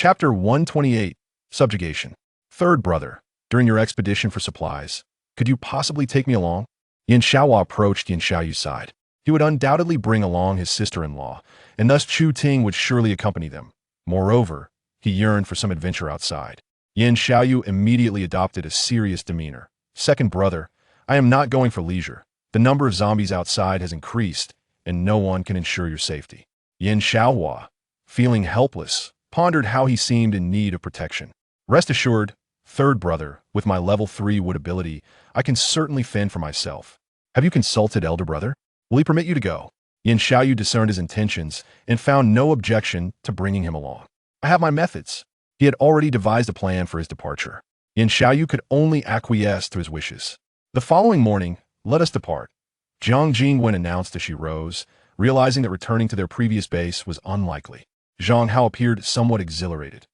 Chapter 128, Subjugation. Third brother, during your expedition for supplies, could you possibly take me along? Yan Shaochen approached Yan Shaoyu's side. He would undoubtedly bring along his sister-in-law, and thus Chu Ting would surely accompany them. Moreover, he yearned for some adventure outside. Yan Shaoyu immediately adopted a serious demeanor. Second brother, I am not going for leisure. The number of zombies outside has increased, and no one can ensure your safety. Yan Shaochen, feeling helpless, pondered how he seemed in need of protection. Rest assured, third brother, with my level 3 wood ability, I can certainly fend for myself. Have you consulted elder brother? Will he permit you to go? Yan Shaoyu discerned his intentions and found no objection to bringing him along. I have my methods. He had already devised a plan for his departure. Yan Shaoyu could only acquiesce to his wishes. The following morning, let us depart. Zhang Jingwen announced as she rose, realizing that returning to their previous base was unlikely. Zhang Hao appeared somewhat exhilarated.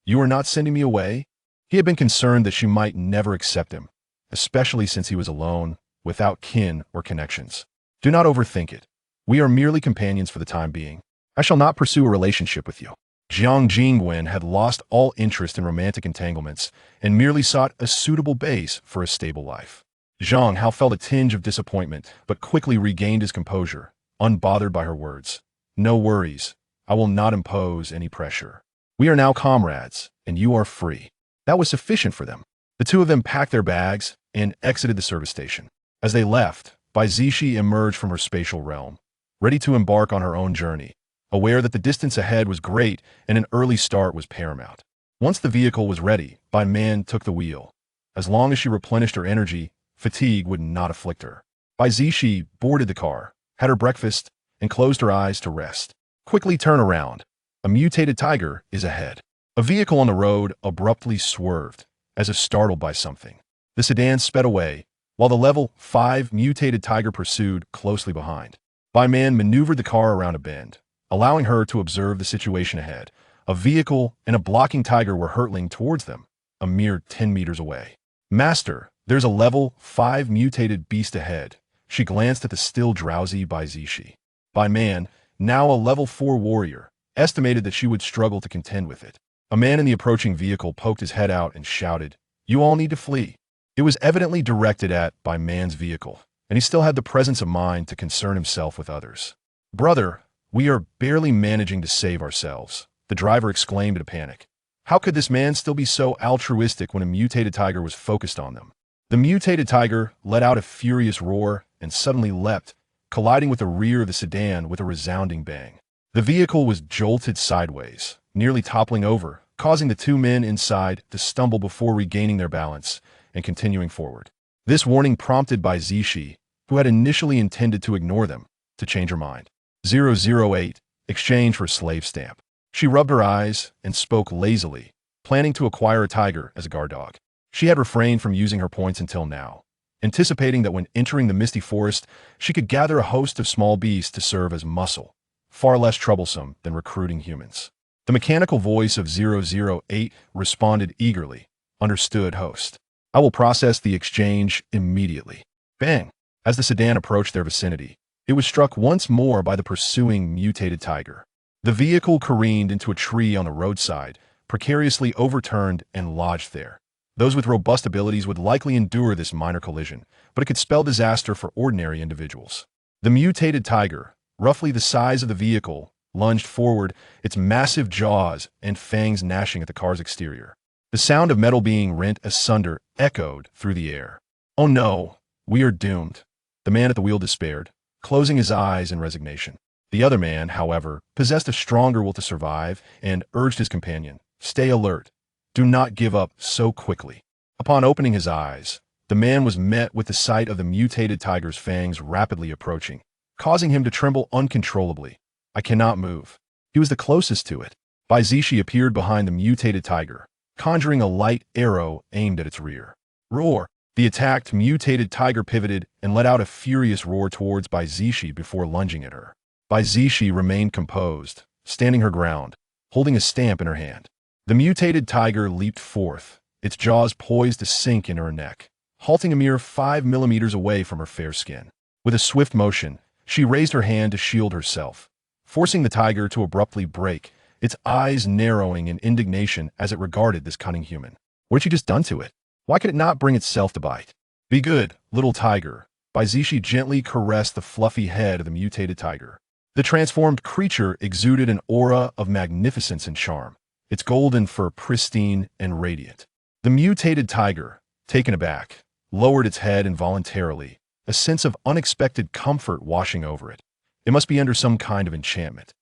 You are not sending me away? He had been concerned that she might never accept him, especially since he was alone, without kin or connections. Do not overthink it. We are merely companions for the time being. I shall not pursue a relationship with you. Zhang Jingwen had lost all interest in romantic entanglements and merely sought a suitable base for a stable life. Zhang Hao felt a tinge of disappointment, but quickly regained his composure, unbothered by her words. No worries. I will not impose any pressure. We are now comrades, and you are free. That was sufficient for them. The two of them packed their bags and exited the service station. As they left, Bai Zixi emerged from her spatial realm, ready to embark on her own journey, aware that the distance ahead was great and an early start was paramount. Once the vehicle was ready, Bai Man took the wheel. As long as she replenished her energy, fatigue would not afflict her. Bai Zixi boarded the car, had her breakfast, and closed her eyes to rest. Quickly turn around. A mutated tiger is ahead. A vehicle on the road abruptly swerved, as if startled by something. The sedan sped away, while the level 5 mutated tiger pursued closely behind. Bai Man maneuvered the car around a bend, allowing her to observe the situation ahead. A vehicle and a blocking tiger were hurtling towards them, a mere 10 meters away. Master, there's a level 5 mutated beast ahead. She glanced at the still drowsy Bai Zixi. Bai Man, now a level 4 warrior, estimated that she would struggle to contend with it. A man in the approaching vehicle poked his head out and shouted, "You all need to flee." It was evidently directed at Bai Man's vehicle, and he still had the presence of mind to concern himself with others. Brother, we are barely managing to save ourselves, the driver exclaimed in a panic. How could this man still be so altruistic when a mutated tiger was focused on them? The mutated tiger let out a furious roar and suddenly leapt, colliding with the rear of the sedan with a resounding bang. The vehicle was jolted sideways, nearly toppling over, causing the two men inside to stumble before regaining their balance and continuing forward. This warning prompted Bai Zixi, who had initially intended to ignore them, to change her mind. 008, exchange for slave stamp. She rubbed her eyes and spoke lazily, planning to acquire a tiger as a guard dog. She had refrained from using her points until now, anticipating that when entering the misty forest, she could gather a host of small beasts to serve as muscle, far less troublesome than recruiting humans. The mechanical voice of 008 responded eagerly. Understood, host. I will process the exchange immediately. Bang! As the sedan approached their vicinity, it was struck once more by the pursuing mutated tiger. The vehicle careened into a tree on the roadside, precariously overturned and lodged there. Those with robust abilities would likely endure this minor collision, but it could spell disaster for ordinary individuals. The mutated tiger, roughly the size of the vehicle, lunged forward, its massive jaws and fangs gnashing at the car's exterior. The sound of metal being rent asunder echoed through the air. Oh no, we are doomed. The man at the wheel despaired, closing his eyes in resignation. The other man, however, possessed a stronger will to survive and urged his companion, stay alert. Do not give up so quickly. Upon opening his eyes, the man was met with the sight of the mutated tiger's fangs rapidly approaching, causing him to tremble uncontrollably. I cannot move. He was the closest to it. Bai Zixi appeared behind the mutated tiger, conjuring a light arrow aimed at its rear. Roar! The attacked mutated tiger pivoted and let out a furious roar towards Bai Zixi before lunging at her. Bai Zixi remained composed, standing her ground, holding a stamp in her hand. The mutated tiger leaped forth, its jaws poised to sink into her neck, halting a mere 5 millimeters away from her fair skin. With a swift motion, she raised her hand to shield herself, forcing the tiger to abruptly break, its eyes narrowing in indignation as it regarded this cunning human. What had she just done to it? Why could it not bring itself to bite? Be good, little tiger. Bai Zixi gently caressed the fluffy head of the mutated tiger. The transformed creature exuded an aura of magnificence and charm, its golden fur pristine and radiant. The mutated tiger, taken aback, lowered its head involuntarily, a sense of unexpected comfort washing over it. It must be under some kind of enchantment.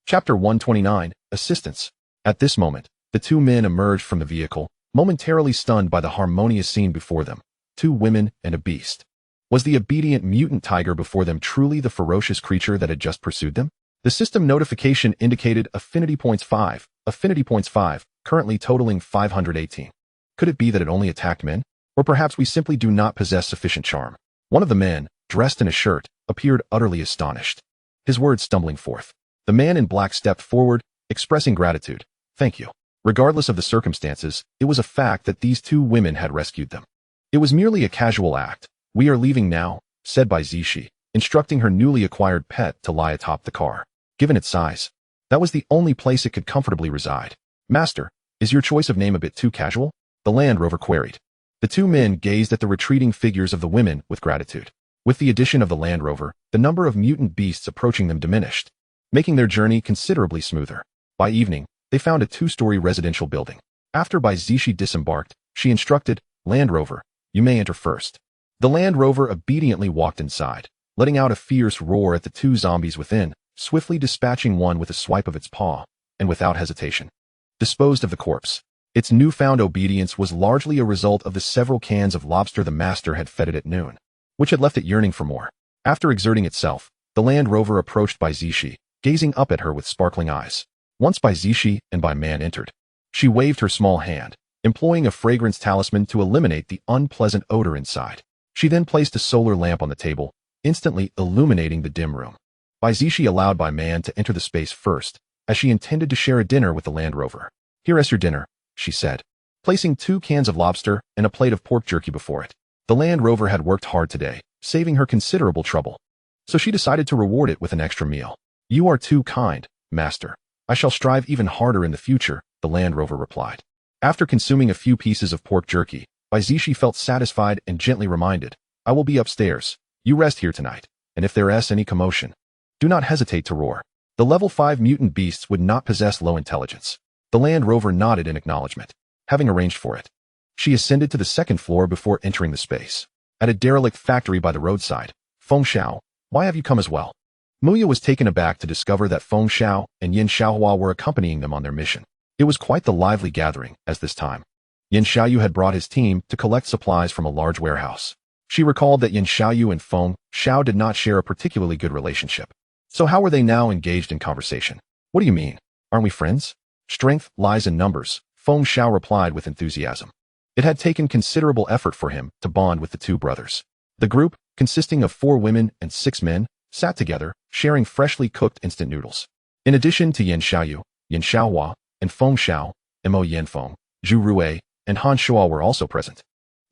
Chapter 129, Assistance. At this moment, the two men emerged from the vehicle, momentarily stunned by the harmonious scene before them. Two women and a beast. Was the obedient mutant tiger before them truly the ferocious creature that had just pursued them? The system notification indicated affinity points 5, currently totaling 518. Could it be that it only attacked men? Or perhaps we simply do not possess sufficient charm? One of the men, dressed in a shirt, appeared utterly astonished, his words stumbling forth. The man in black stepped forward, expressing gratitude. Thank you. Regardless of the circumstances, it was a fact that these two women had rescued them. It was merely a casual act. We are leaving now, said Bai Zixi, instructing her newly acquired pet to lie atop the car. Given its size, that was the only place it could comfortably reside. Master, is your choice of name a bit too casual? The Land Rover queried. The two men gazed at the retreating figures of the women with gratitude. With the addition of the Land Rover, the number of mutant beasts approaching them diminished, making their journey considerably smoother. By evening, they found a two-story residential building. After Bai Zixi disembarked, she instructed, Land Rover, you may enter first. The Land Rover obediently walked inside, letting out a fierce roar at the two zombies within, swiftly dispatching one with a swipe of its paw, and without hesitation disposed of the corpse. Its newfound obedience was largely a result of the several cans of lobster the master had fed it at noon, which had left it yearning for more. After exerting itself, the Land Rover approached Bai Zixi, gazing up at her with sparkling eyes. Once Bai Zixi and Bai Man entered, she waved her small hand, employing a fragrance talisman to eliminate the unpleasant odor inside. She then placed a solar lamp on the table, instantly illuminating the dim room. Bai Zixi allowed Bai Man to enter the space first, as she intended to share a dinner with the Land Rover. Here is your dinner, she said, placing 2 cans of lobster and a plate of pork jerky before it. The Land Rover had worked hard today, saving her considerable trouble, so she decided to reward it with an extra meal. You are too kind, master. I shall strive even harder in the future, the Land Rover replied. After consuming a few pieces of pork jerky, Bai Zixi felt satisfied and gently reminded, I will be upstairs. You rest here tonight, and if there is any commotion, do not hesitate to roar. The level 5 mutant beasts would not possess low intelligence. The Land Rover nodded in acknowledgement, having arranged for it. She ascended to the 2nd floor before entering the space. At a derelict factory by the roadside, Feng Xiao, why have you come as well? Muya was taken aback to discover that Feng Xiao and Yan Shaochen were accompanying them on their mission. It was quite the lively gathering, as this time, Yan Shaochen had brought his team to collect supplies from a large warehouse. She recalled that Yan Shaochen and Feng Xiao did not share a particularly good relationship. So how were they now engaged in conversation? What do you mean? Aren't we friends? Strength lies in numbers, Feng Xiao replied with enthusiasm. It had taken considerable effort for him to bond with the two brothers. The group, consisting of 4 women and 6 men, sat together, sharing freshly cooked instant noodles. In addition to Yan Shaochen, Yan Shaochen, and Feng Xiao, Mo Yanfeng, Zhu Rui, and Han Shuo were also present.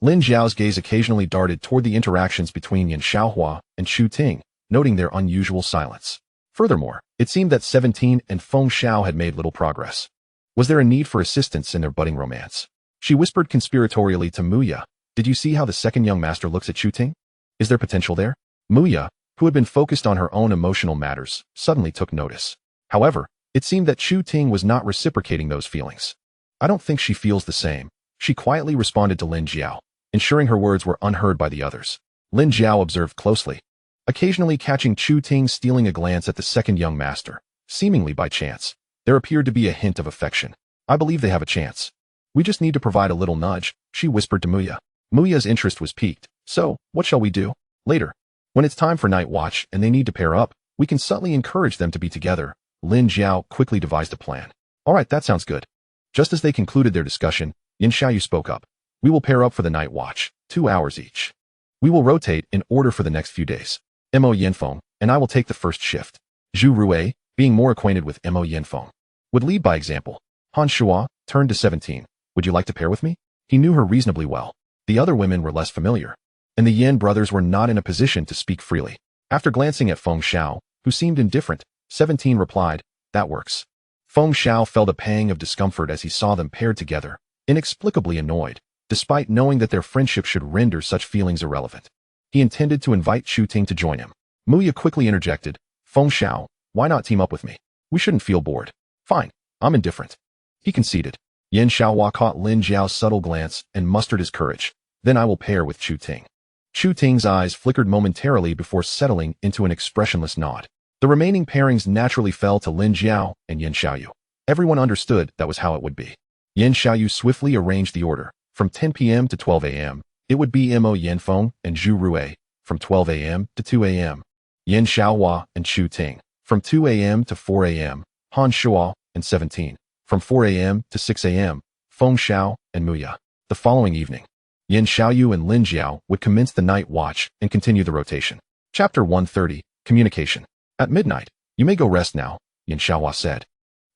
Lin Zhao's gaze occasionally darted toward the interactions between Yan Shaochen and Chu Ting, noting their unusual silence. Furthermore, it seemed that 17 and Feng Xiao had made little progress. Was there a need for assistance in their budding romance? She whispered conspiratorially to Muya, did you see how the second young master looks at Chu Ting? Is there potential there? Muya, who had been focused on her own emotional matters, suddenly took notice. However, it seemed that Chu Ting was not reciprocating those feelings. I don't think she feels the same, she quietly responded to Lin Jiao, ensuring her words were unheard by the others. Lin Jiao observed closely, occasionally catching Chu Ting stealing a glance at the second young master, seemingly by chance. There appeared to be a hint of affection. I believe they have a chance. We just need to provide a little nudge, she whispered to Muya. Muya's interest was piqued. So, what shall we do? Later, when it's time for night watch and they need to pair up, we can subtly encourage them to be together. Lin Jiao quickly devised a plan. All right, that sounds good. Just as they concluded their discussion, Yan Shaochen spoke up. We will pair up for the night watch, 2 hours each. We will rotate in order for the next few days. Mo Yanfeng and I will take the first shift. Zhu Rui, being more acquainted with Mo Yanfeng, would lead by example. Han Shuo turned to 17. Would you like to pair with me? He knew her reasonably well. The other women were less familiar, and the Yan brothers were not in a position to speak freely. After glancing at Feng Xiao, who seemed indifferent, 17 replied, that works. Feng Xiao felt a pang of discomfort as he saw them paired together, inexplicably annoyed, despite knowing that their friendship should render such feelings irrelevant. He intended to invite Chu Ting to join him. Muya quickly interjected, Feng Xiao, why not team up with me? We shouldn't feel bored. Fine, I'm indifferent. He conceded. Yan Shaochen caught Lin Jiao's subtle glance and mustered his courage. Then I will pair with Chu Ting. Chu Ting's eyes flickered momentarily before settling into an expressionless nod. The remaining pairings naturally fell to Lin Jiao and Yan Shaoyu. Everyone understood that was how it would be. Yan Shaoyu swiftly arranged the order. From 10 p.m. to 12 a.m., it would be Mo Yanfeng and Zhu Rui. From 12 a.m. to 2 a.m., Yan Shaohua and Chu Ting. From 2 a.m. to 4 a.m., Han Shuo and 17. From 4 a.m. to 6 a.m., Feng Xiao and Muya. The following evening, Yan Shaoyu and Lin Jiao would commence the night watch and continue the rotation. Chapter 130, Communication. At midnight, you may go rest now, Yan Shaohua said.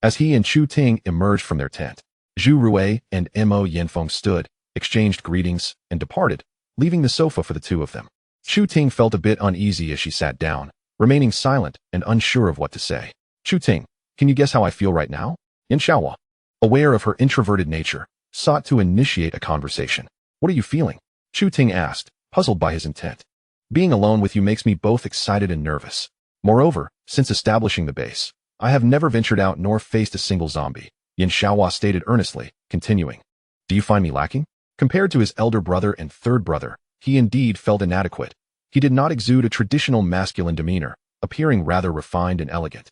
As he and Chu Ting emerged from their tent, Zhu Rui and Mo Yanfeng stood, exchanged greetings, and departed, leaving the sofa for the two of them. Chu Ting felt a bit uneasy as she sat down, remaining silent and unsure of what to say. Chu Ting, can you guess how I feel right now? Yan Shaohua, aware of her introverted nature, sought to initiate a conversation. What are you feeling? Chu Ting asked, puzzled by his intent. Being alone with you makes me both excited and nervous. Moreover, since establishing the base, I have never ventured out nor faced a single zombie, Yan Shaohua stated earnestly, continuing. Do you find me lacking? Compared to his elder brother and third brother, he indeed felt inadequate. He did not exude a traditional masculine demeanor, appearing rather refined and elegant.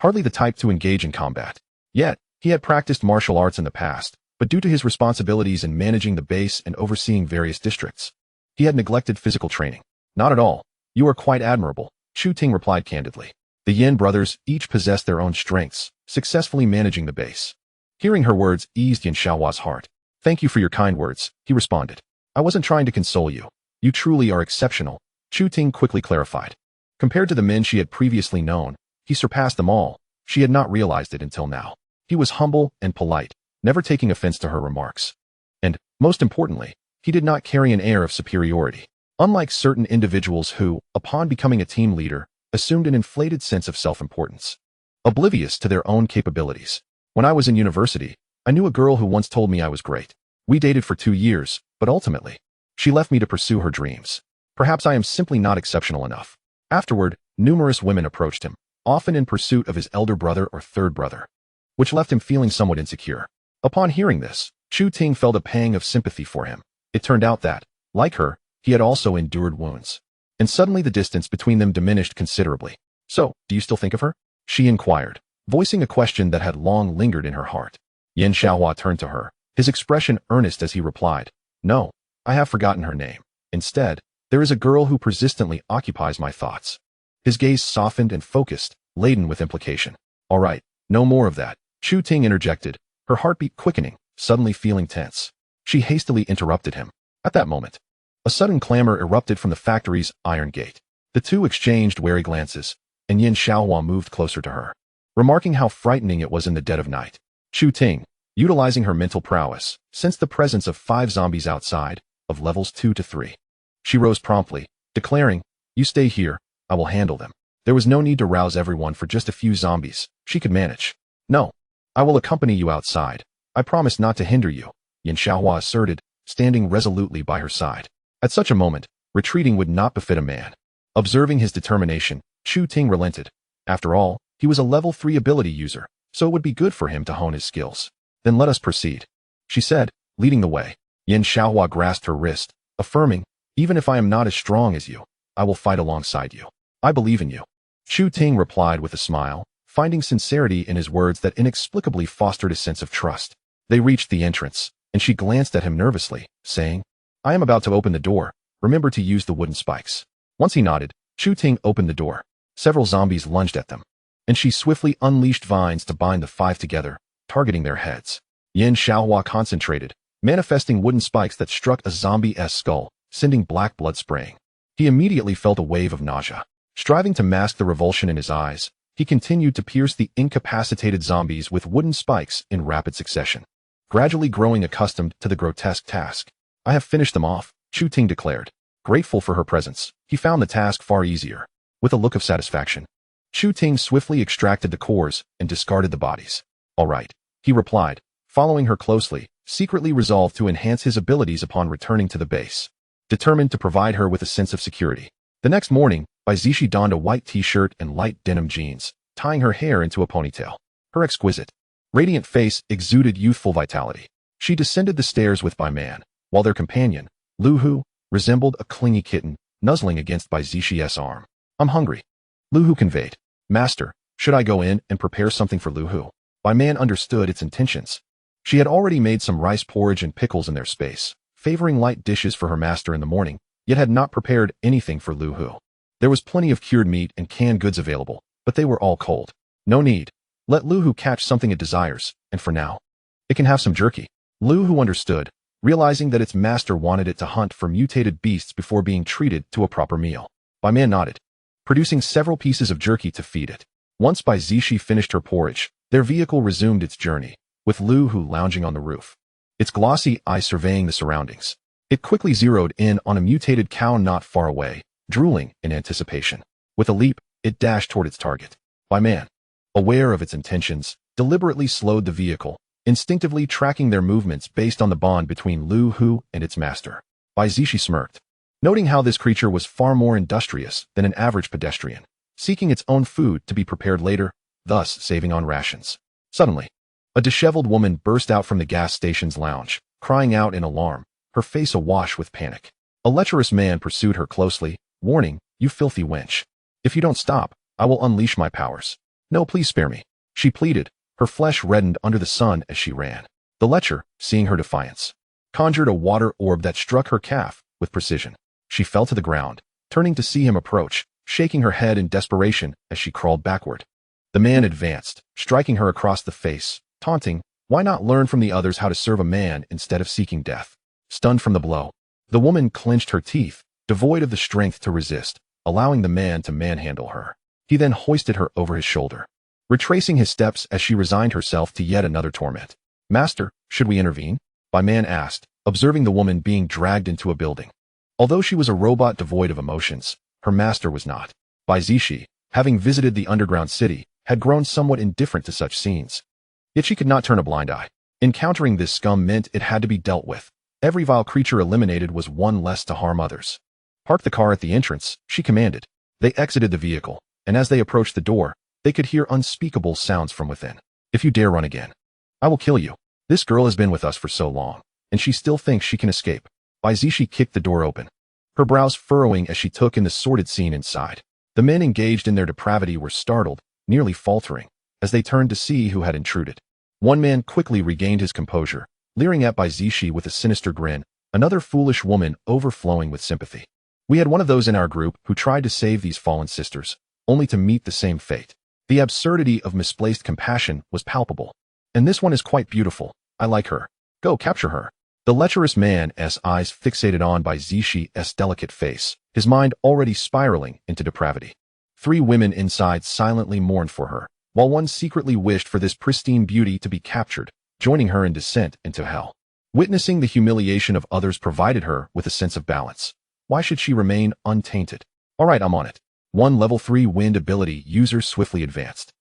Hardly the type to engage in combat. Yet, he had practiced martial arts in the past, but due to his responsibilities in managing the base and overseeing various districts, he had neglected physical training. Not at all. You are quite admirable, Chu Ting replied candidly. The Yan brothers each possessed their own strengths, successfully managing the base. Hearing her words eased Yan Shaohua's heart. Thank you for your kind words, he responded. I wasn't trying to console you. You truly are exceptional, Chu Ting quickly clarified. Compared to the men she had previously known, he surpassed them all. She had not realized it until now. He was humble and polite, never taking offense to her remarks. And, most importantly, he did not carry an air of superiority. Unlike certain individuals who, upon becoming a team leader, assumed an inflated sense of self-importance, oblivious to their own capabilities. When I was in university, I knew a girl who once told me I was great. We dated for 2 years, but ultimately, she left me to pursue her dreams. Perhaps I am simply not exceptional enough. Afterward, numerous women approached him, often in pursuit of his elder brother or third brother, which left him feeling somewhat insecure. Upon hearing this, Chu Ting felt a pang of sympathy for him. It turned out that, like her, he had also endured wounds. And suddenly the distance between them diminished considerably. So, do you still think of her? She inquired, voicing a question that had long lingered in her heart. Yan Shaohua turned to her, his expression earnest as he replied, No, I have forgotten her name. Instead, there is a girl who persistently occupies my thoughts. His gaze softened and focused, laden with implication. All right, no more of that, Chu Ting interjected, her heartbeat quickening, suddenly feeling tense. She hastily interrupted him. At that moment, a sudden clamor erupted from the factory's iron gate. The two exchanged wary glances, and Yan Shaohua moved closer to her, remarking how frightening it was in the dead of night. Chu Ting, utilizing her mental prowess, sensed the presence of 5 zombies outside, of levels 2 to 3. She rose promptly, declaring, You stay here, I will handle them. There was no need to rouse everyone for just a few zombies, she could manage. No, I will accompany you outside. I promise not to hinder you, Yan Shaohua asserted, standing resolutely by her side. At such a moment, retreating would not befit a man. Observing his determination, Chu Ting relented. After all, he was a level 3 ability user, so it would be good for him to hone his skills. Then let us proceed, she said, leading the way. Yan Shaohua grasped her wrist, affirming, Even if I am not as strong as you, I will fight alongside you. I believe in you. Chu Ting replied with a smile, finding sincerity in his words that inexplicably fostered a sense of trust. They reached the entrance, and she glanced at him nervously, saying, I am about to open the door. Remember to use the wooden spikes. Once he nodded, Chu Ting opened the door. Several zombies lunged at them, and she swiftly unleashed vines to bind the 5 together, targeting their heads. Yan Shaohua concentrated, manifesting wooden spikes that struck a zombie-esque skull, sending black blood spraying. He immediately felt a wave of nausea. Striving to mask the revulsion in his eyes, he continued to pierce the incapacitated zombies with wooden spikes in rapid succession, gradually growing accustomed to the grotesque task. I have finished them off, Chu Ting declared. Grateful for her presence, he found the task far easier. With a look of satisfaction, Chu Ting swiftly extracted the cores and discarded the bodies. All right, he replied, following her closely, secretly resolved to enhance his abilities upon returning to the base, determined to provide her with a sense of security. The next morning, Bai Zixi donned a white t-shirt and light denim jeans, tying her hair into a ponytail. Her exquisite, radiant face exuded youthful vitality. She descended the stairs with Bai Man, while their companion, Lu Hu, resembled a clingy kitten, nuzzling against Bai Zixi's arm. I'm hungry, Lu Hu conveyed. Master, should I go in and prepare something for Lu Hu? Bai Man understood its intentions. She had already made some rice porridge and pickles in their space, favoring light dishes for her master in the morning, yet had not prepared anything for Lu Hu. There was plenty of cured meat and canned goods available, but they were all cold. No need. Let Lu Hu catch something it desires, and for now, it can have some jerky. Lu Hu understood, realizing that its master wanted it to hunt for mutated beasts before being treated to a proper meal. Bai Man nodded, producing several pieces of jerky to feed it. Once Bai Zixi finished her porridge, their vehicle resumed its journey, with Lu Hu lounging on the roof, its glossy eye surveying the surroundings. It quickly zeroed in on a mutated cow not far away, drooling in anticipation. With a leap, it dashed toward its target. Bai Man, aware of its intentions, deliberately slowed the vehicle, instinctively tracking their movements based on the bond between Lu Hu and its master. Bai Zixi smirked, noting how this creature was far more industrious than an average pedestrian, seeking its own food to be prepared later, thus saving on rations. Suddenly, a disheveled woman burst out from the gas station's lounge, crying out in alarm, her face awash with panic. A lecherous man pursued her closely, warning, "You filthy wench. If you don't stop, I will unleash my powers. No, please spare me," she pleaded, her flesh reddened under the sun as she ran. The lecher, seeing her defiance, conjured a water orb that struck her calf with precision. She fell to the ground, turning to see him approach, shaking her head in desperation as she crawled backward. The man advanced, striking her across the face, taunting, "Why not learn from the others how to serve a man instead of seeking death?" Stunned from the blow, the woman clenched her teeth, devoid of the strength to resist, allowing the man to manhandle her. He then hoisted her over his shoulder, retracing his steps as she resigned herself to yet another torment. "Master, should we intervene?" Bai Man asked, observing the woman being dragged into a building. Although she was a robot devoid of emotions, her master was not. Bai Zixi, having visited the underground city, had grown somewhat indifferent to such scenes. Yet she could not turn a blind eye. Encountering this scum meant it had to be dealt with. Every vile creature eliminated was one less to harm others. "Park the car at the entrance," she commanded. They exited the vehicle, and as they approached the door, they could hear unspeakable sounds from within. "If you dare run again, I will kill you. This girl has been with us for so long, and she still thinks she can escape." Bai Zixi kicked the door open, her brows furrowing as she took in the sordid scene inside. The men engaged in their depravity were startled, nearly faltering, as they turned to see who had intruded. One man quickly regained his composure, leering at Bai Zixi with a sinister grin, another foolish woman overflowing with sympathy. "We had one of those in our group who tried to save these fallen sisters, only to meet the same fate. The absurdity of misplaced compassion was palpable. And this one is quite beautiful. I like her. Go capture her." The lecherous man's eyes fixated on Bai Zixi's delicate face, his mind already spiraling into depravity. 3 women inside silently mourned for her, while one secretly wished for this pristine beauty to be captured, joining her in descent into hell. Witnessing the humiliation of others provided her with a sense of balance. Why should she remain untainted? "All right, I'm on it." One level 3 wind ability user swiftly advanced,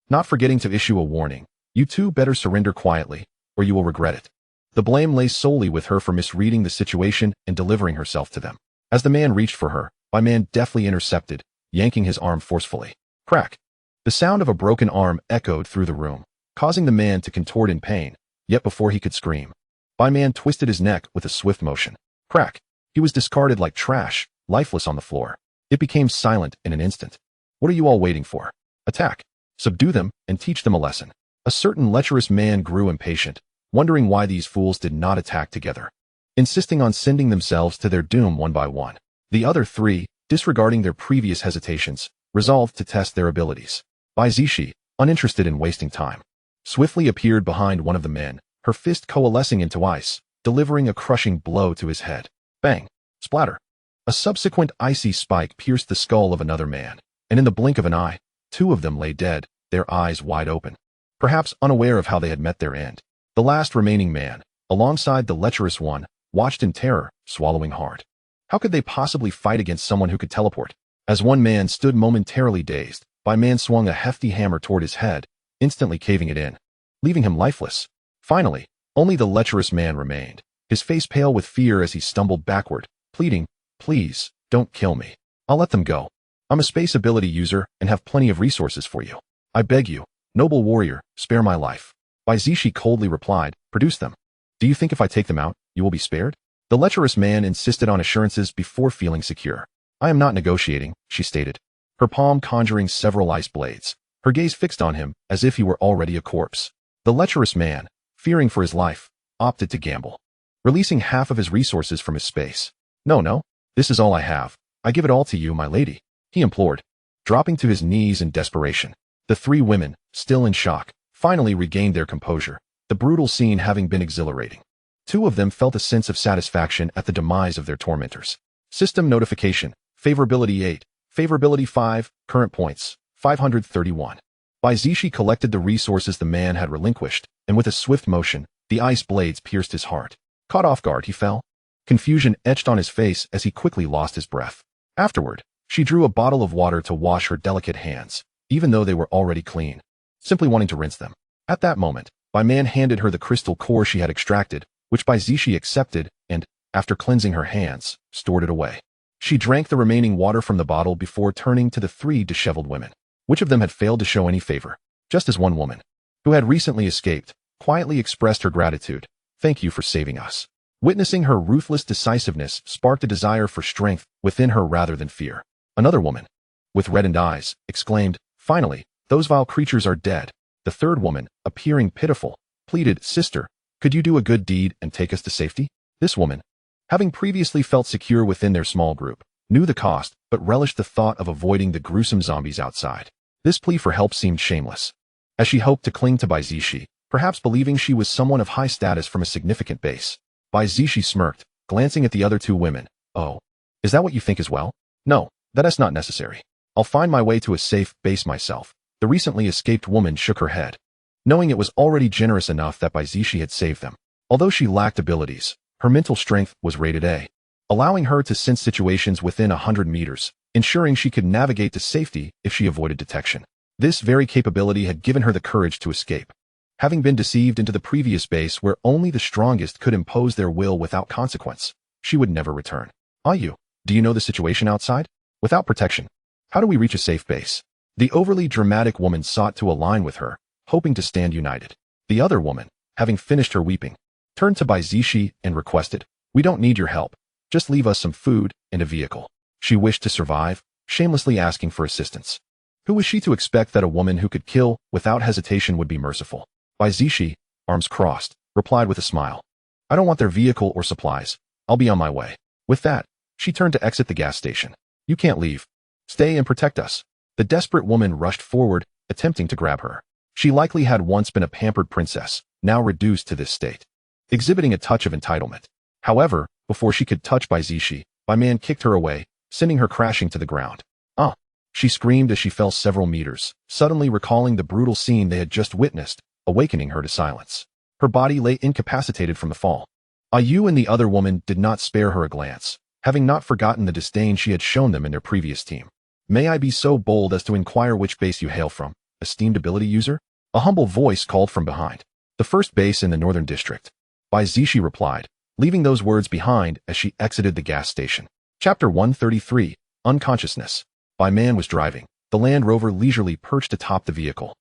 not forgetting to issue a warning. "You two better surrender quietly, or you will regret it." The blame lay solely with her for misreading the situation and delivering herself to them. As the man reached for her, Bai Man deftly intercepted, yanking his arm forcefully. Crack! The sound of a broken arm echoed through the room, causing the man to contort in pain, yet before he could scream, Bai Man twisted his neck with a swift motion. Crack! He was discarded like trash, lifeless on the floor. It became silent in an instant. "What are you all waiting for? Attack! Subdue them and teach them a lesson." A certain lecherous man grew impatient, wondering why these fools did not attack together, insisting on sending themselves to their doom one by one. The other 3, disregarding their previous hesitations, resolved to test their abilities. Bai Zixi, uninterested in wasting time, swiftly appeared behind one of the men, her fist coalescing into ice, delivering a crushing blow to his head. Bang! Splatter! A subsequent icy spike pierced the skull of another man, and in the blink of an eye, 2 of them lay dead, their eyes wide open, perhaps unaware of how they had met their end. The last remaining man, alongside the lecherous one, watched in terror, swallowing hard. How could they possibly fight against someone who could teleport? As one man stood momentarily dazed, Bai Man swung a hefty hammer toward his head, instantly caving it in. leaving him lifeless. Finally, only the lecherous man remained, his face pale with fear as he stumbled backward, pleading, "Please, don't kill me. I'll let them go. I'm a space ability user and have plenty of resources for you. I beg you, noble warrior, spare my life." Bai Zixi coldly replied, "Produce them. Do you think if I take them out, you will be spared?" The lecherous man insisted on assurances before feeling secure. "I am not negotiating," she stated, her palm conjuring several ice blades, her gaze fixed on him as if he were already a corpse. The lecherous man, fearing for his life, opted to gamble, releasing half of his resources from his space. No, this is all I have. I give it all to you, my lady," he implored, dropping to his knees in desperation. The three women, still in shock, finally regained their composure, the brutal scene having been exhilarating. Two of them felt a sense of satisfaction at the demise of their tormentors. System notification, favorability 8, favorability 5, current points, 531. Bai Zixi collected the resources the man had relinquished, and with a swift motion, the ice blades pierced his heart. Caught off guard, he fell. Confusion etched on his face as he quickly lost his breath. Afterward, she drew a bottle of water to wash her delicate hands, even though they were already clean, simply wanting to rinse them. At that moment, Bai Man handed her the crystal core she had extracted, which Bai Zixi accepted and, after cleansing her hands, stored it away. She drank the remaining water from the bottle before turning to the three disheveled women. Which of them had failed to show any favor? Just as one woman, who had recently escaped, quietly expressed her gratitude. "Thank you for saving us." Witnessing her ruthless decisiveness sparked a desire for strength within her rather than fear. Another woman, with reddened eyes, exclaimed, "Finally, those vile creatures are dead." The third woman, appearing pitiful, pleaded, "Sister, could you do a good deed and take us to safety?" This woman, having previously felt secure within their small group, knew the cost but relished the thought of avoiding the gruesome zombies outside. This plea for help seemed shameless, as she hoped to cling to Bai Zixi, perhaps believing she was someone of high status from a significant base. Bai Zixi smirked, glancing at the other two women. "Oh, is that what you think as well? No, that is not necessary. I'll find my way to a safe base myself." The recently escaped woman shook her head, knowing it was already generous enough that Bai Zixi had saved them. Although she lacked abilities, her mental strength was rated A, allowing her to sense situations within 100 meters, ensuring she could navigate to safety if she avoided detection. This very capability had given her the courage to escape, having been deceived into the previous base where only the strongest could impose their will without consequence. She would never return. Do you know the situation outside? Without protection, how do we reach a safe base?" The overly dramatic woman sought to align with her, hoping to stand united. The other woman, having finished her weeping, turned to Bai Zixi and requested, "We don't need your help. Just leave us some food and a vehicle." She wished to survive, shamelessly asking for assistance. Who was she to expect that a woman who could kill without hesitation would be merciful? Bai Zixi, arms crossed, replied with a smile, "I don't want their vehicle or supplies. I'll be on my way." With that, she turned to exit the gas station. "You can't leave. Stay and protect us." The desperate woman rushed forward, attempting to grab her. She likely had once been a pampered princess, now reduced to this state, exhibiting a touch of entitlement. However, before she could touch Bai Zixi, Bai Man kicked her away, sending her crashing to the ground. "Ah!" She screamed as she fell several meters, suddenly recalling the brutal scene they had just witnessed, awakening her to silence. Her body lay incapacitated from the fall. Ayu and the other woman did not spare her a glance, having not forgotten the disdain she had shown them in their previous team. "May I be so bold as to inquire which base you hail from, esteemed ability user?" A humble voice called from behind. "The first base in the northern district," Bai Zixi replied, leaving those words behind as she exited the gas station. Chapter 133, Unconsciousness. Bai Man was driving, the Land Rover leisurely perched atop the vehicle,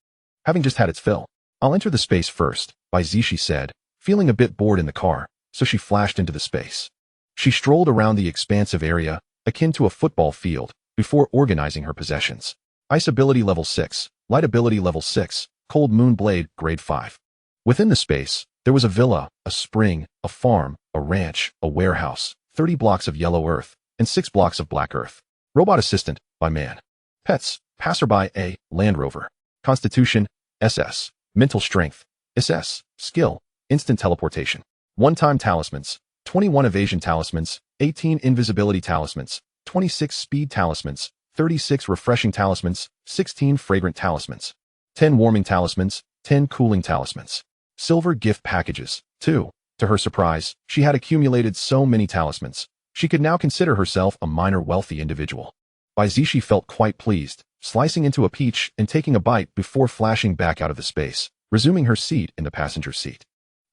having just had its fill. "I'll enter the space first," Bai Zixi said, feeling a bit bored in the car, so she flashed into the space. She strolled around the expansive area, akin to a football field, before organizing her possessions. Ice ability level 6, light ability level 6, cold moon blade grade 5. Within the space, there was a villa, a spring, a farm, a ranch, a warehouse, 30 blocks of yellow earth, and 6 blocks of black earth. Robot assistant, Bai Man. Pets, passerby A, Land Rover. Constitution, SS. Mental strength, SS. Skill, instant teleportation. One-time talismans, 21 evasion talismans, 18 invisibility talismans, 26 speed talismans, 36 refreshing talismans, 16 fragrant talismans, 10 warming talismans, 10 cooling talismans. Silver gift packages, 2. To her surprise, she had accumulated so many talismans, she could now consider herself a minor wealthy individual. Bai Zixi felt quite pleased, slicing into a peach and taking a bite before flashing back out of the space, resuming her seat in the passenger seat.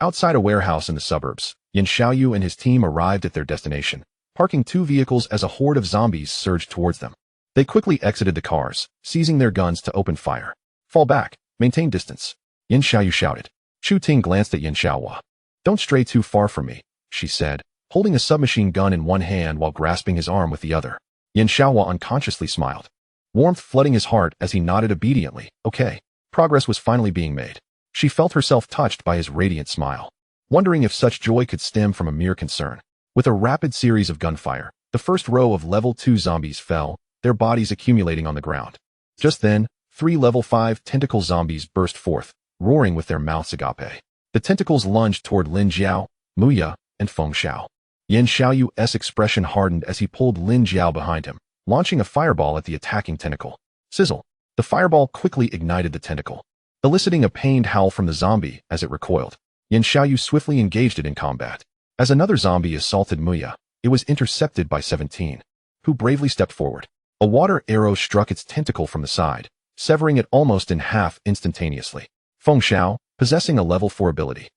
Outside a warehouse in the suburbs, Yan Shaoyu and his team arrived at their destination, parking 2 vehicles as a horde of zombies surged towards them. They quickly exited the cars, seizing their guns to open fire. "Fall back, maintain distance," Yan Shaoyu shouted. Chu Ting glanced at Yan Shaohua. "Don't stray too far from me," she said, holding a submachine gun in one hand while grasping his arm with the other. Yan Shaohua unconsciously smiled, warmth flooding his heart as he nodded obediently. Okay. Progress was finally being made. She felt herself touched by his radiant smile, wondering if such joy could stem from a mere concern. With a rapid series of gunfire, the first row of level 2 zombies fell, their bodies accumulating on the ground. Just then, 3 level 5 tentacle zombies burst forth, roaring with their mouths agape. The tentacles lunged toward Lin Jiao, Muya, and Feng Xiao. Yan Shaoyu's expression hardened as he pulled Lin Jiao behind him, launching a fireball at the attacking tentacle. Sizzle! The fireball quickly ignited the tentacle, eliciting a pained howl from the zombie as it recoiled. Yan Shaoyu swiftly engaged it in combat. As another zombie assaulted Muya, it was intercepted by 17, who bravely stepped forward. A water arrow struck its tentacle from the side, severing it almost in half instantaneously. Feng Xiao, possessing a level 4 ability,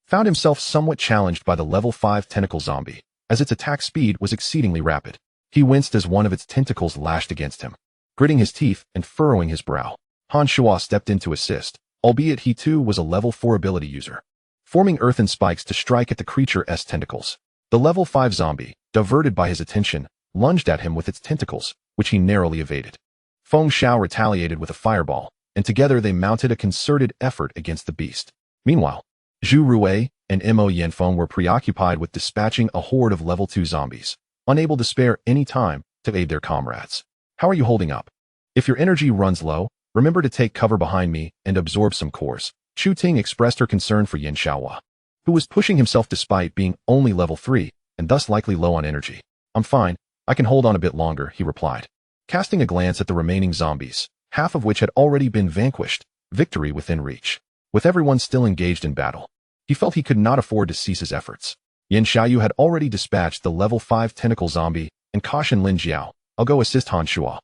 found himself somewhat challenged by the level 5 tentacle zombie, as its attack speed was exceedingly rapid. He winced as one of its tentacles lashed against him, gritting his teeth and furrowing his brow. Han Shuo stepped in to assist, albeit he too was a level 4 ability user, forming earthen spikes to strike at the creature's tentacles. The level 5 zombie, diverted by his attention, lunged at him with its tentacles, which he narrowly evaded. Feng Xiao retaliated with a fireball, and together they mounted a concerted effort against the beast. Meanwhile, Zhu Rui and Mo Yanfeng were preoccupied with dispatching a horde of level 2 zombies, unable to spare any time to aid their comrades. "How are you holding up? If your energy runs low, remember to take cover behind me and absorb some cores." Chu Ting expressed her concern for Yan Shaohua, who was pushing himself despite being only level 3 and thus likely low on energy. "I'm fine, I can hold on a bit longer," he replied, casting a glance at the remaining zombies, half of which had already been vanquished, victory within reach. With everyone still engaged in battle, he felt he could not afford to cease his efforts. Yan Shaoyu had already dispatched the level 5 tentacle zombie and cautioned Lin Jiao, "I'll go assist Han Shuo.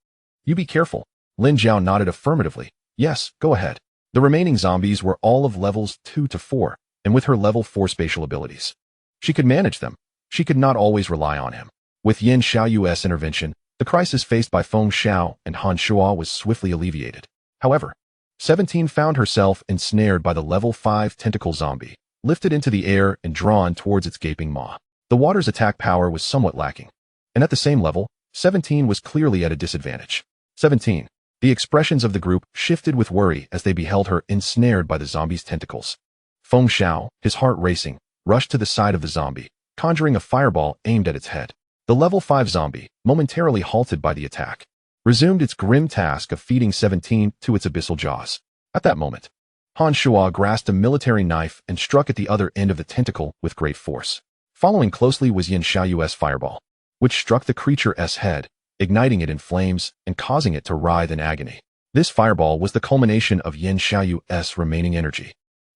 You be careful." Lin Jiao nodded affirmatively. "Yes, go ahead." The remaining zombies were all of levels 2 to 4, and with her level 4 spatial abilities, she could manage them. She could not always rely on him. With Yan Shaoyu's intervention, the crisis faced by Feng Xiao and Han Shuo was swiftly alleviated. However, 17 found herself ensnared by the level 5 tentacle zombie, lifted into the air and drawn towards its gaping maw. The water's attack power was somewhat lacking, and at the same level, 17 was clearly at a disadvantage. 17. The expressions of the group shifted with worry as they beheld her ensnared by the zombie's tentacles. Feng Xiao, his heart racing, rushed to the side of the zombie, conjuring a fireball aimed at its head. The level 5 zombie, momentarily halted by the attack, resumed its grim task of feeding 17 to its abyssal jaws. At that moment, Han Shuo grasped a military knife and struck at the other end of the tentacle with great force. Following closely was Yan Shaoyu's fireball, which struck the creature's head, igniting it in flames and causing it to writhe in agony. This fireball was the culmination of Yan Shaoyu's remaining energy,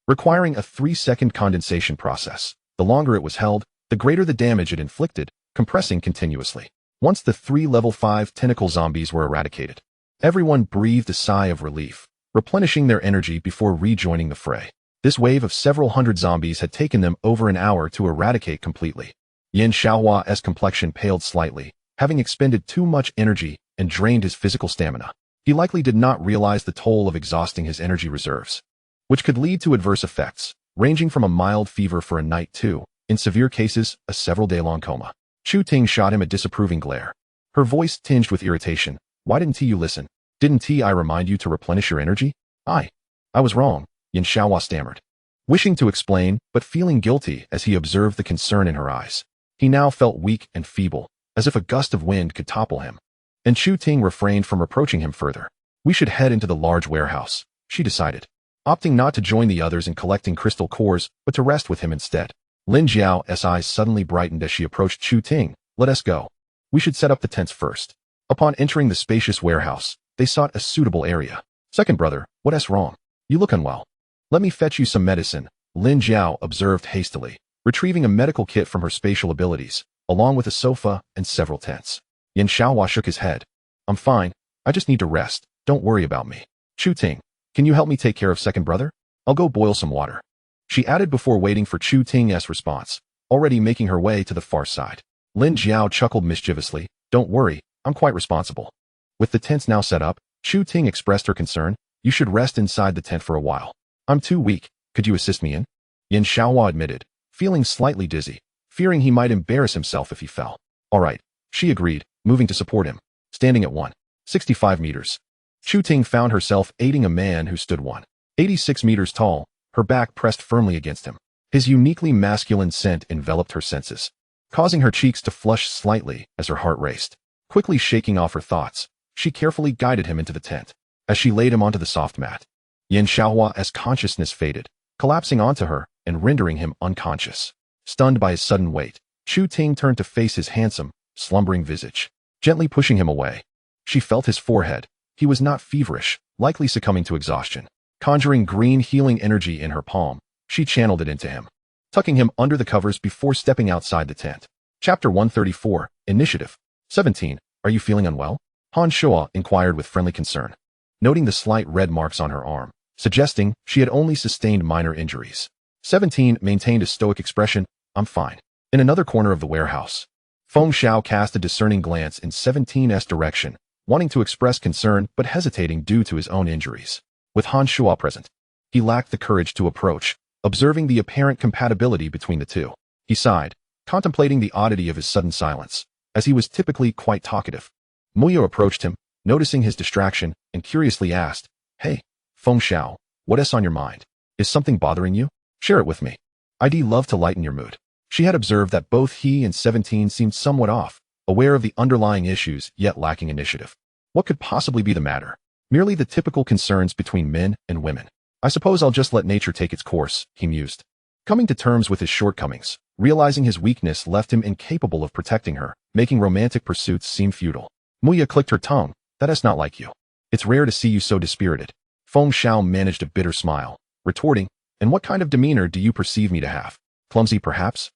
requiring a 3-second condensation process. The longer it was held, the greater the damage it inflicted, compressing continuously. Once the 3 level 5 tentacle zombies were eradicated, everyone breathed a sigh of relief, replenishing their energy before rejoining the fray. This wave of several hundred zombies had taken them over an hour to eradicate completely. Yan Shaohua's complexion paled slightly, having expended too much energy and drained his physical stamina. He likely did not realize the toll of exhausting his energy reserves, which could lead to adverse effects, ranging from a mild fever for a night to, in severe cases, a several-day-long coma. Chu Ting shot him a disapproving glare, her voice tinged with irritation. "Why didn't you listen? Didn't I remind you to replenish your energy?" I was wrong," Yan Shaohua stammered, wishing to explain, but feeling guilty as he observed the concern in her eyes. He now felt weak and feeble, as if a gust of wind could topple him. And Chu Ting refrained from reproaching him further. "We should head into the large warehouse," she decided, opting not to join the others in collecting crystal cores, but to rest with him instead. Lin Jiao's eyes suddenly brightened as she approached Chu Ting. "Let us go. We should set up the tents first." Upon entering the spacious warehouse, they sought a suitable area. "Second brother, what's wrong? You look unwell. Let me fetch you some medicine," Lin Jiao observed hastily, retrieving a medical kit from her spatial abilities, along with a sofa and several tents. Yan Shaohua shook his head. "I'm fine. I just need to rest. Don't worry about me." "Chu Ting, can you help me take care of second brother?" I'll go boil some water," she added before waiting for Chu Ting's response, already making her way to the far side. Lin Jiao chuckled mischievously. "Don't worry, I'm quite responsible." With the tents now set up, Chu Ting expressed her concern. "You should rest inside the tent for a while. I'm too weak. Could you assist me in?" Yan Shaochen admitted, feeling slightly dizzy, fearing he might embarrass himself if he fell. "All right," she agreed, moving to support him. Standing at 165 meters, Chu Ting found herself aiding a man who stood 186 meters tall, her back pressed firmly against him. His uniquely masculine scent enveloped her senses, causing her cheeks to flush slightly as her heart raced. Quickly shaking off her thoughts, she carefully guided him into the tent. As she laid him onto the soft mat, Yan Shaoche's consciousness faded, collapsing onto her and rendering him unconscious. Stunned by his sudden weight, Chu Ting turned to face his handsome, slumbering visage, gently pushing him away. She felt his forehead. He was not feverish, likely succumbing to exhaustion. Conjuring green healing energy in her palm, she channeled it into him, tucking him under the covers before stepping outside the tent. Chapter 134, Initiative. 17. Are you feeling unwell? Han Shuo inquired with friendly concern, noting the slight red marks on her arm, suggesting she had only sustained minor injuries. 17 maintained a stoic expression. "I'm fine." In another corner of the warehouse, Feng Xiao cast a discerning glance in 17's direction, wanting to express concern but hesitating due to his own injuries. With Han Shuo present, he lacked the courage to approach, observing the apparent compatibility between the two. He sighed, contemplating the oddity of his sudden silence, as he was typically quite talkative. Muya approached him, noticing his distraction, and curiously asked, "Hey, Feng Xiao, what's on your mind? Is something bothering you? Share it with me. I'd love to lighten your mood." She had observed that both he and 17 seemed somewhat off, aware of the underlying issues yet lacking initiative. What could possibly be the matter? Merely the typical concerns between men and women. "I suppose I'll just let nature take its course," he mused. Coming to terms with his shortcomings, realizing his weakness left him incapable of protecting her, making romantic pursuits seem futile. Muya clicked her tongue. "That's not like you. It's rare to see you so dispirited." Feng Xiao managed a bitter smile, retorting, "And what kind of demeanor do you perceive me to have? Clumsy, perhaps?"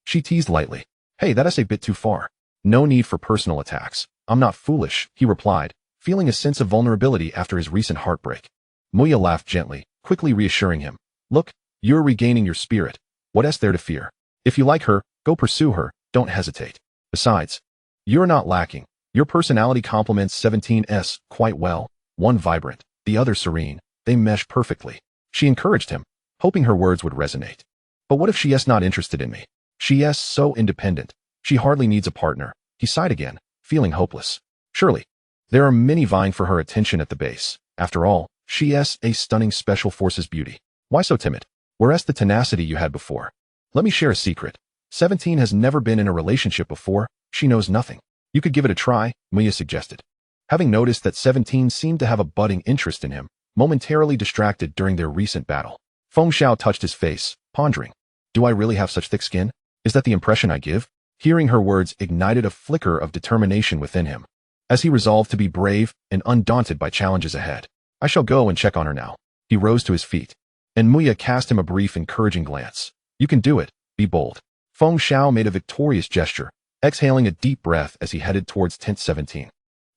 She teased lightly. "Hey, that's a bit too far. No need for personal attacks. I'm not foolish," he replied, feeling a sense of vulnerability after his recent heartbreak. Muya laughed gently, quickly reassuring him. "Look, you're regaining your spirit. What's there to fear? If you like her, go pursue her, don't hesitate. Besides, you're not lacking. Your personality complements 17's quite well, one vibrant, the other serene. They mesh perfectly." She encouraged him, hoping her words would resonate. "But what if she's not interested in me? She's so independent. She hardly needs a partner." He sighed again, feeling hopeless. "Surely, there are many vying for her attention at the base. After all, she's a stunning special forces beauty. Why so timid? Where's the tenacity you had before? Let me share a secret. 17 has never been in a relationship before. She knows nothing. You could give it a try," Muya suggested. Having noticed that 17 seemed to have a budding interest in him, momentarily distracted during their recent battle, Feng Xiao touched his face, pondering. "Do I really have such thick skin? Is that the impression I give?" Hearing her words ignited a flicker of determination within him, as he resolved to be brave and undaunted by challenges ahead. "I shall go and check on her now." He rose to his feet, and Muya cast him a brief encouraging glance. "You can do it. Be bold." Feng Xiao made a victorious gesture, exhaling a deep breath as he headed towards tent 17.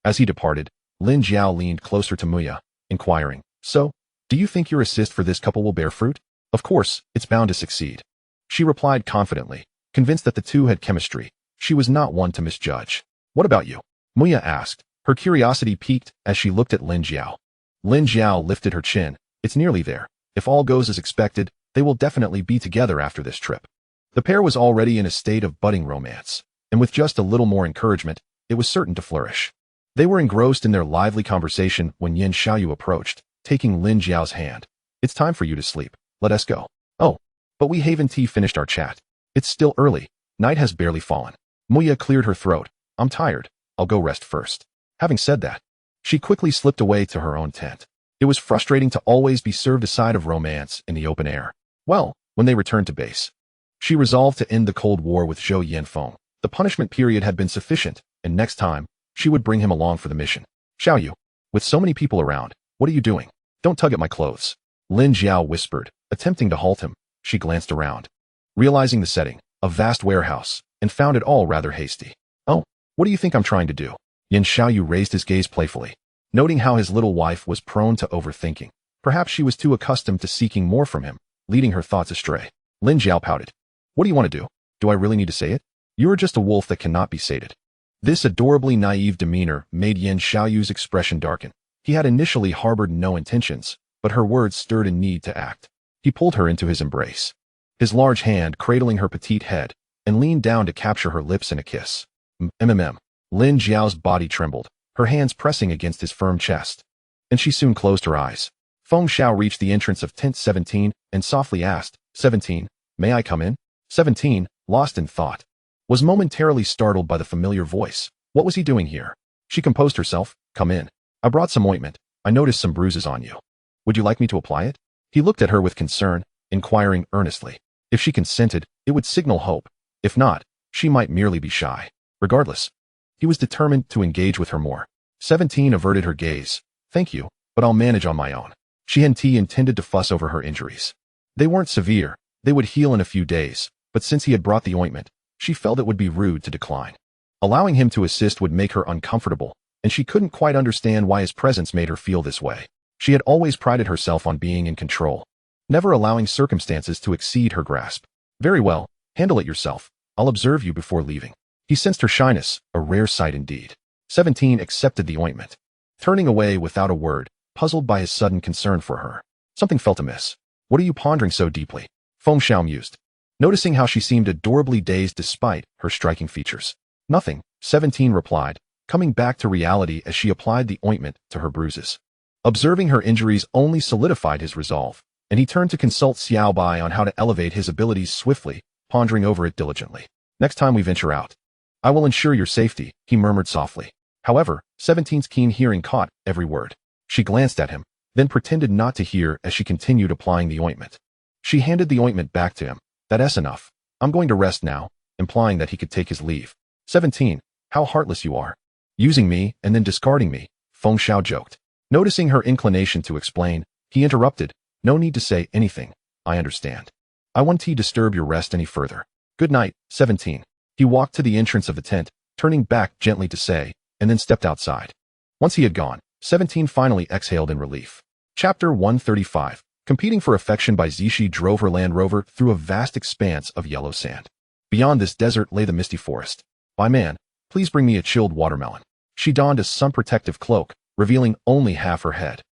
As he departed, Lin Jiao leaned closer to Muya, inquiring, "So, do you think your assist for this couple will bear fruit?" "Of course, it's bound to succeed," she replied confidently, convinced that the two had chemistry. She was not one to misjudge. "What about you?" Muya asked, her curiosity piqued as she looked at Lin Jiao. Lin Jiao lifted her chin. "It's nearly there. If all goes as expected, they will definitely be together after this trip." The pair was already in a state of budding romance, and with just a little more encouragement, it was certain to flourish. They were engrossed in their lively conversation when Yan Shaochen approached, taking Lin Jiao's hand. "It's time for you to sleep. Let us go." "Oh, but we haven't finished our chat. It's still early. Night has barely fallen." Muya cleared her throat. "I'm tired. I'll go rest first." Having said that, she quickly slipped away to her own tent. It was frustrating to always be served a side of romance in the open air. Well, when they returned to base, she resolved to end the Cold War with Zhou Yanfeng. The punishment period had been sufficient, and next time, she would bring him along for the mission. "Xiaoyu, with so many people around, what are you doing? Don't tug at my clothes," Lin Jiao whispered, attempting to halt him. She glanced around, realizing the setting, a vast warehouse, and found it all rather hasty. "Oh, what do you think I'm trying to do?" Yan Shaoyu raised his gaze playfully, noting how his little wife was prone to overthinking. Perhaps she was too accustomed to seeking more from him, leading her thoughts astray. Lin Jiao pouted. What do you want to do? Do I really need to say it? You are just a wolf that cannot be sated. This adorably naive demeanor made Yan Shaoyu's expression darken. He had initially harbored no intentions, but her words stirred a need to act. He pulled her into his embrace, his large hand cradling her petite head, and leaned down to capture her lips in a kiss. Lin Jiao's body trembled, her hands pressing against his firm chest. And she soon closed her eyes. Feng Xiao reached the entrance of tent 17 and softly asked, 17, may I come in? 17, lost in thought, was momentarily startled by the familiar voice. What was he doing here? She composed herself. Come in. I brought some ointment. I noticed some bruises on you. Would you like me to apply it? He looked at her with concern, inquiring earnestly. If she consented, it would signal hope. If not, she might merely be shy. Regardless, he was determined to engage with her more. 17 averted her gaze. Thank you, but I'll manage on my own. She and T intended to fuss over her injuries. They weren't severe, they would heal in a few days, but since he had brought the ointment, she felt it would be rude to decline. Allowing him to assist would make her uncomfortable, and she couldn't quite understand why his presence made her feel this way. She had always prided herself on being in control, never allowing circumstances to exceed her grasp. Very well, handle it yourself. I'll observe you before leaving. He sensed her shyness, a rare sight indeed. 17 accepted the ointment, turning away without a word, puzzled by his sudden concern for her. Something felt amiss. What are you pondering so deeply? Feng Xiao mused, noticing how she seemed adorably dazed despite her striking features. Nothing, 17 replied, coming back to reality as she applied the ointment to her bruises. Observing her injuries only solidified his resolve, and he turned to consult Xizi Bai on how to elevate his abilities swiftly, pondering over it diligently. Next time we venture out, I will ensure your safety, he murmured softly. However, 17's keen hearing caught every word. She glanced at him, then pretended not to hear as she continued applying the ointment. She handed the ointment back to him. That's enough. I'm going to rest now, implying that he could take his leave. 17, how heartless you are. Using me and then discarding me, Feng Xiao joked. Noticing her inclination to explain, he interrupted. No need to say anything. I understand. I won't disturb your rest any further. Good night, 17. He walked to the entrance of the tent, turning back gently to say, and then stepped outside. Once he had gone, 17 finally exhaled in relief. Chapter 135. Competing for affection. Bai Zixi drove her Land Rover through a vast expanse of yellow sand. Beyond this desert lay the misty forest. By man, please bring me a chilled watermelon. She donned a sun-protective cloak, revealing only half her head.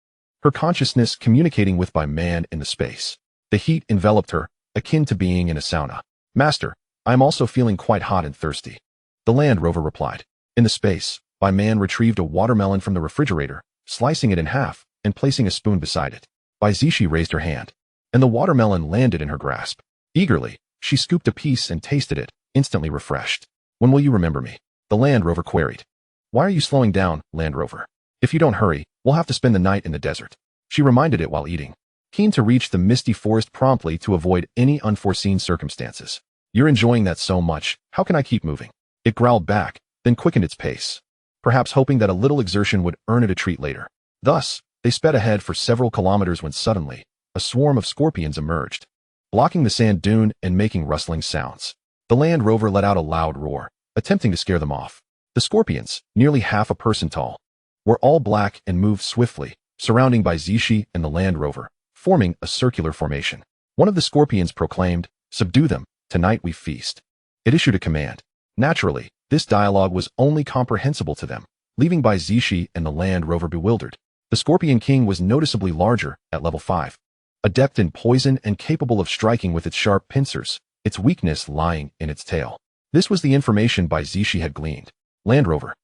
Her consciousness communicating with By man in the space. The heat enveloped her, akin to being in a sauna. Master, I am also feeling quite hot and thirsty. The Land Rover replied. In the space, By man retrieved a watermelon from the refrigerator, slicing it in half, and placing a spoon beside it. Bai Zixi raised her hand, and the watermelon landed in her grasp. Eagerly, she scooped a piece and tasted it, instantly refreshed. When will you remember me? The Land Rover queried. Why are you slowing down, Land Rover? If you don't hurry, we'll have to spend the night in the desert. She reminded it while eating, keen to reach the misty forest promptly to avoid any unforeseen circumstances. You're enjoying that so much, how can I keep moving? It growled back, then quickened its pace, perhaps hoping that a little exertion would earn it a treat later. Thus, they sped ahead for several kilometers when suddenly, a swarm of scorpions emerged, blocking the sand dune and making rustling sounds. The Land Rover let out a loud roar, attempting to scare them off. The scorpions, nearly half a person tall, were all black and moved swiftly, surrounding Bai Zixi and the Land Rover, forming a circular formation. One of the scorpions proclaimed, "Subdue them, tonight we feast." It issued a command. Naturally, this dialogue was only comprehensible to them, leaving Bai Zixi and the Land Rover bewildered. The Scorpion King was noticeably larger, at level 5. Adept in poison and capable of striking with its sharp pincers, its weakness lying in its tail. This was the information Bai Zixi had gleaned. Land Rover,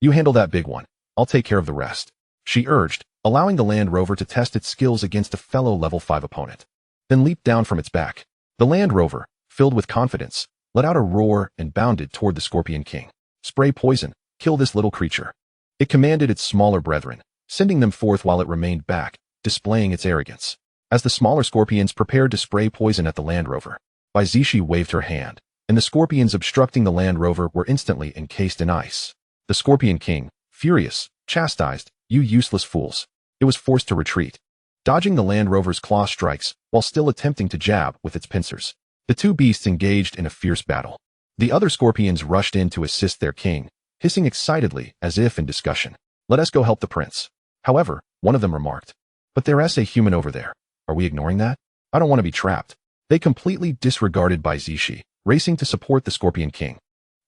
you handle that big one. I'll take care of the rest, she urged, allowing the Land Rover to test its skills against a fellow level 5 opponent. Then leaped down from its back. The Land Rover, filled with confidence, let out a roar and bounded toward the Scorpion King. Spray poison, kill this little creature. It commanded its smaller brethren, sending them forth while it remained back, displaying its arrogance. As the smaller scorpions prepared to spray poison at the Land Rover, Bai Zixi waved her hand, and the scorpions obstructing the Land Rover were instantly encased in ice. The Scorpion King, furious, chastised, "You useless fools." It was forced to retreat, dodging the Land Rover's claw strikes while still attempting to jab with its pincers. The two beasts engaged in a fierce battle. The other scorpions rushed in to assist their king, hissing excitedly as if in discussion. "Let us go help the prince." However, one of them remarked, But there's a human over there. Are we ignoring that? I don't want to be trapped. They completely disregarded Bai Zixi, racing to support the Scorpion King,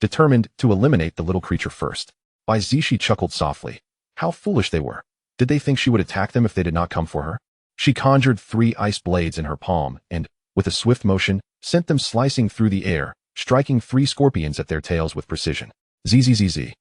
determined to eliminate the little creature first. Bai Zixi chuckled softly. How foolish they were. Did they think she would attack them if they did not come for her? She conjured 3 ice blades in her palm and, with a swift motion, sent them slicing through the air, striking 3 scorpions at their tails with precision. Zzz.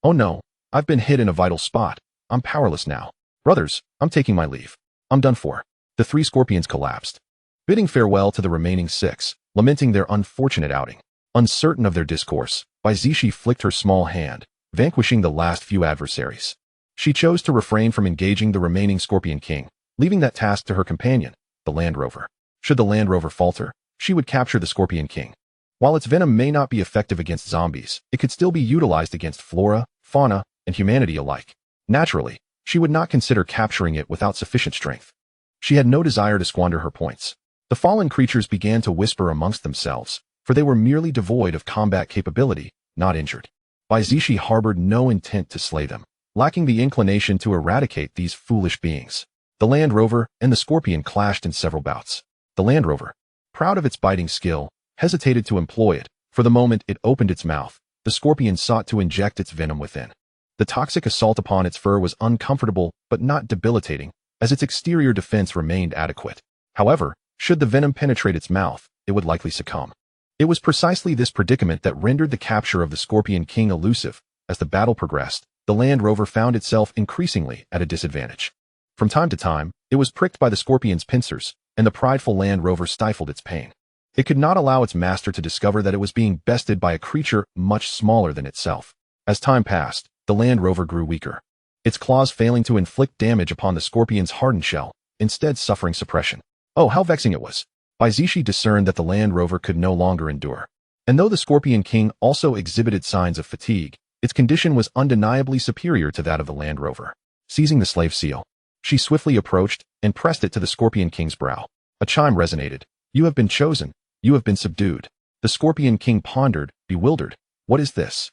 Oh no, I've been hit in a vital spot. I'm powerless now. Brothers, I'm taking my leave. I'm done for. The 3 scorpions collapsed, bidding farewell to the remaining 6, lamenting their unfortunate outing. Uncertain of their discourse, Bai Zixi flicked her small hand, vanquishing the last few adversaries. She chose to refrain from engaging the remaining Scorpion King, leaving that task to her companion, the Land Rover. Should the Land Rover falter, she would capture the Scorpion King. While its venom may not be effective against zombies, it could still be utilized against flora, fauna, and humanity alike. Naturally, she would not consider capturing it without sufficient strength. She had no desire to squander her points. The fallen creatures began to whisper amongst themselves, for they were merely devoid of combat capability, not injured. Bai Zixi harbored no intent to slay them, lacking the inclination to eradicate these foolish beings. The Land Rover and the Scorpion clashed in several bouts. The Land Rover, proud of its biting skill, hesitated to employ it. For the moment it opened its mouth, the Scorpion sought to inject its venom within. The toxic assault upon its fur was uncomfortable but not debilitating, as its exterior defense remained adequate. However, should the venom penetrate its mouth, it would likely succumb. It was precisely this predicament that rendered the capture of the Scorpion King elusive. As the battle progressed, the Land Rover found itself increasingly at a disadvantage. From time to time, it was pricked by the Scorpion's pincers, and the prideful Land Rover stifled its pain. It could not allow its master to discover that it was being bested by a creature much smaller than itself. As time passed, the Land Rover grew weaker, its claws failing to inflict damage upon the Scorpion's hardened shell, instead suffering suppression. Oh, how vexing it was! Bai Zixi discerned that the Land Rover could no longer endure. And though the Scorpion King also exhibited signs of fatigue, its condition was undeniably superior to that of the Land Rover. Seizing the slave seal, she swiftly approached and pressed it to the Scorpion King's brow. A chime resonated. You have been chosen. You have been subdued. The Scorpion King pondered, bewildered. What is this?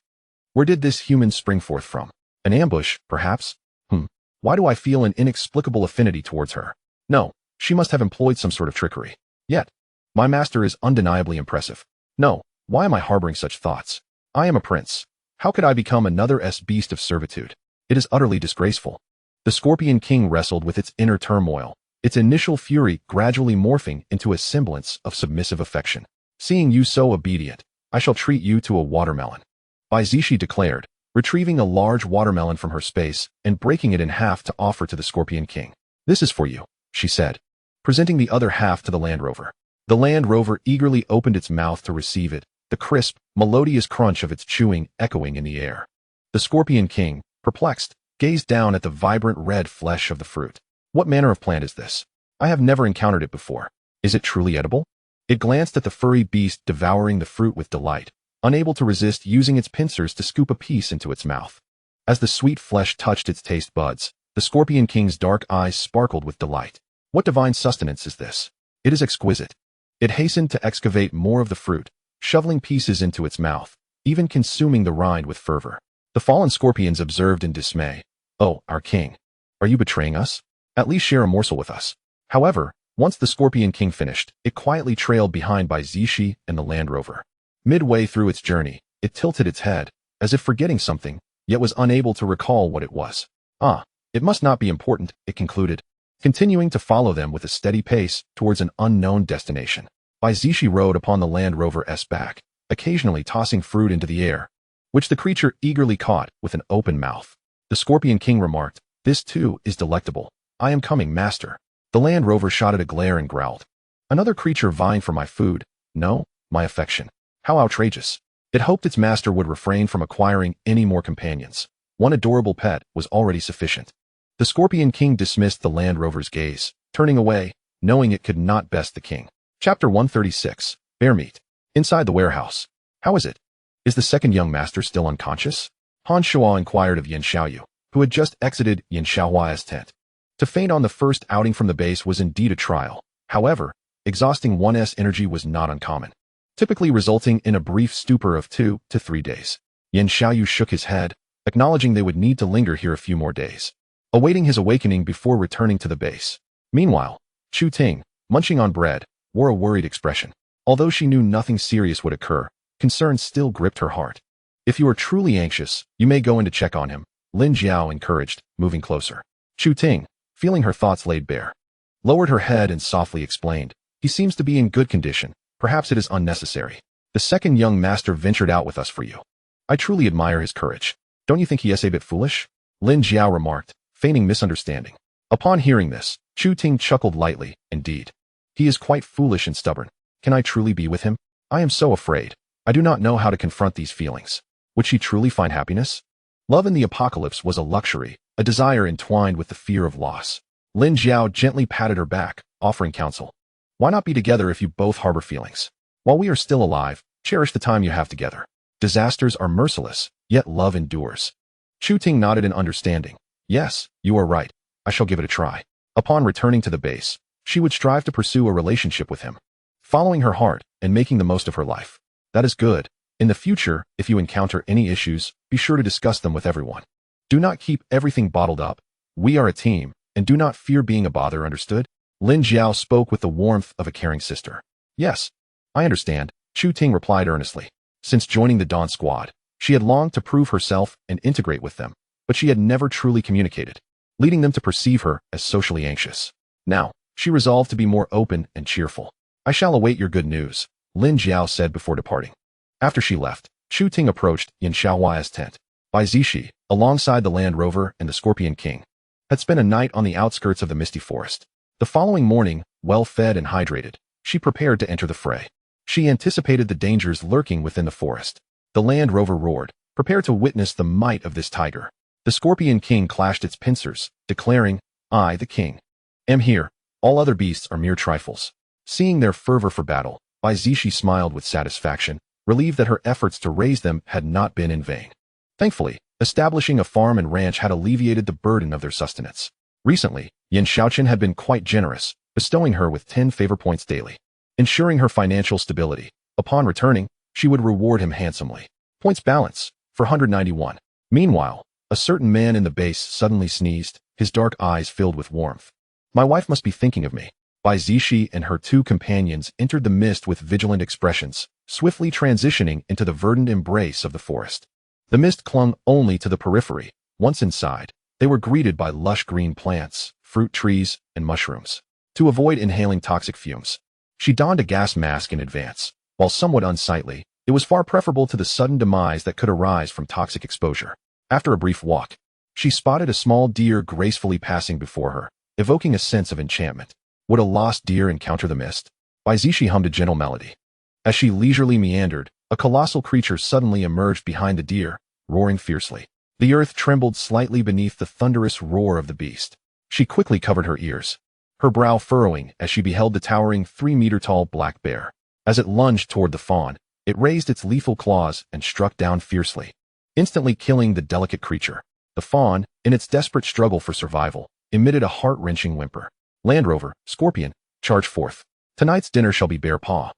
Where did this human spring forth from? An ambush, perhaps? Why do I feel an inexplicable affinity towards her? No, she must have employed some sort of trickery. Yet, my master is undeniably impressive. No, why am I harboring such thoughts? I am a prince. How could I become another beast of servitude? It is utterly disgraceful. The Scorpion King wrestled with its inner turmoil, its initial fury gradually morphing into a semblance of submissive affection. Seeing you so obedient, I shall treat you to a watermelon, Bai Zixi declared, retrieving a large watermelon from her space and breaking it in half to offer to the Scorpion King. This is for you, she said, presenting the other half to the Land Rover. The Land Rover eagerly opened its mouth to receive it, the crisp, melodious crunch of its chewing echoing in the air. The Scorpion King, perplexed, gazed down at the vibrant red flesh of the fruit. What manner of plant is this? I have never encountered it before. Is it truly edible? It glanced at the furry beast devouring the fruit with delight, unable to resist using its pincers to scoop a piece into its mouth. As the sweet flesh touched its taste buds, the Scorpion King's dark eyes sparkled with delight. What divine sustenance is this? It is exquisite. It hastened to excavate more of the fruit, shoveling pieces into its mouth, even consuming the rind with fervor. The fallen scorpions observed in dismay. Oh, our king. Are you betraying us? At least share a morsel with us. However, once the Scorpion King finished, it quietly trailed behind Bai Zixi and the Land Rover. Midway through its journey, it tilted its head, as if forgetting something, yet was unable to recall what it was. It must not be important, it concluded, continuing to follow them with a steady pace towards an unknown destination. Bai Zixi rode upon the Land Rover's back, occasionally tossing fruit into the air, which the creature eagerly caught with an open mouth. The Scorpion King remarked, "This too is delectable. I am coming, master." The Land Rover shot at a glare and growled. Another creature vying for my food? No, my affection. How outrageous. It hoped its master would refrain from acquiring any more companions. One adorable pet was already sufficient. The Scorpion King dismissed the Land Rover's gaze, turning away, knowing it could not best the king. Chapter 136, Bear Meat. Inside the warehouse. How is it? Is the second young master still unconscious? Han Shuo inquired of Yan Shaochen, who had just exited Yan Shaohua's tent. To faint on the first outing from the base was indeed a trial. However, exhausting one's energy was not uncommon, typically resulting in a brief stupor of 2 to 3 days. Yan Shaoyu shook his head, acknowledging they would need to linger here a few more days. awaiting his awakening before returning to the base. Meanwhile, Chu Ting, munching on bread, wore a worried expression. Although she knew nothing serious would occur, concern still gripped her heart. If you are truly anxious, you may go in to check on him, Lin Jiao encouraged, moving closer. Chu Ting, feeling her thoughts laid bare, lowered her head and softly explained, he seems to be in good condition, perhaps it is unnecessary. The second young master ventured out with us for you. I truly admire his courage. Don't you think he is a bit foolish? Lin Jiao remarked, feigning misunderstanding. Upon hearing this, Chu Ting chuckled lightly. Indeed, he is quite foolish and stubborn. Can I truly be with him? I am so afraid. I do not know how to confront these feelings. Would she truly find happiness? Love in the apocalypse was a luxury, a desire entwined with the fear of loss. Lin Jiao gently patted her back, offering counsel. Why not be together if you both harbor feelings? While we are still alive, cherish the time you have together. Disasters are merciless, yet love endures. Chu Ting nodded in understanding. Yes, you are right. I shall give it a try. Upon returning to the base, she would strive to pursue a relationship with him, following her heart and making the most of her life. That is good. In the future, if you encounter any issues, be sure to discuss them with everyone. Do not keep everything bottled up. We are a team, and do not fear being a bother, understood? Lin Jiao spoke with the warmth of a caring sister. Yes, I understand, Chu Ting replied earnestly. Since joining the Dawn Squad, she had longed to prove herself and integrate with them, but she had never truly communicated, leading them to perceive her as socially anxious. Now, she resolved to be more open and cheerful. I shall await your good news, Lin Jiao said before departing. After she left, Chu Ting approached Yan Shaochen's tent. Bai Zixi, alongside the Land Rover and the Scorpion King, had spent a night on the outskirts of the misty forest. The following morning, well fed and hydrated, she prepared to enter the fray. She anticipated the dangers lurking within the forest. The Land Rover roared, prepared to witness the might of this tiger. The Scorpion King clashed its pincers, declaring, I, the king, am here. All other beasts are mere trifles. Seeing their fervor for battle, Bai Zixi smiled with satisfaction, relieved that her efforts to raise them had not been in vain. Thankfully, establishing a farm and ranch had alleviated the burden of their sustenance. Recently, Yan Shaochen had been quite generous, bestowing her with 10 favor points daily, ensuring her financial stability. Upon returning, she would reward him handsomely. Points balance, for 191. Meanwhile, a certain man in the base suddenly sneezed, his dark eyes filled with warmth. My wife must be thinking of me. Bai Zixi and her two companions entered the mist with vigilant expressions, swiftly transitioning into the verdant embrace of the forest. The mist clung only to the periphery. Once inside, they were greeted by lush green plants, fruit trees, and mushrooms. To avoid inhaling toxic fumes, she donned a gas mask in advance. While somewhat unsightly, it was far preferable to the sudden demise that could arise from toxic exposure. After a brief walk, she spotted a small deer gracefully passing before her, evoking a sense of enchantment. Would a lost deer encounter the mist? Bai Zixi hummed a gentle melody. As she leisurely meandered, a colossal creature suddenly emerged behind the deer, roaring fiercely. The earth trembled slightly beneath the thunderous roar of the beast. She quickly covered her ears, her brow furrowing as she beheld the towering 3-meter-tall black bear. As it lunged toward the fawn, it raised its lethal claws and struck down fiercely, instantly killing the delicate creature. The fawn, in its desperate struggle for survival, emitted a heart-wrenching whimper. Land Rover, Scorpion, charge forth. Tonight's dinner shall be bear paw.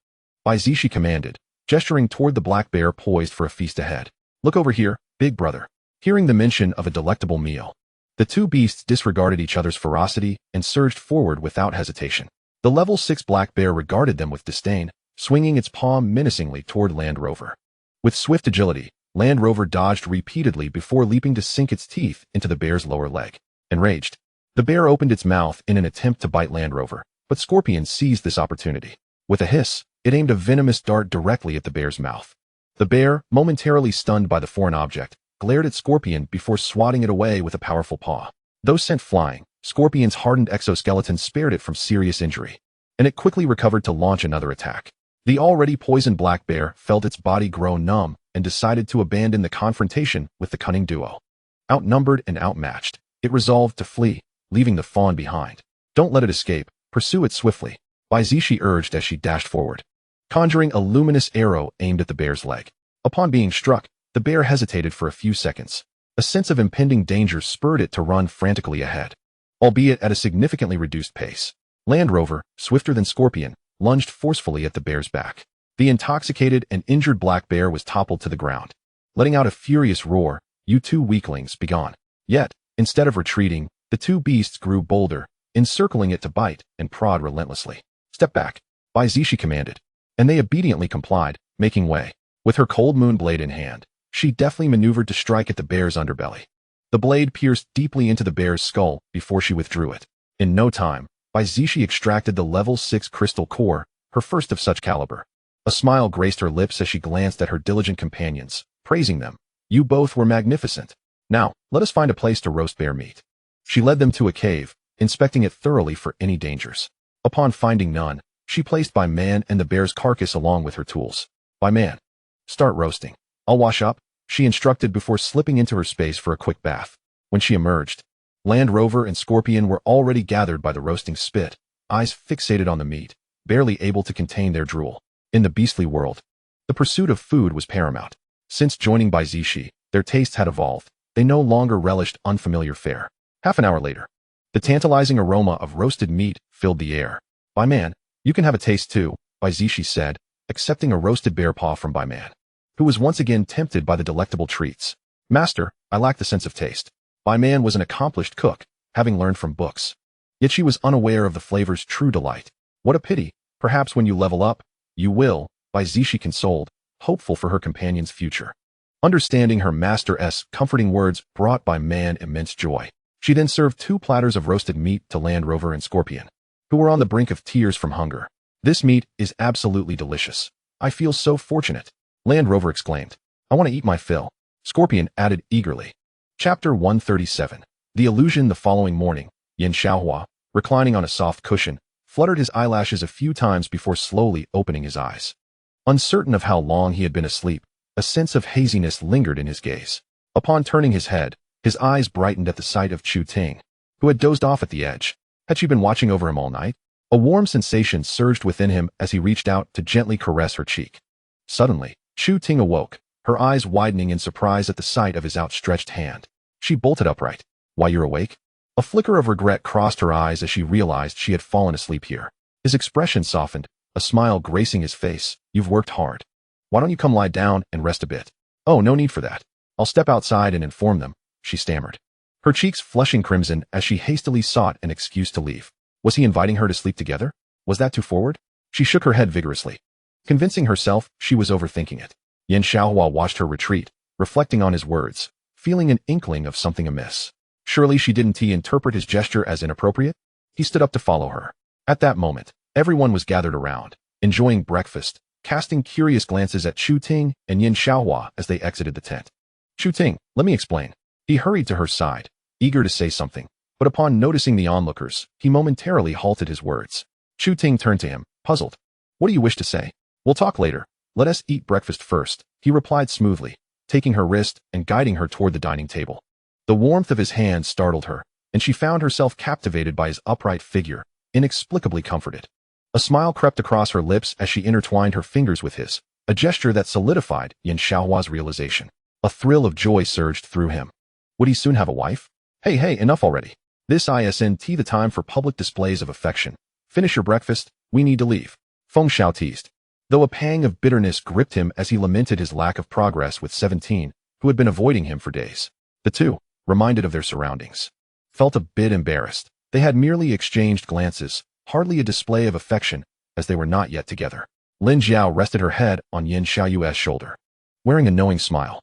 Bai Zixi commanded, gesturing toward the black bear poised for a feast ahead. Look over here, big brother. Hearing the mention of a delectable meal, the two beasts disregarded each other's ferocity and surged forward without hesitation. The level 6 black bear regarded them with disdain, swinging its paw menacingly toward Land Rover. With swift agility, Land Rover dodged repeatedly before leaping to sink its teeth into the bear's lower leg. Enraged, the bear opened its mouth in an attempt to bite Land Rover, but Scorpion seized this opportunity. With a hiss, it aimed a venomous dart directly at the bear's mouth. The bear, momentarily stunned by the foreign object, glared at Scorpion before swatting it away with a powerful paw. Though sent flying, Scorpion's hardened exoskeleton spared it from serious injury, and it quickly recovered to launch another attack. The already poisoned black bear felt its body grow numb and decided to abandon the confrontation with the cunning duo. Outnumbered and outmatched, it resolved to flee, leaving the fawn behind. Don't let it escape, pursue it swiftly, Bai Zixi urged as she dashed forward, conjuring a luminous arrow aimed at the bear's leg. Upon being struck, the bear hesitated for a few seconds. A sense of impending danger spurred it to run frantically ahead, albeit at a significantly reduced pace. Land Rover, swifter than Scorpion, lunged forcefully at the bear's back. The intoxicated and injured black bear was toppled to the ground, letting out a furious roar. You two weaklings, begone. Yet, instead of retreating, The two beasts grew bolder, encircling it to bite and prod relentlessly. "Step back," Bai Zixi commanded, and they obediently complied, making way. With her cold moon blade in hand, she deftly maneuvered to strike at the bear's underbelly. The blade pierced deeply into the bear's skull before she withdrew it. In no time, Bai Zixi extracted the level 6 crystal core, her first of such caliber. A smile graced her lips as she glanced at her diligent companions, praising them. "You both were magnificent. Now, let us find a place to roast bear meat." She led them to a cave, inspecting it thoroughly for any dangers. Upon finding none, she placed Bai Man and the bear's carcass along with her tools. "Bai Man, start roasting. I'll wash up," she instructed before slipping into her space for a quick bath. When she emerged, Land Rover and Scorpion were already gathered by the roasting spit, eyes fixated on the meat, barely able to contain their drool. In the beastly world, the pursuit of food was paramount. Since joining Bai Zixi, their tastes had evolved. They no longer relished unfamiliar fare. Half an hour later, the tantalizing aroma of roasted meat filled the air. "Bai Man, you can have a taste too," Bai Zixi said, accepting a roasted bear paw from Bai Man, who was once again tempted by the delectable treats. "Master, I lack the sense of taste." Bai Man was an accomplished cook, having learned from books. Yet she was unaware of the flavor's true delight. "What a pity. Perhaps when you level up, you will," Bai Zixi consoled, hopeful for her companion's future. Understanding her master's comforting words brought Bai Man immense joy. She then served 2 platters of roasted meat to Land Rover and Scorpion, who were on the brink of tears from hunger. "This meat is absolutely delicious. I feel so fortunate," Land Rover exclaimed. "I want to eat my fill," Scorpion added eagerly. Chapter 137. The Illusion. The following morning, Yan Shaochen, reclining on a soft cushion, fluttered his eyelashes a few times before slowly opening his eyes. Uncertain of how long he had been asleep, a sense of haziness lingered in his gaze. Upon turning his head, his eyes brightened at the sight of Chu Ting, who had dozed off at the edge. Had she been watching over him all night? A warm sensation surged within him as he reached out to gently caress her cheek. Suddenly, Chu Ting awoke, her eyes widening in surprise at the sight of his outstretched hand. She bolted upright. "Why, you're awake?" A flicker of regret crossed her eyes as she realized she had fallen asleep here. His expression softened, a smile gracing his face. "You've worked hard. Why don't you come lie down and rest a bit?" "Oh, no need for that. I'll step outside and inform them," she stammered, her cheeks flushing crimson as she hastily sought an excuse to leave. Was he inviting her to sleep together? Was that too forward? She shook her head vigorously, convincing herself she was overthinking it. Yan Shaochen watched her retreat, reflecting on his words, feeling an inkling of something amiss. Surely she didn't interpret his gesture as inappropriate? He stood up to follow her. At that moment, everyone was gathered around, enjoying breakfast, casting curious glances at Chu Ting and Yan Shaochen as they exited the tent. "Chu Ting, let me explain." He hurried to her side, eager to say something, but upon noticing the onlookers, he momentarily halted his words. Chu Ting turned to him, puzzled. "What do you wish to say?" "We'll talk later. Let us eat breakfast first," he replied smoothly, taking her wrist and guiding her toward the dining table. The warmth of his hand startled her, and she found herself captivated by his upright figure, inexplicably comforted. A smile crept across her lips as she intertwined her fingers with his, a gesture that solidified Yan Shaohua's realization. A thrill of joy surged through him. Would he soon have a wife? Hey, enough already. This isn't the time for public displays of affection. Finish your breakfast, we need to leave. Feng Xiao teased, though a pang of bitterness gripped him as he lamented his lack of progress with 17, who had been avoiding him for days. The two, reminded of their surroundings, felt a bit embarrassed. They had merely exchanged glances, hardly a display of affection, as they were not yet together. Lin Jiao rested her head on Yan Shaoyu's shoulder, wearing a knowing smile.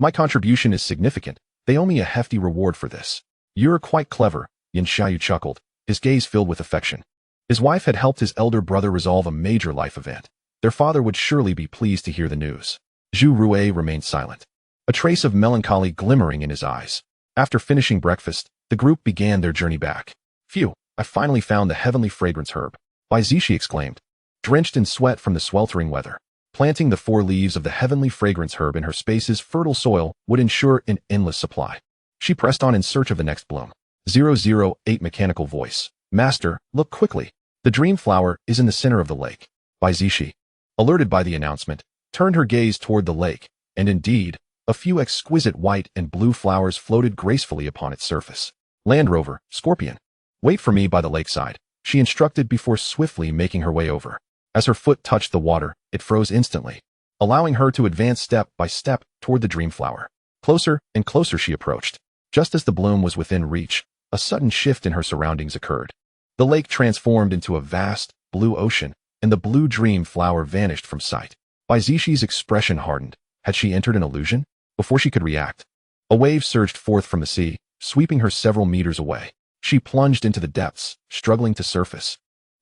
My contribution is significant. They owe me a hefty reward for this." "You're quite clever," Yan Shaoyu chuckled, his gaze filled with affection. His wife had helped his elder brother resolve a major life event. Their father would surely be pleased to hear the news. Zhu Rui remained silent, a trace of melancholy glimmering in his eyes. After finishing breakfast, the group began their journey back. "Phew, I finally found the heavenly fragrance herb," Bai Zixi exclaimed, drenched in sweat from the sweltering weather. Planting the 4 leaves of the heavenly fragrance herb in her space's fertile soil would ensure an endless supply. She pressed on in search of the next bloom. 008 Mechanical voice. "Master, look quickly. The dream flower is in the center of the lake." Bai Zixi, alerted by the announcement, turned her gaze toward the lake, and indeed, a few exquisite white and blue flowers floated gracefully upon its surface. "Land Rover, Scorpion, wait for me by the lakeside," she instructed before swiftly making her way over. As her foot touched the water, it froze instantly, allowing her to advance step by step toward the dream flower. Closer and closer she approached. Just as the bloom was within reach, a sudden shift in her surroundings occurred. The lake transformed into a vast, blue ocean, and the blue dream flower vanished from sight. Bai Zixi's expression hardened. Had she entered an illusion? Before she could react, a wave surged forth from the sea, sweeping her several meters away. She plunged into the depths, struggling to surface,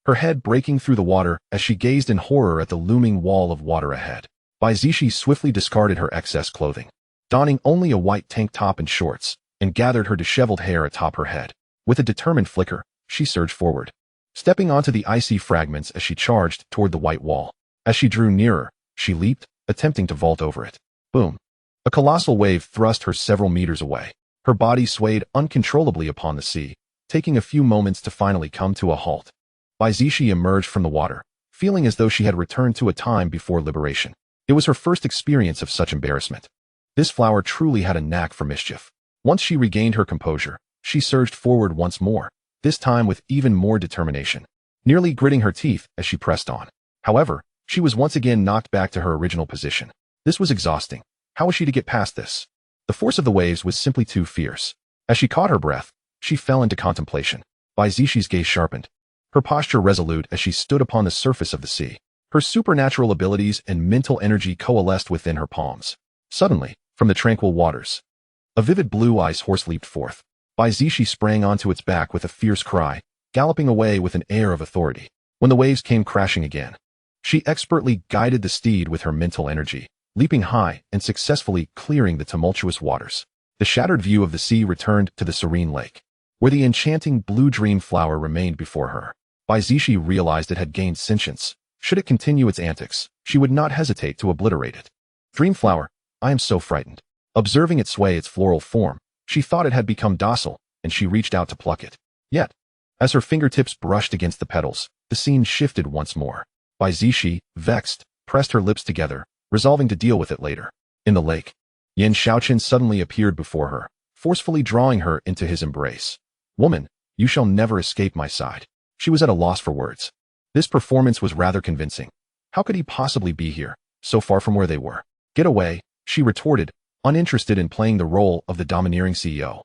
her head breaking through the water as she gazed in horror at the looming wall of water ahead. Bai Zixi swiftly discarded her excess clothing, donning only a white tank top and shorts, and gathered her disheveled hair atop her head. With a determined flicker, she surged forward, stepping onto the icy fragments as she charged toward the white wall. As she drew nearer, she leaped, attempting to vault over it. Boom! A colossal wave thrust her several meters away. Her body swayed uncontrollably upon the sea, taking a few moments to finally come to a halt. Bai Zixi emerged from the water, feeling as though she had returned to a time before liberation. It was her first experience of such embarrassment. This flower truly had a knack for mischief. Once she regained her composure, she surged forward once more, this time with even more determination, nearly gritting her teeth as she pressed on. However, she was once again knocked back to her original position. This was exhausting. How was she to get past this? The force of the waves was simply too fierce. As she caught her breath, she fell into contemplation. Bai Zixi's gaze sharpened, her posture resolute as she stood upon the surface of the sea. Her supernatural abilities and mental energy coalesced within her palms. Suddenly, from the tranquil waters, a vivid blue ice horse leaped forth. Bai Zixi sprang onto its back with a fierce cry, galloping away with an air of authority. When the waves came crashing again, she expertly guided the steed with her mental energy, leaping high and successfully clearing the tumultuous waters. The shattered view of the sea returned to the serene lake, where the enchanting blue dream flower remained before her. Bai Zixi realized it had gained sentience. Should it continue its antics, she would not hesitate to obliterate it. Dream flower, I am so frightened. Observing it sway its floral form, she thought it had become docile, and she reached out to pluck it. Yet, as her fingertips brushed against the petals, the scene shifted once more. Bai Zixi, vexed, pressed her lips together, resolving to deal with it later. In the lake, Yan Shaochen suddenly appeared before her, forcefully drawing her into his embrace. Woman, you shall never escape my side. She was at a loss for words. This performance was rather convincing. How could he possibly be here, so far from where they were? Get away, she retorted, uninterested in playing the role of the domineering CEO.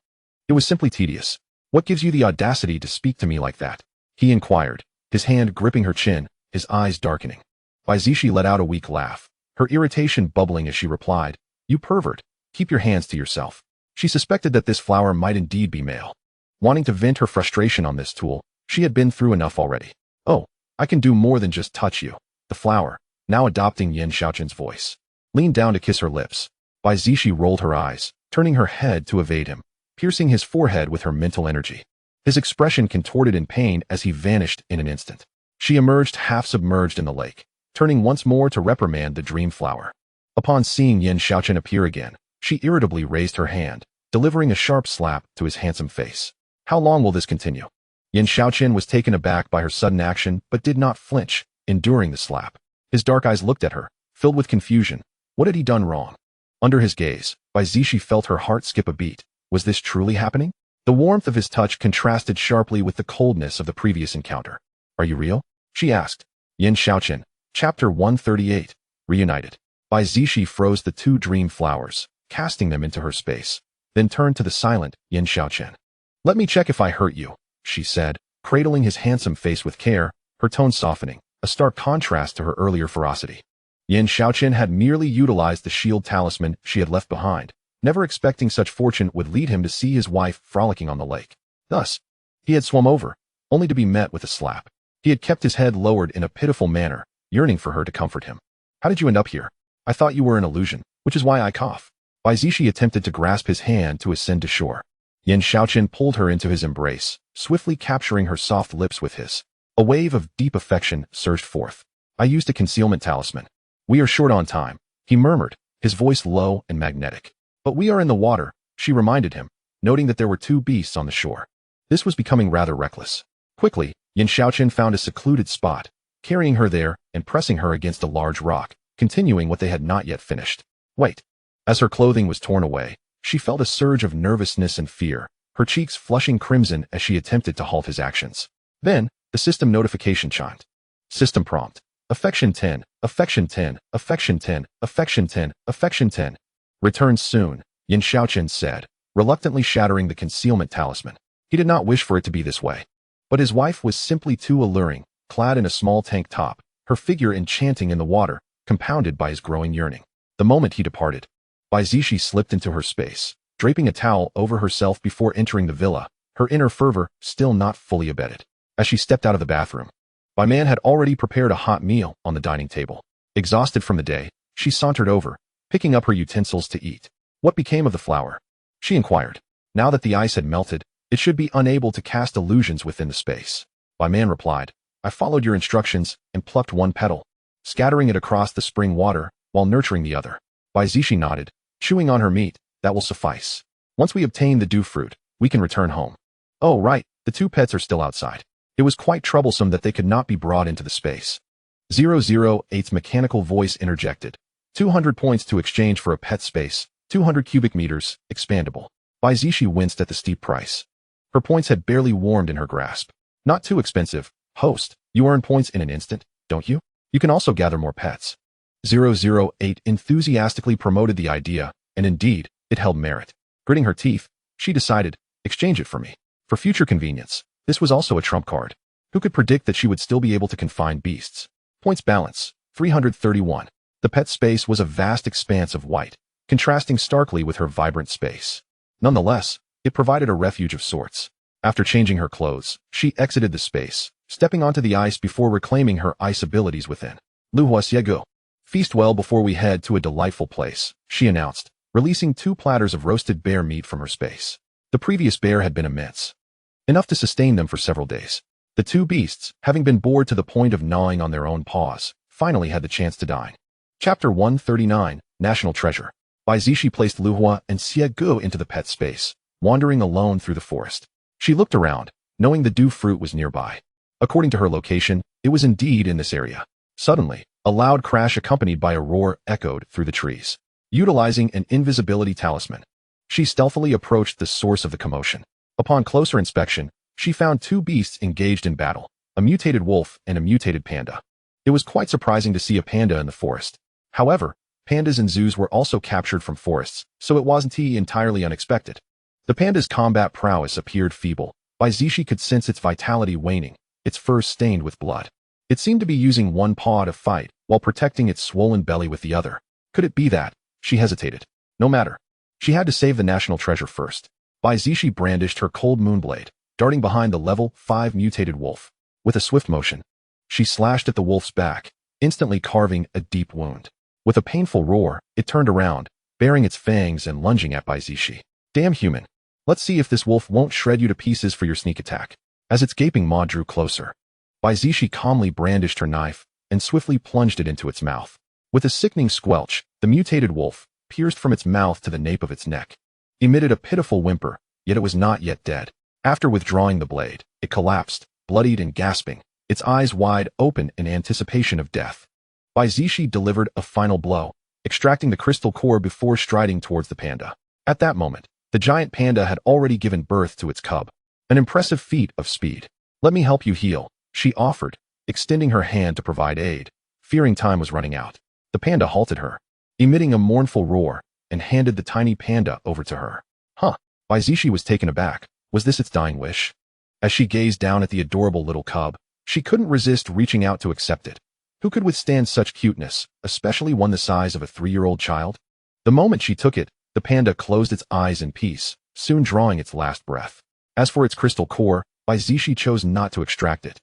It was simply tedious. What gives you the audacity to speak to me like that? He inquired, his hand gripping her chin, his eyes darkening. Bai Zixi let out a weak laugh, her irritation bubbling as she replied, You pervert, keep your hands to yourself. She suspected that this flower might indeed be male. Wanting to vent her frustration on this tool, she had been through enough already. Oh, I can do more than just touch you. The flower, now adopting Yan Shaochen's voice, leaned down to kiss her lips. Bai Zixi rolled her eyes, turning her head to evade him, piercing his forehead with her mental energy. His expression contorted in pain as he vanished in an instant. She emerged half submerged in the lake, turning once more to reprimand the dream flower. Upon seeing Yan Shaochen appear again, she irritably raised her hand, delivering a sharp slap to his handsome face. How long will this continue? Yan Shaochen was taken aback by her sudden action but did not flinch, enduring the slap. His dark eyes looked at her, filled with confusion. What had he done wrong? Under his gaze, Bai Zixi felt her heart skip a beat. Was this truly happening? The warmth of his touch contrasted sharply with the coldness of the previous encounter. Are you real? She asked. Yan Shaochen, Chapter 138, Reunited. Bai Zixi froze the two dream flowers, casting them into her space, then turned to the silent Yan Shaochen. Let me check if I hurt you, she said, cradling his handsome face with care, her tone softening, a stark contrast to her earlier ferocity. Yan Shaochen had merely utilized the shield talisman she had left behind, never expecting such fortune would lead him to see his wife frolicking on the lake. Thus, he had swum over, only to be met with a slap. He had kept his head lowered in a pitiful manner, yearning for her to comfort him. How did you end up here? I thought you were an illusion, which is why I cough. Bai Zixi attempted to grasp his hand to ascend to shore. Yan Shaochen pulled her into his embrace, swiftly capturing her soft lips with his. A wave of deep affection surged forth. I used a concealment talisman. We are short on time, he murmured, his voice low and magnetic. But we are in the water, she reminded him, noting that there were two beasts on the shore. This was becoming rather reckless. Quickly, Yan Shaochen found a secluded spot, carrying her there and pressing her against a large rock, continuing what they had not yet finished. Wait. As her clothing was torn away, she felt a surge of nervousness and fear, her cheeks flushing crimson as she attempted to halt his actions. Then, the system notification chimed. System prompt. Affection 10, Affection 10, Affection 10, Affection 10, Affection 10. Return soon, Yan Shaochen said, reluctantly shattering the concealment talisman. He did not wish for it to be this way. But his wife was simply too alluring, clad in a small tank top, her figure enchanting in the water, compounded by his growing yearning. The moment he departed, Bai Zixi slipped into her space, draping a towel over herself before entering the villa, her inner fervor still not fully abated. As she stepped out of the bathroom, Bai Man had already prepared a hot meal on the dining table. Exhausted from the day, she sauntered over, picking up her utensils to eat. What became of the flower? She inquired. Now that the ice had melted, it should be unable to cast illusions within the space. Bai Man replied, I followed your instructions and plucked one petal, scattering it across the spring water while nurturing the other. Bai Zixi nodded, chewing on her meat. That will suffice. Once we obtain the dew fruit, we can return home. Oh, right, the two pets are still outside. It was quite troublesome that they could not be brought into the space. 008's mechanical voice interjected. 200 points to exchange for a pet space, 200 cubic meters, expandable. Bai Zixi winced at the steep price. Her points had barely warmed in her grasp. Not too expensive, host. You earn points in an instant, don't you? You can also gather more pets. 008 enthusiastically promoted the idea, and indeed, it held merit. Gritting her teeth, she decided, exchange it for me. For future convenience, this was also a trump card. Who could predict that she would still be able to confine beasts? Points balance, 331. The pet space was a vast expanse of white, contrasting starkly with her vibrant space. Nonetheless, it provided a refuge of sorts. After changing her clothes, she exited the space, stepping onto the ice before reclaiming her ice abilities within. Luhua Siego. Feast well before we head to a delightful place, she announced, releasing 2 platters of roasted bear meat from her space. The previous bear had been immense, enough to sustain them for several days. The 2 beasts, having been bored to the point of gnawing on their own paws, finally had the chance to dine. Chapter 139, National Treasure. Bai Zixi placed Luhua and Siegu into the pet space, wandering alone through the forest. She looked around, knowing the dew fruit was nearby. According to her location, it was indeed in this area. Suddenly, a loud crash accompanied by a roar echoed through the trees. Utilizing an invisibility talisman, she stealthily approached the source of the commotion. Upon closer inspection, she found 2 beasts engaged in battle, a mutated wolf and a mutated panda. It was quite surprising to see a panda in the forest. However, pandas in zoos were also captured from forests, so it wasn't entirely unexpected. The panda's combat prowess appeared feeble. Bai Zixi could sense its vitality waning, its fur stained with blood. It seemed to be using one paw to fight, while protecting its swollen belly with the other. Could it be that? She hesitated. No matter. She had to save the national treasure first. Bai Zixi brandished her cold moonblade, darting behind the level 5 mutated wolf. With a swift motion, she slashed at the wolf's back, instantly carving a deep wound. With a painful roar, it turned around, baring its fangs and lunging at Bai Zixi. Damn human. Let's see if this wolf won't shred you to pieces for your sneak attack. As its gaping maw drew closer, Bai Zixi calmly brandished her knife and swiftly plunged it into its mouth. With a sickening squelch, the mutated wolf, pierced from its mouth to the nape of its neck, emitted a pitiful whimper, yet it was not yet dead. After withdrawing the blade, it collapsed, bloodied and gasping, its eyes wide open in anticipation of death. Bai Zixi delivered a final blow, extracting the crystal core before striding towards the panda. At that moment, the giant panda had already given birth to its cub. An impressive feat of speed. Let me help you heal, she offered, extending her hand to provide aid, fearing time was running out. The panda halted her, emitting a mournful roar, and handed the tiny panda over to her. Huh. Bai Zixi was taken aback. Was this its dying wish? As she gazed down at the adorable little cub, she couldn't resist reaching out to accept it. Who could withstand such cuteness, especially one the size of a 3-year-old child? The moment she took it, the panda closed its eyes in peace, soon drawing its last breath. As for its crystal core, Bai Zixi chose not to extract it,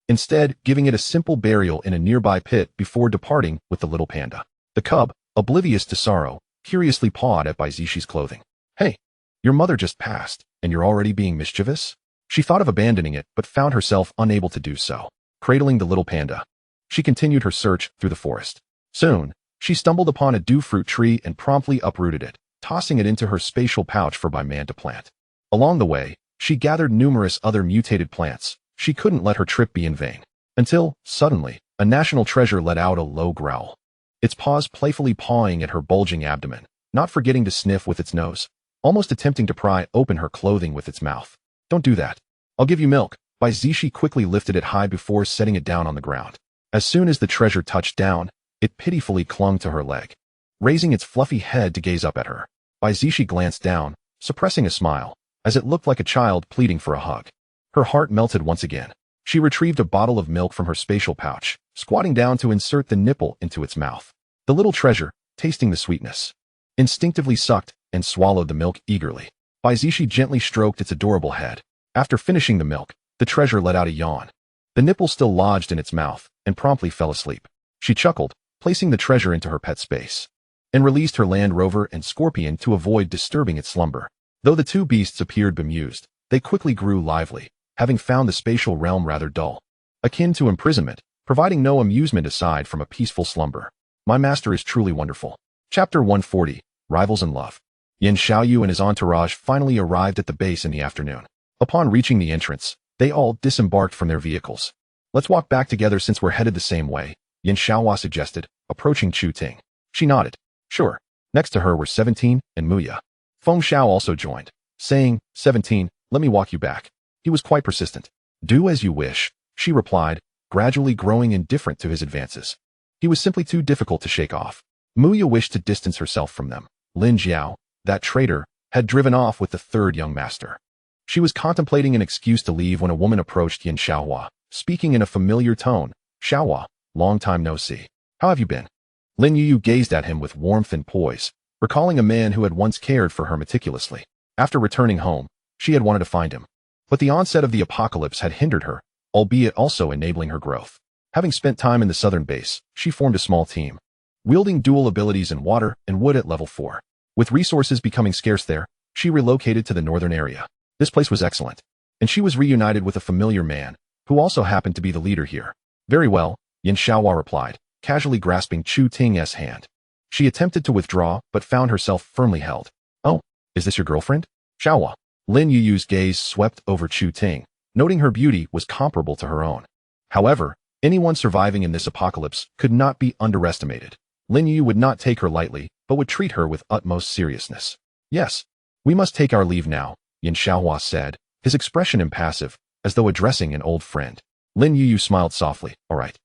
instead giving it a simple burial in a nearby pit before departing with the little panda. The cub, oblivious to sorrow, curiously pawed at Bai Zixi's clothing. Hey, your mother just passed, and you're already being mischievous? She thought of abandoning it, but found herself unable to do so. Cradling the little panda, she continued her search through the forest. Soon, she stumbled upon a dew fruit tree and promptly uprooted it, tossing it into her spatial pouch for Bai Man to plant. Along the way, she gathered numerous other mutated plants. She couldn't let her trip be in vain. Until, suddenly, a national treasure let out a low growl, its paws playfully pawing at her bulging abdomen, not forgetting to sniff with its nose, almost attempting to pry open her clothing with its mouth. Don't do that. I'll give you milk. Bai Zixi quickly lifted it high before setting it down on the ground. As soon as the treasure touched down, it pitifully clung to her leg, raising its fluffy head to gaze up at her. Bai Zixi glanced down, suppressing a smile. as it looked like a child pleading for a hug. Her heart melted once again. She retrieved a bottle of milk from her spatial pouch, squatting down to insert the nipple into its mouth. The little treasure, tasting the sweetness, instinctively sucked and swallowed the milk eagerly. Bai Zixi gently stroked its adorable head. After finishing the milk, the treasure let out a yawn. The nipple still lodged in its mouth and promptly fell asleep. She chuckled, placing the treasure into her pet space, and released her Land Rover and Scorpion to avoid disturbing its slumber. Though the two beasts appeared bemused, they quickly grew lively, having found the spatial realm rather dull, akin to imprisonment, providing no amusement aside from a peaceful slumber. My master is truly wonderful. Chapter 140, Rivals in Love. Yan Shaochen and his entourage finally arrived at the base in the afternoon. Upon reaching the entrance, they all disembarked from their vehicles. Let's walk back together since we're headed the same way, Yan Shaochen suggested, approaching Chu Ting. She nodded. Sure. Next to her were 17 and Muya. Feng Xiao also joined, saying, 17, let me walk you back. He was quite persistent. Do as you wish, she replied, gradually growing indifferent to his advances. He was simply too difficult to shake off. Muya wished to distance herself from them. Lin Jiao, that traitor, had driven off with the third young master. She was contemplating an excuse to leave when a woman approached Yan Shaochen, speaking in a familiar tone. Shaochen, long time no see. How have you been? Lin Yu gazed at him with warmth and poise, recalling a man who had once cared for her meticulously. After returning home, she had wanted to find him. But the onset of the apocalypse had hindered her, albeit also enabling her growth. Having spent time in the southern base, she formed a small team, wielding dual abilities in water and wood at level 4. With resources becoming scarce there, she relocated to the northern area. This place was excellent, and she was reunited with a familiar man, who also happened to be the leader here. Very well, Yan Shaochen replied, casually grasping Chu Ting's hand. She attempted to withdraw, but found herself firmly held. Oh, is this your girlfriend? Shaochen. Lin Yu's gaze swept over Chu Ting, noting her beauty was comparable to her own. However, anyone surviving in this apocalypse could not be underestimated. Lin Yu would not take her lightly, but would treat her with utmost seriousness. Yes, we must take our leave now, Yan Shaochen said, his expression impassive, as though addressing an old friend. Lin Yu smiled softly. All right.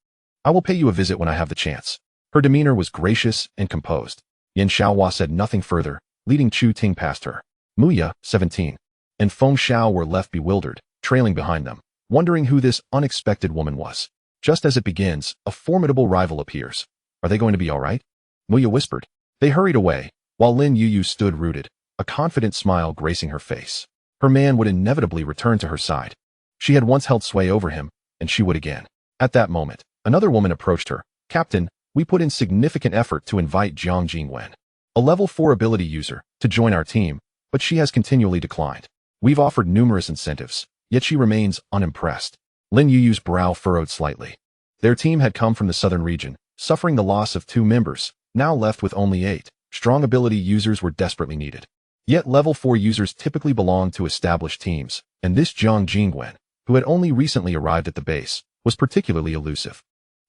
I will pay you a visit when I have the chance. Her demeanor was gracious and composed. Yan Shaochen said nothing further, leading Chu Ting past her. Muya, 17. And Feng Xiao were left bewildered, trailing behind them, wondering who this unexpected woman was. Just as it begins, a formidable rival appears. Are they going to be all right? Muya whispered. They hurried away, while Lin Yu stood rooted, a confident smile gracing her face. Her man would inevitably return to her side. She had once held sway over him, and she would again. At that moment, another woman approached her. Captain, we put in significant effort to invite Jiang Jingwen, a level 4 ability user, to join our team, but she has continually declined. We've offered numerous incentives, yet she remains unimpressed. Lin Yu's brow furrowed slightly. Their team had come from the southern region, suffering the loss of 2 members, now left with only 8. Strong ability users were desperately needed. Yet level 4 users typically belong to established teams, and this Jiang Jingwen, who had only recently arrived at the base, was particularly elusive.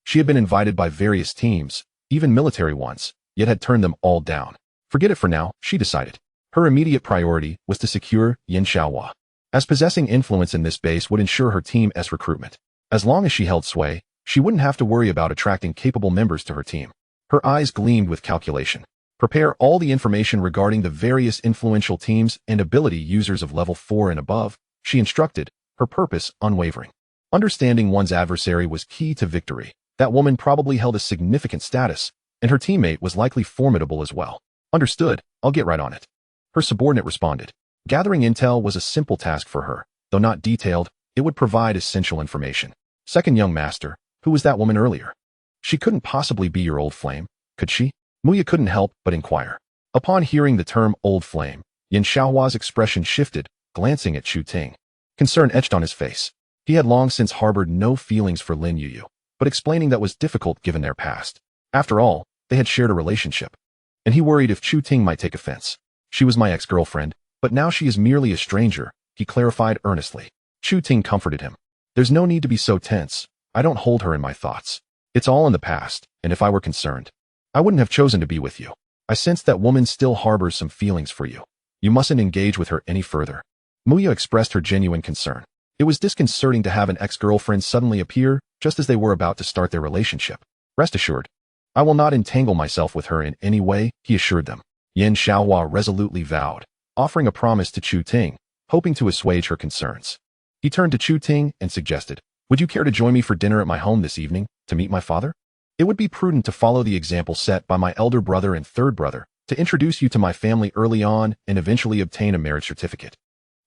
She had been invited by various teams, even military ones, yet had turned them all down. Forget it for now, she decided. Her immediate priority was to secure Yan Shaochen, as possessing influence in this base would ensure her team's recruitment. As long as she held sway, she wouldn't have to worry about attracting capable members to her team. Her eyes gleamed with calculation. Prepare all the information regarding the various influential teams and ability users of level 4 and above, she instructed, her purpose unwavering. Understanding one's adversary was key to victory. That woman probably held a significant status, and her teammate was likely formidable as well. Understood, I'll get right on it. Her subordinate responded. Gathering intel was a simple task for her. Though not detailed, it would provide essential information. Second young master, who was that woman earlier? She couldn't possibly be your old flame, could she? Muya couldn't help but inquire. Upon hearing the term old flame, Yan Shaohua's expression shifted, glancing at Chu Ting. Concern etched on his face. He had long since harbored no feelings for Lin Yu, but explaining that was difficult given their past. After all, they had shared a relationship. And he worried if Chu Ting might take offense. She was my ex-girlfriend, but now she is merely a stranger, he clarified earnestly. Chu Ting comforted him. There's no need to be so tense. I don't hold her in my thoughts. It's all in the past, and if I were concerned, I wouldn't have chosen to be with you. I sense that woman still harbors some feelings for you. You mustn't engage with her any further. Muya expressed her genuine concern. It was disconcerting to have an ex-girlfriend suddenly appear just as they were about to start their relationship. Rest assured, I will not entangle myself with her in any way, he assured them. Yan Shaochen resolutely vowed, offering a promise to Chu Ting, hoping to assuage her concerns. He turned to Chu Ting and suggested, "Would you care to join me for dinner at my home this evening to meet my father? It would be prudent to follow the example set by my elder brother and third brother to introduce you to my family early on and eventually obtain a marriage certificate,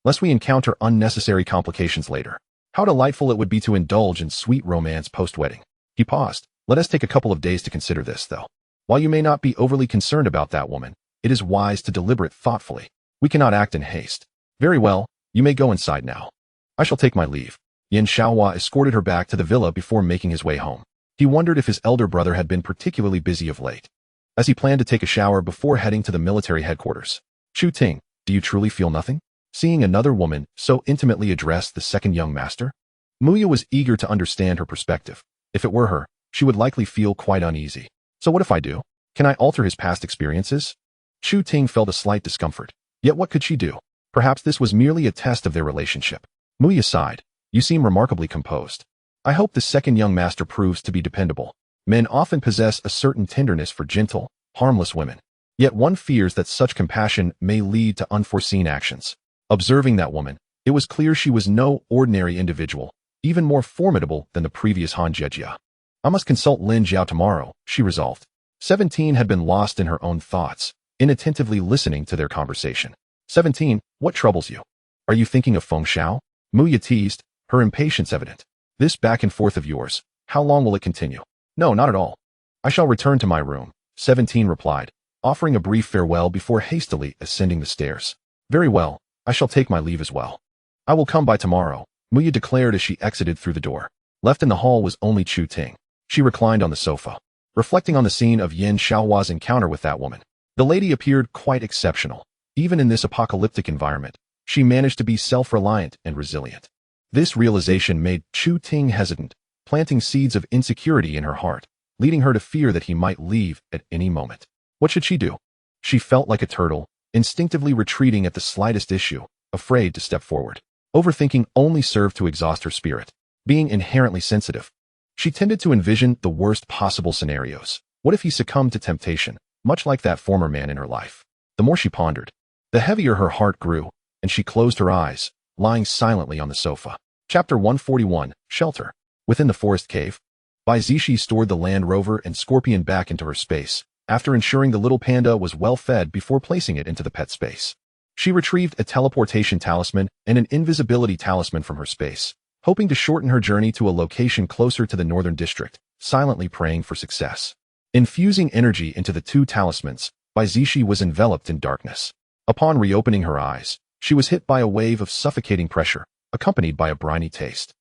lest we encounter unnecessary complications later. How delightful it would be to indulge in sweet romance post-wedding." He paused. "Let us take a couple of days to consider this, though. While you may not be overly concerned about that woman, it is wise to deliberate thoughtfully. We cannot act in haste." "Very well, you may go inside now. I shall take my leave." Yan Shaochen escorted her back to the villa before making his way home. He wondered if his elder brother had been particularly busy of late, as he planned to take a shower before heading to the military headquarters. "Chu Ting, do you truly feel nothing?" Seeing another woman so intimately address the second young master, Muya was eager to understand her perspective. If it were her, she would likely feel quite uneasy. "So what if I do? Can I alter his past experiences?" Chu Ting felt a slight discomfort. Yet what could she do? Perhaps this was merely a test of their relationship. Muya sighed. "You seem remarkably composed. I hope the second young master proves to be dependable. Men often possess a certain tenderness for gentle, harmless women. Yet one fears that such compassion may lead to unforeseen actions." Observing that woman, it was clear she was no ordinary individual, even more formidable than the previous Han Jejia. "I must consult Lin Jiao tomorrow," she resolved. 17 had been lost in her own thoughts, inattentively listening to their conversation. 17, what troubles you? Are you thinking of Feng Xiao? Muya teased, her impatience evident. "This back and forth of yours, how long will it continue?" "No, not at all. I shall return to my room," 17 replied, offering a brief farewell before hastily ascending the stairs. "Very well, I shall take my leave as well. I will come by tomorrow," Muya declared as she exited through the door. Left in the hall was only Chu Ting. She reclined on the sofa, reflecting on the scene of Yan Shaohua's encounter with that woman. The lady appeared quite exceptional. Even in this apocalyptic environment, she managed to be self-reliant and resilient. This realization made Chu Ting hesitant, planting seeds of insecurity in her heart, leading her to fear that he might leave at any moment. What should she do? She felt like a turtle, instinctively retreating at the slightest issue, afraid to step forward. Overthinking only served to exhaust her spirit. Being inherently sensitive, she tended to envision the worst possible scenarios. What if he succumbed to temptation, much like that former man in her life? The more she pondered, the heavier her heart grew, and she closed her eyes, lying silently on the sofa. Chapter 141, Shelter. Within the forest cave, Bai Zixi stored the Land Rover and Scorpion back into her space, after ensuring the little panda was well fed before placing it into the pet space. She retrieved a teleportation talisman and an invisibility talisman from her space, hoping to shorten her journey to a location closer to the northern district, silently praying for success. Infusing energy into the two talismans, Bai Zixi was enveloped in darkness. Upon reopening her eyes, she was hit by a wave of suffocating pressure, accompanied by a briny taste.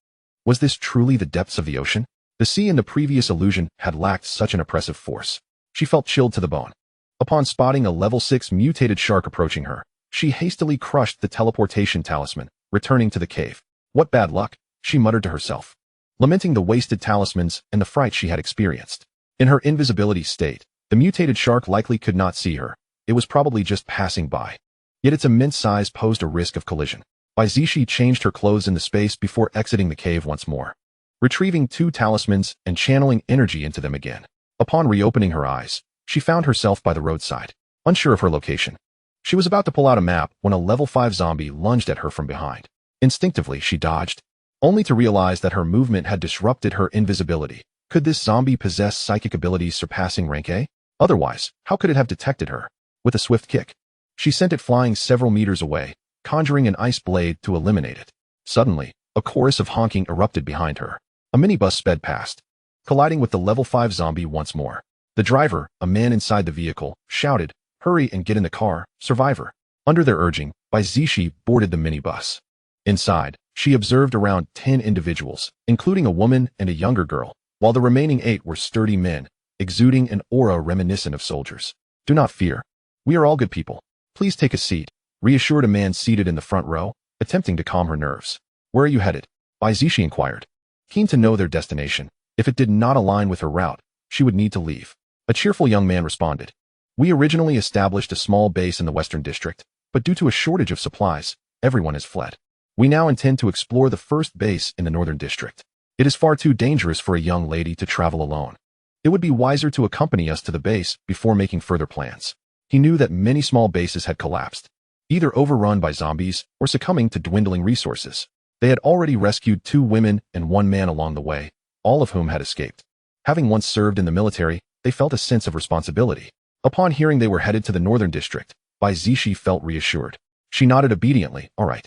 Was this truly the depths of the ocean? The sea in the previous illusion had lacked such an oppressive force. She felt chilled to the bone. Upon spotting a level 6 mutated shark approaching her, she hastily crushed the teleportation talisman, returning to the cave. What bad luck, she muttered to herself, lamenting the wasted talismans and the fright she had experienced. In her invisibility state, the mutated shark likely could not see her. It was probably just passing by. Yet its immense size posed a risk of collision. Bai Zixi changed her clothes in the space before exiting the cave once more, retrieving two talismans and channeling energy into them again. Upon reopening her eyes, she found herself by the roadside, unsure of her location. She was about to pull out a map when a level 5 zombie lunged at her from behind. Instinctively, she dodged, only to realize that her movement had disrupted her invisibility. Could this zombie possess psychic abilities surpassing rank A? Otherwise, how could it have detected her? With a swift kick, she sent it flying several meters away, conjuring an ice blade to eliminate it. Suddenly, a chorus of honking erupted behind her. A minibus sped past, colliding with the level 5 zombie once more. The driver, a man inside the vehicle, shouted, "Hurry and get in the car, survivor." Under their urging, Bai Zixi boarded the minibus. Inside, she observed around 10 individuals, including a woman and a younger girl, while the remaining 8 were sturdy men, exuding an aura reminiscent of soldiers. "Do not fear. We are all good people. Please take a seat," reassured a man seated in the front row, attempting to calm her nerves. "Where are you headed?" Bai Zixi inquired, keen to know their destination. If it did not align with her route, she would need to leave. A cheerful young man responded, "We originally established a small base in the Western District, but due to a shortage of supplies, everyone has fled. We now intend to explore the first base in the Northern District. It is far too dangerous for a young lady to travel alone. It would be wiser to accompany us to the base before making further plans." He knew that many small bases had collapsed, either overrun by zombies or succumbing to dwindling resources. They had already rescued 2 women and 1 man along the way, all of whom had escaped. Having once served in the military, they felt a sense of responsibility. Upon hearing they were headed to the northern district, Bai Zixi felt reassured. She nodded obediently. All right.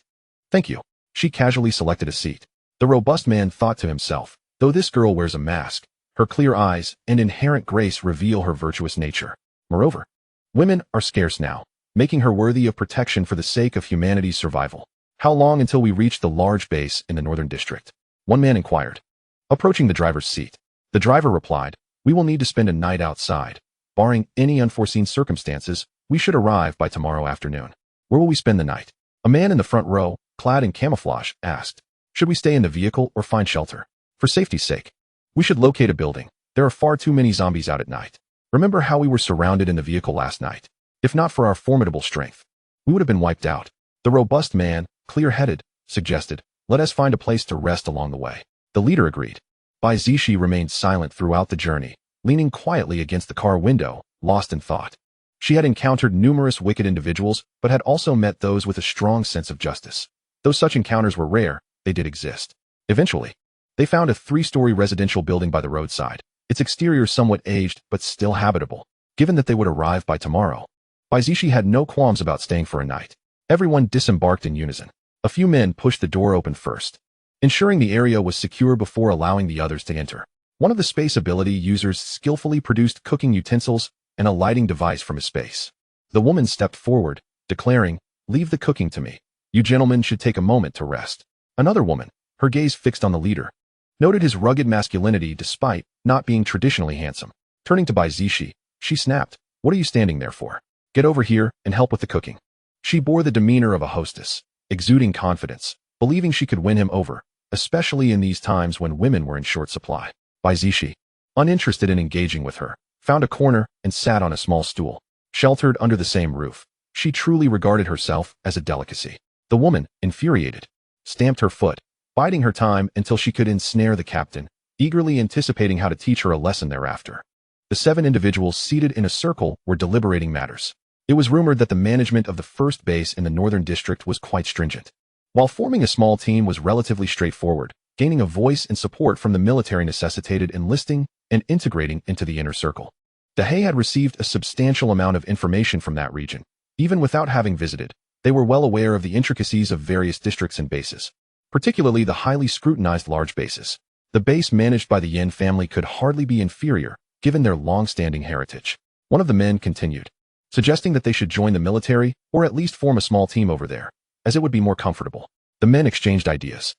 Thank you. She casually selected a seat. The robust man thought to himself, though this girl wears a mask, her clear eyes and inherent grace reveal her virtuous nature. Moreover, women are scarce now, making her worthy of protection for the sake of humanity's survival. How long until we reach the large base in the northern district? One man inquired. Approaching the driver's seat, the driver replied, we will need to spend a night outside. Barring any unforeseen circumstances, we should arrive by tomorrow afternoon. Where will we spend the night? A man in the front row, clad in camouflage, asked. Should we stay in the vehicle or find shelter? For safety's sake, we should locate a building. There are far too many zombies out at night. Remember how we were surrounded in the vehicle last night? If not for our formidable strength, we would have been wiped out. The robust man, clear-headed, suggested, let us find a place to rest along the way. The leader agreed. Bai Zixi remained silent throughout the journey, leaning quietly against the car window, lost in thought. She had encountered numerous wicked individuals, but had also met those with a strong sense of justice. Though such encounters were rare, they did exist. Eventually, they found a 3-story residential building by the roadside, its exterior somewhat aged but still habitable. Given that they would arrive by tomorrow, Bai Zixi had no qualms about staying for a night. Everyone disembarked in unison. A few men pushed the door open first, ensuring the area was secure before allowing the others to enter. One of the space ability users skillfully produced cooking utensils and a lighting device from his space. The woman stepped forward, declaring, leave the cooking to me. You gentlemen should take a moment to rest. Another woman, her gaze fixed on the leader, noted his rugged masculinity despite not being traditionally handsome. Turning to Bai Zixi, she snapped, what are you standing there for? Get over here and help with the cooking. She bore the demeanor of a hostess, exuding confidence, believing she could win him over, especially in these times when women were in short supply. Bai Zixi, uninterested in engaging with her, found a corner and sat on a small stool. Sheltered under the same roof, she truly regarded herself as a delicacy. The woman, infuriated, stamped her foot, biding her time until she could ensnare the captain, eagerly anticipating how to teach her a lesson thereafter. The 7 individuals seated in a circle were deliberating matters. It was rumored that the management of the first base in the northern district was quite stringent. While forming a small team was relatively straightforward, gaining a voice and support from the military necessitated enlisting and integrating into the inner circle. Dahé had received a substantial amount of information from that region. Even without having visited, they were well aware of the intricacies of various districts and bases, particularly the highly scrutinized large bases. The base managed by the Yan family could hardly be inferior, given their long-standing heritage. One of the men continued, suggesting that they should join the military or at least form a small team over there, as it would be more comfortable. The men exchanged ideas,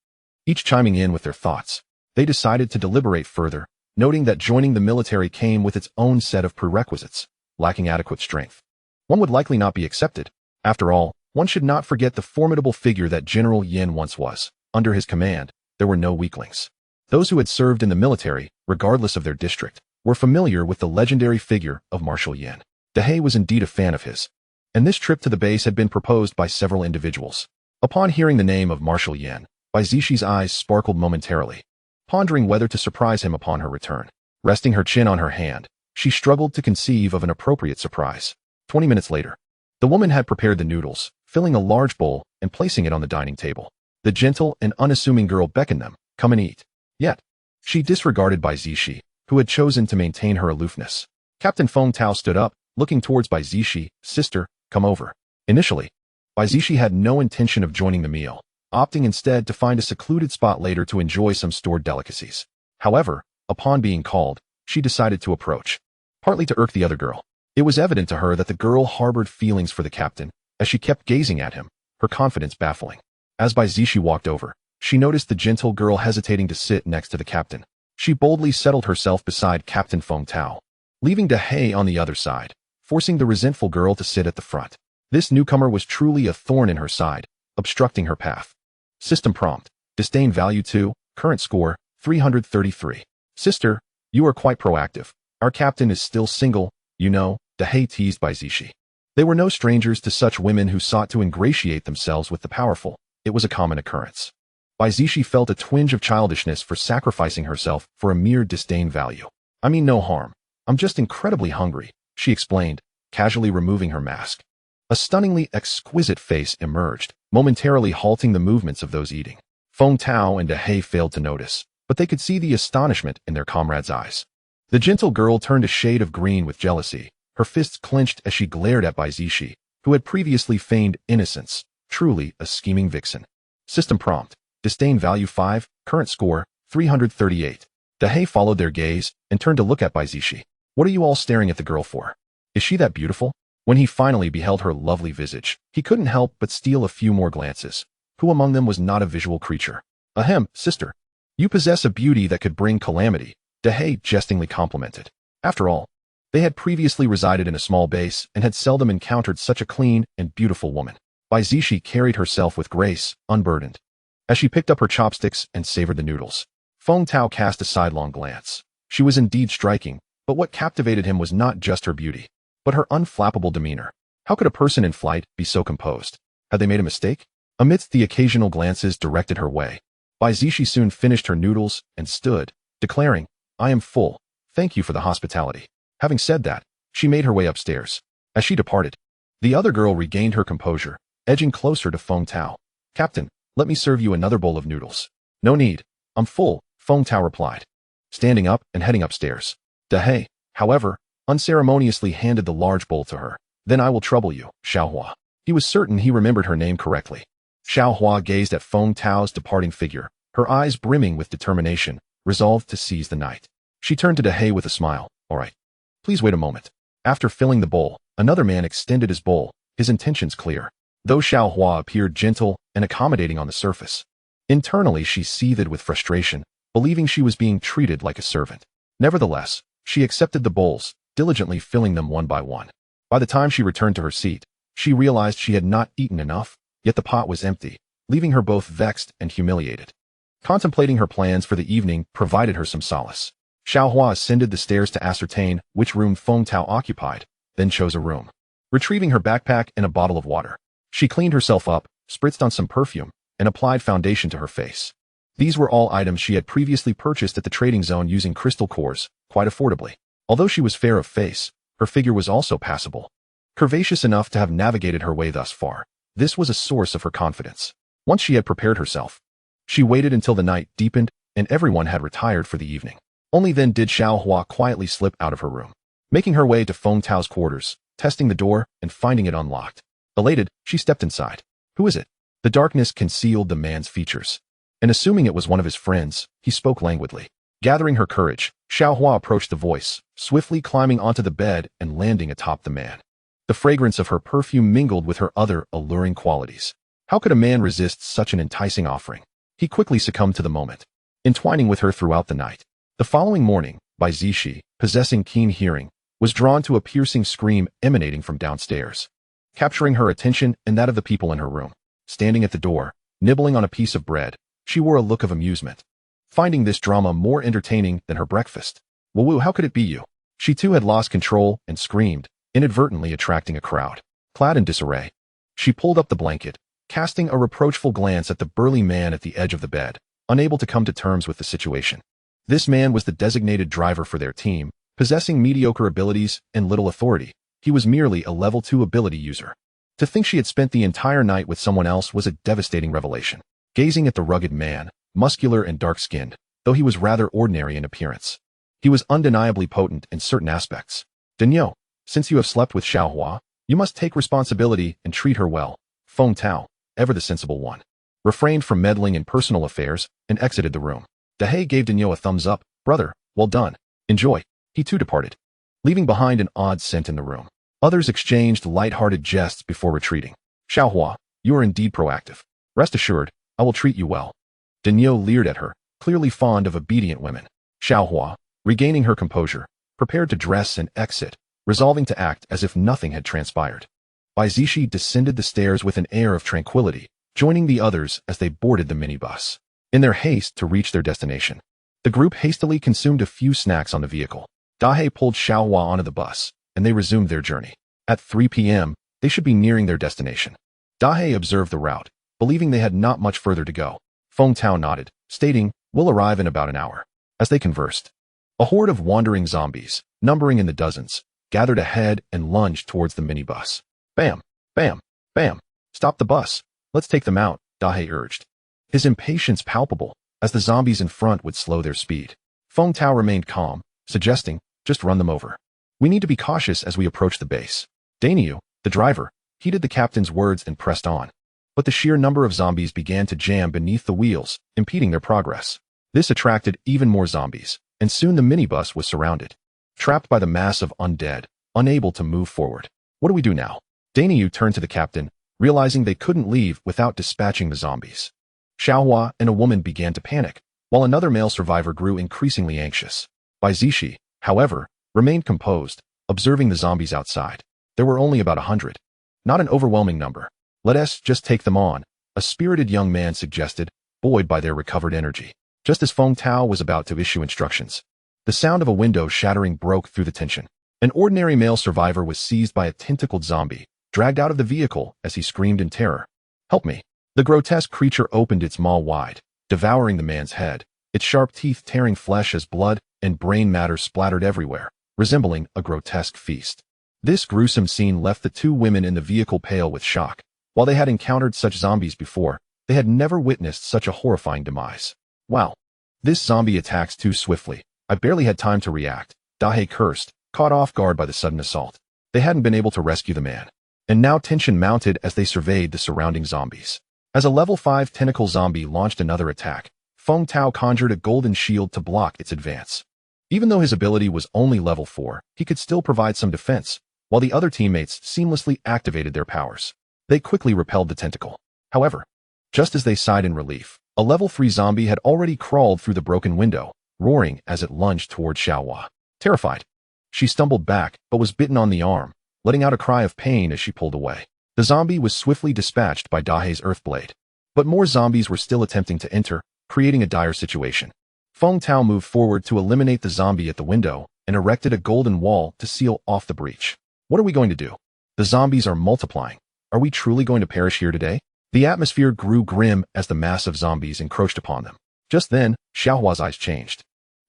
each chiming in with their thoughts. They decided to deliberate further, noting that joining the military came with its own set of prerequisites. Lacking adequate strength, one would likely not be accepted. After all, one should not forget the formidable figure that General Yan once was. Under his command, there were no weaklings. Those who had served in the military, regardless of their district, were familiar with the legendary figure of Marshal Yan. Dahé was indeed a fan of his, and this trip to the base had been proposed by several individuals. Upon hearing the name of Marshal Yan, Bai Zixi's eyes sparkled momentarily, pondering whether to surprise him upon her return. Resting her chin on her hand, she struggled to conceive of an appropriate surprise. 20 minutes later, the woman had prepared the noodles, filling a large bowl and placing it on the dining table. The gentle and unassuming girl beckoned them, come and eat. Yet, she disregarded Bai Zixi, who had chosen to maintain her aloofness. Captain Feng Tao stood up, looking towards Bai Zixi, sister, come over. Initially, Bai Zixi had no intention of joining the meal, opting instead to find a secluded spot later to enjoy some stored delicacies. However, upon being called, she decided to approach, partly to irk the other girl. It was evident to her that the girl harbored feelings for the captain, as she kept gazing at him, her confidence baffling. As Bai Zixi walked over, she noticed the gentle girl hesitating to sit next to the captain. She boldly settled herself beside Captain Feng Tao, leaving Dahé on the other side, forcing the resentful girl to sit at the front. This newcomer was truly a thorn in her side, obstructing her path. System prompt, disdain value 2, current score, 333. Sister, you are quite proactive. Our captain is still single, you know, Dahé teased Bai Zixi. They were no strangers to such women who sought to ingratiate themselves with the powerful. It was a common occurrence. Bai Zixi felt a twinge of childishness for sacrificing herself for a mere disdain value. I mean no harm. I'm just incredibly hungry, she explained, casually removing her mask. A stunningly exquisite face emerged, momentarily halting the movements of those eating. Feng Tao and Dahei failed to notice, but they could see the astonishment in their comrade's eyes. The gentle girl turned a shade of green with jealousy, her fists clenched as she glared at Bai Zixi, who had previously feigned innocence, truly a scheming vixen. System prompt: disdain value 5, current score 338. Dahei followed their gaze and turned to look at Bai Zixi. What are you all staring at the girl for? Is she that beautiful? When he finally beheld her lovely visage, he couldn't help but steal a few more glances. Who among them was not a visual creature? Ahem, sister. You possess a beauty that could bring calamity, Dahei jestingly complimented. After all, they had previously resided in a small base and had seldom encountered such a clean and beautiful woman. Bai Zixi carried herself with grace, unburdened. As she picked up her chopsticks and savored the noodles, Feng Tao cast a sidelong glance. She was indeed striking, but what captivated him was not just her beauty, but her unflappable demeanor. How could a person in flight be so composed? Had they made a mistake? Amidst the occasional glances directed her way, Bai Zixi soon finished her noodles and stood, declaring, I am full, thank you for the hospitality. Having said that, she made her way upstairs. As she departed, the other girl regained her composure, edging closer to Feng Tao. Captain, let me serve you another bowl of noodles. No need, I'm full, Feng Tao replied, standing up and heading upstairs. Dahei, however, unceremoniously handed the large bowl to her. Then I will trouble you, Xiaohua. He was certain he remembered her name correctly. Xiaohua gazed at Feng Tao's departing figure, her eyes brimming with determination, resolved to seize the night. She turned to Dahei with a smile. All right. Please wait a moment. After filling the bowl, another man extended his bowl, his intentions clear. Though Xiaohua appeared gentle and accommodating on the surface, internally she seethed with frustration, believing she was being treated like a servant. Nevertheless, she accepted the bowls, diligently filling them one by one. By the time she returned to her seat, she realized she had not eaten enough, yet the pot was empty, leaving her both vexed and humiliated. Contemplating her plans for the evening provided her some solace. Xiaohua ascended the stairs to ascertain which room Feng Tao occupied, then chose a room. Retrieving her backpack and a bottle of water, she cleaned herself up, spritzed on some perfume, and applied foundation to her face. These were all items she had previously purchased at the trading zone using crystal cores, quite affordably. Although she was fair of face, her figure was also passable. Curvaceous enough to have navigated her way thus far, this was a source of her confidence. Once she had prepared herself, she waited until the night deepened and everyone had retired for the evening. Only then did Xiaohua quietly slip out of her room. Making her way to Feng Tao's quarters, testing the door and finding it unlocked. Elated, she stepped inside. Who is it? The darkness concealed the man's features, and assuming it was one of his friends, he spoke languidly. Gathering her courage, Xiaohua approached the voice, swiftly climbing onto the bed and landing atop the man. The fragrance of her perfume mingled with her other alluring qualities. How could a man resist such an enticing offering? He quickly succumbed to the moment, entwining with her throughout the night. The following morning, Bai Zixi, possessing keen hearing, was drawn to a piercing scream emanating from downstairs, capturing her attention and that of the people in her room. Standing at the door, nibbling on a piece of bread, she wore a look of amusement, finding this drama more entertaining than her breakfast. Woo, how could it be you? She too had lost control and screamed, inadvertently attracting a crowd. Clad in disarray, she pulled up the blanket, casting a reproachful glance at the burly man at the edge of the bed, unable to come to terms with the situation. This man was the designated driver for their team, possessing mediocre abilities and little authority. He was merely a level 2 ability user. To think she had spent the entire night with someone else was a devastating revelation. Gazing at the rugged man, muscular and dark-skinned, though he was rather ordinary in appearance, he was undeniably potent in certain aspects. Denyo, since you have slept with Xiaohua, you must take responsibility and treat her well. Feng Tao, ever the sensible one, refrained from meddling in personal affairs and exited the room. Dahei gave Denyo a thumbs up. Brother, well done. Enjoy. He too departed, leaving behind an odd scent in the room. Others exchanged light-hearted jests before retreating. Xiaohua, you are indeed proactive. Rest assured, I will treat you well. Denyo leered at her, clearly fond of obedient women. Xiaohua, regaining her composure, prepared to dress and exit, resolving to act as if nothing had transpired. Bai Zixi descended the stairs with an air of tranquility, joining the others as they boarded the minibus. In their haste to reach their destination, the group hastily consumed a few snacks on the vehicle. Dahei pulled Xiaohua onto the bus, and they resumed their journey. At 3 p.m., they should be nearing their destination. Dahei observed the route, believing they had not much further to go. Feng Tao nodded, stating, we'll arrive in about an hour. As they conversed, a horde of wandering zombies, numbering in the dozens, gathered ahead and lunged towards the minibus. Bam! Bam! Bam! Stop the bus. Let's take them out, Dahe urged. His impatience palpable, as the zombies in front would slow their speed. Feng Tao remained calm, suggesting, just run them over. We need to be cautious as we approach the base. Daniel, the driver, heeded the captain's words and pressed on. But the sheer number of zombies began to jam beneath the wheels, impeding their progress. This attracted even more zombies, and soon the minibus was surrounded. Trapped by the mass of undead, unable to move forward. What do we do now? Daniel turned to the captain, realizing they couldn't leave without dispatching the zombies. Xiaohua and a woman began to panic, while another male survivor grew increasingly anxious. Bai Zixi, however, remained composed, observing the zombies outside. There were only about 100. Not an overwhelming number. Let us just take them on, a spirited young man suggested, buoyed by their recovered energy. Just as Feng Tao was about to issue instructions, the sound of a window shattering broke through the tension. An ordinary male survivor was seized by a tentacled zombie, dragged out of the vehicle as he screamed in terror. Help me. The grotesque creature opened its maw wide, devouring the man's head, its sharp teeth tearing flesh as blood and brain matter splattered everywhere, resembling a grotesque feast. This gruesome scene left the two women in the vehicle pale with shock. While they had encountered such zombies before, they had never witnessed such a horrifying demise. Wow. This zombie attacks too swiftly. I barely had time to react. Dahe cursed, caught off guard by the sudden assault. They hadn't been able to rescue the man. And now tension mounted as they surveyed the surrounding zombies. As a level 5 tentacle zombie launched another attack, Feng Tao conjured a golden shield to block its advance. Even though his ability was only level 4, he could still provide some defense, while the other teammates seamlessly activated their powers. They quickly repelled the tentacle. However, just as they sighed in relief, a level 3 zombie had already crawled through the broken window, roaring as it lunged toward Xiaohua. Terrified, she stumbled back but was bitten on the arm, letting out a cry of pain as she pulled away. The zombie was swiftly dispatched by Dahe's Earthblade. But more zombies were still attempting to enter, creating a dire situation. Feng Tao moved forward to eliminate the zombie at the window and erected a golden wall to seal off the breach. What are we going to do? The zombies are multiplying. Are we truly going to perish here today? The atmosphere grew grim as the mass of zombies encroached upon them. Just then, Xiaohua's eyes changed.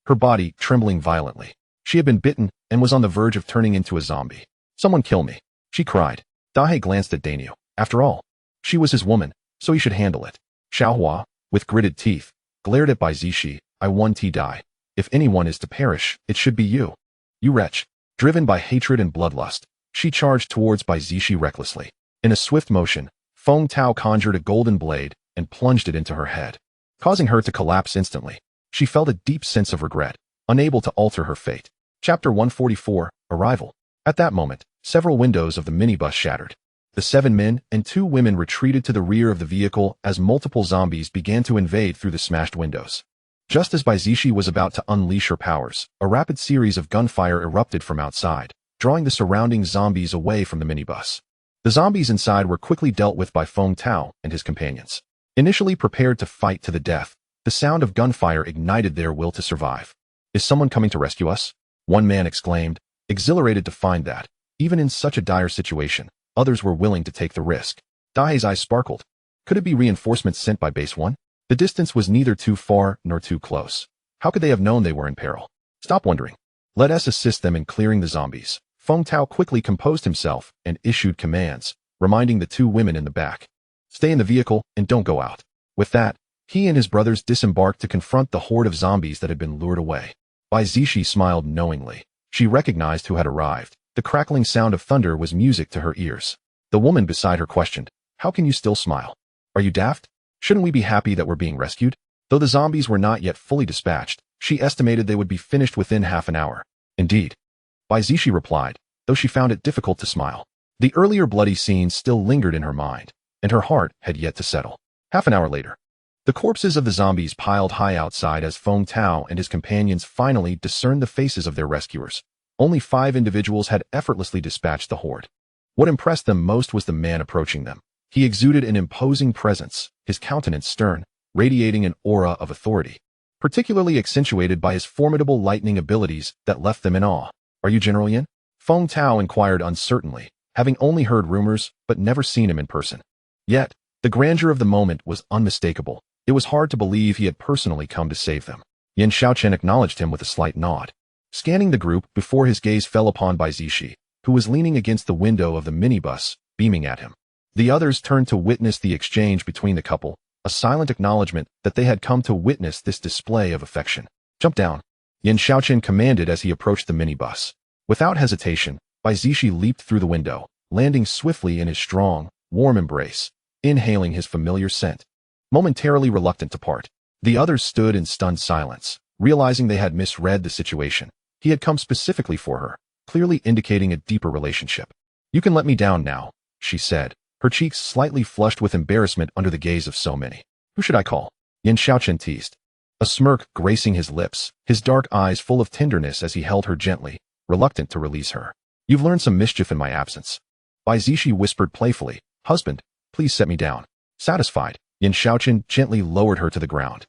Her body trembling violently. She had been bitten and was on the verge of turning into a zombie. Someone kill me, she cried. Dahe glanced at Daniel. After all, she was his woman, so he should handle it. Xiaohua, with gritted teeth, glared at Bai Zixi. I want to die. If anyone is to perish, it should be you. You wretch. Driven by hatred and bloodlust, she charged towards Bai Zixi recklessly. In a swift motion, Feng Tao conjured a golden blade and plunged it into her head, causing her to collapse instantly. She felt a deep sense of regret, unable to alter her fate. Chapter 144, Arrival. At that moment, several windows of the minibus shattered. The 7 men and 2 women retreated to the rear of the vehicle as multiple zombies began to invade through the smashed windows. Just as Bai Zixi was about to unleash her powers, a rapid series of gunfire erupted from outside, drawing the surrounding zombies away from the minibus. The zombies inside were quickly dealt with by Feng Tao and his companions. Initially prepared to fight to the death, the sound of gunfire ignited their will to survive. Is someone coming to rescue us? One man exclaimed, exhilarated to find that, even in such a dire situation, others were willing to take the risk. Dahe's eyes sparkled. Could it be reinforcements sent by Base 1? The distance was neither too far nor too close. How could they have known they were in peril? Stop wondering. Let us assist them in clearing the zombies. Feng Tao quickly composed himself and issued commands, reminding the 2 women in the back. Stay in the vehicle and don't go out. With that, he and his brothers disembarked to confront the horde of zombies that had been lured away. Bai Zixi smiled knowingly. She recognized who had arrived. The crackling sound of thunder was music to her ears. The woman beside her questioned, how can you still smile? Are you daft? Shouldn't we be happy that we're being rescued? Though the zombies were not yet fully dispatched, she estimated they would be finished within half an hour. Indeed. Bai Zixi replied, though she found it difficult to smile. The earlier bloody scenes still lingered in her mind, and her heart had yet to settle. Half an hour later, the corpses of the zombies piled high outside as Feng Tao and his companions finally discerned the faces of their rescuers. Only 5 individuals had effortlessly dispatched the horde. What impressed them most was the man approaching them. He exuded an imposing presence, his countenance stern, radiating an aura of authority, particularly accentuated by his formidable lightning abilities that left them in awe. Are you General Yan? Feng Tao inquired uncertainly, having only heard rumors but never seen him in person. Yet, the grandeur of the moment was unmistakable. It was hard to believe he had personally come to save them. Yan Shaochen acknowledged him with a slight nod, scanning the group before his gaze fell upon Bai Zixi, who was leaning against the window of the minibus, beaming at him. The others turned to witness the exchange between the couple, a silent acknowledgement that they had come to witness this display of affection. "Jump down," Yan Shaochen commanded as he approached the minibus. Without hesitation, Bai Zixi leaped through the window, landing swiftly in his strong, warm embrace, inhaling his familiar scent. Momentarily reluctant to part, the others stood in stunned silence, realizing they had misread the situation. He had come specifically for her, clearly indicating a deeper relationship. "You can let me down now," she said, her cheeks slightly flushed with embarrassment under the gaze of so many. "Who should I call?" Yan Shaochen teased, a smirk gracing his lips, his dark eyes full of tenderness as he held her gently, reluctant to release her. "You've learned some mischief in my absence." Bai Zixi whispered playfully, "Husband, please set me down." Satisfied, Yan Shaochen gently lowered her to the ground,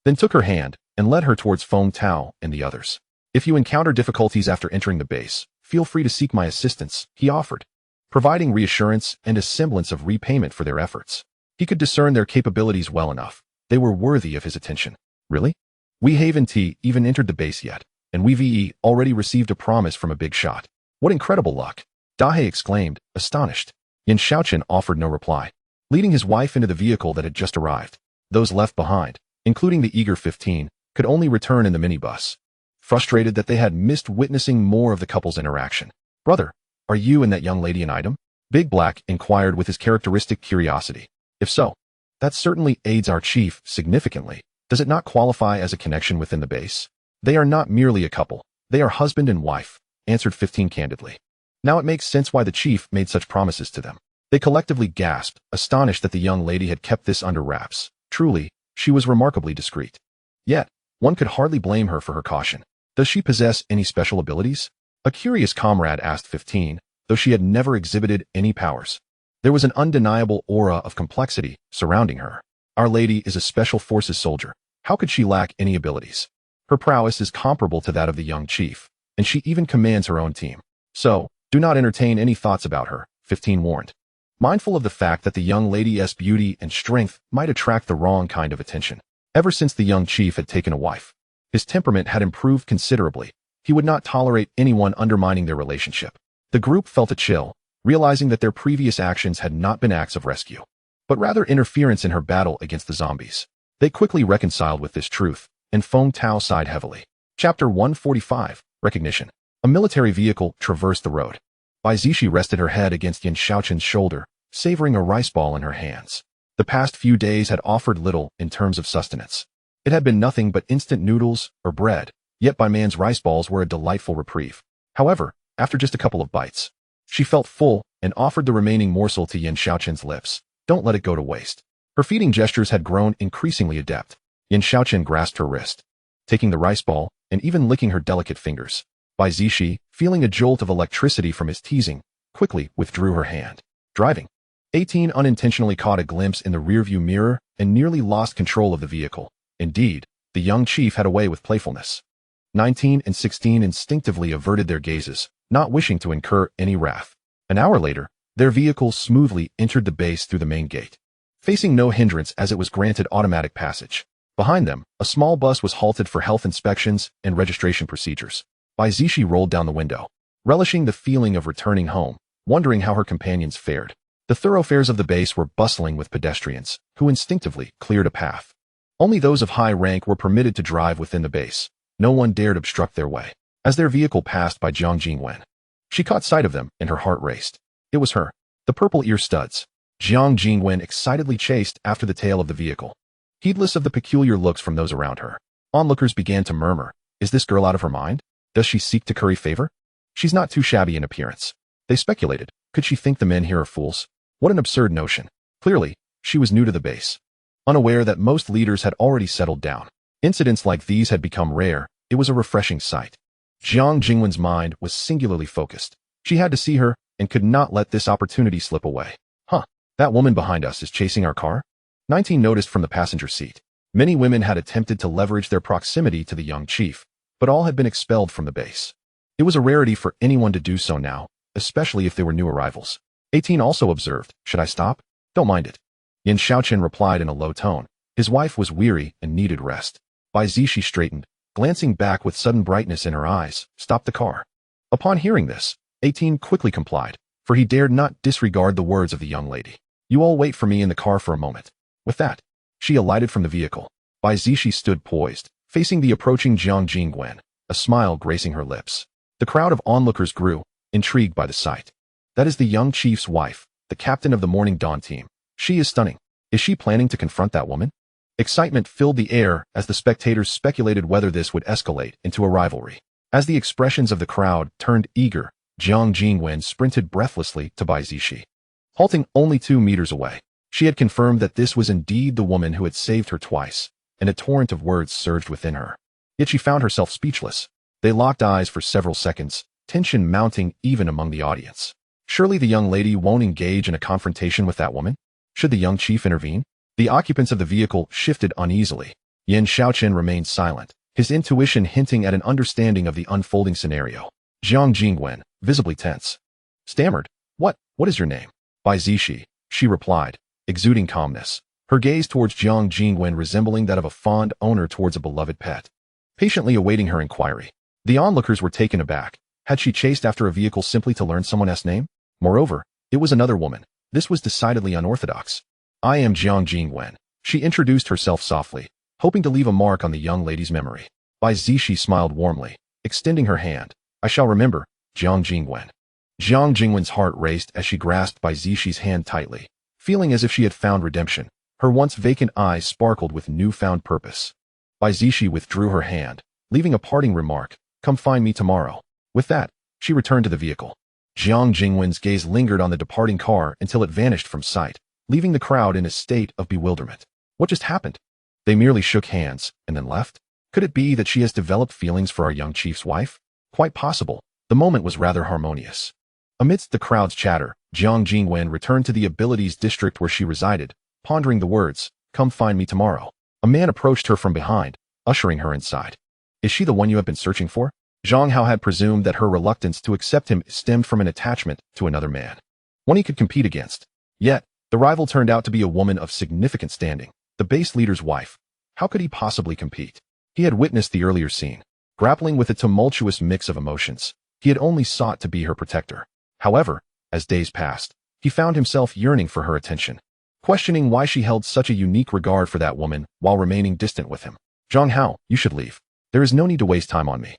then took her hand and led her towards Feng Tao and the others. "If you encounter difficulties after entering the base, feel free to seek my assistance," he offered, providing reassurance and a semblance of repayment for their efforts. He could discern their capabilities well enough. They were worthy of his attention. "Really? We haven't even entered the base yet, and we've already received a promise from a big shot. What incredible luck!" Dahe exclaimed, astonished. Yan Shaochen offered no reply, leading his wife into the vehicle that had just arrived. Those left behind, including the eager 15, could only return in the minibus, frustrated that they had missed witnessing more of the couple's interaction. "Brother, are you and that young lady an item?" Big Black inquired with his characteristic curiosity. "If so, that certainly aids our chief significantly. Does it not qualify as a connection within the base?" "They are not merely a couple. They are husband and wife," answered 15 candidly. Now it makes sense why the chief made such promises to them. They collectively gasped, astonished that the young lady had kept this under wraps. Truly, she was remarkably discreet. Yet, one could hardly blame her for her caution. "Does she possess any special abilities?" a curious comrade asked 15, though she had never exhibited any powers. There was an undeniable aura of complexity surrounding her. "Our lady is a special forces soldier. How could she lack any abilities? Her prowess is comparable to that of the young chief, and she even commands her own team. So, do not entertain any thoughts about her," 15 warned, mindful of the fact that the young lady's beauty and strength might attract the wrong kind of attention. Ever since the young chief had taken a wife, his temperament had improved considerably. He would not tolerate anyone undermining their relationship. The group felt a chill, realizing that their previous actions had not been acts of rescue, but rather interference in her battle against the zombies. They quickly reconciled with this truth, and Feng Tao sighed heavily. Chapter 145, Recognition. A military vehicle traversed the road. Bai Zixi rested her head against Yan Shaochen's shoulder, savoring a rice ball in her hands. The past few days had offered little in terms of sustenance. It had been nothing but instant noodles or bread, yet Bai Man's rice balls were a delightful reprieve. However, after just a couple of bites, she felt full and offered the remaining morsel to Yan Shaochen's lips. "Don't let it go to waste." Her feeding gestures had grown increasingly adept. Yan Shaochen grasped her wrist, taking the rice ball and even licking her delicate fingers. Bai Zixi, feeling a jolt of electricity from his teasing, quickly withdrew her hand. Driving. 18 unintentionally caught a glimpse in the rearview mirror and nearly lost control of the vehicle. Indeed, the young chief had a way with playfulness. 19 and 16 instinctively averted their gazes, not wishing to incur any wrath. An hour later, their vehicle smoothly entered the base through the main gate, facing no hindrance as it was granted automatic passage. Behind them, a small bus was halted for health inspections and registration procedures. Bai Zixi rolled down the window, relishing the feeling of returning home, wondering how her companions fared. The thoroughfares of the base were bustling with pedestrians, who instinctively cleared a path. Only those of high rank were permitted to drive within the base. No one dared obstruct their way. As their vehicle passed by Jiang Jingwen, she caught sight of them and her heart raced. It was her. The purple ear studs. Jiang Jingwen excitedly chased after the tail of the vehicle, heedless of the peculiar looks from those around her. Onlookers began to murmur, "Is this girl out of her mind? Does she seek to curry favor? She's not too shabby in appearance." They speculated, could she think the men here are fools? What an absurd notion. Clearly, she was new to the base, unaware that most leaders had already settled down. Incidents like these had become rare. It was a refreshing sight. Jiang Jingwen's mind was singularly focused. She had to see her and could not let this opportunity slip away. "Huh, that woman behind us is chasing our car?" 19 noticed from the passenger seat. Many women had attempted to leverage their proximity to the young chief, but all had been expelled from the base. It was a rarity for anyone to do so now, especially if they were new arrivals. 18 also observed, "Should I stop?" "Don't mind it." Yan Shaochen replied in a low tone. His wife was weary and needed rest. Bai Zixi straightened, glancing back with sudden brightness in her eyes, stopped the car. Upon hearing this, 18 quickly complied, for he dared not disregard the words of the young lady. You all wait for me in the car for a moment. With that, she alighted from the vehicle. Bai Zixi stood poised, facing the approaching Jiang Jingwen, a smile gracing her lips. The crowd of onlookers grew, intrigued by the sight. That is the young chief's wife, the captain of the Morning Dawn team. She is stunning. Is she planning to confront that woman? Excitement filled the air as the spectators speculated whether this would escalate into a rivalry. As the expressions of the crowd turned eager, Jiang Jingwen sprinted breathlessly to Bai Zixi. Halting only 2 meters away, she had confirmed that this was indeed the woman who had saved her twice, and a torrent of words surged within her. Yet she found herself speechless. They locked eyes for several seconds, tension mounting even among the audience. Surely the young lady won't engage in a confrontation with that woman? Should the young chief intervene? The occupants of the vehicle shifted uneasily. Yan Shaochen remained silent, his intuition hinting at an understanding of the unfolding scenario. Jiang Jingwen, visibly tense, stammered, What is your name? Bai Zixi, she replied, exuding calmness, her gaze towards Jiang Jingwen resembling that of a fond owner towards a beloved pet. Patiently awaiting her inquiry, the onlookers were taken aback. Had she chased after a vehicle simply to learn someone's name? Moreover, it was another woman. This was decidedly unorthodox. I am Jiang Jingwen. She introduced herself softly, hoping to leave a mark on the young lady's memory. Bai Zixi smiled warmly, extending her hand. I shall remember, Jiang Jingwen. Jiang Jingwen's heart raced as she grasped Bai Zixi hand tightly, feeling as if she had found redemption. Her once vacant eyes sparkled with newfound purpose. Bai Zixi withdrew her hand, leaving a parting remark, Come find me tomorrow. With that, she returned to the vehicle. Jiang Jingwen's gaze lingered on the departing car until it vanished from sight, leaving the crowd in a state of bewilderment. What just happened? They merely shook hands, and then left? Could it be that she has developed feelings for our young chief's wife? Quite possible. The moment was rather harmonious. Amidst the crowd's chatter, Jiang Jingwen returned to the abilities district where she resided, pondering the words, Come find me tomorrow. A man approached her from behind, ushering her inside. Is she the one you have been searching for? Zhang Hao had presumed that her reluctance to accept him stemmed from an attachment to another man, one he could compete against. Yet, the rival turned out to be a woman of significant standing, the base leader's wife. How could he possibly compete? He had witnessed the earlier scene. Grappling with a tumultuous mix of emotions, he had only sought to be her protector. However, as days passed, he found himself yearning for her attention, questioning why she held such a unique regard for that woman while remaining distant with him. Zhang Hao, you should leave. There is no need to waste time on me.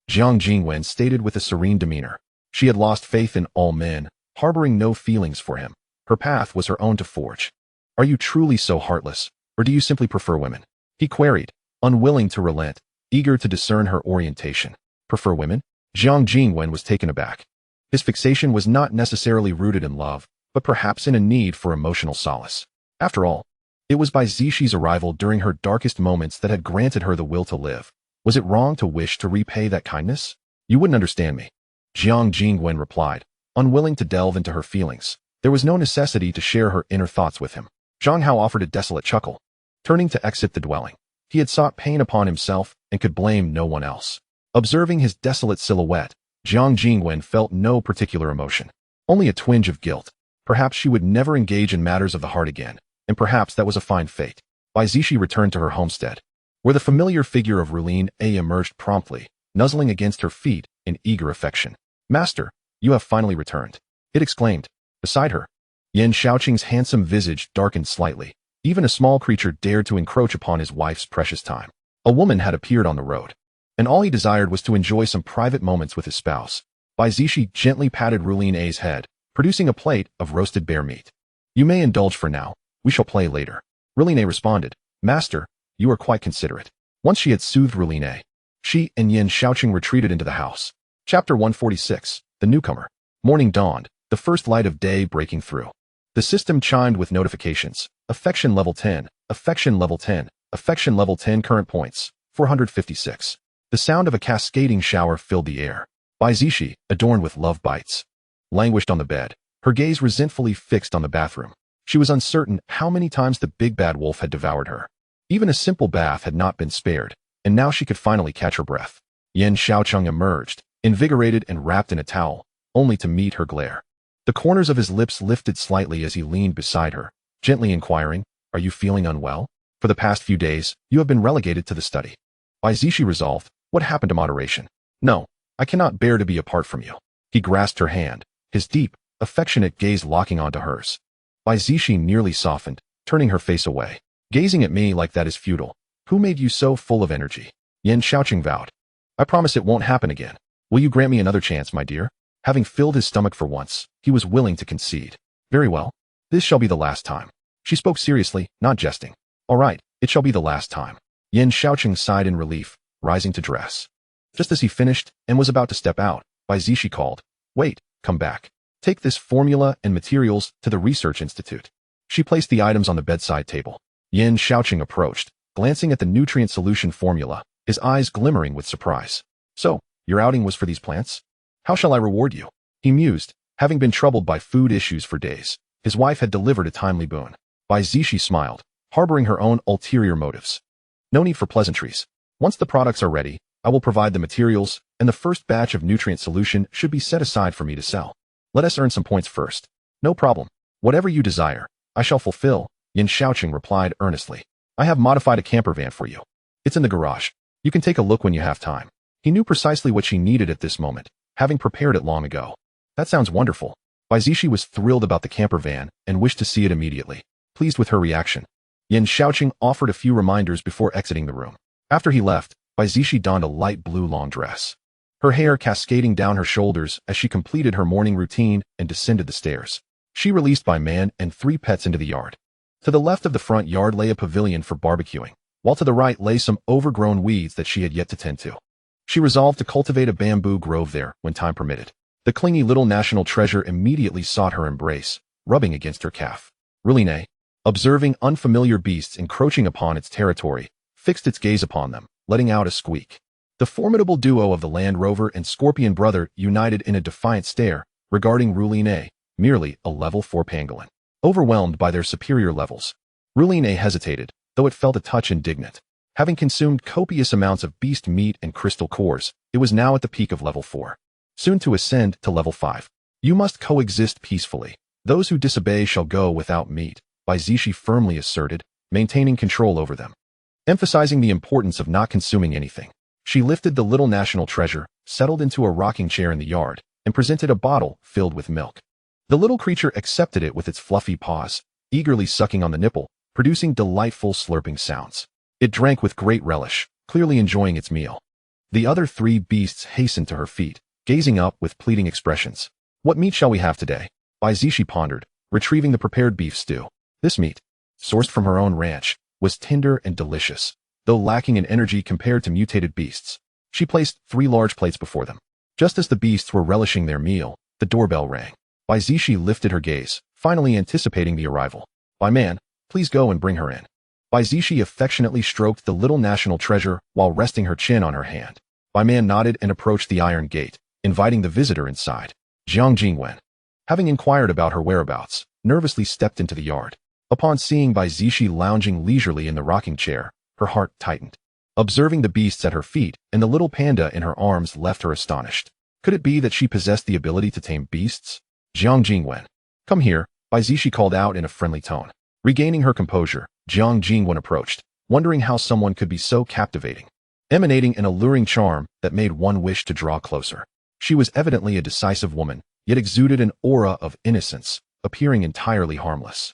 Jiang Jingwen stated with a serene demeanor. She had lost faith in all men, harboring no feelings for him. Her path was her own to forge. Are you truly so heartless, or do you simply prefer women? He queried, unwilling to relent, eager to discern her orientation. Prefer women? Jiang Jingwen was taken aback. His fixation was not necessarily rooted in love, but perhaps in a need for emotional solace. After all, it was Bai Zixi's arrival during her darkest moments that had granted her the will to live. Was it wrong to wish to repay that kindness? You wouldn't understand me, Jiang Jingwen replied, unwilling to delve into her feelings. There was no necessity to share her inner thoughts with him. Zhang Hao offered a desolate chuckle, turning to exit the dwelling. He had sought pain upon himself and could blame no one else. Observing his desolate silhouette, Jiang Jingwen felt no particular emotion, only a twinge of guilt. Perhaps she would never engage in matters of the heart again, and perhaps that was a fine fate. Bai Zixi returned to her homestead, where the familiar figure of Rulin A emerged promptly, nuzzling against her feet in eager affection. Master, you have finally returned, it exclaimed. Beside her, Yan Shaochen's handsome visage darkened slightly. Even a small creature dared to encroach upon his wife's precious time. A woman had appeared on the road, and all he desired was to enjoy some private moments with his spouse. Bai Zixi gently patted Rulin A's head, producing a plate of roasted bear meat. You may indulge for now, we shall play later. Rulin A responded, Master, you are quite considerate. Once she had soothed Rulin A, she and Yan Shaochen retreated into the house. Chapter 146, The Newcomer. Morning dawned, the first light of day breaking through. The system chimed with notifications. Affection level 10, affection level 10, affection level 10 current points, 456. The sound of a cascading shower filled the air. Bai Zixi, adorned with love bites, languished on the bed, her gaze resentfully fixed on the bathroom. She was uncertain how many times the big bad wolf had devoured her. Even a simple bath had not been spared, and now she could finally catch her breath. Yan Shaochen emerged, invigorated and wrapped in a towel, only to meet her glare. The corners of his lips lifted slightly as he leaned beside her, gently inquiring, Are you feeling unwell? For the past few days, you have been relegated to the study. Bai Zixi resolved, What happened to moderation? No, I cannot bear to be apart from you. He grasped her hand, his deep, affectionate gaze locking onto hers. Bai Zixi nearly softened, turning her face away. Gazing at me like that is futile. Who made you so full of energy? Yan Shaochen vowed. I promise it won't happen again. Will you grant me another chance, my dear? Having filled his stomach for once, he was willing to concede. Very well. This shall be the last time. She spoke seriously, not jesting. All right, it shall be the last time. Yan Shaochen sighed in relief, rising to dress. Just as he finished and was about to step out, Bai Zixi called, "Wait, come back. Take this formula and materials to the research institute." She placed the items on the bedside table. Yan Shaochen approached, glancing at the nutrient solution formula, his eyes glimmering with surprise. "So, your outing was for these plants? How shall I reward you?" He mused, having been troubled by food issues for days. His wife had delivered a timely boon. Bai Zixi smiled, harboring her own ulterior motives. "No need for pleasantries. Once the products are ready, I will provide the materials, and the first batch of nutrient solution should be set aside for me to sell. Let us earn some points first." "No problem. Whatever you desire, I shall fulfill," Yan Shaochen replied earnestly. "I have modified a camper van for you. It's in the garage. You can take a look when you have time." He knew precisely what she needed at this moment, having prepared it long ago. "That sounds wonderful." Bai Zixi was thrilled about the camper van and wished to see it immediately. Pleased with her reaction, Yan Shaochen offered a few reminders before exiting the room. After he left, Bai Zixi donned a light blue long dress, her hair cascading down her shoulders as she completed her morning routine and descended the stairs. She released Bai Man and 3 pets into the yard. To the left of the front yard lay a pavilion for barbecuing, while to the right lay some overgrown weeds that she had yet to tend to. She resolved to cultivate a bamboo grove there when time permitted. The clingy little national treasure immediately sought her embrace, rubbing against her calf. Ruthless, observing unfamiliar beasts encroaching upon its territory, fixed its gaze upon them, letting out a squeak. The formidable duo of the Land Rover and Scorpion brother united in a defiant stare, regarding Ruthless, merely a level 4 pangolin. Overwhelmed by their superior levels, Ruthless hesitated, though it felt a touch indignant. Having consumed copious amounts of beast meat and crystal cores, it was now at the peak of level 4. Soon to ascend to level 5. "You must coexist peacefully. Those who disobey shall go without meat," Bai Zixi firmly asserted, maintaining control over them. Emphasizing the importance of not consuming anything, she lifted the little national treasure, settled into a rocking chair in the yard, and presented a bottle filled with milk. The little creature accepted it with its fluffy paws, eagerly sucking on the nipple, producing delightful slurping sounds. It drank with great relish, clearly enjoying its meal. The other 3 beasts hastened to her feet, gazing up with pleading expressions. "What meat shall we have today?" Bai Zixi pondered, retrieving the prepared beef stew. This meat, sourced from her own ranch, was tender and delicious, though lacking in energy compared to mutated beasts. She placed 3 large plates before them. Just as the beasts were relishing their meal, the doorbell rang. Bai Zixi lifted her gaze, finally anticipating the arrival. "Bai Man, please go and bring her in." Bai Zixi affectionately stroked the little national treasure while resting her chin on her hand. Bai Man nodded and approached the iron gate, inviting the visitor inside. Jiang Jingwen, having inquired about her whereabouts, nervously stepped into the yard. Upon seeing Bai Zixi lounging leisurely in the rocking chair, her heart tightened. Observing the beasts at her feet and the little panda in her arms left her astonished. Could it be that she possessed the ability to tame beasts? "Jiang Jingwen, come here," Bai Zixi called out in a friendly tone. Regaining her composure, Jiang Jingwen approached, wondering how someone could be so captivating, emanating an alluring charm that made one wish to draw closer. She was evidently a decisive woman, yet exuded an aura of innocence, appearing entirely harmless.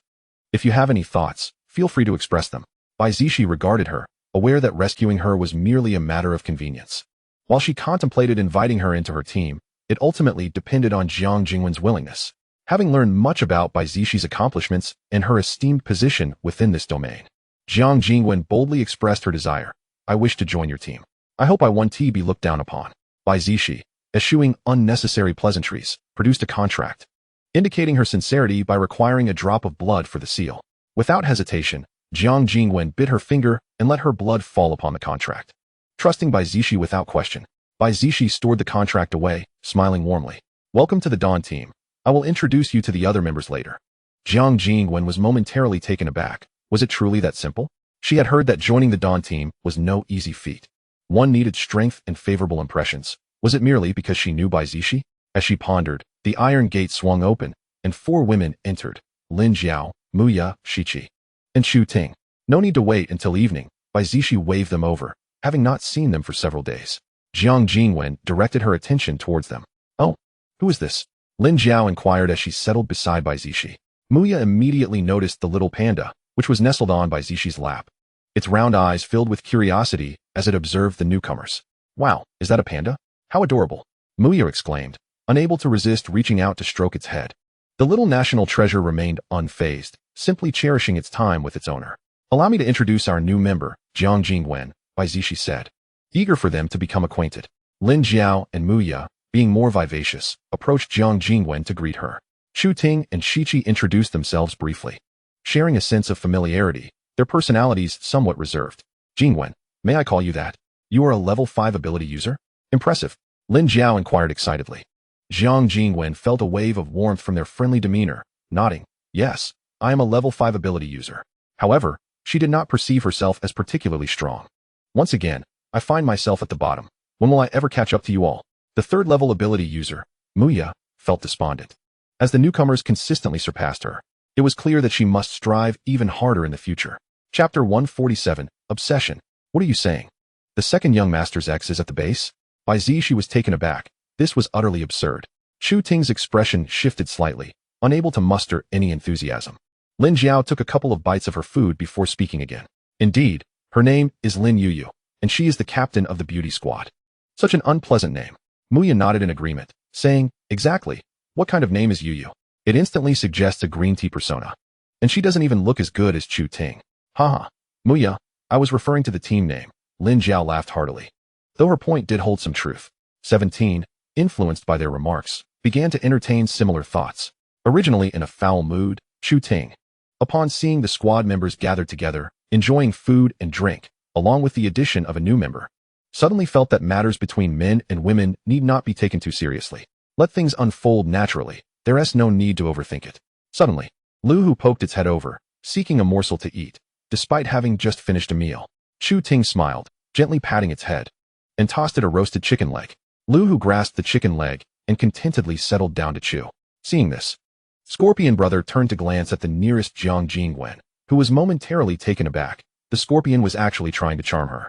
"If you have any thoughts, feel free to express them." Bai Zixi regarded her, aware that rescuing her was merely a matter of convenience. While she contemplated inviting her into her team, it ultimately depended on Jiang Jingwen's willingness. Having learned much about Bai Zixi accomplishments and her esteemed position within this domain, Jiang Jingwen boldly expressed her desire. "I wish to join your team. I hope I won't be looked down upon." Bai Zixi, eschewing unnecessary pleasantries, produced a contract, indicating her sincerity by requiring a drop of blood for the seal. Without hesitation, Jiang Jingwen bit her finger and let her blood fall upon the contract. Trusting Bai Zixi without question, Bai Zixi stored the contract away, smiling warmly. "Welcome to the Dawn team. I will introduce you to the other members later." Jiang Jingwen was momentarily taken aback. Was it truly that simple? She had heard that joining the Dawn team was no easy feat. One needed strength and favorable impressions. Was it merely because she knew Bai Zixi? As she pondered, the iron gate swung open, and 4 women entered: Lin Jiao, Muya, Shiqi, and Shu Ting. No need to wait until evening. Bai Zixi waved them over, having not seen them for several days. Jiang Jingwen directed her attention towards them. "Oh, who is this?" Lin Jiao inquired as she settled beside Bai Zixi. Muya immediately noticed the little panda, which was nestled on Bai Zixi's lap. Its round eyes filled with curiosity as it observed the newcomers. Wow, is that a panda? How adorable! Muya exclaimed, unable to resist reaching out to stroke its head. The little national treasure remained unfazed, simply cherishing its time with its owner. Allow me to introduce our new member, Jiang Jingwen, Bai Zixi said, eager for them to become acquainted. Lin Jiao and Muya, being more vivacious, approached Jiang Jingwen to greet her. Chu Ting and Shiqi introduced themselves briefly. Sharing a sense of familiarity, their personalities somewhat reserved. Jingwen, may I call you that? You are a level 5 ability user? Impressive. Lin Jiao inquired excitedly. Jiang Jingwen felt a wave of warmth from their friendly demeanor, nodding. Yes, I am a level 5 ability user. However, she did not perceive herself as particularly strong. Once again, I find myself at the bottom. When will I ever catch up to you all? The third level ability user, Muya, felt despondent. As the newcomers consistently surpassed her, it was clear that she must strive even harder in the future. Chapter 147, Obsession. What are you saying? The second young master's X is at the base? Bai Zixi was taken aback. This was utterly absurd. Chu Ting's expression shifted slightly, unable to muster any enthusiasm. Lin Jiao took a couple of bites of her food before speaking again. Indeed, her name is Lin Yuyu, and she is the captain of the beauty squad. Such an unpleasant name. Muya nodded in agreement, saying, exactly. What kind of name is Yuyu? It instantly suggests a green tea persona. And she doesn't even look as good as Chu Ting. Haha. Muya, I was referring to the team name. Lin Jiao laughed heartily. Though her point did hold some truth. 17, influenced by their remarks, began to entertain similar thoughts. Originally in a foul mood, Chu Ting, upon seeing the squad members gathered together, enjoying food and drink, along with the addition of a new member, suddenly felt that matters between men and women need not be taken too seriously. Let things unfold naturally. There is no need to overthink it. Suddenly, Lu Hu poked its head over, seeking a morsel to eat, despite having just finished a meal. Chu Ting smiled, gently patting its head, and tossed it a roasted chicken leg. Lu Hu grasped the chicken leg and contentedly settled down to chew. Seeing this, Scorpion Brother turned to glance at the nearest Jiang Jingwen, who was momentarily taken aback. The scorpion was actually trying to charm her.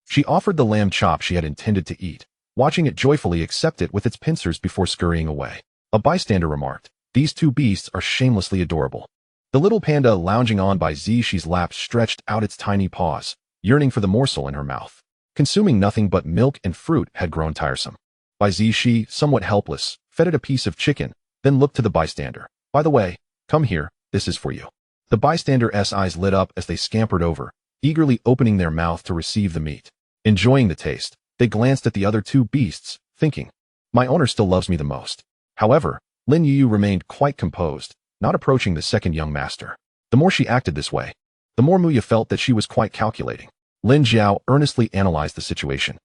She offered the lamb chop she had intended to eat, watching it joyfully accept it with its pincers before scurrying away. A bystander remarked, these two beasts are shamelessly adorable. The little panda lounging on Bai Zixi's lap stretched out its tiny paws, yearning for the morsel in her mouth. Consuming nothing but milk and fruit had grown tiresome. Bai Zixi, somewhat helpless, fed it a piece of chicken, then looked to the bystander. By the way, come here, this is for you. The bystander's eyes lit up as they scampered over, eagerly opening their mouth to receive the meat. Enjoying the taste, they glanced at the other two beasts, thinking, my owner still loves me the most. However, Lin Yuyu remained quite composed, not approaching the second young master. The more she acted this way, the more Muya felt that she was quite calculating. Lin Jiao earnestly analyzed the situation,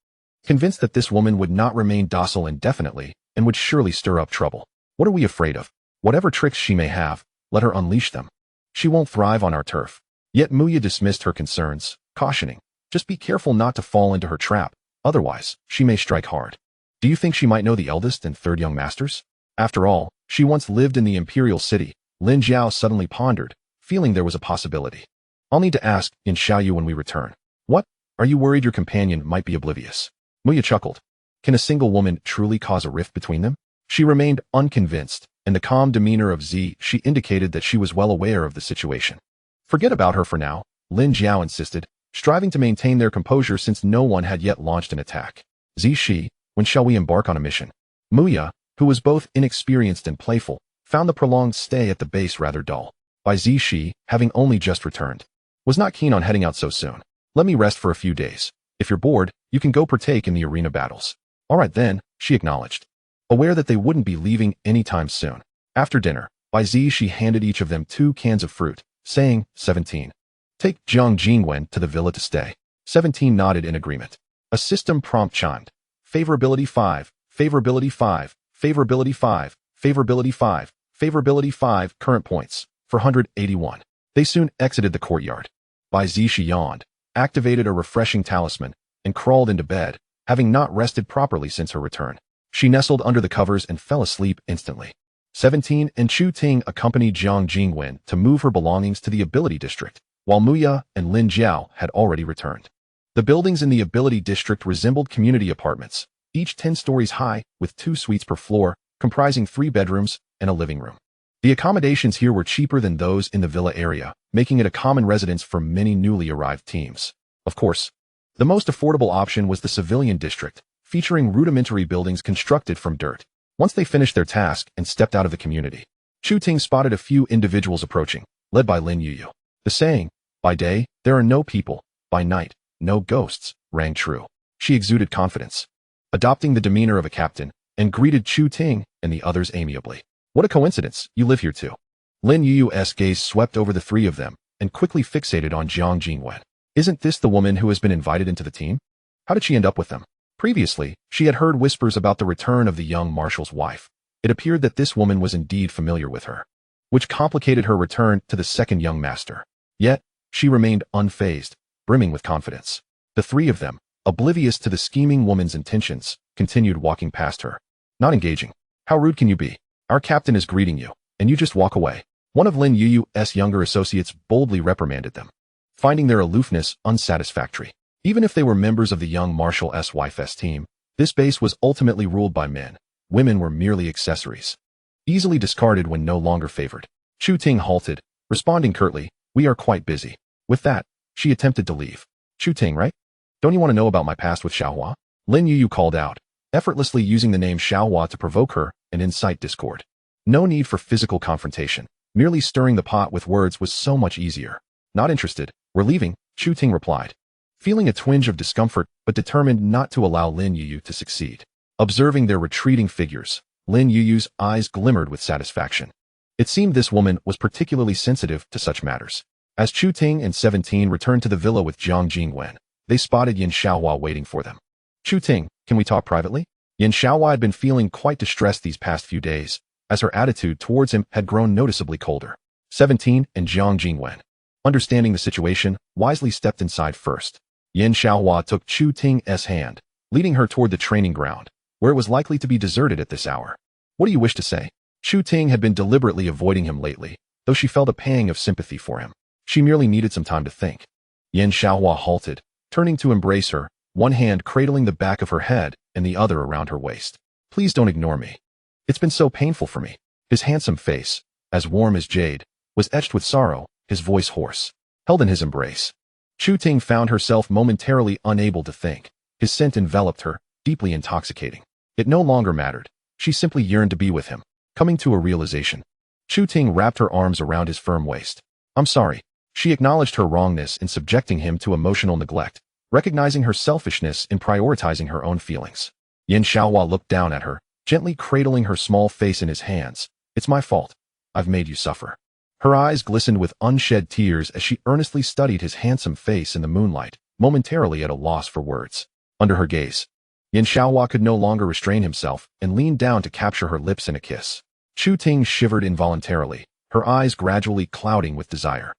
convinced that this woman would not remain docile indefinitely and would surely stir up trouble. What are we afraid of? Whatever tricks she may have, let her unleash them. She won't thrive on our turf. Yet Muya dismissed her concerns, cautioning, just be careful not to fall into her trap, otherwise, she may strike hard. Do you think she might know the eldest and third young masters? After all, she once lived in the imperial city. Lin Jiao suddenly pondered, feeling there was a possibility. I'll need to ask Yan Shaochen when we return. What? Are you worried your companion might be oblivious? Muya chuckled. Can a single woman truly cause a rift between them? She remained unconvinced, and the calm demeanor of She indicated that she was well aware of the situation. Forget about her for now, Lin Jiao insisted, striving to maintain their composure since no one had yet launched an attack. Shi, when shall we embark on a mission? Muya, who was both inexperienced and playful, found the prolonged stay at the base rather dull. Bai Zixi, having only just returned, was not keen on heading out so soon. Let me rest for a few days. If you're bored, you can go partake in the arena battles. All right then, she acknowledged, aware that they wouldn't be leaving anytime soon. After dinner, Bai Zixi handed each of them 2 cans of fruit, saying, 17. Take Jiang Jingwen to the villa to stay. 17 nodded in agreement. A system prompt chimed. Favorability 5, favorability 5, favorability 5, favorability 5, favorability 5, current points, 481. They soon exited the courtyard. Bai Zixi yawned, activated a refreshing talisman, and crawled into bed, having not rested properly since her return. She nestled under the covers and fell asleep instantly. 17 and Chu Ting accompanied Jiang Jingwen to move her belongings to the ability district, while Muya and Lin Jiao had already returned. The buildings in the ability district resembled community apartments, each 10 stories high, with 2 suites per floor, comprising 3 bedrooms and a living room. The accommodations here were cheaper than those in the villa area, making it a common residence for many newly arrived teams. Of course, the most affordable option was the civilian district, featuring rudimentary buildings constructed from dirt. Once they finished their task and stepped out of the community, Chu Ting spotted a few individuals approaching, led by Lin Yuyu. The saying, "By day, there are no people, by night, no ghosts," rang true. She exuded confidence, adopting the demeanor of a captain, and greeted Chu Ting and the others amiably. "What a coincidence, you live here too." Lin Yuyu's gaze swept over the 3 of them and quickly fixated on Jiang Jingwen. Isn't this the woman who has been invited into the team? How did she end up with them? Previously, she had heard whispers about the return of the young marshal's wife. It appeared that this woman was indeed familiar with her, which complicated her return to the second young master. Yet, she remained unfazed, brimming with confidence. The 3 of them, oblivious to the scheming woman's intentions, continued walking past her. Not engaging. How rude can you be? Our captain is greeting you, and you just walk away. One of Lin Yuyu's younger associates boldly reprimanded them, finding their aloofness unsatisfactory. Even if they were members of the young marshal's wife's team, this base was ultimately ruled by men. Women were merely accessories, easily discarded when no longer favored. Chu Ting halted, responding curtly, "We are quite busy." With that, she attempted to leave. "Chu Ting, right? Don't you want to know about my past with Xiaohua?" Lin Yuyu called out, effortlessly using the name Xiaohua to provoke her and incite discord. No need for physical confrontation. Merely stirring the pot with words was so much easier. "Not interested. We're leaving," Chu Ting replied, feeling a twinge of discomfort but determined not to allow Lin Yuyu to succeed. Observing their retreating figures, Lin Yuyu's eyes glimmered with satisfaction. It seemed this woman was particularly sensitive to such matters. As Chu Ting and 17 returned to the villa with Jiang Jingwen, they spotted Yan Shaochen waiting for them. "Chu Ting, can we talk privately?" Yan Shaochen had been feeling quite distressed these past few days, as her attitude towards him had grown noticeably colder. 17 and Jiang Jingwen, understanding the situation, wisely stepped inside first. Yan Shaochen took Chu Ting's hand, leading her toward the training ground, where it was likely to be deserted at this hour. "What do you wish to say?" Chu Ting had been deliberately avoiding him lately, though she felt a pang of sympathy for him. She merely needed some time to think. Yan Shaochen halted, turning to embrace her, one hand cradling the back of her head and the other around her waist. "Please don't ignore me. It's been so painful for me." His handsome face, as warm as jade, was etched with sorrow, his voice hoarse. Held in his embrace, Chu Ting found herself momentarily unable to think. His scent enveloped her, deeply intoxicating. It no longer mattered. She simply yearned to be with him. Coming to a realization, Chu Ting wrapped her arms around his firm waist. "I'm sorry." She acknowledged her wrongness in subjecting him to emotional neglect, recognizing her selfishness in prioritizing her own feelings. Yan Shaochen looked down at her, gently cradling her small face in his hands. "It's my fault. I've made you suffer." Her eyes glistened with unshed tears as she earnestly studied his handsome face in the moonlight, momentarily at a loss for words. Under her gaze, Yan Shaochen could no longer restrain himself and leaned down to capture her lips in a kiss. Chu Ting shivered involuntarily, her eyes gradually clouding with desire.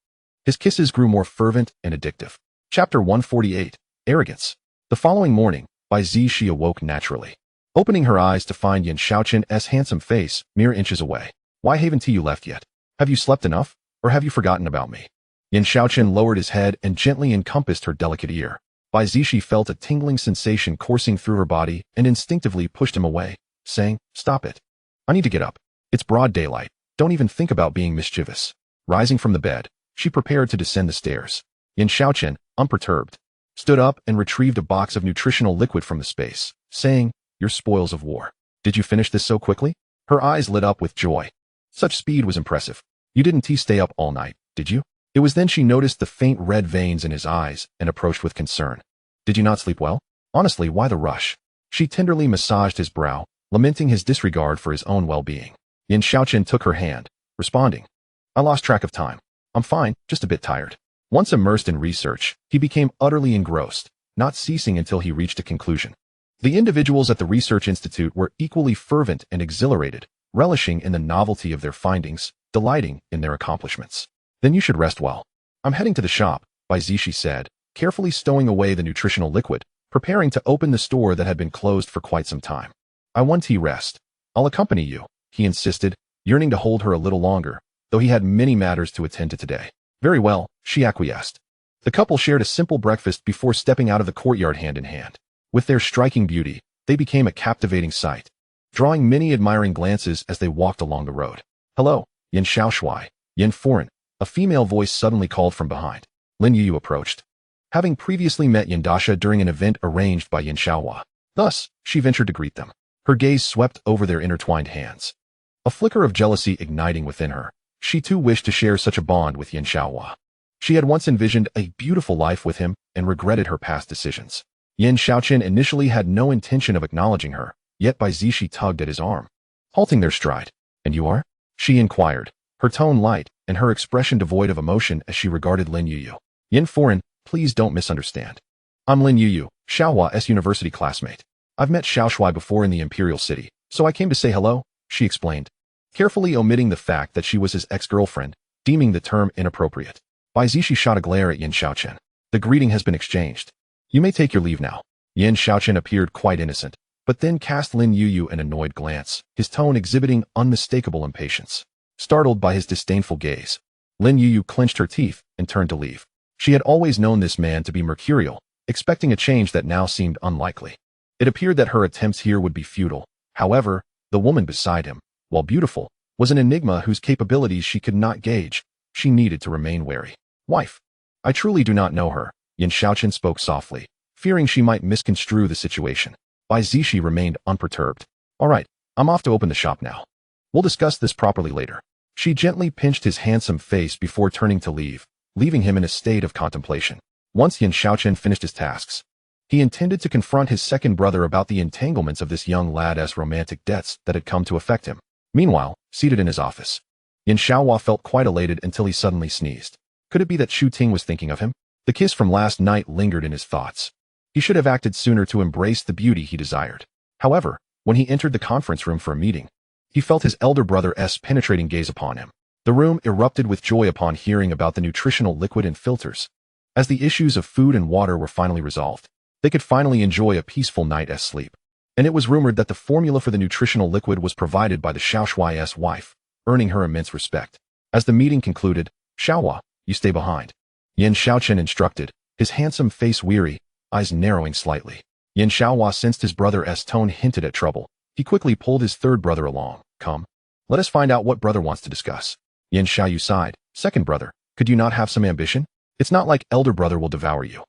His kisses grew more fervent and addictive. Chapter 148, Arrogance. The following morning, Bai Zixi awoke naturally, opening her eyes to find Yan Shaochen's handsome face mere inches away. "Why haven't you left yet? Have you slept enough, or have you forgotten about me?" Yan Shaochen lowered his head and gently encompassed her delicate ear. Bai Zixi felt a tingling sensation coursing through her body and instinctively pushed him away, saying, "Stop it. I need to get up. It's broad daylight. Don't even think about being mischievous." Rising from the bed, she prepared to descend the stairs. Yan Shaochen, unperturbed, stood up and retrieved a box of nutritional liquid from the space, saying, "Your spoils of war. Did you finish this so quickly?" Her eyes lit up with joy. Such speed was impressive. "You didn't stay up all night, did you?" It was then she noticed the faint red veins in his eyes and approached with concern. "Did you not sleep well? Honestly, why the rush?" She tenderly massaged his brow, lamenting his disregard for his own well-being. Yan Shaochen took her hand, responding, "I lost track of time. I'm fine, just a bit tired." Once immersed in research, he became utterly engrossed, not ceasing until he reached a conclusion. The individuals at the research institute were equally fervent and exhilarated, relishing in the novelty of their findings, delighting in their accomplishments. "Then you should rest well. I'm heading to the shop," Bai Zixi said, carefully stowing away the nutritional liquid, preparing to open the store that had been closed for quite some time. "I want to rest. I'll accompany you," he insisted, yearning to hold her a little longer, though he had many matters to attend to today. "Very well," she acquiesced. The couple shared a simple breakfast before stepping out of the courtyard hand in hand. With their striking beauty, they became a captivating sight. drawing many admiring glances as they walked along the road. "Hello, Yan Shaochen, Yan Foreign," a female voice suddenly called from behind. Lin Yuyu approached, having previously met Yan Dasha during an event arranged by Yan Shaochen. Thus, she ventured to greet them. Her gaze swept over their intertwined hands, a flicker of jealousy igniting within her. She too wished to share such a bond with Yan Shaochen. She had once envisioned a beautiful life with him and regretted her past decisions. Yan Shaochen initially had no intention of acknowledging her, yet Bai Zixi tugged at his arm, halting their stride. "And you are?" she inquired, her tone light and her expression devoid of emotion as she regarded Lin Yuyu. "Yan Foreign, please don't misunderstand. I'm Lin Yuyu, Xiaohua's university classmate. I've met Xiaoshui before in the Imperial City, so I came to say hello," she explained, carefully omitting the fact that she was his ex-girlfriend, deeming the term inappropriate. Bai Zixi shot a glare at Yan Shaochen. "The greeting has been exchanged. You may take your leave now." Yan Shaochen appeared quite innocent, but then cast Lin Yuyu an annoyed glance, his tone exhibiting unmistakable impatience. Startled by his disdainful gaze, Lin Yuyu clenched her teeth and turned to leave. She had always known this man to be mercurial, expecting a change that now seemed unlikely. It appeared that her attempts here would be futile. However, the woman beside him, while beautiful, was an enigma whose capabilities she could not gauge. She needed to remain wary. "Wife, I truly do not know her," Yan Shaochen spoke softly, fearing she might misconstrue the situation. Bai Zixi remained unperturbed. "All right, I'm off to open the shop now. We'll discuss this properly later." She gently pinched his handsome face before turning to leave, leaving him in a state of contemplation. Once Yan Shaochen finished his tasks, he intended to confront his second brother about the entanglements of this young lad's romantic debts that had come to affect him. Meanwhile, seated in his office, Yan Shaohua felt quite elated until he suddenly sneezed. Could it be that Shu Ting was thinking of him? The kiss from last night lingered in his thoughts. He should have acted sooner to embrace the beauty he desired. However, when he entered the conference room for a meeting, he felt his elder brother's penetrating gaze upon him. The room erupted with joy upon hearing about the nutritional liquid and filters. As the issues of food and water were finally resolved, they could finally enjoy a peaceful night's sleep. And it was rumored that the formula for the nutritional liquid was provided by the Xiaoshui's wife, earning her immense respect. As the meeting concluded, "Xiaohua, you stay behind," Yan Shaochen instructed, his handsome face weary, eyes narrowing slightly. Yan Shaohua sensed his brother's tone hinted at trouble. He quickly pulled his third brother along. "Come, let us find out what brother wants to discuss." Yan Shaoyu sighed. "Second brother, could you not have some ambition? It's not like elder brother will devour you."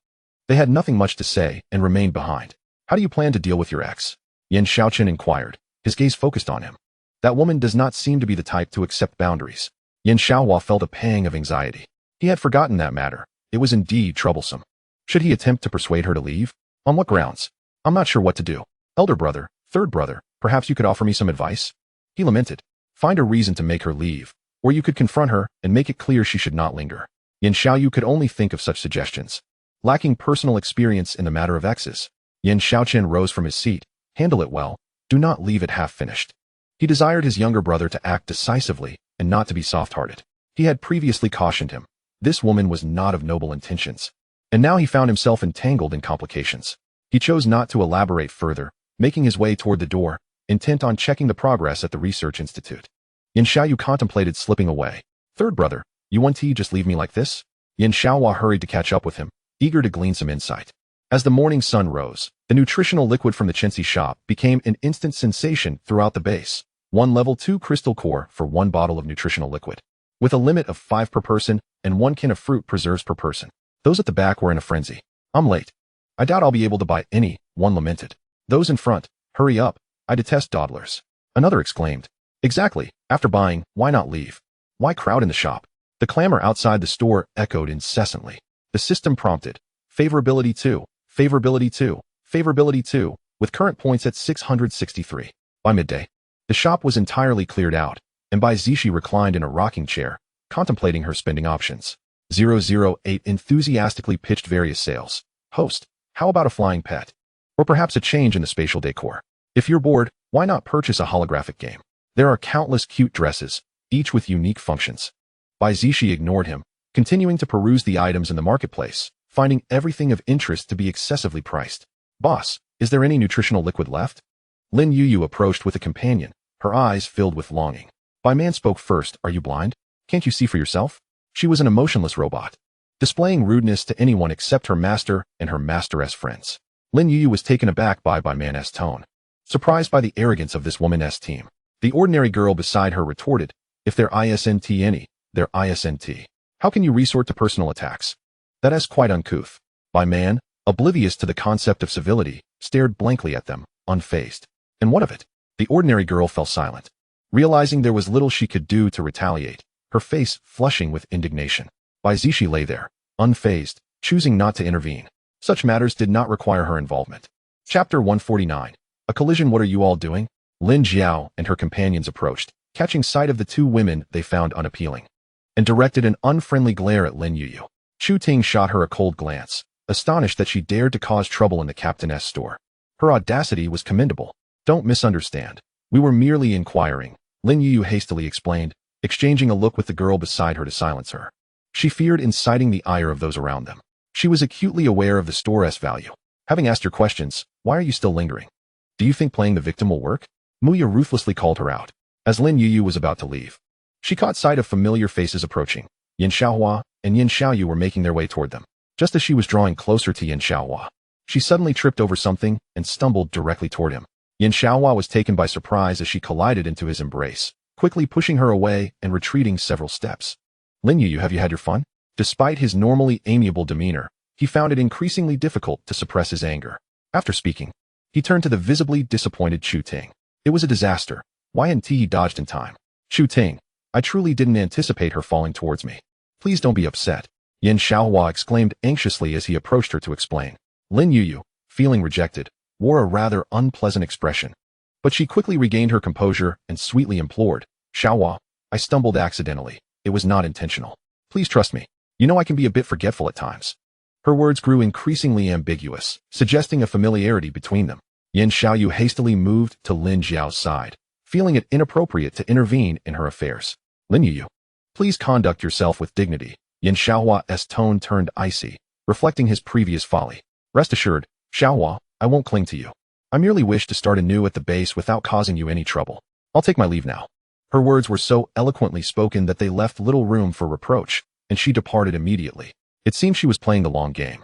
They had nothing much to say and remained behind. "How do you plan to deal with your ex?" Yan Shaochen inquired, his gaze focused on him. That woman does not seem to be the type to accept boundaries. Yan Shaohua felt a pang of anxiety. He had forgotten that matter. It was indeed troublesome. Should he attempt to persuade her to leave? On what grounds? "I'm not sure what to do. Elder brother, third brother, perhaps you could offer me some advice?" He lamented. "Find a reason to make her leave, or you could confront her and make it clear she should not linger." Yan Shaoyu could only think of such suggestions. Lacking personal experience in the matter of exes, Yan Shaochen rose from his seat. "Handle it well. Do not leave it half-finished." He desired his younger brother to act decisively and not to be soft-hearted. He had previously cautioned him. This woman was not of noble intentions. And now he found himself entangled in complications. He chose not to elaborate further, making his way toward the door, intent on checking the progress at the research institute. Yan Shaoyu contemplated slipping away. "Third brother, you want to just leave me like this?" Yan Shaohua hurried to catch up with him, eager to glean some insight. As the morning sun rose, the nutritional liquid from the Xizi shop became an instant sensation throughout the base. 1 level 2 crystal core for 1 bottle of nutritional liquid, with a limit of 5 per person and 1 can of fruit preserves per person. Those at the back were in a frenzy. "I'm late. I doubt I'll be able to buy any," one lamented. "Those in front, hurry up. I detest dawdlers," another exclaimed. "Exactly. After buying, why not leave? Why crowd in the shop?" The clamor outside the store echoed incessantly. The system prompted, "Favorability 2, favorability 2, favorability 2, with current points at 663. By midday, the shop was entirely cleared out, and Bai Zixi reclined in a rocking chair, contemplating her spending options. 008 enthusiastically pitched various sales. "Host, how about a flying pet? Or perhaps a change in the spatial decor? If you're bored, why not purchase a holographic game? There are countless cute dresses, each with unique functions." Bai Zixi ignored him, continuing to peruse the items in the marketplace, finding everything of interest to be excessively priced. "Boss, is there any nutritional liquid left?" Lin Yuyu approached with a companion, her eyes filled with longing. Bai Man spoke first. "Are you blind? Can't you see for yourself?" She was an emotionless robot, displaying rudeness to anyone except her master and her master's friends. Lin Yuyu was taken aback by Bai Man's tone. surprised by the arrogance of this woman's team. The ordinary girl beside her retorted, if they're isn't any, they're isn't. How can you resort to personal attacks? That is quite uncouth. Bai Man, oblivious to the concept of civility, stared blankly at them, unfazed. And what of it? The ordinary girl fell silent, realizing there was little she could do to retaliate, her face flushing with indignation. Bai Zixi lay there, unfazed, choosing not to intervene. Such matters did not require her involvement. Chapter 149. A collision. What are you all doing? Lin Jiao and her companions approached, catching sight of the two women they found unappealing, and directed an unfriendly glare at Lin Yuyu. Chu Ting shot her a cold glance, astonished that she dared to cause trouble in the captain's store. Her audacity was commendable. Don't misunderstand. We were merely inquiring, Lin Yuyu hastily explained, exchanging a look with the girl beside her to silence her. She feared inciting the ire of those around them. She was acutely aware of the store's value. Having asked her questions, why are you still lingering? Do you think playing the victim will work? Muya ruthlessly called her out, as Lin Yuyu was about to leave. She caught sight of familiar faces approaching. Yan Shaochen and Yan Shaoyu were making their way toward them. Just as she was drawing closer to Yan Shaochen, she suddenly tripped over something and stumbled directly toward him. Yan Shaochen was taken by surprise as she collided into his embrace, quickly pushing her away and retreating several steps. Lin Yuyu, have you had your fun? Despite his normally amiable demeanor, he found it increasingly difficult to suppress his anger. After speaking, he turned to the visibly disappointed Chu Ting. It was a disaster. He dodged in time. Chu Ting, I truly didn't anticipate her falling towards me. Please don't be upset. Yan Shaochen exclaimed anxiously as he approached her to explain. Lin Yuyu, feeling rejected, wore a rather unpleasant expression. But she quickly regained her composure and sweetly implored, Shaochen, I stumbled accidentally. It was not intentional. Please trust me. You know I can be a bit forgetful at times. Her words grew increasingly ambiguous, suggesting a familiarity between them. Yan Shaoyu hastily moved to Lin Jiao's side, feeling it inappropriate to intervene in her affairs. Lin Yuyu, please conduct yourself with dignity. Yan Shaohua's tone turned icy, reflecting his previous folly. Rest assured, Shaohua, I won't cling to you. I merely wish to start anew at the base without causing you any trouble. I'll take my leave now. Her words were so eloquently spoken that they left little room for reproach, and she departed immediately. It seemed she was playing the long game,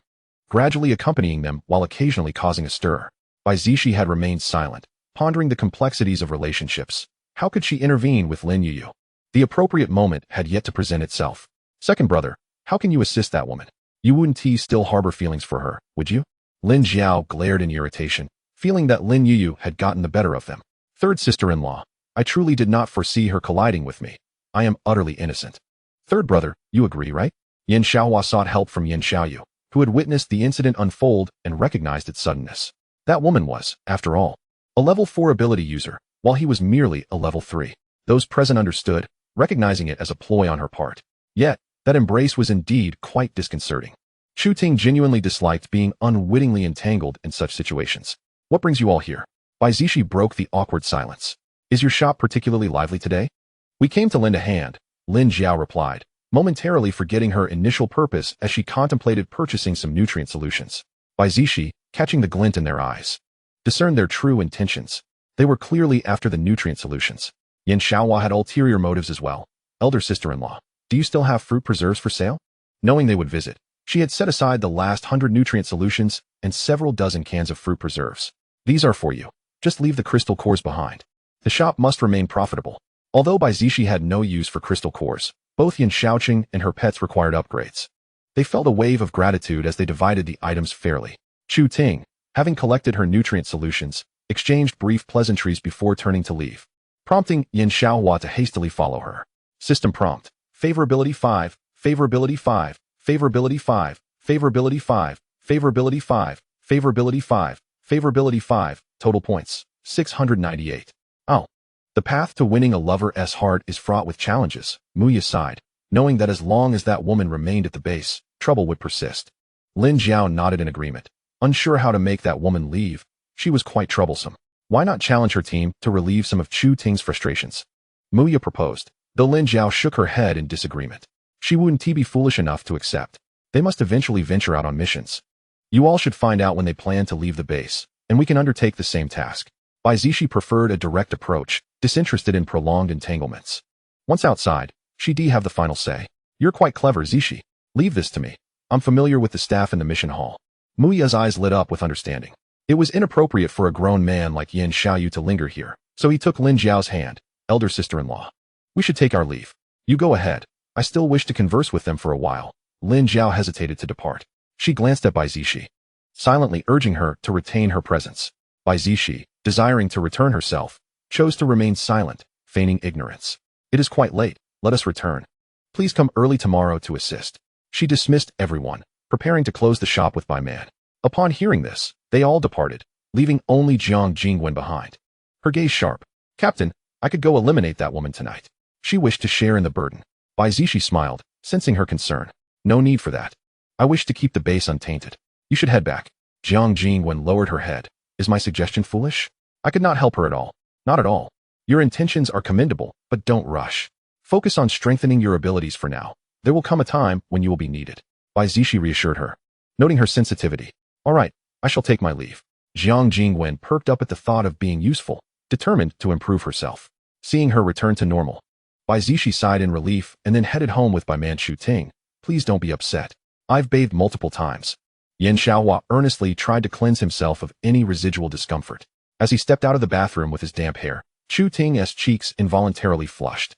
gradually accompanying them while occasionally causing a stir. Bai Zixi had remained silent, pondering the complexities of relationships. How could she intervene with Lin Yuyu? The appropriate moment had yet to present itself. Second brother, how can you assist that woman? You wouldn't still harbor feelings for her, would you? Lin Jiao glared in irritation, feeling that Lin Yuyu had gotten the better of them. Third sister-in-law, I truly did not foresee her colliding with me. I am utterly innocent. Third brother, you agree, right? Yan Shaohua sought help from Yan Shaoyu, who had witnessed the incident unfold and recognized its suddenness. That woman was, after all, a level 4 ability user, while he was merely a level 3. Those present understood, recognizing it as a ploy on her part. Yet, that embrace was indeed quite disconcerting. Chu Ting genuinely disliked being unwittingly entangled in such situations. What brings you all here? Bai Zixi broke the awkward silence. Is your shop particularly lively today? We came to lend a hand, Lin Jiao replied, momentarily forgetting her initial purpose as she contemplated purchasing some nutrient solutions. Bai Zixi, catching the glint in their eyes, discerned their true intentions. They were clearly after the nutrient solutions. Yan Shaohua had ulterior motives as well. Elder sister-in-law, do you still have fruit preserves for sale? Knowing they would visit, she had set aside the last 100 nutrient solutions and several dozen cans of fruit preserves. These are for you. Just leave the crystal cores behind. The shop must remain profitable. Although Bai Zixi had no use for crystal cores, both Yan Shaochen and her pets required upgrades. They felt a wave of gratitude as they divided the items fairly. Chu Ting, having collected her nutrient solutions, exchanged brief pleasantries before turning to leave, prompting Yan Shaohua to hastily follow her. System prompt. Favorability 5, favorability 5, favorability 5, favorability 5, favorability 5, favorability 5, favorability 5, total points, 698. Oh. The path to winning a lover's heart is fraught with challenges, Muya sighed, knowing that as long as that woman remained at the base, trouble would persist. Lin Jiao nodded in agreement, unsure how to make that woman leave. She was quite troublesome. Why not challenge her team to relieve some of Chu Ting's frustrations? Muya proposed, though Lin Jiao shook her head in disagreement. She wouldn't be foolish enough to accept. They must eventually venture out on missions. You all should find out when they plan to leave the base, and we can undertake the same task. Bai Zixi preferred a direct approach, disinterested in prolonged entanglements. Once outside, she'd have the final say. You're quite clever, Zixi. Leave this to me. I'm familiar with the staff in the mission hall. Muya's eyes lit up with understanding. It was inappropriate for a grown man like Yan Shaoyu to linger here, so he took Lin Jiao's hand, elder sister-in-law. We should take our leave. You go ahead. I still wish to converse with them for a while. Lin Jiao hesitated to depart. She glanced at Bai Zixi, silently urging her to retain her presence. Bai Zixi, desiring to return herself, chose to remain silent, feigning ignorance. It is quite late. Let us return. Please come early tomorrow to assist. She dismissed everyone, preparing to close the shop with Bai Man. Upon hearing this, they all departed, leaving only Jiang Jingwen behind. Her gaze sharp. Captain, I could go eliminate that woman tonight. She wished to share in the burden. Bai Zixi smiled, sensing her concern. No need for that. I wish to keep the base untainted. You should head back. Jiang Jingwen lowered her head. Is my suggestion foolish? I could not help her at all. Not at all. Your intentions are commendable, but don't rush. Focus on strengthening your abilities for now. There will come a time when you will be needed. Bai Zixi reassured her, noting her sensitivity. All right, I shall take my leave. Jiang Jingwen perked up at the thought of being useful, determined to improve herself. Seeing her return to normal, Bai Zixi sighed in relief and then headed home with Bai Man Shu Ting. Please don't be upset. I've bathed multiple times. Yan Shaochen earnestly tried to cleanse himself of any residual discomfort. As he stepped out of the bathroom with his damp hair, Shu Ting's cheeks involuntarily flushed.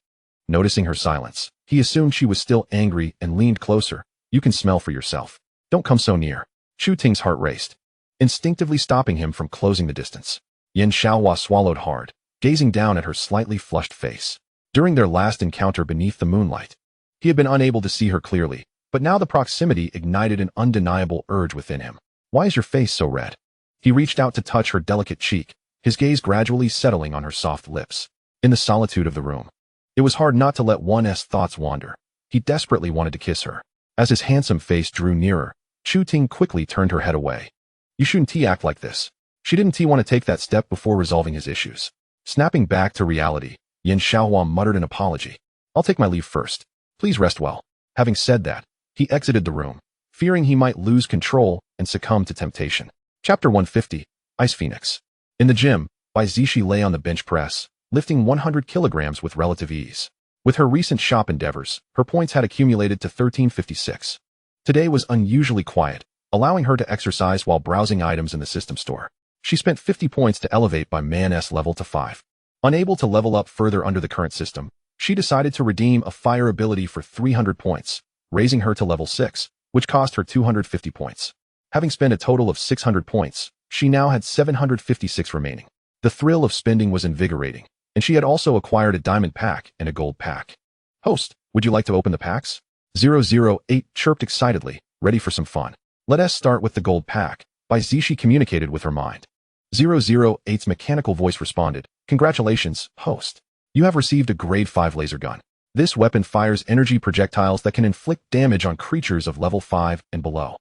Noticing her silence, he assumed she was still angry and leaned closer. You can smell for yourself. Don't come so near. Shu Ting's heart raced, instinctively stopping him from closing the distance. Yan Shaochen swallowed hard, gazing down at her slightly flushed face. During their last encounter beneath the moonlight, he had been unable to see her clearly, but now the proximity ignited an undeniable urge within him. Why is your face so red? He reached out to touch her delicate cheek, his gaze gradually settling on her soft lips. In the solitude of the room, it was hard not to let one's thoughts wander. He desperately wanted to kiss her. As his handsome face drew nearer, Shu Ting quickly turned her head away. You shouldn't act like this. She didn't want to take that step before resolving his issues. Snapping back to reality, Yan Shaochen muttered an apology. I'll take my leave first. Please rest well. Having said that, he exited the room, fearing he might lose control and succumb to temptation. Chapter 150, Ice Phoenix. In the gym, Bai Zixi lay on the bench press, lifting 100 kilograms with relative ease. With her recent shop endeavors, her points had accumulated to 1356. Today was unusually quiet, allowing her to exercise while browsing items in the system store. She spent 50 points to elevate Bai Man's level to 5. Unable to level up further under the current system, she decided to redeem a fire ability for 300 points, raising her to level 6, which cost her 250 points. Having spent a total of 600 points, she now had 756 remaining. The thrill of spending was invigorating, and she had also acquired a diamond pack and a gold pack. Host, would you like to open the packs? 008 chirped excitedly, ready for some fun. Let us start with the gold pack, Bai Zixi communicated with her mind. 008's mechanical voice responded, Congratulations, host. You have received a grade 5 laser gun. This weapon fires energy projectiles that can inflict damage on creatures of level 5 and below.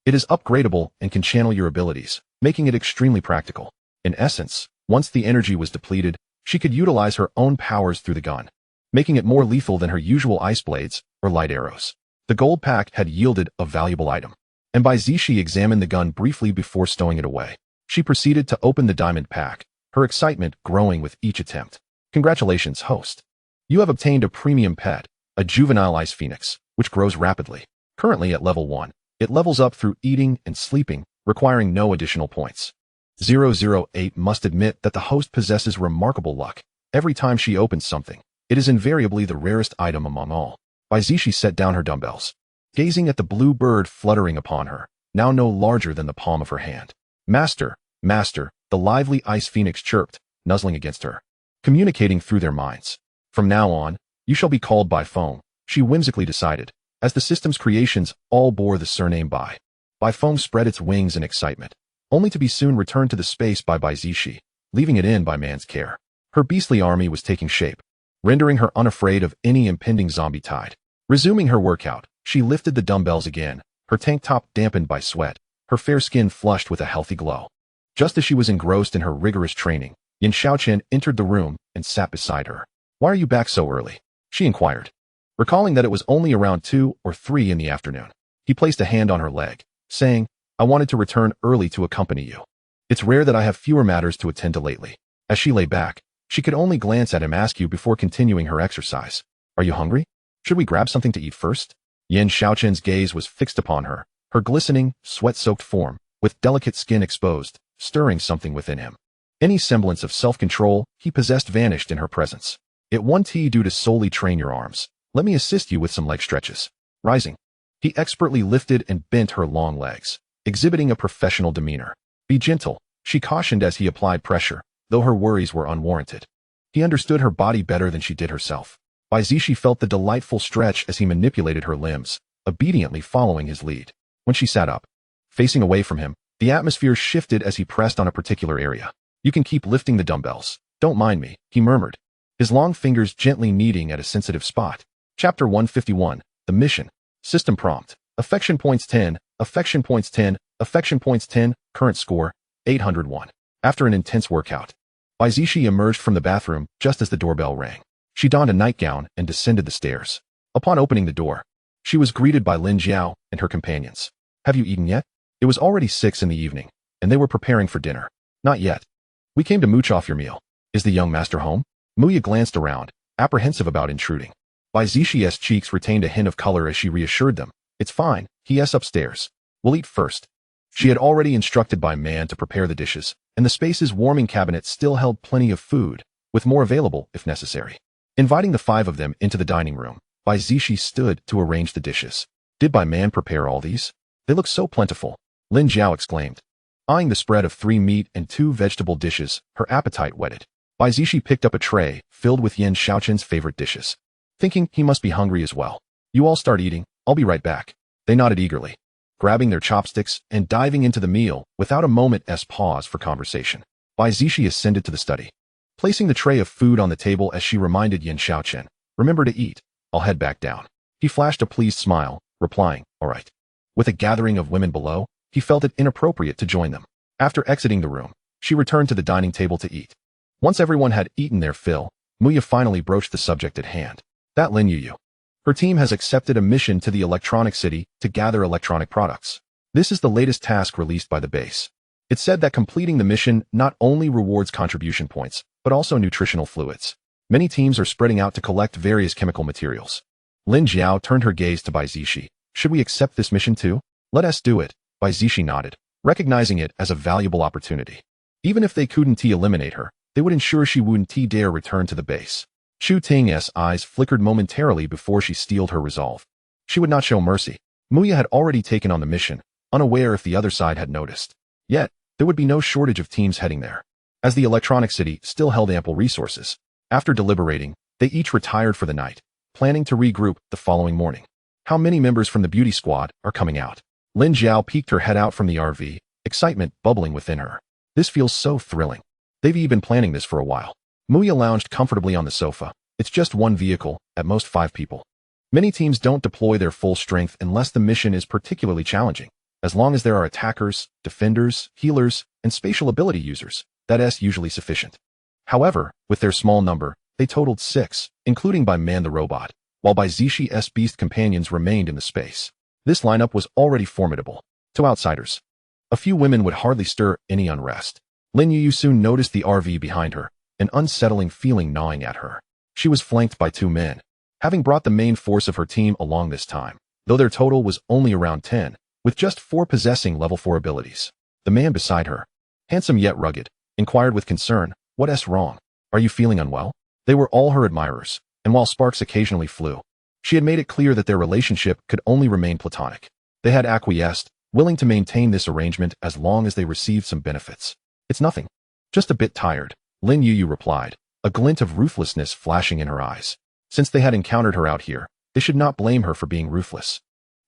It is upgradable and can channel your abilities, making it extremely practical. In essence, once the energy was depleted, she could utilize her own powers through the gun, making it more lethal than her usual ice blades or light arrows. The gold pack had yielded a valuable item, and Bai Zixi examined the gun briefly before stowing it away. She proceeded to open the diamond pack, her excitement growing with each attempt. Congratulations, host. You have obtained a premium pet, a juvenile ice phoenix, which grows rapidly. Currently at level 1, it levels up through eating and sleeping, requiring no additional points. 008 must admit that the host possesses remarkable luck. Every time she opens something, it is invariably the rarest item among all. Bai Zixi set down her dumbbells, gazing at the blue bird fluttering upon her, now no larger than the palm of her hand. Master, master, the lively ice phoenix chirped, nuzzling against her, communicating through their minds. From now on, you shall be called by phone, she whimsically decided, as the system's creations all bore the surname Bai. Bai Feng spread its wings in excitement, only to be soon returned to the space by Bai Zixi, leaving it in Bai Man's care. Her beastly army was taking shape, rendering her unafraid of any impending zombie tide. Resuming her workout, she lifted the dumbbells again, her tank top dampened by sweat, her fair skin flushed with a healthy glow. Just as she was engrossed in her rigorous training, Yan Shaochen entered the room and sat beside her. Why are you back so early? She inquired, recalling that it was only around 2 or 3 in the afternoon. He placed a hand on her leg, saying, I wanted to return early to accompany you. It's rare that I have fewer matters to attend to lately. As she lay back, she could only glance at him askew before continuing her exercise. Are you hungry? Should we grab something to eat first? Yan Shaochen's gaze was fixed upon her, her glistening, sweat-soaked form, with delicate skin exposed, stirring something within him. Any semblance of self-control he possessed vanished in her presence. It won't do to solely train your arms. Let me assist you with some leg stretches. Rising, he expertly lifted and bent her long legs, exhibiting a professional demeanor. Be gentle, she cautioned as he applied pressure, though her worries were unwarranted. He understood her body better than she did herself. Bai Zixi felt the delightful stretch as he manipulated her limbs, obediently following his lead. When she sat up, facing away from him, the atmosphere shifted as he pressed on a particular area. You can keep lifting the dumbbells. Don't mind me, he murmured, his long fingers gently kneading at a sensitive spot. Chapter 151, The Mission. System prompt. Affection points 10, affection points 10, affection points 10, current score, 801. After an intense workout, Bai Zixi emerged from the bathroom just as the doorbell rang. She donned a nightgown and descended the stairs. Upon opening the door, she was greeted by Lin Jiao and her companions. Have you eaten yet? It was already 6 in the evening, and they were preparing for dinner. Not yet. We came to mooch off your meal. Is the young master home? Muya glanced around, apprehensive about intruding. Bai Zixi's cheeks retained a hint of color as she reassured them. It's fine, he's upstairs. We'll eat first. She had already instructed Bai Man to prepare the dishes, and the space's warming cabinet still held plenty of food, with more available if necessary. Inviting the 5 of them into the dining room, Bai Zixi stood to arrange the dishes. Did Bai Man prepare all these? They look so plentiful, Lin Jiao exclaimed. Eyeing the spread of 3 meat and 2 vegetable dishes, her appetite whetted. Bai Zixi picked up a tray filled with Yan Shaochen's favorite dishes, thinking he must be hungry as well. You all start eating, I'll be right back. They nodded eagerly, grabbing their chopsticks and diving into the meal without a moment's pause for conversation. Bai Zixi ascended to the study, placing the tray of food on the table as she reminded Yan Shaochen, remember to eat, I'll head back down. He flashed a pleased smile, replying, all right. With a gathering of women below, he felt it inappropriate to join them. After exiting the room, she returned to the dining table to eat. Once everyone had eaten their fill, Muya finally broached the subject at hand. That Lin Yuyu. Her team has accepted a mission to the electronic city to gather electronic products. This is the latest task released by the base. It said that completing the mission not only rewards contribution points, but also nutritional fluids. Many teams are spreading out to collect various chemical materials. Lin Jiao turned her gaze to Bai Zixi. Should we accept this mission too? Let us do it. Bai Zixi nodded, recognizing it as a valuable opportunity. Even if they couldn't eliminate her, they would ensure she wouldn't dare return to the base. Chu Ting's eyes flickered momentarily before she steeled her resolve. She would not show mercy. Muya had already taken on the mission, unaware if the other side had noticed. Yet, there would be no shortage of teams heading there, as the electronic city still held ample resources. After deliberating, they each retired for the night, planning to regroup the following morning. How many members from the beauty squad are coming out? Lin Jiao peeked her head out from the RV, excitement bubbling within her. This feels so thrilling. They've been planning this for a while. Muya lounged comfortably on the sofa. It's just one vehicle, at most 5 people. Many teams don't deploy their full strength unless the mission is particularly challenging. As long as there are attackers, defenders, healers, and spatial ability users, that's usually sufficient. However, with their small number, they totaled 6, including Bai Man the robot, while Bai Zixi's beast companions remained in the space. This lineup was already formidable. To outsiders, a few women would hardly stir any unrest. Lin Yuyu soon noticed the RV behind her, an unsettling feeling gnawing at her. She was flanked by 2 men, having brought the main force of her team along this time, though their total was only around 10, with just 4 possessing level 4 abilities. The man beside her, handsome yet rugged, inquired with concern, what's wrong? Are you feeling unwell? They were all her admirers, and while sparks occasionally flew, she had made it clear that their relationship could only remain platonic. They had acquiesced, willing to maintain this arrangement as long as they received some benefits. It's nothing. Just a bit tired, Lin Yuyu replied, a glint of ruthlessness flashing in her eyes. Since they had encountered her out here, they should not blame her for being ruthless.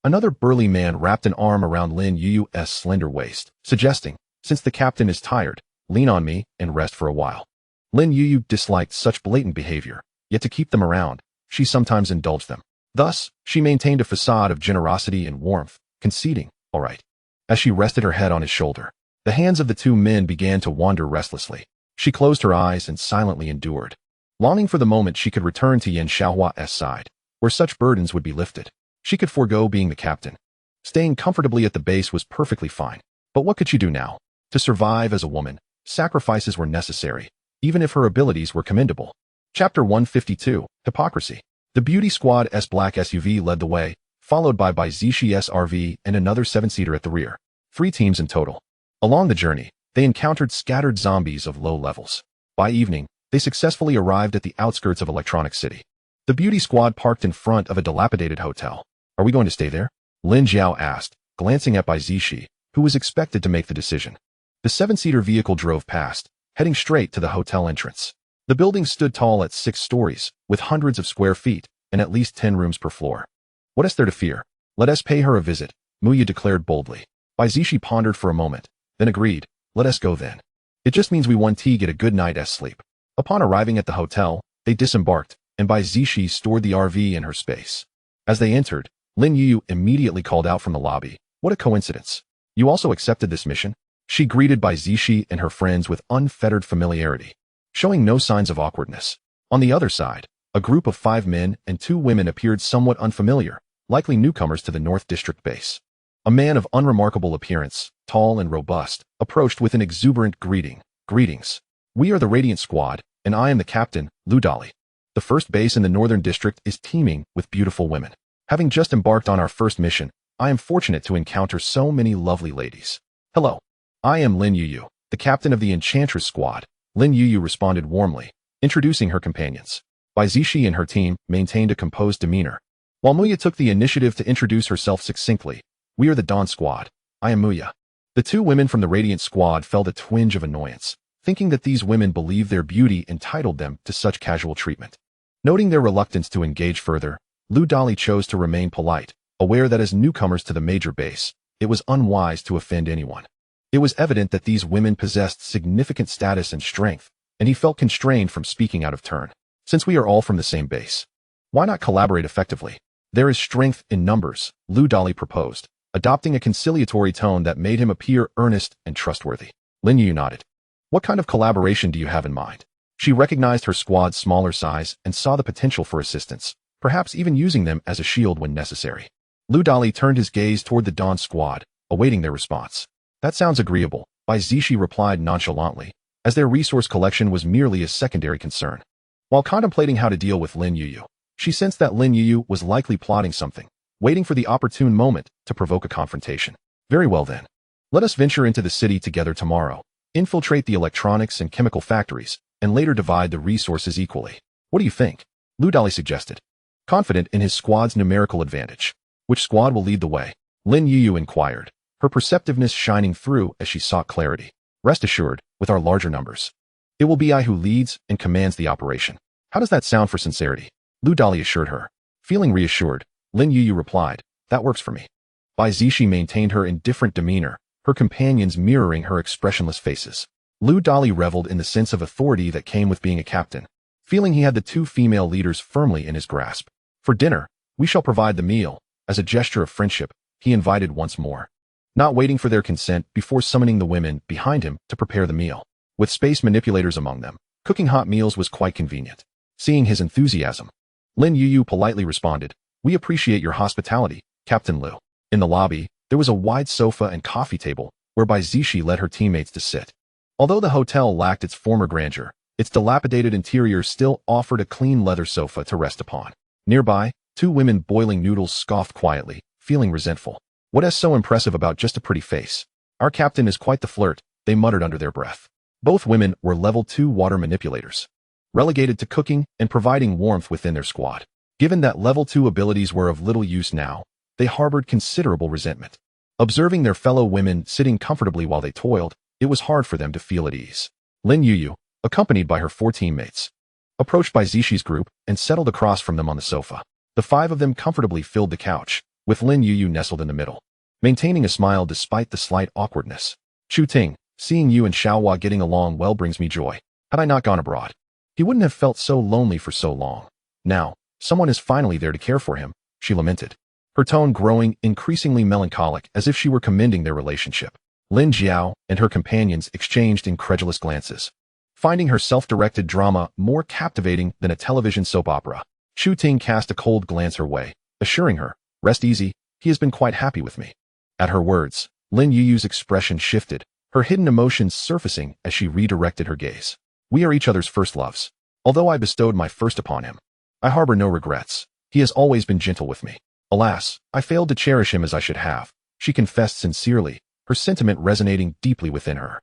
Another burly man wrapped an arm around Lin Yuyu's slender waist, suggesting, since the captain is tired, lean on me and rest for a while. Lin Yuyu disliked such blatant behavior, yet to keep them around, she sometimes indulged them. Thus, she maintained a facade of generosity and warmth, conceding, all right. As she rested her head on his shoulder, the hands of the 2 men began to wander restlessly. She closed her eyes and silently endured, longing for the moment she could return to Yan Shaoche's side, where such burdens would be lifted. She could forego being the captain. Staying comfortably at the base was perfectly fine. But what could she do now? To survive as a woman, sacrifices were necessary, even if her abilities were commendable. Chapter 152, Hypocrisy. The beauty squad's black SUV led the way, followed by Bai Zixi's RV and another 7-seater at the rear. 3 teams in total. Along the journey, They encountered scattered zombies of low levels. By evening, they successfully arrived at the outskirts of Electronic City. The beauty squad parked in front of a dilapidated hotel. Are we going to stay there? Lin Jiao asked, glancing at Bai Zixi, who was expected to make the decision. The 7-seater vehicle drove past, heading straight to the hotel entrance. The building stood tall at 6 stories, with hundreds of square feet, and at least 10 rooms per floor. What is there to fear? Let us pay her a visit, Muya declared boldly. Bai Zixi pondered for a moment, then agreed, let us go then. It just means we get a good night's sleep. Upon arriving at the hotel, they disembarked, and Bai Zixi stored the RV in her space. As they entered, Lin Yu immediately called out from the lobby, what a coincidence. You also accepted this mission? She greeted Bai Zixi and her friends with unfettered familiarity, showing no signs of awkwardness. On the other side, a group of 5 men and 2 women appeared somewhat unfamiliar, likely newcomers to the North District base. A man of unremarkable appearance, tall and robust, approached with an exuberant greeting. Greetings. We are the Radiant Squad, and I am the captain, Lu Dali. The first base in the Northern District is teeming with beautiful women. Having just embarked on our first mission, I am fortunate to encounter so many lovely ladies. Hello. I am Lin Yu, the captain of the Enchantress Squad. Lin Yu responded warmly, introducing her companions. Bai Zixi and her team maintained a composed demeanor, while Muya took the initiative to introduce herself succinctly. We are the Dawn Squad. I am Muya. The 2 women from the Radiant Squad felt a twinge of annoyance, thinking that these women believed their beauty entitled them to such casual treatment. Noting their reluctance to engage further, Lu Dali chose to remain polite, aware that as newcomers to the major base, it was unwise to offend anyone. It was evident that these women possessed significant status and strength, and he felt constrained from speaking out of turn. Since we are all from the same base, why not collaborate effectively? There is strength in numbers, Lu Dali proposed, adopting a conciliatory tone that made him appear earnest and trustworthy. Lin Yu nodded. What kind of collaboration do you have in mind? She recognized her squad's smaller size and saw the potential for assistance, perhaps even using them as a shield when necessary. Lu Dali turned his gaze toward the Dawn Squad, awaiting their response. That sounds agreeable, Bai Zixi replied nonchalantly, as their resource collection was merely a secondary concern. While contemplating how to deal with Lin Yu, she sensed that Lin Yu was likely plotting something, waiting for the opportune moment to provoke a confrontation. Very well then. Let us venture into the city together tomorrow, infiltrate the electronics and chemical factories, and later divide the resources equally. What do you think? Lu Dali suggested, confident in his squad's numerical advantage. Which squad will lead the way? Lin Yu inquired, her perceptiveness shining through as she sought clarity. Rest assured, with our larger numbers, it will be I who leads and commands the operation. How does that sound for sincerity? Lu Dali assured her. Feeling reassured, Lin Yu replied, that works for me. Bai Zixi maintained her indifferent demeanor, her companions mirroring her expressionless faces. Lu Dali reveled in the sense of authority that came with being a captain, feeling he had the 2 female leaders firmly in his grasp. For dinner, we shall provide the meal. As a gesture of friendship, he invited once more, not waiting for their consent before summoning the women behind him to prepare the meal. With space manipulators among them, cooking hot meals was quite convenient. Seeing his enthusiasm, Lin Yu politely responded, we appreciate your hospitality, Captain Lu. In the lobby, there was a wide sofa and coffee table, where Bai Zixi led her teammates to sit. Although the hotel lacked its former grandeur, its dilapidated interior still offered a clean leather sofa to rest upon. Nearby, 2 women boiling noodles scoffed quietly, feeling resentful. What is so impressive about just a pretty face? Our captain is quite the flirt, they muttered under their breath. Both women were level 2 water manipulators, relegated to cooking and providing warmth within their squad. Given that level 2 abilities were of little use now, they harbored considerable resentment. Observing their fellow women sitting comfortably while they toiled, it was hard for them to feel at ease. Lin Yu, accompanied by her 4 teammates, approached Bai Zixi's group and settled across from them on the sofa. The 5 of them comfortably filled the couch, with Lin Yu nestled in the middle, maintaining a smile despite the slight awkwardness. Chu Ting, seeing you and Xiaohua getting along well brings me joy. Had I not gone abroad, he wouldn't have felt so lonely for so long. Now, someone is finally there to care for him, she lamented, her tone growing increasingly melancholic as if she were commending their relationship. Lin Jiao and her companions exchanged incredulous glances, finding her self-directed drama more captivating than a television soap opera. Chu Ting cast a cold glance her way, assuring her, rest easy, he has been quite happy with me. At her words, Lin Yu's expression shifted, her hidden emotions surfacing as she redirected her gaze. We are each other's first loves. Although I bestowed my first upon him, I harbor no regrets. He has always been gentle with me. Alas, I failed to cherish him as I should have, she confessed sincerely, her sentiment resonating deeply within her.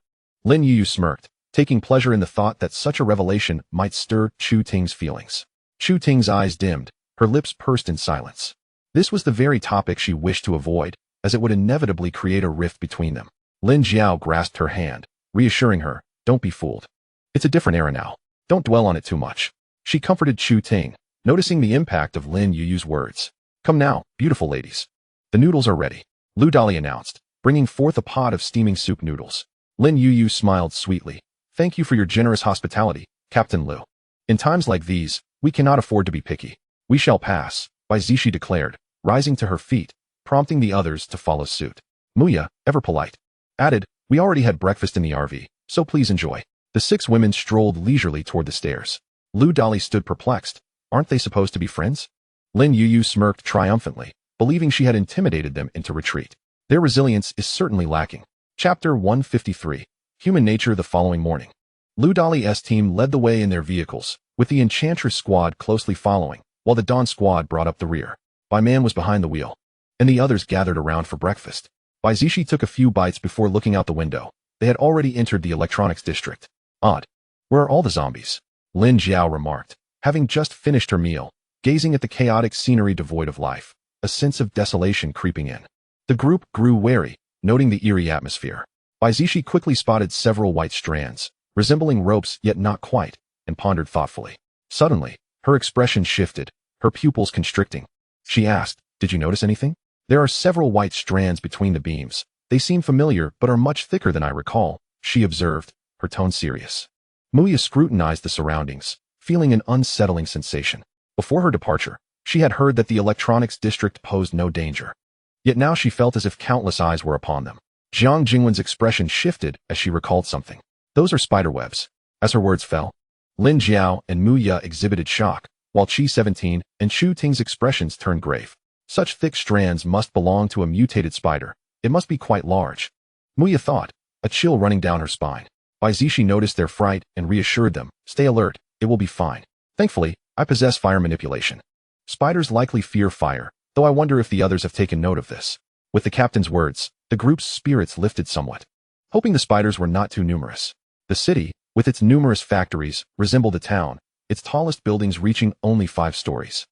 Lin Yuyu smirked, taking pleasure in the thought that such a revelation might stir Chu Ting's feelings. Chu Ting's eyes dimmed, her lips pursed in silence. This was the very topic she wished to avoid, as it would inevitably create a rift between them. Lin Jiao grasped her hand, reassuring her, "Don't be fooled. It's a different era now. Don't dwell on it too much." She comforted Chu Ting, noticing the impact of Lin Yuyu's words. "Come now, beautiful ladies. The noodles are ready," Lu Dali announced, bringing forth a pot of steaming soup noodles. Lin Yuyu smiled sweetly. "Thank you for your generous hospitality, Captain Lu. In times like these, we cannot afford to be picky. We shall pass," Bai Zixi declared, rising to her feet, prompting the others to follow suit. Muya, ever polite, added, "We already had breakfast in the RV, so please enjoy." The 6 women strolled leisurely toward the stairs. Lu Dali stood perplexed. Aren't they supposed to be friends? Lin Yuyu smirked triumphantly, believing she had intimidated them into retreat. Their resilience is certainly lacking. Chapter 153. Human Nature. The following morning, Lu Dali's team led the way in their vehicles, with the Enchantress squad closely following, while the Dawn squad brought up the rear. Bai Man was behind the wheel, and the others gathered around for breakfast. Bai Zixi took a few bites before looking out the window. They had already entered the electronics district. Odd. Where are all the zombies? Lin Jiao remarked, having just finished her meal, gazing at the chaotic scenery devoid of life, a sense of desolation creeping in. The group grew wary, noting the eerie atmosphere. Bai Zixi quickly spotted several white strands, resembling ropes yet not quite, and pondered thoughtfully. Suddenly, her expression shifted, her pupils constricting. She asked, "Did you notice anything? There are several white strands between the beams. They seem familiar but are much thicker than I recall," she observed, her tone serious. Muya scrutinized the surroundings, feeling an unsettling sensation. Before her departure, she had heard that the electronics district posed no danger. Yet now she felt as if countless eyes were upon them. Jiang Jingwen's expression shifted as she recalled something. "Those are spiderwebs." As her words fell, Lin Jiao and Muya exhibited shock, while Qi 17 and Chu Ting's expressions turned grave. Such thick strands must belong to a mutated spider. It must be quite large. Muya thought, a chill running down her spine. Bai Zixi noticed their fright and reassured them, "Stay alert, it will be fine. Thankfully, I possess fire manipulation. Spiders likely fear fire, though I wonder if the others have taken note of this." With the captain's words, the group's spirits lifted somewhat, hoping the spiders were not too numerous. The city, with its numerous factories, resembled a town, its tallest buildings reaching only 5 stories.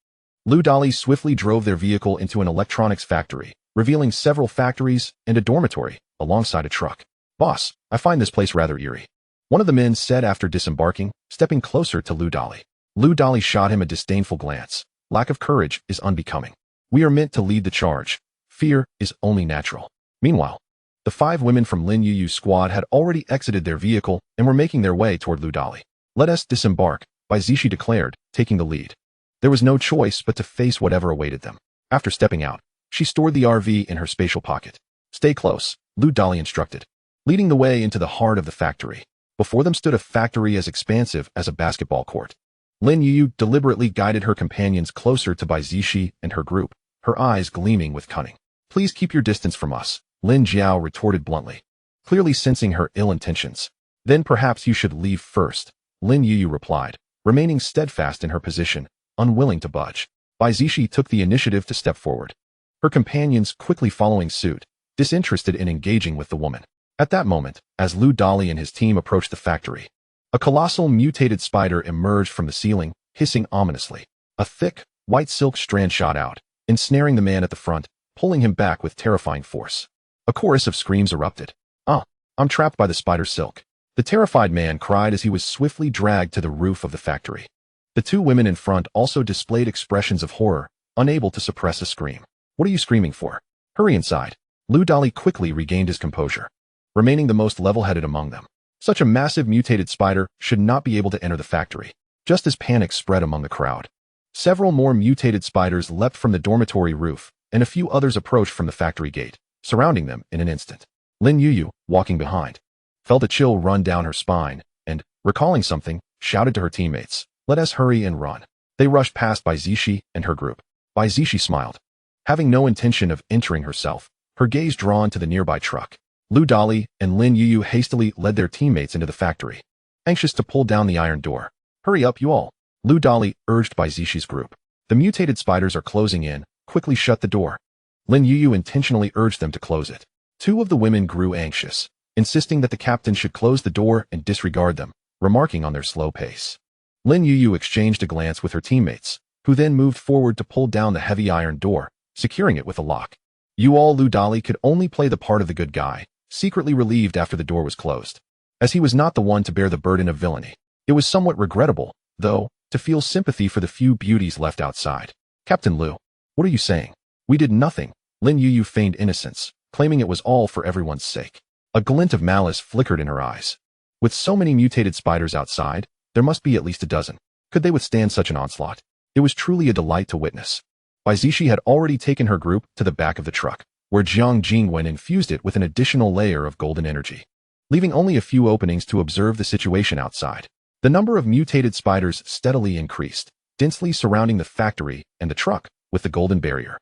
Lu Dali swiftly drove their vehicle into an electronics factory, revealing several factories and a dormitory, alongside a truck. "Boss, I find this place rather eerie," one of the men said after disembarking, stepping closer to Lu Dali. Lu Dali shot him a disdainful glance. "Lack of courage is unbecoming. We are meant to lead the charge. Fear is only natural." Meanwhile, the 5 women from Lin Yuyu's squad had already exited their vehicle and were making their way toward Lu Dali. "Let us disembark," Bai Zixi declared, taking the lead. There was no choice but to face whatever awaited them. After stepping out, she stored the RV in her spatial pocket. "Stay close," Lu Dali instructed, leading the way into the heart of the factory. Before them stood a factory as expansive as a basketball court. Lin Yuyu deliberately guided her companions closer to Bai Zixi and her group, her eyes gleaming with cunning. "Please keep your distance from us," Lin Jiao retorted bluntly, clearly sensing her ill intentions. "Then perhaps you should leave first," Lin Yuyu replied, remaining steadfast in her position, unwilling to budge. Bai Zixi took the initiative to step forward, her companions quickly following suit, disinterested in engaging with the woman. At that moment, as Lu Dali and his team approached the factory, a colossal mutated spider emerged from the ceiling, hissing ominously. A thick, white silk strand shot out, ensnaring the man at the front, pulling him back with terrifying force. A chorus of screams erupted. "Ah, I'm trapped by the spider silk," the terrified man cried as he was swiftly dragged to the roof of the factory. The 2 women in front also displayed expressions of horror, unable to suppress a scream. "What are you screaming for? Hurry inside." Lu Dali quickly regained his composure, remaining the most level-headed among them. Such a massive mutated spider should not be able to enter the factory. Just as panic spread among the crowd, several more mutated spiders leapt from the dormitory roof, and a few others approached from the factory gate, surrounding them in an instant. Lin Yuyu, walking behind, felt a chill run down her spine, and, recalling something, shouted to her teammates, "Let us hurry and run." They rushed past Bai Zixi and her group. Bai Zixi smiled, having no intention of entering herself, her gaze drawn to the nearby truck. Lu Dali and Lin Yuyu hastily led their teammates into the factory, anxious to pull down the iron door. "Hurry up, you all," Lu Dali urged Bai Zixi group. "The mutated spiders are closing in, quickly shut the door." Lin Yuyu intentionally urged them to close it. 2 of the women grew anxious, insisting that the captain should close the door and disregard them, remarking on their slow pace. Lin Yuyu exchanged a glance with her teammates, who then moved forward to pull down the heavy iron door, securing it with a lock. Lu Dali could only play the part of the good guy, secretly relieved after the door was closed. As he was not the one to bear the burden of villainy. It was somewhat regrettable, though, to feel sympathy for the few beauties left outside. Captain Lu, what are you saying? We did nothing. Lin Yuyu feigned innocence, claiming it was all for everyone's sake. A glint of malice flickered in her eyes. With so many mutated spiders outside, there must be at least a dozen. Could they withstand such an onslaught? It was truly a delight to witness. Bai Zixi had already taken her group to the back of the truck, where Jiang Jingwen infused it with an additional layer of golden energy, leaving only a few openings to observe the situation outside. The number of mutated spiders steadily increased, densely surrounding the factory and the truck with the golden barrier.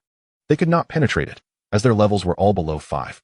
They could not penetrate it, as their levels were all below 5.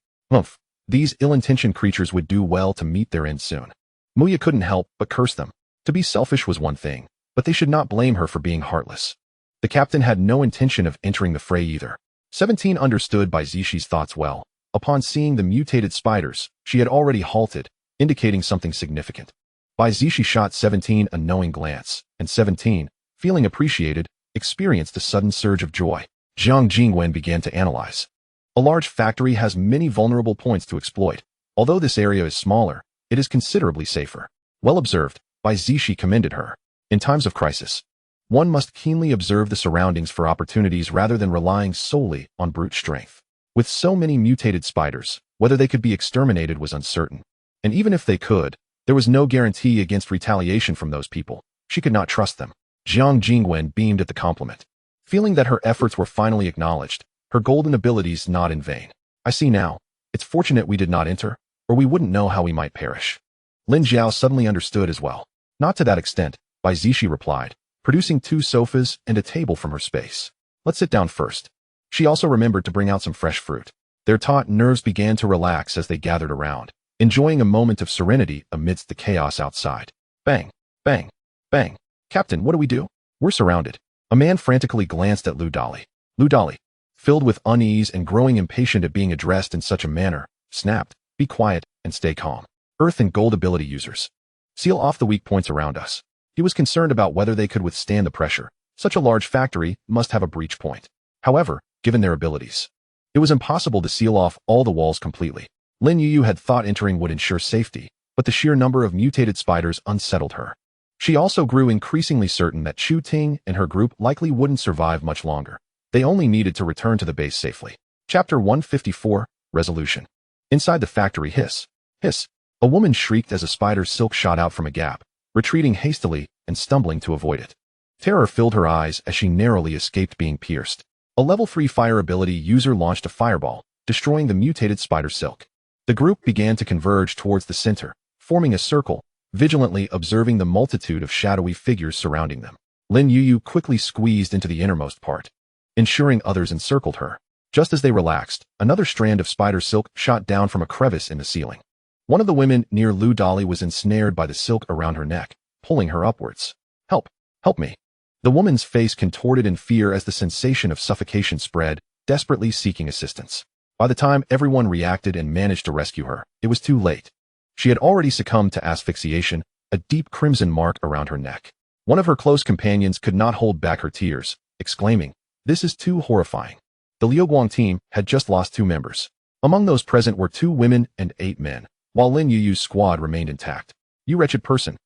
These ill-intentioned creatures would do well to meet their end soon. Muya couldn't help but curse them. To be selfish was one thing, but they should not blame her for being heartless. The captain had no intention of entering the fray either. 17 understood Bai Zixi's thoughts well. Upon seeing the mutated spiders, she had already halted, indicating something significant. Bai Zixi shot 17 a knowing glance, and 17, feeling appreciated, experienced a sudden surge of joy. Jiang Jingwen began to analyze. A large factory has many vulnerable points to exploit. Although this area is smaller, it is considerably safer. Well observed, Bai Zixi commended her. In times of crisis, one must keenly observe the surroundings for opportunities rather than relying solely on brute strength. With so many mutated spiders, whether they could be exterminated was uncertain. And even if they could, there was no guarantee against retaliation from those people. She could not trust them. Jiang Jingwen beamed at the compliment. Feeling that her efforts were finally acknowledged, her golden abilities not in vain. I see now. It's fortunate we did not enter, or we wouldn't know how we might perish. Lin Jiao suddenly understood as well. Not to that extent, Bai Zixi replied, producing 2 sofas and a table from her space. Let's sit down first. She also remembered to bring out some fresh fruit. Their taut nerves began to relax as they gathered around, enjoying a moment of serenity amidst the chaos outside. Bang, bang, bang. Captain, what do we do? We're surrounded. A man frantically glanced at Lu Dali. Lu Dali, filled with unease and growing impatient at being addressed in such a manner, snapped, "Be quiet and stay calm. Earth and gold ability users. Seal off the weak points around us." He was concerned about whether they could withstand the pressure. Such a large factory must have a breach point. However, given their abilities, it was impossible to seal off all the walls completely. Lin Yuyu had thought entering would ensure safety, but the sheer number of mutated spiders unsettled her. She also grew increasingly certain that Chu Ting and her group likely wouldn't survive much longer. They only needed to return to the base safely. Chapter 154, Resolution. Inside the factory, hiss, hiss. A woman shrieked as a spider silk shot out from a gap, retreating hastily and stumbling to avoid it. Terror filled her eyes as she narrowly escaped being pierced. A level 3 fire ability user launched a fireball, destroying the mutated spider silk. The group began to converge towards the center, forming a circle, vigilantly observing the multitude of shadowy figures surrounding them. Lin Yuyu quickly squeezed into the innermost part, ensuring others encircled her. Just as they relaxed, another strand of spider silk shot down from a crevice in the ceiling. One of the women near Lu Dali was ensnared by the silk around her neck, pulling her upwards. Help! Help me! The woman's face contorted in fear as the sensation of suffocation spread, desperately seeking assistance. By the time everyone reacted and managed to rescue her, it was too late. She had already succumbed to asphyxiation, a deep crimson mark around her neck. One of her close companions could not hold back her tears, exclaiming, "This is too horrifying." The Liuguang team had just lost 2 members. Among those present were 2 women and 8 men, while Lin Yuyu's squad remained intact. "You wretched person.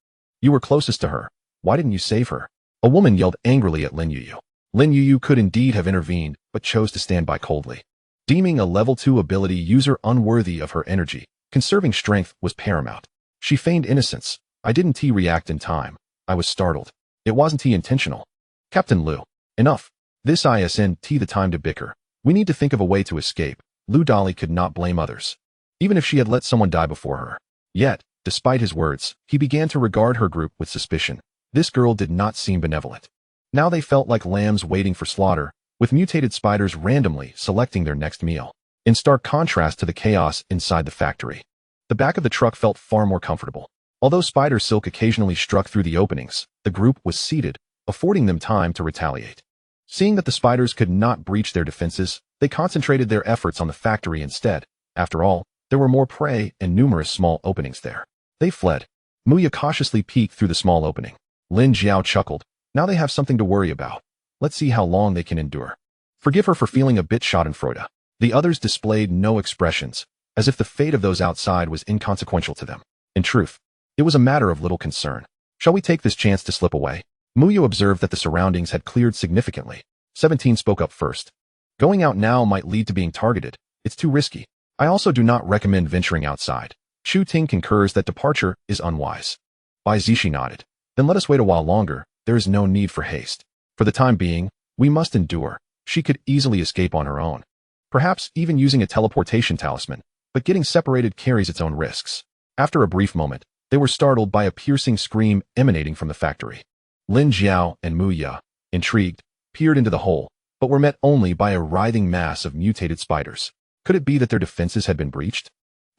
You were closest to her. Why didn't you save her?" A woman yelled angrily at Lin Yuyu. Lin Yuyu could indeed have intervened, but chose to stand by coldly. Deeming a level 2 ability user unworthy of her energy, conserving strength was paramount. She feigned innocence. "I didn't react in time. I was startled. It wasn't intentional." "Captain Lu, enough. This isn't the time to bicker. We need to think of a way to escape." Lu Dali could not blame others, even if she had let someone die before her. Yet, despite his words, he began to regard her group with suspicion. This girl did not seem benevolent. Now they felt like lambs waiting for slaughter, with mutated spiders randomly selecting their next meal. In stark contrast to the chaos inside the factory, the back of the truck felt far more comfortable. Although spider silk occasionally struck through the openings, the group was seated, affording them time to retaliate. Seeing that the spiders could not breach their defenses, they concentrated their efforts on the factory instead. After all, There were more prey and numerous small openings there. They fled. Muya cautiously peeked through the small opening. Lin Jiao chuckled. Now they have something to worry about. Let's see how long they can endure. Forgive her for feeling a bit schadenfreude. The others displayed no expressions, as if the fate of those outside was inconsequential to them. In truth, it was a matter of little concern. Shall we take this chance to slip away? Muya observed that the surroundings had cleared significantly. 17 spoke up first. Going out now might lead to being targeted. It's too risky. I also do not recommend venturing outside. Shu Ting concurs that departure is unwise. Bai Zixi nodded. Then let us wait a while longer. There is no need for haste. For the time being, we must endure. She could easily escape on her own. Perhaps even using a teleportation talisman, but getting separated carries its own risks. After a brief moment, they were startled by a piercing scream emanating from the factory. Lin Jiao and Muya, intrigued, peered into the hole, but were met only by a writhing mass of mutated spiders. Could it be that their defenses had been breached?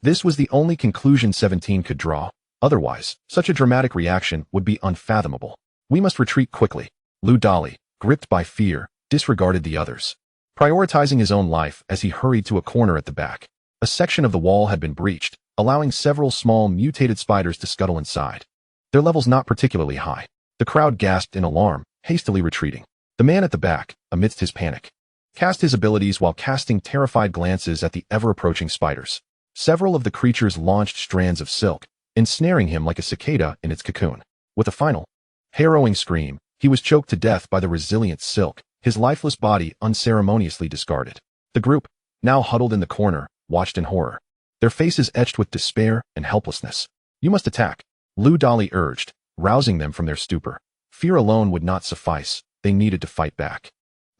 This was the only conclusion 17 could draw. Otherwise, such a dramatic reaction would be unfathomable. We must retreat quickly. Lu Dali, gripped by fear, disregarded the others, prioritizing his own life as he hurried to a corner at the back. A section of the wall had been breached, allowing several small mutated spiders to scuttle inside. Their levels not particularly high. The crowd gasped in alarm, hastily retreating. The man at the back, amidst his panic, cast his abilities while casting terrified glances at the ever-approaching spiders. Several of the creatures launched strands of silk, ensnaring him like a cicada in its cocoon. With a final, harrowing scream, he was choked to death by the resilient silk, his lifeless body unceremoniously discarded. The group, now huddled in the corner, watched in horror, their faces etched with despair and helplessness. You must attack, Lu Dali urged, rousing them from their stupor. Fear alone would not suffice. They needed to fight back.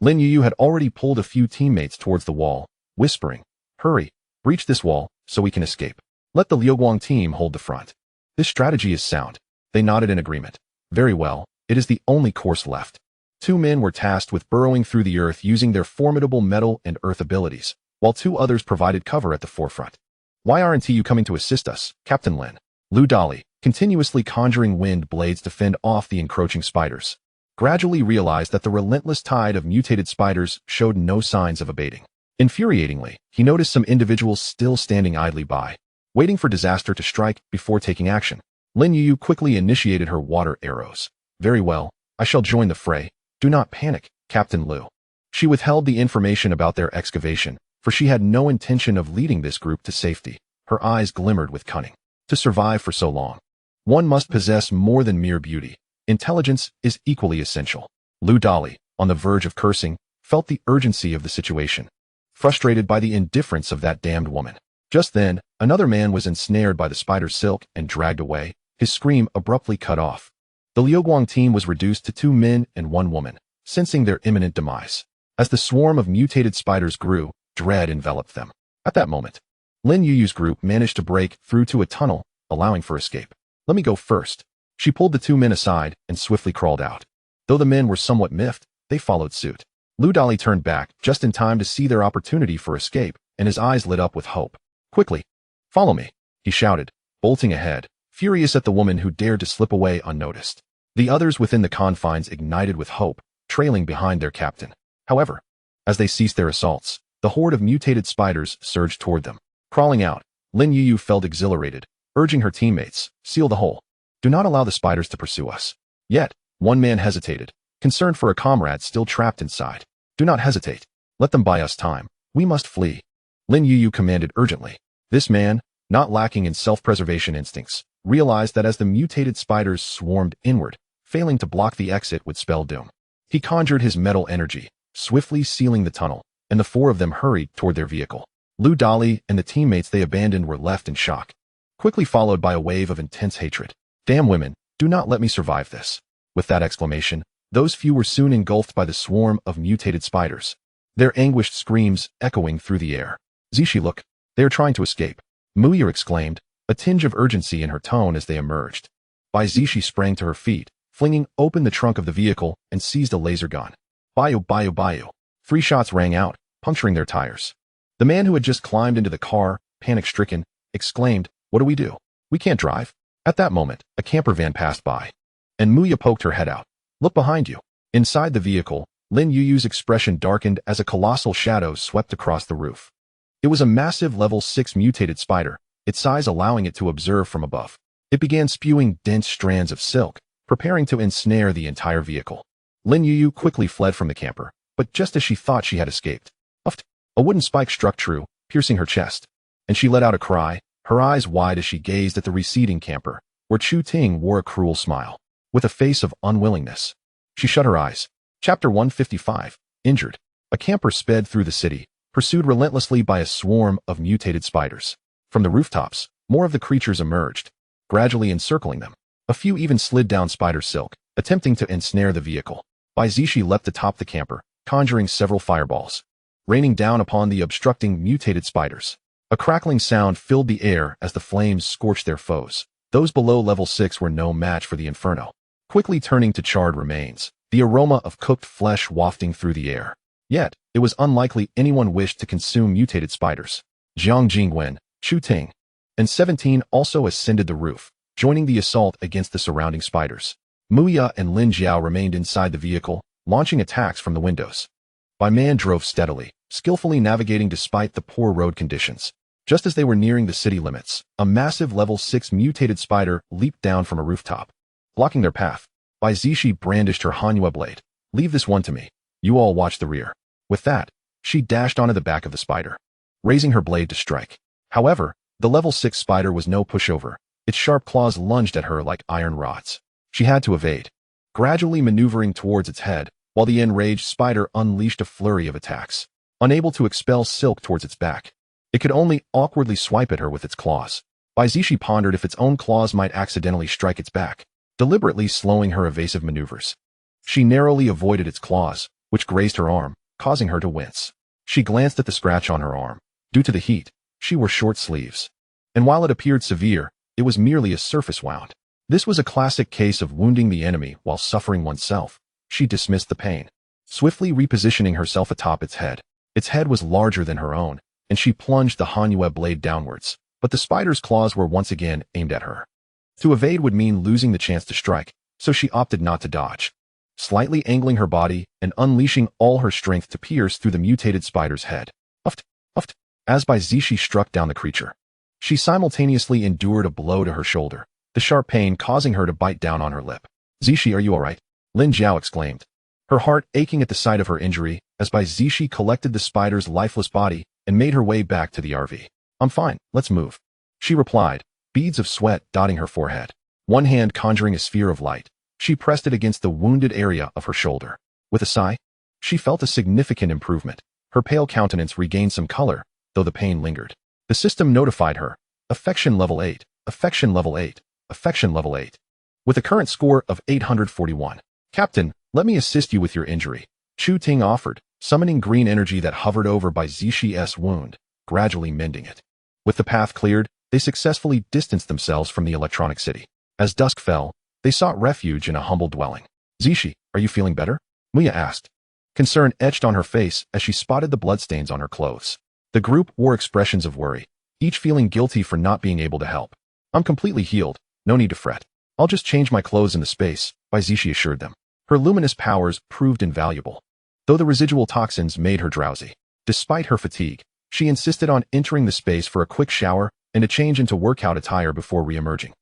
Lin Yu had already pulled a few teammates towards the wall, whispering, "Hurry, breach this wall, so we can escape. Let the Liuguang team hold the front." This strategy is sound. They nodded in agreement. Very well, it is the only course left. Two men were tasked with burrowing through the earth using their formidable metal and earth abilities, while two others provided cover at the forefront. Why aren't you coming to assist us, Captain Lin? Lu Dali, continuously conjuring wind blades to fend off the encroaching spiders, gradually realized that the relentless tide of mutated spiders showed no signs of abating. Infuriatingly, he noticed some individuals still standing idly by, waiting for disaster to strike before taking action. Lin Yu quickly initiated her water arrows. Very well, I shall join the fray. Do not panic, Captain Lu. She withheld the information about their excavation, for she had no intention of leading this group to safety. Her eyes glimmered with cunning. To survive for so long, one must possess more than mere beauty. Intelligence is equally essential. Lu Dali, on the verge of cursing, felt the urgency of the situation, frustrated by the indifference of that damned woman. Just then, another man was ensnared by the spider's silk and dragged away, his scream abruptly cut off. The Liuguang team was reduced to 2 men and 1 woman, sensing their imminent demise. As the swarm of mutated spiders grew, dread enveloped them. At that moment, Lin Yu's group managed to break through to a tunnel, allowing for escape. Let me go first. She pulled the 2 men aside and swiftly crawled out. Though the men were somewhat miffed, they followed suit. Lu Dali turned back just in time to see their opportunity for escape, and his eyes lit up with hope. Quickly, follow me, he shouted, bolting ahead, furious at the woman who dared to slip away unnoticed. The others within the confines ignited with hope, trailing behind their captain. However, as they ceased their assaults, the horde of mutated spiders surged toward them. Crawling out, Lin Yu felt exhilarated, urging her teammates, seal the hole. Do not allow the spiders to pursue us. Yet, one man hesitated, concerned for a comrade still trapped inside. Do not hesitate. Let them buy us time. We must flee. Lin Yu commanded urgently. This man, not lacking in self-preservation instincts, realized that as the mutated spiders swarmed inward, failing to block the exit would spell doom. He conjured his metal energy, swiftly sealing the tunnel, and the 4 of them hurried toward their vehicle. Lu Dali and the teammates they abandoned were left in shock, quickly followed by a wave of intense hatred. Damn women, do not let me survive this. With that exclamation, those few were soon engulfed by the swarm of mutated spiders, their anguished screams echoing through the air. Zixi, look, they are trying to escape, Muya exclaimed, a tinge of urgency in her tone as they emerged. Bai Zixi sprang to her feet, flinging open the trunk of the vehicle and seized a laser gun. Bayo, bayo, bayo. 3 shots rang out, puncturing their tires. The man who had just climbed into the car, panic-stricken, exclaimed, "What do we do? We can't drive." At that moment, a camper van passed by, and Muya poked her head out. Look behind you. Inside the vehicle, Lin Yu's expression darkened as a colossal shadow swept across the roof. It was a massive level 6 mutated spider, its size allowing it to observe from above. It began spewing dense strands of silk, preparing to ensnare the entire vehicle. Lin Yu quickly fled from the camper, but just as she thought she had escaped, puffed, a wooden spike struck true, piercing her chest, and she let out a cry, her eyes wide as she gazed at the receding camper, where Chu Ting wore a cruel smile. With a face of unwillingness, she shut her eyes. Chapter 155, Injured. A camper sped through the city, pursued relentlessly by a swarm of mutated spiders. From the rooftops, more of the creatures emerged, gradually encircling them. A few even slid down spider silk, attempting to ensnare the vehicle. Bai Zixi leapt atop the camper, conjuring several fireballs, raining down upon the obstructing mutated spiders. A crackling sound filled the air as the flames scorched their foes. Those below level 6 were no match for the inferno, quickly turning to charred remains, the aroma of cooked flesh wafting through the air. Yet, it was unlikely anyone wished to consume mutated spiders. Jiang Jingwen, Chu Ting, and 17 also ascended the roof, joining the assault against the surrounding spiders. Muya and Lin Jiao remained inside the vehicle, launching attacks from the windows. Bai Man drove steadily, skillfully navigating despite the poor road conditions. Just as they were nearing the city limits, a massive level 6 mutated spider leaped down from a rooftop, blocking their path. Bai Zixi brandished her Hanyu blade. "Leave this one to me. You all watch the rear." With that, she dashed onto the back of the spider, raising her blade to strike. However, the level 6 spider was no pushover. Its sharp claws lunged at her like iron rods. She had to evade, gradually maneuvering towards its head, while the enraged spider unleashed a flurry of attacks. Unable to expel silk towards its back, it could only awkwardly swipe at her with its claws. Bai Zixi pondered if its own claws might accidentally strike its back, deliberately slowing her evasive maneuvers. She narrowly avoided its claws, which grazed her arm, causing her to wince. She glanced at the scratch on her arm. Due to the heat, she wore short sleeves. And while it appeared severe, it was merely a surface wound. This was a classic case of wounding the enemy while suffering oneself. She dismissed the pain, swiftly repositioning herself atop its head. Its head was larger than her own, and she plunged the Hanyu blade downwards, but the spider's claws were once again aimed at her. To evade would mean losing the chance to strike, so she opted not to dodge, slightly angling her body and unleashing all her strength to pierce through the mutated spider's head. Puffed, puffed, as Bai Zixi struck down the creature. She simultaneously endured a blow to her shoulder, the sharp pain causing her to bite down on her lip. "Zixi, are you all right?" Lin Jiao exclaimed, her heart aching at the sight of her injury, as Bai Zixi collected the spider's lifeless body and made her way back to the RV. "I'm fine, let's move," she replied, beads of sweat dotting her forehead. One hand conjuring a sphere of light, she pressed it against the wounded area of her shoulder. With a sigh, she felt a significant improvement. Her pale countenance regained some color, though the pain lingered. The system notified her, affection level 8, affection level 8, affection level 8. With a current score of 841. "Captain, let me assist you with your injury," Chu Ting offered, summoning green energy that hovered over Bai Zixi's wound, gradually mending it. With the path cleared, they successfully distanced themselves from the electronic city. As dusk fell, they sought refuge in a humble dwelling. "Zixi, are you feeling better?" Muya asked. Concern etched on her face as she spotted the bloodstains on her clothes. The group wore expressions of worry, each feeling guilty for not being able to help. "I'm completely healed, no need to fret. I'll just change my clothes in the space," Bai Zixi assured them. Her luminous powers proved invaluable, though the residual toxins made her drowsy. Despite her fatigue, she insisted on entering the space for a quick shower and a change into workout attire before re-emerging.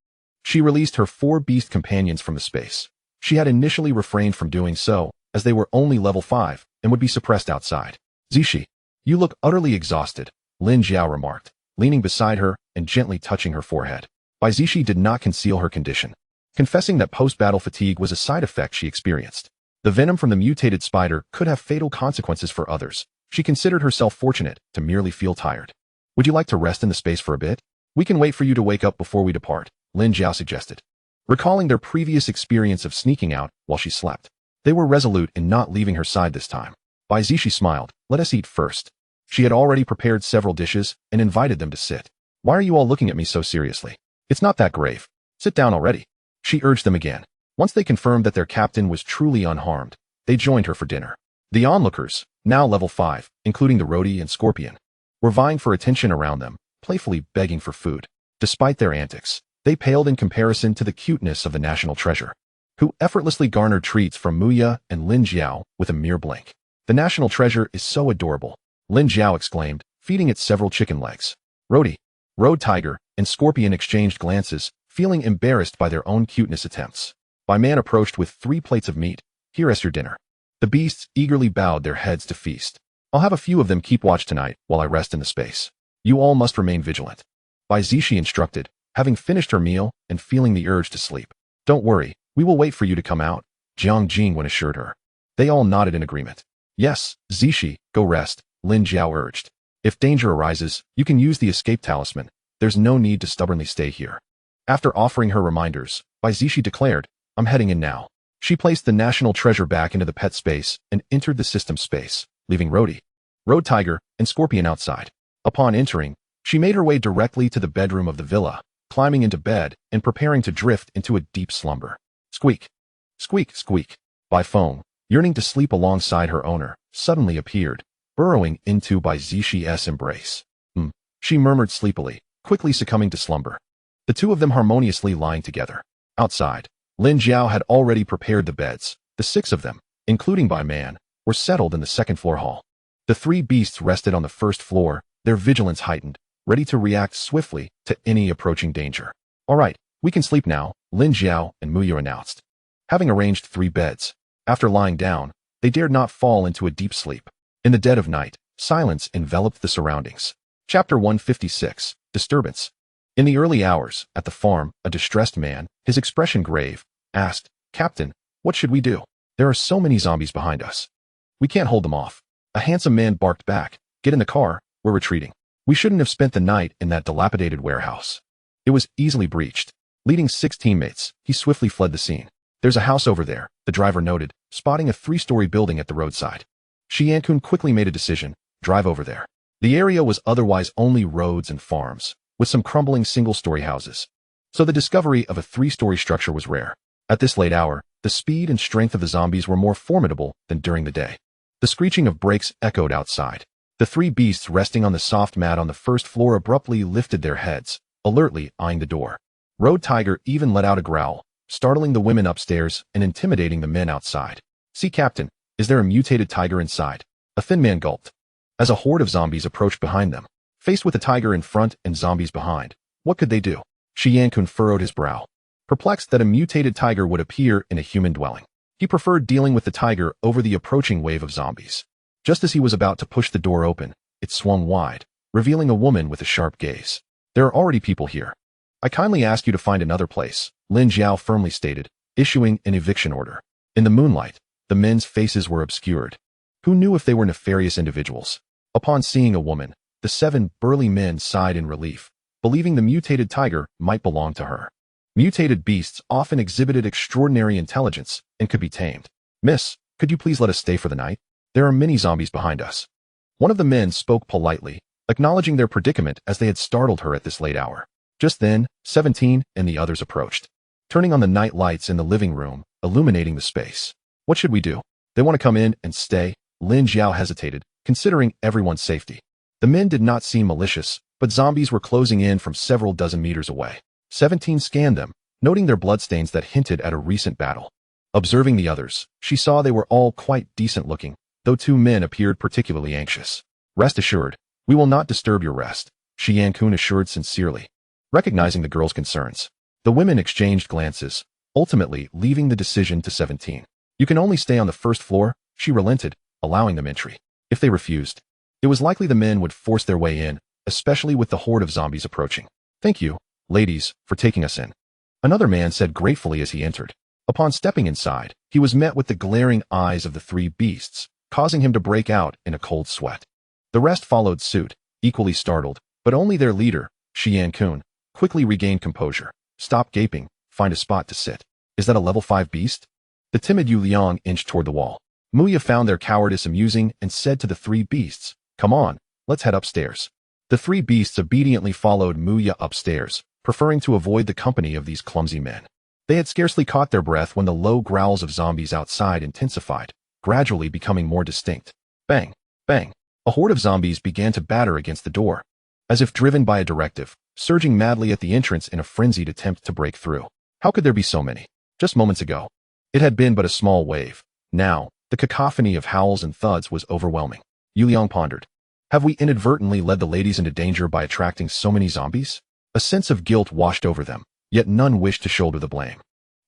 She released her 4 beast companions from the space. She had initially refrained from doing so, as they were only level 5 and would be suppressed outside. "Zixi, you look utterly exhausted," Lin Jiao remarked, leaning beside her and gently touching her forehead. Bai Zixi did not conceal her condition, confessing that post-battle fatigue was a side effect she experienced. The venom from the mutated spider could have fatal consequences for others. She considered herself fortunate to merely feel tired. "Would you like to rest in the space for a bit? We can wait for you to wake up before we depart," Lin Jiao suggested. Recalling their previous experience of sneaking out while she slept, they were resolute in not leaving her side this time. Bai Zixi smiled. "Let us eat first." She had already prepared several dishes and invited them to sit. "Why are you all looking at me so seriously? It's not that grave. Sit down already," she urged them again. Once they confirmed that their captain was truly unharmed, they joined her for dinner. The onlookers, now level 5, including the Rodi and Scorpion, were vying for attention around them, playfully begging for food. Despite their antics, they paled in comparison to the cuteness of the national treasure, who effortlessly garnered treats from Muya and Lin Jiao with a mere blink. "The national treasure is so adorable," Lin Jiao exclaimed, feeding it several chicken legs. Road Tiger and Scorpion exchanged glances, feeling embarrassed by their own cuteness attempts. Bai Man approached with 3 plates of meat. Here's your dinner. The beasts eagerly bowed their heads to feast. I'll have a few of them keep watch tonight while I rest in the space. You all must remain vigilant. Bai Zixi instructed, having finished her meal and feeling the urge to sleep. Don't worry, we will wait for you to come out, Jiang Jingwen assured her. They all nodded in agreement. Yes, Zixi, go rest, Lin Jiao urged. If danger arises, you can use the escape talisman. There's no need to stubbornly stay here. After offering her reminders, Bai Zixi declared, I'm heading in now. She placed the national treasure back into the pet space and entered the system space, leaving Road Tiger and Scorpion outside. Upon entering, she made her way directly to the bedroom of the villa, climbing into bed and preparing to drift into a deep slumber. Squeak, squeak, squeak. Bai Feng, yearning to sleep alongside her owner, suddenly appeared, burrowing into Bai Zixi's embrace. She murmured sleepily, quickly succumbing to slumber. The two of them harmoniously lying together. Outside, Lin Jiao had already prepared the beds. The 6 of them, including Bai Man, were settled in the second-floor hall. The 3 beasts rested on the first floor, their vigilance heightened, ready to react swiftly to any approaching danger. All right, we can sleep now, Lin Jiao and Muya announced. Having arranged 3 beds, after lying down, they dared not fall into a deep sleep. In the dead of night, silence enveloped the surroundings. Chapter 156, Disturbance. In the early hours, at the farm, a distressed man, his expression grave, asked, Captain, what should we do? There are so many zombies behind us. We can't hold them off. A handsome man barked back, Get in the car, we're retreating. We shouldn't have spent the night in that dilapidated warehouse. It was easily breached. Leading 6 teammates, he swiftly fled the scene. There's a house over there, the driver noted, spotting a 3-story building at the roadside. Shi Yankun quickly made a decision, drive over there. The area was otherwise only roads and farms, with some crumbling single-story houses. So the discovery of a 3-story structure was rare. At this late hour, the speed and strength of the zombies were more formidable than during the day. The screeching of brakes echoed outside. The 3 beasts resting on the soft mat on the first floor abruptly lifted their heads, alertly eyeing the door. Road Tiger even let out a growl, startling the women upstairs and intimidating the men outside. See, Captain, is there a mutated tiger inside? A thin man gulped. As a horde of zombies approached behind them, faced with a tiger in front and zombies behind, what could they do? Shi Yankun furrowed his brow, perplexed that a mutated tiger would appear in a human dwelling. He preferred dealing with the tiger over the approaching wave of zombies. Just as he was about to push the door open, it swung wide, revealing a woman with a sharp gaze. There are already people here. I kindly ask you to find another place, Lin Jiao firmly stated, issuing an eviction order. In the moonlight, the men's faces were obscured. Who knew if they were nefarious individuals? Upon seeing a woman, the 7 burly men sighed in relief, believing the mutated tiger might belong to her. Mutated beasts often exhibited extraordinary intelligence and could be tamed. Miss, could you please let us stay for the night? There are many zombies behind us. One of the men spoke politely, acknowledging their predicament as they had startled her at this late hour. Just then, 17 and the others approached, turning on the night lights in the living room, illuminating the space. What should we do? They want to come in and stay? Lin Jiao hesitated, considering everyone's safety. The men did not seem malicious, but zombies were closing in from several dozen meters away. 17 scanned them, noting their bloodstains that hinted at a recent battle. Observing the others, she saw they were all quite decent-looking, though 2 men appeared particularly anxious. Rest assured, we will not disturb your rest, Shi Yankun assured sincerely. Recognizing the girl's concerns, the women exchanged glances, ultimately leaving the decision to 17. You can only stay on the first floor, she relented, allowing them entry. If they refused, it was likely the men would force their way in, especially with the horde of zombies approaching. Thank you, ladies, for taking us in, another man said gratefully as he entered. Upon stepping inside, he was met with the glaring eyes of the 3 beasts, causing him to break out in a cold sweat. The rest followed suit, equally startled, but only their leader, Shi Yankun, quickly regained composure. Stop gaping, find a spot to sit. Is that a level 5 beast? The timid Yu Liang inched toward the wall. Muya found their cowardice amusing and said to the 3 beasts, Come on, let's head upstairs. The 3 beasts obediently followed Muya upstairs, preferring to avoid the company of these clumsy men. They had scarcely caught their breath when the low growls of zombies outside intensified, gradually becoming more distinct. Bang, bang. A horde of zombies began to batter against the door, as if driven by a directive, surging madly at the entrance in a frenzied attempt to break through. How could there be so many? Just moments ago, it had been but a small wave. Now, the cacophony of howls and thuds was overwhelming. Yu Liang pondered. Have we inadvertently led the ladies into danger by attracting so many zombies? A sense of guilt washed over them, yet none wished to shoulder the blame.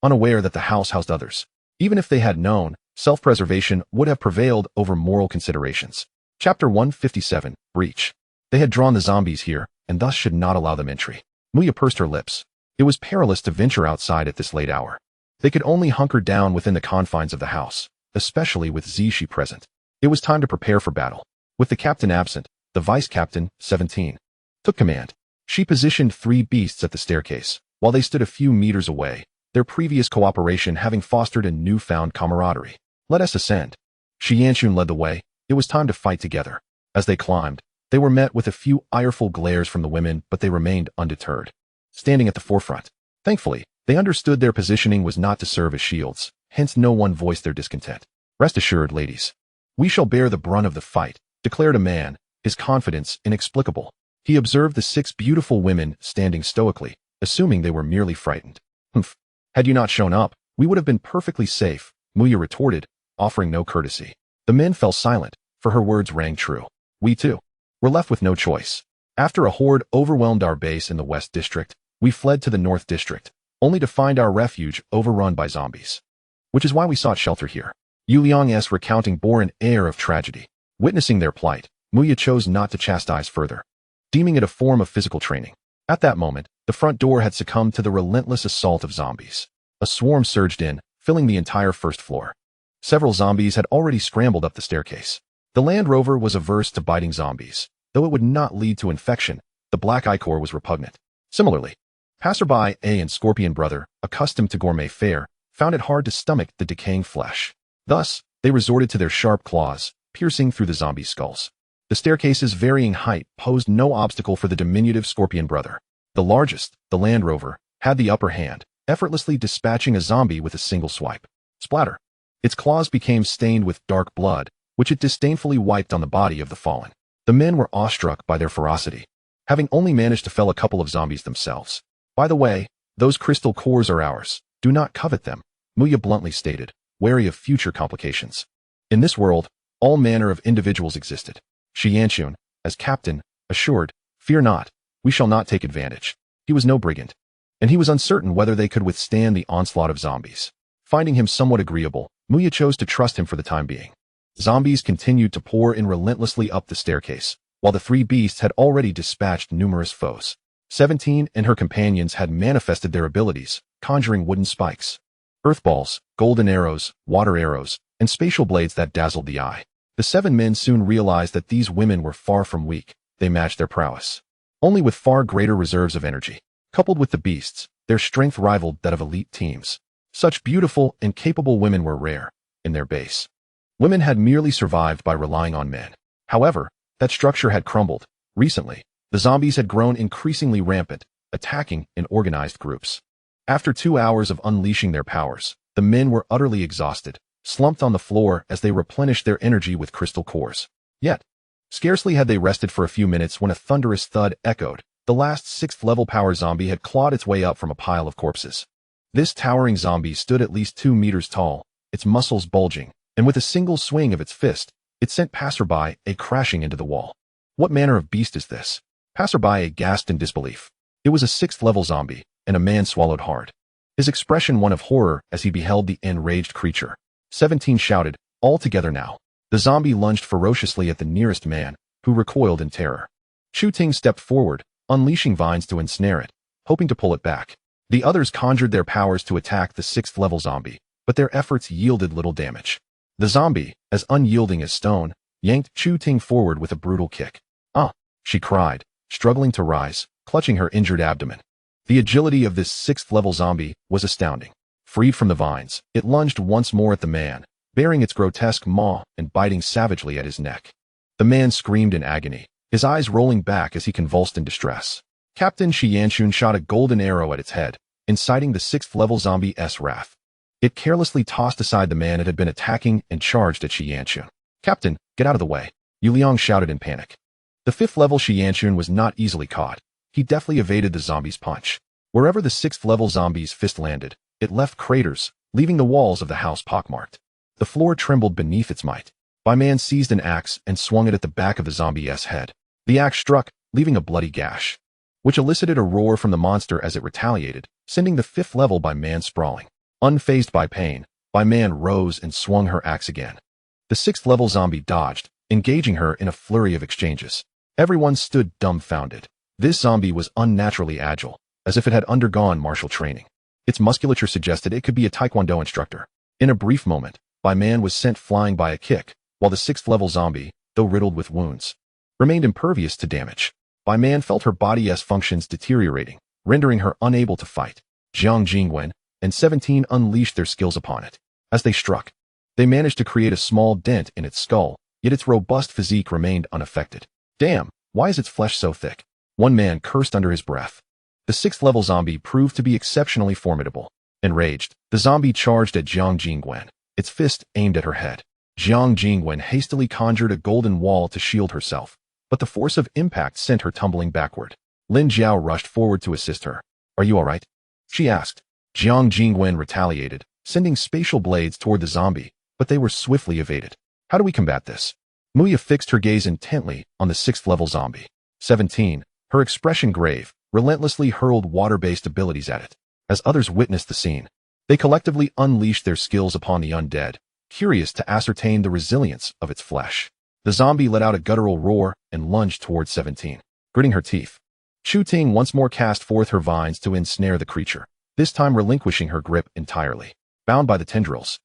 Unaware that the house housed others. Even if they had known, self-preservation would have prevailed over moral considerations. Chapter 157, Breach. They had drawn the zombies here, and thus should not allow them entry. Muya pursed her lips. It was perilous to venture outside at this late hour. They could only hunker down within the confines of the house, especially with Zixi present. It was time to prepare for battle. With the captain absent, the vice-captain, 17, took command. She positioned 3 beasts at the staircase, while they stood a few meters away, their previous cooperation having fostered a newfound camaraderie. Let us ascend. Xianxun led the way. It was time to fight together. As they climbed, they were met with a few ireful glares from the women, but they remained undeterred, standing at the forefront. Thankfully, they understood their positioning was not to serve as shields, hence no one voiced their discontent. Rest assured, ladies. We shall bear the brunt of the fight, declared a man, his confidence inexplicable. He observed the 6 beautiful women standing stoically, assuming they were merely frightened. Humph. Had you not shown up, we would have been perfectly safe, Muya retorted, offering no courtesy. The men fell silent, for her words rang true. We too were left with no choice. After a horde overwhelmed our base in the West District, we fled to the North District, only to find our refuge overrun by zombies. Which is why we sought shelter here. Yu Liang's recounting bore an air of tragedy. Witnessing their plight, Muya chose not to chastise further, deeming it a form of physical training. At that moment, the front door had succumbed to the relentless assault of zombies. A swarm surged in, filling the entire first floor. Several zombies had already scrambled up the staircase. The Land Rover was averse to biting zombies. Though it would not lead to infection, the black ichor was repugnant. Similarly, passerby A and Scorpion Brother, accustomed to gourmet fare, found it hard to stomach the decaying flesh. Thus, they resorted to their sharp claws, piercing through the zombie skulls. The staircase's varying height posed no obstacle for the diminutive Scorpion Brother. The largest, the Land Rover, had the upper hand, effortlessly dispatching a zombie with a single swipe. Splatter. Its claws became stained with dark blood, which it disdainfully wiped on the body of the fallen. The men were awestruck by their ferocity, having only managed to fell a couple of zombies themselves. By the way, those crystal cores are ours. Do not covet them, Muya bluntly stated, wary of future complications. In this world, all manner of individuals existed. Xianxun, as captain, assured, fear not, we shall not take advantage. He was no brigand, and he was uncertain whether they could withstand the onslaught of zombies. Finding him somewhat agreeable, Muya chose to trust him for the time being. Zombies continued to pour in relentlessly up the staircase, while the 3 beasts had already dispatched numerous foes. 17 and her companions had manifested their abilities, conjuring wooden spikes, earth balls, golden arrows, water arrows, and spatial blades that dazzled the eye. The 7 men soon realized that these women were far from weak. They matched their prowess, only with far greater reserves of energy. Coupled with the beasts, their strength rivaled that of elite teams. Such beautiful and capable women were rare in their base. Women had merely survived by relying on men. However, that structure had crumbled. Recently, the zombies had grown increasingly rampant, attacking in organized groups. After 2 hours of unleashing their powers, the men were utterly exhausted, slumped on the floor as they replenished their energy with crystal cores. Yet, scarcely had they rested for a few minutes when a thunderous thud echoed. The last 6th-level power zombie had clawed its way up from a pile of corpses. This towering zombie stood at least 2 meters tall, its muscles bulging, and with a single swing of its fist, it sent passerby A crashing into the wall. What manner of beast is this? Passerby A gasped in disbelief. It was a 6th-level zombie, and a man swallowed hard, his expression one of horror as he beheld the enraged creature. 17 shouted, all together now. The zombie lunged ferociously at the nearest man, who recoiled in terror. Chu Ting stepped forward, unleashing vines to ensnare it, hoping to pull it back. The others conjured their powers to attack the 6th-level zombie, but their efforts yielded little damage. The zombie, as unyielding as stone, yanked Chu Ting forward with a brutal kick. Ah! She cried, struggling to rise, clutching her injured abdomen. The agility of this 6th-level zombie was astounding. Freed from the vines, it lunged once more at the man, baring its grotesque maw and biting savagely at his neck. The man screamed in agony, his eyes rolling back as he convulsed in distress. Captain Xianxun shot a golden arrow at its head, inciting the 6th-level zombie's wrath. It carelessly tossed aside the man it had been attacking and charged at Xianxun. Captain, get out of the way, Yu Liang shouted in panic. The 5th-level Xianxun was not easily caught. He deftly evaded the zombie's punch. Wherever the 6th-level zombie's fist landed, it left craters, leaving the walls of the house pockmarked. The floor trembled beneath its might. Bai Man seized an axe and swung it at the back of the zombie's head. The axe struck, leaving a bloody gash, which elicited a roar from the monster as it retaliated, sending the 5th level Bai Man sprawling. Unfazed by pain, Bai Man rose and swung her axe again. The 6th level zombie dodged, engaging her in a flurry of exchanges. Everyone stood dumbfounded. This zombie was unnaturally agile, as if it had undergone martial training. Its musculature suggested it could be a taekwondo instructor. In a brief moment, Bai Man was sent flying by a kick, while the 6th level zombie, though riddled with wounds, remained impervious to damage. Bai Man felt her body's functions deteriorating, rendering her unable to fight. Jiang Jingwen and 17 unleashed their skills upon it. As they struck, they managed to create a small dent in its skull, yet its robust physique remained unaffected. Damn, why is its flesh so thick? One man cursed under his breath. The 6th level zombie proved to be exceptionally formidable. Enraged, the zombie charged at Jiang Jingwen, its fist aimed at her head. Jiang Jingwen hastily conjured a golden wall to shield herself, but the force of impact sent her tumbling backward. Lin Jiao rushed forward to assist her. "Are you all right?" she asked. Jiang Jingwen retaliated, sending spatial blades toward the zombie, but they were swiftly evaded. "How do we combat this?" Muya fixed her gaze intently on the 6th level zombie. 17, her expression grave, relentlessly hurled water-based abilities at it. As others witnessed the scene, they collectively unleashed their skills upon the undead, curious to ascertain the resilience of its flesh. The zombie let out a guttural roar and lunged towards 17. Gritting her teeth, Chu Ting once more cast forth her vines to ensnare the creature, this time relinquishing her grip entirely. Bound by the tendrils,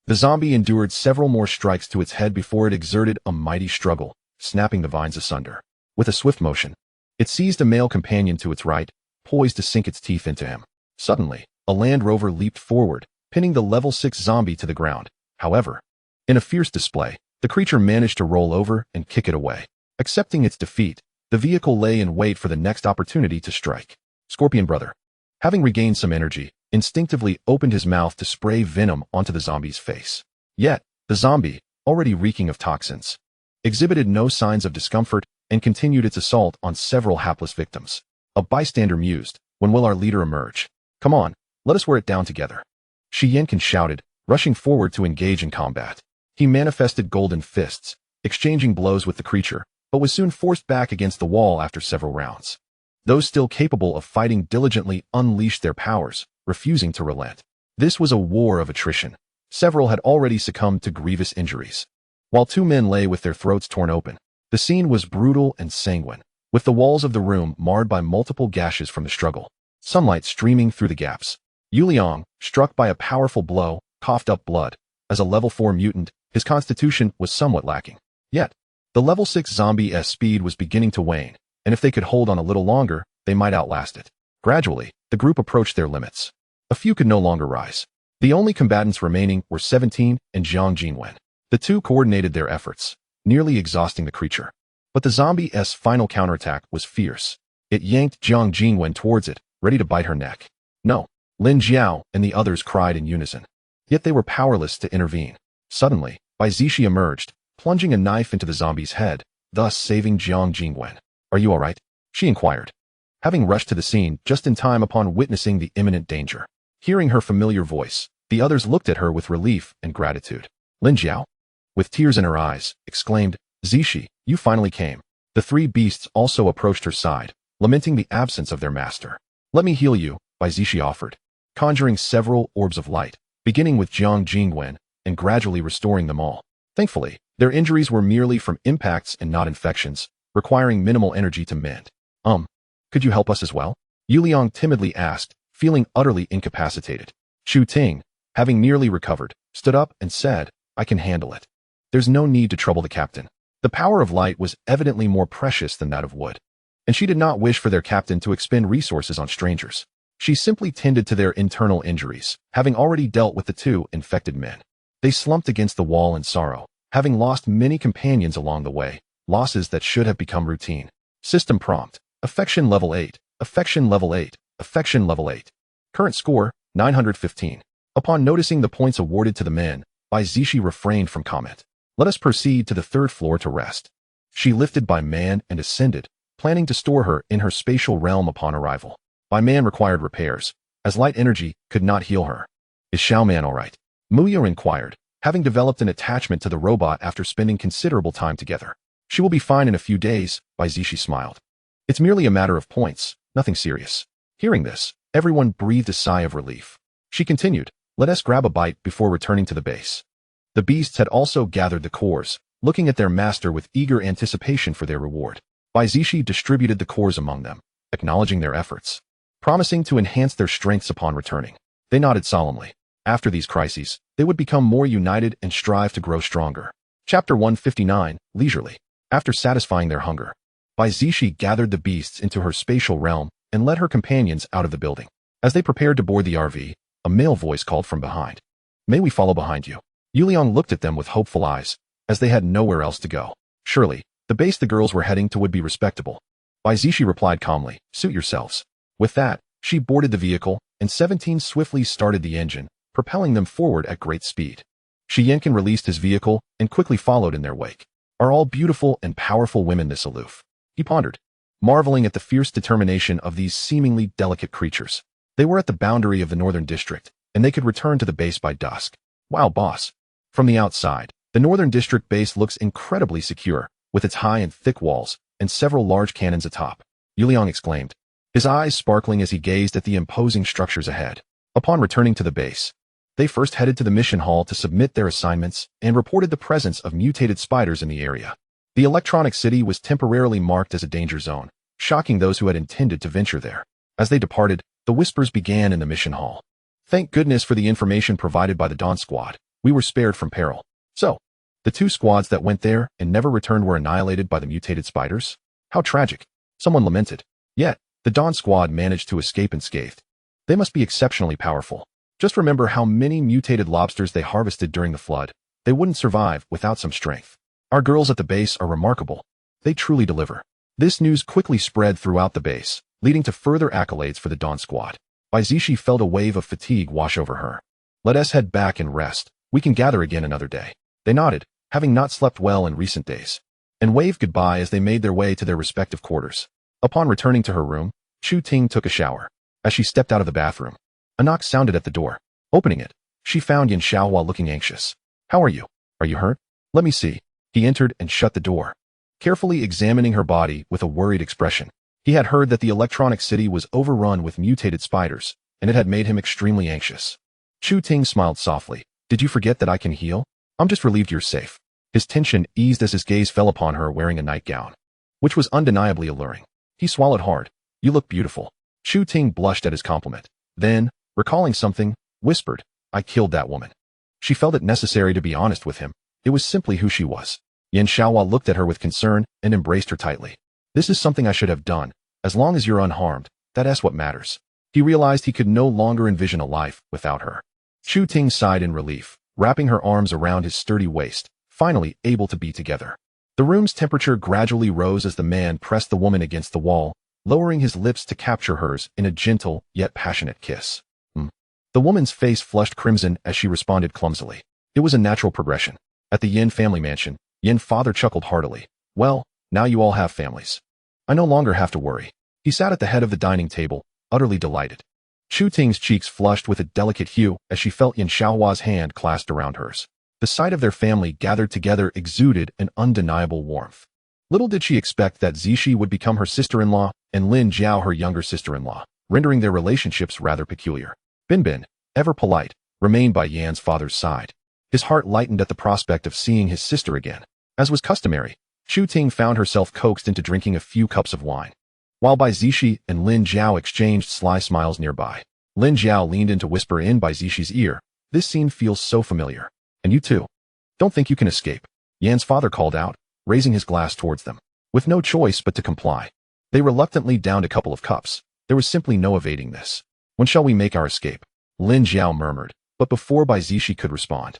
the zombie endured several more strikes to its head before it exerted a mighty struggle, snapping the vines asunder. With a swift motion, it seized a male companion to its right, poised to sink its teeth into him. Suddenly, a Land Rover leaped forward, pinning the level 6 zombie to the ground. However, in a fierce display, the creature managed to roll over and kick it away. Accepting its defeat, the vehicle lay in wait for the next opportunity to strike. Scorpion Brother, having regained some energy, instinctively opened his mouth to spray venom onto the zombie's face. Yet, the zombie, already reeking of toxins, exhibited no signs of discomfort and continued its assault on several hapless victims. A bystander mused, "When will our leader emerge? Come on, let us wear it down together." Shi Yankin shouted, rushing forward to engage in combat. He manifested golden fists, exchanging blows with the creature, but was soon forced back against the wall after several rounds. Those still capable of fighting diligently unleashed their powers, refusing to relent. This was a war of attrition. Several had already succumbed to grievous injuries, while 2 men lay with their throats torn open. The scene was brutal and sanguine, with the walls of the room marred by multiple gashes from the struggle, sunlight streaming through the gaps. Yu Liang, struck by a powerful blow, coughed up blood. As a level 4 mutant, his constitution was somewhat lacking. Yet, the level 6 zombie's speed was beginning to wane, and if they could hold on a little longer, they might outlast it. Gradually, the group approached their limits. A few could no longer rise. The only combatants remaining were 17 and Jiang Jingwen. The two coordinated their efforts, nearly exhausting the creature. But the zombie's final counterattack was fierce. It yanked Jiang Jingwen towards it, ready to bite her neck. "No!" Lin Jiao and the others cried in unison. Yet they were powerless to intervene. Suddenly, Bai Zixi emerged, plunging a knife into the zombie's head, thus saving Jiang Jingwen. "Are you all right?" she inquired, having rushed to the scene just in time upon witnessing the imminent danger. Hearing her familiar voice, the others looked at her with relief and gratitude. Lin Jiao, with tears in her eyes, exclaimed, "Zixi, you finally came." The 3 beasts also approached her side, lamenting the absence of their master. "Let me heal you," Bai Zixi offered, conjuring several orbs of light, beginning with Jiang Jingwen and gradually restoring them all. Thankfully, their injuries were merely from impacts and not infections, requiring minimal energy to mend. Could you help us as well?" Yu Liang timidly asked, feeling utterly incapacitated. Chu Ting, having nearly recovered, stood up and said, "I can handle it. There's no need to trouble the captain." The power of light was evidently more precious than that of wood, and she did not wish for their captain to expend resources on strangers. She simply tended to their internal injuries, having already dealt with the 2 infected men. They slumped against the wall in sorrow, having lost many companions along the way, losses that should have become routine. System prompt: Affection level 8, Affection level 8, Affection level 8. Current score, 915. Upon noticing the points awarded to the men, Bai Zixi refrained from comment. "Let us proceed to the 3rd floor to rest." She lifted Bai Man and ascended, planning to store her in her spatial realm upon arrival. Bai Man required repairs, as light energy could not heal her. "Is Xiao Man all right?" Muya inquired, having developed an attachment to the robot after spending considerable time together. She will be fine in a few days, Bai Zixi smiled. It's merely a matter of points, nothing serious. Hearing this, everyone breathed a sigh of relief. She continued, let us grab a bite before returning to the base. The beasts had also gathered the cores, looking at their master with eager anticipation for their reward. Bai Zixi distributed the cores among them, acknowledging their efforts, promising to enhance their strengths upon returning. They nodded solemnly. After these crises, they would become more united and strive to grow stronger. Chapter 159, Leisurely. After satisfying their hunger, Bai Zixi gathered the beasts into her spatial realm and led her companions out of the building. As they prepared to board the RV, a male voice called from behind. May we follow behind you? Yuliang looked at them with hopeful eyes, as they had nowhere else to go. Surely, the base the girls were heading to would be respectable. Bai Zixi replied calmly, suit yourselves. With that, she boarded the vehicle, and 17 swiftly started the engine, propelling them forward at great speed. Shi Yankin released his vehicle and quickly followed in their wake. Are all beautiful and powerful women this aloof? He pondered, marveling at the fierce determination of these seemingly delicate creatures. They were at the boundary of the northern district, and they could return to the base by dusk. Wow, boss. From the outside, the northern district base looks incredibly secure, with its high and thick walls, and several large cannons atop. Yuliang exclaimed, his eyes sparkling as he gazed at the imposing structures ahead. Upon returning to the base, they first headed to the mission hall to submit their assignments and reported the presence of mutated spiders in the area. The electronic city was temporarily marked as a danger zone, shocking those who had intended to venture there. As they departed, the whispers began in the mission hall. Thank goodness for the information provided by the Dawn Squad. We were spared from peril. So, the 2 squads that went there and never returned were annihilated by the mutated spiders? How tragic. Someone lamented. Yet, the Dawn Squad managed to escape unscathed. They must be exceptionally powerful. Just remember how many mutated lobsters they harvested during the flood. They wouldn't survive without some strength. Our girls at the base are remarkable. They truly deliver. This news quickly spread throughout the base, leading to further accolades for the Dawn Squad. Bai Zixi felt a wave of fatigue wash over her. Let us head back and rest. We can gather again another day. They nodded, having not slept well in recent days, and waved goodbye as they made their way to their respective quarters. Upon returning to her room, Chu Ting took a shower. As she stepped out of the bathroom, a knock sounded at the door. Opening it, she found Yan Shaochen looking anxious. How are you? Are you hurt? Let me see. He entered and shut the door, carefully examining her body with a worried expression. He had heard that the electronic city was overrun with mutated spiders, and it had made him extremely anxious. Chu Ting smiled softly. Did you forget that I can heal? I'm just relieved you're safe. His tension eased as his gaze fell upon her wearing a nightgown, which was undeniably alluring. He swallowed hard. You look beautiful. Chu Ting blushed at his compliment. Then, recalling something, whispered, I killed that woman. She felt it necessary to be honest with him. It was simply who she was. Yan Shaochen looked at her with concern and embraced her tightly. This is something I should have done. As long as you're unharmed, that's what matters. He realized he could no longer envision a life without her. Chu Ting sighed in relief, wrapping her arms around his sturdy waist, finally able to be together. The room's temperature gradually rose as the man pressed the woman against the wall, lowering his lips to capture hers in a gentle yet passionate kiss. The woman's face flushed crimson as she responded clumsily. It was a natural progression. At the Yin family mansion, Yin father chuckled heartily. Well, now you all have families. I no longer have to worry. He sat at the head of the dining table, utterly delighted. Chu Ting's cheeks flushed with a delicate hue as she felt Yan Shaohua's hand clasped around hers. The sight of their family gathered together exuded an undeniable warmth. Little did she expect that Zixi would become her sister-in-law and Lin Jiao her younger sister-in-law, rendering their relationships rather peculiar. Bin, ever polite, remained by Yan's father's side. His heart lightened at the prospect of seeing his sister again. As was customary, Chu Ting found herself coaxed into drinking a few cups of wine, while Bai Zixi and Lin Jiao exchanged sly smiles nearby. Lin Jiao leaned in to whisper in Bai Zixi's ear, this scene feels so familiar. And you too. Don't think you can escape. Yan's father called out, raising his glass towards them. With no choice but to comply, they reluctantly downed a couple of cups. There was simply no evading this. When shall we make our escape? Lin Jiao murmured, but before Bai Zixi could respond,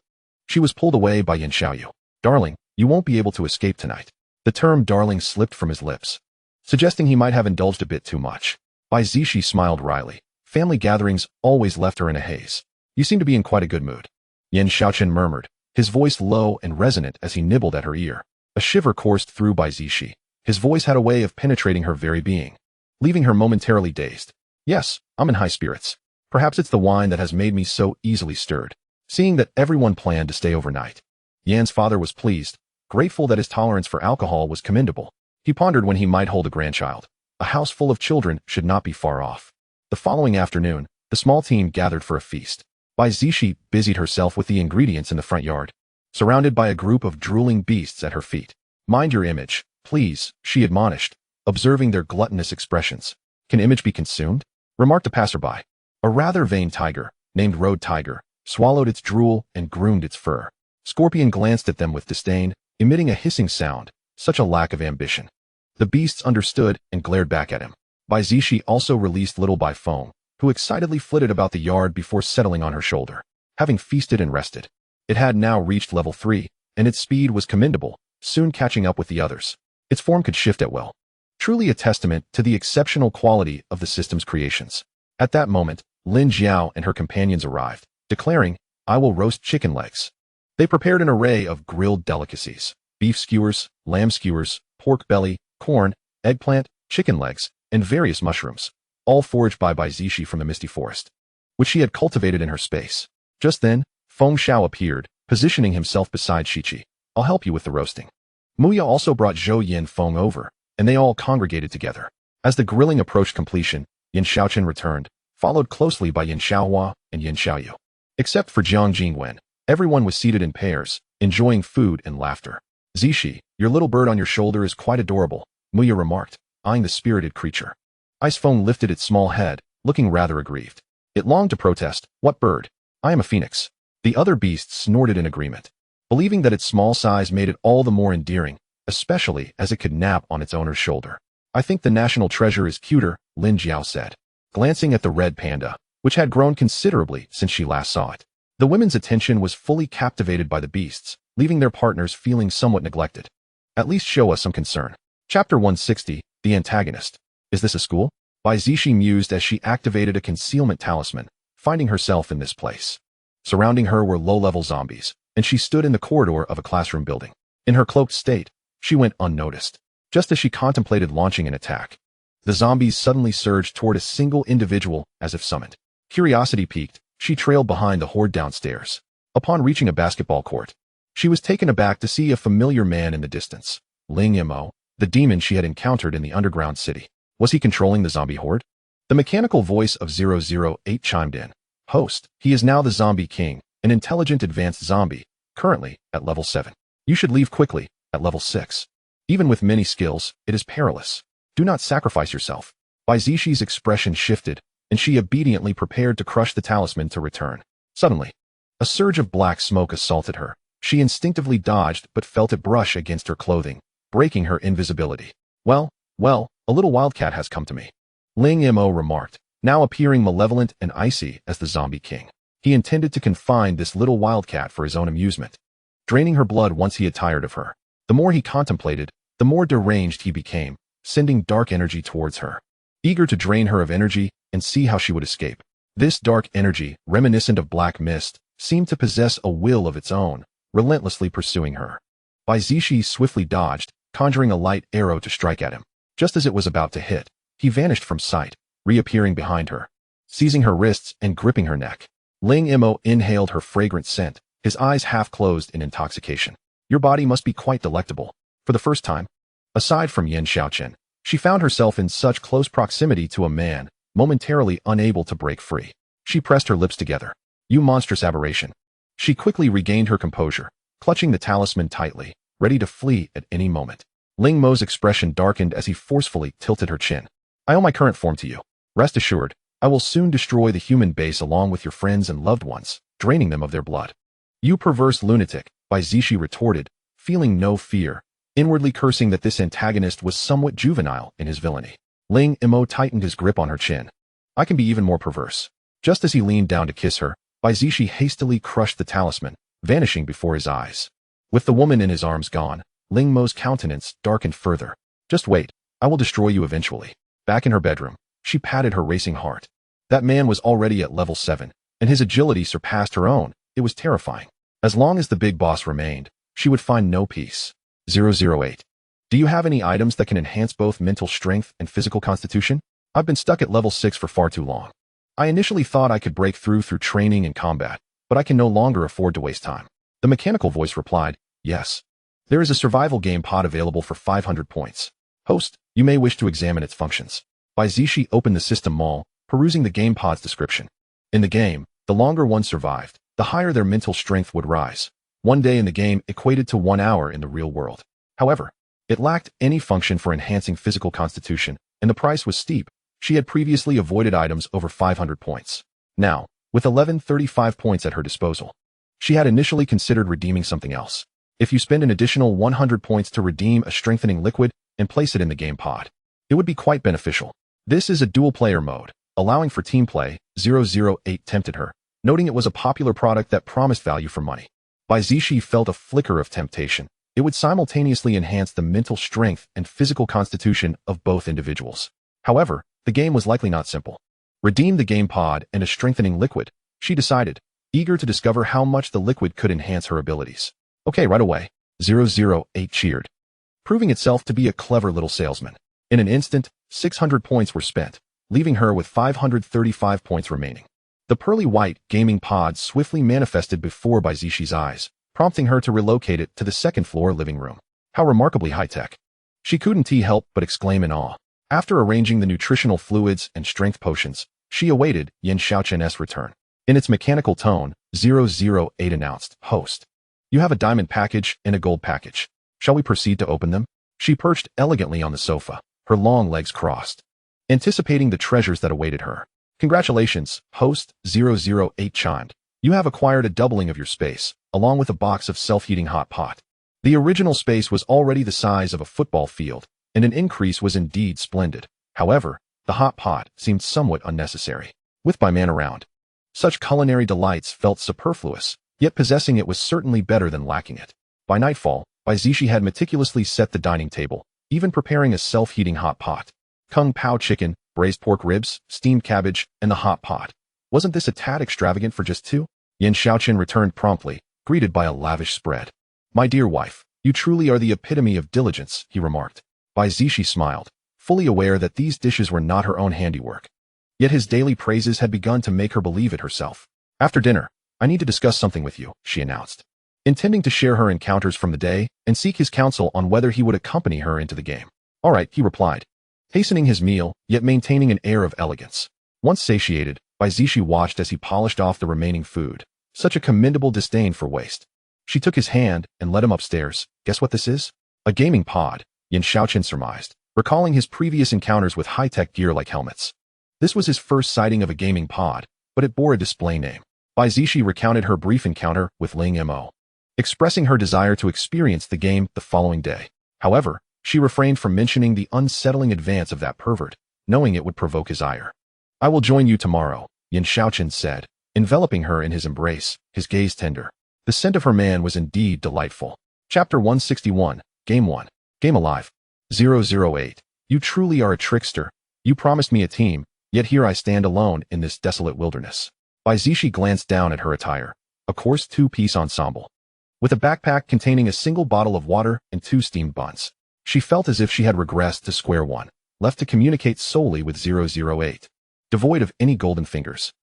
she was pulled away by Yan Shaoyu. Darling, you won't be able to escape tonight. The term darling slipped from his lips, suggesting he might have indulged a bit too much. Bai Zixi smiled wryly. Family gatherings always left her in a haze. You seem to be in quite a good mood. Yan Shaochen murmured, his voice low and resonant as he nibbled at her ear. A shiver coursed through Bai Zixi. His voice had a way of penetrating her very being, leaving her momentarily dazed. Yes, I'm in high spirits. Perhaps it's the wine that has made me so easily stirred. seeing that everyone planned to stay overnight. Yan's father was pleased, grateful that his tolerance for alcohol was commendable. He pondered when he might hold a grandchild. A house full of children should not be far off. The following afternoon, the small team gathered for a feast. Bai Zixi busied herself with the ingredients in the front yard, surrounded by a group of drooling beasts at her feet. Mind your image, please, she admonished, observing their gluttonous expressions. Can image be consumed? Remarked a passerby. A rather vain tiger, named Road Tiger, swallowed its drool and groomed its fur. Scorpion glanced at them with disdain, emitting a hissing sound. Such a lack of ambition. The beasts understood and glared back at him. Bai Zixi also released Little Bai Feng, who excitedly flitted about the yard before settling on her shoulder. Having feasted and rested, it had now reached level 3, and its speed was commendable, soon catching up with the others. Its form could shift at will. Truly a testament to the exceptional quality of the system's creations. At that moment, Lin Jiao and her companions arrived, declaring, "I will roast chicken legs." They prepared an array of grilled delicacies: beef skewers, lamb skewers, pork belly, corn, eggplant, chicken legs, and various mushrooms, all foraged by Bai Zixi from the misty forest, which she had cultivated in her space. Just then, Feng Shao appeared, positioning himself beside Xizi. "I'll help you with the roasting." Muya also brought Zhou Yin Feng over, and they all congregated together. As the grilling approached completion, Yan Shaochen returned, followed closely by Yan Shaohua and Yan Xiaoyu. Except for Jiang Jingwen, everyone was seated in pairs, enjoying food and laughter. "Zixi, your little bird on your shoulder is quite adorable," Muya remarked, eyeing the spirited creature. Ice Feng lifted its small head, looking rather aggrieved. It longed to protest, "What bird? I am a phoenix." The other beasts snorted in agreement, believing that its small size made it all the more endearing, especially as it could nap on its owner's shoulder. "I think the national treasure is cuter," Lin Jiao said, glancing at the red panda, which had grown considerably since she last saw it. The women's attention was fully captivated by the beasts, leaving their partners feeling somewhat neglected. "At least show us some concern." Chapter 160, The Antagonist. "Is this a school?" Bai Zixi mused as she activated a concealment talisman, finding herself in this place. Surrounding her were low-level zombies, and she stood in the corridor of a classroom building. In her cloaked state, she went unnoticed. Just as she contemplated launching an attack, the zombies suddenly surged toward a single individual as if summoned. Curiosity piqued, she trailed behind the horde downstairs. Upon reaching a basketball court, she was taken aback to see a familiar man in the distance. Ling Mo, the demon she had encountered in the underground city. Was he controlling the zombie horde? The mechanical voice of 008 chimed in. "Host, he is now the Zombie King, an intelligent advanced zombie, currently at level 7. You should leave quickly, at level 6. Even with many skills, it is perilous. Do not sacrifice yourself." Bai Zixi expression shifted, and she obediently prepared to crush the talisman to return. Suddenly, a surge of black smoke assaulted her. She instinctively dodged but felt it brush against her clothing, breaking her invisibility. Well, a little wildcat has come to me," Ling Mo remarked, now appearing malevolent and icy as the Zombie King. He intended to confine this little wildcat for his own amusement, draining her blood once he had tired of her. The more he contemplated, the more deranged he became, sending dark energy towards her, eager to drain her of energy and see how she would escape. This dark energy, reminiscent of black mist, seemed to possess a will of its own, relentlessly pursuing her. Bai Zixi swiftly dodged, conjuring a light arrow to strike at him. Just as it was about to hit, he vanished from sight, reappearing behind her, seizing her wrists and gripping her neck. Ling Mo inhaled her fragrant scent, his eyes half closed in intoxication. "Your body must be quite delectable." For the first time, aside from Yan Shaochen, she found herself in such close proximity to a man, momentarily unable to break free. She pressed her lips together. "You monstrous aberration." She quickly regained her composure, clutching the talisman tightly, ready to flee at any moment. Ling Mo's expression darkened as he forcefully tilted her chin. "I owe my current form to you. Rest assured, I will soon destroy the human base along with your friends and loved ones, draining them of their blood." "You perverse lunatic," Bai Zixi retorted, feeling no fear, inwardly cursing that this antagonist was somewhat juvenile in his villainy. Ling Mo tightened his grip on her chin. "I can be even more perverse." Just as he leaned down to kiss her, Bai Zixi hastily crushed the talisman, vanishing before his eyes. With the woman in his arms gone, Ling Mo's countenance darkened further. "Just wait, I will destroy you eventually." Back in her bedroom, she patted her racing heart. That man was already at level 7, and his agility surpassed her own. It was terrifying. As long as the big boss remained, she would find no peace. 008. "Do you have any items that can enhance both mental strength and physical constitution? I've been stuck at level 6 for far too long. I initially thought I could break through training and combat, but I can no longer afford to waste time. The mechanical voice replied, yes. There is a survival game pod available for 500 points. Host, you may wish to examine its functions. Bai Zixi opened the system mall, perusing the game pod's description. In the game, the longer one survived, the higher their mental strength would rise. 1 day in the game equated to 1 hour in the real world. However, it lacked any function for enhancing physical constitution, and the price was steep. She had previously avoided items over 500 points. Now, with 1135 points at her disposal, she had initially considered redeeming something else. If you spend an additional 100 points to redeem a strengthening liquid and place it in the game pod, it would be quite beneficial. This is a dual-player mode, allowing for team play. 008 tempted her, noting it was a popular product that promised value for money. Bai Zixi felt a flicker of temptation. It would simultaneously enhance the mental strength and physical constitution of both individuals. However, the game was likely not simple. Redeem the game pod and a strengthening liquid, she decided, eager to discover how much the liquid could enhance her abilities. Okay, right away. 008 cheered, proving itself to be a clever little salesman. In an instant, 600 points were spent, leaving her with 535 points remaining. The pearly white gaming pod swiftly manifested before Bai Zixi eyes, prompting her to relocate it to the second-floor living room. How remarkably high-tech. She couldn't help but exclaim in awe. After arranging the nutritional fluids and strength potions, she awaited Yan Shaochen's return. In its mechanical tone, 008 announced, Host, you have a diamond package and a gold package. Shall we proceed to open them? She perched elegantly on the sofa, her long legs crossed, anticipating the treasures that awaited her. Congratulations, Host, 008 chimed. You have acquired a doubling of your space, along with a box of self-heating hot pot. The original space was already the size of a football field, and an increase was indeed splendid. However, the hot pot seemed somewhat unnecessary. With Bai Man around, such culinary delights felt superfluous, yet possessing it was certainly better than lacking it. By nightfall, Bai Zixi had meticulously set the dining table, even preparing a self-heating hot pot. Kung Pao chicken, braised pork ribs, steamed cabbage, and the hot pot. Wasn't this a tad extravagant for just two? Yan Shaochen returned promptly, greeted by a lavish spread. My dear wife, you truly are the epitome of diligence, he remarked. Bai Zixi smiled, fully aware that these dishes were not her own handiwork. Yet his daily praises had begun to make her believe it herself. After dinner, I need to discuss something with you, she announced, intending to share her encounters from the day and seek his counsel on whether he would accompany her into the game. All right, he replied, hastening his meal, yet maintaining an air of elegance. Once satiated, Bai Zixi watched as he polished off the remaining food. Such a commendable disdain for waste. She took his hand and led him upstairs. Guess what this is? A gaming pod, Yan Shaochen surmised, recalling his previous encounters with high-tech gear like helmets. This was his first sighting of a gaming pod, but it bore a display name. Bai Zixi recounted her brief encounter with Ling Mo, expressing her desire to experience the game the following day. However, she refrained from mentioning the unsettling advance of that pervert, knowing it would provoke his ire. I will join you tomorrow, Yan Shaochen said, enveloping her in his embrace, his gaze tender. The scent of her man was indeed delightful. Chapter 161, Game 1. Game Alive. 008. You truly are a trickster. You promised me a team, yet here I stand alone in this desolate wilderness. Bai Zixi glanced down at her attire, a coarse two-piece ensemble, with a backpack containing a single bottle of water and 2 steamed buns. She felt as if she had regressed to square one, left to communicate solely with 008. Devoid of any golden fingers.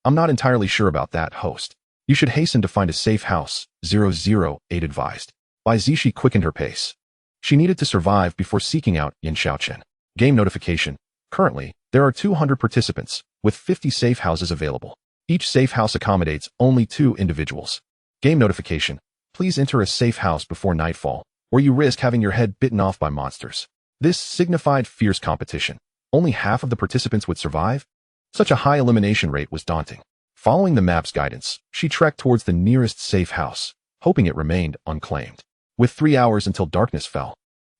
I'm not entirely sure about that, host. You should hasten to find a safe house, 008 advised. Bai Zixi quickened her pace. She needed to survive before seeking out Yan Shaochen. Game notification. Currently, there are 200 participants, with 50 safe houses available. Each safe house accommodates only 2 individuals. Game notification. Please enter a safe house before nightfall, or you risk having your head bitten off by monsters. This signified fierce competition. Only half of the participants would survive? Such a high elimination rate was daunting. Following the map's guidance, she trekked towards the nearest safe house, hoping it remained unclaimed. With 3 hours until darkness fell,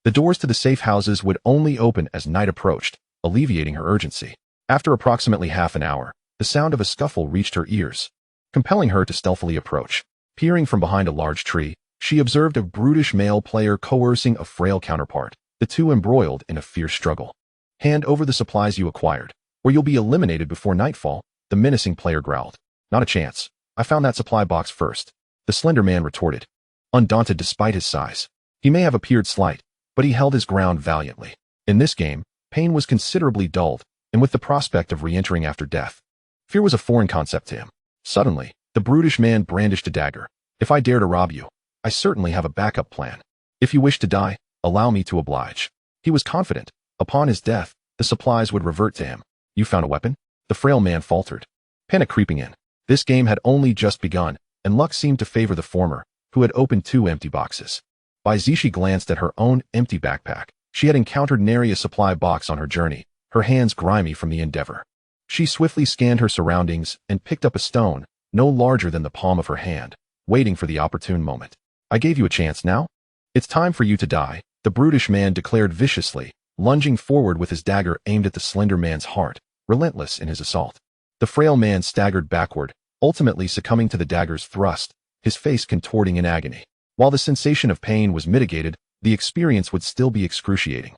the doors to the safe houses would only open as night approached, alleviating her urgency. After approximately half an hour, the sound of a scuffle reached her ears, compelling her to stealthily approach. Peering from behind a large tree, she observed a brutish male player coercing a frail counterpart, the two embroiled in a fierce struggle. Hand over the supplies you acquired, or you'll be eliminated before nightfall, the menacing player growled. Not a chance. I found that supply box first, the slender man retorted, undaunted despite his size. He may have appeared slight, but he held his ground valiantly. In this game, pain was considerably dulled, and with the prospect of re-entering after death, fear was a foreign concept to him. Suddenly, The brutish man brandished a dagger. If I dare to rob you, I certainly have a backup plan. If you wish to die, allow me to oblige. He was confident. Upon his death, the supplies would revert to him. You found a weapon? The frail man faltered. Panic creeping in. This game had only just begun, and luck seemed to favor the former, who had opened 2 empty boxes. Bai Zixi glanced at her own empty backpack. She had encountered nary a supply box on her journey, her hands grimy from the endeavor. She swiftly scanned her surroundings and picked up a stone, no larger than the palm of her hand, waiting for the opportune moment. I gave you a chance now? It's time for you to die, the brutish man declared viciously, lunging forward with his dagger aimed at the slender man's heart, relentless in his assault. The frail man staggered backward, ultimately succumbing to the dagger's thrust, his face contorting in agony. While the sensation of pain was mitigated, the experience would still be excruciating.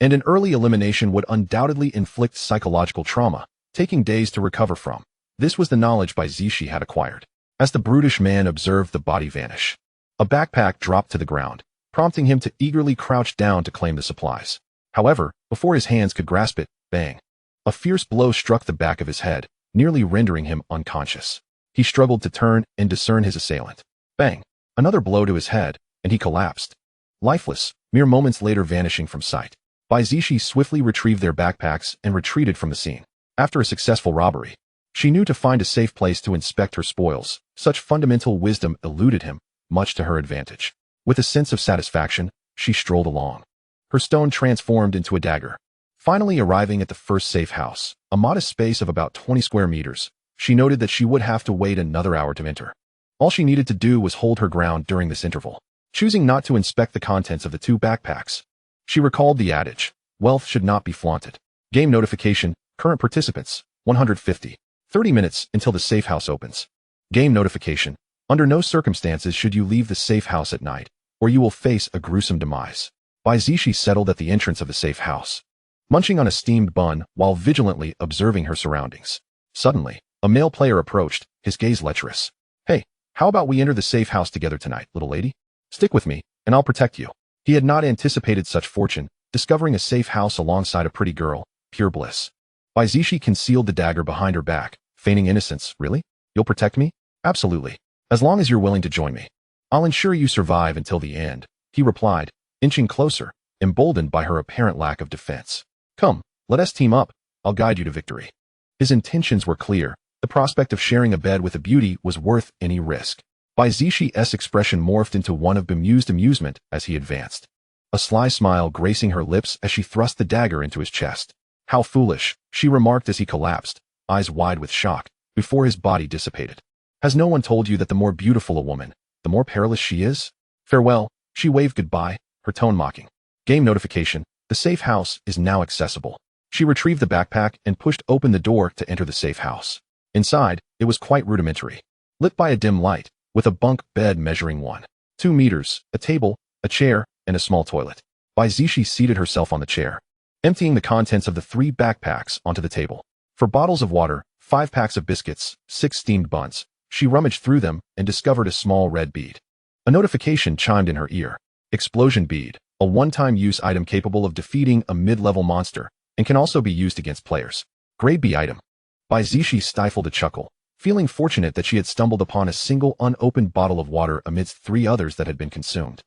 And an early elimination would undoubtedly inflict psychological trauma, taking days to recover from. This was the knowledge Bai Zixi had acquired. As the brutish man observed the body vanish, a backpack dropped to the ground, prompting him to eagerly crouch down to claim the supplies. However, before his hands could grasp it, bang! A fierce blow struck the back of his head, nearly rendering him unconscious. He struggled to turn and discern his assailant. Bang! Another blow to his head, and he collapsed. Lifeless, mere moments later vanishing from sight. Bai Zixi swiftly retrieved their backpacks and retreated from the scene. After a successful robbery, she knew to find a safe place to inspect her spoils. Such fundamental wisdom eluded him, much to her advantage. With a sense of satisfaction, she strolled along. Her stone transformed into a dagger. Finally arriving at the first safe house, a modest space of about 20 square meters, she noted that she would have to wait another hour to enter. All she needed to do was hold her ground during this interval, choosing not to inspect the contents of the 2 backpacks. She recalled the adage, wealth should not be flaunted. Game notification, current participants, 150. 30 minutes until the safe house opens. Game notification, under no circumstances should you leave the safe house at night, or you will face a gruesome demise. Bai Zixi settled at the entrance of the safe house, munching on a steamed bun while vigilantly observing her surroundings. Suddenly, a male player approached, his gaze lecherous. Hey, how about we enter the safe house together tonight, little lady? Stick with me, and I'll protect you. He had not anticipated such fortune, discovering a safe house alongside a pretty girl, pure bliss. Bai Zixi concealed the dagger behind her back, feigning innocence. Really? You'll protect me? Absolutely. As long as you're willing to join me. I'll ensure you survive until the end, he replied, inching closer, emboldened by her apparent lack of defense. Come, let us team up. I'll guide you to victory. His intentions were clear. The prospect of sharing a bed with a beauty was worth any risk. Bai Zixi's expression morphed into one of bemused amusement as he advanced. A sly smile gracing her lips as she thrust the dagger into his chest. How foolish, she remarked as he collapsed, eyes wide with shock, before his body dissipated. Has no one told you that the more beautiful a woman, the more perilous she is? Farewell, she waved goodbye, her tone mocking. Game notification, the safe house is now accessible. She retrieved the backpack and pushed open the door to enter the safe house. Inside, it was quite rudimentary. Lit by a dim light, with a bunk bed measuring 1.2 meters, a table, a chair, and a small toilet. Bai Zixi seated herself on the chair, emptying the contents of the 3 backpacks onto the table. For bottles of water, 5 packs of biscuits, 6 steamed buns, she rummaged through them and discovered a small red bead. A notification chimed in her ear. Explosion bead, a one-time use item capable of defeating a mid-level monster, and can also be used against players. Grade B item. Bai Zixi stifled a chuckle, feeling fortunate that she had stumbled upon a single unopened bottle of water amidst 3 others that had been consumed.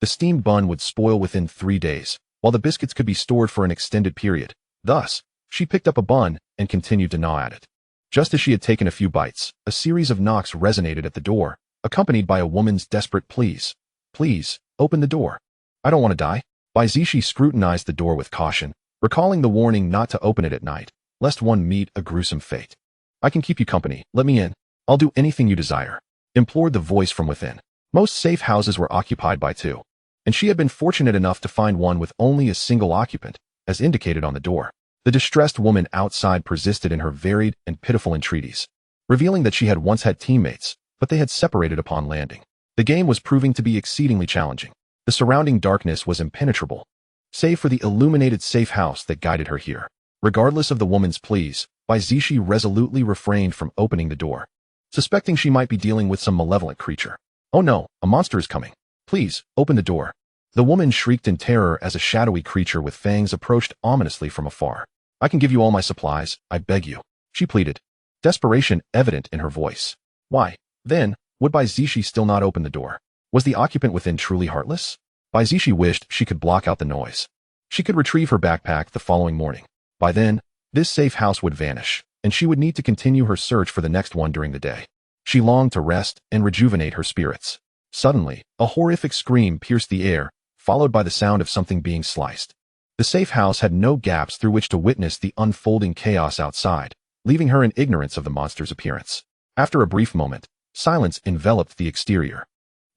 The steamed bun would spoil within 3 days, while the biscuits could be stored for an extended period. Thus, she picked up a bun and continued to gnaw at it. Just as she had taken a few bites, a series of knocks resonated at the door, accompanied by a woman's desperate pleas. Please, open the door. I don't want to die. Bai Zixi scrutinized the door with caution, recalling the warning not to open it at night, lest one meet a gruesome fate. I can keep you company, let me in. I'll do anything you desire, implored the voice from within. Most safe houses were occupied by 2, and she had been fortunate enough to find one with only a single occupant, as indicated on the door. The distressed woman outside persisted in her varied and pitiful entreaties, revealing that she had once had teammates, but they had separated upon landing. The game was proving to be exceedingly challenging. The surrounding darkness was impenetrable, save for the illuminated safe house that guided her here. Regardless of the woman's pleas, Bai Zixi resolutely refrained from opening the door, suspecting she might be dealing with some malevolent creature. Oh no, a monster is coming. Please, open the door. The woman shrieked in terror as a shadowy creature with fangs approached ominously from afar. I can give you all my supplies, I beg you, she pleaded, desperation evident in her voice. Why, Then, would Bai Zixi still not open the door? Was the occupant within truly heartless? Bai Zixi wished she could block out the noise. She could retrieve her backpack the following morning. By then, this safe house would vanish, and she would need to continue her search for the next one during the day. She longed to rest and rejuvenate her spirits. Suddenly, a horrific scream pierced the air, followed by the sound of something being sliced. The safe house had no gaps through which to witness the unfolding chaos outside, leaving her in ignorance of the monster's appearance. After a brief moment, silence enveloped the exterior.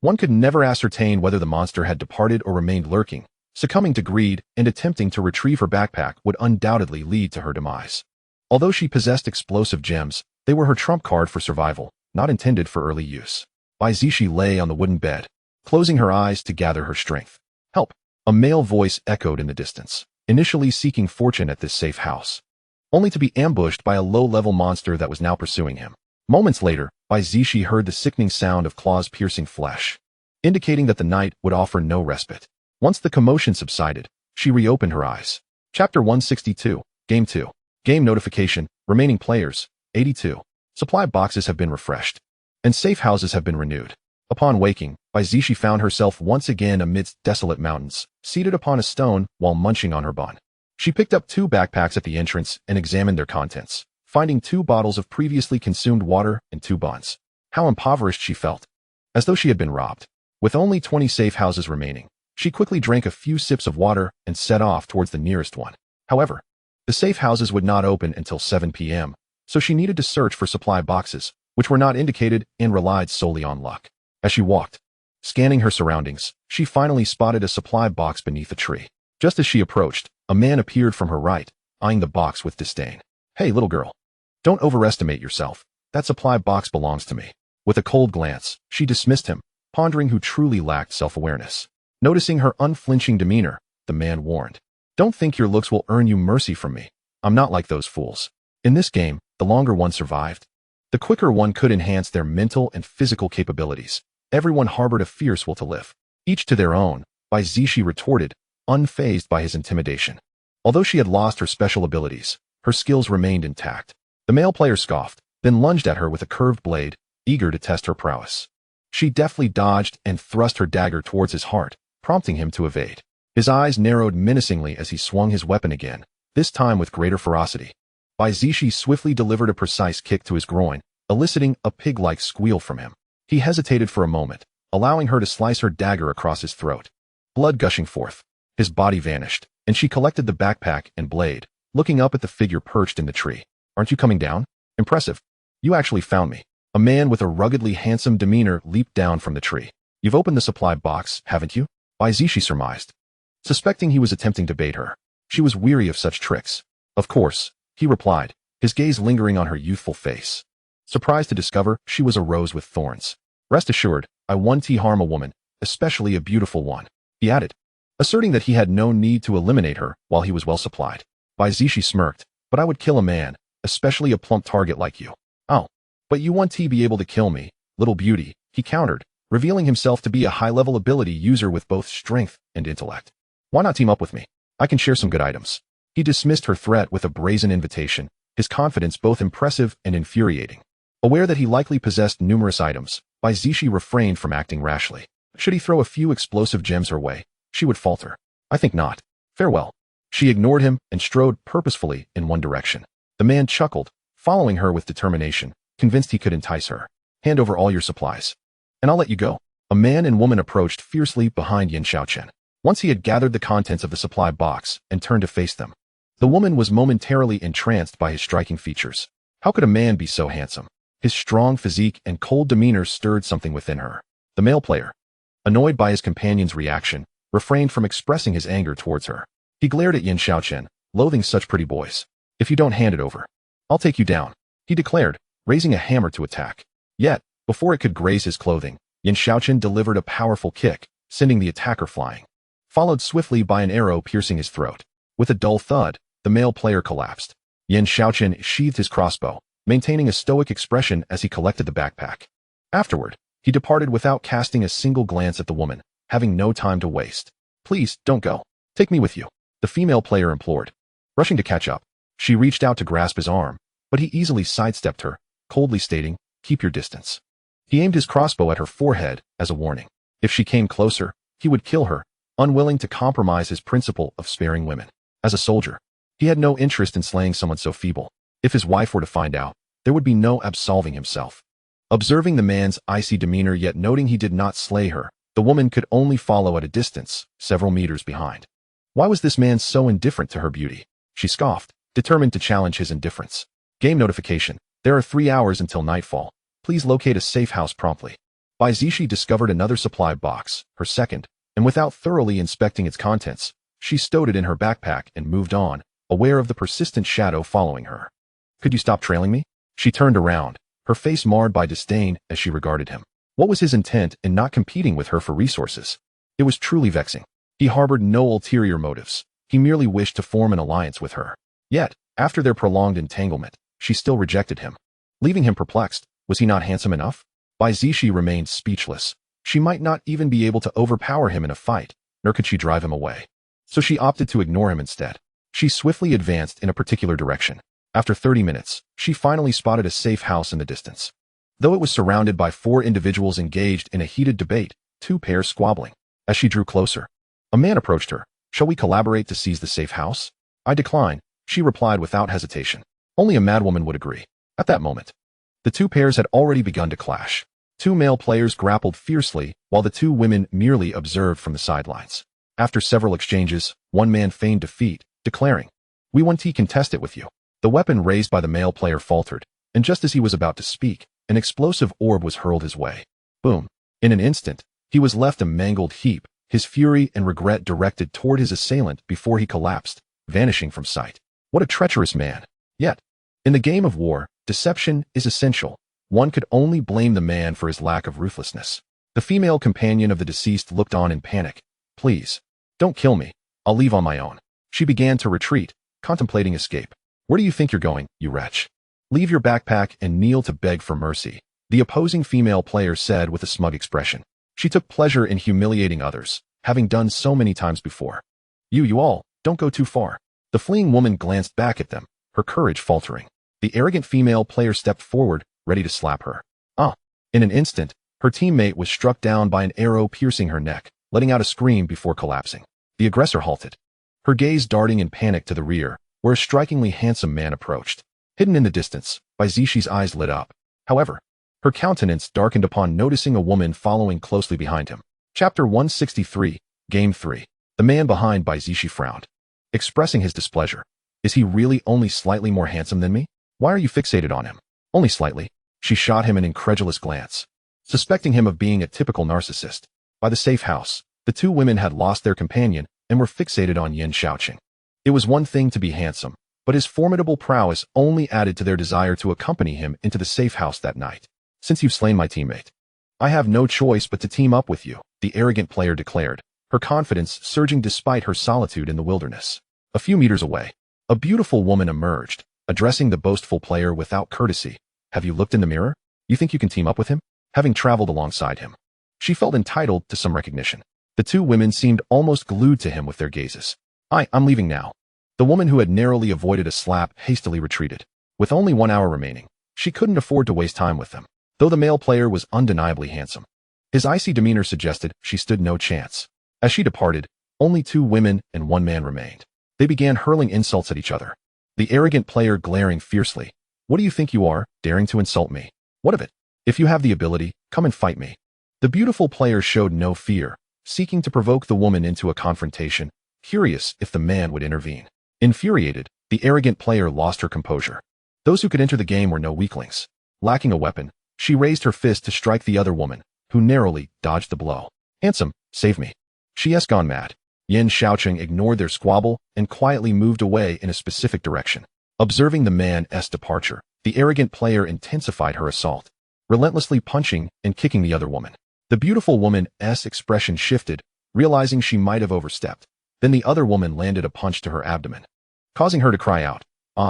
One could never ascertain whether the monster had departed or remained lurking. Succumbing to greed and attempting to retrieve her backpack would undoubtedly lead to her demise. Although she possessed explosive gems, they were her trump card for survival, not intended for early use. Bai Zixi lay on the wooden bed, closing her eyes to gather her strength. Help! A male voice echoed in the distance, initially seeking fortune at this safe house, only to be ambushed by a low-level monster that was now pursuing him. Moments later, Bai Zixi heard the sickening sound of claws piercing flesh, indicating that the night would offer no respite. Once the commotion subsided, she reopened her eyes. Chapter 162, Game 2. Game notification, remaining players, 82. Supply boxes have been refreshed, and safe houses have been renewed. Upon waking, Bai Zixi found herself once again amidst desolate mountains, seated upon a stone while munching on her bun. She picked up 2 backpacks at the entrance and examined their contents, finding 2 bottles of previously consumed water and 2 buns. How impoverished she felt, as though she had been robbed. With only 20 safe houses remaining, she quickly drank a few sips of water and set off towards the nearest one. However, the safe houses would not open until 7 p.m., so she needed to search for supply boxes, which were not indicated and relied solely on luck. As she walked, scanning her surroundings, she finally spotted a supply box beneath a tree. Just as she approached, a man appeared from her right, eyeing the box with disdain. "Hey, little girl. Don't overestimate yourself. That supply box belongs to me." With a cold glance, she dismissed him, pondering who truly lacked self-awareness. Noticing her unflinching demeanor, the man warned, "Don't think your looks will earn you mercy from me. I'm not like those fools. In this game, the longer one survived, the quicker one could enhance their mental and physical capabilities. Everyone harbored a fierce will to live. Each to their own," Bai Zixi retorted, unfazed by his intimidation. Although she had lost her special abilities, her skills remained intact. The male player scoffed, then lunged at her with a curved blade, eager to test her prowess. She deftly dodged and thrust her dagger towards his heart, prompting him to evade. His eyes narrowed menacingly as he swung his weapon again, this time with greater ferocity. Bai Zixi swiftly delivered a precise kick to his groin, eliciting a pig-like squeal from him. He hesitated for a moment, allowing her to slice her dagger across his throat. Blood gushing forth, his body vanished, and she collected the backpack and blade, looking up at the figure perched in the tree. "Aren't you coming down? Impressive. You actually found me." A man with a ruggedly handsome demeanor leaped down from the tree. "You've opened the supply box, haven't you?" Bai Zixi surmised, suspecting he was attempting to bait her. She was weary of such tricks. "Of course," he replied, his gaze lingering on her youthful face. Surprised to discover she was a rose with thorns. "Rest assured, I won't harm a woman, especially a beautiful one," he added, asserting that he had no need to eliminate her while he was well supplied. Bai Zixi smirked, "But I would kill a man, especially a plump target like you." "Oh, but you won't be able to kill me, little beauty," he countered, revealing himself to be a high-level ability user with both strength and intellect. "Why not team up with me? I can share some good items." He dismissed her threat with a brazen invitation, his confidence both impressive and infuriating. Aware that he likely possessed numerous items, Bai Zixi refrained from acting rashly. Should he throw a few explosive gems her way, she would falter. "I think not. Farewell." She ignored him and strode purposefully in one direction. The man chuckled, following her with determination, convinced he could entice her. "Hand over all your supplies, and I'll let you go." A man and woman approached fiercely behind Yan Shaochen. Once he had gathered the contents of the supply box and turned to face them, the woman was momentarily entranced by his striking features. How could a man be so handsome? His strong physique and cold demeanor stirred something within her. The male player, annoyed by his companion's reaction, refrained from expressing his anger towards her. He glared at Yan Shaochen, loathing such pretty boys. "If you don't hand it over, I'll take you down," he declared, raising a hammer to attack. Yet, before it could graze his clothing, Yan Shaochen delivered a powerful kick, sending the attacker flying, followed swiftly by an arrow piercing his throat. With a dull thud, the male player collapsed. Yan Shaochen sheathed his crossbow, maintaining a stoic expression as he collected the backpack. Afterward, he departed without casting a single glance at the woman, having no time to waste. "Please, don't go. Take me with you," the female player implored. Rushing to catch up, she reached out to grasp his arm, but he easily sidestepped her, coldly stating, "Keep your distance." He aimed his crossbow at her forehead as a warning. If she came closer, he would kill her, unwilling to compromise his principle of sparing women. As a soldier, he had no interest in slaying someone so feeble. If his wife were to find out, there would be no absolving himself. Observing the man's icy demeanor yet noting he did not slay her, the woman could only follow at a distance, several meters behind. Why was this man so indifferent to her beauty? She scoffed, determined to challenge his indifference. Game notification. There are 3 hours until nightfall. Please locate a safe house promptly. Bai Zixi discovered another supply box, her second, and without thoroughly inspecting its contents, she stowed it in her backpack and moved on, aware of the persistent shadow following her. Could you stop trailing me? She turned around, her face marred by disdain as she regarded him. What was his intent in not competing with her for resources? It was truly vexing. He harbored no ulterior motives. He merely wished to form an alliance with her. Yet, after their prolonged entanglement, she still rejected him. Leaving him perplexed, was he not handsome enough? Bai Zixi remained speechless. She might not even be able to overpower him in a fight, nor could she drive him away. So she opted to ignore him instead. She swiftly advanced in a particular direction. After 30 minutes, she finally spotted a safe house in the distance. Though it was surrounded by 4 individuals engaged in a heated debate, 2 pairs squabbling. As she drew closer, a man approached her. Shall we collaborate to seize the safe house? I decline, she replied without hesitation. Only a madwoman would agree. At that moment, the 2 pairs had already begun to clash. 2 male players grappled fiercely, while the 2 women merely observed from the sidelines. After several exchanges, one man feigned defeat, declaring, "We want to contest it with you." The weapon raised by the male player faltered, and just as he was about to speak, an explosive orb was hurled his way. Boom. In an instant, he was left a mangled heap, his fury and regret directed toward his assailant before he collapsed, vanishing from sight. What a treacherous man. Yet, in the game of war, deception is essential. One could only blame the man for his lack of ruthlessness. The female companion of the deceased looked on in panic. Please, don't kill me. I'll leave on my own. She began to retreat, contemplating escape. Where do you think you're going, you wretch? Leave your backpack and kneel to beg for mercy, the opposing female player said with a smug expression. She took pleasure in humiliating others, having done so many times before. You all, don't go too far. The fleeing woman glanced back at them, her courage faltering. The arrogant female player stepped forward, ready to slap her. In an instant, her teammate was struck down by an arrow piercing her neck, letting out a scream before collapsing. The aggressor halted, her gaze darting in panic to the rear, where a strikingly handsome man approached. Hidden in the distance, Bai Zixi's eyes lit up. However, her countenance darkened upon noticing a woman following closely behind him. Chapter 163, Game 3. The man behind Bai Zixi frowned, expressing his displeasure. Is he really only slightly more handsome than me? Why are you fixated on him? Only slightly. She shot him an incredulous glance, suspecting him of being a typical narcissist. By the safe house, the 2 women had lost their companion and were fixated on Yan Shaochen. It was one thing to be handsome, but his formidable prowess only added to their desire to accompany him into the safe house that night. Since you've slain my teammate, I have no choice but to team up with you, the arrogant player declared, her confidence surging despite her solitude in the wilderness. A few meters away, a beautiful woman emerged, addressing the boastful player without courtesy. Have you looked in the mirror? You think you can team up with him? Having traveled alongside him, she felt entitled to some recognition. The 2 women seemed almost glued to him with their gazes. I'm leaving now. The woman who had narrowly avoided a slap hastily retreated. With only 1 hour remaining, she couldn't afford to waste time with them, though the male player was undeniably handsome. His icy demeanor suggested she stood no chance. As she departed, only 2 women and 1 man remained. They began hurling insults at each other. The arrogant player glaring fiercely. What do you think you are, daring to insult me? What of it? If you have the ability, come and fight me. The beautiful player showed no fear, seeking to provoke the woman into a confrontation, curious if the man would intervene. Infuriated, the arrogant player lost her composure. Those who could enter the game were no weaklings. Lacking a weapon, she raised her fist to strike the other woman, who narrowly dodged the blow. Handsome, save me. She has gone mad. Yan Shaochen ignored their squabble and quietly moved away in a specific direction. Observing the man's departure, the arrogant player intensified her assault, relentlessly punching and kicking the other woman. The beautiful woman's expression shifted, realizing she might have overstepped. Then the other woman landed a punch to her abdomen, causing her to cry out,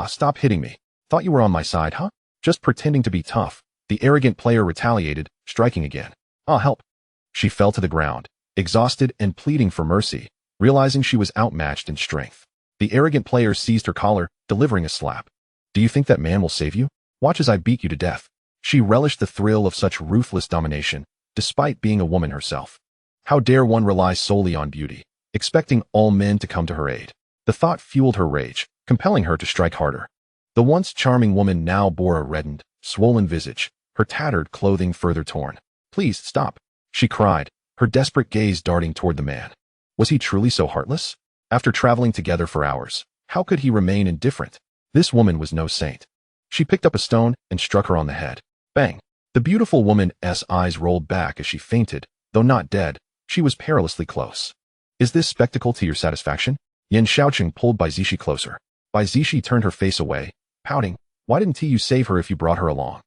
Stop hitting me. Thought you were on my side, huh? Just pretending to be tough. The arrogant player retaliated, striking again. Help. She fell to the ground, exhausted and pleading for mercy, realizing she was outmatched in strength. The arrogant player seized her collar, delivering a slap. Do you think that man will save you? Watch as I beat you to death. She relished the thrill of such ruthless domination, despite being a woman herself. How dare one rely solely on beauty, expecting all men to come to her aid? The thought fueled her rage, compelling her to strike harder. The once charming woman now bore a reddened, swollen visage, her tattered clothing further torn. "Please, stop," she cried, her desperate gaze darting toward the man. Was he truly so heartless? After traveling together for hours, how could he remain indifferent? This woman was no saint. She picked up a stone and struck her on the head. Bang! The beautiful woman's eyes rolled back as she fainted. Though not dead, she was perilously close. "Is this spectacle to your satisfaction?" Yan Shaochen pulled Bai Zixi closer. Bai Zixi turned her face away, pouting. "Why didn't you save her if you brought her along?"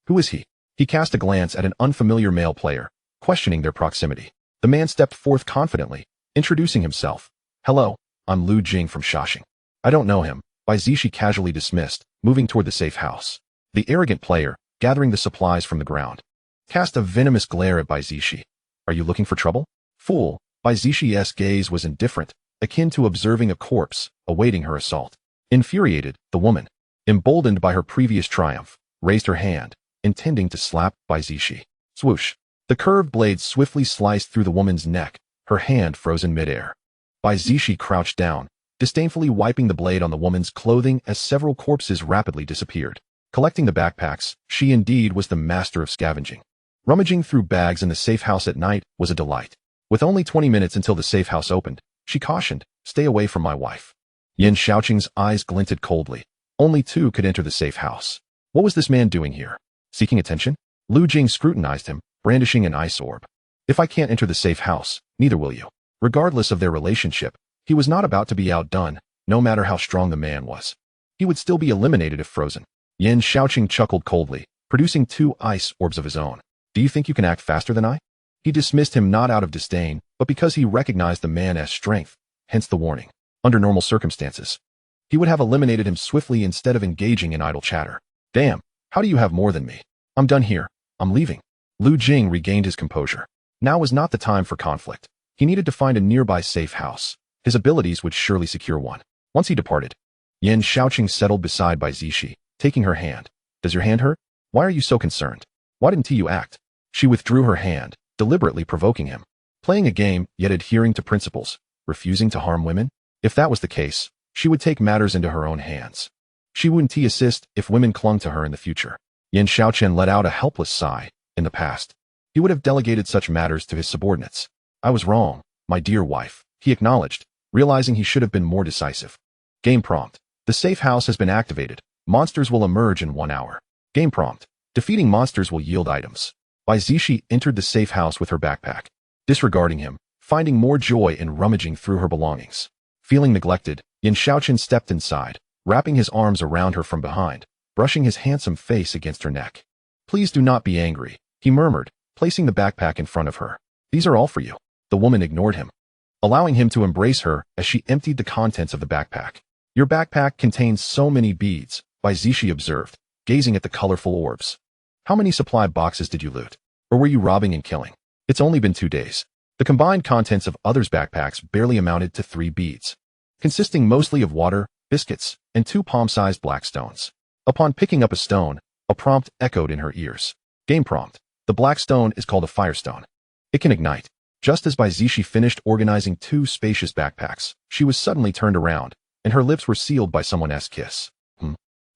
"Who is he?" He cast a glance at an unfamiliar male player, questioning their proximity. The man stepped forth confidently, introducing himself. "Hello, I'm Lu Jing from Shaoxing." "I don't know him," Bai Zixi casually dismissed, moving toward the safe house. The arrogant player, gathering the supplies from the ground, cast a venomous glare at Bai Zixi. "Are you looking for trouble?" "Fool." Bai Zixi's gaze was indifferent, akin to observing a corpse, awaiting her assault. Infuriated, the woman, emboldened by her previous triumph, raised her hand, intending to slap Bai Zixi. Swoosh! The curved blade swiftly sliced through the woman's neck, her hand frozen midair. Bai Zixi crouched down, disdainfully wiping the blade on the woman's clothing as several corpses rapidly disappeared. Collecting the backpacks, she indeed was the master of scavenging. Rummaging through bags in the safe house at night was a delight. With only 20 minutes until the safe house opened, she cautioned, "Stay away from my wife." Yan Shaocheng's eyes glinted coldly. Only two could enter the safe house. What was this man doing here? Seeking attention? Lu Jing scrutinized him, brandishing an ice orb. "If I can't enter the safe house, neither will you." Regardless of their relationship, he was not about to be outdone, no matter how strong the man was. He would still be eliminated if frozen. Yan Shaocheng chuckled coldly, producing 2 ice orbs of his own. "Do you think you can act faster than I?" He dismissed him not out of disdain, but because he recognized the man as strength, hence the warning. Under normal circumstances, he would have eliminated him swiftly instead of engaging in idle chatter. "Damn, how do you have more than me? I'm done here. I'm leaving." Lu Jing regained his composure. Now was not the time for conflict. He needed to find a nearby safe house. His abilities would surely secure one. Once he departed, Yan Shaocheng settled beside Bai Zixi, taking her hand. "Does your hand hurt? Why are you so concerned? Why didn't you act?" She withdrew her hand, deliberately provoking him. Playing a game, yet adhering to principles, refusing to harm women? If that was the case, she would take matters into her own hands. She wouldn't assist if women clung to her in the future. Yan Shaochen let out a helpless sigh. In the past, he would have delegated such matters to his subordinates. "I was wrong, my dear wife," he acknowledged, realizing he should have been more decisive. Game prompt. The safe house has been activated. Monsters will emerge in 1 hour. Game prompt. Defeating monsters will yield items. Bai Zixi entered the safe house with her backpack, disregarding him, finding more joy in rummaging through her belongings. Feeling neglected, Yan Shaochen stepped inside, wrapping his arms around her from behind, brushing his handsome face against her neck. "Please do not be angry," he murmured, placing the backpack in front of her. "These are all for you." The woman ignored him, allowing him to embrace her as she emptied the contents of the backpack. "Your backpack contains so many beads," Bai Zixi observed, gazing at the colorful orbs. "How many supply boxes did you loot? Or were you robbing and killing?" "It's only been 2 days." The combined contents of others' backpacks barely amounted to 3 beads, consisting mostly of water, biscuits, and 2 palm-sized black stones. Upon picking up a stone, a prompt echoed in her ears. Game prompt. The black stone is called a firestone. It can ignite. Just as Bai Zixi finished organizing 2 spacious backpacks, she was suddenly turned around, and her lips were sealed by someone's kiss.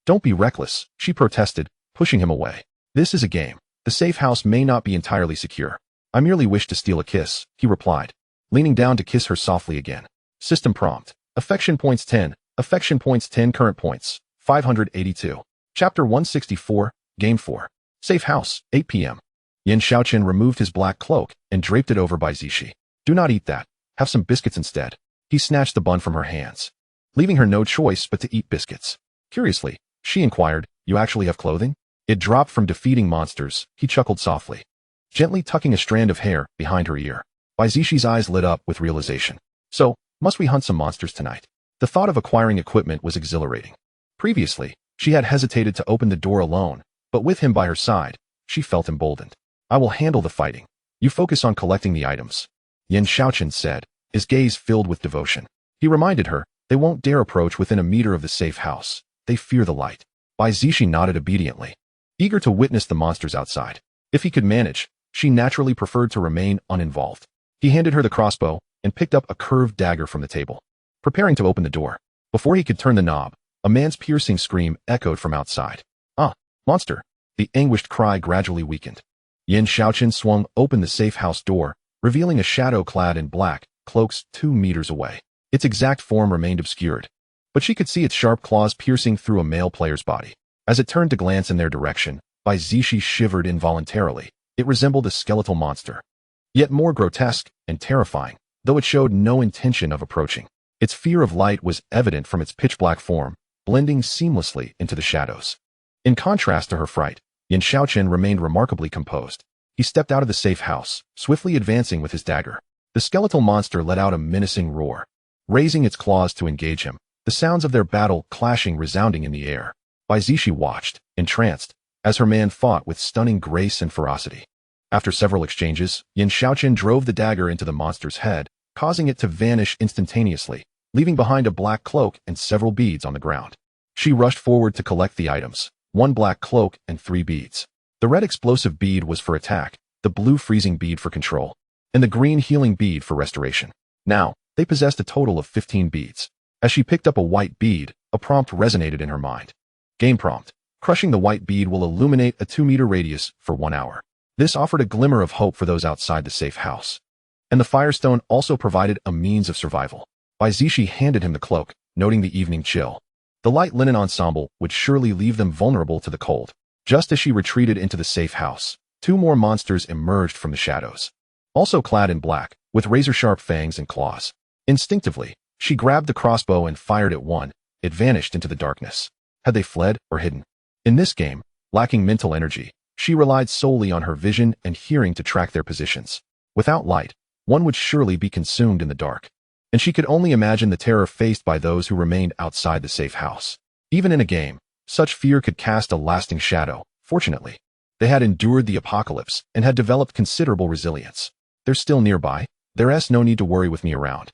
"Don't be reckless," she protested, pushing him away. "This is a game. The safe house may not be entirely secure." "I merely wish to steal a kiss," he replied, leaning down to kiss her softly again. System prompt. Affection points 10. Affection points 10. Current points 582. Chapter 164. Game 4. Safe house, 8 p.m. Yan Shaochen removed his black cloak and draped it over Bai Zixi. "Do not eat that. Have some biscuits instead." He snatched the bun from her hands, leaving her no choice but to eat biscuits. Curiously, she inquired, "You actually have clothing?" It dropped from defeating monsters, he chuckled softly, gently tucking a strand of hair behind her ear. Bai Zixi eyes lit up with realization. "So, must we hunt some monsters tonight?" The thought of acquiring equipment was exhilarating. Previously, she had hesitated to open the door alone, but with him by her side, she felt emboldened. "I will handle the fighting. You focus on collecting the items," Yan Shaochen said, his gaze filled with devotion. He reminded her, "They won't dare approach within a meter of the safe house. They fear the light." Bai Zixi nodded obediently. eager to witness the monsters outside. If he could manage, she naturally preferred to remain uninvolved. He handed her the crossbow and picked up a curved dagger from the table, preparing to open the door. Before he could turn the knob, a man's piercing scream echoed from outside. "Ah, monster!" The anguished cry gradually weakened. Yan Shaochen swung open the safe house door, revealing a shadow clad in black cloaks 2 meters away. Its exact form remained obscured, but she could see its sharp claws piercing through a male player's body. As it turned to glance in their direction, Bai Zixi shivered involuntarily. It resembled a skeletal monster, yet more grotesque and terrifying, though it showed no intention of approaching. Its fear of light was evident from its pitch-black form, blending seamlessly into the shadows. In contrast to her fright, Yan Shaochen remained remarkably composed. He stepped out of the safe house, swiftly advancing with his dagger. The skeletal monster let out a menacing roar, raising its claws to engage him, the sounds of their battle clashing resounding in the air. Bai Zixi watched, entranced, as her man fought with stunning grace and ferocity. After several exchanges, Yan Shaochen drove the dagger into the monster's head, causing it to vanish instantaneously, leaving behind a black cloak and several beads on the ground. She rushed forward to collect the items, 1 black cloak and 3 beads. The red explosive bead was for attack, the blue freezing bead for control, and the green healing bead for restoration. Now, they possessed a total of 15 beads. As she picked up a white bead, a prompt resonated in her mind. Game prompt: crushing the white bead will illuminate a 2-meter radius for 1 hour. This offered a glimmer of hope for those outside the safe house. And the firestone also provided a means of survival. Bai Zixi handed him the cloak, noting the evening chill. The light linen ensemble would surely leave them vulnerable to the cold. Just as she retreated into the safe house, 2 more monsters emerged from the shadows, also clad in black, with razor-sharp fangs and claws. Instinctively, she grabbed the crossbow and fired at one. It vanished into the darkness. Had they fled or hidden? In this game, lacking mental energy, she relied solely on her vision and hearing to track their positions. Without light, one would surely be consumed in the dark, and she could only imagine the terror faced by those who remained outside the safe house. Even in a game, such fear could cast a lasting shadow. Fortunately, they had endured the apocalypse and had developed considerable resilience. They're still nearby. There's no need to worry with me around.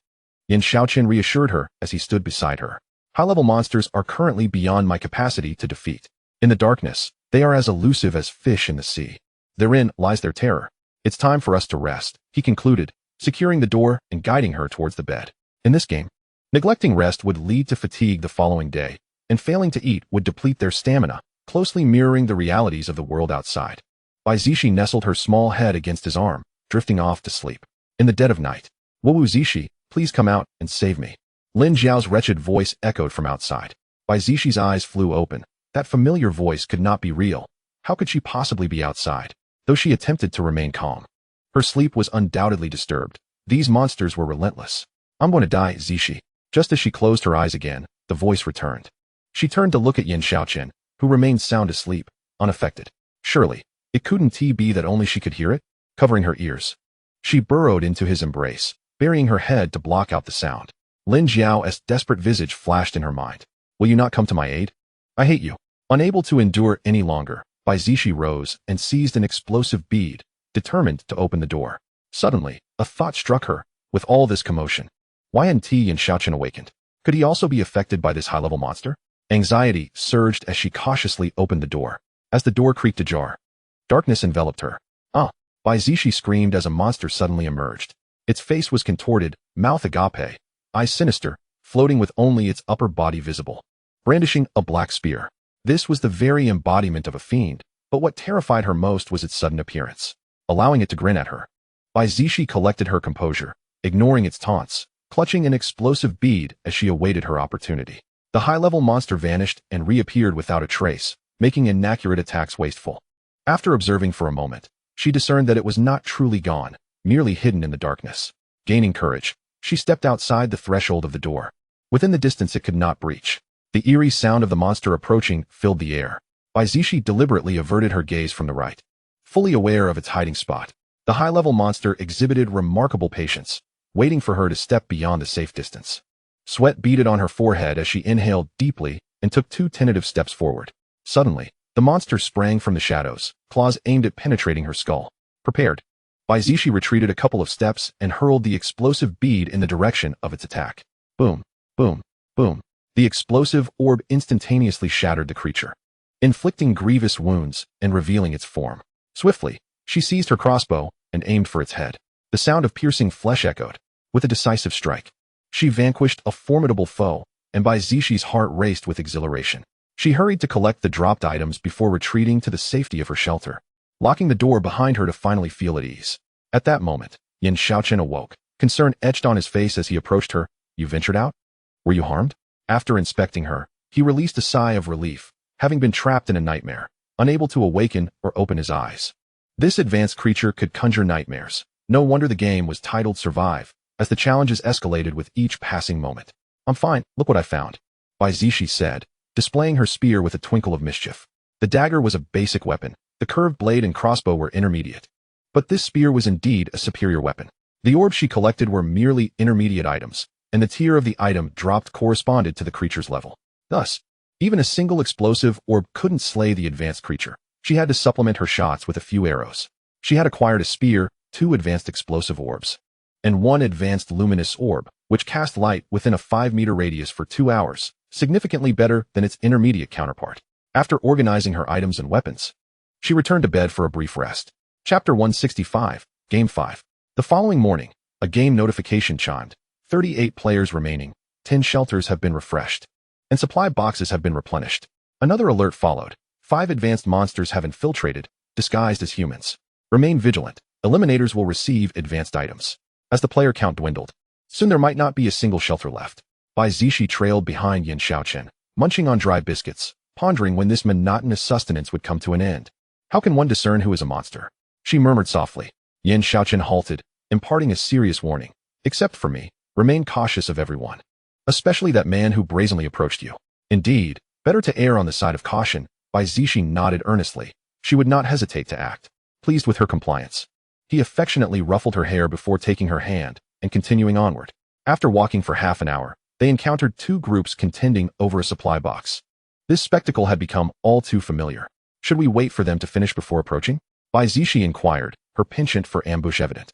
Yan Shaochen reassured her as he stood beside her. High-level monsters are currently beyond my capacity to defeat. In the darkness, they are as elusive as fish in the sea. Therein lies their terror. It's time for us to rest, he concluded, securing the door and guiding her towards the bed. In this game, neglecting rest would lead to fatigue the following day, and failing to eat would deplete their stamina, closely mirroring the realities of the world outside. Bai Zixi nestled her small head against his arm, drifting off to sleep. In the dead of night, "Wu Zixi, please come out and save me." Lin Zhao's wretched voice echoed from outside. Bai Zixi eyes flew open. That familiar voice could not be real. How could she possibly be outside? Though she attempted to remain calm, her sleep was undoubtedly disturbed. These monsters were relentless. "I'm going to die, Zixi." Just as she closed her eyes again, the voice returned. She turned to look at Yan Shaochen, who remained sound asleep, unaffected. Surely, it couldn't be that only she could hear it? Covering her ears, she burrowed into his embrace, burying her head to block out the sound. Lin Zhao's desperate visage flashed in her mind. "Will you not come to my aid? I hate you." Unable to endure any longer, Bai Zixi rose and seized an explosive bead, determined to open the door. Suddenly, a thought struck her. With all this commotion, why hadn't Yan Shaochen awakened? Could he also be affected by this high-level monster? Anxiety surged as she cautiously opened the door. As the door creaked ajar, darkness enveloped her. "Ah!" Bai Zixi screamed as a monster suddenly emerged. Its face was contorted, mouth agape, eyes sinister, floating with only its upper body visible, brandishing a black spear. This was the very embodiment of a fiend, but what terrified her most was its sudden appearance, allowing it to grin at her. Bai Zixi collected her composure, ignoring its taunts, clutching an explosive bead as she awaited her opportunity. The high-level monster vanished and reappeared without a trace, making inaccurate attacks wasteful. After observing for a moment, she discerned that it was not truly gone, merely hidden in the darkness. Gaining courage, she stepped outside the threshold of the door. Within the distance it could not breach. The eerie sound of the monster approaching filled the air. Bai Zixi deliberately averted her gaze from the right, fully aware of its hiding spot. The high-level monster exhibited remarkable patience, waiting for her to step beyond the safe distance. Sweat beaded on her forehead as she inhaled deeply and took 2 tentative steps forward. Suddenly, the monster sprang from the shadows, claws aimed at penetrating her skull. Prepared, Bai Zixi retreated a couple of steps and hurled the explosive bead in the direction of its attack. Boom, boom, boom. The explosive orb instantaneously shattered the creature. inflicting grievous wounds and revealing its form. Swiftly, she seized her crossbow and aimed for its head. The sound of piercing flesh echoed. With a decisive strike, she vanquished a formidable foe, and Bai Zixi's heart raced with exhilaration. She hurried to collect the dropped items before retreating to the safety of her shelter, locking the door behind her to finally feel at ease. At that moment, Yan Shaochen awoke, concern etched on his face as he approached her. "You ventured out? Were you harmed?" After inspecting her, he released a sigh of relief, having been trapped in a nightmare, unable to awaken or open his eyes. This advanced creature could conjure nightmares. No wonder the game was titled Survive, as the challenges escalated with each passing moment. "I'm fine, look what I found," Bai Zixi said, displaying her spear with a twinkle of mischief. The dagger was a basic weapon. The curved blade and crossbow were intermediate. But this spear was indeed a superior weapon. The orbs she collected were merely intermediate items, and the tier of the item dropped corresponded to the creature's level. Thus, even a single explosive orb couldn't slay the advanced creature. She had to supplement her shots with a few arrows. She had acquired a spear, 2 advanced explosive orbs, and 1 advanced luminous orb, which cast light within a 5-meter radius for 2 hours, significantly better than its intermediate counterpart. After organizing her items and weapons, she returned to bed for a brief rest. Chapter 165, Game 5. The following morning, a game notification chimed. 38 players remaining, 10 shelters have been refreshed, and supply boxes have been replenished. Another alert followed. 5 advanced monsters have infiltrated, disguised as humans. Remain vigilant. Eliminators will receive advanced items. As the player count dwindled, soon there might not be a single shelter left. Bai Zixi trailed behind Yan Shaochen, munching on dry biscuits, pondering when this monotonous sustenance would come to an end. How can one discern who is a monster? She murmured softly. Yan Shaochen halted, imparting a serious warning. Except for me, remain cautious of everyone, especially that man who brazenly approached you. Indeed, better to err on the side of caution. Bai Zixi nodded earnestly. She would not hesitate to act, pleased with her compliance. He affectionately ruffled her hair before taking her hand and continuing onward. After walking for half an hour, they encountered 2 groups contending over a supply box. This spectacle had become all too familiar. Should we wait for them to finish before approaching? Bai Zixi inquired, her penchant for ambush evident.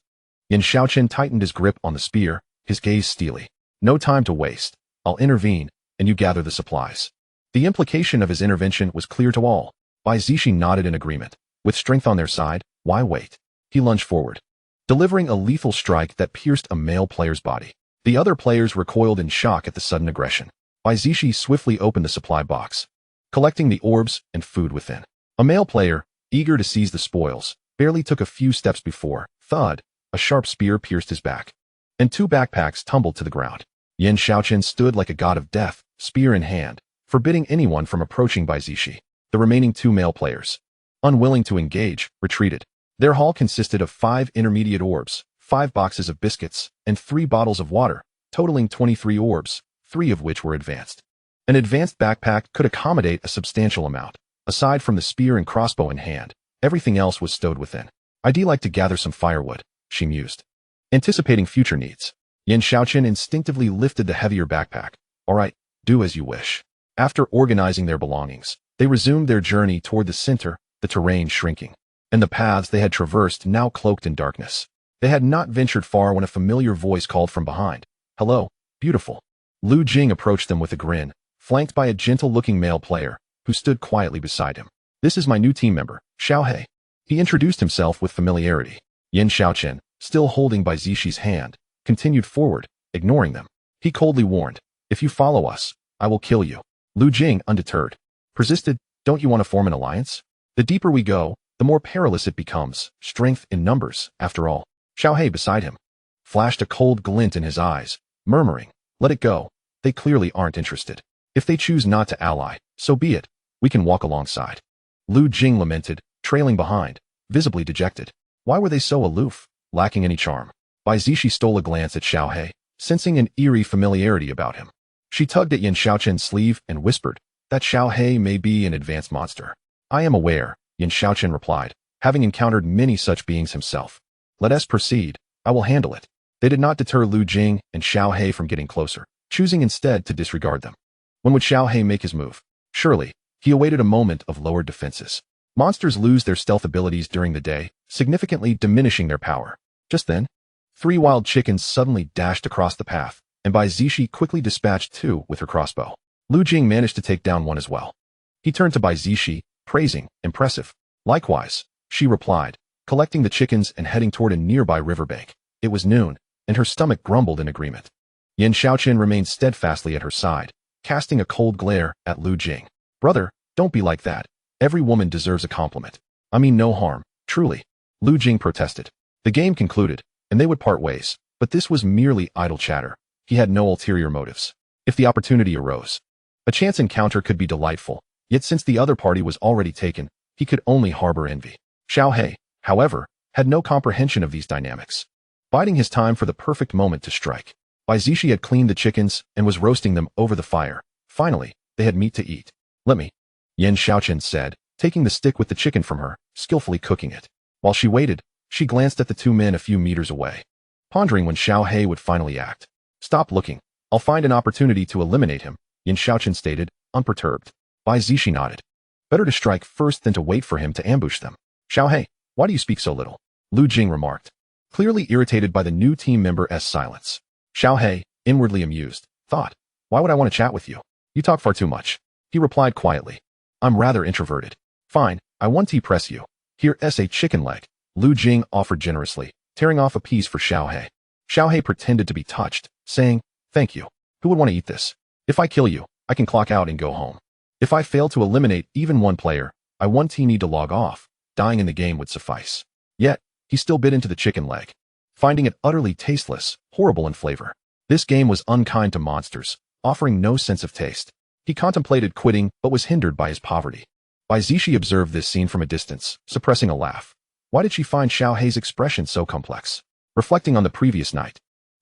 Yan Shaochen tightened his grip on the spear, his gaze steely. "No time to waste. I'll intervene, and you gather the supplies." The implication of his intervention was clear to all. Bai Zixi nodded in agreement. With strength on their side, why wait? He lunged forward, delivering a lethal strike that pierced a male player's body. The other players recoiled in shock at the sudden aggression. Bai Zixi swiftly opened the supply box, collecting the orbs and food within. A male player, eager to seize the spoils, barely took a few steps before, thud, a sharp spear pierced his back, and 2 backpacks tumbled to the ground. Yan Shaochen stood like a god of death, spear in hand, forbidding anyone from approaching Bai Zixi. The remaining 2 male players, unwilling to engage, retreated. Their haul consisted of 5 intermediate orbs, 5 boxes of biscuits, and 3 bottles of water, totaling 23 orbs, 3 of which were advanced. An advanced backpack could accommodate a substantial amount. Aside from the spear and crossbow in hand, everything else was stowed within. "I'd like to gather some firewood," she mused, anticipating future needs. Yan Shaochen instinctively lifted the heavier backpack. "All right, do as you wish." After organizing their belongings, they resumed their journey toward the center, the terrain shrinking, and the paths they had traversed now cloaked in darkness. They had not ventured far when a familiar voice called from behind. "Hello, beautiful." Lu Jing approached them with a grin, flanked by a gentle-looking male player, who stood quietly beside him. "This is my new team member, Xiaohe." He introduced himself with familiarity. Yan Shaochen, still holding Bai Zixi's hand, continued forward, ignoring them. He coldly warned, "If you follow us, I will kill you." Lu Jing, undeterred, persisted, "Don't you want to form an alliance? The deeper we go, the more perilous it becomes. Strength in numbers, after all." Xiaohe beside him flashed a cold glint in his eyes, murmuring, "Let it go. They clearly aren't interested. If they choose not to ally, so be it. We can walk alongside." Lu Jing lamented, trailing behind, visibly dejected. Why were they so aloof, lacking any charm? Bai Zixi stole a glance at Xiaohe, sensing an eerie familiarity about him. She tugged at Yan Shaochen's sleeve and whispered, "That Xiaohe may be an advanced monster." "I am aware," Yan Shaochen replied, having encountered many such beings himself. "Let us proceed. I will handle it." They did not deter Lu Jing and Xiaohe from getting closer, choosing instead to disregard them. When would Xiaohe make his move? Surely, he awaited a moment of lowered defenses. Monsters lose their stealth abilities during the day, significantly diminishing their power. Just then, 3 wild chickens suddenly dashed across the path, and Bai Zixi quickly dispatched 2 with her crossbow. Lu Jing managed to take down 1 as well. He turned to Bai Zixi, praising, impressive. Likewise, she replied, collecting the chickens and heading toward a nearby riverbank. It was noon, and her stomach grumbled in agreement. Yan Shaochen remained steadfastly at her side, casting a cold glare at Lu Jing. Brother, don't be like that. Every woman deserves a compliment. I mean no harm, truly. Lu Jing protested. The game concluded, and they would part ways, but this was merely idle chatter. He had no ulterior motives. If the opportunity arose, a chance encounter could be delightful, yet since the other party was already taken, he could only harbor envy. Xiao He, however, had no comprehension of these dynamics. Biding his time for the perfect moment to strike, Bai Zixi had cleaned the chickens and was roasting them over the fire. Finally, they had meat to eat. Let me, Yan Shaochen said, taking the stick with the chicken from her, skillfully cooking it. While she waited, she glanced at the two men a few meters away, pondering when Xiao He would finally act. Stop looking. I'll find an opportunity to eliminate him, Yan Shaochen stated, unperturbed. Bai Zixi nodded. Better to strike first than to wait for him to ambush them. Xiao He, why do you speak so little? Lu Jing remarked, clearly irritated by the new team member's silence. Xiao He, inwardly amused, thought, why would I want to chat with you? You talk far too much. He replied quietly. I'm rather introverted. Fine, I want to press you. Here's a chicken leg. Lu Jing offered generously, tearing off a piece for Xiao He. Xiao He pretended to be touched, saying, thank you. Who would want to eat this? If I kill you, I can clock out and go home. If I fail to eliminate even one player, I want to need to log off. Dying in the game would suffice. Yet, he still bit into the chicken leg, finding it utterly tasteless, horrible in flavor. This game was unkind to monsters, offering no sense of taste. He contemplated quitting but was hindered by his poverty. Bai Zixi observed this scene from a distance, suppressing a laugh. Why did she find Xiao He's expression so complex? Reflecting on the previous night,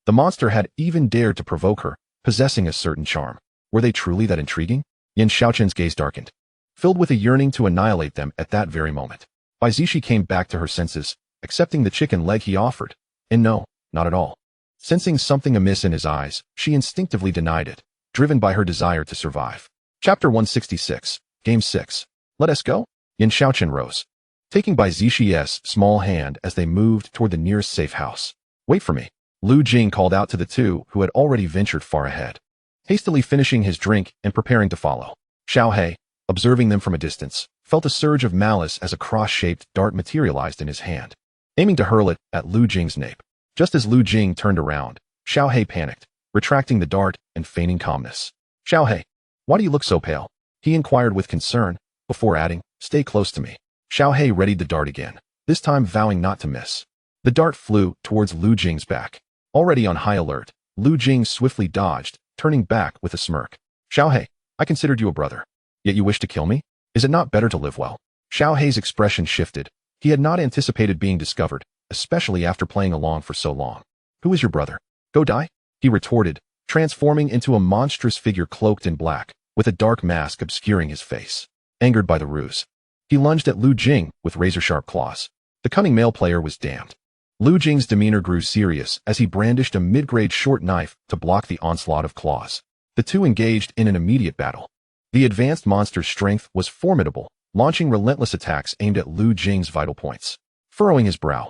the monster had even dared to provoke her, possessing a certain charm. Were they truly that intriguing? Yan Shaochen's gaze darkened, filled with a yearning to annihilate them at that very moment. Bai Zixi came back to her senses, accepting the chicken leg he offered. And no, not at all. Sensing something amiss in his eyes, she instinctively denied it, driven by her desire to survive. Chapter 166, Game 6. Let us go? Yan Shaochen rose, taking Bai Zixi's small hand as they moved toward the nearest safe house. Wait for me. Lu Jing called out to the two who had already ventured far ahead, hastily finishing his drink and preparing to follow. Xiao He, observing them from a distance, felt a surge of malice as a cross-shaped dart materialized in his hand, aiming to hurl it at Lu Jing's nape. Just as Lu Jing turned around, Xiao He panicked, retracting the dart and feigning calmness. Xiao He, why do you look so pale? He inquired with concern, before adding, stay close to me. Xiao He readied the dart again, this time vowing not to miss. The dart flew towards Lu Jing's back. Already on high alert, Lu Jing swiftly dodged, turning back with a smirk. Xiao He, I considered you a brother. Yet you wish to kill me? Is it not better to live well? Xiao He's expression shifted. He had not anticipated being discovered, especially after playing along for so long. Who is your brother? Go die? He retorted, transforming into a monstrous figure cloaked in black, with a dark mask obscuring his face. Angered by the ruse, he lunged at Lu Jing with razor-sharp claws. The cunning male player was damned. Lu Jing's demeanor grew serious as he brandished a mid-grade short knife to block the onslaught of claws. The two engaged in an immediate battle. The advanced monster's strength was formidable, launching relentless attacks aimed at Lu Jing's vital points. Furrowing his brow,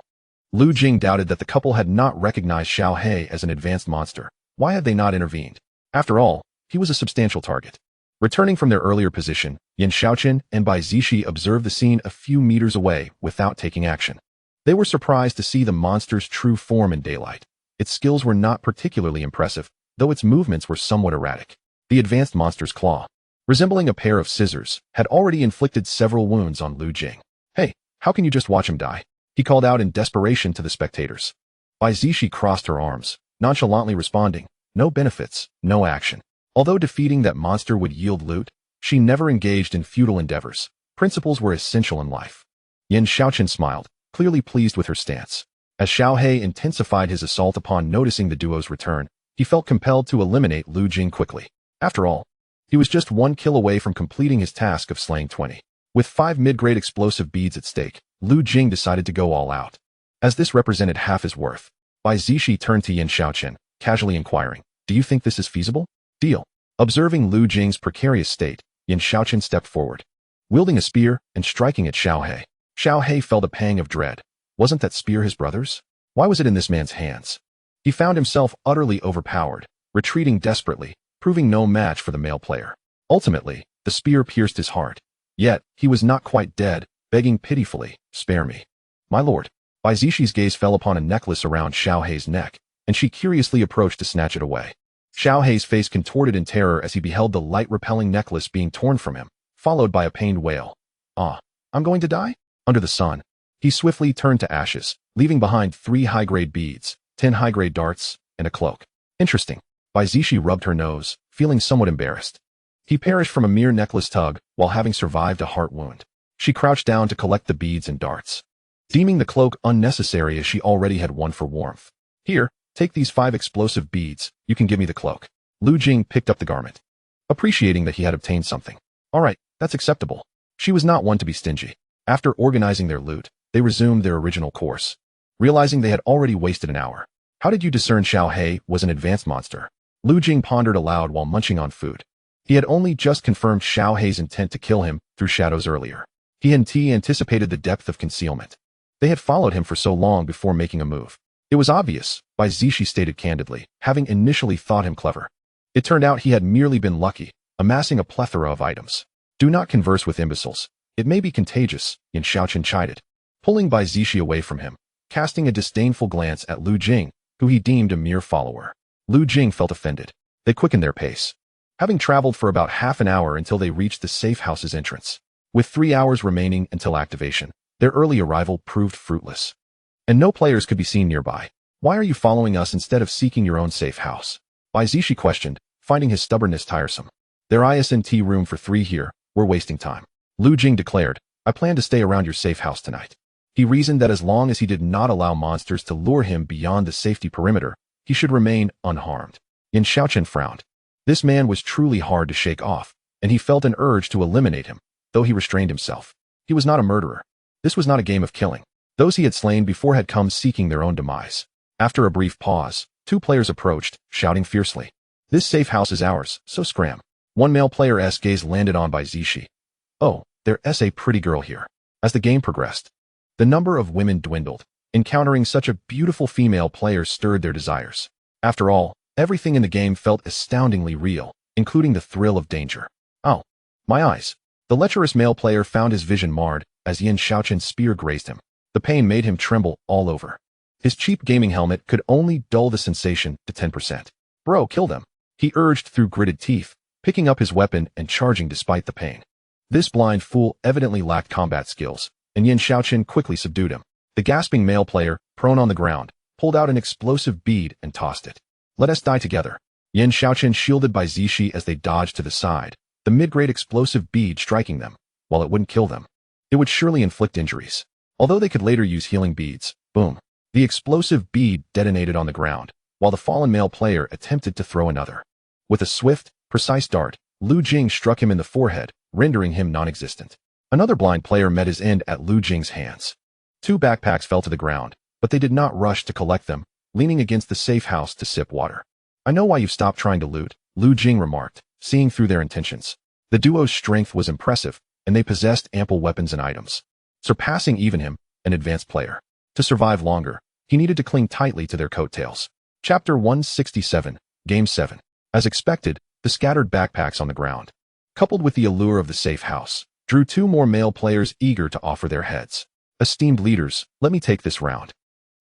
Lu Jing doubted that the couple had not recognized Xiao He as an advanced monster. Why had they not intervened? After all, he was a substantial target. Returning from their earlier position, Yan Shaochen and Bai Zixi observed the scene a few meters away without taking action. They were surprised to see the monster's true form in daylight. Its skills were not particularly impressive, though its movements were somewhat erratic. The advanced monster's claw, resembling a pair of scissors, had already inflicted several wounds on Lu Jing. Hey, how can you just watch him die? He called out in desperation to the spectators. Bai Zixi crossed her arms, nonchalantly responding, no benefits, no action. Although defeating that monster would yield loot, she never engaged in futile endeavors. Principles were essential in life. Yan Shaochen smiled, clearly pleased with her stance. As Xiao He intensified his assault upon noticing the duo's return, he felt compelled to eliminate Lu Jing quickly. After all, he was just 1 kill away from completing his task of slaying 20. With 5 mid-grade explosive beads at stake, Lu Jing decided to go all out. As this represented half his worth, Bai Zixi turned to Yan Shaochen, casually inquiring, do you think this is feasible? Deal. Observing Lu Jing's precarious state, Yan Shaochen stepped forward, wielding a spear and striking at Xiao He. Xiao He felt a pang of dread. Wasn't that spear his brother's? Why was it in this man's hands? He found himself utterly overpowered, retreating desperately, proving no match for the male player. Ultimately, The spear pierced his heart. Yet, he was not quite dead, begging pitifully, "Spare me, my lord." Bai Zixi's gaze fell upon a necklace around Xiao Hei's neck, and she curiously approached to snatch it away. Xiao Hei's face contorted in terror as he beheld the light-repelling necklace being torn from him, followed by a pained wail. "Ah, I'm going to die?" Under the sun, he swiftly turned to ashes, leaving behind 3 high-grade beads, 10 high-grade darts, and a cloak. Interesting. Bai Zixi rubbed her nose, feeling somewhat embarrassed. He perished from a mere necklace tug while having survived a heart wound. She crouched down to collect the beads and darts, deeming the cloak unnecessary as she already had one for warmth. "Here, take these 5 explosive beads, you can give me the cloak." Lu Jing picked up the garment, appreciating that he had obtained something. "All right, that's acceptable." She was not one to be stingy. After organizing their loot, they resumed their original course, realizing they had already wasted an hour. "How did you discern Xiao Hei was an advanced monster?" Lu Jing pondered aloud while munching on food. He had only just confirmed Xiao Hei's intent to kill him through shadows earlier. He anticipated the depth of concealment. They had followed him for so long before making a move. It was obvious, Bai Zixi stated candidly, having initially thought him clever. It turned out he had merely been lucky, amassing a plethora of items. "Do not converse with imbeciles. It may be contagious," Yan Shaochen chided, pulling Bai Zixi away from him, casting a disdainful glance at Lu Jing, who he deemed a mere follower. Lu Jing felt offended. They quickened their pace, having traveled for about half an hour until they reached the safe house's entrance. With 3 hours remaining until activation, their early arrival proved fruitless, and no players could be seen nearby. "Why are you following us instead of seeking your own safe house?" Bai Zixi questioned, finding his stubbornness tiresome. "There isn't room for 3 here, we're wasting time." Lu Jing declared, "I plan to stay around your safe house tonight." He reasoned that as long as he did not allow monsters to lure him beyond the safety perimeter, he should remain unharmed. Yan Shaochen frowned. This man was truly hard to shake off, and he felt an urge to eliminate him, though he restrained himself. He was not a murderer. This was not a game of killing. Those he had slain before had come seeking their own demise. After a brief pause, 2 players approached, shouting fiercely, "This safe house is ours, so scram." One male player's gaze landed on Bai Zixi. "Oh, there's a pretty girl here." As the game progressed, the number of women dwindled. Encountering such a beautiful female player stirred their desires. After all, everything in the game felt astoundingly real, including the thrill of danger. "Oh, my eyes." The lecherous male player found his vision marred as Yan Shaochen's spear grazed him. The pain made him tremble all over. His cheap gaming helmet could only dull the sensation to 10%. "Bro, kill them," he urged through gritted teeth, picking up his weapon and charging despite the pain. This blind fool evidently lacked combat skills, and Yan Shaochen quickly subdued him. The gasping male player, prone on the ground, pulled out an explosive bead and tossed it. "Let us die together." Yan Shaochen shielded Bai Zixi as they dodged to the side, the mid-grade explosive bead striking them. While it wouldn't kill them, it would surely inflict injuries. Although they could later use healing beads, boom. The explosive bead detonated on the ground, while the fallen male player attempted to throw another. With a swift, precise dart, Lu Jing struck him in the forehead, rendering him non-existent. Another blind player met his end at Lu Jing's hands. 2 backpacks fell to the ground, but they did not rush to collect them, leaning against the safe house to sip water. "I know why you've stopped trying to loot," Lu Jing remarked, seeing through their intentions. The duo's strength was impressive, and they possessed ample weapons and items, surpassing even him, an advanced player. To survive longer, he needed to cling tightly to their coattails. Chapter 167, Game 7. As expected, the scattered backpacks on the ground, coupled with the allure of the safe house, drew 2 more male players eager to offer their heads. "Esteemed leaders, let me take this round.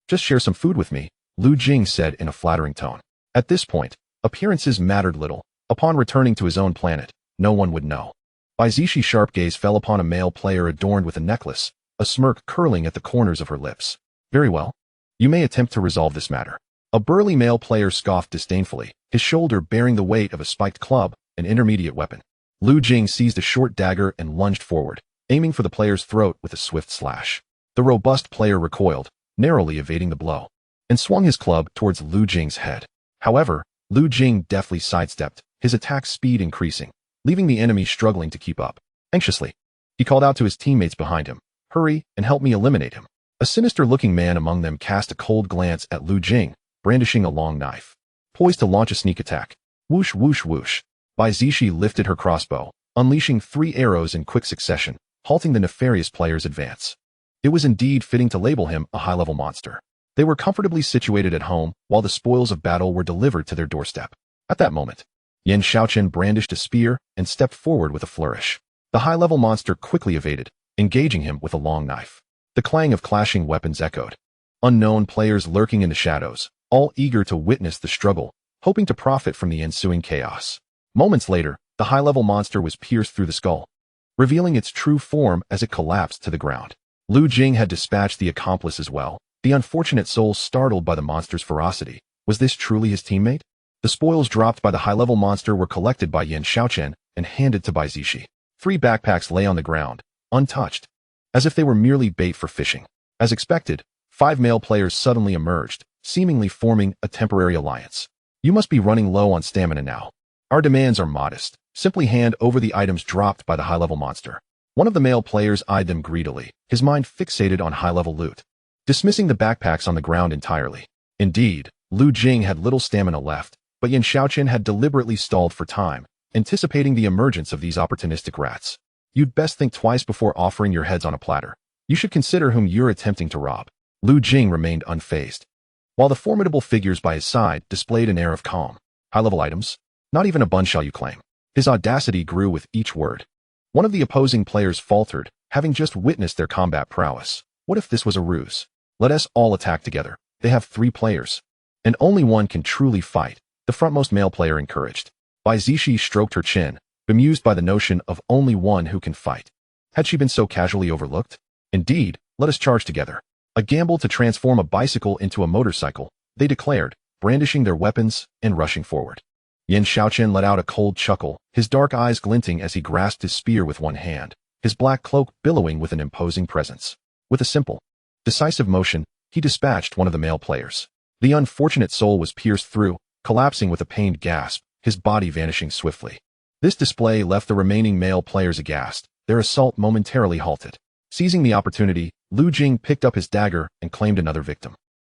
Just share some food with me," Lu Jing said in a flattering tone. At this point, appearances mattered little. Upon returning to his own planet, no one would know. Bai Zixi's sharp gaze fell upon a male player adorned with a necklace, a smirk curling at the corners of her lips. "Very well. You may attempt to resolve this matter." A burly male player scoffed disdainfully, his shoulder bearing the weight of a spiked club, an intermediate weapon. Lu Jing seized a short dagger and lunged forward, aiming for the player's throat with a swift slash. The robust player recoiled, narrowly evading the blow, and swung his club towards Lu Jing's head. However, Lu Jing deftly sidestepped, his attack speed increasing, leaving the enemy struggling to keep up. Anxiously, he called out to his teammates behind him, "Hurry and help me eliminate him." A sinister-looking man among them cast a cold glance at Lu Jing, brandishing a long knife, poised to launch a sneak attack. Whoosh, whoosh, whoosh. Bai Zixi lifted her crossbow, unleashing 3 arrows in quick succession, halting the nefarious player's advance. It was indeed fitting to label him a high-level monster. They were comfortably situated at home, while the spoils of battle were delivered to their doorstep. At that moment, Yan Shaochen brandished a spear and stepped forward with a flourish. The high-level monster quickly evaded, engaging him with a long knife. The clang of clashing weapons echoed. Unknown players lurking in the shadows, all eager to witness the struggle, hoping to profit from the ensuing chaos. Moments later, the high-level monster was pierced through the skull, revealing its true form as it collapsed to the ground. Lu Jing had dispatched the accomplice as well, the unfortunate soul startled by the monster's ferocity. Was this truly his teammate? The spoils dropped by the high-level monster were collected by Yan Shaochen and handed to Bai Zixi. 3 backpacks lay on the ground, untouched, as if they were merely bait for fishing. As expected, 5 male players suddenly emerged, seemingly forming a temporary alliance. You must be running low on stamina now. Our demands are modest. Simply hand over the items dropped by the high-level monster. One of the male players eyed them greedily, his mind fixated on high-level loot, dismissing the backpacks on the ground entirely. Indeed, Lu Jing had little stamina left, but Yan Shaochen had deliberately stalled for time, anticipating the emergence of these opportunistic rats. You'd best think twice before offering your heads on a platter. You should consider whom you're attempting to rob. Lu Jing remained unfazed, while the formidable figures by his side displayed an air of calm. High-level items? Not even a bun shall you claim. His audacity grew with each word. One of the opposing players faltered, having just witnessed their combat prowess. What if this was a ruse? Let us all attack together. They have 3 players, and only one can truly fight, the frontmost male player encouraged. Bai Zixi stroked her chin, bemused by the notion of only one who can fight. Had she been so casually overlooked? Indeed, let us charge together. A gamble to transform a bicycle into a motorcycle, they declared, brandishing their weapons and rushing forward. Yan Shaochen let out a cold chuckle, his dark eyes glinting as he grasped his spear with one hand, his black cloak billowing with an imposing presence. With a simple, decisive motion, he dispatched one of the male players. The unfortunate soul was pierced through, collapsing with a pained gasp, his body vanishing swiftly. This display left the remaining male players aghast, their assault momentarily halted. Seizing the opportunity, Lu Jing picked up his dagger and claimed another victim.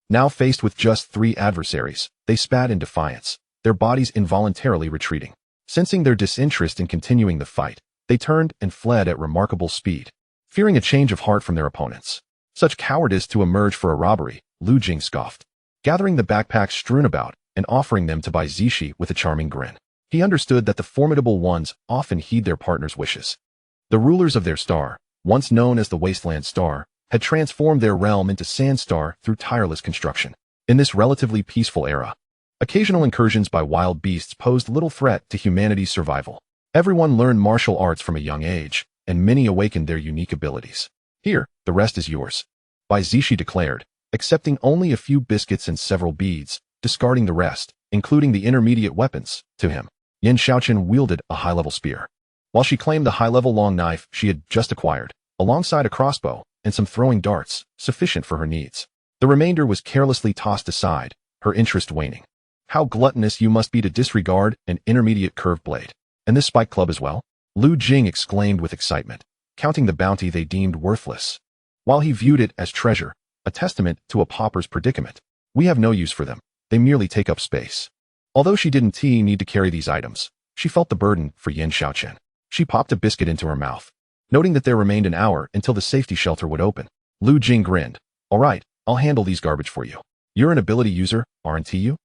Now faced with just 3 adversaries, they spat in defiance, their bodies involuntarily retreating. Sensing their disinterest in continuing the fight, they turned and fled at remarkable speed, fearing a change of heart from their opponents. Such cowardice to emerge for a robbery, Lu Jing scoffed, gathering the backpacks strewn about and offering them to Bai Zixi with a charming grin. He understood that the formidable ones often heed their partner's wishes. The rulers of their star, once known as the Wasteland Star, had transformed their realm into Sandstar through tireless construction. In this relatively peaceful era, occasional incursions by wild beasts posed little threat to humanity's survival. Everyone learned martial arts from a young age, and many awakened their unique abilities. Here, the rest is yours, Bai Zixi declared, accepting only a few biscuits and several beads, discarding the rest, including the intermediate weapons, to him. Yan Shaochen wielded a high-level spear, while she claimed the high-level long knife she had just acquired, alongside a crossbow and some throwing darts, sufficient for her needs. The remainder was carelessly tossed aside, her interest waning. How gluttonous you must be to disregard an intermediate curved blade. And this spike club as well? Lu Jing exclaimed with excitement, counting the bounty they deemed worthless, while he viewed it as treasure, a testament to a pauper's predicament. We have no use for them. They merely take up space. Although she didn't need to carry these items, she felt the burden for Yan Shaochen. She popped a biscuit into her mouth, noting that there remained an hour until the safety shelter would open. Lu Jing grinned. All right, I'll handle these garbage for you. You're an ability user, aren't you?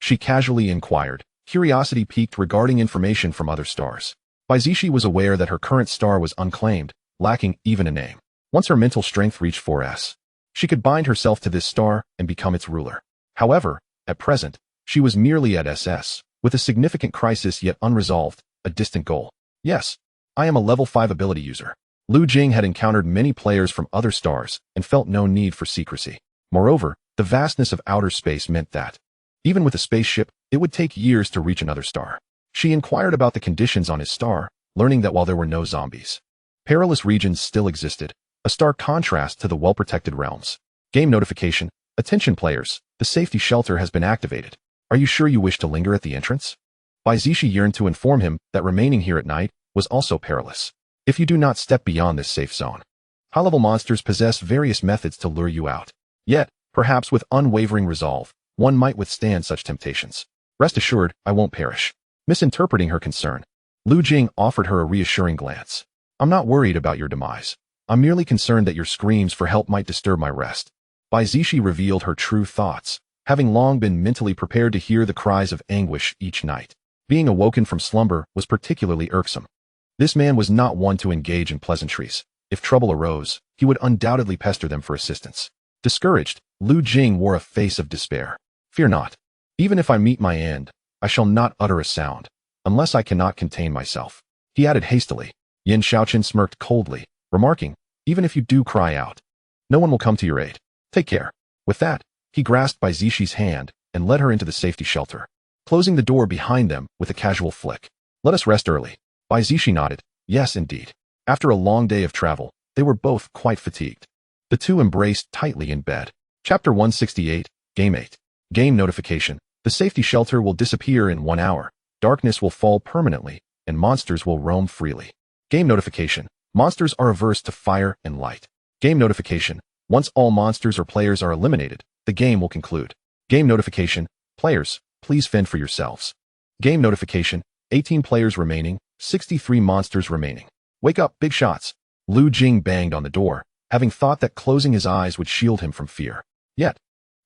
She casually inquired, curiosity piqued regarding information from other stars. Bai Zixi was aware that her current star was unclaimed, lacking even a name. Once her mental strength reached 4S, she could bind herself to this star and become its ruler. However, at present, she was merely at SS, with a significant crisis yet unresolved, a distant goal. Yes, I am a level 5 ability user. Lu Jing had encountered many players from other stars and felt no need for secrecy. Moreover, the vastness of outer space meant that, even with a spaceship, it would take years to reach another star. She inquired about the conditions on his star, learning that while there were no zombies, perilous regions still existed, a stark contrast to the well-protected realms. Game notification. Attention players, the safety shelter has been activated. Are you sure you wish to linger at the entrance? Bai Zixi yearned to inform him that remaining here at night was also perilous. If you do not step beyond this safe zone, high-level monsters possess various methods to lure you out. Yet, perhaps with unwavering resolve, one might withstand such temptations. Rest assured, I won't perish. Misinterpreting her concern, Lu Jing offered her a reassuring glance. I'm not worried about your demise. I'm merely concerned that your screams for help might disturb my rest. Bai Zixi revealed her true thoughts, having long been mentally prepared to hear the cries of anguish each night. Being awoken from slumber was particularly irksome. This man was not one to engage in pleasantries. If trouble arose, he would undoubtedly pester them for assistance. Discouraged, Lu Jing wore a face of despair. Fear not. Even if I meet my end, I shall not utter a sound, unless I cannot contain myself. He added hastily. Yan Shaochen smirked coldly, remarking, even if you do cry out, no one will come to your aid. Take care. With that, he grasped Bai Zixi's hand and led her into the safety shelter, closing the door behind them with a casual flick. Let us rest early. Bai Zixi nodded. Yes, indeed. After a long day of travel, they were both quite fatigued. The two embraced tightly in bed. Chapter 168, Game 8. Game notification. The safety shelter will disappear in 1 hour. Darkness will fall permanently, and monsters will roam freely. Game notification. Monsters are averse to fire and light. Game notification. Once all monsters or players are eliminated, the game will conclude. Game notification. Players, please fend for yourselves. Game notification. 18 players remaining, 63 monsters remaining. Wake up, big shots. Lu Jing banged on the door, having thought that closing his eyes would shield him from fear. Yet,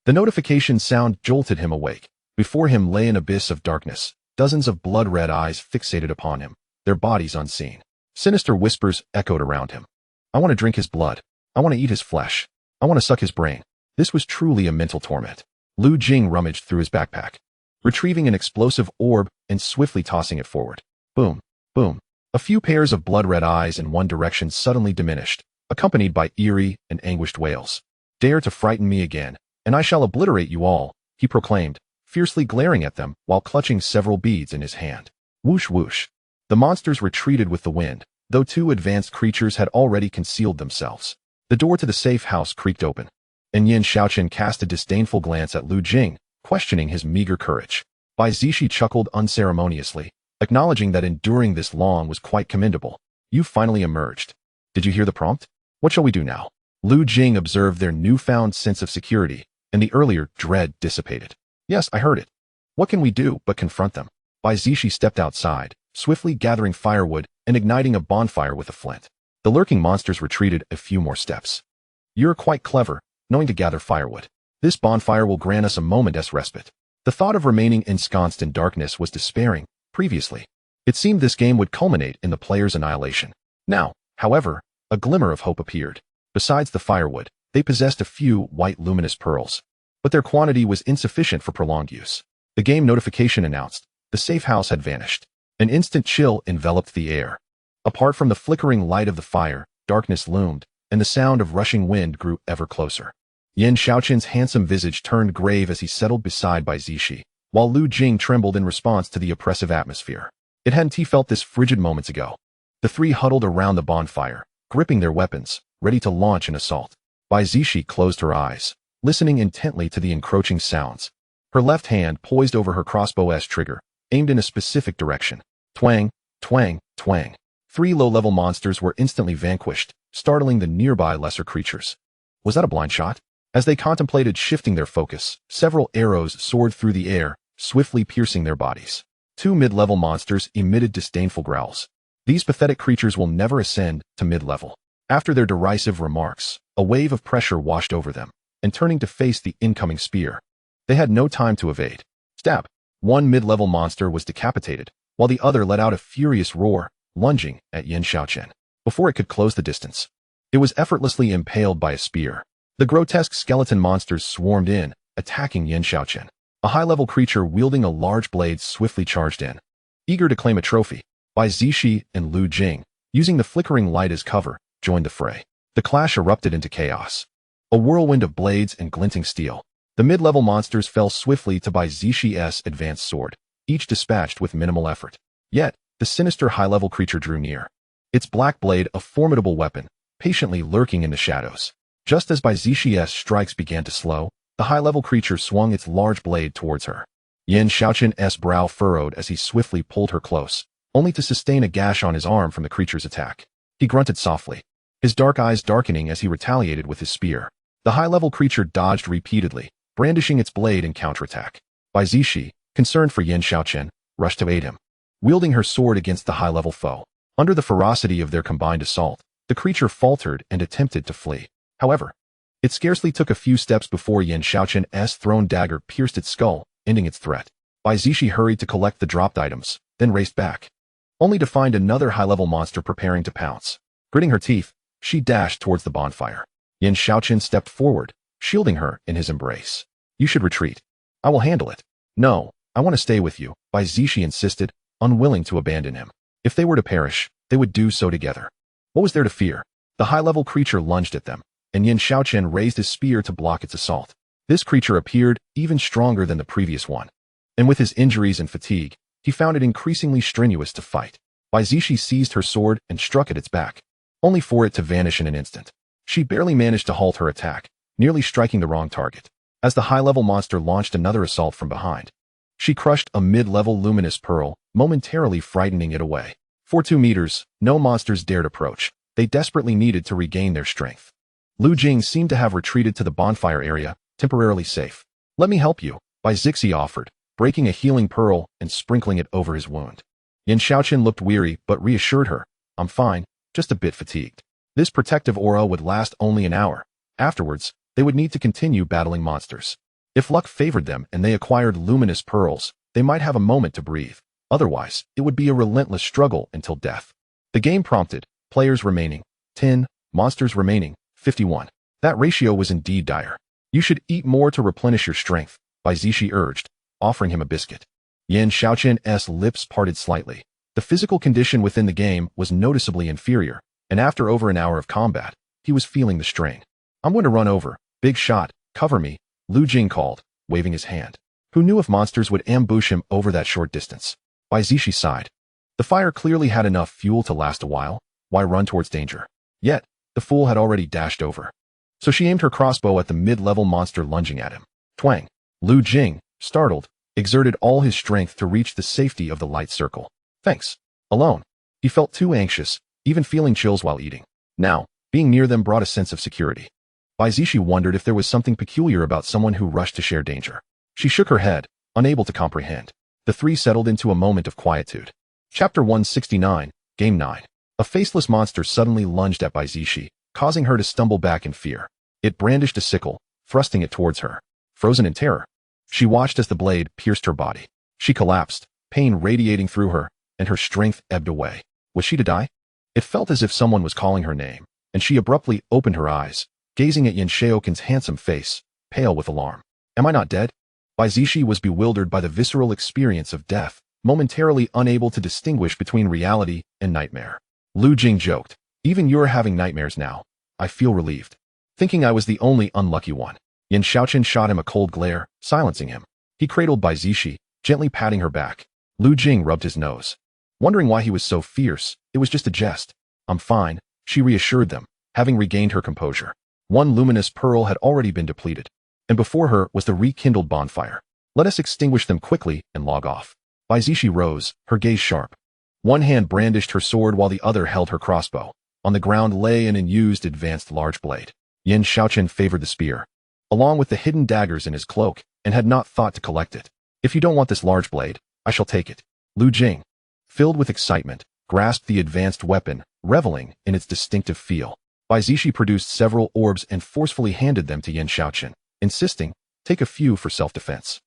the notification sound jolted him awake. Before him lay an abyss of darkness, dozens of blood-red eyes fixated upon him, their bodies unseen. Sinister whispers echoed around him. I want to drink his blood. I want to eat his flesh. I want to suck his brain. This was truly a mental torment. Lu Jing rummaged through his backpack, retrieving an explosive orb and swiftly tossing it forward. Boom, boom. A few pairs of blood-red eyes in one direction suddenly diminished, accompanied by eerie and anguished wails. Dare to frighten me again, and I shall obliterate you all, he proclaimed, fiercely glaring at them while clutching several beads in his hand. Whoosh whoosh. The monsters retreated with the wind, though two advanced creatures had already concealed themselves. The door to the safe house creaked open, and Yan Shaochen cast a disdainful glance at Lu Jing, questioning his meager courage. Bai Zixi chuckled unceremoniously, acknowledging that enduring this long was quite commendable. You finally emerged. Did you hear the prompt? What shall we do now? Lu Jing observed their newfound sense of security, and the earlier dread dissipated. Yes, I heard it. What can we do but confront them? Bai Zixi stepped outside, swiftly gathering firewood and igniting a bonfire with a flint. The lurking monsters retreated a few more steps. You're quite clever, knowing to gather firewood. This bonfire will grant us a moment's respite. The thought of remaining ensconced in darkness was despairing. Previously, it seemed this game would culminate in the player's annihilation. Now, however, a glimmer of hope appeared. Besides the firewood, they possessed a few white luminous pearls, but their quantity was insufficient for prolonged use. The game notification announced the safe house had vanished. An instant chill enveloped the air. Apart from the flickering light of the fire, darkness loomed, and the sound of rushing wind grew ever closer. Yan Shaochen's handsome visage turned grave as he settled beside Bai Zixi, while Lu Jing trembled in response to the oppressive atmosphere. Hadn't he felt this frigid moments ago? The three huddled around the bonfire, gripping their weapons, ready to launch an assault. Bai Zixi closed her eyes, listening intently to the encroaching sounds. Her left hand poised over her crossbow's trigger, aimed in a specific direction. Twang, twang, twang. 3 low-level monsters were instantly vanquished, startling the nearby lesser creatures. Was that a blind shot? As they contemplated shifting their focus, several arrows soared through the air, swiftly piercing their bodies. 2 mid-level monsters emitted disdainful growls. These pathetic creatures will never ascend to mid-level. After their derisive remarks, a wave of pressure washed over them, and turning to face the incoming spear, they had no time to evade. Stab! 1 mid-level monster was decapitated, while the other let out a furious roar, lunging at Yan Shaochen. Before it could close the distance, it was effortlessly impaled by a spear. The grotesque skeleton monsters swarmed in, attacking Yan Shaochen. A high-level creature wielding a large blade swiftly charged in. Eager to claim a trophy, Bai Zixi and Lu Jing, using the flickering light as cover, joined the fray. The clash erupted into chaos. A whirlwind of blades and glinting steel. The mid-level monsters fell swiftly to Bai Zixi's advanced sword, each dispatched with minimal effort. Yet, the sinister high-level creature drew near. Its black blade a formidable weapon, patiently lurking in the shadows. Just as Bai Zixi's strikes began to slow, the high-level creature swung its large blade towards her. Yan Shaochen's brow furrowed as he swiftly pulled her close, only to sustain a gash on his arm from the creature's attack. He grunted softly, his dark eyes darkening as he retaliated with his spear. The high-level creature dodged repeatedly, brandishing its blade in counterattack. Bai Zixi, concerned for Yan Shaochen, rushed to aid him, wielding her sword against the high-level foe. Under the ferocity of their combined assault, the creature faltered and attempted to flee. However, it scarcely took a few steps before Yan Shaochen's thrown dagger pierced its skull, ending its threat. Bai Zixi hurried to collect the dropped items, then raced back, only to find another high-level monster preparing to pounce. Gritting her teeth, she dashed towards the bonfire. Yan Shaochen stepped forward, shielding her in his embrace. You should retreat. I will handle it. No, I want to stay with you, Bai Zixi insisted, unwilling to abandon him. If they were to perish, they would do so together. What was there to fear? The high-level creature lunged at them, and Yan Shaochen raised his spear to block its assault. This creature appeared even stronger than the previous one, and with his injuries and fatigue, he found it increasingly strenuous to fight. Bai Zixi seized her sword and struck at its back, only for it to vanish in an instant. She barely managed to halt her attack, nearly striking the wrong target. As the high-level monster launched another assault from behind, she crushed a mid-level luminous pearl, momentarily frightening it away. For 2 meters, no monsters dared approach. They desperately needed to regain their strength. Lu Jing seemed to have retreated to the bonfire area, temporarily safe. Let me help you, Bai Zixi offered, breaking a healing pearl and sprinkling it over his wound. Yan Shaochen looked weary but reassured her. I'm fine, just a bit fatigued. This protective aura would last only an hour. Afterwards, they would need to continue battling monsters. If luck favored them and they acquired luminous pearls, they might have a moment to breathe. Otherwise, it would be a relentless struggle until death. The game prompted, players remaining, 10, monsters remaining, 51. That ratio was indeed dire. You should eat more to replenish your strength, Bai Zixi urged, offering him a biscuit. Yan Shaochen's lips parted slightly. The physical condition within the game was noticeably inferior, and after over an hour of combat, he was feeling the strain. I'm going to run over. Big shot, cover me, Lu Jing called, waving his hand. Who knew if monsters would ambush him over that short distance? Bai Zixi sighed. The fire clearly had enough fuel to last a while. Why run towards danger? Yet, the fool had already dashed over. So she aimed her crossbow at the mid-level monster lunging at him. Twang! Lu Jing, startled, exerted all his strength to reach the safety of the light circle. Thanks. Alone. He felt too anxious, even feeling chills while eating. Now, being near them brought a sense of security. Bai Zixi wondered if there was something peculiar about someone who rushed to share danger. She shook her head, unable to comprehend. The three settled into a moment of quietude. Chapter 169, Game 9. A faceless monster suddenly lunged at Bai Zixi, causing her to stumble back in fear. It brandished a sickle, thrusting it towards her. Frozen in terror, she watched as the blade pierced her body. She collapsed, pain radiating through her, and her strength ebbed away. Was she to die? It felt as if someone was calling her name, and she abruptly opened her eyes, gazing at Yan Shaochen's handsome face, pale with alarm. Am I not dead? Bai Zixi was bewildered by the visceral experience of death, momentarily unable to distinguish between reality and nightmare. Lu Jing joked, even you're having nightmares now. I feel relieved. Thinking I was the only unlucky one. Yan Shaochen shot him a cold glare, silencing him. He cradled Bai Zixi, gently patting her back. Lu Jing rubbed his nose. Wondering why he was so fierce, it was just a jest. I'm fine, she reassured them, having regained her composure. One luminous pearl had already been depleted, and before her was the rekindled bonfire. Let us extinguish them quickly and log off. Bai Zixi rose, her gaze sharp. One hand brandished her sword while the other held her crossbow. On the ground lay an unused advanced large blade. Yan Shaochen favored the spear, along with the hidden daggers in his cloak, and had not thought to collect it. If you don't want this large blade, I shall take it. Lu Jing, filled with excitement, grasped the advanced weapon, reveling in its distinctive feel. Bai Zixi produced several orbs and forcefully handed them to Yan Shaochen, insisting, take a few for self-defense.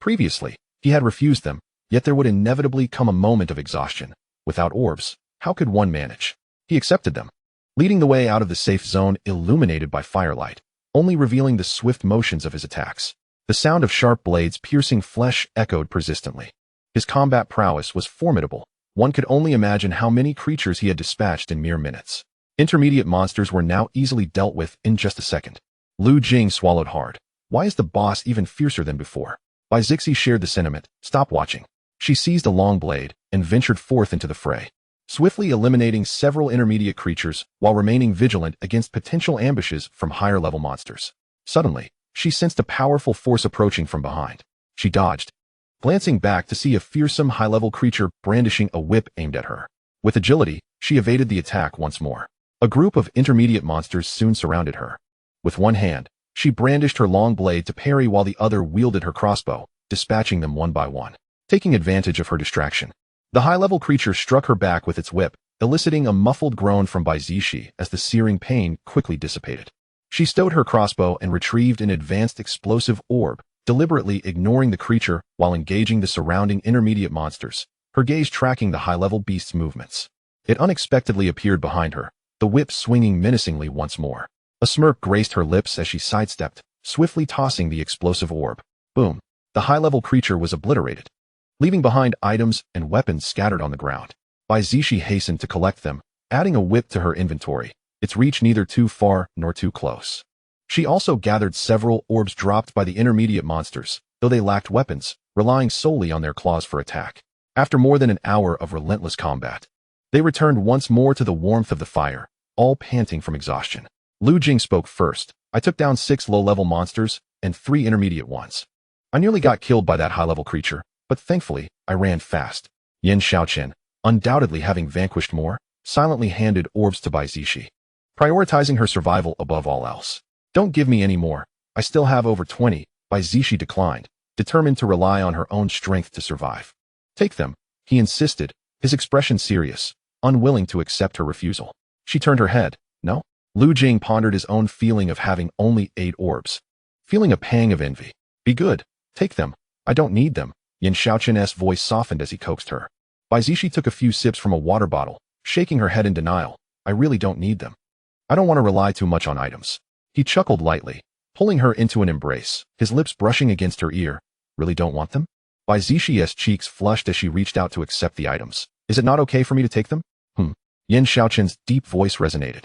Previously, he had refused them, yet there would inevitably come a moment of exhaustion. Without orbs, how could one manage? He accepted them, leading the way out of the safe zone illuminated by firelight, only revealing the swift motions of his attacks. The sound of sharp blades piercing flesh echoed persistently. His combat prowess was formidable. One could only imagine how many creatures he had dispatched in mere minutes. Intermediate monsters were now easily dealt with in just a second. Lu Jing swallowed hard. Why is the boss even fiercer than before? Bai Zixi shared the sentiment. Stop watching. She seized a long blade and ventured forth into the fray, swiftly eliminating several intermediate creatures while remaining vigilant against potential ambushes from higher-level monsters. Suddenly, she sensed a powerful force approaching from behind. She dodged, glancing back to see a fearsome high-level creature brandishing a whip aimed at her. With agility, she evaded the attack once more. A group of intermediate monsters soon surrounded her. With one hand, she brandished her long blade to parry while the other wielded her crossbow, dispatching them one by one. Taking advantage of her distraction, the high-level creature struck her back with its whip, eliciting a muffled groan from Bai Zixi as the searing pain quickly dissipated. She stowed her crossbow and retrieved an advanced explosive orb, deliberately ignoring the creature while engaging the surrounding intermediate monsters, her gaze tracking the high-level beast's movements. It unexpectedly appeared behind her, the whip swinging menacingly once more. A smirk graced her lips as she sidestepped, swiftly tossing the explosive orb. Boom! The high-level creature was obliterated, leaving behind items and weapons scattered on the ground. Bai Zixi hastened to collect them, adding a whip to her inventory, its reach neither too far nor too close. She also gathered several orbs dropped by the intermediate monsters, though they lacked weapons, relying solely on their claws for attack. After more than an hour of relentless combat, they returned once more to the warmth of the fire, all panting from exhaustion. Lu Jing spoke first. I took down 6 low-level monsters and 3 intermediate ones. I nearly got killed by that high-level creature, but thankfully, I ran fast. Yan Shaochen, undoubtedly having vanquished more, silently handed orbs to Bai Zixi, prioritizing her survival above all else. Don't give me any more. I still have over 20, Bai Zixi declined, determined to rely on her own strength to survive. Take them, he insisted, his expression serious, unwilling to accept her refusal. She turned her head. No? Lu Jing pondered his own feeling of having only 8 orbs, feeling a pang of envy. Be good. Take them. I don't need them. Yan Shaochen's voice softened as he coaxed her. Bai Zixi took a few sips from a water bottle, shaking her head in denial. I really don't need them. I don't want to rely too much on items. He chuckled lightly, pulling her into an embrace, his lips brushing against her ear. Really don't want them? Bai Zixi's cheeks flushed as she reached out to accept the items. Is it not okay for me to take them? Yan Shaochen's deep voice resonated,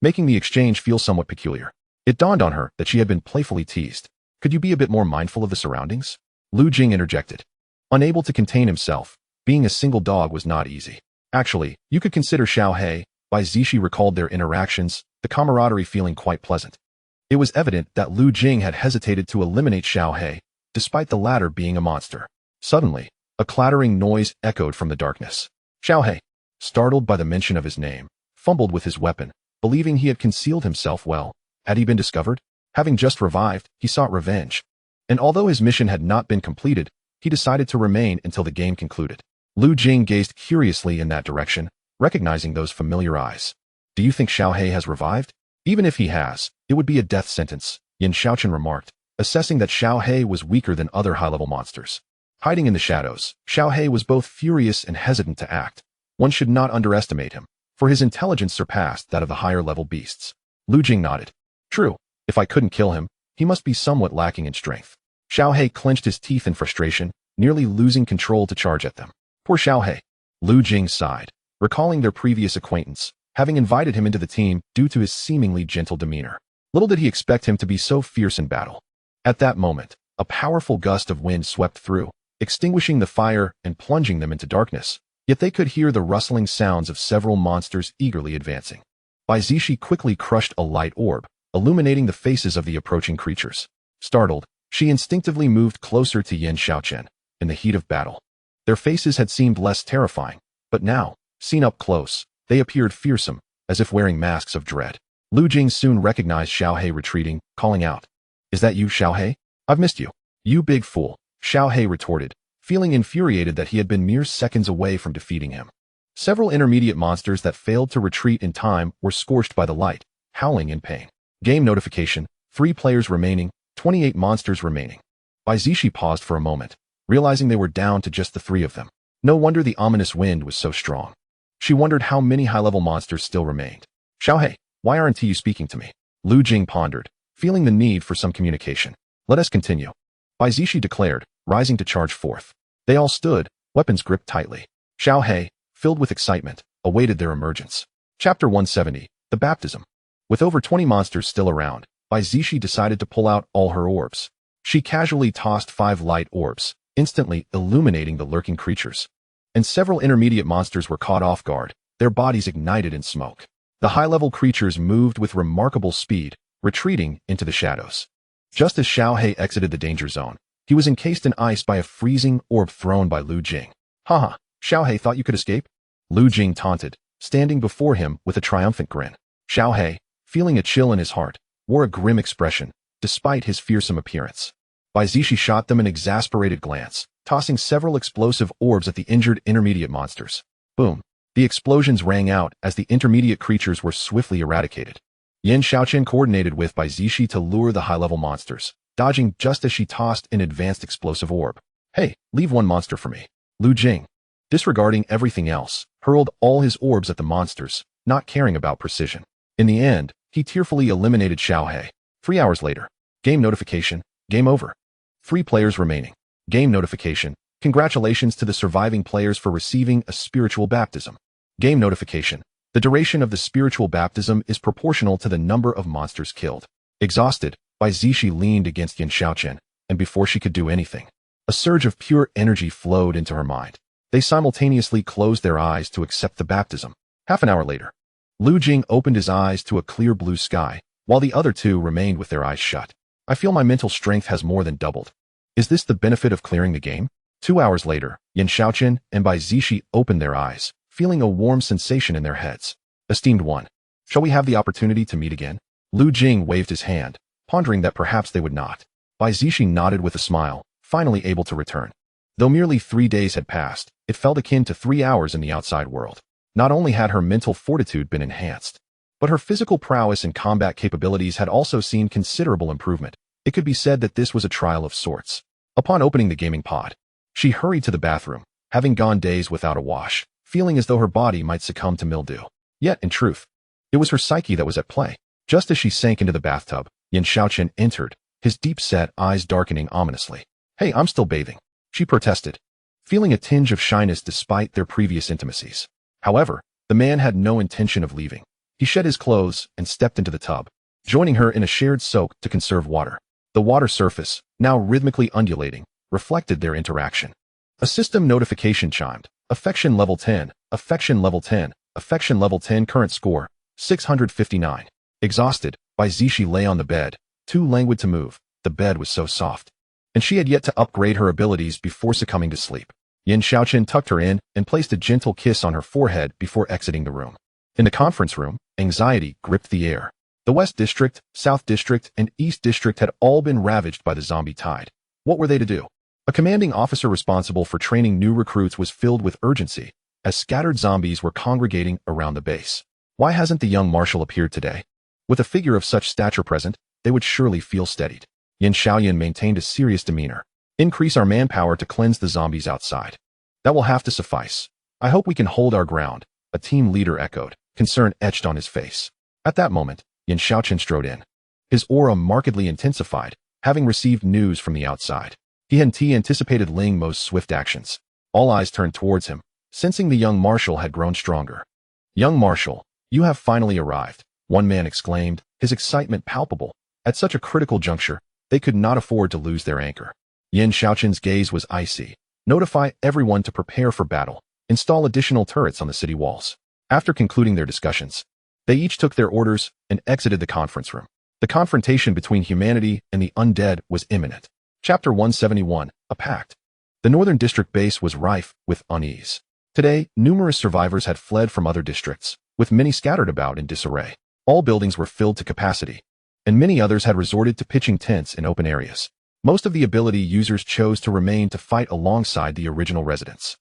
making the exchange feel somewhat peculiar. It dawned on her that she had been playfully teased. Could you be a bit more mindful of the surroundings? Lu Jing interjected. Unable to contain himself, being a single dog was not easy. Actually, you could consider Xiao He. Bai Zixi recalled their interactions, the camaraderie feeling quite pleasant. It was evident that Lu Jing had hesitated to eliminate Xiao He, despite the latter being a monster. Suddenly, a clattering noise echoed from the darkness. Xiao He, startled by the mention of his name, fumbled with his weapon, believing he had concealed himself well. Had he been discovered? Having just revived, he sought revenge. And although his mission had not been completed, he decided to remain until the game concluded. Lu Jing gazed curiously in that direction, recognizing those familiar eyes. Do you think Xiao He has revived? Even if he has, it would be a death sentence, Yan Shaochen remarked, assessing that Xiao He was weaker than other high-level monsters. Hiding in the shadows, Xiao He was both furious and hesitant to act. One should not underestimate him, for his intelligence surpassed that of the higher-level beasts. Lu Jing nodded. True, if I couldn't kill him, he must be somewhat lacking in strength. Xiao He clenched his teeth in frustration, nearly losing control to charge at them. Poor Xiao He. Lu Jing sighed, recalling their previous acquaintance, having invited him into the team due to his seemingly gentle demeanor. Little did he expect him to be so fierce in battle. At that moment, a powerful gust of wind swept through, extinguishing the fire and plunging them into darkness, yet they could hear the rustling sounds of several monsters eagerly advancing. Bai Zixi quickly crushed a light orb, illuminating the faces of the approaching creatures. Startled, she instinctively moved closer to Yan Shaochen. In the heat of battle, their faces had seemed less terrifying, but now, seen up close, they appeared fearsome, as if wearing masks of dread. Lu Jing soon recognized Xiao He retreating, calling out, "Is that you, Xiao He? I've missed you." "You big fool," Xiao He retorted, feeling infuriated that he had been mere seconds away from defeating him. Several intermediate monsters that failed to retreat in time were scorched by the light, howling in pain. Game notification, 3 players remaining, 28 monsters remaining. Bai Zixi paused for a moment, realizing they were down to just the 3 of them. No wonder the ominous wind was so strong. She wondered how many high-level monsters still remained. "Xiao He, why aren't you speaking to me?" Lu Jing pondered, feeling the need for some communication. "Let us continue," Bai Zixi declared, rising to charge forth. They all stood, weapons gripped tightly. Xiao He, filled with excitement, awaited their emergence. Chapter 170, The Baptism. With over 20 monsters still around, Bai Zixi decided to pull out all her orbs. She casually tossed 5 light orbs, instantly illuminating the lurking creatures. And several intermediate monsters were caught off guard, their bodies ignited in smoke. The high-level creatures moved with remarkable speed, retreating into the shadows. Just as Xiao He exited the danger zone, he was encased in ice by a freezing orb thrown by Lu Jing. "Haha, Xiao He thought you could escape?" Lu Jing taunted, standing before him with a triumphant grin. Xiao He, feeling a chill in his heart, wore a grim expression, despite his fearsome appearance. Bai Zixi shot them an exasperated glance, tossing several explosive orbs at the injured intermediate monsters. Boom! The explosions rang out as the intermediate creatures were swiftly eradicated. Yan Shaochen coordinated with Bai Zixi to lure the high-level monsters, dodging just as she tossed an advanced explosive orb. Hey, leave one monster for me. Lu Jing, disregarding everything else, hurled all his orbs at the monsters, not caring about precision. In the end, he tearfully eliminated Xiao He. 3 hours later. Game notification. Game over. 3 players remaining. Game notification. Congratulations to the surviving players for receiving a spiritual baptism. Game notification. The duration of the spiritual baptism is proportional to the number of monsters killed. Exhausted, Bai Zixi leaned against Yan Shaochen, and before she could do anything, a surge of pure energy flowed into her mind. They simultaneously closed their eyes to accept the baptism. Half an hour later, Lu Jing opened his eyes to a clear blue sky, while the other two remained with their eyes shut. I feel my mental strength has more than doubled. Is this the benefit of clearing the game? 2 hours later, Yan Shaochen and Bai Zixi opened their eyes, feeling a warm sensation in their heads. Esteemed one, shall we have the opportunity to meet again? Lu Jing waved his hand, pondering that perhaps they would not. Bai Zixi nodded with a smile, finally able to return. Though merely 3 days had passed, it felt akin to 3 hours in the outside world. Not only had her mental fortitude been enhanced, but her physical prowess and combat capabilities had also seen considerable improvement. It could be said that this was a trial of sorts. Upon opening the gaming pod, she hurried to the bathroom, having gone days without a wash, feeling as though her body might succumb to mildew. Yet, in truth, it was her psyche that was at play. Just as she sank into the bathtub, Yan Shaochen entered, his deep-set eyes darkening ominously. Hey, I'm still bathing, she protested, feeling a tinge of shyness despite their previous intimacies. However, the man had no intention of leaving. He shed his clothes and stepped into the tub, joining her in a shared soak to conserve water. The water surface, now rhythmically undulating, reflected their interaction. A system notification chimed. Affection level 10, affection level 10, affection level 10, current score, 659. Exhausted, Bai Zixi lay on the bed, too languid to move. The bed was so soft, and she had yet to upgrade her abilities before succumbing to sleep. Yan Shaochen tucked her in and placed a gentle kiss on her forehead before exiting the room. In the conference room, anxiety gripped the air. The West District, South District, and East District had all been ravaged by the zombie tide. What were they to do? A commanding officer responsible for training new recruits was filled with urgency, as scattered zombies were congregating around the base. Why hasn't the young marshal appeared today? With a figure of such stature present, they would surely feel steadied. Yan Shaochen maintained a serious demeanor. Increase our manpower to cleanse the zombies outside. That will have to suffice. I hope we can hold our ground, a team leader echoed, concern etched on his face. At that moment, Yan Shaochen strode in. His aura markedly intensified, having received news from the outside. He anticipated Ling Mo's swift actions. All eyes turned towards him, sensing the young marshal had grown stronger. Young marshal, you have finally arrived, one man exclaimed, his excitement palpable. At such a critical juncture, they could not afford to lose their anchor. Yan Shaochen's gaze was icy. Notify everyone to prepare for battle. Install additional turrets on the city walls. After concluding their discussions, they each took their orders and exited the conference room. The confrontation between humanity and the undead was imminent. Chapter 171, A Pact. The Northern District base was rife with unease. Today, numerous survivors had fled from other districts, with many scattered about in disarray. All buildings were filled to capacity, and many others had resorted to pitching tents in open areas. Most of the ability users chose to remain to fight alongside the original residents.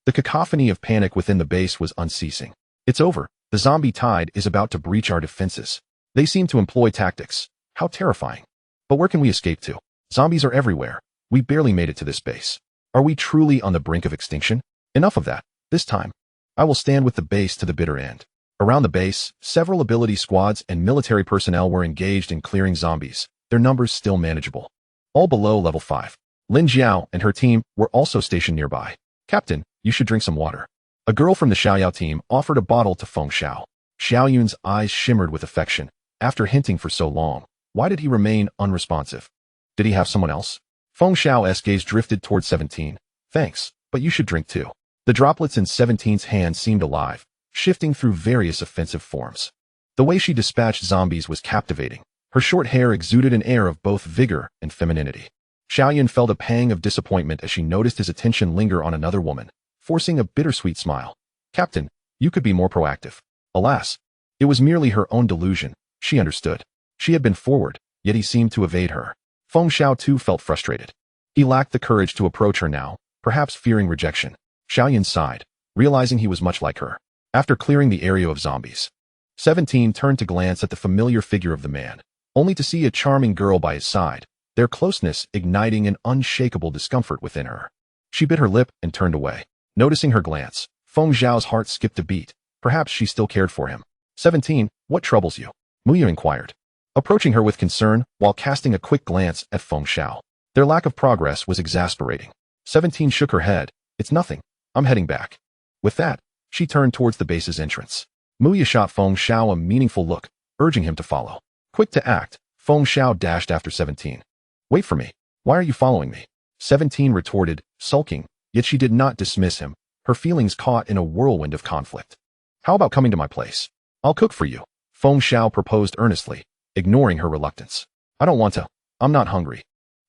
The cacophony of panic within the base was unceasing. It's over. The zombie tide is about to breach our defenses. They seem to employ tactics. How terrifying. But where can we escape to? Zombies are everywhere. We barely made it to this base. Are we truly on the brink of extinction? Enough of that. This time, I will stand with the base to the bitter end. Around the base, several ability squads and military personnel were engaged in clearing zombies, their numbers still manageable. All below level 5. Lin Jiao and her team were also stationed nearby. Captain, you should drink some water. A girl from the Xiaoyao team offered a bottle to Feng Xiao. Xiao Yun's eyes shimmered with affection. After hinting for so long, why did he remain unresponsive? Did he have someone else? Feng Xiao's gaze drifted toward 17. Thanks, but you should drink too. The droplets in 17's hand seemed alive, shifting through various offensive forms. The way she dispatched zombies was captivating. Her short hair exuded an air of both vigor and femininity. Xiaoyun felt a pang of disappointment as she noticed his attention linger on another woman, forcing a bittersweet smile. Captain, you could be more proactive. Alas, it was merely her own delusion. She understood. She had been forward, yet he seemed to evade her. Feng Xiao too felt frustrated. He lacked the courage to approach her now, perhaps fearing rejection. Xiaoyun sighed, realizing he was much like her. After clearing the area of zombies, 17 turned to glance at the familiar figure of the man, only to see a charming girl by his side. their closeness igniting an unshakable discomfort within her. She bit her lip and turned away. Noticing her glance, Feng Zhao's heart skipped a beat. Perhaps she still cared for him. 17. What troubles you? Muya inquired, approaching her with concern while casting a quick glance at Feng Zhao. Their lack of progress was exasperating. 17 shook her head. It's nothing. I'm heading back. With that, she turned towards the base's entrance. Muya shot Feng Zhao a meaningful look, urging him to follow. Quick to act, Feng Zhao dashed after 17. Wait for me. Why are you following me? 17 retorted, sulking, yet she did not dismiss him, her feelings caught in a whirlwind of conflict. How about coming to my place? I'll cook for you, Feng Zhao proposed earnestly, ignoring her reluctance. I don't want to. I'm not hungry.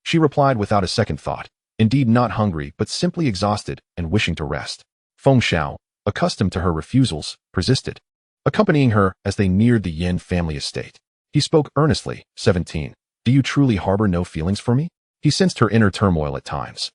She replied without a second thought, indeed not hungry but simply exhausted and wishing to rest. Feng Zhao, accustomed to her refusals, persisted, accompanying her as they neared the Yin family estate. He spoke earnestly, 17. Do you truly harbor no feelings for me? He sensed her inner turmoil at times.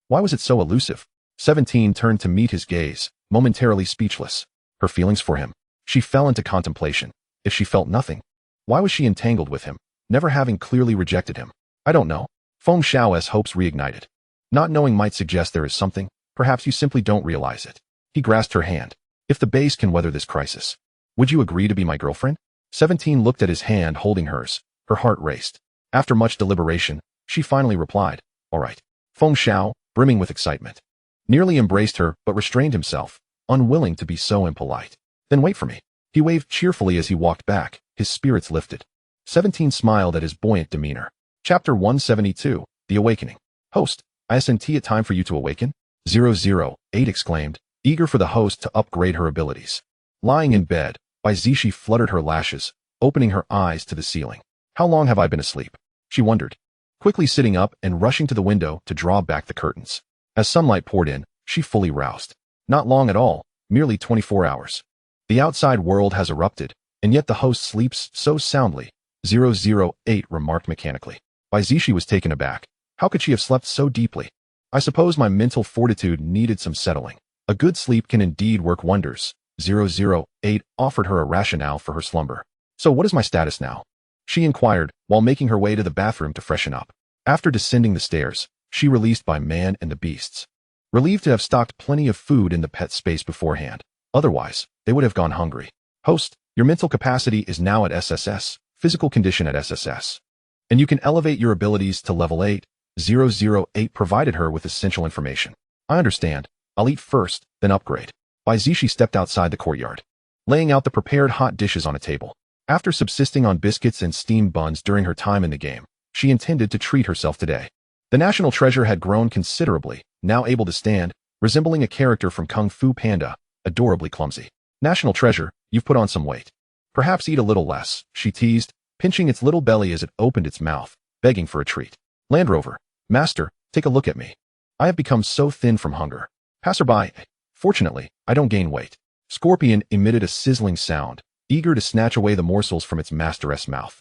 Why was it so elusive? 17 turned to meet his gaze, momentarily speechless. Her feelings for him. She fell into contemplation. If she felt nothing, why was she entangled with him, never having clearly rejected him? I don't know. Feng Zhao's hopes reignited. Not knowing might suggest there is something, perhaps you simply don't realize it. He grasped her hand. If the base can weather this crisis, would you agree to be my girlfriend? 17 looked at his hand holding hers. Her heart raced. After much deliberation, she finally replied, all right. Feng Zhao, brimming with excitement, nearly embraced her but restrained himself, unwilling to be so impolite. Then wait for me. He waved cheerfully as he walked back, his spirits lifted. 17 smiled at his buoyant demeanor. Chapter 172, The Awakening. Host, isn't it time for you to awaken? 008 exclaimed, eager for the host to upgrade her abilities. Lying in bed, Bai Zixi fluttered her lashes, opening her eyes to the ceiling. How long have I been asleep? She wondered, quickly sitting up and rushing to the window to draw back the curtains. As sunlight poured in, she fully roused. Not long at all, merely 24 hours. The outside world has erupted, and yet the host sleeps so soundly, 008 remarked mechanically. Bai Zixi was taken aback. How could she have slept so deeply? I suppose my mental fortitude needed some settling. A good sleep can indeed work wonders. 008 offered her a rationale for her slumber. So what is my status now? She inquired, while making her way to the bathroom to freshen up. After descending the stairs, she released by man and the beasts. Relieved to have stocked plenty of food in the pet space beforehand. Otherwise, they would have gone hungry. Host, your mental capacity is now at SSS, physical condition at SSS. And you can elevate your abilities to level 8. 008 provided her with essential information. I understand. I'll eat first, then upgrade. Bai Zixi stepped outside the courtyard, laying out the prepared hot dishes on a table. After subsisting on biscuits and steamed buns during her time in the game, she intended to treat herself today. The national treasure had grown considerably, now able to stand, resembling a character from Kung Fu Panda, adorably clumsy. National treasure, you've put on some weight. Perhaps eat a little less, she teased, pinching its little belly as it opened its mouth, begging for a treat. Land Rover, master, take a look at me. I have become so thin from hunger. Passerby, fortunately, I don't gain weight. Scorpion emitted a sizzling sound, eager to snatch away the morsels from its masteress mouth.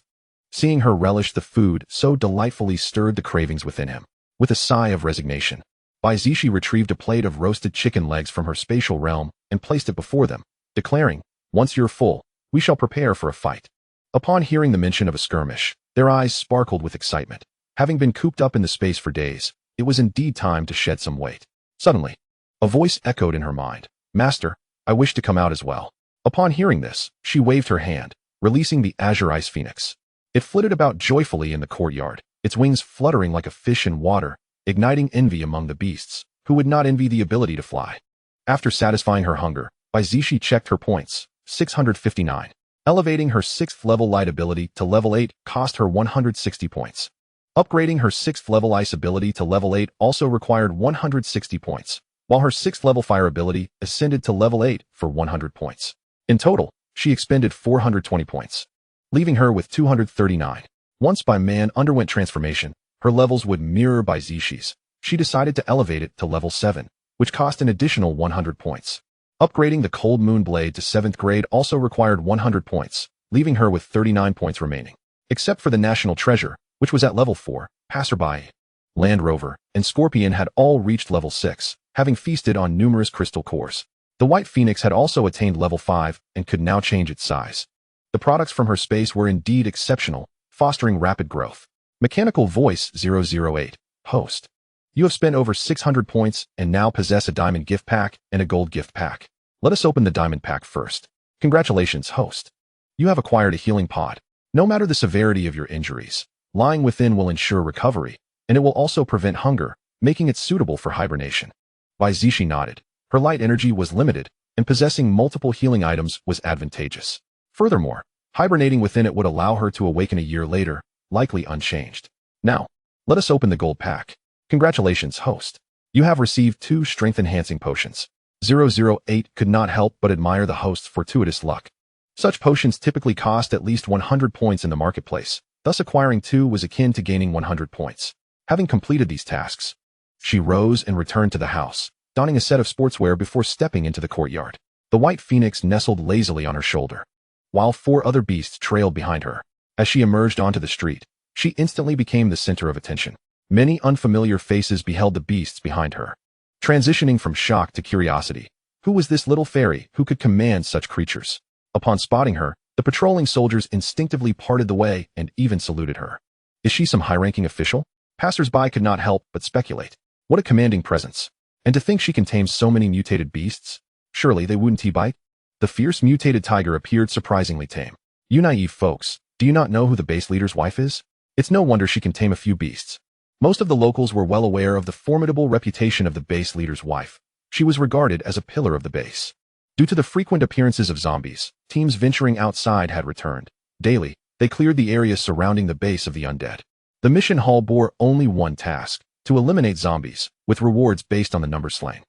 Seeing her relish the food so delightfully stirred the cravings within him. With a sigh of resignation, Bai Zixi retrieved a plate of roasted chicken legs from her spatial realm and placed it before them, declaring, once you're full, we shall prepare for a fight. Upon hearing the mention of a skirmish, their eyes sparkled with excitement. Having been cooped up in the space for days, it was indeed time to shed some weight. Suddenly, a voice echoed in her mind. Master, I wish to come out as well. Upon hearing this, she waved her hand, releasing the azure ice phoenix. It flitted about joyfully in the courtyard, its wings fluttering like a fish in water, igniting envy among the beasts, who would not envy the ability to fly. After satisfying her hunger, Bai Zixi checked her points, 659. Elevating her 6th level light ability to level 8 cost her 160 points. Upgrading her 6th level ice ability to level 8 also required 160 points, while her 6th level fire ability ascended to level 8 for 100 points. In total, she expended 420 points, leaving her with 239. Once Bai Man underwent transformation, her levels would mirror Bai Zixi's. She decided to elevate it to level 7, which cost an additional 100 points. Upgrading the Cold Moon Blade to 7th grade also required 100 points, leaving her with 39 points remaining. Except for the National Treasure, which was at level 4, Passerby, Land Rover, and Scorpion had all reached level 6, having feasted on numerous crystal cores. The White Phoenix had also attained level 5 and could now change its size. The products from her space were indeed exceptional, fostering rapid growth. Mechanical Voice 008. Host. You have spent over 600 points and now possess a diamond gift pack and a gold gift pack. Let us open the diamond pack first. Congratulations, host. You have acquired a healing pod. No matter the severity of your injuries, lying within will ensure recovery, and it will also prevent hunger, making it suitable for hibernation. Bai Zixi nodded. Her light energy was limited, and possessing multiple healing items was advantageous. Furthermore, hibernating within it would allow her to awaken a year later, likely unchanged. Now, let us open the gold pack. Congratulations, host. You have received 2 strength-enhancing potions. 008 could not help but admire the host's fortuitous luck. Such potions typically cost at least 100 points in the marketplace, thus acquiring 2 was akin to gaining 100 points. Having completed these tasks, she rose and returned to the house, donning a set of sportswear before stepping into the courtyard. The white phoenix nestled lazily on her shoulder, while 4 other beasts trailed behind her. As she emerged onto the street, she instantly became the center of attention. Many unfamiliar faces beheld the beasts behind her. Transitioning from shock to curiosity, who was this little fairy who could command such creatures? Upon spotting her, the patrolling soldiers instinctively parted the way and even saluted her. Is she some high-ranking official? Passers-by could not help but speculate. What a commanding presence. And to think she can tame so many mutated beasts? Surely they wouldn't bite? The fierce mutated tiger appeared surprisingly tame. You naive folks, do you not know who the base leader's wife is? It's no wonder she can tame a few beasts. Most of the locals were well aware of the formidable reputation of the base leader's wife. She was regarded as a pillar of the base. Due to the frequent appearances of zombies, teams venturing outside had returned. Daily, they cleared the area surrounding the base of the undead. The mission hall bore only one task: to eliminate zombies, with rewards based on the number slain.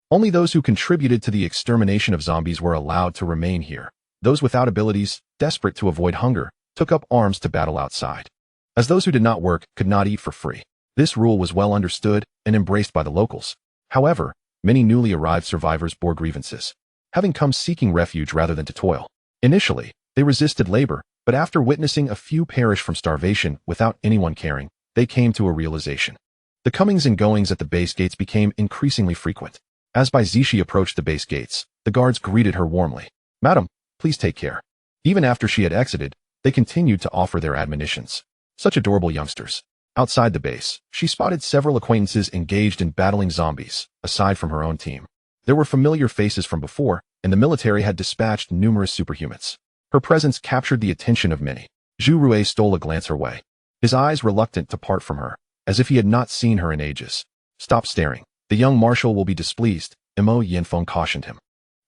Only those who contributed to the extermination of zombies were allowed to remain here. Those without abilities, desperate to avoid hunger, took up arms to battle outside, as those who did not work could not eat for free. This rule was well understood and embraced by the locals. However, many newly arrived survivors bore grievances, having come seeking refuge rather than to toil. Initially, they resisted labor, but after witnessing a few perish from starvation without anyone caring, they came to a realization. The comings and goings at the base gates became increasingly frequent. As Bai Zixi approached the base gates, the guards greeted her warmly. "Madam, please take care." Even after she had exited, they continued to offer their admonitions. Such adorable youngsters. Outside the base, she spotted several acquaintances engaged in battling zombies, aside from her own team. There were familiar faces from before, and the military had dispatched numerous superhumans. Her presence captured the attention of many. Zhu Rui stole a glance her way, his eyes reluctant to part from her, as if he had not seen her in ages. "Stop staring. The young marshal will be displeased," Mo Yanfeng cautioned him.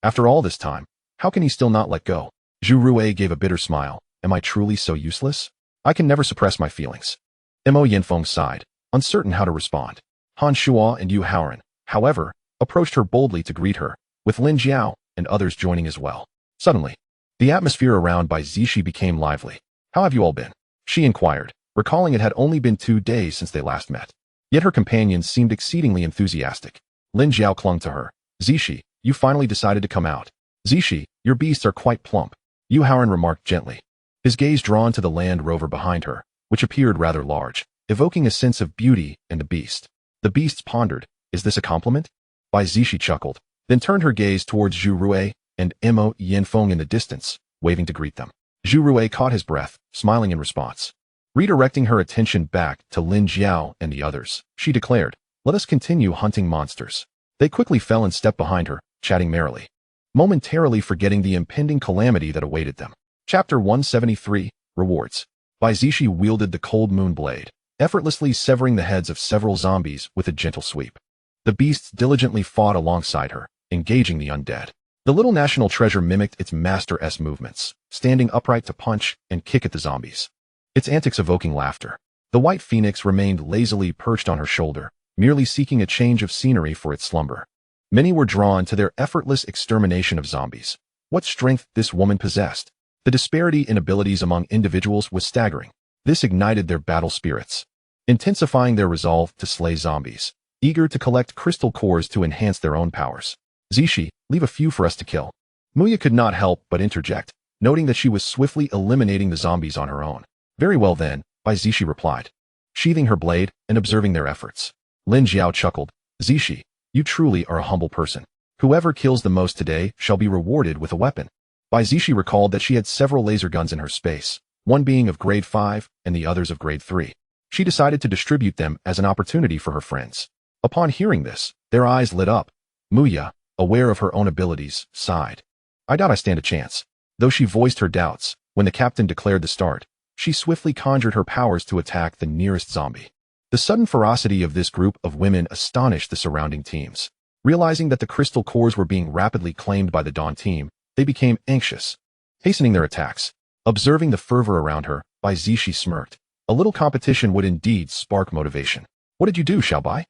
After all this time, how can he still not let go? Zhu Rui gave a bitter smile. Am I truly so useless? I can never suppress my feelings. Mo Yanfeng sighed, uncertain how to respond. Han Shuo and Yu Haoren, however, approached her boldly to greet her, with Lin Jiao and others joining as well. Suddenly, the atmosphere around Bai Zixi became lively. "How have you all been?" she inquired, recalling it had only been 2 days since they last met. Yet her companions seemed exceedingly enthusiastic. Lin Jiao clung to her. "Zixi, you finally decided to come out." "Zixi, your beasts are quite plump," Yu Haoren remarked gently, his gaze drawn to the Land Rover behind her, which appeared rather large, evoking a sense of beauty and the beast. The beasts pondered, "Is this a compliment?" Bai Zixi chuckled, then turned her gaze towards Zhu Rui and Mo Yanfeng in the distance, waving to greet them. Zhu Rui caught his breath, smiling in response. Redirecting her attention back to Lin Jiao and the others, she declared, "Let us continue hunting monsters." They quickly fell in step behind her, chatting merrily, momentarily forgetting the impending calamity that awaited them. Chapter 173, Rewards. Bai Zixi wielded the cold moon blade, effortlessly severing the heads of several zombies with a gentle sweep. The beasts diligently fought alongside her, engaging the undead. The little national treasure mimicked its master's movements, standing upright to punch and kick at the zombies, its antics evoking laughter. The white phoenix remained lazily perched on her shoulder, merely seeking a change of scenery for its slumber. Many were drawn to their effortless extermination of zombies. What strength this woman possessed! The disparity in abilities among individuals was staggering. This ignited their battle spirits, intensifying their resolve to slay zombies, eager to collect crystal cores to enhance their own powers. "Zixi, leave a few for us to kill." Muya could not help but interject, noting that she was swiftly eliminating the zombies on her own. "Very well then," Bai Zixi replied, sheathing her blade and observing their efforts. Lin Jiao chuckled. "Zixi, you truly are a humble person. Whoever kills the most today shall be rewarded with a weapon." Bai Zixi recalled that she had several laser guns in her space, one being of grade 5 and the others of grade 3. She decided to distribute them as an opportunity for her friends. Upon hearing this, their eyes lit up. Muya, aware of her own abilities, sighed. I doubt I stand a chance. Though she voiced her doubts, when the captain declared the start, she swiftly conjured her powers to attack the nearest zombie. The sudden ferocity of this group of women astonished the surrounding teams. Realizing that the crystal cores were being rapidly claimed by the Dawn team, they became anxious, hastening their attacks. Observing the fervor around her, Bai Zixi smirked. A little competition would indeed spark motivation. What did you do, Xizi Bai?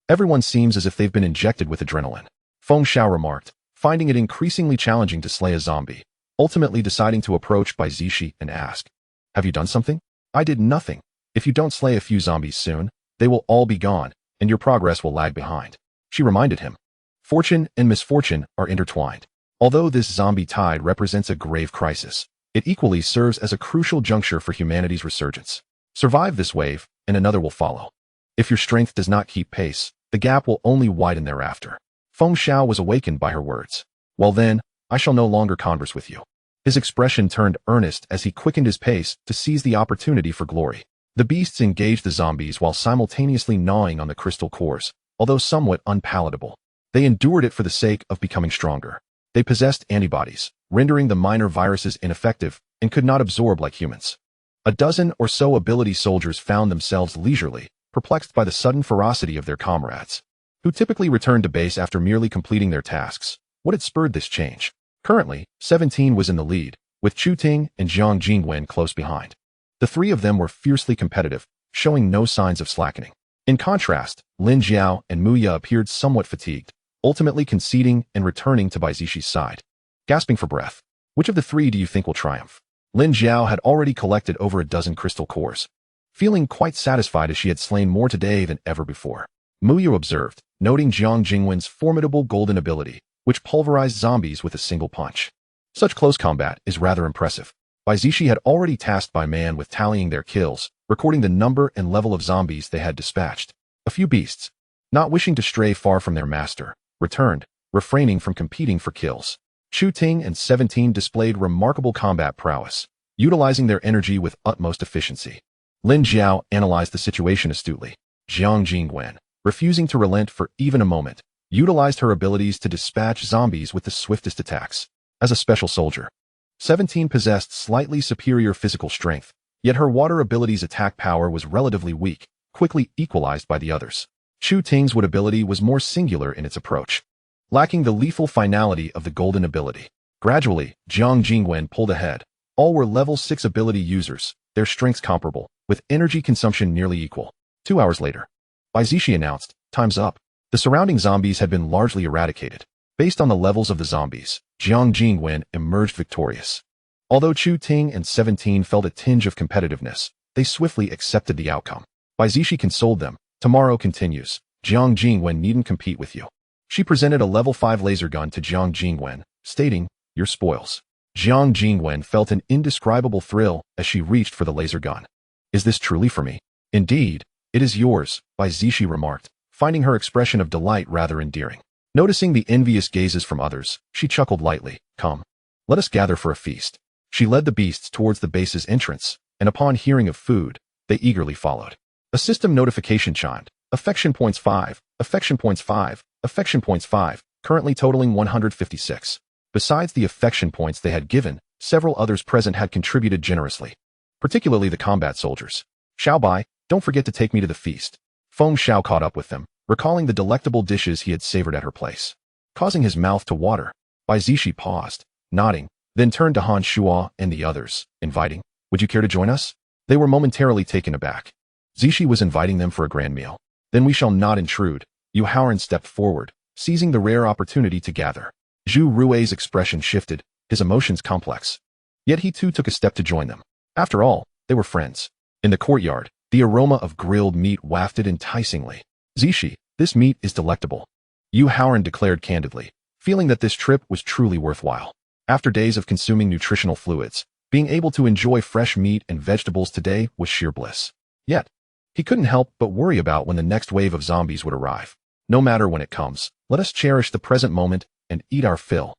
Everyone seems as if they've been injected with adrenaline. Feng Xiao remarked, finding it increasingly challenging to slay a zombie, ultimately deciding to approach Bai Zixi and ask, have you done something? I did nothing. If you don't slay a few zombies soon, they will all be gone, and your progress will lag behind. She reminded him. Fortune and misfortune are intertwined. Although this zombie tide represents a grave crisis, it equally serves as a crucial juncture for humanity's resurgence. Survive this wave, and another will follow. If your strength does not keep pace, the gap will only widen thereafter. Feng Xiao was awakened by her words. Well then, I shall no longer converse with you. His expression turned earnest as he quickened his pace to seize the opportunity for glory. The beasts engaged the zombies while simultaneously gnawing on the crystal cores, although somewhat unpalatable. They endured it for the sake of becoming stronger. They possessed antibodies, rendering the minor viruses ineffective, and could not absorb like humans. A dozen or so ability soldiers found themselves leisurely, perplexed by the sudden ferocity of their comrades, who typically returned to base after merely completing their tasks. What had spurred this change? Currently, 17 was in the lead, with Chu Ting and Jiang Jingwen close behind. The three of them were fiercely competitive, showing no signs of slackening. In contrast, Lin Jiao and Muya appeared somewhat fatigued, ultimately conceding and returning to Bai Zixi's side. Gasping for breath, which of the three do you think will triumph? Lin Jiao had already collected over a dozen crystal cores, feeling quite satisfied as she had slain more today than ever before. Muya observed, noting Jiang Jingwen's formidable golden ability, which pulverized zombies with a single punch. Such close combat is rather impressive. Bai Zixi had already tasked Bai Man with tallying their kills, recording the number and level of zombies they had dispatched. A few beasts, not wishing to stray far from their master, returned, refraining from competing for kills. Chu Ting and 17 displayed remarkable combat prowess, utilizing their energy with utmost efficiency. Lin Jiao analyzed the situation astutely. Jiang Jingwen, refusing to relent for even a moment, utilized her abilities to dispatch zombies with the swiftest attacks. As a special soldier, 17 possessed slightly superior physical strength, yet her water ability's attack power was relatively weak, quickly equalized by the others. Chu Ting's wood ability was more singular in its approach, lacking the lethal finality of the golden ability. Gradually, Jiang Jingwen pulled ahead. All were level 6 ability users, their strengths comparable, with energy consumption nearly equal. 2 hours later, Bai Zixi announced, time's up. The surrounding zombies had been largely eradicated. Based on the levels of the zombies, Jiang Jingwen emerged victorious. Although Chu Ting and 17 felt a tinge of competitiveness, they swiftly accepted the outcome. Bai Zixi consoled them. Tomorrow continues. Jiang Jingwen needn't compete with you. She presented a level 5 laser gun to Jiang Jingwen, stating, your spoils. Jiang Jingwen felt an indescribable thrill as she reached for the laser gun. Is this truly for me? Indeed, it is yours, Bai Zixi remarked, finding her expression of delight rather endearing. Noticing the envious gazes from others, she chuckled lightly. Come, let us gather for a feast. She led the beasts towards the base's entrance, and upon hearing of food, they eagerly followed. A system notification chimed. Affection points 5, affection points 5, affection points 5, currently totaling 156. Besides the affection points they had given, several others present had contributed generously, particularly the combat soldiers. Xizi Bai, don't forget to take me to the feast. Feng Xiao caught up with them, recalling the delectable dishes he had savored at her place. Causing his mouth to water, Bai Zixi paused, nodding, then turned to Han Shuo and the others, inviting, would you care to join us? They were momentarily taken aback. Zixi was inviting them for a grand meal. Then we shall not intrude. Yu Haoran stepped forward, seizing the rare opportunity to gather. Zhu Rui's expression shifted, his emotions complex. Yet he too took a step to join them. After all, they were friends. In the courtyard, the aroma of grilled meat wafted enticingly. Zixi, this meat is delectable, Yu Haoran declared candidly, feeling that this trip was truly worthwhile. After days of consuming nutritional fluids, being able to enjoy fresh meat and vegetables today was sheer bliss. Yet, he couldn't help but worry about when the next wave of zombies would arrive. No matter when it comes, let us cherish the present moment and eat our fill,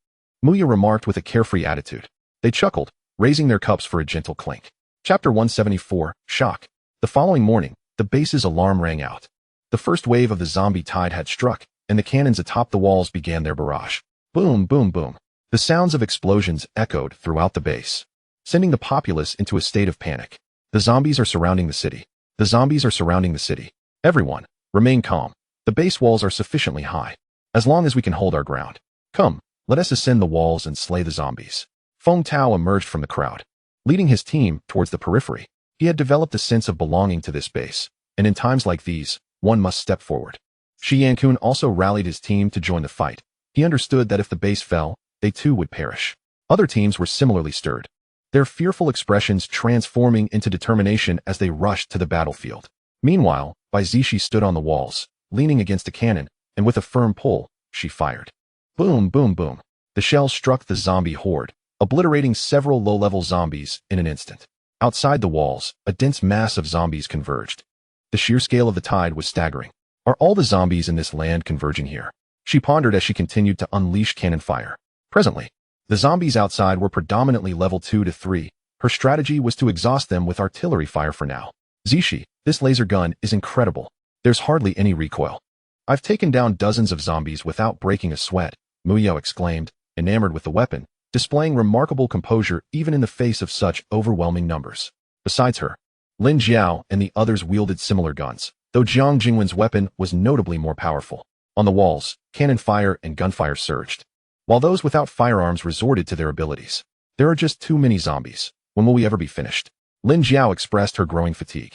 Muya remarked with a carefree attitude. They chuckled, raising their cups for a gentle clink. Chapter 174, Shock. The following morning, the base's alarm rang out. The first wave of the zombie tide had struck, and the cannons atop the walls began their barrage. Boom, boom, boom. The sounds of explosions echoed throughout the base, sending the populace into a state of panic. The zombies are surrounding the city. The zombies are surrounding the city. Everyone, remain calm. The base walls are sufficiently high. As long as we can hold our ground. Come, let us ascend the walls and slay the zombies. Feng Tao emerged from the crowd, leading his team towards the periphery. He had developed a sense of belonging to this base, and in times like these, one must step forward. Shi Yankun also rallied his team to join the fight. He understood that if the base fell, they too would perish. Other teams were similarly stirred, their fearful expressions transforming into determination as they rushed to the battlefield. Meanwhile, Bai Zixi stood on the walls, leaning against a cannon, and with a firm pull, she fired. Boom, boom, boom. The shell struck the zombie horde, obliterating several low-level zombies in an instant. Outside the walls, a dense mass of zombies converged. The sheer scale of the tide was staggering. Are all the zombies in this land converging here? She pondered as she continued to unleash cannon fire. Presently, the zombies outside were predominantly level 2 to 3. Her strategy was to exhaust them with artillery fire for now. Zixi, this laser gun is incredible. There's hardly any recoil. I've taken down dozens of zombies without breaking a sweat, Muyao exclaimed, enamored with the weapon, displaying remarkable composure even in the face of such overwhelming numbers. Besides her, Lin Jiao and the others wielded similar guns, though Jiang Jingwen's weapon was notably more powerful. On the walls, cannon fire and gunfire surged, while those without firearms resorted to their abilities. There are just too many zombies. When will we ever be finished? Lin Jiao expressed her growing fatigue.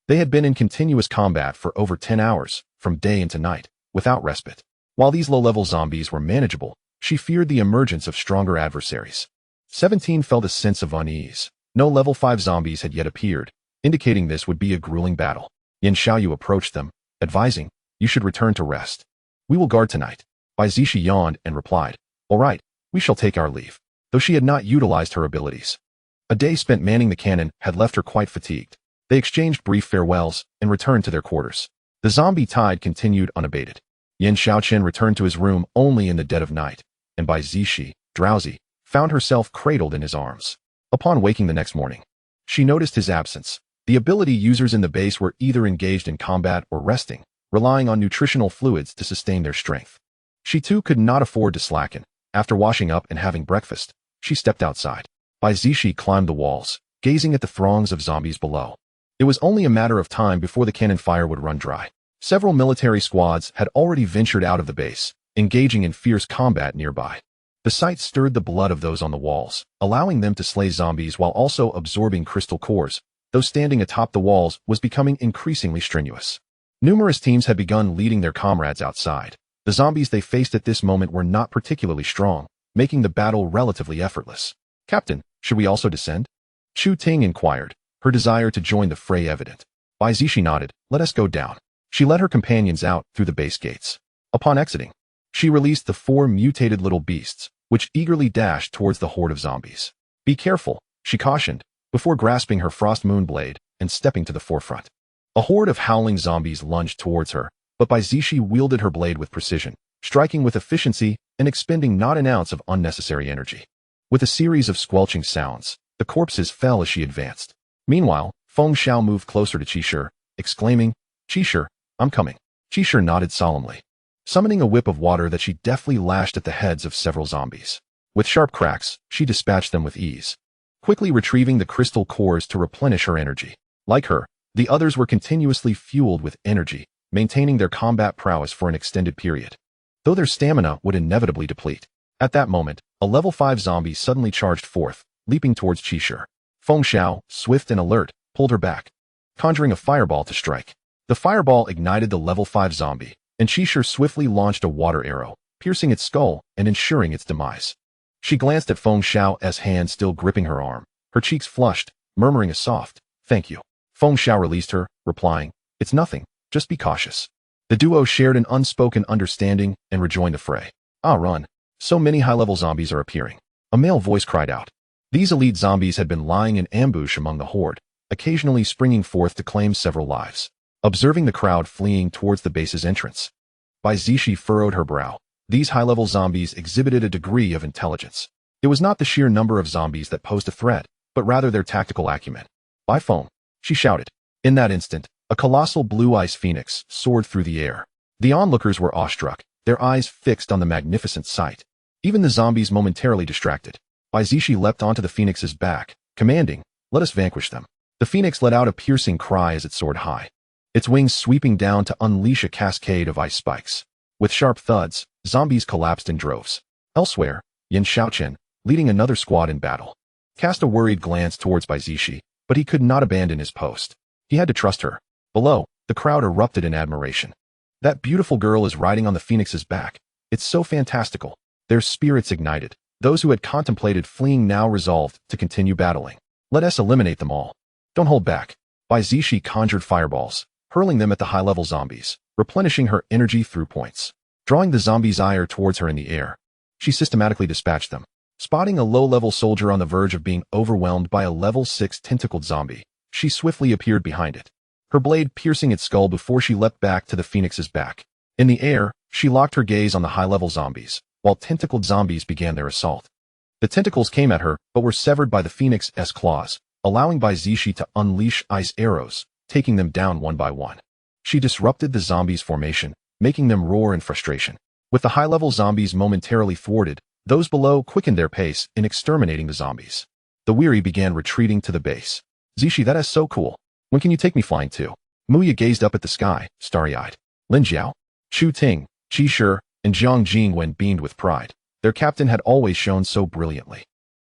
They had been in continuous combat for over 10 hours, from day into night, without respite. While these low-level zombies were manageable, she feared the emergence of stronger adversaries. 17 felt a sense of unease. No level 5 zombies had yet appeared, indicating this would be a grueling battle. Yan Shaochen approached them, advising, "You should return to rest. We will guard tonight." Bai Zixi yawned and replied, "All right, we shall take our leave." Though she had not utilized her abilities, a day spent manning the cannon had left her quite fatigued. They exchanged brief farewells and returned to their quarters. The zombie tide continued unabated. Yan Shaochen returned to his room only in the dead of night, and Bai Zixi, drowsy, found herself cradled in his arms. Upon waking the next morning, she noticed his absence. The ability users in the base were either engaged in combat or resting, relying on nutritional fluids to sustain their strength. She too could not afford to slacken. After washing up and having breakfast, she stepped outside. Bai Zixi climbed the walls, gazing at the throngs of zombies below. It was only a matter of time before the cannon fire would run dry. Several military squads had already ventured out of the base, engaging in fierce combat nearby. The sight stirred the blood of those on the walls, allowing them to slay zombies while also absorbing crystal cores. Though standing atop the walls was becoming increasingly strenuous. Numerous teams had begun leading their comrades outside. The zombies they faced at this moment were not particularly strong, making the battle relatively effortless. "Captain, should we also descend?" Chu Ting inquired, her desire to join the fray evident. Bai Zixi nodded, "Let us go down." She led her companions out through the base gates. Upon exiting, she released the 4 mutated little beasts, which eagerly dashed towards the horde of zombies. "Be careful," she cautioned, before grasping her frost moon blade and stepping to the forefront. A horde of howling zombies lunged towards her, but Bai Zixi wielded her blade with precision, striking with efficiency and expending not an ounce of unnecessary energy. With a series of squelching sounds, the corpses fell as she advanced. Meanwhile, Feng Xiao moved closer to Qishir, exclaiming, "Qishir, I'm coming." Qishir nodded solemnly, summoning a whip of water that she deftly lashed at the heads of several zombies. With sharp cracks, she dispatched them with ease, quickly retrieving the crystal cores to replenish her energy. Like her, the others were continuously fueled with energy, maintaining their combat prowess for an extended period, though their stamina would inevitably deplete. At that moment, a level 5 zombie suddenly charged forth, leaping towards Qishir. Feng Xiao, swift and alert, pulled her back, conjuring a fireball to strike. The fireball ignited the level 5 zombie, and Qishir swiftly launched a water arrow, piercing its skull and ensuring its demise. She glanced at Feng Xiao's hand still gripping her arm, her cheeks flushed, murmuring a soft, "Thank you." Feng Xiao released her, replying, "It's nothing, just be cautious." The duo shared an unspoken understanding and rejoined the fray. "Ah, run. So many high-level zombies are appearing." A male voice cried out. These elite zombies had been lying in ambush among the horde, occasionally springing forth to claim several lives. Observing the crowd fleeing towards the base's entrance, Bai Zixi furrowed her brow. These high-level zombies exhibited a degree of intelligence. It was not the sheer number of zombies that posed a threat, but rather their tactical acumen. "Bai Feng," she shouted. In that instant, A colossal blue ice phoenix soared through the air. The onlookers were awestruck, their eyes fixed on the magnificent sight. Even the zombies momentarily distracted. Bai Zixi leapt onto the phoenix's back, commanding, "Let us vanquish them." The phoenix let out a piercing cry as it soared high, its wings sweeping down to unleash a cascade of ice spikes. With sharp thuds, zombies collapsed in droves. Elsewhere, Yan Shaochen, leading another squad in battle, cast a worried glance towards Bai Zixi, but he could not abandon his post. He had to trust her. Below, the crowd erupted in admiration. That beautiful girl is riding on the phoenix's back. It's so fantastical. Their spirits ignited. Those who had contemplated fleeing now resolved to continue battling. Let us eliminate them all. Don't hold back. Bai Zixi conjured fireballs, hurling them at the high-level zombies, replenishing her energy through points. Drawing the zombies' ire towards her in the air, she systematically dispatched them. Spotting a low-level soldier on the verge of being overwhelmed by a level 6 tentacled zombie, she swiftly appeared behind it, her blade piercing its skull before she leapt back to the phoenix's back. In the air, she locked her gaze on the high-level zombies, while tentacled zombies began their assault. The tentacles came at her, but were severed by the phoenix's claws, allowing Bai Zixi to unleash ice arrows, taking them down one by one. She disrupted the zombies' formation, making them roar in frustration. With the high-level zombies momentarily thwarted, those below quickened their pace in exterminating the zombies. The weary began retreating to the base. "Zixi, that is so cool. When can you take me flying too?" Muya gazed up at the sky, starry-eyed. Lin Jiao, Chu Ting, Qi Shi, and Jiang Jingwen beamed with pride. Their captain had always shone so brilliantly.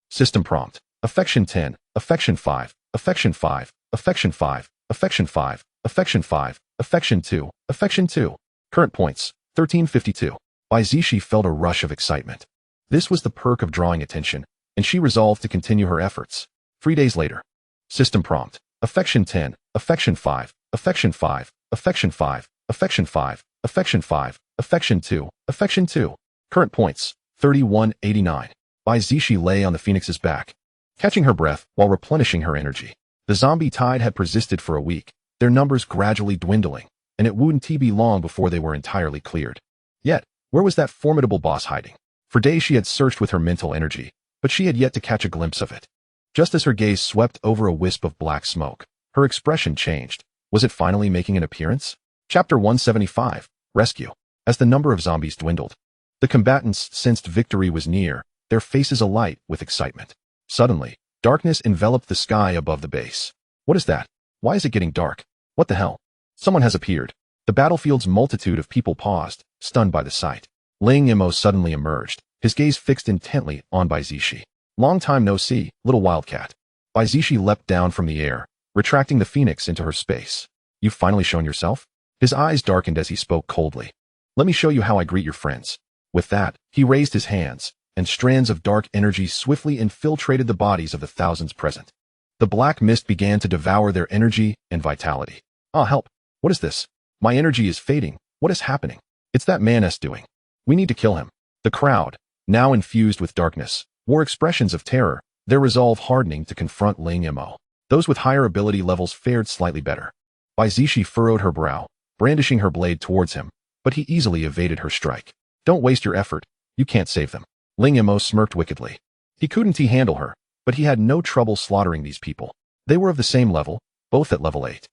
System prompt. Affection 10, Affection 5, Affection 5, Affection 5, Affection 5, Affection 5, Affection 2, Affection 2. Current points, 1352. Bai Zixi felt a rush of excitement. This was the perk of drawing attention, and she resolved to continue her efforts. 3 days later. System prompt. Affection 10, Affection 5, Affection 5, Affection 5, Affection 5, Affection 5, Affection 2, Affection 2. Current points, 3189. Bai Zixi lay on the phoenix's back, catching her breath while replenishing her energy. The zombie tide had persisted for a week, their numbers gradually dwindling, and it wouldn't be long before they were entirely cleared. Yet, where was that formidable boss hiding? For days she had searched with her mental energy, but she had yet to catch a glimpse of it. Just as her gaze swept over a wisp of black smoke, her expression changed. Was it finally making an appearance? Chapter 175, Rescue. As the number of zombies dwindled, the combatants sensed victory was near, their faces alight with excitement. Suddenly, darkness enveloped the sky above the base. What is that? Why is it getting dark? What the hell? Someone has appeared. The battlefield's multitude of people paused, stunned by the sight. Ling Imo suddenly emerged, his gaze fixed intently on Bai Zixi. "Long time no see, little wildcat." Bai Zixi leapt down from the air, retracting the phoenix into her space. "You've finally shown yourself?" His eyes darkened as he spoke coldly. "Let me show you how I greet your friends." With that, he raised his hands, and strands of dark energy swiftly infiltrated the bodies of the thousands present. The black mist began to devour their energy and vitality. "Ah, help! What is this? My energy is fading. What is happening? It's that man's doing. We need to kill him." The crowd, now infused with darkness, wore expressions of terror, their resolve hardening to confront Ling Imo. Those with higher ability levels fared slightly better. Bai Zixi furrowed her brow, brandishing her blade towards him, but he easily evaded her strike. "Don't waste your effort. You can't save them." Ling Imo smirked wickedly. He couldn't handle her, but he had no trouble slaughtering these people. They were of the same level, both at level 8.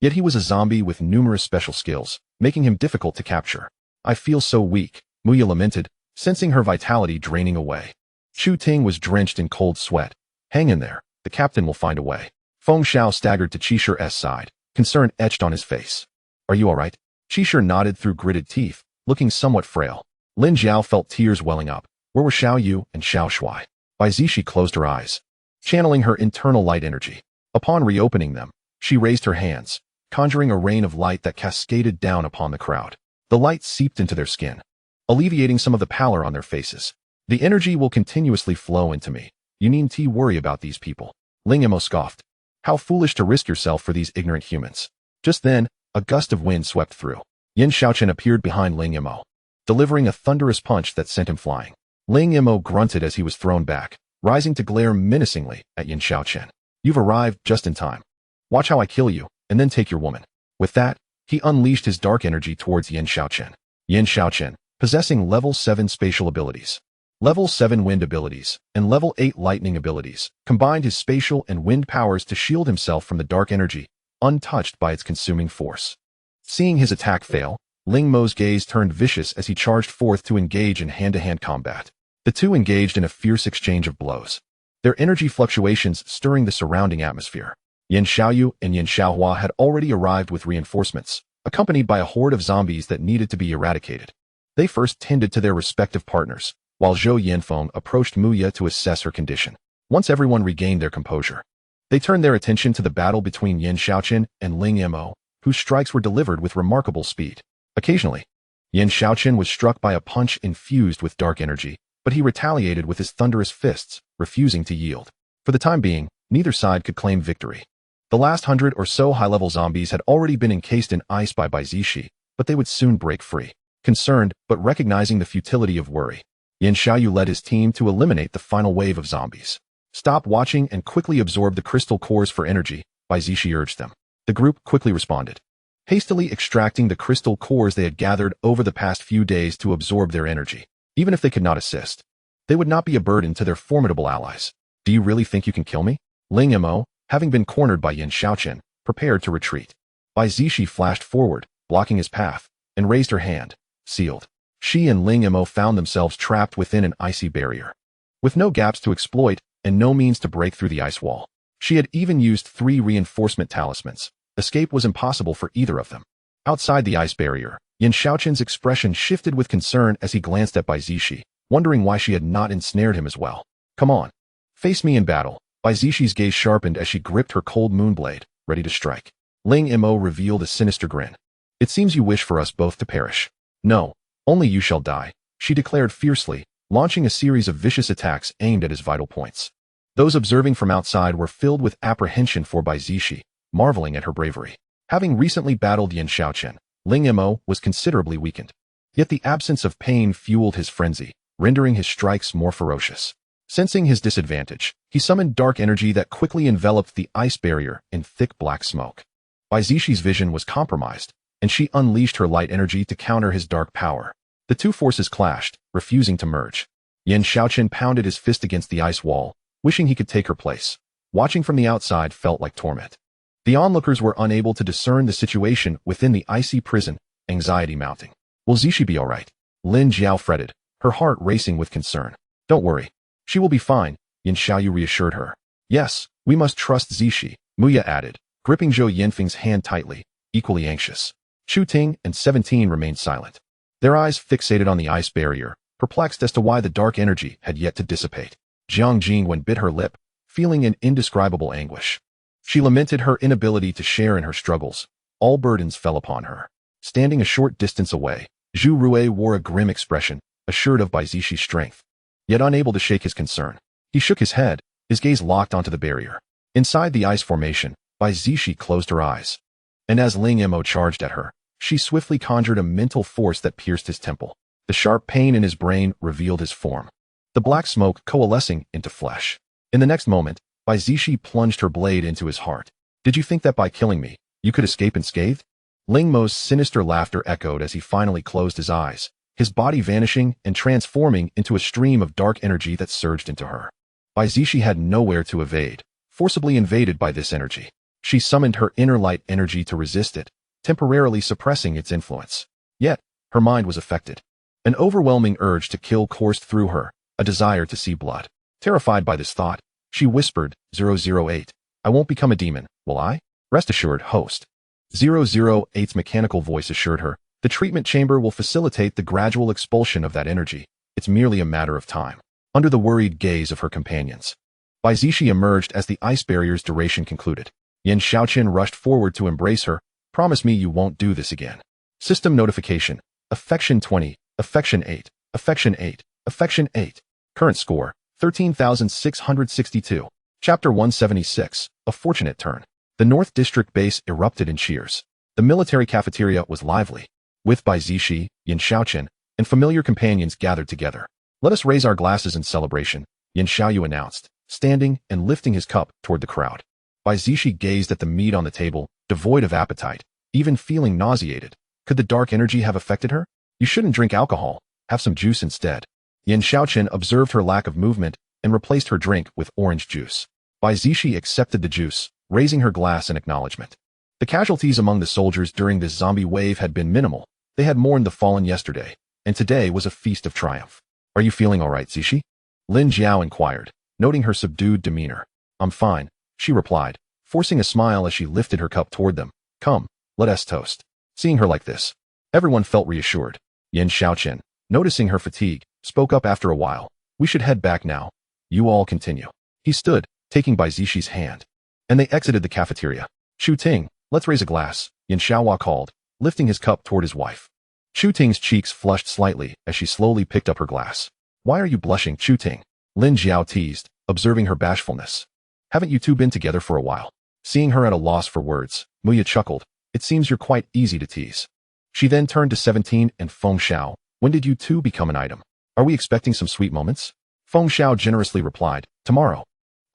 Yet he was a zombie with numerous special skills, making him difficult to capture. "I feel so weak," Muya lamented, sensing her vitality draining away. Chu Ting was drenched in cold sweat. "Hang in there, the captain will find a way." Feng Xiao staggered to Qi Shi's side, concern etched on his face. "Are you all right?" Qi Shi nodded through gritted teeth, looking somewhat frail. Lin Jiao felt tears welling up. Where were Xiao Yu and Xiao Shui? Bai Zixi closed her eyes, channeling her internal light energy. Upon reopening them, she raised her hands, conjuring a rain of light that cascaded down upon the crowd. The light seeped into their skin, alleviating some of the pallor on their faces. "The energy will continuously flow into me. You needn't worry about these people." Ling Imo scoffed. "How foolish to risk yourself for these ignorant humans." Just then, a gust of wind swept through. Yan Shaochen appeared behind Ling Imo, delivering a thunderous punch that sent him flying. Ling Imo grunted as he was thrown back, rising to glare menacingly at Yan Shaochen. "You've arrived just in time. Watch how I kill you, and then take your woman." With that, he unleashed his dark energy towards Yan Shaochen. Yan Shaochen, possessing level 7 spatial abilities, level 7 wind abilities, and level 8 lightning abilities, combined his spatial and wind powers to shield himself from the dark energy, untouched by its consuming force. Seeing his attack fail, Ling Mo's gaze turned vicious as he charged forth to engage in hand-to-hand combat. The two engaged in a fierce exchange of blows, their energy fluctuations stirring the surrounding atmosphere. Yan Shaoyu and Yan Shaohua had already arrived with reinforcements, accompanied by a horde of zombies that needed to be eradicated. They first tended to their respective partners, while Zhou Yanfeng approached Muya to assess her condition. Once everyone regained their composure, they turned their attention to the battle between Yan Shaochen and Ling Mo, whose strikes were delivered with remarkable speed. Occasionally, Yan Shaochen was struck by a punch infused with dark energy, but he retaliated with his thunderous fists, refusing to yield. For the time being, neither side could claim victory. The last 100 or so high-level zombies had already been encased in ice by Bai Zixi, but they would soon break free. Concerned, but recognizing the futility of worry, Yan Shaoyu led his team to eliminate the final wave of zombies. Stop watching and quickly absorb the crystal cores for energy, Bai Zixi urged them. The group quickly responded, hastily extracting the crystal cores they had gathered over the past few days to absorb their energy. Even if they could not assist, they would not be a burden to their formidable allies. Do you really think you can kill me? Ling Mo, having been cornered by Yan Shaochen, prepared to retreat. Bai Zixi flashed forward, blocking his path, and raised her hand, sealed. She and Ling Mo found themselves trapped within an icy barrier, with no gaps to exploit and no means to break through the ice wall. She had even used 3 reinforcement talismans. Escape was impossible for either of them. Outside the ice barrier, Yan Shaochen's expression shifted with concern as he glanced at Bai Zixi, wondering why she had not ensnared him as well. Come on, face me in battle. Bai Zixi's gaze sharpened as she gripped her cold moonblade, ready to strike. Ling Mo revealed a sinister grin. It seems you wish for us both to perish. No, only you shall die, she declared fiercely, launching a series of vicious attacks aimed at his vital points. Those observing from outside were filled with apprehension for Bai Zixi, marveling at her bravery. Having recently battled Yan Shaochen, Ling Mo was considerably weakened. Yet the absence of pain fueled his frenzy, rendering his strikes more ferocious. Sensing his disadvantage, he summoned dark energy that quickly enveloped the ice barrier in thick black smoke. Bai Zixi's vision was compromised, and she unleashed her light energy to counter his dark power. The two forces clashed, refusing to merge. Yan Shaochen pounded his fist against the ice wall, wishing he could take her place. Watching from the outside felt like torment. The onlookers were unable to discern the situation within the icy prison, anxiety mounting. Will Zixi be all right? Lin Jiao fretted, her heart racing with concern. Don't worry. She will be fine, Yan Shaoyu reassured her. Yes, we must trust Zixi, Muya added, gripping Zhou Yanfeng's hand tightly, equally anxious. Chu Ting and 17 remained silent, their eyes fixated on the ice barrier, perplexed as to why the dark energy had yet to dissipate. Jiang Jingwen bit her lip, feeling an indescribable anguish. She lamented her inability to share in her struggles. All burdens fell upon her. Standing a short distance away, Zhu Rui wore a grim expression, assured of Bai Zixi's strength, yet unable to shake his concern. He shook his head, his gaze locked onto the barrier. Inside the ice formation, Bai Zixi closed her eyes. And as Ling Mo charged at her, she swiftly conjured a mental force that pierced his temple. The sharp pain in his brain revealed his form, the black smoke coalescing into flesh. In the next moment, Bai Zixi plunged her blade into his heart. Did you think that by killing me, you could escape unscathed? Ling Mo's sinister laughter echoed as he finally closed his eyes, his body vanishing and transforming into a stream of dark energy that surged into her. Bai Zixi had nowhere to evade, forcibly invaded by this energy. She summoned her inner light energy to resist it, temporarily suppressing its influence. Yet, her mind was affected. An overwhelming urge to kill coursed through her, a desire to see blood. Terrified by this thought, she whispered, 008, I won't become a demon, will I? Rest assured, host. 008's mechanical voice assured her, the treatment chamber will facilitate the gradual expulsion of that energy. It's merely a matter of time. Under the worried gaze of her companions, Bai Zixi emerged as the ice barrier's duration concluded. Yan Shaochen rushed forward to embrace her. Promise me you won't do this again. System notification. Affection 20, Affection 8, Affection 8, Affection 8. Current score, 13,662. Chapter 176, A Fortunate Turn. The North District base erupted in cheers. The military cafeteria was lively, with Bai Zixi, Yan Shaochen, and familiar companions gathered together. Let us raise our glasses in celebration, Yan Shaoyu announced, standing and lifting his cup toward the crowd. Bai Zixi gazed at the meat on the table, devoid of appetite, even feeling nauseated. Could the dark energy have affected her? You shouldn't drink alcohol, have some juice instead. Yan Shaochen observed her lack of movement and replaced her drink with orange juice. Bai Zixi accepted the juice, raising her glass in acknowledgement. The casualties among the soldiers during this zombie wave had been minimal. They had mourned the fallen yesterday, and today was a feast of triumph. Are you feeling all right, Zixi? Lin Jiao inquired, noting her subdued demeanor. I'm fine, she replied, forcing a smile as she lifted her cup toward them. Come, let us toast. Seeing her like this, everyone felt reassured. Yan Shaochen, noticing her fatigue, spoke up after a while. We should head back now. You all continue. He stood, taking Bai Zixi's hand. And they exited the cafeteria. Chu Ting, let's raise a glass, Yan Shaohua called, lifting his cup toward his wife. Chu Ting's cheeks flushed slightly as she slowly picked up her glass. Why are you blushing, Chu Ting? Lin Jiao teased, observing her bashfulness. Haven't you two been together for a while? Seeing her at a loss for words, Muya chuckled. It seems you're quite easy to tease. She then turned to 17 and Feng Xiao. When did you two become an item? Are we expecting some sweet moments? Feng Xiao generously replied, tomorrow.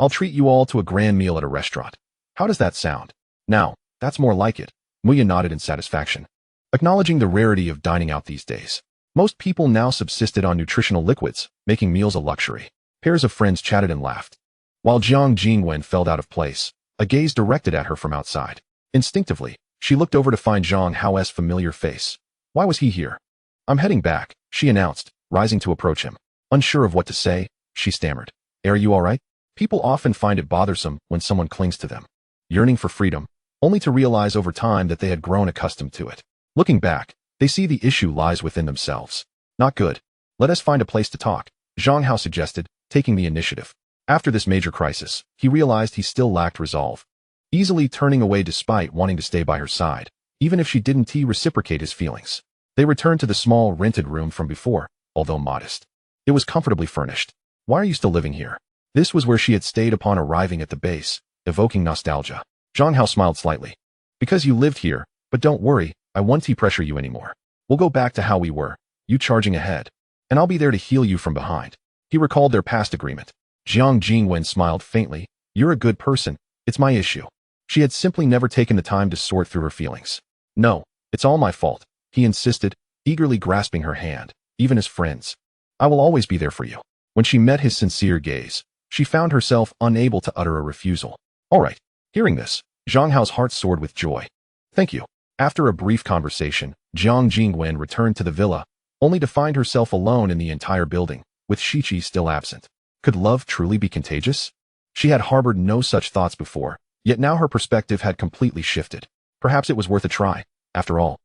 I'll treat you all to a grand meal at a restaurant. How does that sound? Now, that's more like it. Muya nodded in satisfaction, acknowledging the rarity of dining out these days. Most people now subsisted on nutritional liquids, making meals a luxury. Pairs of friends chatted and laughed. While Jiang Jingwen felt out of place, a gaze directed at her from outside. Instinctively, she looked over to find Zhang Hao's familiar face. Why was he here? I'm heading back, she announced, rising to approach him. Unsure of what to say, she stammered. Are you all right? People often find it bothersome when someone clings to them, yearning for freedom, only to realize over time that they had grown accustomed to it. Looking back, they see the issue lies within themselves. Not good. Let us find a place to talk, Zhang Hao suggested, taking the initiative. After this major crisis, he realized he still lacked resolve, easily turning away despite wanting to stay by her side, even if she didn't reciprocate his feelings. They returned to the small rented room from before, although modest. It was comfortably furnished. Why are you still living here? This was where she had stayed upon arriving at the base, evoking nostalgia. Zhang Hao smiled slightly. Because you lived here, but don't worry, I won't pressure you anymore. We'll go back to how we were, you charging ahead. And I'll be there to heal you from behind. He recalled their past agreement. Jiang Jingwen smiled faintly. You're a good person. It's my issue. She had simply never taken the time to sort through her feelings. No, it's all my fault, he insisted, eagerly grasping her hand, even as friends. I will always be there for you. When she met his sincere gaze, she found herself unable to utter a refusal. All right. Hearing this, Zhang Hao's heart soared with joy. Thank you. After a brief conversation, Jiang Jingwen returned to the villa, only to find herself alone in the entire building, with Xizi still absent. Could love truly be contagious? She had harbored no such thoughts before, yet now her perspective had completely shifted. Perhaps it was worth a try, after all.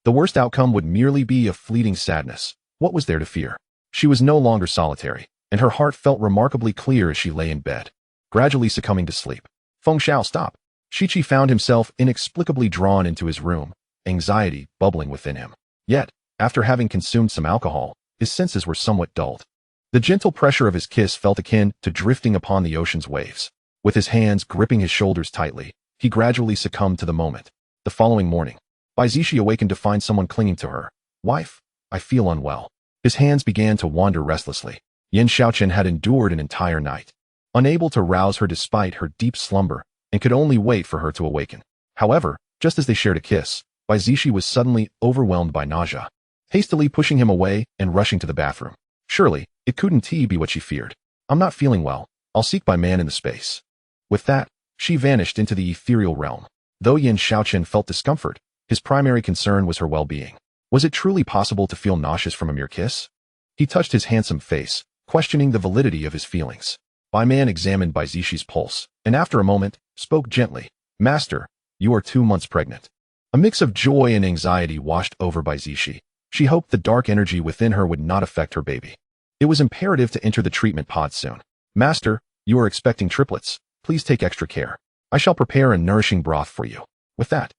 The worst outcome would merely be a fleeting sadness. What was there to fear? She was no longer solitary, and her heart felt remarkably clear as she lay in bed, gradually succumbing to sleep. Feng Xiao, stop. Xizi found himself inexplicably drawn into his room, anxiety bubbling within him. Yet, after having consumed some alcohol, his senses were somewhat dulled. The gentle pressure of his kiss felt akin to drifting upon the ocean's waves. With his hands gripping his shoulders tightly, he gradually succumbed to the moment. The following morning, Bai Zixi awakened to find someone clinging to her. Wife, I feel unwell. His hands began to wander restlessly. Yan Shaochen had endured an entire night, unable to rouse her despite her deep slumber, and could only wait for her to awaken. However, just as they shared a kiss, Bai Zixi was suddenly overwhelmed by nausea, hastily pushing him away and rushing to the bathroom. Surely, it couldn't be what she feared. I'm not feeling well. I'll seek Bai Man in the space. With that, she vanished into the ethereal realm. Though Yan Shaochen felt discomfort, his primary concern was her well-being. Was it truly possible to feel nauseous from a mere kiss? He touched his handsome face, questioning the validity of his feelings. Bai Man examined Bai Zixi's pulse, and after a moment, spoke gently. Master, you are 2 months pregnant. A mix of joy and anxiety washed over Bai Zixi. She hoped the dark energy within her would not affect her baby. It was imperative to enter the treatment pod soon. Master, you are expecting triplets. Please take extra care. I shall prepare a nourishing broth for you. With that,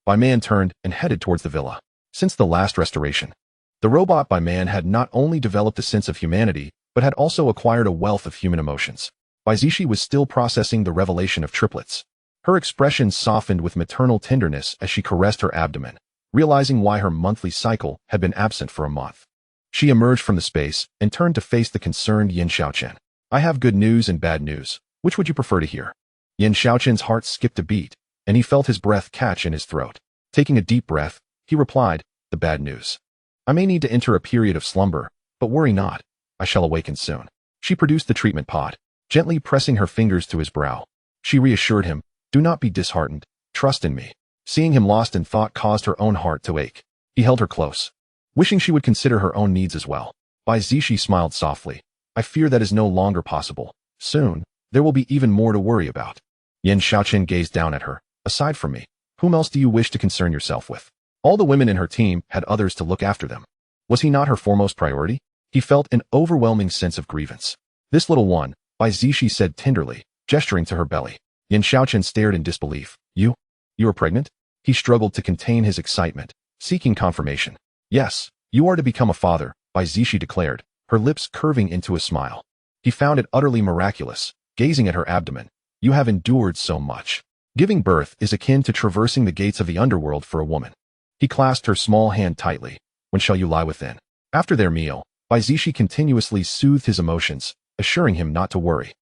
Bai Man turned and headed towards the villa. Since the last restoration, the robot Bai Man had not only developed a sense of humanity, but had also acquired a wealth of human emotions. Bai Zixi was still processing the revelation of triplets. Her expression softened with maternal tenderness as she caressed her abdomen, realizing why her monthly cycle had been absent for a month. She emerged from the space and turned to face the concerned Yan Shaochen. I have good news and bad news. Which would you prefer to hear? Yan Shaochen's heart skipped a beat, and he felt his breath catch in his throat. Taking a deep breath, he replied, the bad news. I may need to enter a period of slumber, but worry not. I shall awaken soon. She produced the treatment pod, gently pressing her fingers to his brow. She reassured him, do not be disheartened. Trust in me. Seeing him lost in thought caused her own heart to ache. He held her close, wishing she would consider her own needs as well. Bai Zixi smiled softly. I fear that is no longer possible. Soon, there will be even more to worry about. Yan Shaochen gazed down at her. Aside from me, whom else do you wish to concern yourself with? All the women in her team had others to look after them. Was he not her foremost priority? He felt an overwhelming sense of grievance. This little one, Bai Zixi said tenderly, gesturing to her belly. Yan Shaochen stared in disbelief. You are pregnant? He struggled to contain his excitement, seeking confirmation. Yes, you are to become a father, Bai Zixi declared, her lips curving into a smile. He found it utterly miraculous, gazing at her abdomen. You have endured so much. Giving birth is akin to traversing the gates of the underworld for a woman. He clasped her small hand tightly. When shall you lie within? After their meal, Bai Zixi continuously soothed his emotions, assuring him not to worry.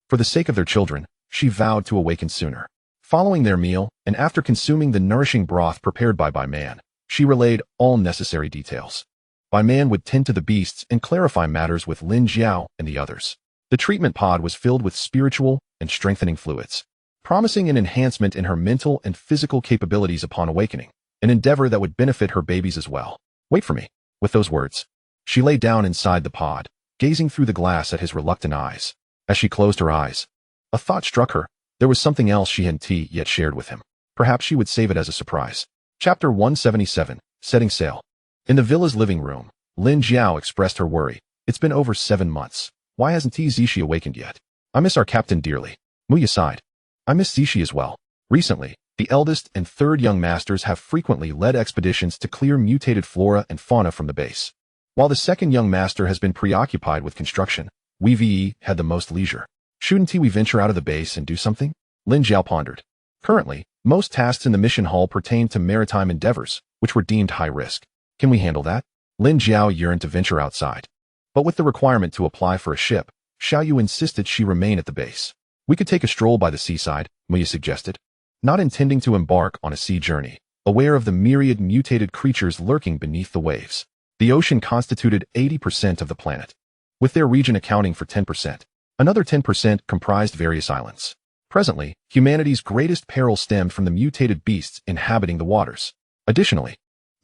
For the sake of their children, she vowed to awaken sooner. Following their meal, and after consuming the nourishing broth prepared by Bai Man, she relayed all necessary details. Bai Man would tend to the beasts and clarify matters with Lin Jiao and the others. The treatment pod was filled with spiritual and strengthening fluids, promising an enhancement in her mental and physical capabilities upon awakening, an endeavor that would benefit her babies as well. Wait for me. With those words, she lay down inside the pod, gazing through the glass at his reluctant eyes. As she closed her eyes, a thought struck her. There was something else she hadn't yet shared with him. Perhaps she would save it as a surprise. Chapter 177, Setting Sail. In the villa's living room, Lin Jiao expressed her worry. It's been over 7 months. Why hasn't Zixi awakened yet? I miss our captain dearly. Muya sighed. I miss Zixi as well. Recently, the eldest and third young masters have frequently led expeditions to clear mutated flora and fauna from the base. While the second young master has been preoccupied with construction, we had the most leisure. Shouldn't we venture out of the base and do something? Lin Jiao pondered. Currently, most tasks in the mission hall pertain to maritime endeavors, which were deemed high risk. Can we handle that? Lin Jiao yearned to venture outside. But with the requirement to apply for a ship, Xiaoyu insisted she remain at the base. We could take a stroll by the seaside, Muya suggested. Not intending to embark on a sea journey, aware of the myriad mutated creatures lurking beneath the waves. The ocean constituted 80% of the planet, with their region accounting for 10%. Another 10% comprised various islands. Presently, humanity's greatest peril stemmed from the mutated beasts inhabiting the waters. Additionally,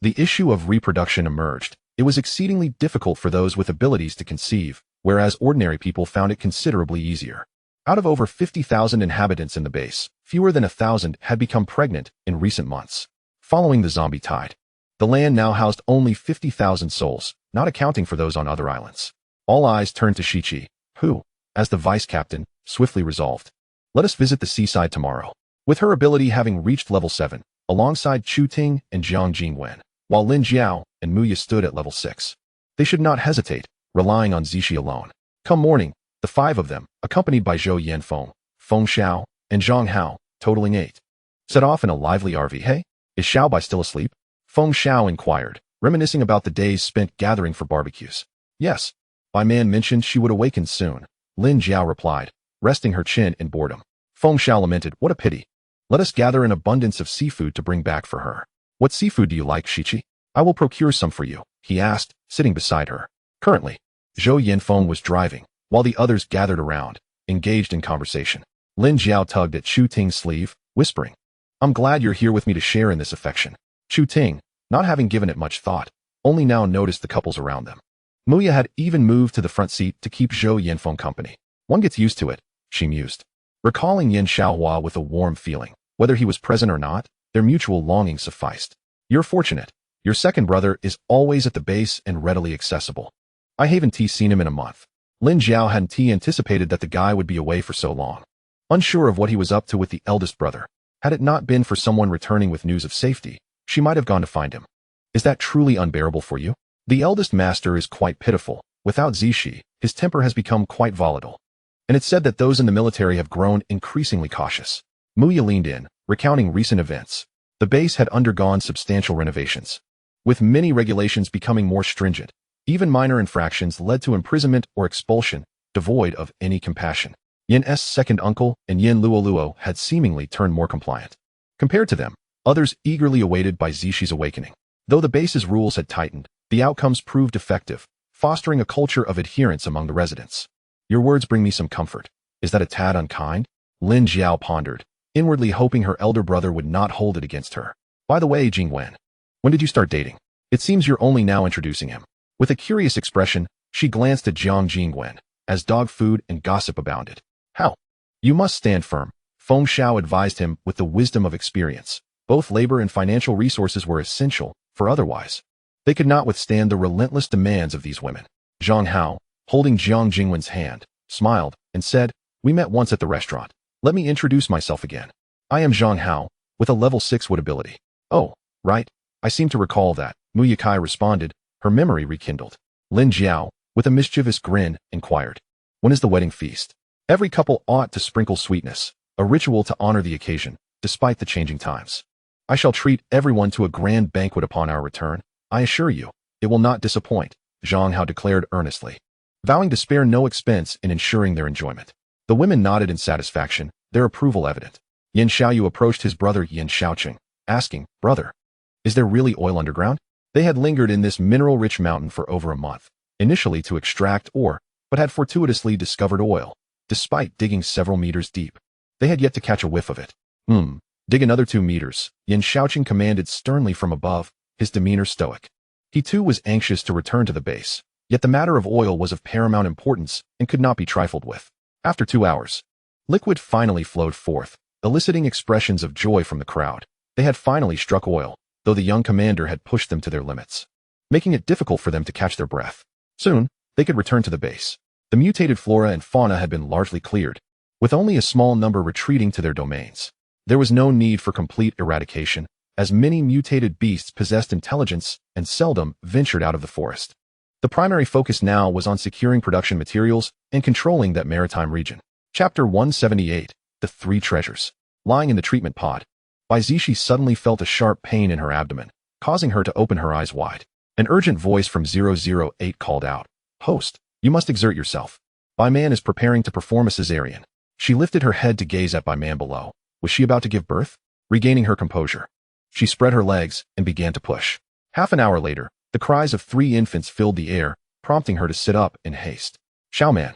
the issue of reproduction emerged. It was exceedingly difficult for those with abilities to conceive, whereas ordinary people found it considerably easier. Out of over 50,000 inhabitants in the base, fewer than 1,000 had become pregnant in recent months. Following the zombie tide, the land now housed only 50,000 souls, not accounting for those on other islands. All eyes turned to Xizi, who, as the vice-captain, swiftly resolved. Let us visit the seaside tomorrow. With her ability having reached level 7, alongside Chu Ting and Jiang Jingwen, while Lin Jiao and Muya stood at level 6. They should not hesitate, relying on Zixi alone. Come morning, the 5 of them, accompanied by Zhou Yanfeng, Feng Xiao, and Zhang Hao, totaling 8, set off in a lively RV. Hey, is Xiao Bai still asleep? Feng Xiao inquired, reminiscing about the days spent gathering for barbecues. Yes. Bai Man mentioned she would awaken soon. Lin Jiao replied, resting her chin in boredom. Feng Xiao lamented, what a pity. Let us gather an abundance of seafood to bring back for her. What seafood do you like, Xizi? I will procure some for you, he asked, sitting beside her. Currently, Zhou Yanfeng was driving, while the others gathered around, engaged in conversation. Lin Jiao tugged at Chu Ting's sleeve, whispering, I'm glad you're here with me to share in this affection. Chu Ting, not having given it much thought, only now noticed the couples around them. Muya had even moved to the front seat to keep Zhou Yanfeng company. One gets used to it, she mused. Recalling Yan Shaochen with a warm feeling, whether he was present or not, their mutual longing sufficed. You're fortunate. Your second brother is always at the base and readily accessible. I haven't seen him in a month. Lin Jiao hadn't anticipated that the guy would be away for so long. Unsure of what he was up to with the eldest brother, had it not been for someone returning with news of safety, she might have gone to find him. Is that truly unbearable for you? The eldest master is quite pitiful. Without Zixi, his temper has become quite volatile. And it's said that those in the military have grown increasingly cautious. Muya leaned in, recounting recent events. The base had undergone substantial renovations, with many regulations becoming more stringent. Even minor infractions led to imprisonment or expulsion, devoid of any compassion. Yan's second uncle and Yan Luoluo had seemingly turned more compliant. Compared to them, others eagerly awaited Bai Zixi awakening. Though the base's rules had tightened, the outcomes proved effective, fostering a culture of adherence among the residents. Your words bring me some comfort. Is that a tad unkind? Lin Jiao pondered, inwardly hoping her elder brother would not hold it against her. By the way, Jingwen, when did you start dating? It seems you're only now introducing him. With a curious expression, she glanced at Jiang Jingwen, as dog food and gossip abounded. How? You must stand firm, Feng Xiao advised him with the wisdom of experience. Both labor and financial resources were essential, for otherwise they could not withstand the relentless demands of these women. Zhang Hao, holding Jiang Jingwen's hand, smiled and said, "We met once at the restaurant. Let me introduce myself again. I am Zhang Hao, with a level 6 wood ability." "Oh, right. I seem to recall that," Mu Yikai responded, her memory rekindled. Lin Jiao, with a mischievous grin, inquired, "When is the wedding feast?" Every couple ought to sprinkle sweetness, a ritual to honor the occasion, despite the changing times. "I shall treat everyone to a grand banquet upon our return. I assure you, it will not disappoint," Zhang Hao declared earnestly, vowing to spare no expense in ensuring their enjoyment. The women nodded in satisfaction, their approval evident. Yan Shaoyu approached his brother Yan Shaochen, asking, "Brother, is there really oil underground?" They had lingered in this mineral-rich mountain for over a month, initially to extract ore, but had fortuitously discovered oil, despite digging several meters deep. They had yet to catch a whiff of it. Dig another 2 meters, Yan Shaochen commanded sternly from above, his demeanor stoic. He too was anxious to return to the base, yet the matter of oil was of paramount importance and could not be trifled with. After 2 hours, liquid finally flowed forth, eliciting expressions of joy from the crowd. They had finally struck oil, though the young commander had pushed them to their limits, making it difficult for them to catch their breath. Soon, they could return to the base. The mutated flora and fauna had been largely cleared, with only a small number retreating to their domains. There was no need for complete eradication, as many mutated beasts possessed intelligence and seldom ventured out of the forest. The primary focus now was on securing production materials and controlling that maritime region. Chapter 178, The 3 Treasures. Lying in the treatment pod, Bai Zixi suddenly felt a sharp pain in her abdomen, causing her to open her eyes wide. An urgent voice from 008 called out, "Host, you must exert yourself. Bai Man is preparing to perform a cesarean." She lifted her head to gaze at Bai Man below. Was she about to give birth? Regaining her composure, she spread her legs and began to push. Half an hour later, the cries of 3 infants filled the air, prompting her to sit up in haste. "Xiaoman,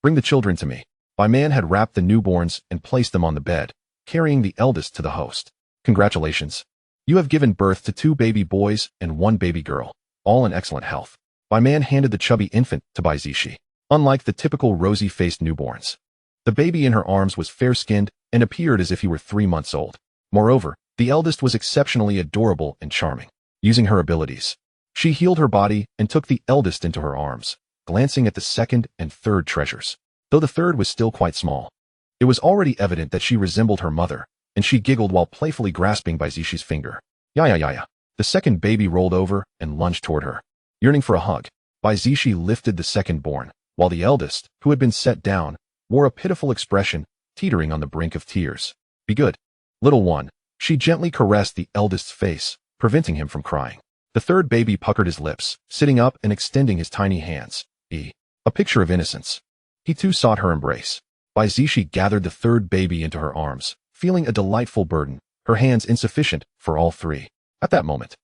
bring the children to me." Bai Man had wrapped the newborns and placed them on the bed, carrying the eldest to the host. "Congratulations. You have given birth to 2 baby boys and 1 baby girl, all in excellent health." Bai Man handed the chubby infant to Bai Zixi. Unlike the typical rosy-faced newborns, the baby in her arms was fair-skinned and appeared as if he were 3 months old. Moreover, the eldest was exceptionally adorable and charming. Using her abilities, she healed her body and took the eldest into her arms, glancing at the 2nd and 3rd treasures. Though the 3rd was still quite small, it was already evident that she resembled her mother, and she giggled while playfully grasping Bai Zixi's finger. Ya. The 2nd baby rolled over and lunged toward her. Yearning for a hug, Bai Zixi lifted the 2nd born, while the eldest, who had been set down, wore a pitiful expression, teetering on the brink of tears. "Be good, little one." She gently caressed the eldest's face, preventing him from crying. The 3rd baby puckered his lips, sitting up and extending his tiny hands. A picture of innocence. He too sought her embrace. Bai Zixi gathered the 3rd baby into her arms, feeling a delightful burden, her hands insufficient for all 3. At that moment,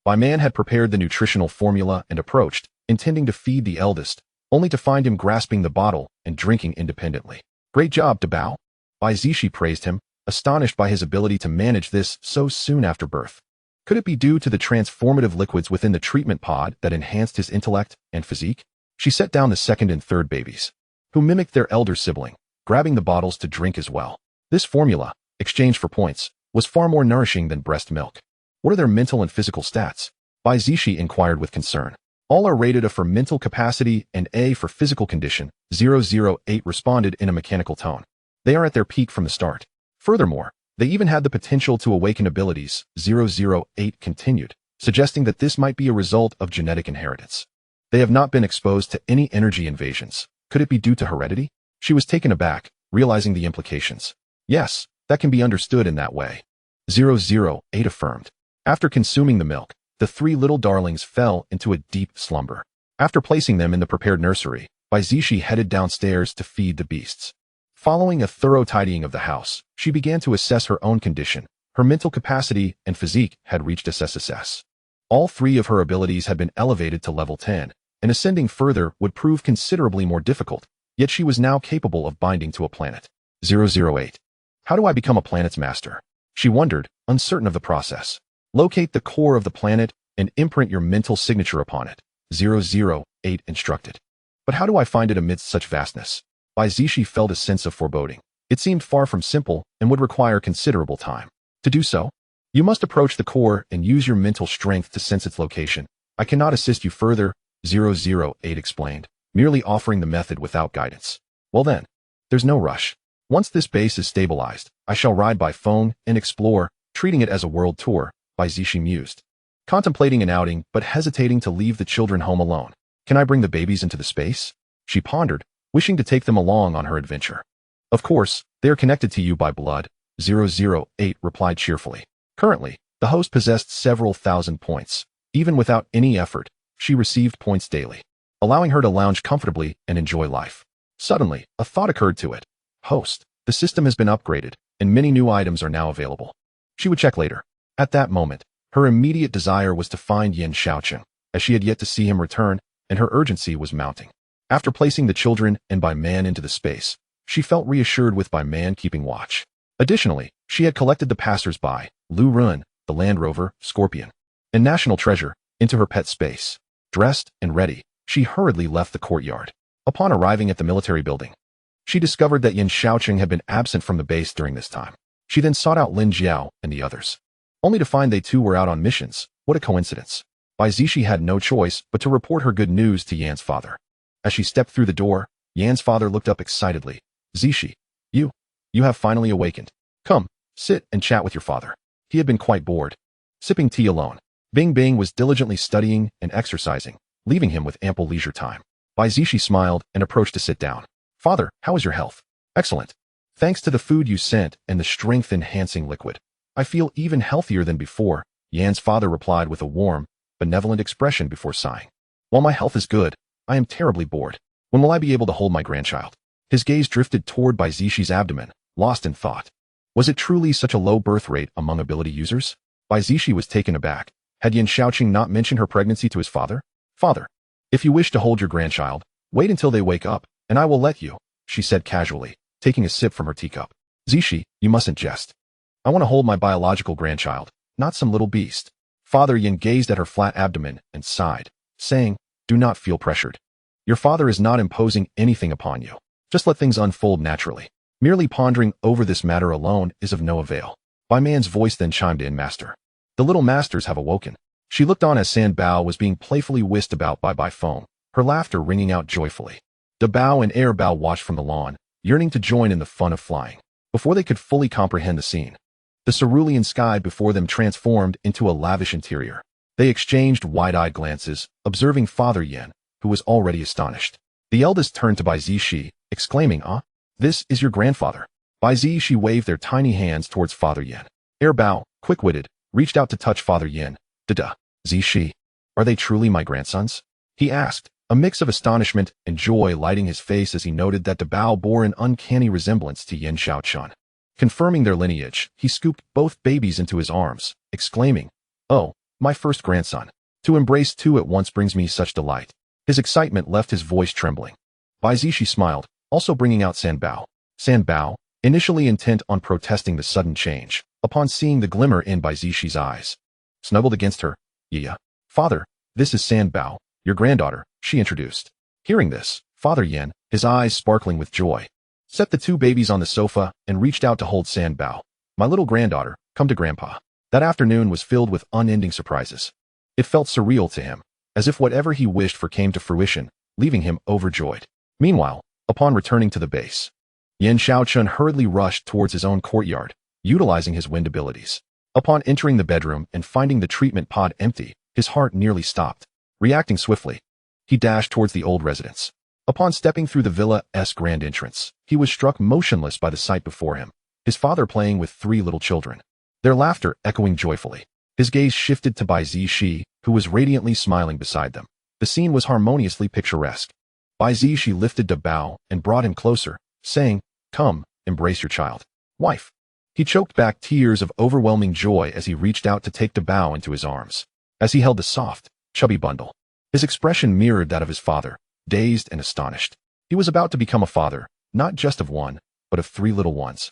Bai Man had prepared the nutritional formula and approached, intending to feed the eldest, only to find him grasping the bottle and drinking independently. "Great job, Dabao." Bai Zixi praised him, astonished by his ability to manage this so soon after birth. Could it be due to the transformative liquids within the treatment pod that enhanced his intellect and physique? She set down the 2nd and 3rd babies, who mimicked their elder sibling, grabbing the bottles to drink as well. This formula, exchanged for points, was far more nourishing than breast milk. "What are their mental and physical stats?" Bai Zixi inquired with concern. "All are rated A for mental capacity and A for physical condition," 008 responded in a mechanical tone. "They are at their peak from the start. Furthermore, they even had the potential to awaken abilities," 008 continued, suggesting that this might be a result of genetic inheritance. "They have not been exposed to any energy invasions. Could it be due to heredity?" She was taken aback, realizing the implications. "Yes, that can be understood in that way," 008 affirmed. After consuming the milk, the 3 little darlings fell into a deep slumber. After placing them in the prepared nursery, Bai Zixi headed downstairs to feed the beasts. Following a thorough tidying of the house, she began to assess her own condition. Her mental capacity and physique had reached SSS. All 3 of her abilities had been elevated to level 10, and ascending further would prove considerably more difficult, yet she was now capable of binding to a planet. 008. How do I become a planet's master? She wondered, uncertain of the process. Locate the core of the planet and imprint your mental signature upon it. 008 instructed. But how do I find it amidst such vastness? Bai Zixi felt a sense of foreboding. It seemed far from simple and would require considerable time. To do so, you must approach the core and use your mental strength to sense its location. I cannot assist you further, 008 explained, merely offering the method without guidance. Well then, there's no rush. Once this base is stabilized, I shall ride by phone and explore, treating it as a world tour, Bai Zixi mused. Contemplating an outing but hesitating to leave the children home alone. Can I bring the babies into the space? She pondered, wishing to take them along on her adventure. Of course, they are connected to you by blood, 008 replied cheerfully. Currently, the host possessed several thousand points. Even without any effort, she received points daily, allowing her to lounge comfortably and enjoy life. Suddenly, a thought occurred to it. Host, the system has been upgraded, and many new items are now available. She would check later. At that moment, her immediate desire was to find Yan Shaochen, as she had yet to see him return, and her urgency was mounting. After placing the children and Bai Man into the space, she felt reassured with Bai Man keeping watch. Additionally, she had collected the passers-by, Lu Run, the Land Rover, Scorpion, and National Treasure, into her pet space. Dressed and ready, she hurriedly left the courtyard. Upon arriving at the military building, she discovered that Yan Shaochen had been absent from the base during this time. She then sought out Lin Jiao and the others, only to find they too were out on missions. What a coincidence. Bai Zixi had no choice but to report her good news to Yan's father. As she stepped through the door, Yan's father looked up excitedly. Zixi, you have finally awakened. Come, sit and chat with your father. He had been quite bored, sipping tea alone. Bing Bing was diligently studying and exercising, leaving him with ample leisure time. Bai Zixi smiled and approached to sit down. Father, how is your health? Excellent. Thanks to the food you sent and the strength-enhancing liquid, I feel even healthier than before, Yan's father replied with a warm, benevolent expression before sighing. While my health is good, I am terribly bored. When will I be able to hold my grandchild? His gaze drifted toward Bai Zixi's abdomen, lost in thought. Was it truly such a low birth rate among ability users? Bai Zixi was taken aback. Had Yan Shaochen not mentioned her pregnancy to his father? Father, if you wish to hold your grandchild, wait until they wake up, and I will let you, she said casually, taking a sip from her teacup. Zixi, you mustn't jest. I want to hold my biological grandchild, not some little beast. Father Yan gazed at her flat abdomen and sighed, saying, do not feel pressured. Your father is not imposing anything upon you. Just let things unfold naturally. Merely pondering over this matter alone is of no avail. Bai Man's voice then chimed in, Master. The little masters have awoken. She looked on as San Bao was being playfully whisked about by Bai Feng, her laughter ringing out joyfully. Da Bao and Air Bao watched from the lawn, yearning to join in the fun of flying. Before they could fully comprehend the scene, the cerulean sky before them transformed into a lavish interior. They exchanged wide-eyed glances, observing Father Yan, who was already astonished. The eldest turned to Bai Zixi, exclaiming, this is your grandfather. Bai Zixi waved their tiny hands towards Father Yan. Air Bao, quick-witted, reached out to touch Father Yan. Dada, Zixi, are they truly my grandsons? He asked, a mix of astonishment and joy lighting his face as he noted that Da Bao bore an uncanny resemblance to Yan Shaochen. Confirming their lineage, he scooped both babies into his arms, exclaiming, oh, my first grandson. To embrace two at once brings me such delight. His excitement left his voice trembling. Bai Zixi smiled, also bringing out San Bao. San Bao, initially intent on protesting the sudden change, upon seeing the glimmer in Bai Zixi's eyes, snuggled against her. Yeah. Father, this is San Bao, your granddaughter, she introduced. Hearing this, Father Yan, his eyes sparkling with joy, set the two babies on the sofa and reached out to hold San Bao. My little granddaughter, come to Grandpa. That afternoon was filled with unending surprises. It felt surreal to him, as if whatever he wished for came to fruition, leaving him overjoyed. Meanwhile, upon returning to the base, Yan Shaochen hurriedly rushed towards his own courtyard, utilizing his wind abilities. Upon entering the bedroom and finding the treatment pod empty, his heart nearly stopped. Reacting swiftly, he dashed towards the old residence. Upon stepping through the villa's grand entrance, he was struck motionless by the sight before him, his father playing with three little children, their laughter echoing joyfully. His gaze shifted to Bai Zixi, who was radiantly smiling beside them. The scene was harmoniously picturesque. Bai Zixi lifted Da Bao and brought him closer, saying, come, embrace your child. Wife. He choked back tears of overwhelming joy as he reached out to take Da Bao into his arms. As he held the soft, chubby bundle, his expression mirrored that of his father, dazed and astonished. He was about to become a father, not just of one, but of three little ones.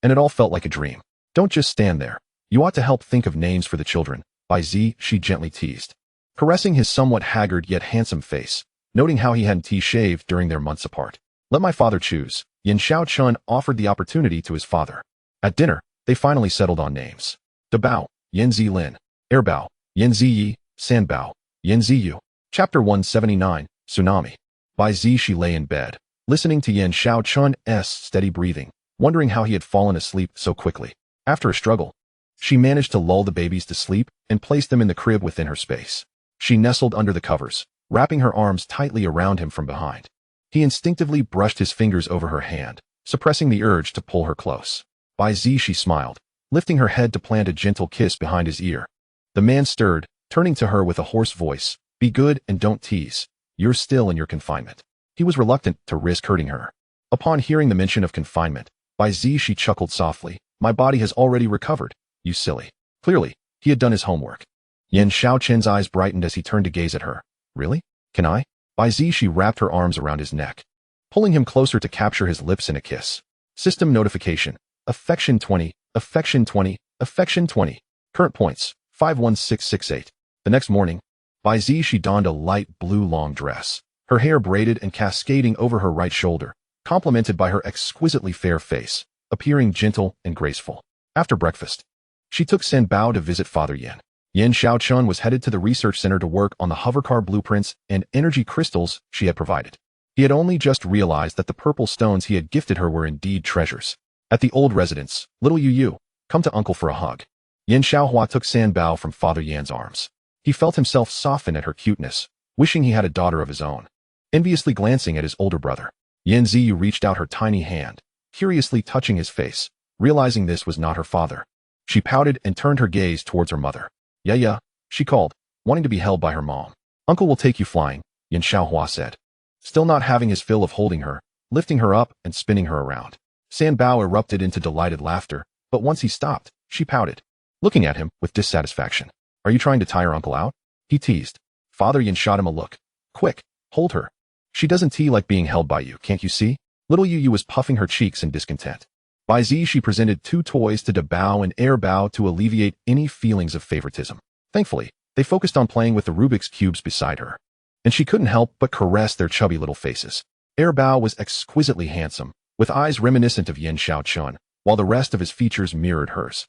And it all felt like a dream. Don't just stand there. You ought to help think of names for the children, Bai Zixi gently teased, caressing his somewhat haggard yet handsome face, noting how he hadn't shaved during their months apart. Let my father choose. Yan Shaochen offered the opportunity to his father. At dinner, they finally settled on names. Dabao, Yan Zilin, Airbao, Yan Ziyi, Sanbao, Yan Ziyu. Chapter 179, Tsunami. Bai Zixi lay in bed, listening to Yan Shaochen's steady breathing, wondering how he had fallen asleep so quickly. After a struggle, she managed to lull the babies to sleep and place them in the crib within her space. She nestled under the covers, wrapping her arms tightly around him from behind. He instinctively brushed his fingers over her hand, suppressing the urge to pull her close. Bai Zixi smiled, lifting her head to plant a gentle kiss behind his ear. The man stirred, turning to her with a hoarse voice. Be good and don't tease. You're still in your confinement. He was reluctant to risk hurting her. Upon hearing the mention of confinement, Bai Zixi chuckled softly. My body has already recovered, you silly. Clearly, he had done his homework. Yan Shaochen's eyes brightened as he turned to gaze at her. Really? Can I? Bai Zixi wrapped her arms around his neck, pulling him closer to capture his lips in a kiss. System notification. Affection 20, affection 20, affection 20. Current points, 51668. The next morning, Bai Zixi donned a light blue long dress, her hair braided and cascading over her right shoulder, complemented by her exquisitely fair face, appearing gentle and graceful. After breakfast, she took Sanbao to visit Father Yan. Yan Shaochen was headed to the research center to work on the hovercar blueprints and energy crystals she had provided. He had only just realized that the purple stones he had gifted her were indeed treasures. At the old residence, little Yu, come to uncle for a hug. Yan Shaohua took Sanbao from Father Yan's arms. He felt himself soften at her cuteness, wishing he had a daughter of his own. Enviously glancing at his older brother, Yan Ziyu reached out her tiny hand, curiously touching his face, realizing this was not her father. She pouted and turned her gaze towards her mother. Yeah, she called, wanting to be held by her mom. Uncle will take you flying, Yan Shaohua said, still not having his fill of holding her, lifting her up and spinning her around. Sanbao erupted into delighted laughter, but once he stopped, she pouted, looking at him with dissatisfaction. Are you trying to tire uncle out? He teased. Father Yan shot him a look. Quick, hold her. She doesn't like being held by you, can't you see? Little Yu was puffing her cheeks in discontent. Bai Zixi presented 2 toys to Dabao and Airbao to alleviate any feelings of favoritism. Thankfully, they focused on playing with the Rubik's cubes beside her, and she couldn't help but caress their chubby little faces. Airbao was exquisitely handsome, with eyes reminiscent of Yan Shaochen, while the rest of his features mirrored hers.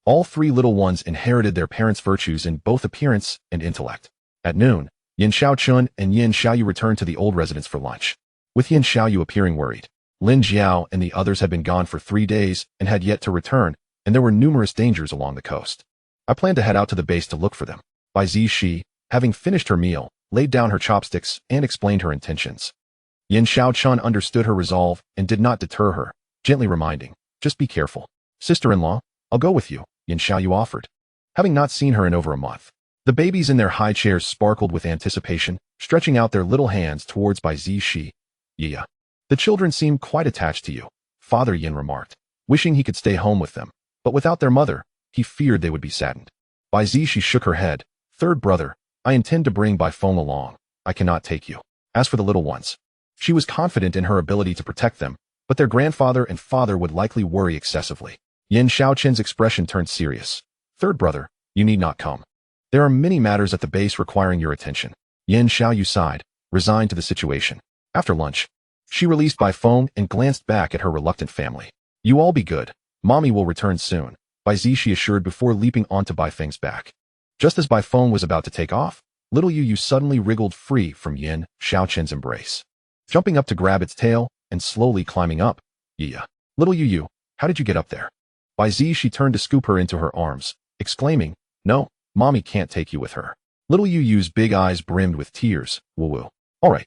All 3 little ones inherited their parents' virtues in both appearance and intellect. At noon, Yan Shaochen and Yan Xiaoyu returned to the old residence for lunch. With Yan Xiaoyu appearing worried, Lin Jiao and the others had been gone for 3 days and had yet to return, and there were numerous dangers along the coast. I planned to head out to the base to look for them. Bai Zixi, having finished her meal, laid down her chopsticks and explained her intentions. Yan Shaochen understood her resolve and did not deter her, gently reminding, just be careful. Sister-in-law, I'll go with you, Yan Xiaoyu offered. Having not seen her in over a month, the babies in their high chairs sparkled with anticipation, stretching out their little hands towards Bai Zixi. Yeah. The children seem quite attached to you, Father Yan remarked, wishing he could stay home with them, but without their mother, he feared they would be saddened. Bai Zixi shook her head. Third brother, I intend to bring Bai Feng along. I cannot take you. As for the little ones, she was confident in her ability to protect them, but their grandfather and father would likely worry excessively. Yan Shaochen's expression turned serious. Third brother, you need not come. There are many matters at the base requiring your attention. Yan Xiaoyu sighed, resigned to the situation. After lunch, she released Bai Feng and glanced back at her reluctant family. You all be good. Mommy will return soon, Bai Zixi assured before leaping onto Bai Feng's back. Just as Bai Feng was about to take off, little Yu suddenly wriggled free from Yan Shaochen's embrace, jumping up to grab its tail and slowly climbing up. Yeah. Little Yu, how did you get up there? Bai Zixi turned to scoop her into her arms, exclaiming, no, Mommy can't take you with her. Little Yu's big eyes brimmed with tears. Woo-woo. All right.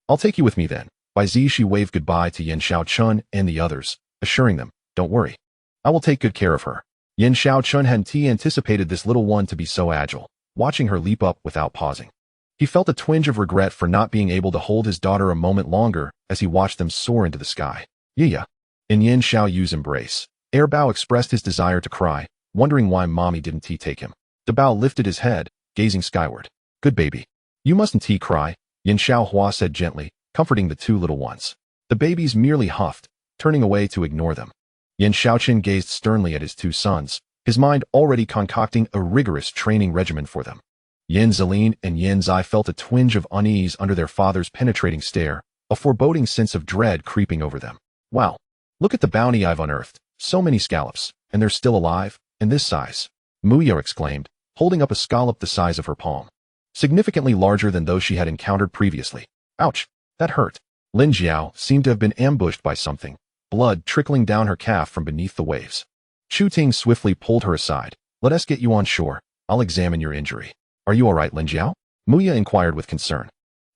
I'll take you with me then. Bai Zixi waved goodbye to Yan Shaochen and the others, assuring them, don't worry. I will take good care of her. Yan Shaochen hadn't anticipated this little one to be so agile, watching her leap up without pausing. He felt a twinge of regret for not being able to hold his daughter a moment longer as he watched them soar into the sky. Yeah. In Yan Xiaoyu's embrace, Airbao expressed his desire to cry, wondering why Mommy didn't take him. Dabao lifted his head, gazing skyward. Good baby. You mustn't cry, Yan Shaohua said gently, comforting the 2 little ones. The babies merely huffed, turning away to ignore them. Yan Shaochen gazed sternly at his 2 sons, his mind already concocting a rigorous training regimen for them. Yan Zilin and Yan Zai felt a twinge of unease under their father's penetrating stare, a foreboding sense of dread creeping over them. Wow, look at the bounty I've unearthed. So many scallops, and they're still alive, and this size. Muya exclaimed, holding up a scallop the size of her palm, significantly larger than those she had encountered previously. Ouch, that hurt. Lin Jiao seemed to have been ambushed by something, blood trickling down her calf from beneath the waves. Chu Ting swiftly pulled her aside. Let us get you on shore. I'll examine your injury. Are you all right, Lin Jiao? Muya inquired with concern.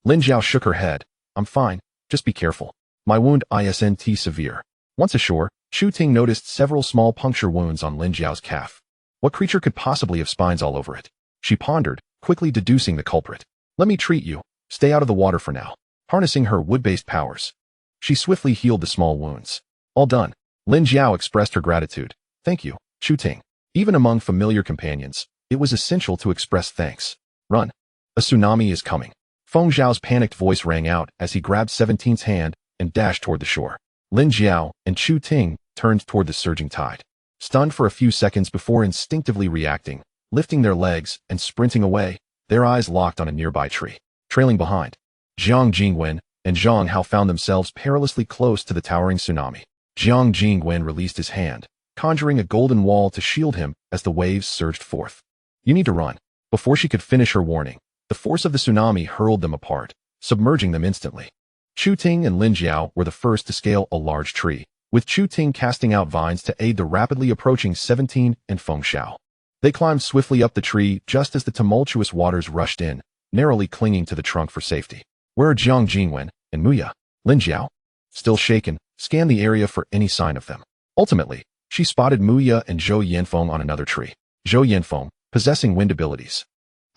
Lin Jiao shook her head. I'm fine, just be careful. My wound isn't severe. Once ashore, Chu Ting noticed several small puncture wounds on Lin Jiao's calf. What creature could possibly have spines all over it? She pondered, quickly deducing the culprit. Let me treat you. Stay out of the water for now. Harnessing her wood-based powers, she swiftly healed the small wounds. All done. Lin Jiao expressed her gratitude. Thank you, Chu Ting. Even among familiar companions, it was essential to express thanks. Run. A tsunami is coming. Feng Zhao's panicked voice rang out as he grabbed 17's hand and dashed toward the shore. Lin Jiao and Chu Ting turned toward the surging tide, stunned for a few seconds before instinctively reacting, lifting their legs and sprinting away, their eyes locked on a nearby tree. Trailing behind, Jiang Jingwen and Zhang Hao found themselves perilously close to the towering tsunami. Jiang Jingwen released his hand, conjuring a golden wall to shield him as the waves surged forth. You need to run. Before she could finish her warning, the force of the tsunami hurled them apart, submerging them instantly. Chu Ting and Lin Jiao were the first to scale a large tree, with Chu Ting casting out vines to aid the rapidly approaching 17 and Feng Zhao. They climbed swiftly up the tree just as the tumultuous waters rushed in, narrowly clinging to the trunk for safety. Where are Jiang Jingwen and Muya? Lin Jiao, still shaken, scanned the area for any sign of them. Ultimately, she spotted Muya and Zhou Yanfeng on another tree. Zhou Yanfeng, possessing wind abilities,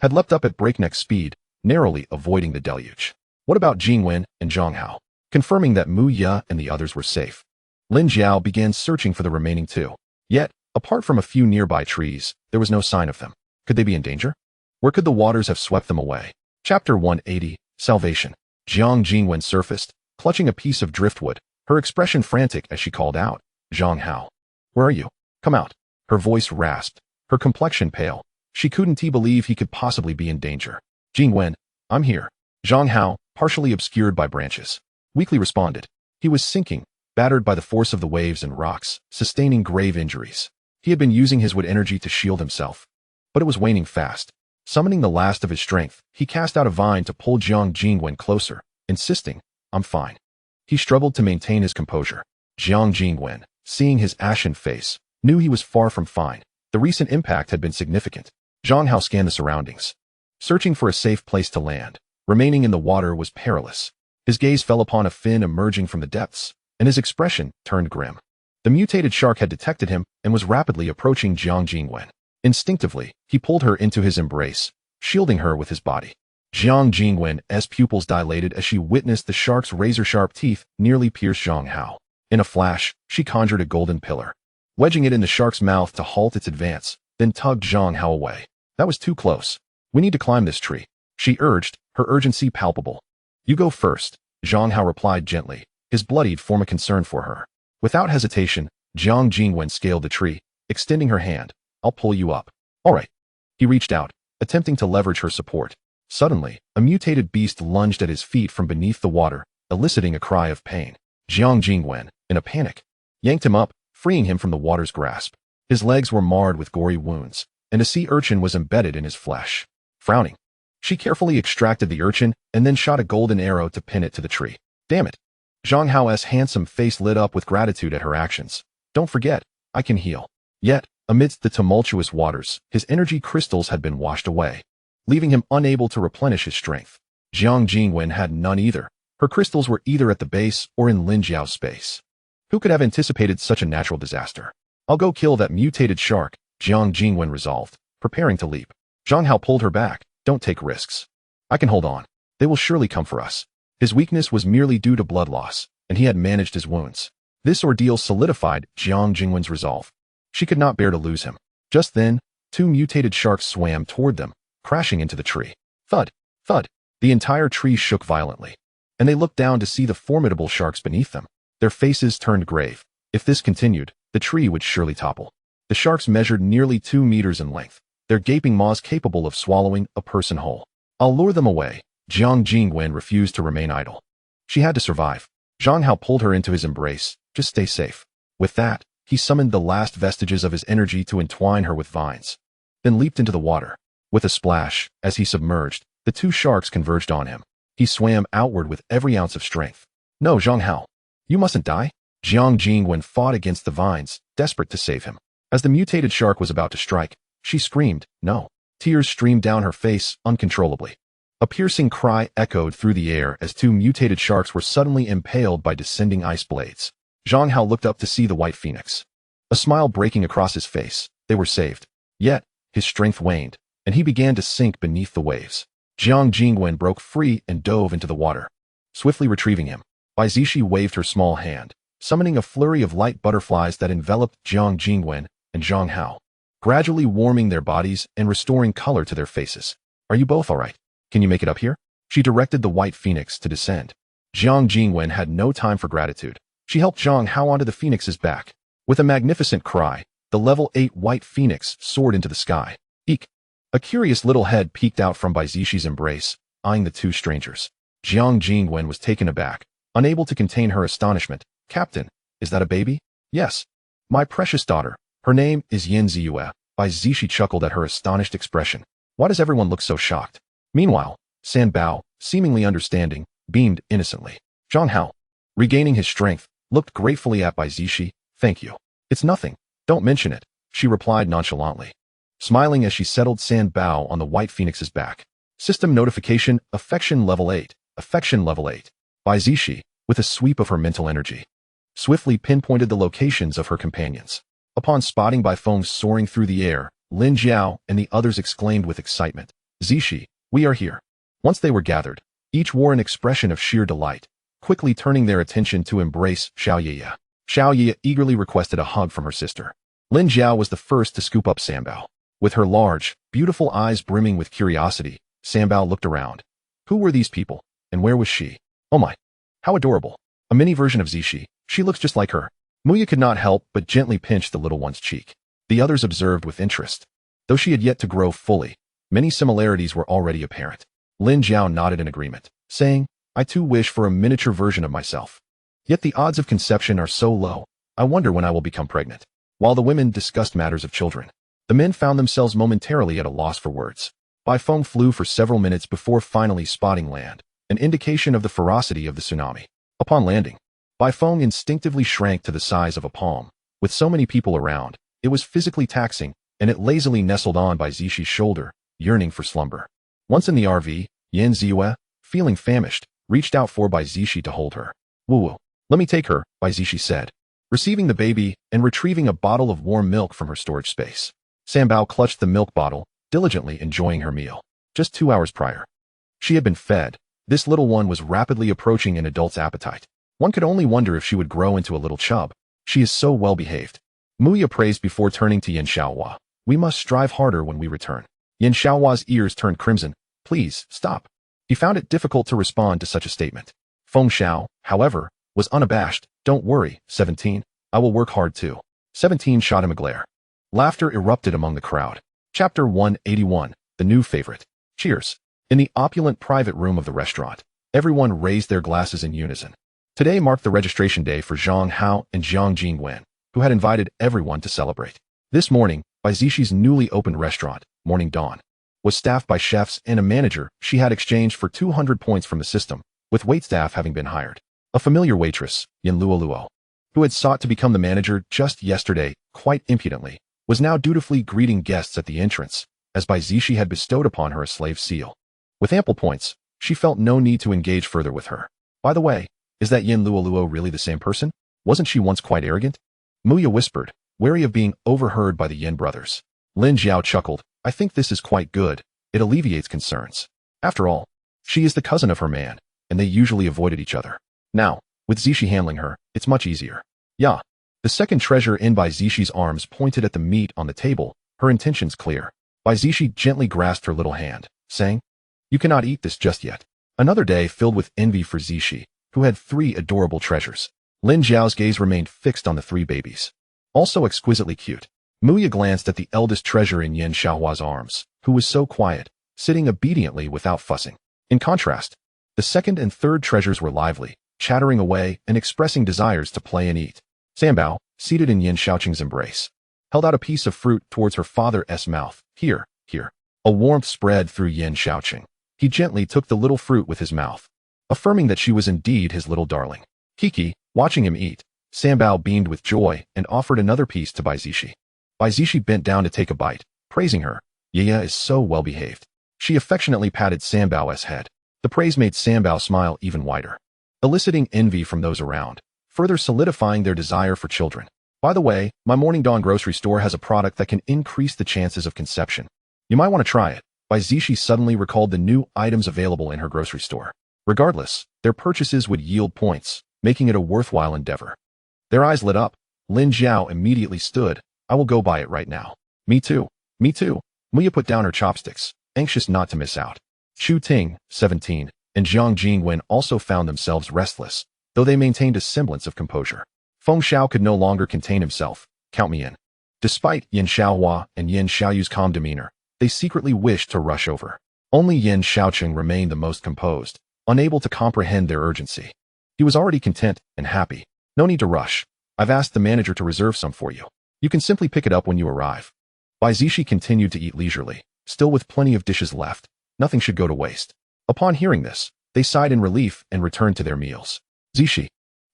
had leapt up at breakneck speed, narrowly avoiding the deluge. What about Jingwen and Zhang Hao? Confirming that Muya and the others were safe, Lin Jiao began searching for the remaining two. Yet, apart from a few nearby trees, there was no sign of them. Could they be in danger? Where could the waters have swept them away? Chapter 180, Salvation. Jiang Jingwen surfaced, clutching a piece of driftwood, her expression frantic as she called out, Zhang Hao. Where are you? Come out. Her voice rasped, her complexion pale. She couldn't believe he could possibly be in danger. Jingwen, I'm here. Zhang Hao, partially obscured by branches, weakly responded. He was sinking, battered by the force of the waves and rocks, sustaining grave injuries. He had been using his wood energy to shield himself, but it was waning fast. Summoning the last of his strength, he cast out a vine to pull Jiang Jingwen closer, insisting, I'm fine. He struggled to maintain his composure. Jiang Jingwen, seeing his ashen face, knew he was far from fine. The recent impact had been significant. Zhang Hao scanned the surroundings, searching for a safe place to land. Remaining in the water was perilous. His gaze fell upon a fin emerging from the depths, and his expression turned grim. The mutated shark had detected him and was rapidly approaching Jiang Jingwen. Instinctively, he pulled her into his embrace, shielding her with his body. Jiang Jingwen's pupils dilated as she witnessed the shark's razor-sharp teeth nearly pierce Zhang Hao. In a flash, she conjured a golden pillar, wedging it in the shark's mouth to halt its advance, then tugged Zhang Hao away. That was too close. We need to climb this tree, she urged, her urgency palpable. You go first, Zhang Hao replied gently, his bloodied form a concern for her. Without hesitation, Jiang Jingwen scaled the tree, extending her hand. I'll pull you up. All right. He reached out, attempting to leverage her support. Suddenly, a mutated beast lunged at his feet from beneath the water, eliciting a cry of pain. Jiang Jingwen, in a panic, yanked him up, freeing him from the water's grasp. His legs were marred with gory wounds, and a sea urchin was embedded in his flesh. Frowning, she carefully extracted the urchin and then shot a golden arrow to pin it to the tree. Damn it. Zhang Hao's handsome face lit up with gratitude at her actions. Don't forget, I can heal. Yet, amidst the tumultuous waters, his energy crystals had been washed away, leaving him unable to replenish his strength. Jiang Jingwen had none either. Her crystals were either at the base or in Lin Jiao's space. Who could have anticipated such a natural disaster? I'll go kill that mutated shark, Jiang Jingwen resolved, preparing to leap. Zhang Hao pulled her back. Don't take risks. I can hold on. They will surely come for us. His weakness was merely due to blood loss, and he had managed his wounds. This ordeal solidified Jiang Jingwen's resolve. She could not bear to lose him. Just then, two mutated sharks swam toward them, crashing into the tree. Thud, thud. The entire tree shook violently, and they looked down to see the formidable sharks beneath them. Their faces turned grave. If this continued, the tree would surely topple. The sharks measured nearly 2 meters in length, their gaping maws capable of swallowing a person whole. I'll lure them away. Jiang Jingwen refused to remain idle. She had to survive. Zhang Hao pulled her into his embrace. Just stay safe. With that, he summoned the last vestiges of his energy to entwine her with vines, then leaped into the water. With a splash, as he submerged, the two sharks converged on him. He swam outward with every ounce of strength. No, Zhang Hao. You mustn't die. Jiang Jingwen fought against the vines, desperate to save him. As the mutated shark was about to strike, she screamed, no. Tears streamed down her face uncontrollably. A piercing cry echoed through the air as two mutated sharks were suddenly impaled by descending ice blades. Zhang Hao looked up to see the white phoenix, a smile breaking across his face. They were saved. Yet, his strength waned, and he began to sink beneath the waves. Jiang Jingwen broke free and dove into the water. Swiftly retrieving him, Bai Zixi waved her small hand, summoning a flurry of light butterflies that enveloped Jiang Jingwen and Zhang Hao, gradually warming their bodies and restoring color to their faces. Are you both all right? Can you make it up here? She directed the white phoenix to descend. Jiang Jingwen had no time for gratitude. She helped Zhang Hao onto the phoenix's back. With a magnificent cry, the level 8 white phoenix soared into the sky. Eek! A curious little head peeked out from Bai Zixi embrace, eyeing the two strangers. Jiang Jingwen was taken aback, unable to contain her astonishment. Captain, is that a baby? Yes. My precious daughter. Her name is Yan Ziyue. Bai Zixi chuckled at her astonished expression. Why does everyone look so shocked? Meanwhile, San Bao, seemingly understanding, beamed innocently. Zhang Hao, regaining his strength, looked gratefully at Bai Zixi. Thank you. It's nothing. Don't mention it, she replied nonchalantly, smiling as she settled San Bao on the white phoenix's back. System notification, affection level 8. Affection level 8. Bai Zixi, with a sweep of her mental energy, swiftly pinpointed the locations of her companions. Upon spotting Bai Feng soaring through the air, Lin Jiao and the others exclaimed with excitement, Zixi, we are here. Once they were gathered, each wore an expression of sheer delight, quickly turning their attention to embrace Xiaoye. Xiaoye eagerly requested a hug from her sister. Lin Jiao was the first to scoop up Sanbao. With her large, beautiful eyes brimming with curiosity, Sanbao looked around. Who were these people, and where was she? Oh my! How adorable! A mini version of Zixi, she looks just like her. Muya could not help but gently pinch the little one's cheek. The others observed with interest. Though she had yet to grow fully, many similarities were already apparent. Lin Jiao nodded in agreement, saying, I too wish for a miniature version of myself. Yet the odds of conception are so low, I wonder when I will become pregnant. While the women discussed matters of children, the men found themselves momentarily at a loss for words. Bai Feng flew for several minutes before finally spotting land, an indication of the ferocity of the tsunami. Upon landing, Bai Feng instinctively shrank to the size of a palm. With so many people around, it was physically taxing, and it lazily nestled on Bai Zixi's shoulder, yearning for slumber. Once in the RV, Yan Ziyue, feeling famished, reached out for Bai Zixi to hold her. Woo-woo, let me take her, Bai Zixi said, receiving the baby and retrieving a bottle of warm milk from her storage space. Sanbao clutched the milk bottle, diligently enjoying her meal. Just 2 hours prior, she had been fed. This little one was rapidly approaching an adult's appetite. One could only wonder if she would grow into a little chub. She is so well behaved. Muya praised before turning to Yan Shaochen. We must strive harder when we return. Yan Shaohua's ears turned crimson. Please, stop. He found it difficult to respond to such a statement. Feng Xiao, however, was unabashed. Don't worry, 17. I will work hard too. 17 shot him a glare. Laughter erupted among the crowd. Chapter 181, The New Favorite. Cheers. In the opulent private room of the restaurant, everyone raised their glasses in unison. Today marked the registration day for Zhang Hao and Jiang Jingwen, who had invited everyone to celebrate. This morning, Bai Zixi's newly opened restaurant, Morning Dawn, was staffed by chefs and a manager she had exchanged for 200 points from the system, with waitstaff having been hired. A familiar waitress, Yan Luoluo, who had sought to become the manager just yesterday, quite impudently, was now dutifully greeting guests at the entrance, as Bai Zixi had bestowed upon her a slave seal. With ample points, she felt no need to engage further with her. By the way, is that Yan Luoluo really the same person? Wasn't she once quite arrogant? Muya whispered, wary of being overheard by the Yan brothers. Lin Jiao chuckled, I think this is quite good. It alleviates concerns. After all, she is the cousin of her man, and they usually avoided each other. Now, with Zixi handling her, it's much easier. Yeah. The second treasure in Bai Zixi's arms pointed at the meat on the table, her intentions clear. Bai Zixi gently grasped her little hand, saying, You cannot eat this just yet. Another day filled with envy for Zixi, who had 3 adorable treasures. Lin Jiao's gaze remained fixed on the 3 babies. Also exquisitely cute. Muya glanced at the eldest treasure in Yan Shaohua's arms, who was so quiet, sitting obediently without fussing. In contrast, the second and third treasures were lively, chattering away and expressing desires to play and eat. Sanbao, seated in Yan Shaocheng's embrace, held out a piece of fruit towards her father's mouth. Here, here. A warmth spread through Yan Shaocheng. He gently took the little fruit with his mouth, affirming that she was indeed his little darling. Kiki, watching him eat, Sanbao beamed with joy and offered another piece to Bai Zixi. Bai Zixi bent down to take a bite, praising her. Yaya is so well behaved. She affectionately patted Sanbao's head. The praise made Sanbao smile even wider, eliciting envy from those around, further solidifying their desire for children. By the way, my Morning Dawn grocery store has a product that can increase the chances of conception. You might want to try it. Bai Zixi suddenly recalled the new items available in her grocery store. Regardless, their purchases would yield points, making it a worthwhile endeavor. Their eyes lit up. Lin Jiao immediately stood. I will go buy it right now. Me too. Me too. Muya put down her chopsticks, anxious not to miss out. Xu Ting, 17, and Jiang Jingwen also found themselves restless, though they maintained a semblance of composure. Feng Xiao could no longer contain himself. Count me in. Despite Yan Shaohua and Yan Xiaoyu's calm demeanor, they secretly wished to rush over. Only Yan Shaocheng remained the most composed, unable to comprehend their urgency. He was already content and happy. No need to rush. I've asked the manager to reserve some for you. You can simply pick it up when you arrive. Bai Zixi continued to eat leisurely, still with plenty of dishes left. Nothing should go to waste. Upon hearing this, they sighed in relief and returned to their meals. Zixi,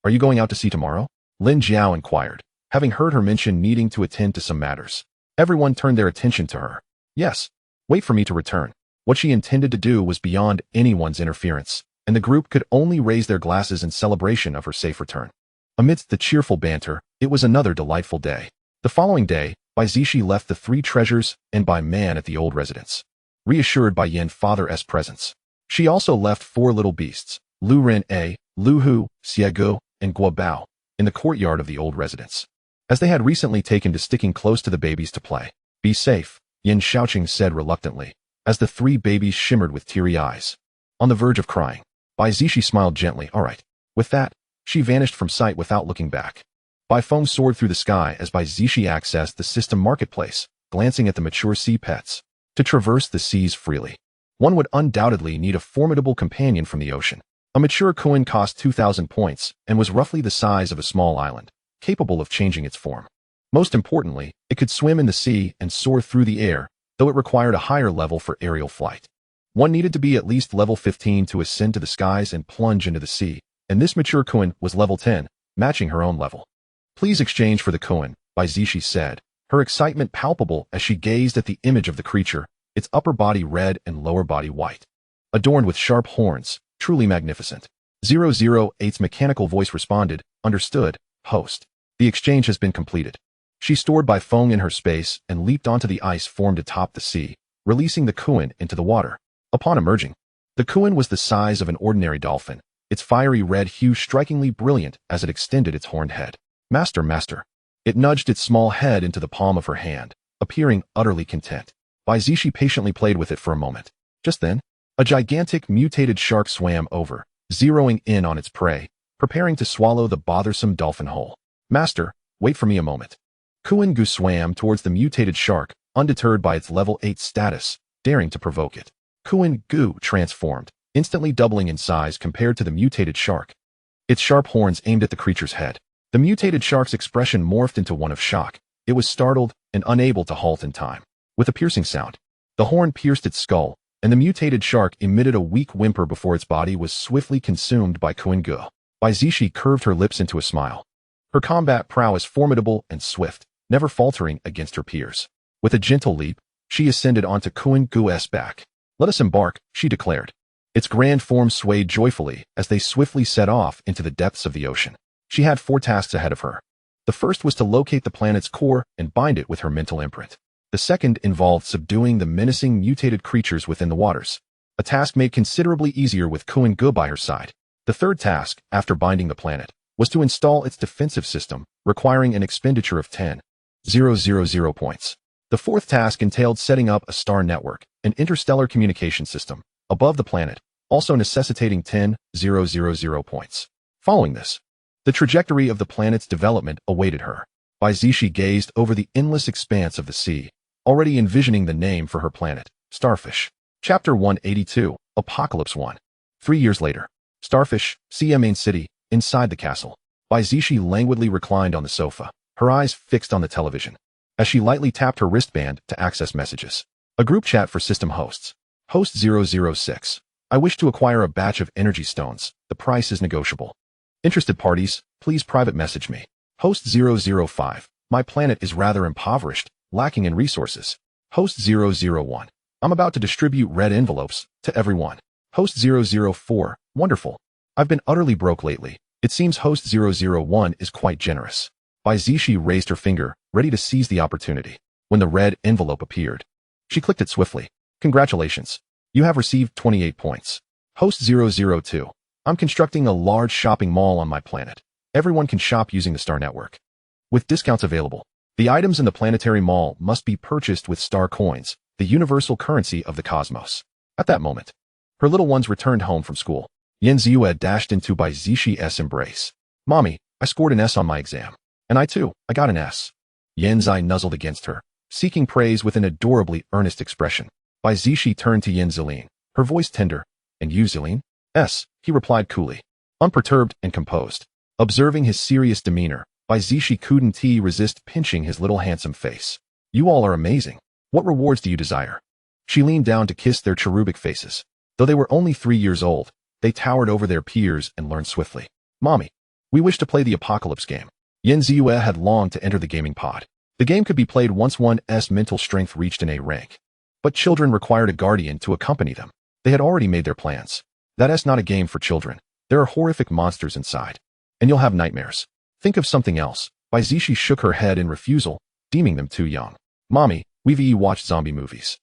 are you going out to sea tomorrow? Lin Jiao inquired, having heard her mention needing to attend to some matters. Everyone turned their attention to her. Yes. Wait for me to return. What she intended to do was beyond anyone's interference, and the group could only raise their glasses in celebration of her safe return. Amidst the cheerful banter, it was another delightful day. The following day, Bai Zixi left the three treasures and Bai Man at the old residence, reassured by Yan father's presence. She also left four little beasts, Lu Ren A, Lu Hu, Xiegu, and Guo Bao, in the courtyard of the old residence, as they had recently taken to sticking close to the babies to play. Be safe, Yan Shaocheng said reluctantly, as the three babies shimmered with teary eyes, on the verge of crying. Bai Zixi smiled gently. All right. With that, she vanished from sight without looking back. Bai Feng soared through the sky as Bai Zixi accessed the system marketplace, glancing at the mature sea pets. To traverse the seas freely, one would undoubtedly need a formidable companion from the ocean. A mature Kuan cost 2,000 points and was roughly the size of a small island, capable of changing its form. Most importantly, it could swim in the sea and soar through the air, though it required a higher level for aerial flight. One needed to be at least level 15 to ascend to the skies and plunge into the sea, and this mature Kuan was level 10, matching her own level. Please exchange for the Kuan, Bai Zixi said, her excitement palpable as she gazed at the image of the creature, its upper body red and lower body white, adorned with sharp horns, truly magnificent. 008's mechanical voice responded, understood, host. The exchange has been completed. She stored Bai Feng in her space and leaped onto the ice formed atop the sea, releasing the Kuan into the water. Upon emerging, the Kuan was the size of an ordinary dolphin, its fiery red hue strikingly brilliant as it extended its horned head. Master, master. It nudged its small head into the palm of her hand, appearing utterly content. Bai Zixi patiently played with it for a moment. Just then, a gigantic mutated shark swam over, zeroing in on its prey, preparing to swallow the bothersome dolphin whole. Master, wait for me a moment. Kuan Gu swam towards the mutated shark, undeterred by its level 8 status, daring to provoke it. Kuan Gu transformed, instantly doubling in size compared to the mutated shark. Its sharp horns aimed at the creature's head. The mutated shark's expression morphed into one of shock. It was startled and unable to halt in time. With a piercing sound, the horn pierced its skull, and the mutated shark emitted a weak whimper before its body was swiftly consumed by Kuan Gu. Bai Zixi curved her lips into a smile. Her combat prowess formidable and swift, never faltering against her peers. With a gentle leap, she ascended onto Kuan Gu's back. Let us embark, she declared. Its grand form swayed joyfully as they swiftly set off into the depths of the ocean. She had 4 tasks ahead of her. The first was to locate the planet's core and bind it with her mental imprint. The second involved subduing the menacing mutated creatures within the waters, a task made considerably easier with Kuan Gu by her side. The third task, after binding the planet, was to install its defensive system, requiring an expenditure of 10,000 points. The fourth task entailed setting up a star network, an interstellar communication system, above the planet, also necessitating 10,000 points. Following this, the trajectory of the planet's development awaited her. Bai Zixi gazed over the endless expanse of the sea, already envisioning the name for her planet, Starfish. Chapter 182, Apocalypse 1. 3 years later. Starfish, CM main city, inside the castle. Bai Zixi languidly reclined on the sofa, her eyes fixed on the television, as she lightly tapped her wristband to access messages. A group chat for system hosts. Host 006. I wish to acquire a batch of energy stones. The price is negotiable. Interested parties, please private message me. Host 005. My planet is rather impoverished, lacking in resources. Host 001. I'm about to distribute red envelopes to everyone. Host 004. Wonderful. I've been utterly broke lately. It seems host 001 is quite generous. Bai Zixi raised her finger, ready to seize the opportunity. When the red envelope appeared, she clicked it swiftly. Congratulations. You have received 28 points. Host 002. I'm constructing a large shopping mall on my planet. Everyone can shop using the Star Network. With discounts available, the items in the planetary mall must be purchased with star coins, the universal currency of the cosmos. At that moment, her little ones returned home from school. Yan Shaochen dashed into Bai Zixi's embrace. Mommy, I scored an S on my exam. And I too, I got an S. Yan Zai nuzzled against her, seeking praise with an adorably earnest expression. Bai Zixi turned to Yan Zilin, her voice tender. And you, Zilin? S, he replied coolly, unperturbed and composed. Observing his serious demeanor, Bai Zixi couldn't resist pinching his little handsome face. You all are amazing. What rewards do you desire? She leaned down to kiss their cherubic faces. Though they were only 3 years old, they towered over their peers and learned swiftly. Mommy, we wish to play the Apocalypse game. Yan Ziyue had longed to enter the gaming pod. The game could be played once one's mental strength reached an A rank. But children required a guardian to accompany them. They had already made their plans. That's not a game for children. There are horrific monsters inside. And you'll have nightmares. Think of something else. Bai Zixi shook her head in refusal, deeming them too young. Mommy, we've watched zombie movies.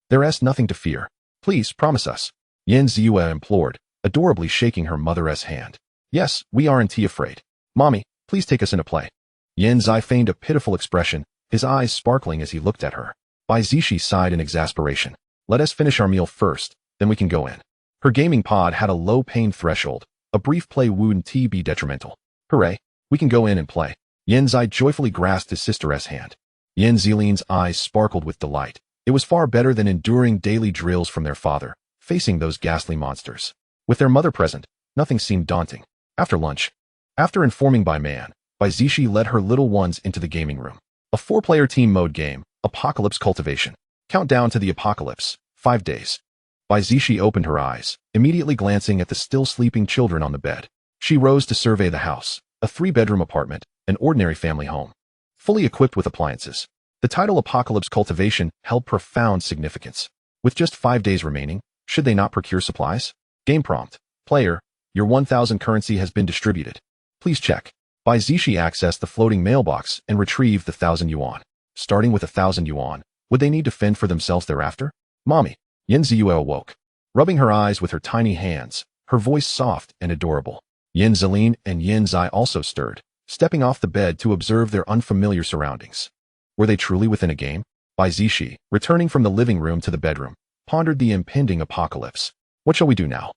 There's nothing to fear. Please, promise us. Yan Ziyue implored, adorably shaking her mother's hand. Yes, we aren't afraid. Mommy, please take us in a play. Yan Zai feigned a pitiful expression, his eyes sparkling as he looked at her. Bai Zixi sighed in exasperation. Let us finish our meal first, then we can go in. Her gaming pod had a low pain threshold. A brief play wouldn't be detrimental. Hooray, we can go in and play. Yan Zai joyfully grasped his sister's hand. Yan Zilin's eyes sparkled with delight. It was far better than enduring daily drills from their father, facing those ghastly monsters. With their mother present, nothing seemed daunting. After lunch, after informing Bai Man, Bai Zixi led her little ones into the gaming room. A 4-player team mode game, Apocalypse Cultivation. Countdown to the apocalypse, 5 days. Bai Zixi opened her eyes, immediately glancing at the still sleeping children on the bed. She rose to survey the house, a 3-bedroom apartment, an ordinary family home. Fully equipped with appliances. The title Apocalypse Cultivation held profound significance. With just 5 days remaining, should they not procure supplies? Game prompt. Player, your 1,000 currency has been distributed. Please check. Bai Zixi accessed the floating mailbox and retrieved the 1,000 yuan. Starting with 1,000 yuan, would they need to fend for themselves thereafter? Mommy. Yan Ziyue awoke, rubbing her eyes with her tiny hands, her voice soft and adorable. Yan Zilin and Yan Zai also stirred, stepping off the bed to observe their unfamiliar surroundings. Were they truly within a game? Bai Zixi, returning from the living room to the bedroom, pondered the impending apocalypse. What shall we do now?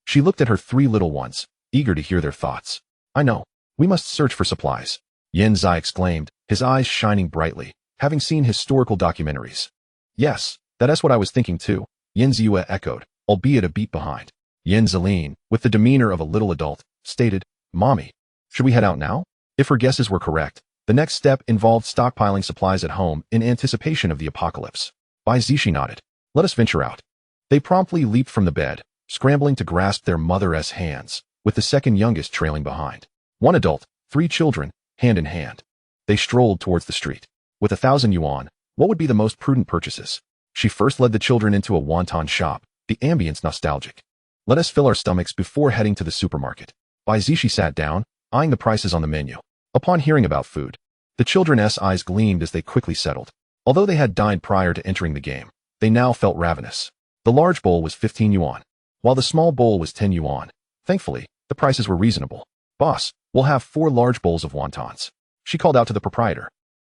She looked at her 3 little ones, eager to hear their thoughts. I know. We must search for supplies. Yan Zai exclaimed, his eyes shining brightly, having seen historical documentaries. Yes, that's what I was thinking too. Yan Ziyue echoed, albeit a beat behind. Yan Zilin, with the demeanor of a little adult, stated, Mommy, should we head out now? If her guesses were correct, the next step involved stockpiling supplies at home in anticipation of the apocalypse. Bai Zixi nodded. Let us venture out. They promptly leaped from the bed, scrambling to grasp their mother's hands, with the second youngest trailing behind. 1 adult, 3 children, hand in hand. They strolled towards the street. With 1,000 yuan, what would be the most prudent purchases? She first led the children into a wonton shop, the ambience nostalgic. Let us fill our stomachs before heading to the supermarket. Bai Zixi sat down, eyeing the prices on the menu. Upon hearing about food, the children's eyes gleamed as they quickly settled. Although they had dined prior to entering the game, they now felt ravenous. The large bowl was 15 yuan, while the small bowl was 10 yuan. Thankfully, the prices were reasonable. Boss, we'll have 4 large bowls of wontons. She called out to the proprietor.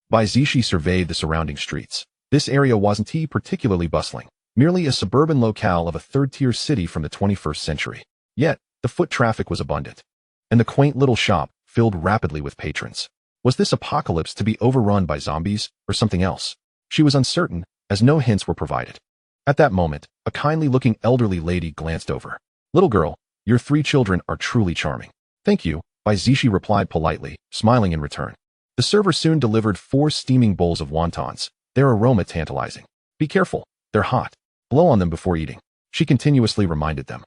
Bai Zixi surveyed the surrounding streets. This area wasn't particularly bustling, merely a suburban locale of a 3rd-tier city from the 21st century. Yet, the foot traffic was abundant, and the quaint little shop filled rapidly with patrons. Was this apocalypse to be overrun by zombies or something else? She was uncertain, as no hints were provided. At that moment, a kindly-looking elderly lady glanced over. "Little girl, your 3 children are truly charming." "Thank you," Bai Zixi replied politely, smiling in return. The server soon delivered 4 steaming bowls of wontons, their aroma tantalizing. "Be careful, they're hot. Blow on them before eating," she continuously reminded them,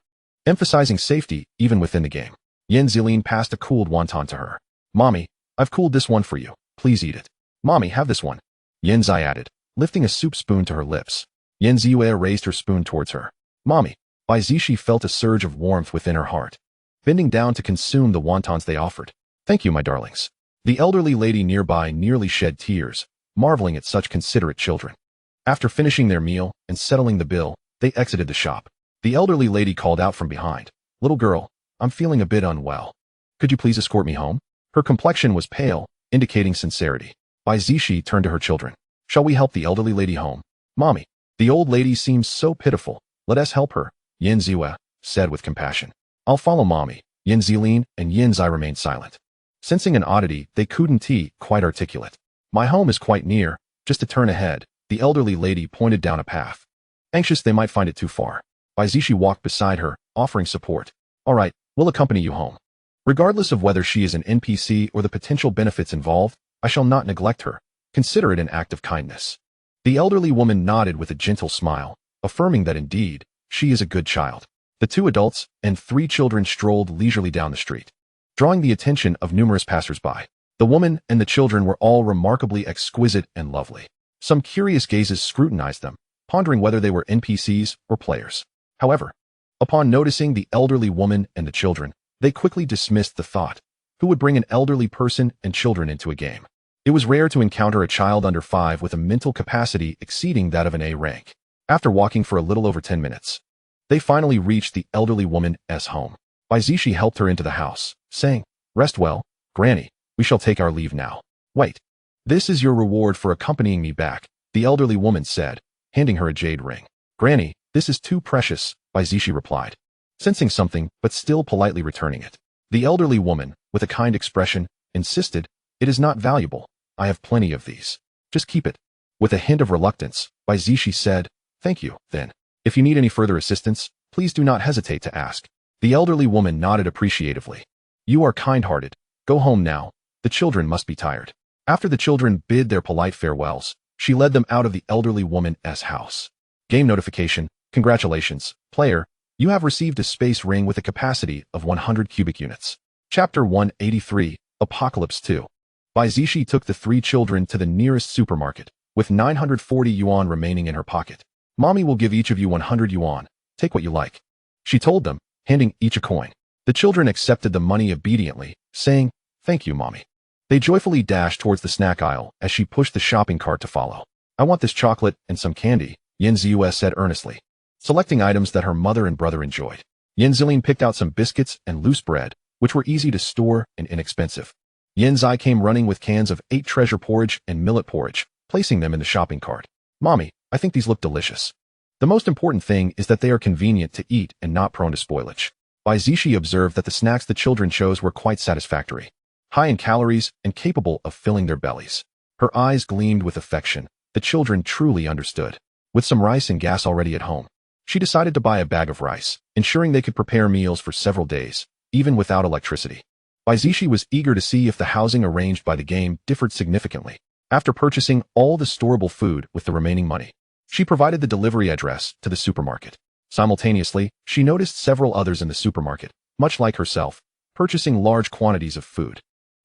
emphasizing safety even within the game. Yan Zilin passed a cooled wonton to her. "Mommy, I've cooled this one for you. Please eat it." "Mommy, have this one," Yan Zai added, lifting a soup spoon to her lips. Yan Ziyue raised her spoon towards her. "Mommy." Bai Zixi felt a surge of warmth within her heart, bending down to consume the wontons they offered. "Thank you, my darlings." The elderly lady nearby nearly shed tears, marveling at such considerate children. After finishing their meal and settling the bill, they exited the shop. The elderly lady called out from behind, "Little girl, I'm feeling a bit unwell. Could you please escort me home?" Her complexion was pale, indicating sincerity. Bai Zixi turned to her children. "Shall we help the elderly lady home?" "Mommy, the old lady seems so pitiful. Let us help her," Yan Ziyue said with compassion. "I'll follow Mommy." Yan Zilin and Yan Zai remained silent. Sensing an oddity, they couldn't quite articulate. "My home is quite near, just a turn ahead." The elderly lady pointed down a path. Anxious they might find it too far, Bai Zixi walked beside her, offering support. "All right, we'll accompany you home. Regardless of whether she is an NPC or the potential benefits involved, I shall not neglect her. Consider it an act of kindness." The elderly woman nodded with a gentle smile, affirming that indeed, she is a good child. The 2 adults and 3 children strolled leisurely down the street, drawing the attention of numerous passers-by. The woman and the children were all remarkably exquisite and lovely. Some curious gazes scrutinized them, pondering whether they were NPCs or players. However, upon noticing the elderly woman and the children, they quickly dismissed the thought. Who would bring an elderly person and children into a game? It was rare to encounter a child under 5 with a mental capacity exceeding that of an A rank. After walking for a little over 10 minutes, they finally reached the elderly woman's home. Bai Zixi helped her into the house, saying, "Rest well, Granny, we shall take our leave now." "Wait. This is your reward for accompanying me back," the elderly woman said, handing her a jade ring. "Granny, this is too precious," Bai Zixi replied, sensing something but still politely returning it. The elderly woman, with a kind expression, insisted, "It is not valuable. I have plenty of these. Just keep it." With a hint of reluctance, Bai Zixi said, "Thank you, then. If you need any further assistance, please do not hesitate to ask." The elderly woman nodded appreciatively. "You are kind-hearted. Go home now. The children must be tired." After the children bid their polite farewells, she led them out of the elderly woman's house. Game notification. Congratulations, player. You have received a space ring with a capacity of 100 cubic units. Chapter 183, Apocalypse 2. Bai Zixi took the 3 children to the nearest supermarket, with 940 yuan remaining in her pocket. "Mommy will give each of you 100 yuan. Take what you like," she told them, handing each a coin. The children accepted the money obediently, saying, "Thank you, Mommy." They joyfully dashed towards the snack aisle as she pushed the shopping cart to follow. "I want this chocolate and some candy," Yan Ziyue said earnestly, selecting items that her mother and brother enjoyed. Yan Zilin picked out some biscuits and loose bread, which were easy to store and inexpensive. Yan Zai came running with cans of 8 treasure porridge and millet porridge, placing them in the shopping cart. "Mommy, I think these look delicious. The most important thing is that they are convenient to eat and not prone to spoilage." Bai Zixi observed that the snacks the children chose were quite satisfactory, high in calories and capable of filling their bellies. Her eyes gleamed with affection. The children truly understood. With some rice and gas already at home, she decided to buy a bag of rice, ensuring they could prepare meals for several days, even without electricity. Bai Zixi was eager to see if the housing arranged by the game differed significantly. After purchasing all the storable food with the remaining money, she provided the delivery address to the supermarket. Simultaneously, she noticed several others in the supermarket, much like herself, purchasing large quantities of food.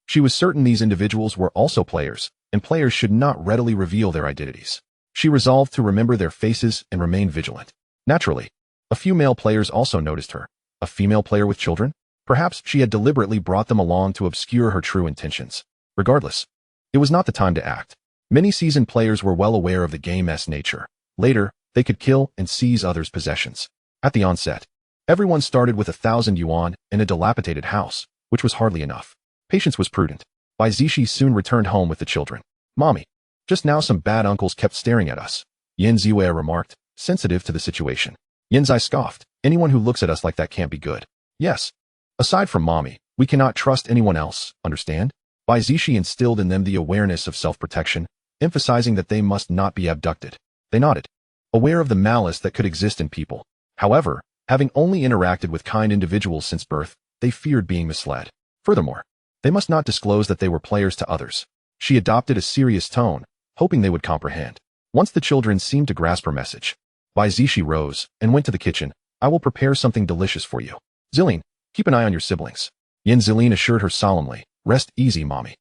She was certain these individuals were also players, and players should not readily reveal their identities. She resolved to remember their faces and remain vigilant. Naturally, a few male players also noticed her. A female player with children? Perhaps she had deliberately brought them along to obscure her true intentions. Regardless, it was not the time to act. Many seasoned players were well aware of the game's nature. Later, they could kill and seize others' possessions. At the onset, everyone started with 1,000 yuan in a dilapidated house, which was hardly enough. Patience was prudent. Bai Zixi soon returned home with the children. "Mommy, just now some bad uncles kept staring at us," Yan Ziyue remarked, sensitive to the situation. Yan Zai scoffed. "Anyone who looks at us like that can't be good." "Yes. Aside from Mommy, we cannot trust anyone else, understand?" Bai Zixi instilled in them the awareness of self-protection, emphasizing that they must not be abducted. They nodded, aware of the malice that could exist in people. However, having only interacted with kind individuals since birth, they feared being misled. Furthermore, they must not disclose that they were players to others. She adopted a serious tone, hoping they would comprehend. Once the children seemed to grasp her message, Bai Zixi rose and went to the kitchen. I will prepare something delicious for you. Zillian, keep an eye on your siblings. Yan Zillian assured her solemnly. Rest easy, mommy.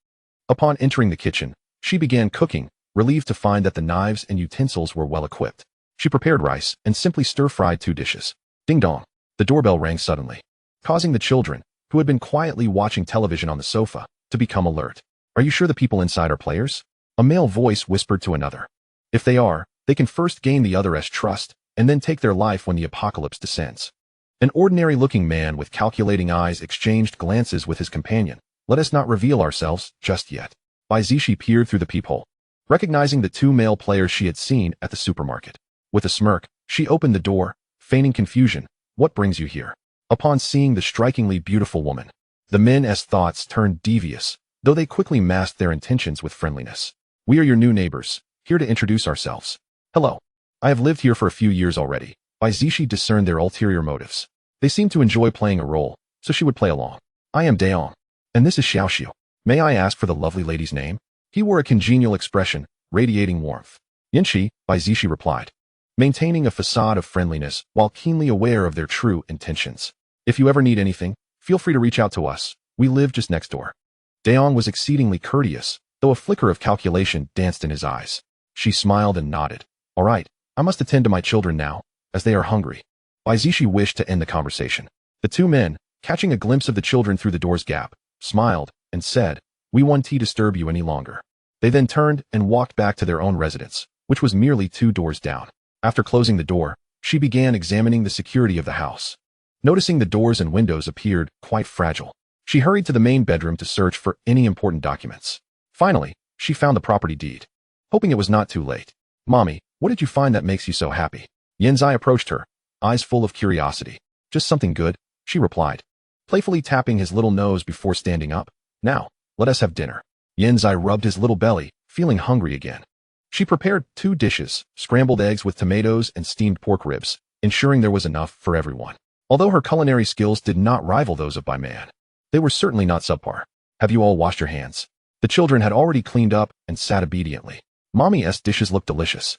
Upon entering the kitchen, she began cooking, relieved to find that the knives and utensils were well equipped. She prepared rice and simply stir-fried 2 dishes. Ding dong. The doorbell rang suddenly, causing the children, who had been quietly watching television on the sofa, to become alert. Are you sure the people inside are players? A male voice whispered to another. If they are, they can first gain the other's trust, and then take their life when the apocalypse descends. An ordinary-looking man with calculating eyes exchanged glances with his companion. Let us not reveal ourselves just yet. Bai Zixi peered through the peephole, recognizing the 2 male players she had seen at the supermarket. With a smirk, she opened the door, feigning confusion. What brings you here? Upon seeing the strikingly beautiful woman, the men's thoughts turned devious, though they quickly masked their intentions with friendliness. We are your new neighbors, here to introduce ourselves. Hello. I have lived here for a few years already. Bai Zixi discerned their ulterior motives. They seemed to enjoy playing a role, so she would play along. I am Daong, and this is Xiaoxiu. May I ask for the lovely lady's name? He wore a congenial expression, radiating warmth. Yanshi, Bai Zixi replied, maintaining a facade of friendliness while keenly aware of their true intentions. If you ever need anything, feel free to reach out to us. We live just next door. Daong was exceedingly courteous, though a flicker of calculation danced in his eyes. She smiled and nodded. All right, I must attend to my children now, as they are hungry. Bai Zixi wished to end the conversation. The 2 men, catching a glimpse of the children through the door's gap, smiled and said, We won't disturb you any longer. They then turned and walked back to their own residence, which was merely 2 doors down. After closing the door, she began examining the security of the house. Noticing the doors and windows appeared quite fragile, she hurried to the main bedroom to search for any important documents. Finally, she found the property deed. Hoping it was not too late. Mommy, what did you find that makes you so happy? Yan Zai approached her, eyes full of curiosity. Just something good, she replied, playfully tapping his little nose before standing up. Now, let us have dinner. Yan Zai rubbed his little belly, feeling hungry again. She prepared 2 dishes, scrambled eggs with tomatoes and steamed pork ribs, ensuring there was enough for everyone. Although her culinary skills did not rival those of Bai Man, they were certainly not subpar. Have you all washed your hands? The children had already cleaned up and sat obediently. Mommy's dishes looked delicious.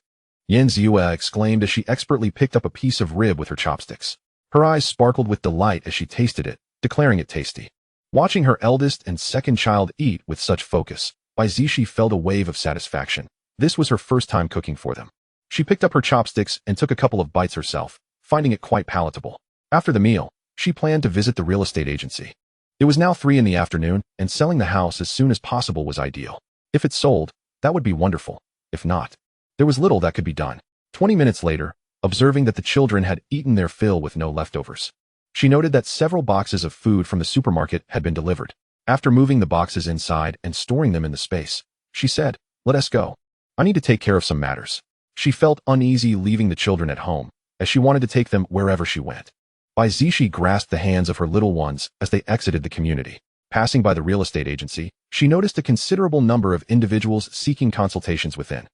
Yan Ziyue exclaimed as she expertly picked up a piece of rib with her chopsticks. Her eyes sparkled with delight as she tasted it, declaring it tasty. Watching her eldest and second child eat with such focus, Bai Zixi felt a wave of satisfaction. This was her first time cooking for them. She picked up her chopsticks and took a couple of bites herself, finding it quite palatable. After the meal, she planned to visit the real estate agency. It was now 3 in the afternoon, and selling the house as soon as possible was ideal. If it sold, that would be wonderful. If not, there was little that could be done. 20 minutes later, observing that the children had eaten their fill with no leftovers, she noted that several boxes of food from the supermarket had been delivered. After moving the boxes inside and storing them in the space, she said, Let us go. I need to take care of some matters. She felt uneasy leaving the children at home, as she wanted to take them wherever she went. Bai Zixi grasped the hands of her little ones as they exited the community. Passing by the real estate agency, she noticed a considerable number of individuals seeking consultations within.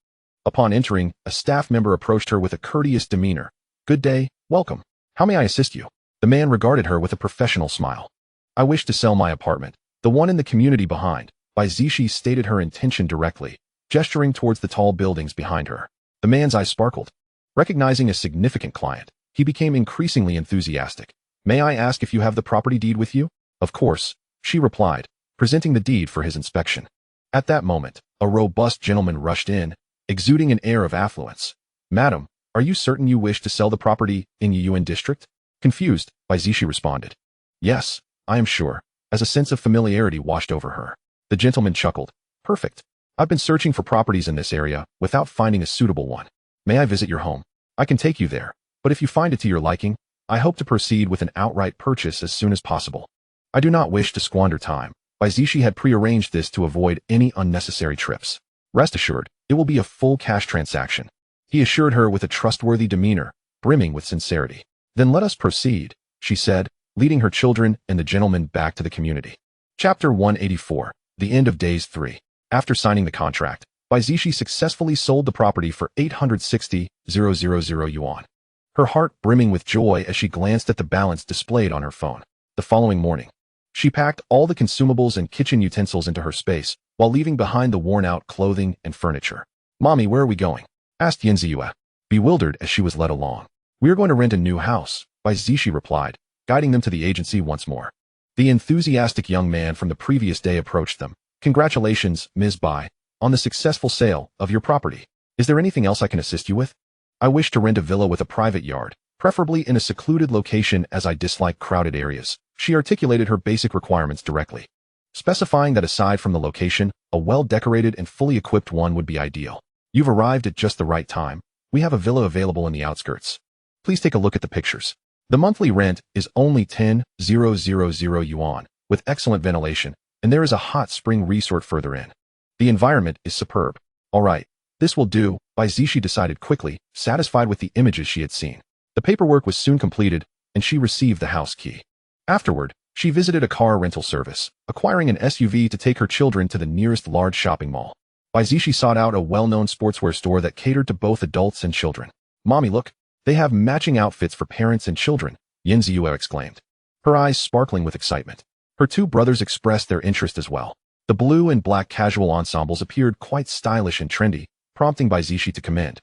Upon entering, a staff member approached her with a courteous demeanor. Good day, welcome. How may I assist you? The man regarded her with a professional smile. I wish to sell my apartment, the one in the community behind. Bai Zixi stated her intention directly, gesturing towards the tall buildings behind her. The man's eyes sparkled. Recognizing a significant client, he became increasingly enthusiastic. May I ask if you have the property deed with you? Of course, she replied, presenting the deed for his inspection. At that moment, a robust gentleman rushed in, exuding an air of affluence. Madam, are you certain you wish to sell the property in Yuyuan district? Confused, Bai Zixi responded. Yes, I am sure, as a sense of familiarity washed over her. The gentleman chuckled. Perfect. I've been searching for properties in this area without finding a suitable one. May I visit your home? I can take you there, but if you find it to your liking, I hope to proceed with an outright purchase as soon as possible. I do not wish to squander time. Bai Zixi had prearranged this to avoid any unnecessary trips. Rest assured, it will be a full cash transaction. He assured her with a trustworthy demeanor, brimming with sincerity. Then let us proceed, she said, leading her children and the gentleman back to the community. Chapter 184. The end of days 3. After signing the contract, Bai Zixi successfully sold the property for 860,000 yuan. Her heart brimming with joy as she glanced at the balance displayed on her phone. The following morning, she packed all the consumables and kitchen utensils into her space, while leaving behind the worn-out clothing and furniture. "Mommy, where are we going?" asked Yan Shaochen, bewildered as she was led along. "We are going to rent a new house," Bai Zixi replied, guiding them to the agency once more. The enthusiastic young man from the previous day approached them. "Congratulations, Ms. Bai, on the successful sale of your property. Is there anything else I can assist you with?" "I wish to rent a villa with a private yard, preferably in a secluded location as I dislike crowded areas." She articulated her basic requirements directly, specifying that aside from the location, a well-decorated and fully equipped one would be ideal. "You've arrived at just the right time. We have a villa available in the outskirts. Please take a look at the pictures. The monthly rent is only 10,000 yuan, with excellent ventilation, and there is a hot spring resort further in. The environment is superb." "All right, this will do," Bai Zixi decided quickly, satisfied with the images she had seen. The paperwork was soon completed, and she received the house key. Afterward, she visited a car rental service, acquiring an SUV to take her children to the nearest large shopping mall. Bai Zixi sought out a well-known sportswear store that catered to both adults and children. "Mommy, look, they have matching outfits for parents and children," Yan Shaochen exclaimed, her eyes sparkling with excitement. Her two brothers expressed their interest as well. The blue and black casual ensembles appeared quite stylish and trendy, prompting Bai Zixi to commend.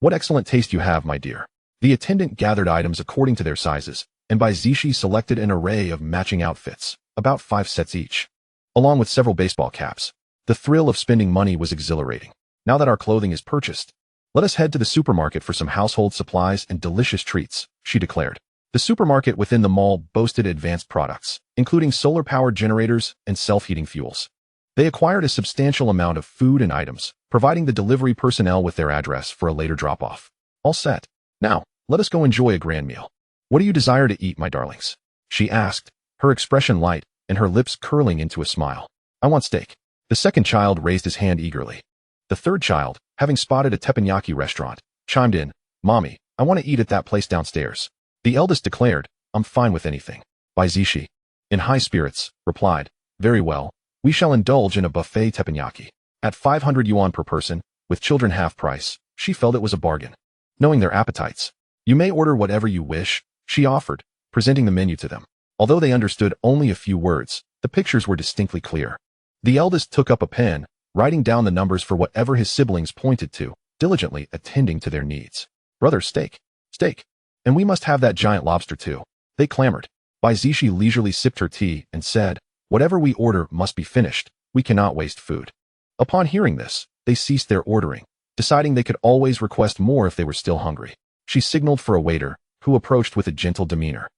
"What excellent taste you have, my dear." The attendant gathered items according to their sizes, and Bai Zixi selected an array of matching outfits, about 5 sets each, along with several baseball caps. The thrill of spending money was exhilarating. "Now that our clothing is purchased, let us head to the supermarket for some household supplies and delicious treats," she declared. The supermarket within the mall boasted advanced products, including solar-powered generators and self-heating fuels. They acquired a substantial amount of food and items, providing the delivery personnel with their address for a later drop-off. "All set. Now, let us go enjoy a grand meal. What do you desire to eat, my darlings?" she asked, her expression light and her lips curling into a smile. "I want steak." The second child raised his hand eagerly. The third child, having spotted a teppanyaki restaurant, chimed in, "Mommy, I want to eat at that place downstairs." The eldest declared, "I'm fine with anything." Bai Zixi, in high spirits, replied, "Very well, we shall indulge in a buffet teppanyaki." At 500 yuan per person, with children half price, she felt it was a bargain. Knowing their appetites, "You may order whatever you wish," she offered, presenting the menu to them. Although they understood only a few words, the pictures were distinctly clear. The eldest took up a pen, writing down the numbers for whatever his siblings pointed to, diligently attending to their needs. "Brother, steak. Steak. And we must have that giant lobster too," they clamored. Bai Zixi leisurely sipped her tea and said, "Whatever we order must be finished. We cannot waste food." Upon hearing this, they ceased their ordering, deciding they could always request more if they were still hungry. She signaled for a waiter, who approached with a gentle demeanor.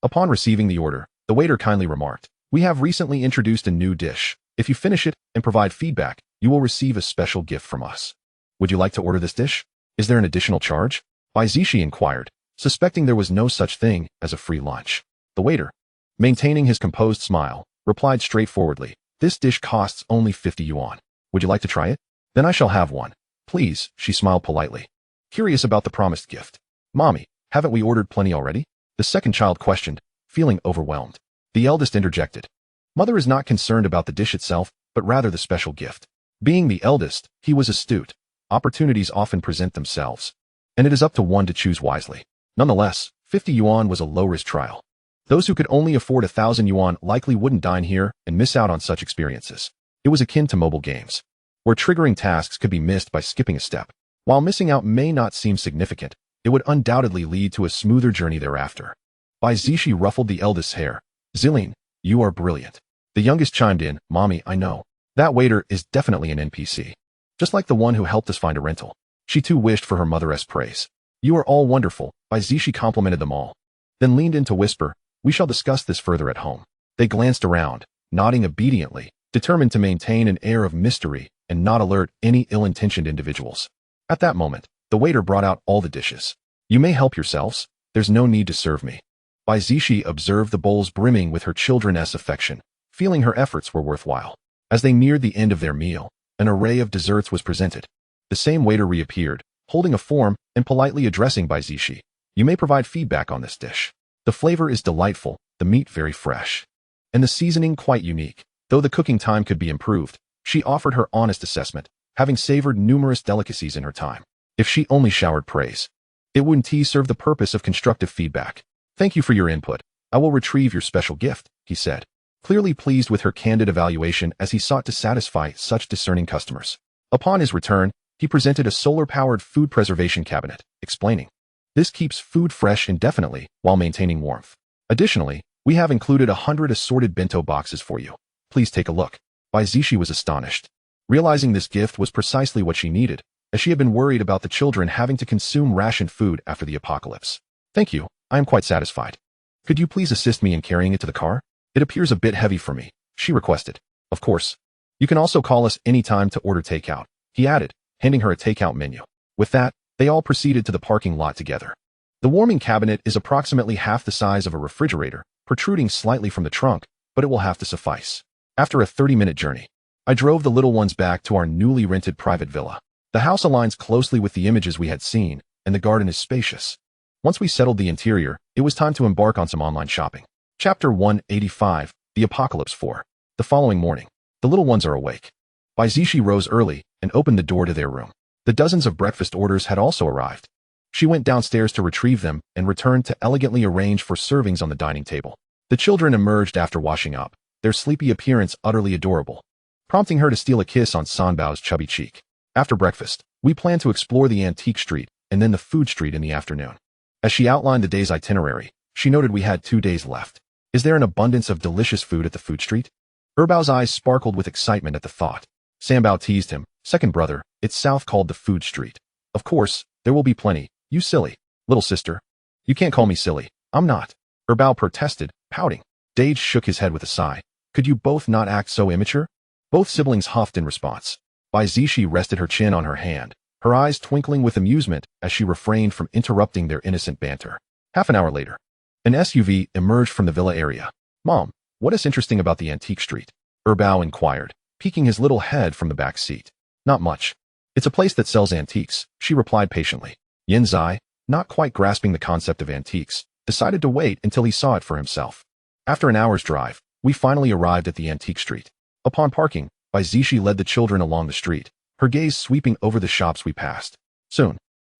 Upon receiving the order, the waiter kindly remarked, "We have recently introduced a new dish. If you finish it and provide feedback, you will receive a special gift from us. Would you like to order this dish? Is there an additional charge?" Bai Zixi inquired, suspecting there was no such thing as a free lunch. The waiter, maintaining his composed smile, replied straightforwardly, "This dish costs only 50 yuan. Would you like to try it? Then I shall have one. Please," she smiled politely, curious about the promised gift. "Mommy, haven't we ordered plenty already?" the second child questioned, feeling overwhelmed. The eldest interjected, "Mother is not concerned about the dish itself, but rather the special gift." Being the eldest, he was astute. Opportunities often present themselves, and it is up to one to choose wisely. Nonetheless, 50 yuan was a low-risk trial. Those who could only afford 1,000 yuan likely wouldn't dine here and miss out on such experiences. It was akin to mobile games, where triggering tasks could be missed by skipping a step. While missing out may not seem significant, it would undoubtedly lead to a smoother journey thereafter. Bai Zixi ruffled the eldest's hair. "Zilin, you are brilliant." The youngest chimed in, "Mommy, I know. That waiter is definitely an NPC. Just like the one who helped us find a rental." She too wished for her mother's praise. "You are all wonderful," Bai Zixi complimented them all, then leaned in to whisper, "We shall discuss this further at home." They glanced around, nodding obediently, determined to maintain an air of mystery and not alert any ill-intentioned individuals. At that moment, the waiter brought out all the dishes. "You may help yourselves. There's no need to serve me." Bai Zixi observed the bowls brimming with her children's affection, feeling her efforts were worthwhile. As they neared the end of their meal, an array of desserts was presented. The same waiter reappeared, holding a form and politely addressing Bai Zixi. "You may provide feedback on this dish. The flavor is delightful, the meat very fresh, and the seasoning quite unique." Though the cooking time could be improved, she offered her honest assessment, having savored numerous delicacies in her time. If she only showered praise, it wouldn't serve the purpose of constructive feedback. Thank you for your input. I will retrieve your special gift, he said, clearly pleased with her candid evaluation as he sought to satisfy such discerning customers. Upon his return, he presented a solar-powered food preservation cabinet, explaining, "This keeps food fresh indefinitely while maintaining warmth. Additionally, we have included 100 assorted bento boxes for you. Please take a look." Bai Zixi was astonished, realizing this gift was precisely what she needed, as she had been worried about the children having to consume rationed food after the apocalypse. "Thank you, I am quite satisfied. Could you please assist me in carrying it to the car? It appears a bit heavy for me," she requested. "Of course. You can also call us anytime to order takeout," he added, handing her a takeout menu. With that, they all proceeded to the parking lot together. The warming cabinet is approximately half the size of a refrigerator, protruding slightly from the trunk, but it will have to suffice. After a 30-minute journey, I drove the little ones back to our newly rented private villa. The house aligns closely with the images we had seen, and the garden is spacious. Once we settled the interior, it was time to embark on some online shopping. Chapter 185, The Apocalypse 4. The following morning, the little ones are awake. Bai Zixi rose early and opened the door to their room. The dozens of breakfast orders had also arrived. She went downstairs to retrieve them and returned to elegantly arrange for servings on the dining table. The children emerged after washing up, their sleepy appearance utterly adorable, prompting her to steal a kiss on Sanbao's chubby cheek. After breakfast, we planned to explore the antique street and then the food street in the afternoon. As she outlined the day's itinerary, she noted we had 2 days left. "Is there an abundance of delicious food at the food street?" Erbao's eyes sparkled with excitement at the thought. Sanbao teased him, "Second brother, it's south called the food street. Of course, there will be plenty. You silly little sister." "You can't call me silly. I'm not," Erbao protested, pouting. Dage shook his head with a sigh. "Could you both not act so immature?" Both siblings huffed in response. Bai Zixi rested her chin on her hand, her eyes twinkling with amusement as she refrained from interrupting their innocent banter. Half an hour later, an SUV emerged from the villa area. "Mom, what is interesting about the antique street?" Erbao inquired, peeking his little head from the back seat. "Not much. It's a place that sells antiques," she replied patiently. Yan Zai, not quite grasping the concept of antiques, decided to wait until he saw it for himself. After an hour's drive, we finally arrived at the antique street. Upon parking, Bai Zixi led the children along the street, her gaze sweeping over the shops we passed. Soon,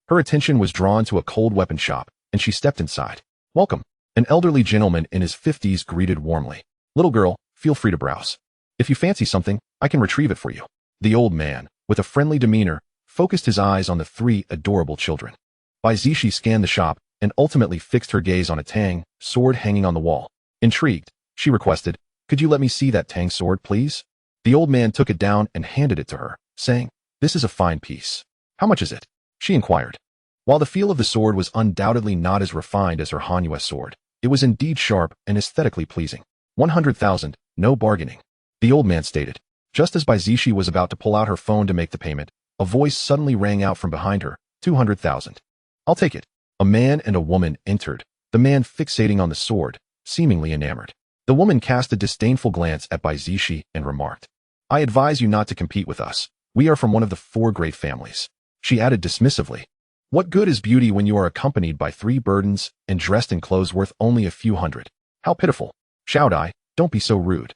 her attention was drawn to a cold weapon shop, and she stepped inside. "Welcome." An elderly gentleman in his 50s greeted warmly. "Little girl, feel free to browse. If you fancy something, I can retrieve it for you." The old man, with a friendly demeanor, focused his eyes on the 3 adorable children. Bai Zixi scanned the shop and ultimately fixed her gaze on a tang sword hanging on the wall. Intrigued, she requested, "Could you let me see that tang sword, please?" The old man took it down and handed it to her, saying, "This is a fine piece. How much is it?" she inquired. While the feel of the sword was undoubtedly not as refined as her Hanyue sword, it was indeed sharp and aesthetically pleasing. 100,000, no bargaining, the old man stated. Just as Bai Zixi was about to pull out her phone to make the payment, a voice suddenly rang out from behind her, 200,000. "I'll take it." A man and a woman entered, the man fixating on the sword, seemingly enamored. The woman cast a disdainful glance at Bai Zixi and remarked, "I advise you not to compete with us. We are from one of the 4 great families." She added dismissively, "What good is beauty when you are accompanied by 3 burdens and dressed in clothes worth only a few hundred? How pitiful." "Xiaodai, don't be so rude."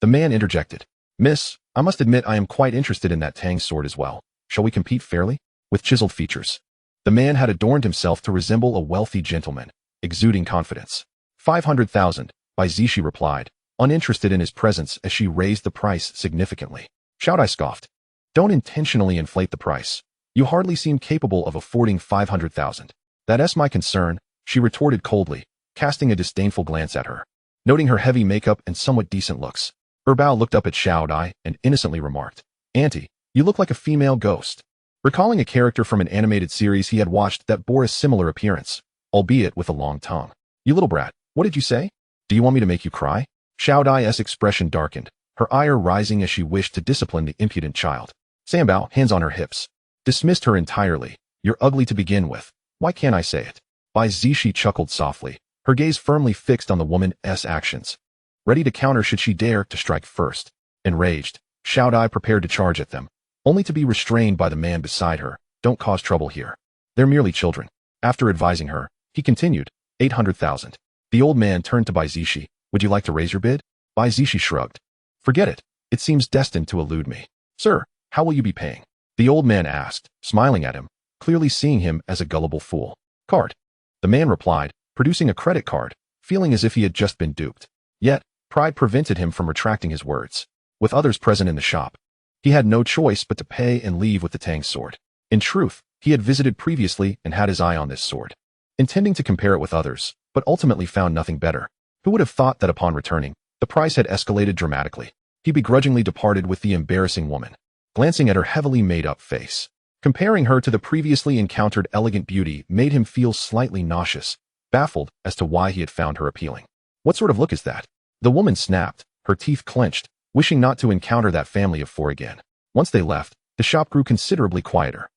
The man interjected, "Miss, I must admit I am quite interested in that tang sword as well. Shall we compete fairly?" With chiseled features, the man had adorned himself to resemble a wealthy gentleman, exuding confidence. 500,000, Bai Zixi replied, uninterested in his presence as she raised the price significantly. Xiaodai scoffed, "Don't intentionally inflate the price. You hardly seem capable of affording 500,000. That's my concern," she retorted coldly, casting a disdainful glance at her. Noting her heavy makeup and somewhat decent looks, Erbao looked up at Xiaodai and innocently remarked, "Auntie, you look like a female ghost." Recalling a character from an animated series he had watched that bore a similar appearance, albeit with a long tongue. "You little brat, what did you say? Do you want me to make you cry?" Xiaodai's expression darkened, her ire rising as she wished to discipline the impudent child. Sanbao, hands on her hips, dismissed her entirely. "You're ugly to begin with. Why can't I say it?" Bai Zixi chuckled softly, her gaze firmly fixed on the woman's actions, ready to counter should she dare to strike first. Enraged, Xiaodai prepared to charge at them, only to be restrained by the man beside her. "Don't cause trouble here. They're merely children." After advising her, he continued, 800,000. The old man turned to Bai Zixi. "Would you like to raise your bid?" Bai Zixi shrugged. Forget it. It seems destined to elude me. Sir, how will you be paying? The old man asked, smiling at him, clearly seeing him as a gullible fool. Card. The man replied, producing a credit card, feeling as if he had just been duped. Yet, pride prevented him from retracting his words. With others present in the shop, he had no choice but to pay and leave with the Tang sword. In truth, he had visited previously and had his eye on this sword, intending to compare it with others, but ultimately found nothing better. Who would have thought that upon returning, the price had escalated dramatically? He begrudgingly departed with the embarrassing woman, glancing at her heavily made-up face. Comparing her to the previously encountered elegant beauty made him feel slightly nauseous, baffled as to why he had found her appealing. What sort of look is that? The woman snapped, her teeth clenched, wishing not to encounter that family of four again. Once they left, the shop grew considerably quieter.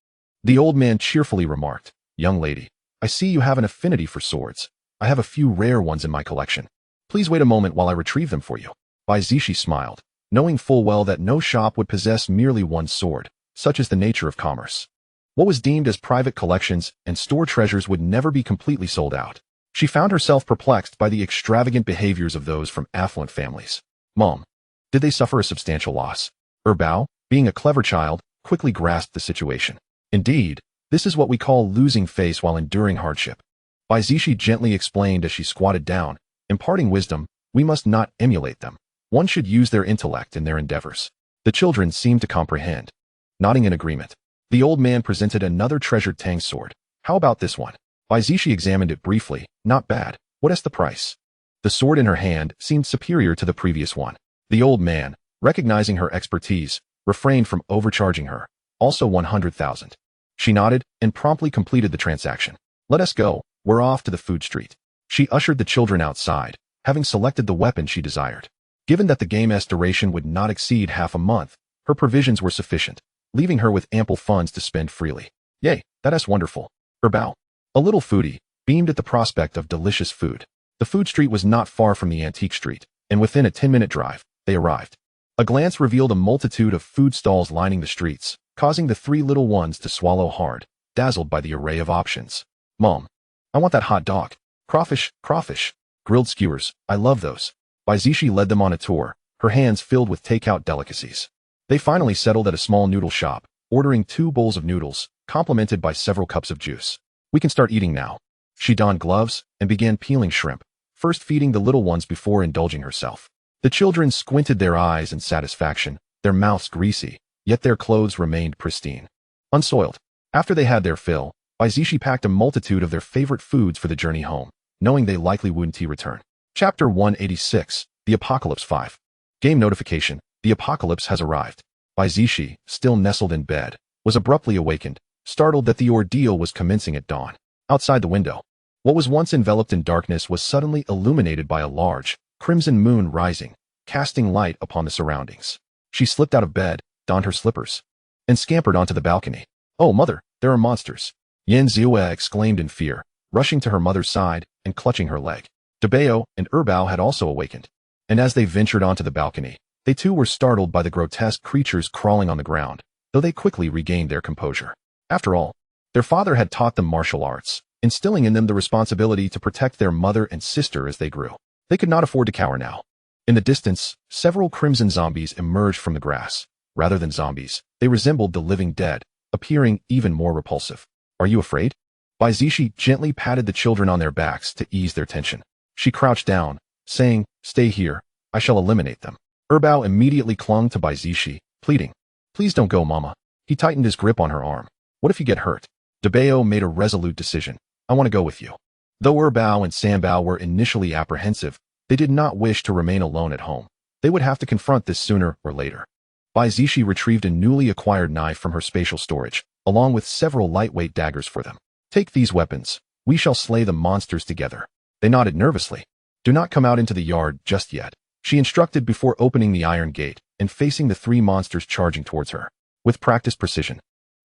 The old man cheerfully remarked, "Young lady, I see you have an affinity for swords. I have a few rare ones in my collection. Please wait a moment while I retrieve them for you." Bai Zixi smiled, knowing full well that no shop would possess merely one sword, such is the nature of commerce. What was deemed as private collections and store treasures would never be completely sold out. She found herself perplexed by the extravagant behaviors of those from affluent families. Mom, did they suffer a substantial loss? Bao, being a clever child, quickly grasped the situation. Indeed, this is what we call losing face while enduring hardship. Bai Zixi gently explained as she squatted down, imparting wisdom, we must not emulate them. One should use their intellect in their endeavors. The children seemed to comprehend. Nodding in agreement, the old man presented another treasured Tang sword. How about this one? Bai Zixi examined it briefly. Not bad. What is the price? The sword in her hand seemed superior to the previous one. The old man, recognizing her expertise, refrained from overcharging her. Also 100,000. She nodded and promptly completed the transaction. Let us go. We're off to the food street. She ushered the children outside, having selected the weapon she desired. Given that the game's duration would not exceed half a month, her provisions were sufficient, leaving her with ample funds to spend freely. Yay, that is wonderful. Bao, a little foodie, beamed at the prospect of delicious food. The food street was not far from the antique street, and within a 10-minute drive, they arrived. A glance revealed a multitude of food stalls lining the streets, causing the three little ones to swallow hard, dazzled by the array of options. Mom, I want that hot dog. Crawfish, grilled skewers, I love those. Bai Zixi led them on a tour, her hands filled with takeout delicacies. They finally settled at a small noodle shop, ordering 2 bowls of noodles, complemented by several cups of juice. We can start eating now. She donned gloves and began peeling shrimp, first feeding the little ones before indulging herself. The children squinted their eyes in satisfaction, their mouths greasy, yet their clothes remained pristine, unsoiled. After they had their fill, Bai Zixi packed a multitude of their favorite foods for the journey home, knowing they likely wouldn't return. Chapter 186, The Apocalypse 5. Game notification, the apocalypse has arrived. Bai Zixi, still nestled in bed, was abruptly awakened, startled that the ordeal was commencing at dawn. Outside the window, what was once enveloped in darkness was suddenly illuminated by a large, crimson moon rising, casting light upon the surroundings. She slipped out of bed, donned her slippers, and scampered onto the balcony. Oh, mother, there are monsters! Yan Shaochen exclaimed in fear, rushing to her mother's side and clutching her leg. Bao and Bao had also awakened, and as they ventured onto the balcony, they too were startled by the grotesque creatures crawling on the ground, though they quickly regained their composure. After all, their father had taught them martial arts, instilling in them the responsibility to protect their mother and sister as they grew. They could not afford to cower now. In the distance, several crimson zombies emerged from the grass. Rather than zombies, they resembled the living dead, appearing even more repulsive. Are you afraid? Bai Zixi gently patted the children on their backs to ease their tension. She crouched down, saying, "Stay here, I shall eliminate them." Bao immediately clung to Bai Zixi, pleading, "Please don't go, Mama." He tightened his grip on her arm. "What if you get hurt?" Bao made a resolute decision. "I want to go with you." Though Bao and Bao were initially apprehensive, they did not wish to remain alone at home. They would have to confront this sooner or later. Bai Zixi retrieved a newly acquired knife from her spatial storage, along with several lightweight daggers for them. "Take these weapons. We shall slay the monsters together." They nodded nervously. "Do not come out into the yard just yet," she instructed before opening the iron gate and facing the 3 monsters charging towards her. With practiced precision,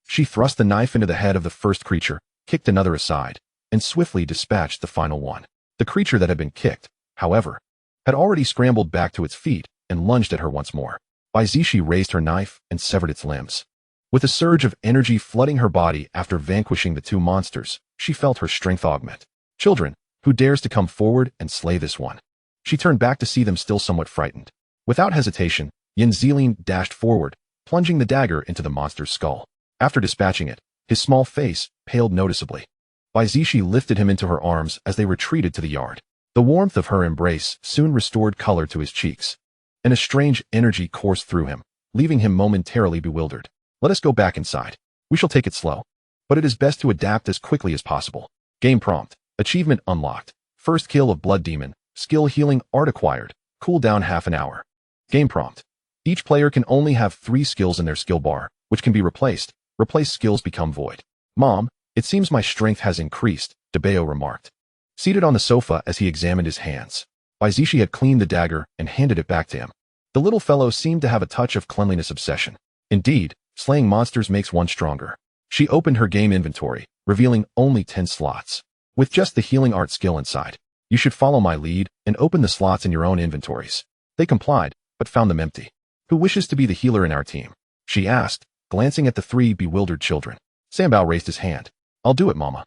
she thrust the knife into the head of the first creature, kicked another aside, and swiftly dispatched the final one. The creature that had been kicked, however, had already scrambled back to its feet and lunged at her once more. Bai Zixi raised her knife and severed its limbs. With a surge of energy flooding her body after vanquishing the 2 monsters, she felt her strength augment. "Children, who dares to come forward and slay this one?" She turned back to see them still somewhat frightened. Without hesitation, Yan Zilin dashed forward, plunging the dagger into the monster's skull. After dispatching it, his small face paled noticeably. Bai Zixi lifted him into her arms as they retreated to the yard. The warmth of her embrace soon restored color to his cheeks, and a strange energy coursed through him, leaving him momentarily bewildered. Let us go back inside. We shall take it slow, but it is best to adapt as quickly as possible. Game prompt. Achievement unlocked. First kill of Blood Demon. Skill healing art acquired. Cooldown half an hour. Game prompt. Each player can only have 3 skills in their skill bar, which can be replaced. Replaced skills become void. Mom, it seems my strength has increased, DeBeo remarked. Seated on the sofa as he examined his hands, Bai Zixi had cleaned the dagger and handed it back to him. The little fellow seemed to have a touch of cleanliness obsession. Indeed, slaying monsters makes one stronger. She opened her game inventory, revealing only 10 slots. With just the healing art skill inside, you should follow my lead and open the slots in your own inventories. They complied, but found them empty. Who wishes to be the healer in our team? She asked, glancing at the 3 bewildered children. Sambao raised his hand. I'll do it, Mama.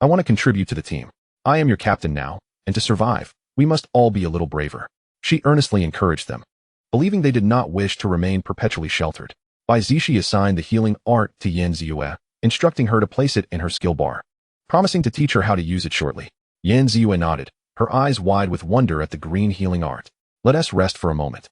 I want to contribute to the team. I am your captain now, and to survive, we must all be a little braver. She earnestly encouraged them. Believing they did not wish to remain perpetually sheltered, Bai Zixi assigned the healing art to Yan Ziyue, instructing her to place it in her skill bar, promising to teach her how to use it shortly. Yan Ziyue nodded, her eyes wide with wonder at the green healing art. Let us rest for a moment.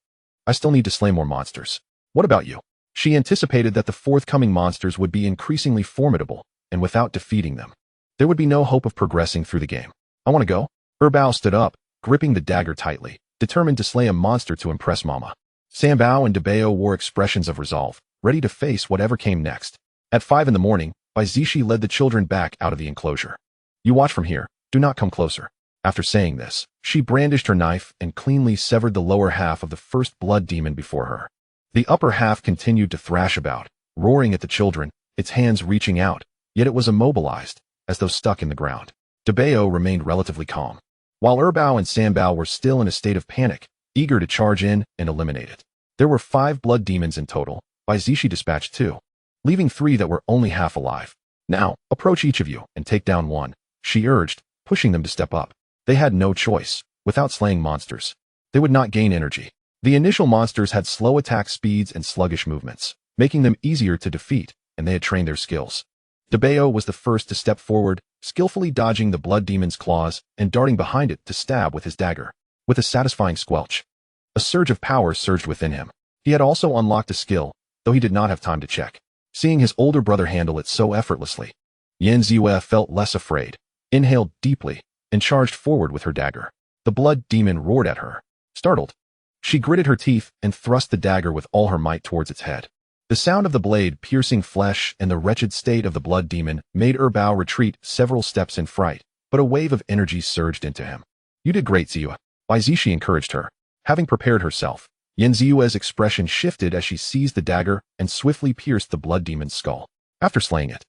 I still need to slay more monsters. What about you? She anticipated that the forthcoming monsters would be increasingly formidable, and without defeating them, there would be no hope of progressing through the game. I want to go. Bao stood up, gripping the dagger tightly, determined to slay a monster to impress Mama. Sambao and DeBeo wore expressions of resolve, ready to face whatever came next. At 5 in the morning, Bai Zixi led the children back out of the enclosure. You watch from here, do not come closer. After saying this, she brandished her knife and cleanly severed the lower half of the first blood demon before her. The upper half continued to thrash about, roaring at the children, its hands reaching out, yet it was immobilized, as though stuck in the ground. DeBeo remained relatively calm, while Bao and Sambao were still in a state of panic, eager to charge in and eliminate it. There were 5 blood demons in total. Bai Zixi dispatched 2, leaving 3 that were only half alive. Now, approach each of you and take down 1, she urged, pushing them to step up. They had no choice. Without slaying monsters, they would not gain energy. The initial monsters had slow attack speeds and sluggish movements, making them easier to defeat, and they had trained their skills. DeBeo was the first to step forward, skillfully dodging the blood demon's claws and darting behind it to stab with his dagger. With a satisfying squelch, a surge of power surged within him. He had also unlocked a skill, though he did not have time to check. Seeing his older brother handle it so effortlessly, Yan Ziyue felt less afraid, inhaled deeply, and charged forward with her dagger. The blood demon roared at her. Startled, she gritted her teeth and thrust the dagger with all her might towards its head. The sound of the blade piercing flesh and the wretched state of the blood demon made Bao retreat several steps in fright, but a wave of energy surged into him. You did great, Ziyue. Bai Zixi encouraged her. Having prepared herself, Yan Ziyue's expression shifted as she seized the dagger and swiftly pierced the blood demon's skull. After slaying it,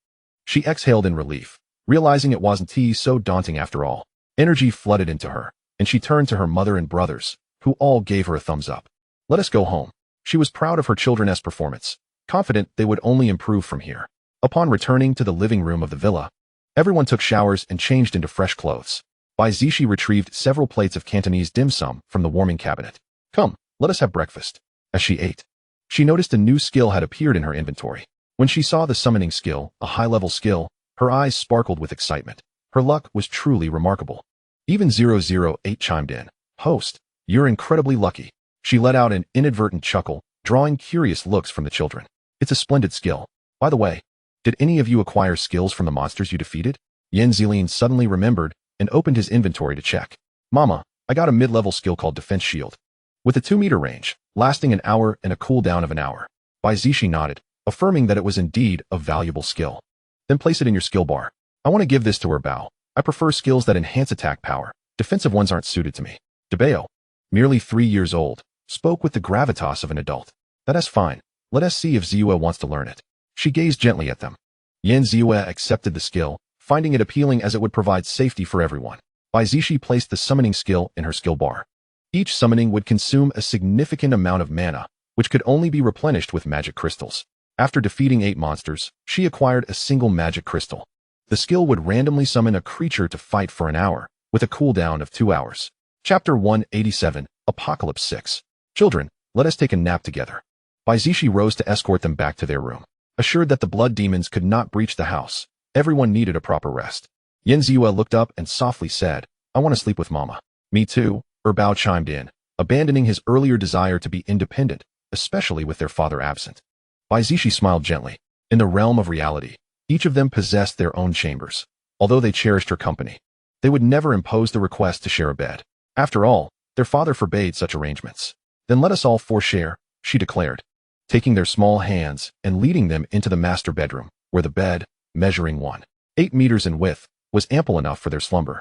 she exhaled in relief, realizing it wasn't so daunting after all. Energy flooded into her, and she turned to her mother and brothers, who all gave her a thumbs up. Let us go home. She was proud of her children's performance, confident they would only improve from here. Upon returning to the living room of the villa, everyone took showers and changed into fresh clothes. Bai Zixi retrieved several plates of Cantonese dim sum from the warming cabinet. Come, let us have breakfast. As she ate, she noticed a new skill had appeared in her inventory. When she saw the summoning skill, a high-level skill, her eyes sparkled with excitement. Her luck was truly remarkable. Even 008 chimed in. Host, you're incredibly lucky. She let out an inadvertent chuckle, drawing curious looks from the children. It's a splendid skill. By the way, did any of you acquire skills from the monsters you defeated? Yan Zilin suddenly remembered and opened his inventory to check. Mama, I got a mid-level skill called Defense Shield, with a 2-meter range, lasting an hour and a cooldown of an hour. Bai Zixi nodded, affirming that it was indeed a valuable skill. Then place it in your skill bar. I want to give this to Bao. I prefer skills that enhance attack power. Defensive ones aren't suited to me. DeBeo, merely 3 years old, spoke with the gravitas of an adult. That's fine. Let us see if Ziyue wants to learn it. She gazed gently at them. Yan Ziyue accepted the skill, finding it appealing as it would provide safety for everyone. Bai Zixi placed the summoning skill in her skill bar. Each summoning would consume a significant amount of mana, which could only be replenished with magic crystals. After defeating 8 monsters, she acquired a single magic crystal. The skill would randomly summon a creature to fight for an hour, with a cooldown of 2 hours. Chapter 187, Apocalypse 6. Children, let us take a nap together. Bai Zixi rose to escort them back to their room. Assured that the blood demons could not breach the house, everyone needed a proper rest. Yan Ziwa looked up and softly said, I want to sleep with Mama. Me too, Bao chimed in, abandoning his earlier desire to be independent, especially with their father absent. Bai Zixi smiled gently. In the realm of reality, each of them possessed their own chambers. Although they cherished her company, they would never impose the request to share a bed. After all, their father forbade such arrangements. Then let us all four share, she declared, taking their small hands and leading them into the master bedroom, where the bed, measuring 1.8 meters in width, was ample enough for their slumber.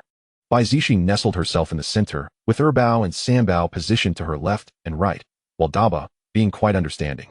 Bai Zixi nestled herself in the center, with Bao and Sanbao positioned to her left and right, while Daba, being quite understanding,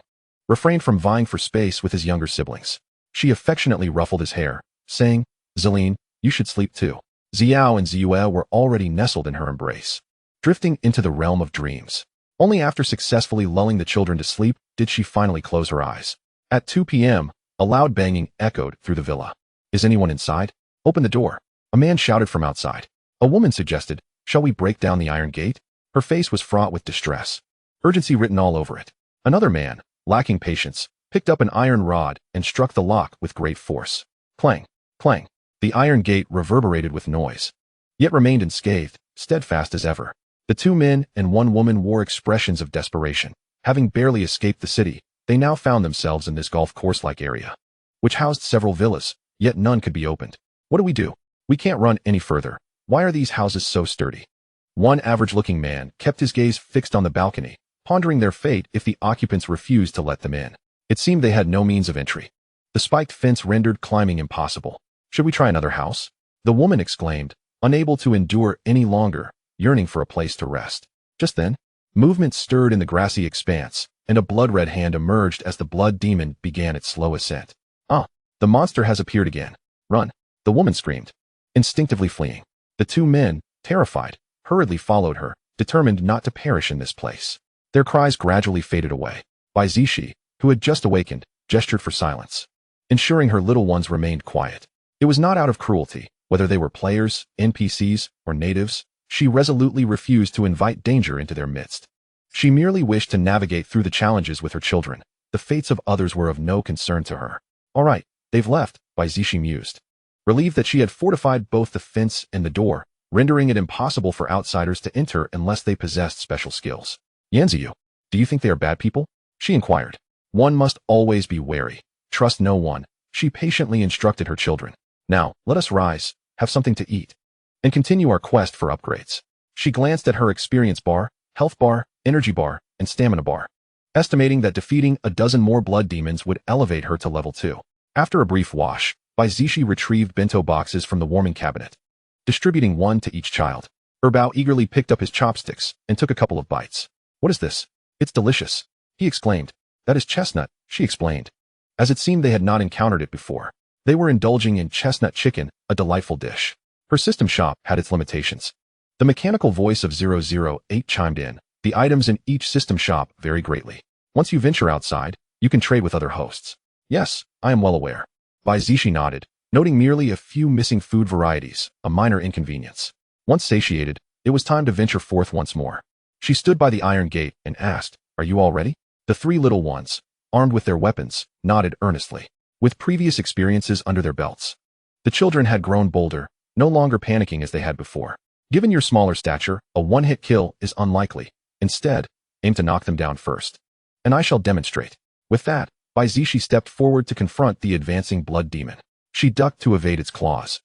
refrained from vying for space with his younger siblings. She affectionately ruffled his hair, saying, Zeline, you should sleep too. Xiao and Ziyue were already nestled in her embrace, drifting into the realm of dreams. Only after successfully lulling the children to sleep did she finally close her eyes. At 2 p.m., a loud banging echoed through the villa. Is anyone inside? Open the door. A man shouted from outside. A woman suggested, shall we break down the iron gate? Her face was fraught with distress, urgency written all over it. Another man, lacking patience, picked up an iron rod and struck the lock with great force. Clang, clang. The iron gate reverberated with noise, yet remained unscathed, steadfast as ever. The 2 men and 1 woman wore expressions of desperation. Having barely escaped the city, they now found themselves in this golf course-like area, which housed several villas, yet none could be opened. What do? We can't run any further. Why are these houses so sturdy? One average-looking man kept his gaze fixed on the balcony, pondering their fate if the occupants refused to let them in. It seemed they had no means of entry. The spiked fence rendered climbing impossible. Should we try another house? The woman exclaimed, unable to endure any longer, yearning for a place to rest. Just then, movement stirred in the grassy expanse, and a blood-red hand emerged as the blood demon began its slow ascent. Ah, the monster has appeared again. Run, the woman screamed, instinctively fleeing. The 2 men, terrified, hurriedly followed her, determined not to perish in this place. Their cries gradually faded away. Bai Zixi, who had just awakened, gestured for silence, ensuring her little ones remained quiet. It was not out of cruelty, whether they were players, NPCs, or natives. She resolutely refused to invite danger into their midst. She merely wished to navigate through the challenges with her children. The fates of others were of no concern to her. All right, they've left, Bai Zixi mused, relieved that she had fortified both the fence and the door, rendering it impossible for outsiders to enter unless they possessed special skills. Yanziyu, do you think they are bad people? She inquired. One must always be wary. Trust no one, she patiently instructed her children. Now, let us rise, have something to eat, and continue our quest for upgrades. She glanced at her experience bar, health bar, energy bar, and stamina bar, estimating that defeating a dozen more blood demons would elevate her to level 2. After a brief wash, Bai Zixi retrieved bento boxes from the warming cabinet, distributing 1 to each child. Bao eagerly picked up his chopsticks and took a couple of bites. What is this? It's delicious, he exclaimed. That is chestnut, she explained, as it seemed they had not encountered it before. They were indulging in chestnut chicken, a delightful dish. Her system shop had its limitations. The mechanical voice of 008 chimed in. The items in each system shop vary greatly. Once you venture outside, you can trade with other hosts. Yes, I am well aware. Bai Zixi nodded, noting merely a few missing food varieties, a minor inconvenience. Once satiated, it was time to venture forth once more. She stood by the iron gate and asked, Are you all ready? The 3 little ones, armed with their weapons, nodded earnestly. With previous experiences under their belts, the children had grown bolder, no longer panicking as they had before. Given your smaller stature, a one-hit kill is unlikely. Instead, aim to knock them down first. And I shall demonstrate. With that, Bai Zixi stepped forward to confront the advancing blood demon. She ducked to evade its claws,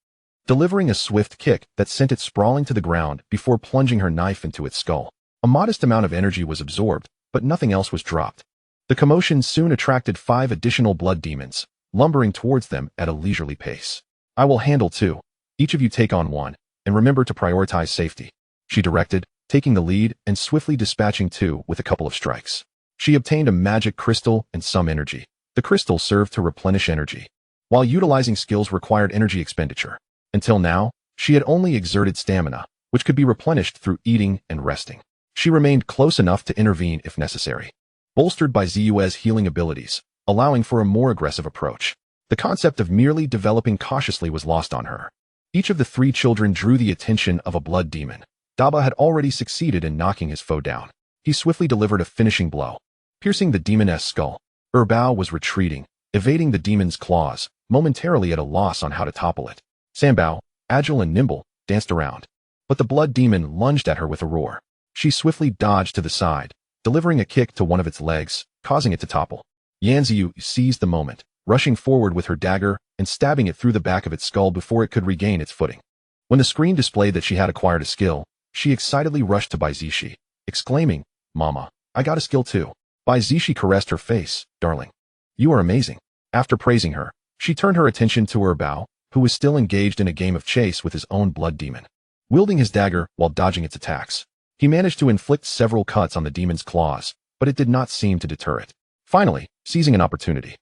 delivering a swift kick that sent it sprawling to the ground before plunging her knife into its skull. A modest amount of energy was absorbed, but nothing else was dropped. The commotion soon attracted 5 additional blood demons, lumbering towards them at a leisurely pace. I will handle 2. Each of you take on 1, and remember to prioritize safety, she directed, taking the lead and swiftly dispatching 2 with a couple of strikes. She obtained a magic crystal and some energy. The crystal served to replenish energy, while utilizing skills required energy expenditure. Until now, she had only exerted stamina, which could be replenished through eating and resting. She remained close enough to intervene if necessary, bolstered by Ziyue's healing abilities, allowing for a more aggressive approach. The concept of merely developing cautiously was lost on her. Each of the 3 children drew the attention of a blood demon. Daba had already succeeded in knocking his foe down. He He swiftly delivered a finishing blow, piercing the demoness skull. Bao was retreating, evading the demon's claws, momentarily at a loss on how to topple it. Sanbao, agile and nimble, danced around. But the blood demon lunged at her with a roar. She swiftly dodged to the side, delivering a kick to one of its legs, causing it to topple. Yan Xiu seized the moment, rushing forward with her dagger and stabbing it through the back of its skull before it could regain its footing. When the screen displayed that she had acquired a skill, she excitedly rushed to Bai Zixi, exclaiming, "Mama, I got a skill too." Bai Zixi caressed her face, "Darling, you are amazing." After praising her, she turned her attention to Bao, who was still engaged in a game of chase with his own blood demon. Wielding his dagger while dodging its attacks, he managed to inflict several cuts on the demon's claws, but it did not seem to deter it. Finally, seizing an opportunity,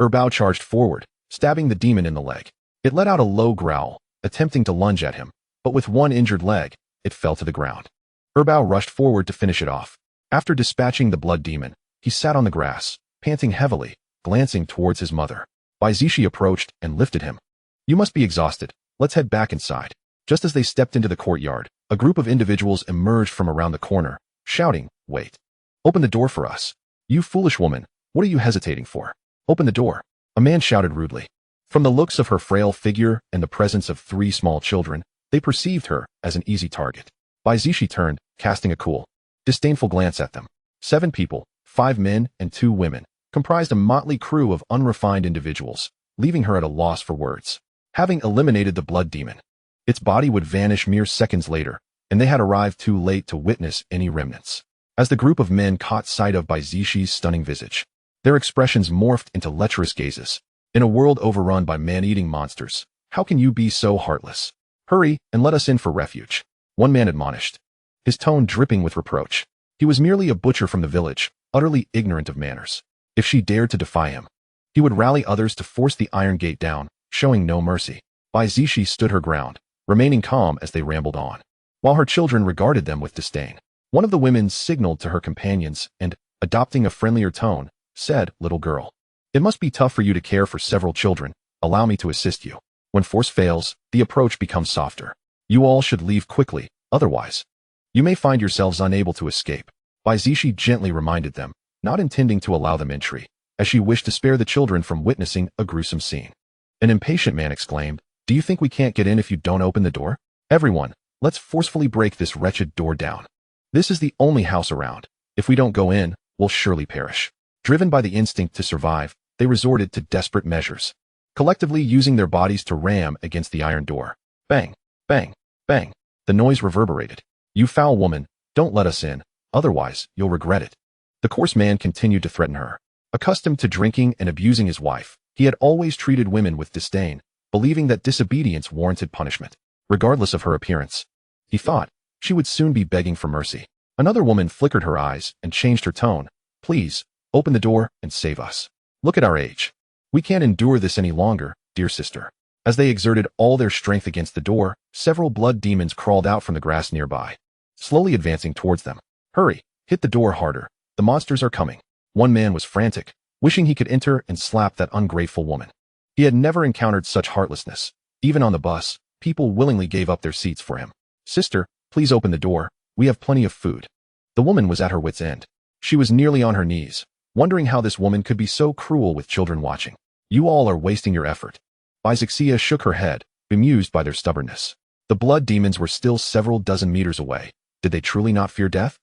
Bao charged forward, stabbing the demon in the leg. It let out a low growl, attempting to lunge at him, but with one injured leg, it fell to the ground. Bao rushed forward to finish it off. After dispatching the blood demon, he sat on the grass, panting heavily, glancing towards his mother. Bai Zixi approached and lifted him. "You must be exhausted. Let's head back inside." Just as they stepped into the courtyard, a group of individuals emerged from around the corner, shouting, "Wait! Open the door for us. You foolish woman, what are you hesitating for? Open the door." A man shouted rudely. From the looks of her frail figure and the presence of 3 small children, they perceived her as an easy target. Bai Zixi turned, casting a cool, disdainful glance at them. 7 people, 5 men and 2 women, comprised a motley crew of unrefined individuals, leaving her at a loss for words. Having eliminated the blood demon, its body would vanish mere seconds later, and they had arrived too late to witness any remnants. As the group of men caught sight of Bai Zixi's stunning visage, their expressions morphed into lecherous gazes. "In a world overrun by man-eating monsters, how can you be so heartless? Hurry and let us in for refuge," one man admonished, his tone dripping with reproach. He was merely a butcher from the village, utterly ignorant of manners. If she dared to defy him, he would rally others to force the iron gate down, showing no mercy. Bai Zixi stood her ground, remaining calm as they rambled on, while her children regarded them with disdain. One of the women signaled to her companions and, adopting a friendlier tone, said, "Little girl, it must be tough for you to care for several children. Allow me to assist you." When force fails, the approach becomes softer. "You all should leave quickly, otherwise you may find yourselves unable to escape." Bai Zixi gently reminded them, not intending to allow them entry, as she wished to spare the children from witnessing a gruesome scene. An impatient man exclaimed, "Do you think we can't get in if you don't open the door? Everyone, let's forcefully break this wretched door down. This is the only house around. If we don't go in, we'll surely perish." Driven by the instinct to survive, they resorted to desperate measures, collectively using their bodies to ram against the iron door. Bang, bang, bang. The noise reverberated. "You foul woman, don't let us in, otherwise you'll regret it." The coarse man continued to threaten her. Accustomed to drinking and abusing his wife, he had always treated women with disdain, believing that disobedience warranted punishment, regardless of her appearance. He thought she would soon be begging for mercy. Another woman flickered her eyes and changed her tone. "Please, open the door and save us. Look at our age. We can't endure this any longer, dear sister." As they exerted all their strength against the door, several blood demons crawled out from the grass nearby, slowly advancing towards them. "Hurry, hit the door harder. The monsters are coming." One man was frantic, wishing he could enter and slap that ungrateful woman. He had never encountered such heartlessness. Even on the bus, people willingly gave up their seats for him. "Sister, please open the door. We have plenty of food." The woman was at her wit's end. She was nearly on her knees, wondering how this woman could be so cruel with children watching. "You all are wasting your effort." Bai Zixi shook her head, bemused by their stubbornness. The blood demons were still several dozen meters away. Did they truly not fear death?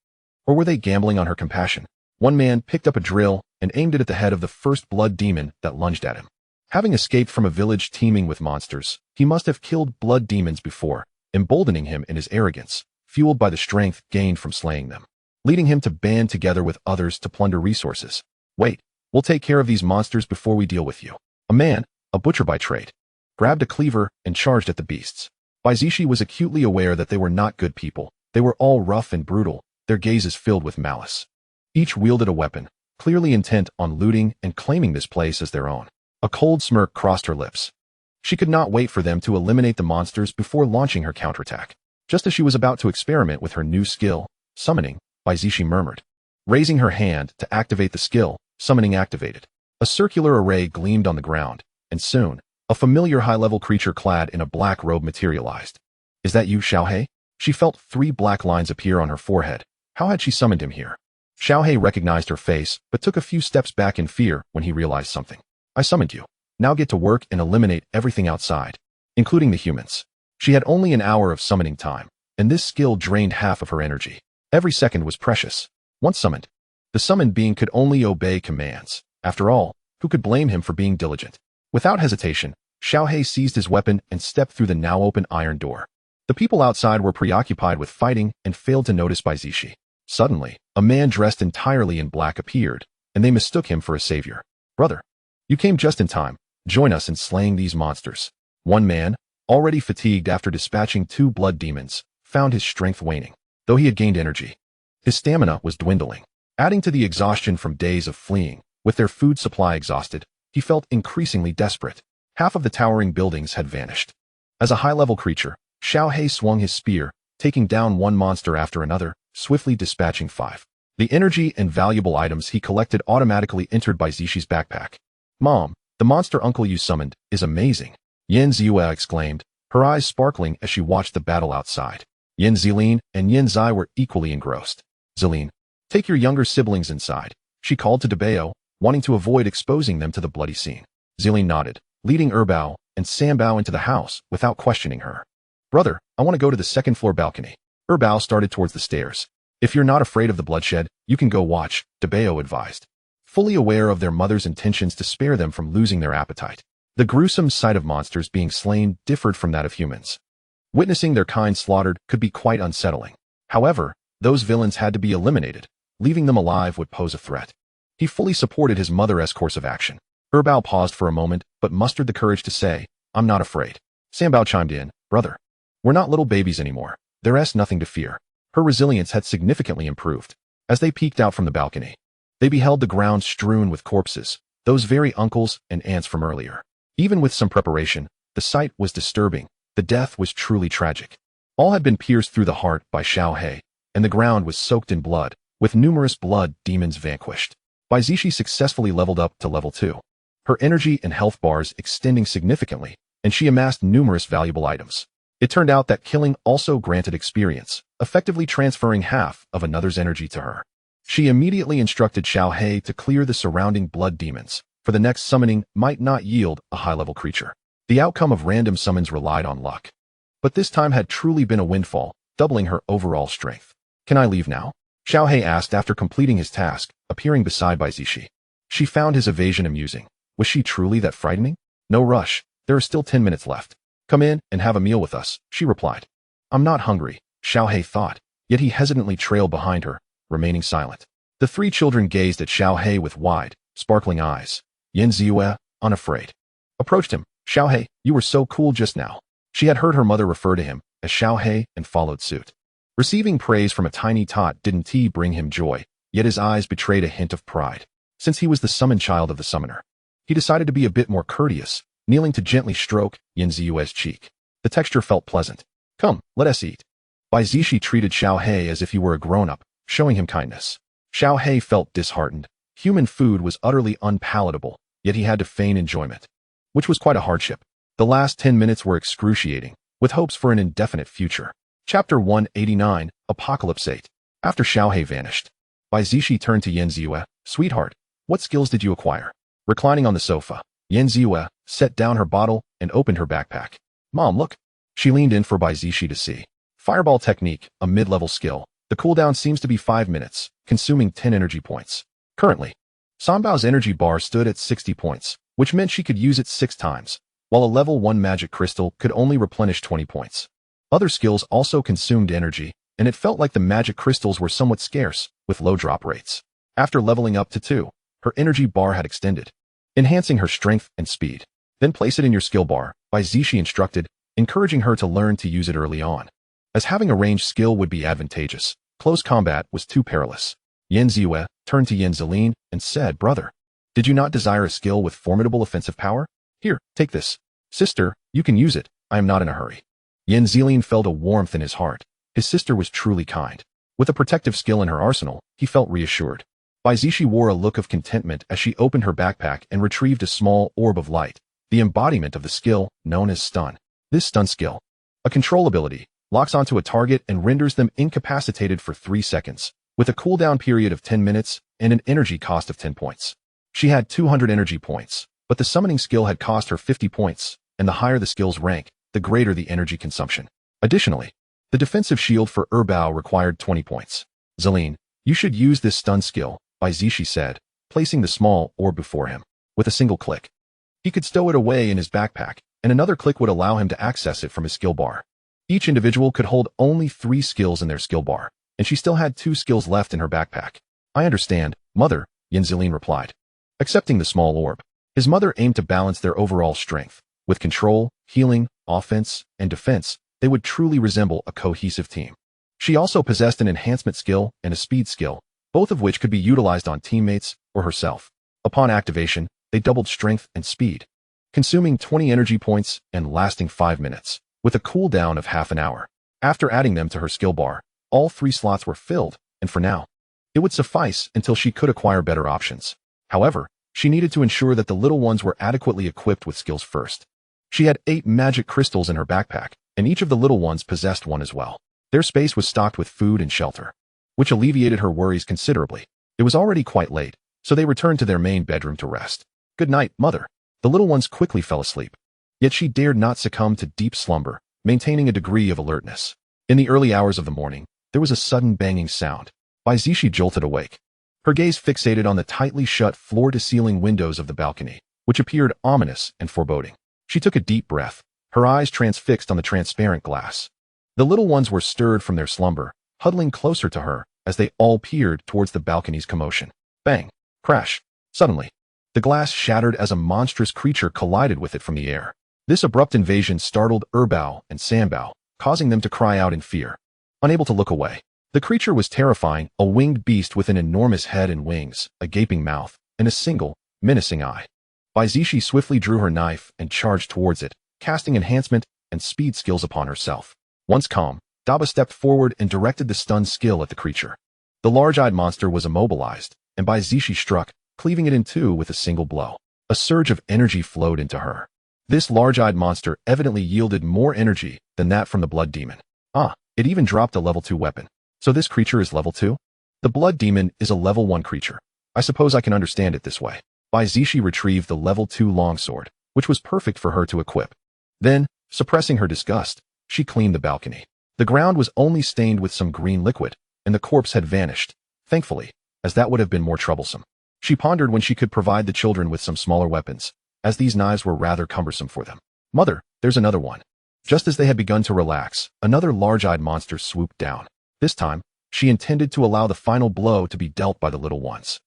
Or were they gambling on her compassion? One man picked up a drill and aimed it at the head of the first blood demon that lunged at him. Having escaped from a village teeming with monsters, he must have killed blood demons before, emboldening him in his arrogance, fueled by the strength gained from slaying them, leading him to band together with others to plunder resources. "Wait, we'll take care of these monsters before we deal with you." A man, a butcher by trade, grabbed a cleaver and charged at the beasts. Bai Zixi was acutely aware that they were not good people. They were all rough and brutal, their gazes filled with malice. Each wielded a weapon, clearly intent on looting and claiming this place as their own. A cold smirk crossed her lips. She could not wait for them to eliminate the monsters before launching her counterattack. Just as she was about to experiment with her new skill, summoning, Bai Zixi murmured. Raising her hand to activate the skill, summoning activated. A circular array gleamed on the ground, and soon, a familiar high-level creature clad in a black robe materialized. "Is that you, Xiaohe?" She felt 3 black lines appear on her forehead. How had she summoned him here? Xiaohe recognized her face, but took a few steps back in fear when he realized something. I summoned you. Now get to work and eliminate everything outside, including the humans. She had only an hour of summoning time, and this skill drained half of her energy. Every second was precious. Once summoned, the summoned being could only obey commands. After all, who could blame him for being diligent? Without hesitation, Xiaohe seized his weapon and stepped through the now open iron door. The people outside were preoccupied with fighting and failed to notice Bai Zixi. Suddenly, a man dressed entirely in black appeared, and they mistook him for a savior. Brother, you came just in time. Join us in slaying these monsters. One man, already fatigued after dispatching 2 blood demons, found his strength waning. Though he had gained energy, his stamina was dwindling. Adding to the exhaustion from days of fleeing, with their food supply exhausted, he felt increasingly desperate. Half of the towering buildings had vanished. As a high-level creature, Xiaohe swung his spear, taking down one monster after another, swiftly dispatching 5. The energy and valuable items he collected automatically entered Bai Zixi's backpack. Mom, the monster uncle you summoned is amazing, Yan Ziyue exclaimed, her eyes sparkling as she watched the battle outside. Yan Zilin and Yan Zai were equally engrossed. Zilin, take your younger siblings inside, she called to Dabao, wanting to avoid exposing them to the bloody scene. Zilin nodded, leading Erbao and Sambao into the house without questioning her. Brother, I want to go to the second-floor balcony. Erbao started towards the stairs. If you're not afraid of the bloodshed, you can go watch, Dabao advised. Fully aware of their mother's intentions to spare them from losing their appetite, the gruesome sight of monsters being slain differed from that of humans. Witnessing their kind slaughtered could be quite unsettling. However, those villains had to be eliminated. Leaving them alive would pose a threat. He fully supported his mother's course of action. Erbao paused for a moment, but mustered the courage to say, I'm not afraid. Sambao chimed in, brother, we're not little babies anymore. There's nothing to fear. Her resilience had significantly improved. As they peeked out from the balcony, they beheld the ground strewn with corpses, those very uncles and aunts from earlier. Even with some preparation, the sight was disturbing. The death was truly tragic. All had been pierced through the heart by Xiaohe, and the ground was soaked in blood, with numerous blood demons vanquished. Bai Zixi successfully leveled up to level 2. Her energy and health bars extending significantly, and she amassed numerous valuable items. It turned out that killing also granted experience, effectively transferring half of another's energy to her. She immediately instructed Xiaohe to clear the surrounding blood demons, for the next summoning might not yield a high-level creature. The outcome of random summons relied on luck. But this time had truly been a windfall, doubling her overall strength. Can I leave now? Xiaohe asked after completing his task, appearing beside Bai Zixi. She found his evasion amusing. Was she truly that frightening? No rush, there are still 10 minutes left. Come in and have a meal with us, she replied. I'm not hungry, Xiaohe thought, yet he hesitantly trailed behind her, remaining silent. The 3 children gazed at Xiaohe with wide, sparkling eyes. Yan Ziyue, unafraid, approached him. Xiaohe, you were so cool just now. She had heard her mother refer to him as Xiaohe and followed suit. Receiving praise from a tiny tot didn't bring him joy, yet his eyes betrayed a hint of pride. Since he was the summoned child of the summoner, he decided to be a bit more courteous, kneeling to gently stroke Yan Ziyue's cheek. The texture felt pleasant. Come, let us eat. Bai Zixi treated Xiaohe as if he were a grown-up, showing him kindness. Xiaohe felt disheartened. Human food was utterly unpalatable, yet he had to feign enjoyment, which was quite a hardship. The last 10 minutes were excruciating, with hopes for an indefinite future. Chapter 189, Apocalypse 8. After Xiaohe vanished, Bai Zixi turned to Yan Ziyue. Sweetheart, what skills did you acquire? Reclining on the sofa, Yan Ziyue set down her bottle and opened her backpack. Mom, look. She leaned in for Bai Zixi to see. Fireball technique, a mid-level skill. The cooldown seems to be 5 minutes, consuming 10 energy points. Currently, Sambao's energy bar stood at 60 points, which meant she could use it 6 times, while a level 1 magic crystal could only replenish 20 points. Other skills also consumed energy, and it felt like the magic crystals were somewhat scarce, with low drop rates. After leveling up to 2, her energy bar had extended, enhancing her strength and speed. Then place it in your skill bar, Bai Zixi instructed, encouraging her to learn to use it early on, as having a ranged skill would be advantageous. Close combat was too perilous. Yan Ziyue turned to Yan Zilin and said, Brother, did you not desire a skill with formidable offensive power? Here, take this. Sister, you can use it. I am not in a hurry. Yan Zilin felt a warmth in his heart. His sister was truly kind. With a protective skill in her arsenal, he felt reassured. Bai Zixi wore a look of contentment as she opened her backpack and retrieved a small orb of light, the embodiment of the skill known as stun. This stun skill, a control ability, locks onto a target and renders them incapacitated for 3 seconds, with a cooldown period of 10 minutes and an energy cost of 10 points. She had 200 energy points, but the summoning skill had cost her 50 points, and the higher the skill's rank, the greater the energy consumption. Additionally, the defensive shield for Bao required 20 points. Zelene, you should use this stun skill, Bai Zixi said, placing the small orb before him. With a single click, he could stow it away in his backpack, and another click would allow him to access it from his skill bar. Each individual could hold only 3 skills in their skill bar, and she still had 2 skills left in her backpack. I understand, Mother, Yan Zelene replied. Accepting the small orb, his mother aimed to balance their overall strength. With control, healing, offense, and defense, they would truly resemble a cohesive team. She also possessed an enhancement skill and a speed skill, both of which could be utilized on teammates or herself. Upon activation, they doubled strength and speed, consuming 20 energy points and lasting 5 minutes, with a cooldown of half an hour. After adding them to her skill bar, all 3 slots were filled, and for now, it would suffice until she could acquire better options. However, she needed to ensure that the little ones were adequately equipped with skills first. She had 8 magic crystals in her backpack, and each of the little ones possessed one as well. Their space was stocked with food and shelter, which alleviated her worries considerably. It was already quite late, so they returned to their main bedroom to rest. Good night, Mother. The little ones quickly fell asleep. Yet she dared not succumb to deep slumber, maintaining a degree of alertness. In the early hours of the morning, there was a sudden banging sound. Bai Zixi jolted awake, her gaze fixated on the tightly shut floor-to-ceiling windows of the balcony, which appeared ominous and foreboding. She took a deep breath, her eyes transfixed on the transparent glass. The little ones were stirred from their slumber, huddling closer to her as they all peered towards the balcony's commotion. Bang! Crash! Suddenly, the glass shattered as a monstrous creature collided with it from the air. This abrupt invasion startled Bao and Sanbao, causing them to cry out in fear. Unable to look away, the creature was terrifying, a winged beast with an enormous head and wings, a gaping mouth, and a single, menacing eye. Bai Zixi swiftly drew her knife and charged towards it, casting enhancement and speed skills upon herself. Once calm, Daba stepped forward and directed the stun skill at the creature. The large-eyed monster was immobilized, and Bai Zixi struck, cleaving it in two with a single blow. A surge of energy flowed into her. This large-eyed monster evidently yielded more energy than that from the blood demon. It even dropped a level 2 weapon. So this creature is level 2? The blood demon is a level 1 creature. I suppose I can understand it this way. Bai Zixi retrieved the level 2 longsword, which was perfect for her to equip. Then, suppressing her disgust, she cleaned the balcony. The ground was only stained with some green liquid, and the corpse had vanished, thankfully, as that would have been more troublesome. She pondered when she could provide the children with some smaller weapons, as these knives were rather cumbersome for them. Mother, there's another one. Just as they had begun to relax, another large-eyed monster swooped down. This time, she intended to allow the final blow to be dealt by the little ones.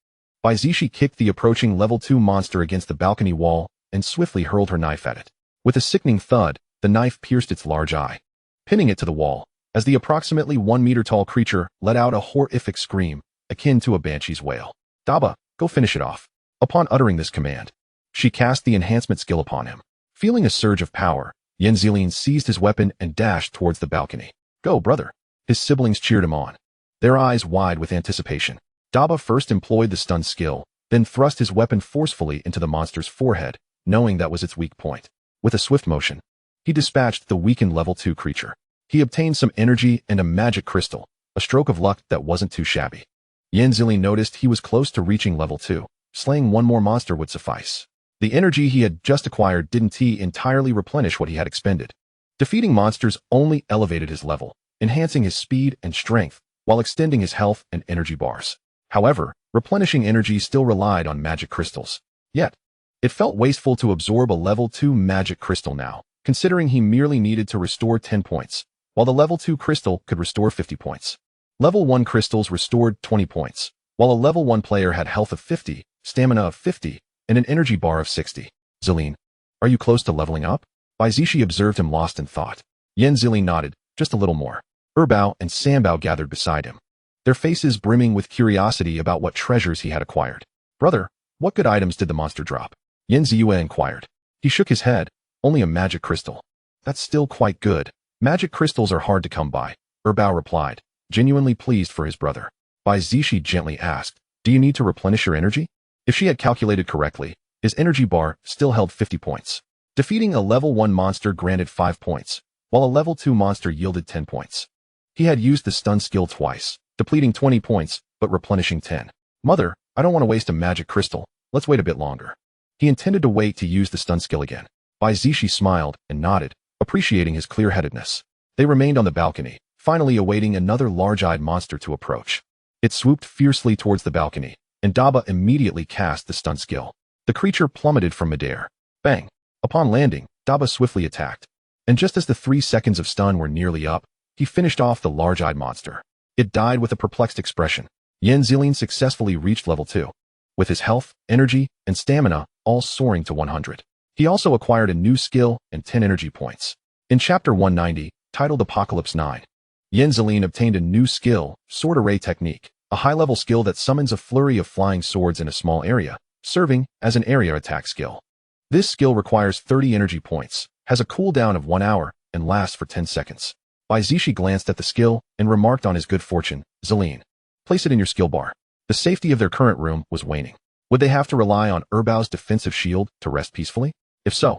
Bai Zixi kicked the approaching level 2 monster against the balcony wall and swiftly hurled her knife at it. With a sickening thud, the knife pierced its large eye, pinning it to the wall, as the approximately 1 meter tall creature let out a horrific scream, akin to a banshee's wail. Daba, go finish it off. Upon uttering this command, she cast the enhancement skill upon him. Feeling a surge of power, Yan Zelene seized his weapon and dashed towards the balcony. Go, brother. His siblings cheered him on, their eyes wide with anticipation. Daba first employed the stun skill, then thrust his weapon forcefully into the monster's forehead, knowing that was its weak point. With a swift motion, he dispatched the weakened level 2 creature. He obtained some energy and a magic crystal, a stroke of luck that wasn't too shabby. Yan Zelene noticed he was close to reaching level 2. Slaying one more monster would suffice. The energy he had just acquired didn't entirely replenish what he had expended. Defeating monsters only elevated his level, enhancing his speed and strength, while extending his health and energy bars. However, replenishing energy still relied on magic crystals. Yet, it felt wasteful to absorb a level 2 magic crystal now, considering he merely needed to restore 10 points, while the level 2 crystal could restore 50 points. Level 1 crystals restored 20 points, while a level 1 player had health of 50, stamina of 50, and an energy bar of 60. Zelene, are you close to leveling up? Bai Zixi observed him lost in thought. Yan Zelene nodded, just a little more. Bao and Sanbao gathered beside him, their faces brimming with curiosity about what treasures he had acquired. Brother, what good items did the monster drop? Yan Ziyue inquired. He shook his head. Only a magic crystal. That's still quite good. Magic crystals are hard to come by, Bao replied, genuinely pleased for his brother. Bai Zixi gently asked, do you need to replenish your energy? If she had calculated correctly, his energy bar still held 50 points. Defeating a level 1 monster granted 5 points, while a level 2 monster yielded 10 points. He had used the stun skill twice, depleting 20 points, but replenishing 10. Mother, I don't want to waste a magic crystal. Let's wait a bit longer. He intended to wait to use the stun skill again. Bai Zixi smiled and nodded, appreciating his clear-headedness. They remained on the balcony, finally awaiting another large-eyed monster to approach. It swooped fiercely towards the balcony, and Daba immediately cast the stun skill. The creature plummeted from midair. Bang! Upon landing, Daba swiftly attacked. And just as the 3 seconds of stun were nearly up, he finished off the large-eyed monster. It died with a perplexed expression. Yan Shaochen successfully reached level 2. With his health, energy, and stamina all soaring to 100. He also acquired a new skill and 10 energy points. In Chapter 190, titled Apocalypse 9, Yan Shaochen obtained a new skill, Sword Array Technique, a high-level skill that summons a flurry of flying swords in a small area, serving as an area attack skill. This skill requires 30 energy points, has a cooldown of 1 hour, and lasts for 10 seconds. Bai Zixi glanced at the skill and remarked on his good fortune. Shaochen, place it in your skill bar. The safety of their current room was waning. Would they have to rely on Erbao's defensive shield to rest peacefully? If so,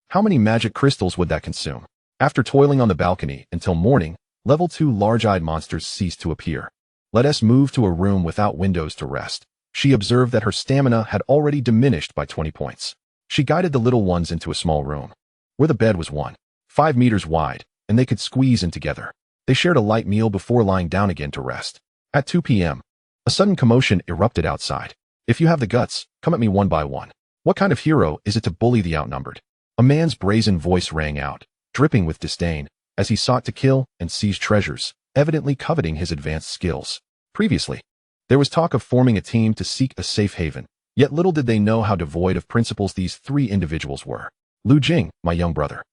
how many magic crystals would that consume? After toiling on the balcony until morning, level 2 large-eyed monsters ceased to appear. Let us move to a room without windows to rest. She observed that her stamina had already diminished by 20 points. She guided the little ones into a small room, where the bed was 1.5 meters wide, and they could squeeze in together. They shared a light meal before lying down again to rest. At 2 p.m., a sudden commotion erupted outside. If you have the guts, come at me one by one. What kind of hero is it to bully the outnumbered? A man's brazen voice rang out, dripping with disdain, as he sought to kill and seize treasures, evidently coveting his advanced skills. Previously, there was talk of forming a team to seek a safe haven, yet little did they know how devoid of principles these 3 individuals were. Lu Jing, my young brother.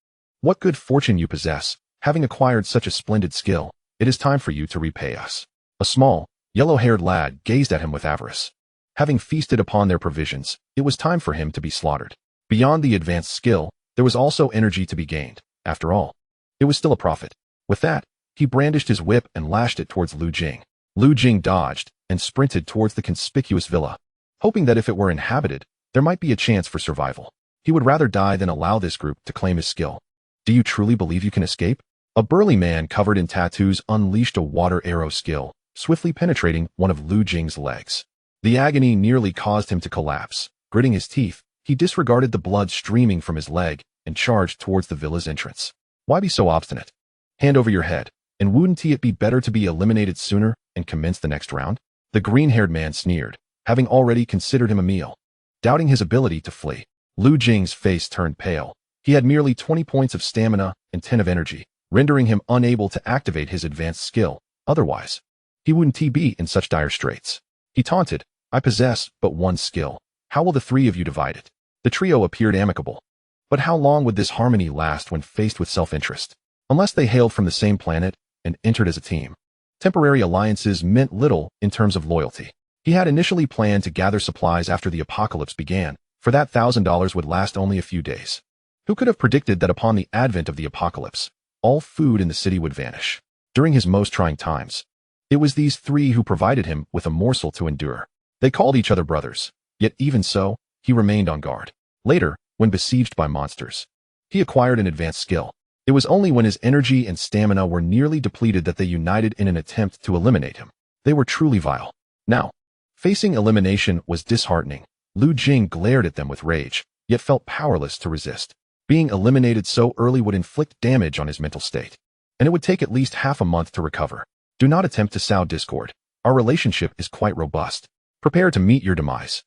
What good fortune you possess, having acquired such a splendid skill. It is time for you to repay us. A small, yellow-haired lad gazed at him with avarice. Having feasted upon their provisions, it was time for him to be slaughtered. Beyond the advanced skill, there was also energy to be gained. After all, it was still a profit. With that, he brandished his whip and lashed it towards Lu Jing. Lu Jing dodged and sprinted towards the conspicuous villa, hoping that if it were inhabited, there might be a chance for survival. He would rather die than allow this group to claim his skill. Do you truly believe you can escape? A burly man covered in tattoos unleashed a water arrow skill, swiftly penetrating one of Lu Jing's legs. The agony nearly caused him to collapse. Gritting his teeth, he disregarded the blood streaming from his leg and charged towards the villa's entrance. Why be so obstinate? Hand over your head, and wouldn't it be better to be eliminated sooner and commence the next round? The green-haired man sneered, having already considered him a meal. Doubting his ability to flee, Lu Jing's face turned pale. He had merely 20 points of stamina and 10 of energy, rendering him unable to activate his advanced skill. Otherwise, he wouldn't be in such dire straits. He taunted, I possess but 1 skill. How will the 3 of you divide it? The trio appeared amicable. But how long would this harmony last when faced with self-interest? Unless they hailed from the same planet and entered as a team. Temporary alliances meant little in terms of loyalty. He had initially planned to gather supplies after the apocalypse began, for that $1,000 would last only a few days. Who could have predicted that upon the advent of the apocalypse, all food in the city would vanish? During his most trying times, it was these 3 who provided him with a morsel to endure. They called each other brothers, yet even so, he remained on guard. Later, when besieged by monsters, he acquired an advanced skill. It was only when his energy and stamina were nearly depleted that they united in an attempt to eliminate him. They were truly vile. Now, facing elimination was disheartening. Lu Jing glared at them with rage, yet felt powerless to resist. Being eliminated so early would inflict damage on his mental state, and it would take at least half a month to recover. Do not attempt to sow discord. Our relationship is quite robust. Prepare to meet your demise.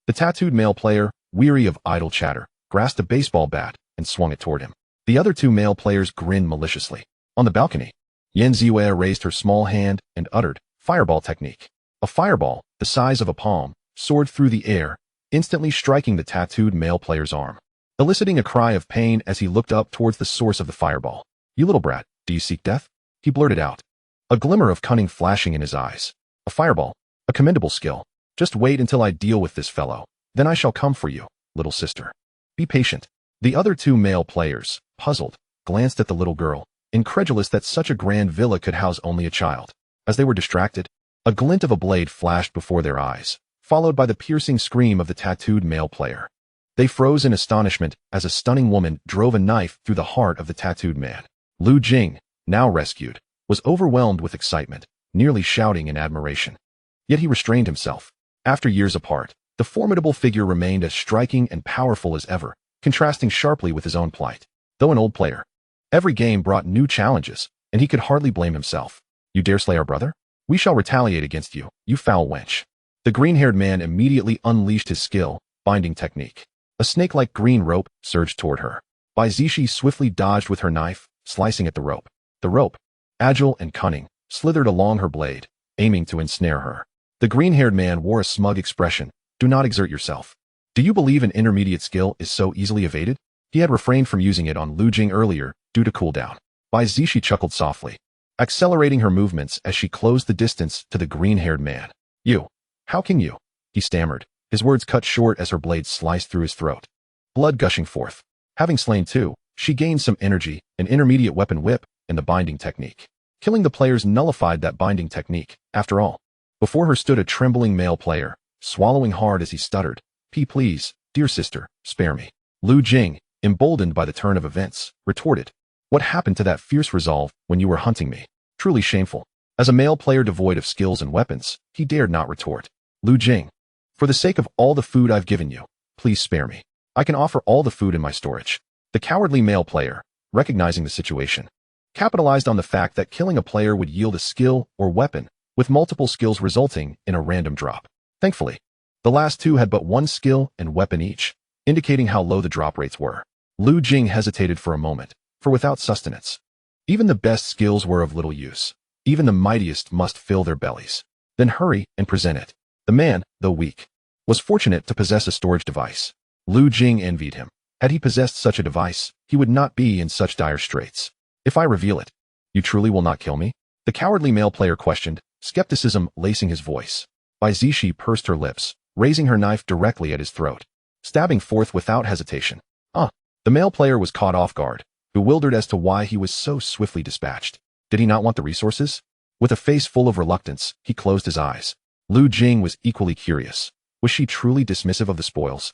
The tattooed male player, weary of idle chatter, grasped a baseball bat and swung it toward him. The other 2 male players grinned maliciously. On the balcony, Yan Ziwei raised her small hand and uttered, Fireball technique. A fireball, the size of a palm, soared through the air, instantly striking the tattooed male player's arm, eliciting a cry of pain as he looked up towards the source of the fireball. You little brat, do you seek death? He blurted out, a glimmer of cunning flashing in his eyes. A fireball, a commendable skill. Just wait until I deal with this fellow. Then I shall come for you, little sister. Be patient. The other 2 male players, puzzled, glanced at the little girl, incredulous that such a grand villa could house only a child. As they were distracted, a glint of a blade flashed before their eyes, followed by the piercing scream of the tattooed male player. They froze in astonishment as a stunning woman drove a knife through the heart of the tattooed man. Lu Jing, now rescued, was overwhelmed with excitement. nearly shouting in admiration. Yet he restrained himself. After years apart, the formidable figure remained as striking and powerful as ever, contrasting sharply with his own plight. Though an old player, every game brought new challenges, and he could hardly blame himself. You dare slay our brother? We shall retaliate against you, you foul wench. The green-haired man immediately unleashed his skill, binding technique. A snake-like green rope surged toward her. Bai Zixi swiftly dodged with her knife, slicing at the rope. The rope, agile and cunning, slithered along her blade, aiming to ensnare her. The green-haired man wore a smug expression. Do not exert yourself. Do you believe an intermediate skill is so easily evaded? He had refrained from using it on Lu Jing earlier, due to cooldown. Bai Zixi chuckled softly, accelerating her movements as she closed the distance to the green-haired man. You. How can you? He stammered, his words cut short as her blade sliced through his throat. Blood gushing forth. Having slain two, she gained some energy, an intermediate weapon whip, and the binding technique. Killing the players nullified that binding technique, after all. Before her stood a trembling male player, swallowing hard as he stuttered. Please, dear sister, spare me. Lu Jing, emboldened by the turn of events, retorted. What happened to that fierce resolve when you were hunting me? Truly shameful. As a male player devoid of skills and weapons, he dared not retort. Lu Jing, for the sake of all the food I've given you, please spare me. I can offer all the food in my storage. The cowardly male player, recognizing the situation, capitalized on the fact that killing a player would yield a skill or weapon, with multiple skills resulting in a random drop. Thankfully, the last two had but one skill and weapon each, indicating how low the drop rates were. Lu Jing hesitated for a moment, for without sustenance, even the best skills were of little use. Even the mightiest must fill their bellies. Then hurry and present it. The man, though weak, was fortunate to possess a storage device. Lu Jing envied him. Had he possessed such a device, he would not be in such dire straits. If I reveal it, you truly will not kill me? The cowardly male player questioned, skepticism lacing his voice. Bai Zixi pursed her lips, raising her knife directly at his throat, stabbing forth without hesitation. The male player was caught off guard, bewildered as to why he was so swiftly dispatched. Did he not want the resources? With a face full of reluctance, he closed his eyes. Lu Jing was equally curious. Was she truly dismissive of the spoils?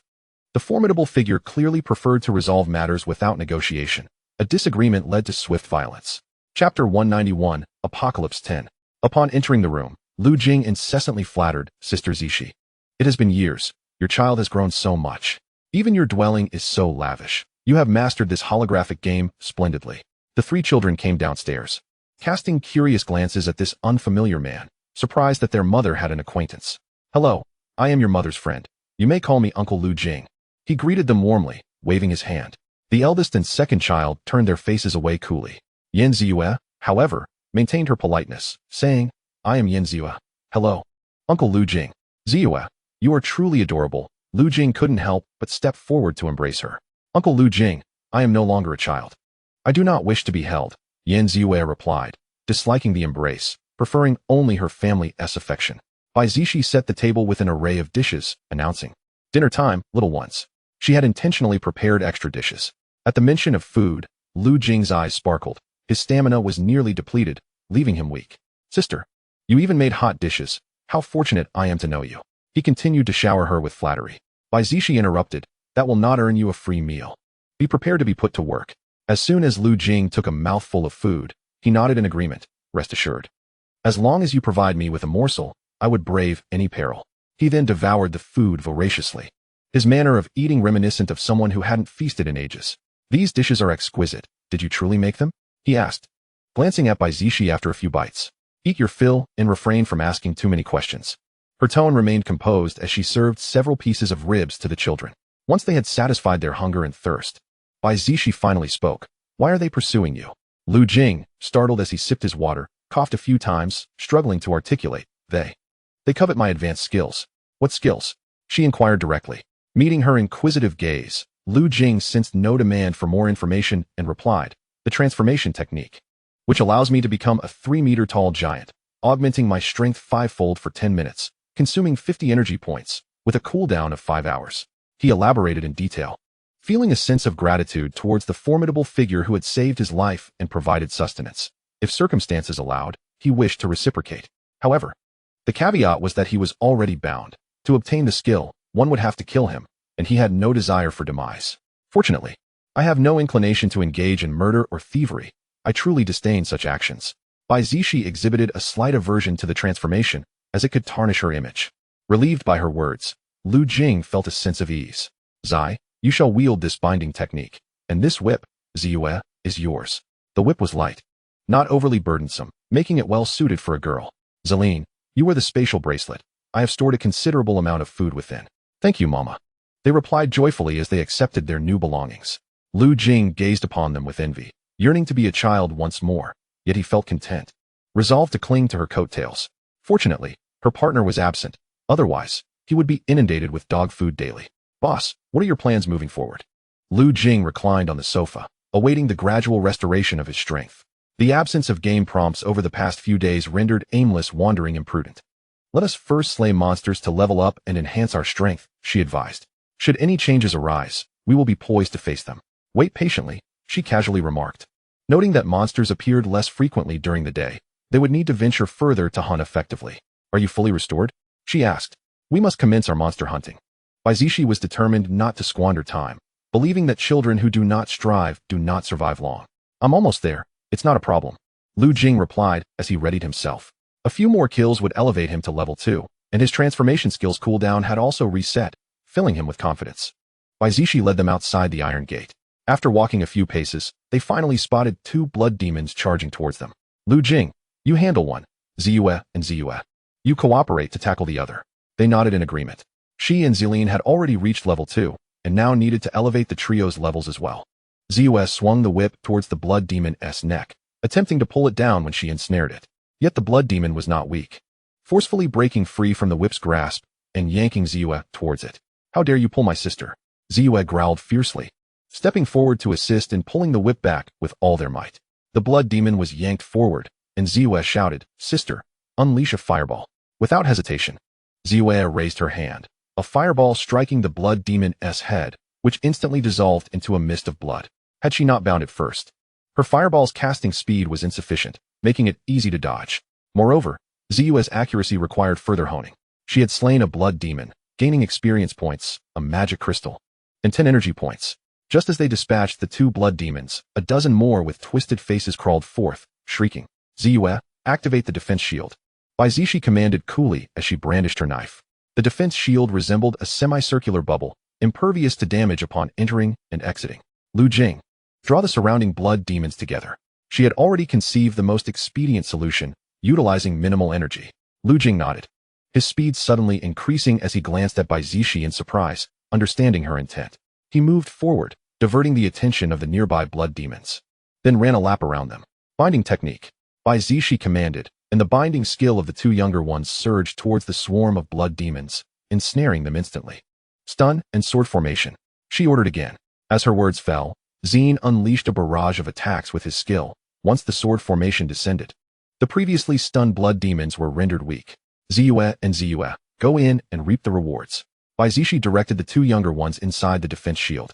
The formidable figure clearly preferred to resolve matters without negotiation. A disagreement led to swift violence. Chapter 191, Apocalypse 10. Upon entering the room, Lu Jing incessantly flattered Sister Zixi. It has been years. Your child has grown so much. Even your dwelling is so lavish. You have mastered this holographic game splendidly. The three children came downstairs, casting curious glances at this unfamiliar man, surprised that their mother had an acquaintance. Hello, I am your mother's friend. You may call me Uncle Lu Jing. He greeted them warmly, waving his hand. The eldest and second child turned their faces away coolly. Yan Ziyue, however, maintained her politeness, saying, I am Yan Ziyue. Hello, Uncle Lu Jing. Ziyue, you are truly adorable. Lu Jing couldn't help but step forward to embrace her. Uncle Lu Jing, I am no longer a child. I do not wish to be held, Yan Ziyue replied, disliking the embrace, preferring only her family's affection. Bai Zixi set the table with an array of dishes, announcing, Dinner time, little ones. She had intentionally prepared extra dishes. At the mention of food, Lu Jing's eyes sparkled. His stamina was nearly depleted, leaving him weak. Sister, you even made hot dishes. How fortunate I am to know you. He continued to shower her with flattery. Bai Zixi interrupted, That will not earn you a free meal. Be prepared to be put to work. As soon as Lu Jing took a mouthful of food, he nodded in agreement, rest assured. As long as you provide me with a morsel, I would brave any peril. He then devoured the food voraciously, his manner of eating reminiscent of someone who hadn't feasted in ages. These dishes are exquisite. Did you truly make them? He asked, glancing at Bai Zixi after a few bites. Eat your fill and refrain from asking too many questions. Her tone remained composed as she served several pieces of ribs to the children. Once they had satisfied their hunger and thirst, Bai Zixi finally spoke. Why are they pursuing you? Lu Jing, startled as he sipped his water, coughed a few times, struggling to articulate. They covet my advanced skills. What skills? She inquired directly. Meeting her inquisitive gaze, Lu Jing sensed no demand for more information and replied, the transformation technique, which allows me to become a 3-meter-tall giant, augmenting my strength 5-fold for 10 minutes, consuming 50 energy points, with a cooldown of 5 hours. He elaborated in detail, feeling a sense of gratitude towards the formidable figure who had saved his life and provided sustenance. If circumstances allowed, he wished to reciprocate. However, the caveat was that he was already bound. To obtain the skill, one would have to kill him, and he had no desire for demise. Fortunately, I have no inclination to engage in murder or thievery. I truly disdain such actions. Bai Zixi exhibited a slight aversion to the transformation, as it could tarnish her image. Relieved by her words, Lu Jing felt a sense of ease. Zai, you shall wield this binding technique, and this whip, Ziyue, is yours. The whip was light, not overly burdensome, making it well suited for a girl. Zeline, you are the spatial bracelet. I have stored a considerable amount of food within. Thank you, Mama. They replied joyfully as they accepted their new belongings. Lu Jing gazed upon them with envy, yearning to be a child once more, yet he felt content, resolved to cling to her coattails. Fortunately, her partner was absent, otherwise, he would be inundated with dog food daily. Boss, what are your plans moving forward? Lu Jing reclined on the sofa, awaiting the gradual restoration of his strength. The absence of game prompts over the past few days rendered aimless wandering imprudent. Let us first slay monsters to level up and enhance our strength, she advised. Should any changes arise, we will be poised to face them. Wait patiently, she casually remarked. Noting that monsters appeared less frequently during the day, they would need to venture further to hunt effectively. Are you fully restored? She asked. We must commence our monster hunting. Bai Zixi was determined not to squander time, believing that children who do not strive do not survive long. I'm almost there. It's not a problem. Lu Jing replied as he readied himself. A few more kills would elevate him to level 2, and his transformation skills cooldown had also reset, filling him with confidence. Bai Zixi led them outside the iron gate. After walking a few paces, they finally spotted 2 blood demons charging towards them. Lu Jing, you handle one. Ziyue and Ziyue. You cooperate to tackle the other. They nodded in agreement. She and Zeline had already reached level 2, and now needed to elevate the trio's levels as well. Ziyue swung the whip towards the blood demon's neck, attempting to pull it down when she ensnared it. Yet the blood demon was not weak, forcefully breaking free from the whip's grasp and yanking Ziyue towards it. How dare you pull my sister? Ziyue growled fiercely, stepping forward to assist in pulling the whip back with all their might. The blood demon was yanked forward, and Ziyue shouted, Sister, unleash a fireball. Without hesitation, Ziyue raised her hand, a fireball striking the blood demon's head, which instantly dissolved into a mist of blood. Had she not bound it first, her fireball's casting speed was insufficient, making it easy to dodge. Moreover, Ziyue's accuracy required further honing. She had slain a blood demon, gaining experience points, a magic crystal, and 10 energy points. Just as they dispatched the 2 blood demons, a dozen more with twisted faces crawled forth, shrieking. Ziyue, activate the defense shield. Bai Zixi commanded coolly as she brandished her knife. The defense shield resembled a semicircular bubble, impervious to damage upon entering and exiting. Lu Jing, draw the surrounding blood demons together. She had already conceived the most expedient solution, utilizing minimal energy. Lu Jing nodded, his speed suddenly increasing as he glanced at Bai Zixi in surprise, understanding her intent. He moved forward, diverting the attention of the nearby blood demons, then ran a lap around them. Binding technique. Bai Zixi commanded, and the binding skill of the 2 younger ones surged towards the swarm of blood demons, ensnaring them instantly. Stun and sword formation. She ordered again. As her words fell, Zine unleashed a barrage of attacks with his skill, once the sword formation descended. The previously stunned blood demons were rendered weak. Ziyue and Ziyue, go in and reap the rewards. Bai Zixi directed the 2 younger ones inside the defense shield.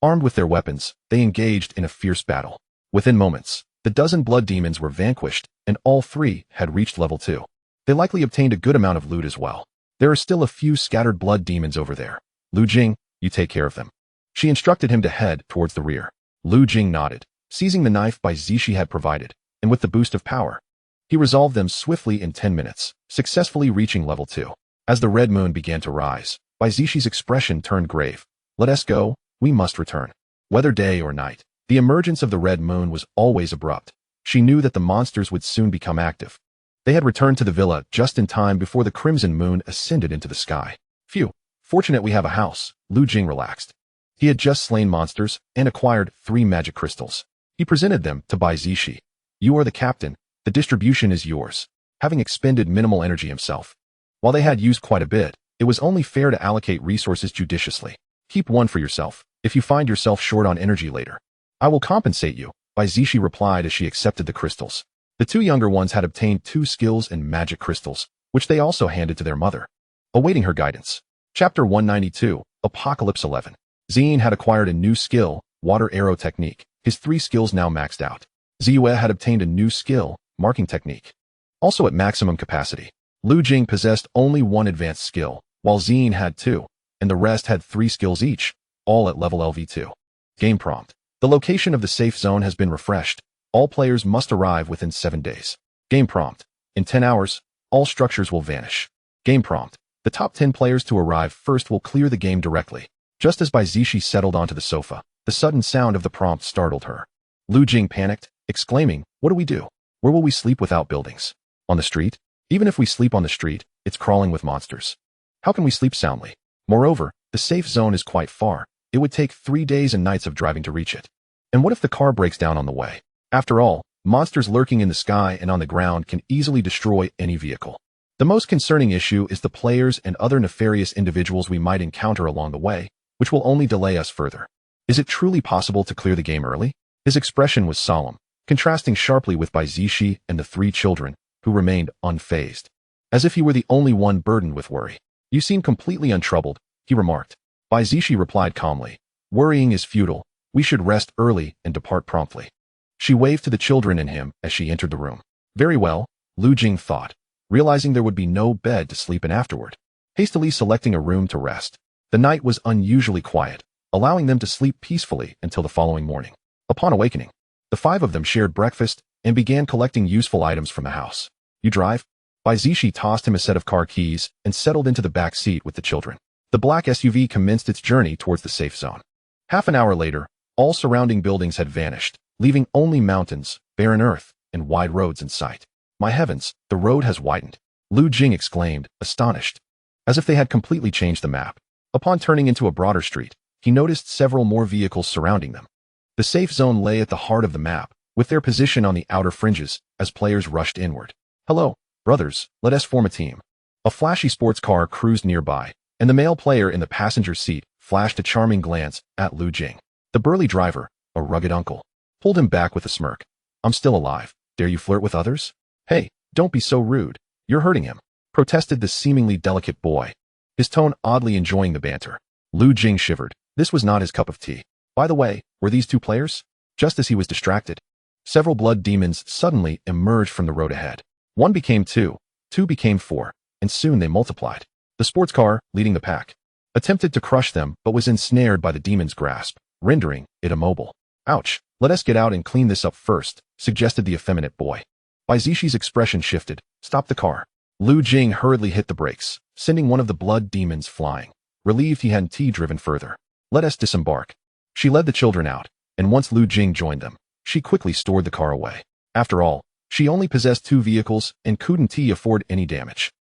Armed with their weapons, they engaged in a fierce battle. Within moments, the dozen blood demons were vanquished, and all 3 had reached level 2. They likely obtained a good amount of loot as well. There are still a few scattered blood demons over there. Lu Jing, you take care of them. She instructed him to head towards the rear. Lu Jing nodded, seizing the knife Bai Zixi had provided, and with the boost of power, he resolved them swiftly in 10 minutes, successfully reaching level 2. As the red moon began to rise, Bai Zixi's expression turned grave. Let us go, we must return. Whether day or night, the emergence of the red moon was always abrupt. She knew that the monsters would soon become active. They had returned to the villa just in time before the crimson moon ascended into the sky. Phew, fortunate we have a house. Lu Jing relaxed. He had just slain monsters and acquired 3 magic crystals. He presented them to Bai Zixi. You are the captain, the distribution is yours. Having expended minimal energy himself, while they had used quite a bit, it was only fair to allocate resources judiciously. Keep one for yourself, if you find yourself short on energy later. I will compensate you, Bai Zixi replied as she accepted the crystals. The 2 younger ones had obtained 2 skills and magic crystals, which they also handed to their mother, awaiting her guidance. Chapter 192, Apocalypse 11. Zine had acquired a new skill, Water Arrow Technique. His 3 skills now maxed out. Ziyue had obtained a new skill, Marking Technique, also at maximum capacity. Lu Jing possessed only 1 advanced skill, while Zine had 2, and the rest had 3 skills each, all at level LV2. Game prompt. The location of the safe zone has been refreshed. All players must arrive within 7 days. Game prompt. In 10 hours, all structures will vanish. Game prompt. The top 10 players to arrive first will clear the game directly. Just as Bai Zixi settled onto the sofa, the sudden sound of the prompt startled her. Lu Jing panicked, exclaiming, "What do we do? Where will we sleep without buildings? On the street? Even if we sleep on the street, it's crawling with monsters. How can we sleep soundly? Moreover, the safe zone is quite far. It would take 3 days and nights of driving to reach it. And what if the car breaks down on the way? After all, monsters lurking in the sky and on the ground can easily destroy any vehicle. The most concerning issue is the players and other nefarious individuals we might encounter along the way, which will only delay us further. Is it truly possible to clear the game early?" His expression was solemn, contrasting sharply with Bai Zixi and the 3 children, who remained unfazed. As if he were the only one burdened with worry. "You seem completely untroubled," he remarked. Bai Zixi replied calmly, "Worrying is futile. We should rest early and depart promptly." She waved to the children and him as she entered the room. Very well, Lu Jing thought, realizing there would be no bed to sleep in afterward. Hastily selecting a room to rest. The night was unusually quiet, allowing them to sleep peacefully until the following morning. Upon awakening, the 5 of them shared breakfast and began collecting useful items from the house. "You drive?" Bai Zixi tossed him a set of car keys and settled into the back seat with the children. The black SUV commenced its journey towards the safe zone. Half an hour later, all surrounding buildings had vanished, leaving only mountains, barren earth, and wide roads in sight. "My heavens, the road has widened," Lu Jing exclaimed, astonished, as if they had completely changed the map. Upon turning into a broader street, he noticed several more vehicles surrounding them. The safe zone lay at the heart of the map, with their position on the outer fringes as players rushed inward. "Hello, brothers, let us form a team." A flashy sports car cruised nearby, and the male player in the passenger seat flashed a charming glance at Lu Jing. The burly driver, a rugged uncle, pulled him back with a smirk. "I'm still alive. Dare you flirt with others?" "Hey, don't be so rude. You're hurting him," protested the seemingly delicate boy, his tone oddly enjoying the banter. Lu Jing shivered. This was not his cup of tea. By the way, were these 2 players? Just as he was distracted, several blood demons suddenly emerged from the road ahead. 1 became 2, 2 became 4, and soon they multiplied. The sports car, leading the pack, attempted to crush them but was ensnared by the demon's grasp, rendering it immobile. "Ouch, let us get out and clean this up first," suggested the effeminate boy. Bai Zixi's expression shifted. "Stop the car." Lu Jing hurriedly hit the brakes, sending one of the blood demons flying, relieved he hadn't driven further. "Let us disembark." She led the children out, and once Lu Jing joined them, she quickly stored the car away. After all, she only possessed 2 vehicles and couldn't afford any damage.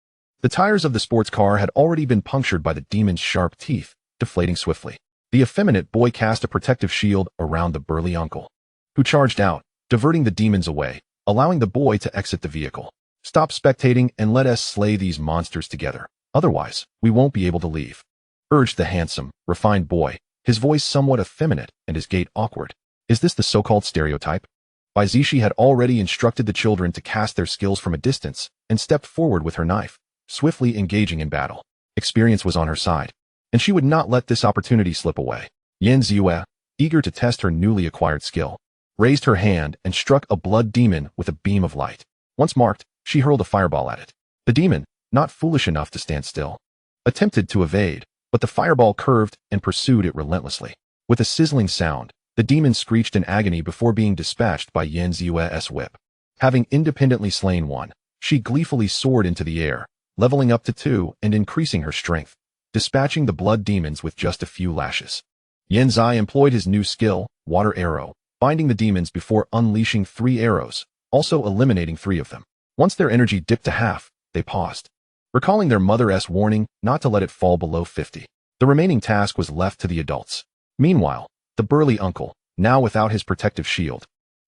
The tires of the sports car had already been punctured by the demon's sharp teeth, deflating swiftly. The effeminate boy cast a protective shield around the burly uncle, who charged out, diverting the demons away, allowing the boy to exit the vehicle. "Stop spectating and let us slay these monsters together. Otherwise, we won't be able to leave," urged the handsome, refined boy, his voice somewhat effeminate and his gait awkward. Is this the so-called stereotype? Bai Zixi had already instructed the children to cast their skills from a distance and stepped forward with her knife, swiftly engaging in battle. Experience was on her side, and she would not let this opportunity slip away. Yan Shaochen, eager to test her newly acquired skill, raised her hand and struck a blood demon with a beam of light. Once marked, she hurled a fireball at it. The demon, not foolish enough to stand still, attempted to evade, but the fireball curved and pursued it relentlessly. With a sizzling sound, the demon screeched in agony before being dispatched by Yan Shaocheng's whip. Having independently slain 1, she gleefully soared into the air, leveling up to 2 and increasing her strength, dispatching the blood demons with just a few lashes. Yan Zai employed his new skill, Water Arrow, binding the demons before unleashing 3 arrows, also eliminating 3 of them. Once their energy dipped to half, they paused, recalling their mother's warning not to let it fall below 50. The remaining task was left to the adults. Meanwhile, the burly uncle, now without his protective shield,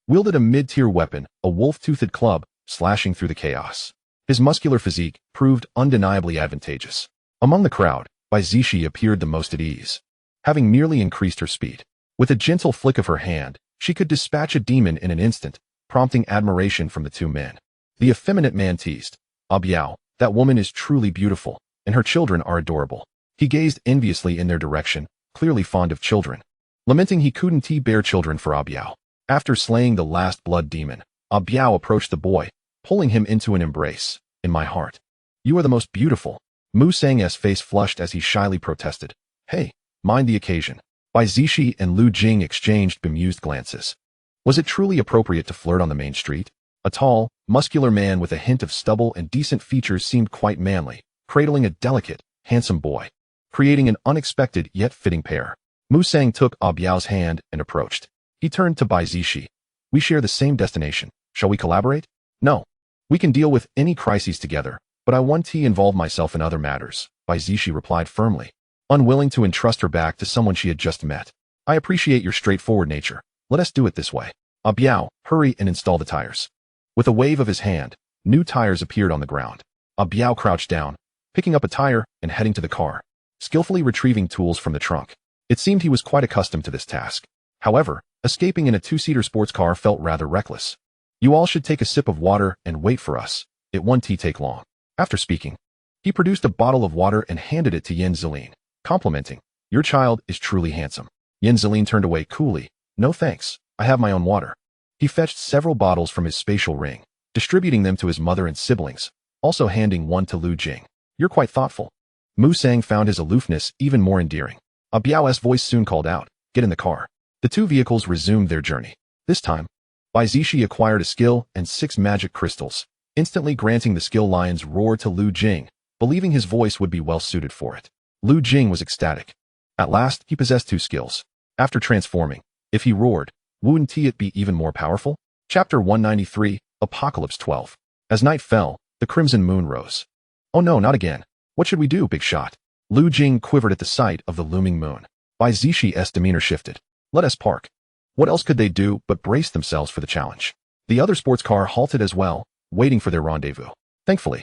wielded a mid-tier weapon, a wolf-toothed club, slashing through the chaos. His muscular physique proved undeniably advantageous. Among the crowd, Bai Zixi appeared the most at ease, having merely increased her speed. With a gentle flick of her hand, she could dispatch a demon in an instant, prompting admiration from the 2 men. The effeminate man teased, "Ah Biao, that woman is truly beautiful, and her children are adorable." He gazed enviously in their direction, clearly fond of children, lamenting he couldn't bear children for Ah Biao. After slaying the last blood demon, Ah Biao approached the boy, pulling him into an embrace. "In my heart, you are the most beautiful." Mu Sang's face flushed as he shyly protested. "Hey, mind the occasion." Bai Zixi and Lu Jing exchanged bemused glances. Was it truly appropriate to flirt on the main street? A tall, muscular man with a hint of stubble and decent features seemed quite manly, cradling a delicate, handsome boy, creating an unexpected yet fitting pair. Mu Sang took Ah Biao's hand and approached. He turned to Bai Zixi. We share the same destination. Shall we collaborate? No. We can deal with any crises together, but I want to involve myself in other matters, Bai Zixi replied firmly, unwilling to entrust her back to someone she had just met. I appreciate your straightforward nature. Let us do it this way. Ah Biao, hurry and install the tires. With a wave of his hand, new tires appeared on the ground. Ah Biao crouched down, picking up a tire and heading to the car, skillfully retrieving tools from the trunk. It seemed he was quite accustomed to this task. However, escaping in a two-seater sports car felt rather reckless. You all should take a sip of water and wait for us. It won't take long. After speaking, he produced a bottle of water and handed it to Yan Zilin, complimenting, Your child is truly handsome. Yan Zilin turned away coolly. No thanks, I have my own water. He fetched several bottles from his spatial ring, distributing them to his mother and siblings, also handing one to Lu Jing. You're quite thoughtful. Mu Sang found his aloofness even more endearing. A Biao's voice soon called out, Get in the car. The two vehicles resumed their journey. This time, Bai Zixi acquired a skill and 6 magic crystals, instantly granting the skill lion's roar to Lu Jing, believing his voice would be well suited for it. Lu Jing was ecstatic. At last, he possessed 2 skills. After transforming, if he roared, wouldn't it be even more powerful? Chapter 193, Apocalypse 12. As night fell, the crimson moon rose. Oh no, not again. What should we do, big shot? Lu Jing quivered at the sight of the looming moon. Bai Zixi's demeanor shifted. Let us park. What else could they do but brace themselves for the challenge? The other sports car halted as well, waiting for their rendezvous. Thankfully,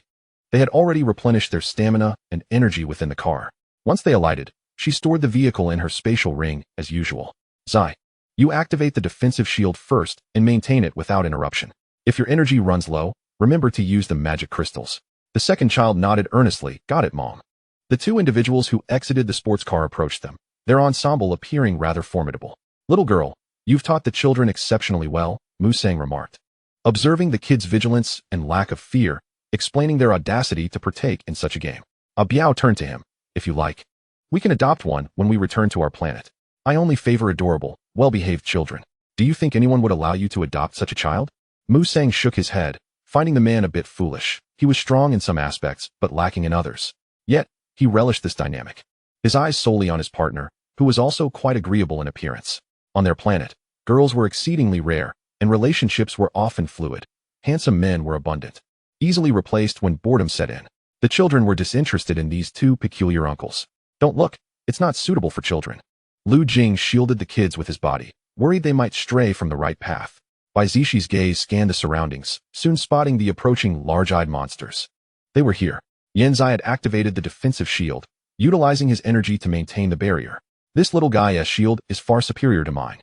they had already replenished their stamina and energy within the car. Once they alighted, she stored the vehicle in her spatial ring as usual. Zai, you activate the defensive shield first and maintain it without interruption. If your energy runs low, remember to use the magic crystals. The second child nodded earnestly. Got it, Mom. The 2 individuals who exited the sports car approached them, their ensemble appearing rather formidable. Little girl, you've taught the children exceptionally well, Mu Sang remarked, observing the kids' vigilance and lack of fear, explaining their audacity to partake in such a game. A Biao turned to him. If you like, we can adopt one when we return to our planet. I only favor adorable, well-behaved children. Do you think anyone would allow you to adopt such a child? Mu Sang shook his head, finding the man a bit foolish. He was strong in some aspects, but lacking in others. Yet, he relished this dynamic. His eyes solely on his partner, who was also quite agreeable in appearance. On their planet, girls were exceedingly rare, and relationships were often fluid. Handsome men were abundant, easily replaced when boredom set in. The children were disinterested in these 2 peculiar uncles. Don't look, it's not suitable for children. Lu Jing shielded the kids with his body, worried they might stray from the right path. Bai Zixi's gaze scanned the surroundings, soon spotting the approaching large-eyed monsters. They were here. Yan Zai had activated the defensive shield, utilizing his energy to maintain the barrier. This little guy's shield is far superior to mine.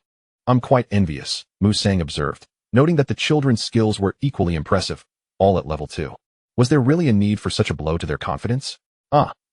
I'm quite envious, Mu Sang observed, noting that the children's skills were equally impressive, all at level 2. Was there really a need for such a blow to their confidence?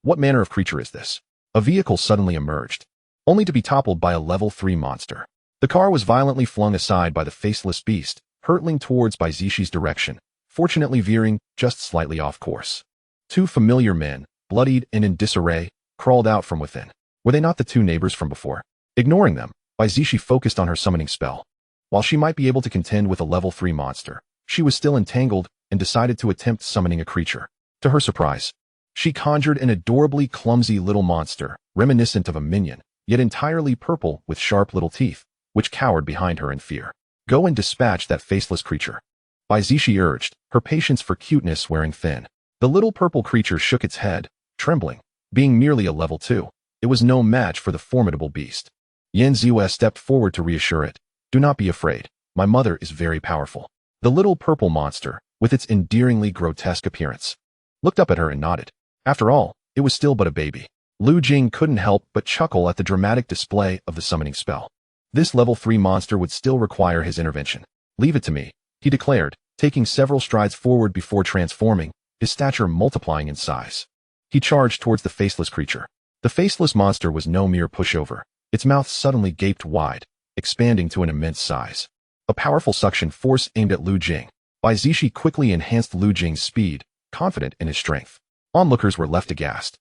What manner of creature is this? A vehicle suddenly emerged, only to be toppled by a level 3 monster. The car was violently flung aside by the faceless beast, hurtling towards Bai Zixi's direction, fortunately veering just slightly off course. 2 familiar men, bloodied and in disarray, crawled out from within. Were they not the 2 neighbors from before? Ignoring them, Bai Zixi focused on her summoning spell. While she might be able to contend with a level 3 monster, she was still entangled and decided to attempt summoning a creature. To her surprise, she conjured an adorably clumsy little monster, reminiscent of a minion, yet entirely purple with sharp little teeth, which cowered behind her in fear. Go and dispatch that faceless creature. Bai Zixi urged, her patience for cuteness wearing thin. The little purple creature shook its head, trembling. Being merely a level 2, it was no match for the formidable beast. Yan Ziwe stepped forward to reassure it. Do not be afraid. My mother is very powerful. The little purple monster, with its endearingly grotesque appearance, looked up at her and nodded. After all, it was still but a baby. Lu Jing couldn't help but chuckle at the dramatic display of the summoning spell. This level 3 monster would still require his intervention. Leave it to me, he declared, taking several strides forward before transforming, his stature multiplying in size. He charged towards the faceless creature. The faceless monster was no mere pushover. Its mouth suddenly gaped wide, expanding to an immense size. A powerful suction force aimed at Lu Jing. Bai Zixi quickly enhanced Lu Jing's speed, confident in his strength. Onlookers were left aghast,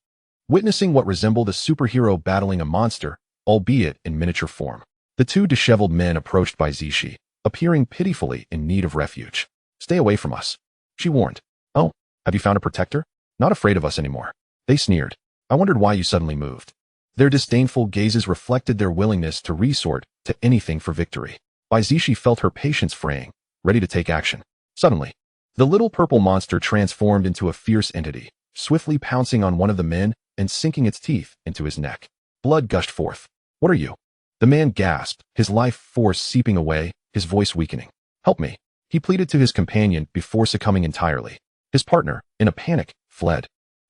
witnessing what resembled a superhero battling a monster, albeit in miniature form. The 2 disheveled men approached Bai Zixi, appearing pitifully in need of refuge. Stay away from us, she warned. Oh, have you found a protector? Not afraid of us anymore. They sneered. I wondered why you suddenly moved. Their disdainful gazes reflected their willingness to resort to anything for victory. Bai Zixi felt her patience fraying, ready to take action. Suddenly, the little purple monster transformed into a fierce entity, swiftly pouncing on one of the men and sinking its teeth into his neck. Blood gushed forth. What are you? The man gasped, his life force seeping away, his voice weakening. Help me, he pleaded to his companion before succumbing entirely. His partner, in a panic, fled.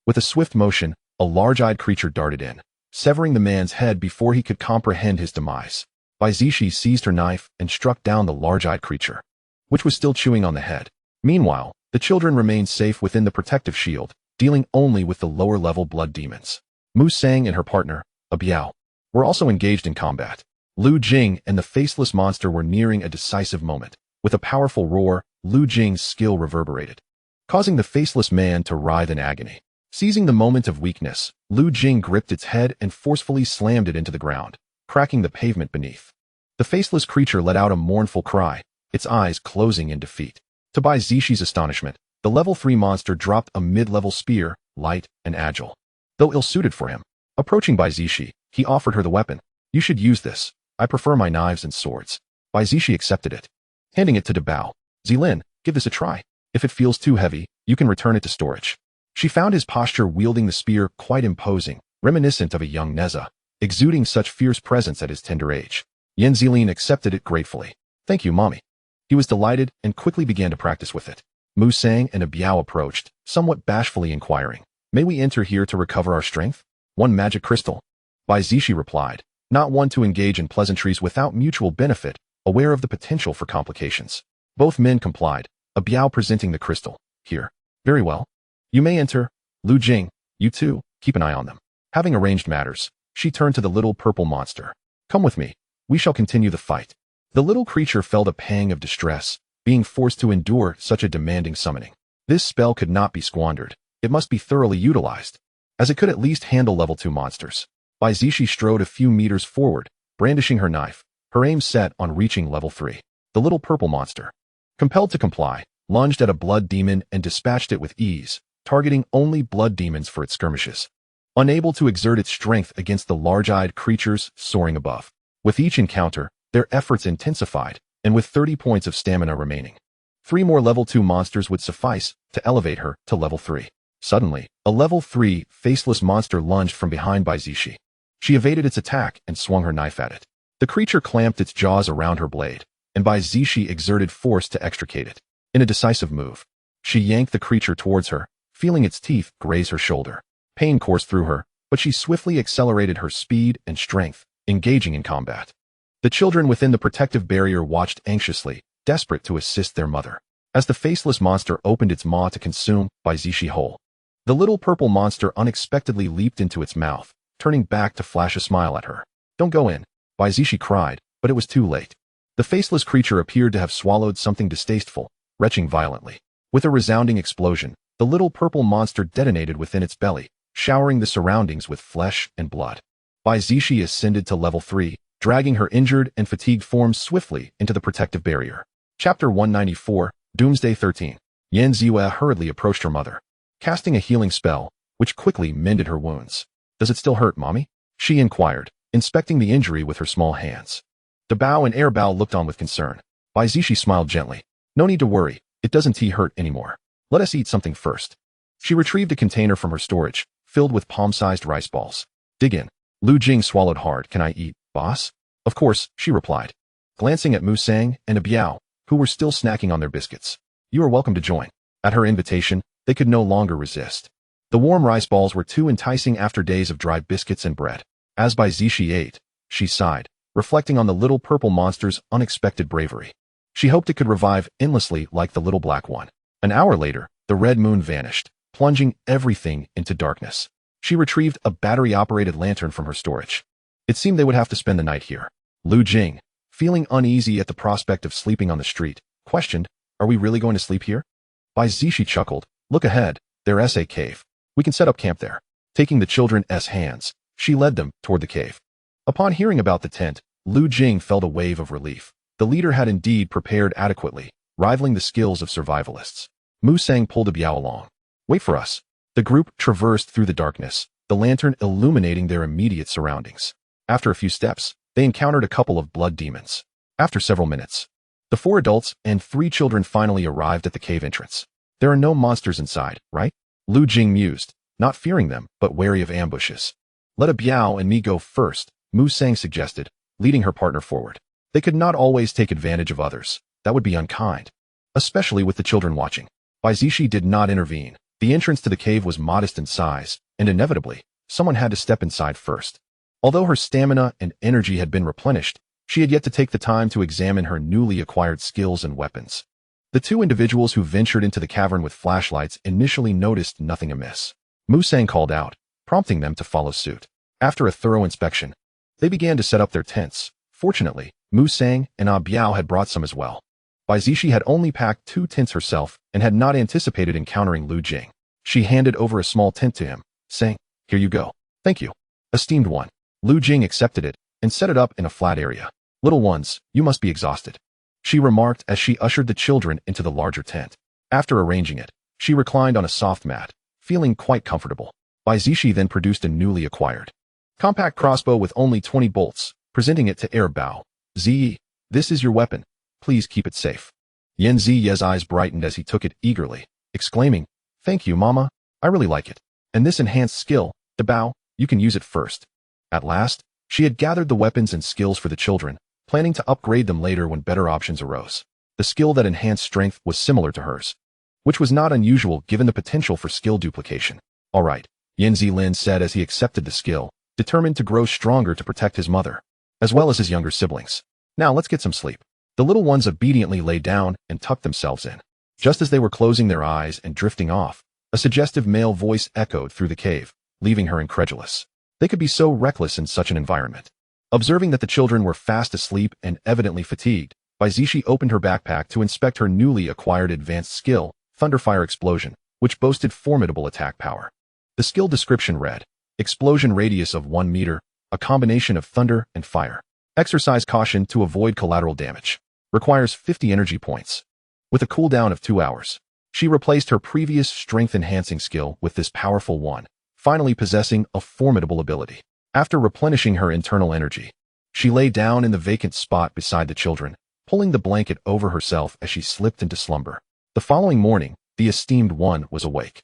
With a swift motion, a large-eyed creature darted in, severing the man's head before he could comprehend his demise. Bai Zixi seized her knife and struck down the large-eyed creature, which was still chewing on the head. Meanwhile, the children remained safe within the protective shield, dealing only with the lower-level blood demons. Mu Sang and her partner, a Biao, were also engaged in combat. Lu Jing and the faceless monster were nearing a decisive moment. With a powerful roar, Lu Jing's skill reverberated, causing the faceless man to writhe in agony. Seizing the moment of weakness, Lu Jing gripped its head and forcefully slammed it into the ground, cracking the pavement beneath. The faceless creature let out a mournful cry, its eyes closing in defeat. To Bai Zixi's astonishment, the level 3 monster dropped a mid-level spear, light and agile. Though ill-suited for him, approaching Bai Zixi, he offered her the weapon. You should use this. I prefer my knives and swords. Bai Zixi accepted it, handing it to Debao. Zilin, give this a try. If it feels too heavy, you can return it to storage. She found his posture wielding the spear quite imposing, reminiscent of a young Neza, exuding such fierce presence at his tender age. Yan Zilin accepted it gratefully. Thank you, mommy. He was delighted and quickly began to practice with it. Mu Sang and a Biao approached, somewhat bashfully inquiring, May we enter here to recover our strength? One magic crystal. Bai Zixi replied, not one to engage in pleasantries without mutual benefit, aware of the potential for complications. Both men complied, a Biao presenting the crystal. Here. Very well. You may enter. Lu Jing, you too, keep an eye on them. Having arranged matters, she turned to the little purple monster. Come with me. We shall continue the fight. The little creature felt a pang of distress, being forced to endure such a demanding summoning. This spell could not be squandered. It must be thoroughly utilized, as it could at least handle level 2 monsters. Bai Zixi strode a few meters forward, brandishing her knife, her aim set on reaching level 3. The little purple monster, compelled to comply, lunged at a blood demon and dispatched it with ease, targeting only blood demons for its skirmishes. Unable to exert its strength against the large-eyed creatures soaring above. With each encounter, their efforts intensified, and with 30 points of stamina remaining, 3 more level 2 monsters would suffice to elevate her to level 3. Suddenly, a level 3 faceless monster lunged from behind Bai Zixi. She evaded its attack and swung her knife at it. The creature clamped its jaws around her blade, and Bai Zixi exerted force to extricate it. In a decisive move, she yanked the creature towards her, feeling its teeth graze her shoulder. Pain coursed through her, but she swiftly accelerated her speed and strength, engaging in combat. The children within the protective barrier watched anxiously, desperate to assist their mother. As the faceless monster opened its maw to consume Bai Zixi whole, the little purple monster unexpectedly leaped into its mouth, turning back to flash a smile at her. Don't go in, Bai Zixi cried, but it was too late. The faceless creature appeared to have swallowed something distasteful, retching violently. With a resounding explosion, the little purple monster detonated within its belly, showering the surroundings with flesh and blood. Bai Zixi ascended to level 3, dragging her injured and fatigued form swiftly into the protective barrier. Chapter 194, Doomsday 13. Yan Ziwe hurriedly approached her mother, casting a healing spell, which quickly mended her wounds. Does it still hurt, mommy? She inquired, inspecting the injury with her small hands. Debao and Airbao looked on with concern. Bai Zixi smiled gently. No need to worry, it doesn't hurt anymore. Let us eat something first. She retrieved a container from her storage, filled with palm-sized rice balls. Dig in. Lu Jing swallowed hard. Can I eat, boss? Of course, she replied, glancing at Mu Sang and a Biao, who were still snacking on their biscuits. You are welcome to join. At her invitation, they could no longer resist. The warm rice balls were too enticing after days of dry biscuits and bread. As Bai Zixi ate, she sighed, reflecting on the little purple monster's unexpected bravery. She hoped it could revive endlessly like the little black one. An hour later, the red moon vanished, plunging everything into darkness. She retrieved a battery-operated lantern from her storage. It seemed they would have to spend the night here. Lu Jing, feeling uneasy at the prospect of sleeping on the street, questioned, Are we really going to sleep here? Bai Zixi chuckled. Look ahead, there's a cave. We can set up camp there. Taking the children's hands, she led them toward the cave. Upon hearing about the tent, Lu Jing felt a wave of relief. The leader had indeed prepared adequately, rivaling the skills of survivalists. Mu Sang pulled a Biao along. Wait for us. The group traversed through the darkness, the lantern illuminating their immediate surroundings. After a few steps, they encountered a couple of blood demons. After several minutes, the 4 adults and 3 children finally arrived at the cave entrance. There are no monsters inside, right? Lu Jing mused, not fearing them, but wary of ambushes. Let a Biao and me go first, Mu Sang suggested, leading her partner forward. They could not always take advantage of others. That would be unkind, especially with the children watching. Bai Zixi did not intervene. The entrance to the cave was modest in size, and inevitably, someone had to step inside first. Although her stamina and energy had been replenished, she had yet to take the time to examine her newly acquired skills and weapons. The 2 individuals who ventured into the cavern with flashlights initially noticed nothing amiss. Mu Sang called out, prompting them to follow suit. After a thorough inspection, they began to set up their tents. Fortunately, Mu Sang and Ah Biao had brought some as well. Bai Zixi had only packed 2 tents herself and had not anticipated encountering Lu Jing. She handed over a small tent to him, saying, "Here you go." "Thank you, esteemed one." Lu Jing accepted it and set it up in a flat area. "Little ones, you must be exhausted," she remarked as she ushered the children into the larger tent. After arranging it, she reclined on a soft mat, feeling quite comfortable. Bai Zixi then produced a newly acquired compact crossbow with only 20 bolts, presenting it to Arab Bao. "Zi, this is your weapon. Please keep it safe." Yan Zi's eyes brightened as he took it eagerly, exclaiming, "Thank you, Mama. I really like it. And this enhanced skill, the Bao, you can use it first." At last, she had gathered the weapons and skills for the children, planning to upgrade them later when better options arose. The skill that enhanced strength was similar to hers, which was not unusual given the potential for skill duplication. "All right," Yan Zilin said as he accepted the skill, determined to grow stronger to protect his mother, as well as his younger siblings. "Now let's get some sleep." The little ones obediently lay down and tucked themselves in. Just as they were closing their eyes and drifting off, a suggestive male voice echoed through the cave, leaving her incredulous. They could be so reckless in such an environment. Observing that the children were fast asleep and evidently fatigued, Bai Zixi opened her backpack to inspect her newly acquired advanced skill, Thunderfire Explosion, which boasted formidable attack power. The skill description read, explosion radius of 1 meter, a combination of thunder and fire. Exercise caution to avoid collateral damage. Requires 50 energy points. With a cooldown of 2 hours. She replaced her previous strength-enhancing skill with this powerful one, finally possessing a formidable ability. After replenishing her internal energy, she lay down in the vacant spot beside the children, pulling the blanket over herself as she slipped into slumber. The following morning, the esteemed one was awake.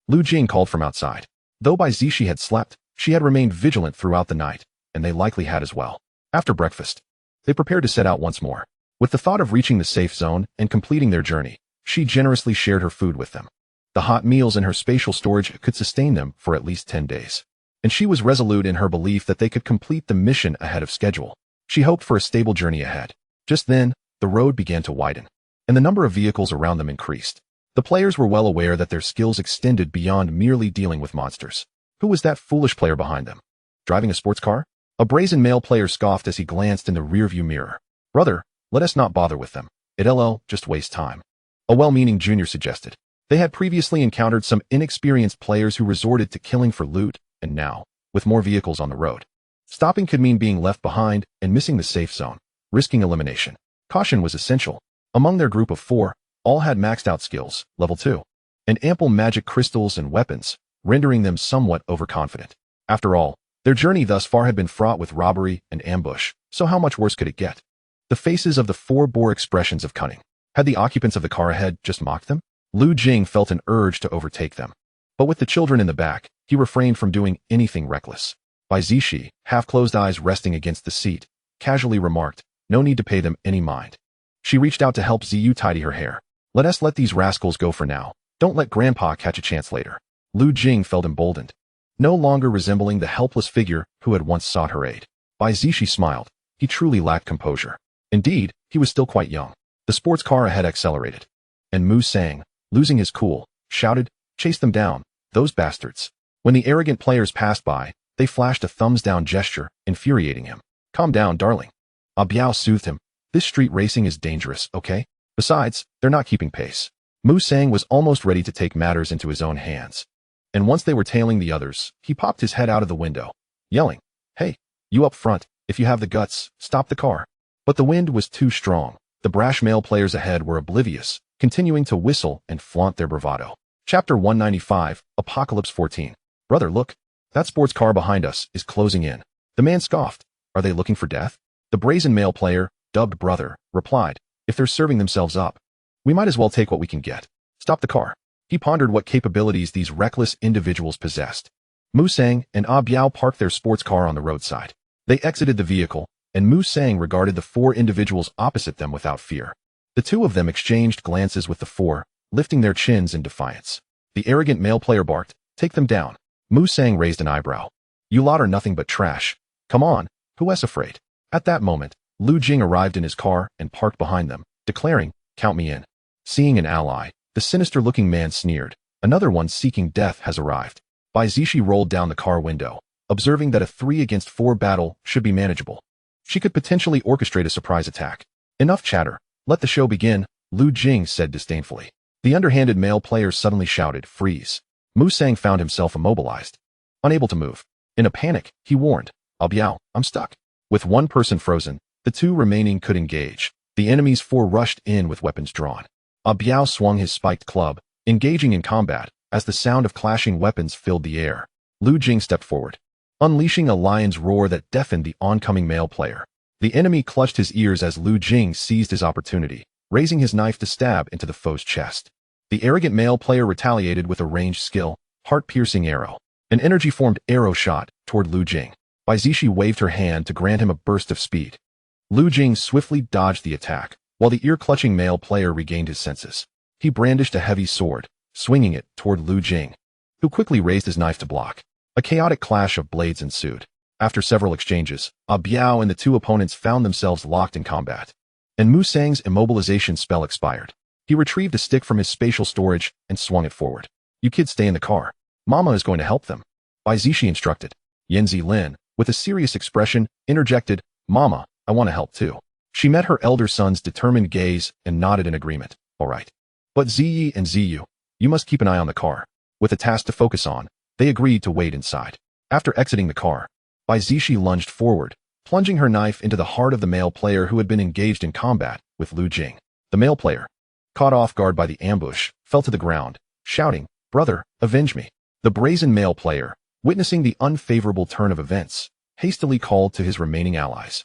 Lu Jing called from outside. Though Bai Zixi had slept, she had remained vigilant throughout the night, and they likely had as well. After breakfast, they prepared to set out once more. With the thought of reaching the safe zone and completing their journey, she generously shared her food with them. The hot meals in her spatial storage could sustain them for at least 10 days. And she was resolute in her belief that they could complete the mission ahead of schedule. She hoped for a stable journey ahead. Just then, the road began to widen, and the number of vehicles around them increased. The players were well aware that their skills extended beyond merely dealing with monsters. Who was that foolish player behind them? Driving a sports car? A brazen male player scoffed as he glanced in the rearview mirror. "Brother, let us not bother with them. It'll just waste time," a well-meaning junior suggested. They had previously encountered some inexperienced players who resorted to killing for loot, and now, with more vehicles on the road, stopping could mean being left behind and missing the safe zone, risking elimination. Caution was essential. Among their group of 4, all had maxed out skills, level 2, and ample magic crystals and weapons, rendering them somewhat overconfident. After all, their journey thus far had been fraught with robbery and ambush, so how much worse could it get? The faces of the 4 bore expressions of cunning. Had the occupants of the car ahead just mocked them? Lu Jing felt an urge to overtake them. But with the children in the back, he refrained from doing anything reckless. Bai Zixi, half-closed eyes resting against the seat, casually remarked, "No need to pay them any mind." She reached out to help Ziyu tidy her hair. Let these rascals go for now. Don't let Grandpa catch a chance later." Lu Jing felt emboldened, no longer resembling the helpless figure who had once sought her aid. Bai Zixi smiled. He truly lacked composure. Indeed, he was still quite young. The sports car ahead accelerated. And Mu Sang, losing his cool, shouted, "Chase them down, those bastards." When the arrogant players passed by, they flashed a thumbs-down gesture, infuriating him. "Calm down, darling." Ah Biao soothed him. "This street racing is dangerous, okay? Besides, they're not keeping pace." Mu Sang was almost ready to take matters into his own hands. And once they were tailing the others, he popped his head out of the window, yelling, "Hey, you up front, if you have the guts, stop the car." But the wind was too strong. The brash male players ahead were oblivious, continuing to whistle and flaunt their bravado. Chapter 195, Apocalypse 14. Brother, look. That sports car behind us is closing in. The man scoffed. Are they looking for death? The brazen male player, dubbed Brother, replied. If they're serving themselves up, we might as well take what we can get. Stop the car. He pondered what capabilities these reckless individuals possessed. Mu Sang and Ah Biao parked their sports car on the roadside. They exited the vehicle, and Mu Sang regarded the four individuals opposite them without fear. The two of them exchanged glances with the four, lifting their chins in defiance. The arrogant male player barked, take them down. Mu Sang raised an eyebrow. You lot are nothing but trash. Come on, who's afraid? At that moment, Lu Jing arrived in his car and parked behind them, declaring, count me in. Seeing an ally, the sinister-looking man sneered. Another one seeking death has arrived. Bai Zixi rolled down the car window, observing that a 3-against-4 battle should be manageable. She could potentially orchestrate a surprise attack. Enough chatter. Let the show begin, Lu Jing said disdainfully. The underhanded male player suddenly shouted, freeze. Mu Sang found himself immobilized, unable to move. In a panic, he warned, Ah Biao, I'm stuck. With one person frozen, the two remaining could engage. The enemy's four rushed in with weapons drawn. Ah Biao swung his spiked club, engaging in combat, as the sound of clashing weapons filled the air. Lu Jing stepped forward, unleashing a lion's roar that deafened the oncoming male player. The enemy clutched his ears as Lu Jing seized his opportunity, raising his knife to stab into the foe's chest. The arrogant male player retaliated with a ranged skill, heart-piercing arrow. An energy-formed arrow shot toward Lu Jing. Bai Zixi waved her hand to grant him a burst of speed. Lu Jing swiftly dodged the attack, while the ear-clutching male player regained his senses. He brandished a heavy sword, swinging it toward Lu Jing, who quickly raised his knife to block. A chaotic clash of blades ensued. After several exchanges, Ah Biao and the two opponents found themselves locked in combat, and Mu Sang's immobilization spell expired. He retrieved a stick from his spatial storage and swung it forward. You kids stay in the car. Mama is going to help them. Bai Zixi instructed. Yanzi Lin, with a serious expression, interjected, Mama, I want to help too. She met her elder son's determined gaze and nodded in agreement. All right. But Ziyi and Ziyu, you must keep an eye on the car. With a task to focus on, they agreed to wait inside. After exiting the car, Bai Zixi lunged forward, plunging her knife into the heart of the male player who had been engaged in combat with Lu Jing. The male player, caught off guard by the ambush, fell to the ground, shouting, Brother, avenge me. The brazen male player, witnessing the unfavorable turn of events, hastily called to his remaining allies.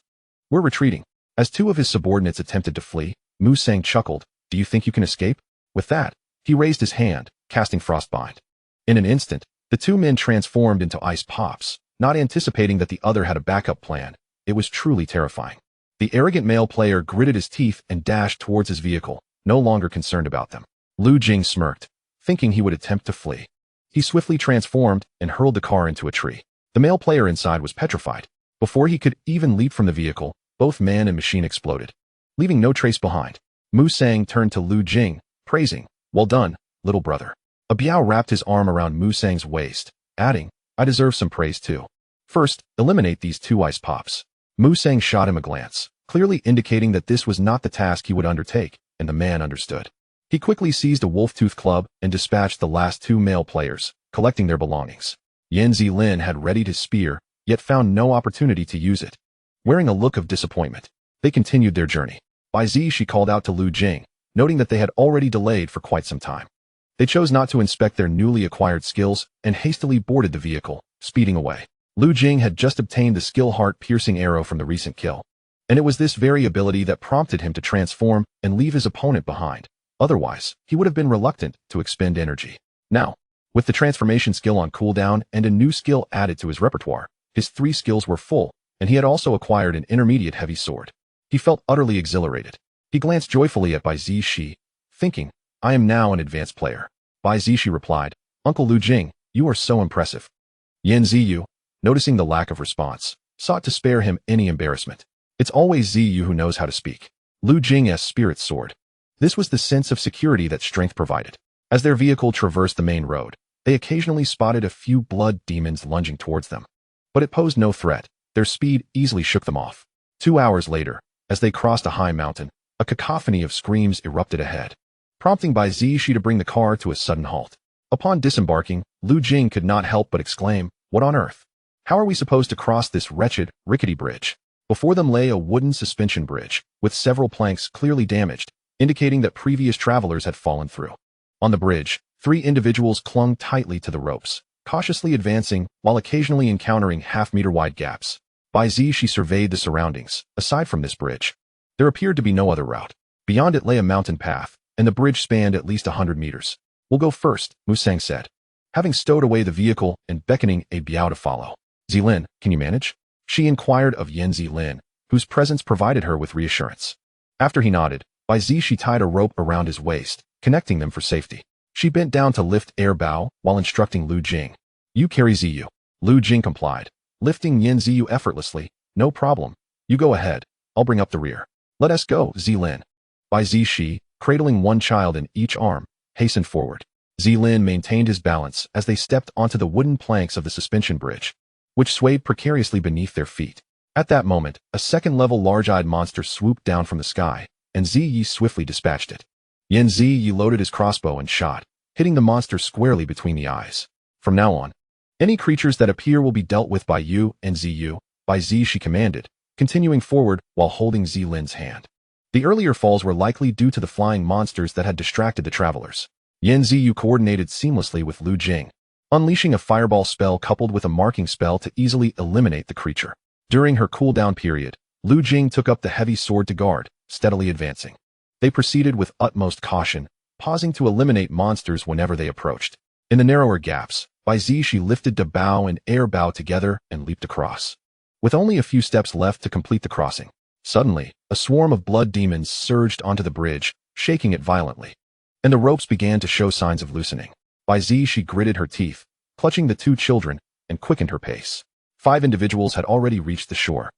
We're retreating. As two of his subordinates attempted to flee, Mu Sang chuckled, do you think you can escape? With that, he raised his hand, casting Frostbind. In an instant, the two men transformed into ice pops, not anticipating that the other had a backup plan. It was truly terrifying. The arrogant male player gritted his teeth and dashed towards his vehicle, no longer concerned about them. Lu Jing smirked, thinking he would attempt to flee. He swiftly transformed and hurled the car into a tree. The male player inside was petrified. Before he could even leap from the vehicle, both man and machine exploded, leaving no trace behind. Mu Sang turned to Lu Jing, praising, well done, little brother. Ah Biao wrapped his arm around Mu Sang's waist, adding, I deserve some praise too. First, eliminate these two ice pops. Mu Sang shot him a glance, clearly indicating that this was not the task he would undertake, and the man understood. He quickly seized a wolf-tooth club and dispatched the last two male players, collecting their belongings. Yanzi Lin had readied his spear, yet found no opportunity to use it. Wearing a look of disappointment, they continued their journey. Bai Zixi called out to Lu Jing, noting that they had already delayed for quite some time. They chose not to inspect their newly acquired skills and hastily boarded the vehicle, speeding away. Lu Jing had just obtained the skill heart-piercing arrow from the recent kill, and it was this very ability that prompted him to transform and leave his opponent behind. Otherwise, he would have been reluctant to expend energy. Now, with the transformation skill on cooldown and a new skill added to his repertoire, his 3 skills were full, and he had also acquired an intermediate heavy sword. He felt utterly exhilarated. He glanced joyfully at Bai Zixi, thinking, I am now an advanced player. Bai Zixi replied, Uncle Lu Jing, you are so impressive. Yan Ziyu, noticing the lack of response, sought to spare him any embarrassment. It's always Ziyu who knows how to speak. Lu Jing's spirit soared. This was the sense of security that strength provided. As their vehicle traversed the main road, they occasionally spotted a few blood demons lunging towards them. But it posed no threat. Their speed easily shook them off. 2 hours later, as they crossed a high mountain, a cacophony of screams erupted ahead, prompting Bai Zixi to bring the car to a sudden halt. Upon disembarking, Lu Jing could not help but exclaim, What on earth? How are we supposed to cross this wretched, rickety bridge? Before them lay a wooden suspension bridge, with several planks clearly damaged, indicating that previous travelers had fallen through. On the bridge, 3 individuals clung tightly to the ropes, cautiously advancing while occasionally encountering half-meter-wide gaps. Bai Zixi surveyed the surroundings. Aside from this bridge, there appeared to be no other route. Beyond it lay a mountain path, and the bridge spanned at least 100 meters. "We'll go first," Musang said, having stowed away the vehicle and beckoning a Biao to follow. "Zilin, can you manage?" She inquired of Yan Zilin, whose presence provided her with reassurance. After he nodded, Bai Zixi tied a rope around his waist, connecting them for safety. She bent down to lift Bao while instructing Lu Jing. "You carry Ziyu." Lu Jing complied, lifting Yan Ziyu effortlessly. "No problem. You go ahead. I'll bring up the rear." "Let us go, Zilin." Bai Zixi, cradling one child in each arm, hastened forward. Zilin maintained his balance as they stepped onto the wooden planks of the suspension bridge, which swayed precariously beneath their feet. At that moment, a second-level large-eyed monster swooped down from the sky, and Ziyi swiftly dispatched it. Yan Ziyi loaded his crossbow and shot, hitting the monster squarely between the eyes. "From now on, any creatures that appear will be dealt with by you and Ziyu," Bai Zixi commanded, continuing forward while holding Zilin's hand. The earlier falls were likely due to the flying monsters that had distracted the travelers. Yan Ziyu coordinated seamlessly with Lu Jing, unleashing a fireball spell coupled with a marking spell to easily eliminate the creature. During her cooldown period, Lu Jing took up the heavy sword to guard, steadily advancing. They proceeded with utmost caution, pausing to eliminate monsters whenever they approached. In the narrower gaps, Bai Zixi lifted Bao and Bao together and leaped across. With only a few steps left to complete the crossing, suddenly, a swarm of blood demons surged onto the bridge, shaking it violently. And the ropes began to show signs of loosening. Bai Zixi gritted her teeth, clutching the 2 children, and quickened her pace. 5 individuals had already reached the shore,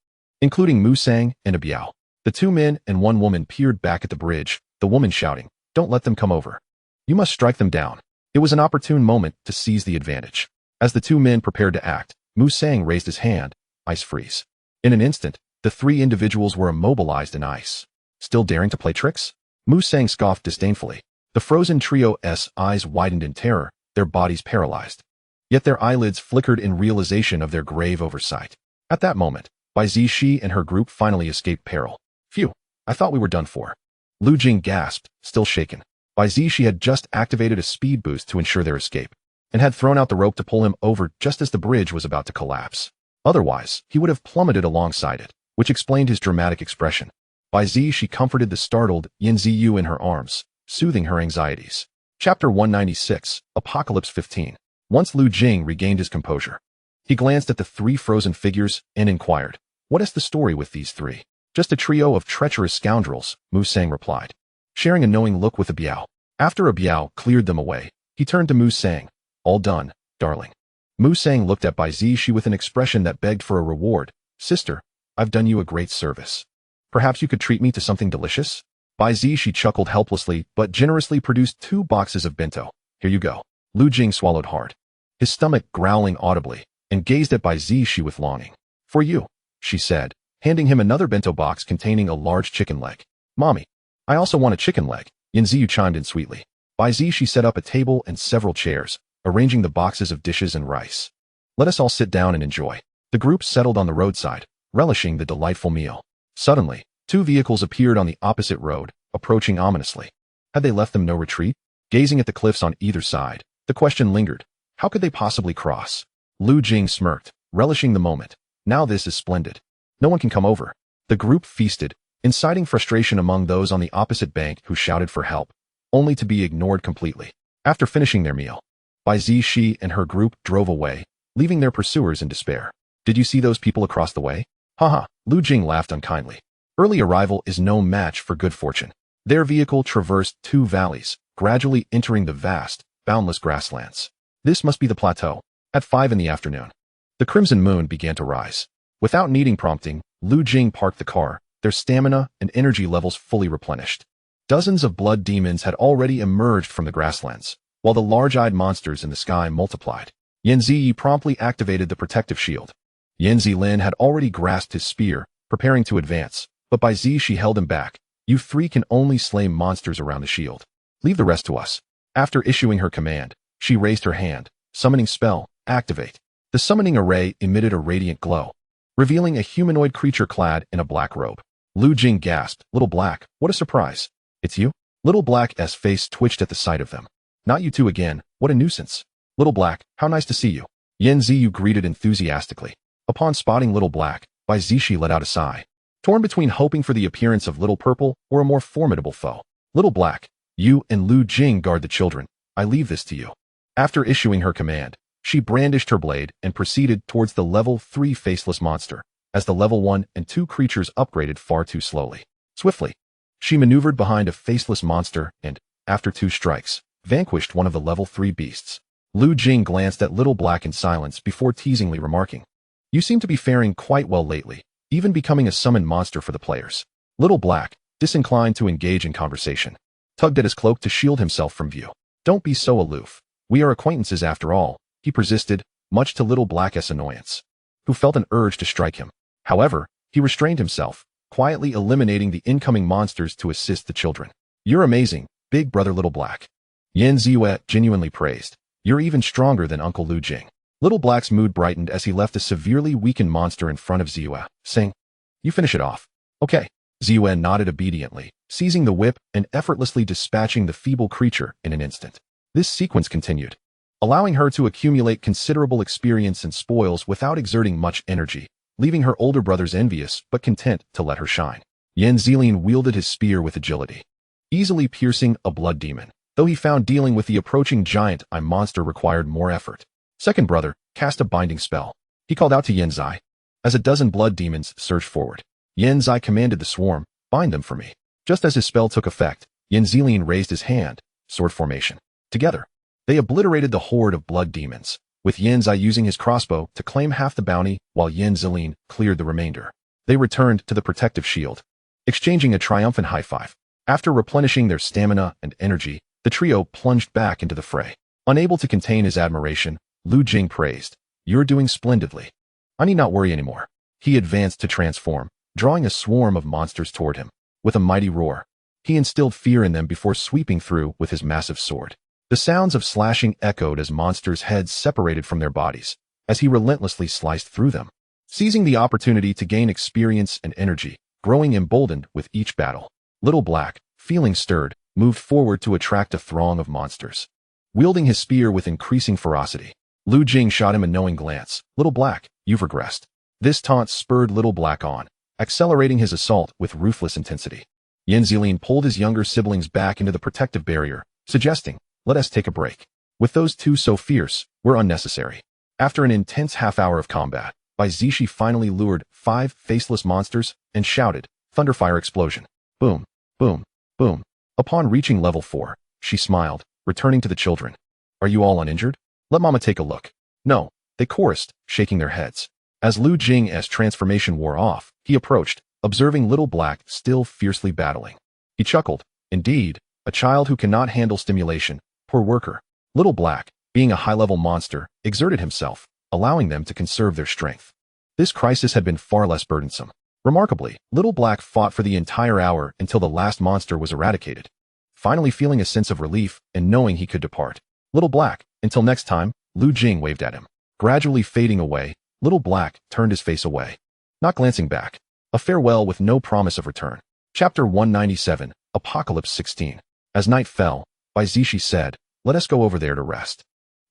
including Musang and a Biao. The 2 men and 1 woman peered back at the bridge, the woman shouting, "Don't let them come over. You must strike them down." It was an opportune moment to seize the advantage. As the 2 men prepared to act, Musang raised his hand, "Ice freeze." In an instant, the 3 individuals were immobilized in ice. "Still daring to play tricks?" Musang scoffed disdainfully. The frozen trio's eyes widened in terror, their bodies paralyzed. Yet their eyelids flickered in realization of their grave oversight. At that moment, Bai Zixi and her group finally escaped peril. "Phew, I thought we were done for." Lu Jing gasped, still shaken. Bai Zixi had just activated a speed boost to ensure their escape, and had thrown out the rope to pull him over just as the bridge was about to collapse. Otherwise, he would have plummeted alongside it, which explained his dramatic expression. Bai Zixi comforted the startled Yan Ziyu in her arms, soothing her anxieties. Chapter 196, Apocalypse 15. Once Lu Jing regained his composure, he glanced at the 3 frozen figures and inquired, "What is the story with these 3? "Just a trio of treacherous scoundrels," Musang replied, sharing a knowing look with a Biao. After a Biao cleared them away, he turned to Musang. "All done, darling." Musang looked at Bai Zixi with an expression that begged for a reward. "Sister, I've done you a great service. Perhaps you could treat me to something delicious?" Bai Zixi chuckled helplessly but generously produced 2 boxes of bento. "Here you go." Lu Jing swallowed hard, his stomach growling audibly, and gazed at Bai Zixi with longing. "For you," she said, handing him another bento box containing a large chicken leg. "Mommy, I also want a chicken leg," Yan Ziyu chimed in sweetly. Bai Zixi set up a table and several chairs, arranging the boxes of dishes and rice. "Let us all sit down and enjoy." The group settled on the roadside, relishing the delightful meal. Suddenly, 2 vehicles appeared on the opposite road, approaching ominously. Had they left them no retreat? Gazing at the cliffs on either side, the question lingered. How could they possibly cross? Lu Jing smirked, relishing the moment. "Now this is splendid. No one can come over." The group feasted, inciting frustration among those on the opposite bank who shouted for help, only to be ignored completely. After finishing their meal, Bai Zixi and her group drove away, leaving their pursuers in despair. "Did you see those people across the way?" "Haha," Lu Jing laughed unkindly. "Early arrival is no match for good fortune." Their vehicle traversed 2 valleys, gradually entering the vast, boundless grasslands. This must be the plateau. At 5 in the afternoon, the crimson moon began to rise. Without needing prompting, Lu Jing parked the car, their stamina and energy levels fully replenished. Dozens of blood demons had already emerged from the grasslands, while the large-eyed monsters in the sky multiplied. Yan Ziyi promptly activated the protective shield. Yan Zilin had already grasped his spear, preparing to advance, but Bai Zixi held him back. "You 3 can only slay monsters around the shield. Leave the rest to us." After issuing her command, she raised her hand. Summoning spell, activate. The summoning array emitted a radiant glow, revealing a humanoid creature clad in a black robe. Lu Jing gasped, "Little Black, what a surprise. It's you?" Little Black's face twitched at the sight of them. "Not you two again, what a nuisance. Little Black, how nice to see you." Yan Ziyu greeted enthusiastically. Upon spotting Little Black, Bai Zixi let out a sigh, torn between hoping for the appearance of Little Purple or a more formidable foe. "Little Black, you and Lu Jing guard the children. I leave this to you." After issuing her command, she brandished her blade and proceeded towards the level 3 faceless monster, as the level 1 and 2 creatures upgraded far too slowly. Swiftly, she maneuvered behind a faceless monster and, after 2 strikes, vanquished one of the level 3 beasts. Lu Jing glanced at Little Black in silence before teasingly remarking, "You seem to be faring quite well lately, even becoming a summoned monster for the players." Little Black, disinclined to engage in conversation, tugged at his cloak to shield himself from view. "Don't be so aloof. We are acquaintances after all," he persisted, much to Little Black's annoyance, who felt an urge to strike him. However, he restrained himself, quietly eliminating the incoming monsters to assist the children. "You're amazing, big brother Little Black," Yan Ziyu genuinely praised. "You're even stronger than Uncle Lu Jing." Little Black's mood brightened as he left a severely weakened monster in front of Ziyu, saying, "You finish it off." "Okay." Ziyu nodded obediently, seizing the whip and effortlessly dispatching the feeble creature in an instant. This sequence continued, allowing her to accumulate considerable experience and spoils without exerting much energy, leaving her older brothers envious but content to let her shine. Yan Zilin wielded his spear with agility, easily piercing a blood demon, though he found dealing with the approaching giant eye monster required more effort. Second brother cast a binding spell. He called out to Yan Zai. As a dozen blood demons surged forward, Yan Zai commanded the swarm, "Bind them for me." Just as his spell took effect, Yan Zilin raised his hand, sword formation. Together, they obliterated the horde of blood demons, with Yan Zai using his crossbow to claim half the bounty while Yan Zilin cleared the remainder. They returned to the protective shield, exchanging a triumphant high five. After replenishing their stamina and energy, the trio plunged back into the fray. Unable to contain his admiration, Lu Jing praised, "You're doing splendidly. I need not worry anymore." He advanced to transform, drawing a swarm of monsters toward him. With a mighty roar, he instilled fear in them before sweeping through with his massive sword. The sounds of slashing echoed as monsters' heads separated from their bodies, as he relentlessly sliced through them, seizing the opportunity to gain experience and energy, growing emboldened with each battle. Little Black, feeling stirred, moved forward to attract a throng of monsters. Wielding his spear with increasing ferocity, Lu Jing shot him a knowing glance. "Little Black, you've regressed." This taunt spurred Little Black on, accelerating his assault with ruthless intensity. Yan Zilin pulled his younger siblings back into the protective barrier, suggesting, "Let us take a break. With those two so fierce, we're unnecessary." After an intense half-hour of combat, Bai Zixi finally lured 5 faceless monsters and shouted, "Thunderfire explosion." Boom, boom, boom. Upon reaching level 4, she smiled, returning to the children. "Are you all uninjured? Let Mama take a look." "No," they chorused, shaking their heads. As Lu Jing's transformation wore off, he approached, observing Little Black still fiercely battling. He chuckled, "Indeed, a child who cannot handle stimulation, poor worker." Little Black, being a high-level monster, exerted himself, allowing them to conserve their strength. This crisis had been far less burdensome. Remarkably, Little Black fought for the entire hour until the last monster was eradicated, finally feeling a sense of relief and knowing he could depart. "Little Black, until next time," Lu Jing waved at him. Gradually fading away, Little Black turned his face away, not glancing back. A farewell with no promise of return. Chapter 197, Apocalypse 16. As night fell, Bai Zixi said, "Let us go over there to rest,"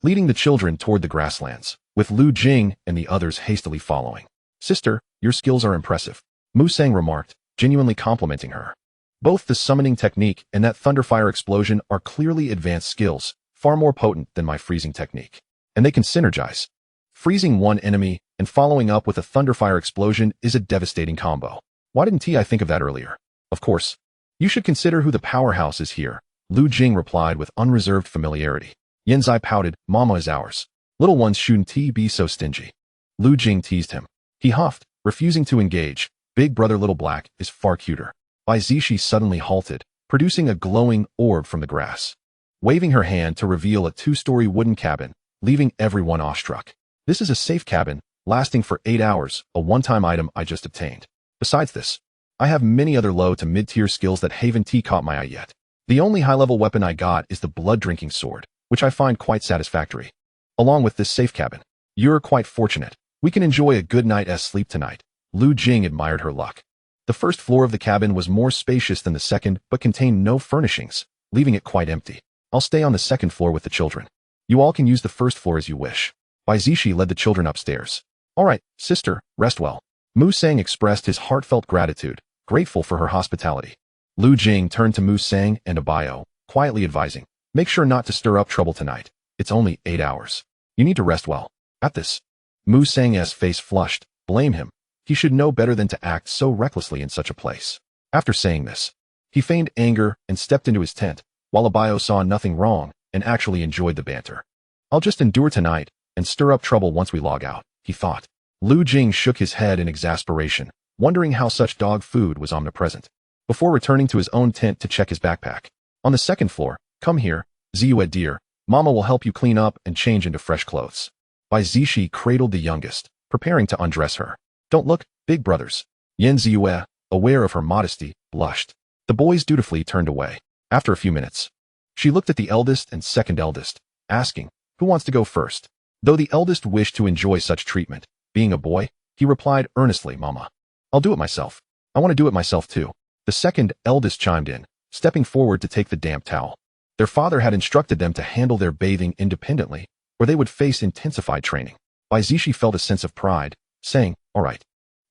leading the children toward the grasslands, with Lu Jing and the others hastily following. "Sister, your skills are impressive," Mu Sang remarked, genuinely complimenting her. "Both the summoning technique and that thunderfire explosion are clearly advanced skills, far more potent than my freezing technique. And they can synergize. Freezing one enemy and following up with a thunderfire explosion is a devastating combo. Why didn't I think of that earlier?" "Of course. You should consider who the powerhouse is here," Lu Jing replied with unreserved familiarity. Yan Zai pouted, "Mama is ours. Little ones shouldn't be so stingy." Lu Jing teased him. He huffed, refusing to engage. "Big brother Little Black is far cuter." Bai Zixi suddenly halted, producing a glowing orb from the grass, waving her hand to reveal a 2-story wooden cabin, leaving everyone awestruck. "This is a safe cabin, lasting for 8 hours, a one-time item I just obtained. Besides this, I have many other low to mid-tier skills that haven't caught my eye yet. The only high-level weapon I got is the blood-drinking sword, which I find quite satisfactory. Along with this safe cabin." "You're quite fortunate," We can enjoy a good night's sleep tonight. Lu Jing admired her luck. The first floor of the cabin was more spacious than the second, but contained no furnishings, leaving it quite empty. I'll stay on the second floor with the children. You all can use the first floor as you wish. Bai Zixi led the children upstairs. All right, sister, rest well. Mu Sang expressed his heartfelt gratitude, grateful for her hospitality. Lu Jing turned to Mu Sang and Abayo, quietly advising, make sure not to stir up trouble tonight. It's only 8 hours. You need to rest well. At this, Mu Sang's face flushed. Blame him. He should know better than to act so recklessly in such a place. After saying this, he feigned anger and stepped into his tent, while Abayo saw nothing wrong and actually enjoyed the banter. I'll just endure tonight and stir up trouble once we log out, he thought. Lu Jing shook his head in exasperation, wondering how such dog food was omnipresent, before returning to his own tent to check his backpack. On the second floor, come here, Ziyue dear, Mama will help you clean up and change into fresh clothes. Bai Zixi cradled the youngest, preparing to undress her. Don't look, big brothers. Yan Ziyue, aware of her modesty, blushed. The boys dutifully turned away. After a few minutes, she looked at the eldest and second eldest, asking, who wants to go first? Though the eldest wished to enjoy such treatment, being a boy, he replied earnestly, Mama. I'll do it myself. I want to do it myself too. The second eldest chimed in, stepping forward to take the damp towel. Their father had instructed them to handle their bathing independently, or they would face intensified training. Bai Zixi felt a sense of pride, saying, all right,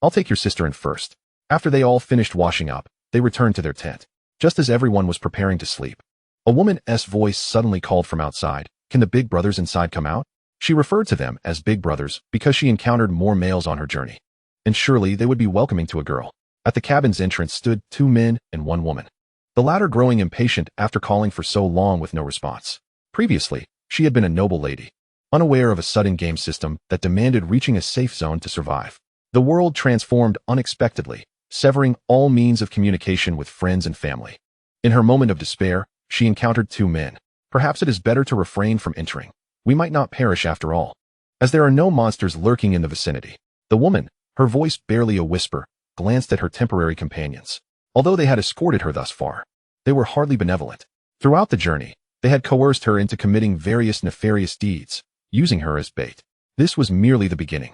I'll take your sister in first. After they all finished washing up, they returned to their tent. Just as everyone was preparing to sleep, a woman's voice suddenly called from outside, can the big brothers inside come out? She referred to them as big brothers because she encountered more males on her journey. And surely they would be welcoming to a girl. At the cabin's entrance stood 2 men and 1 woman. The latter growing impatient after calling for so long with no response. Previously, she had been a noble lady, unaware of a sudden game system that demanded reaching a safe zone to survive. The world transformed unexpectedly, severing all means of communication with friends and family. In her moment of despair, she encountered 2 men. Perhaps it is better to refrain from entering. We might not perish after all, as there are no monsters lurking in the vicinity. The woman, her voice barely a whisper, glanced at her temporary companions. Although they had escorted her thus far, they were hardly benevolent. Throughout the journey, they had coerced her into committing various nefarious deeds, using her as bait. This was merely the beginning.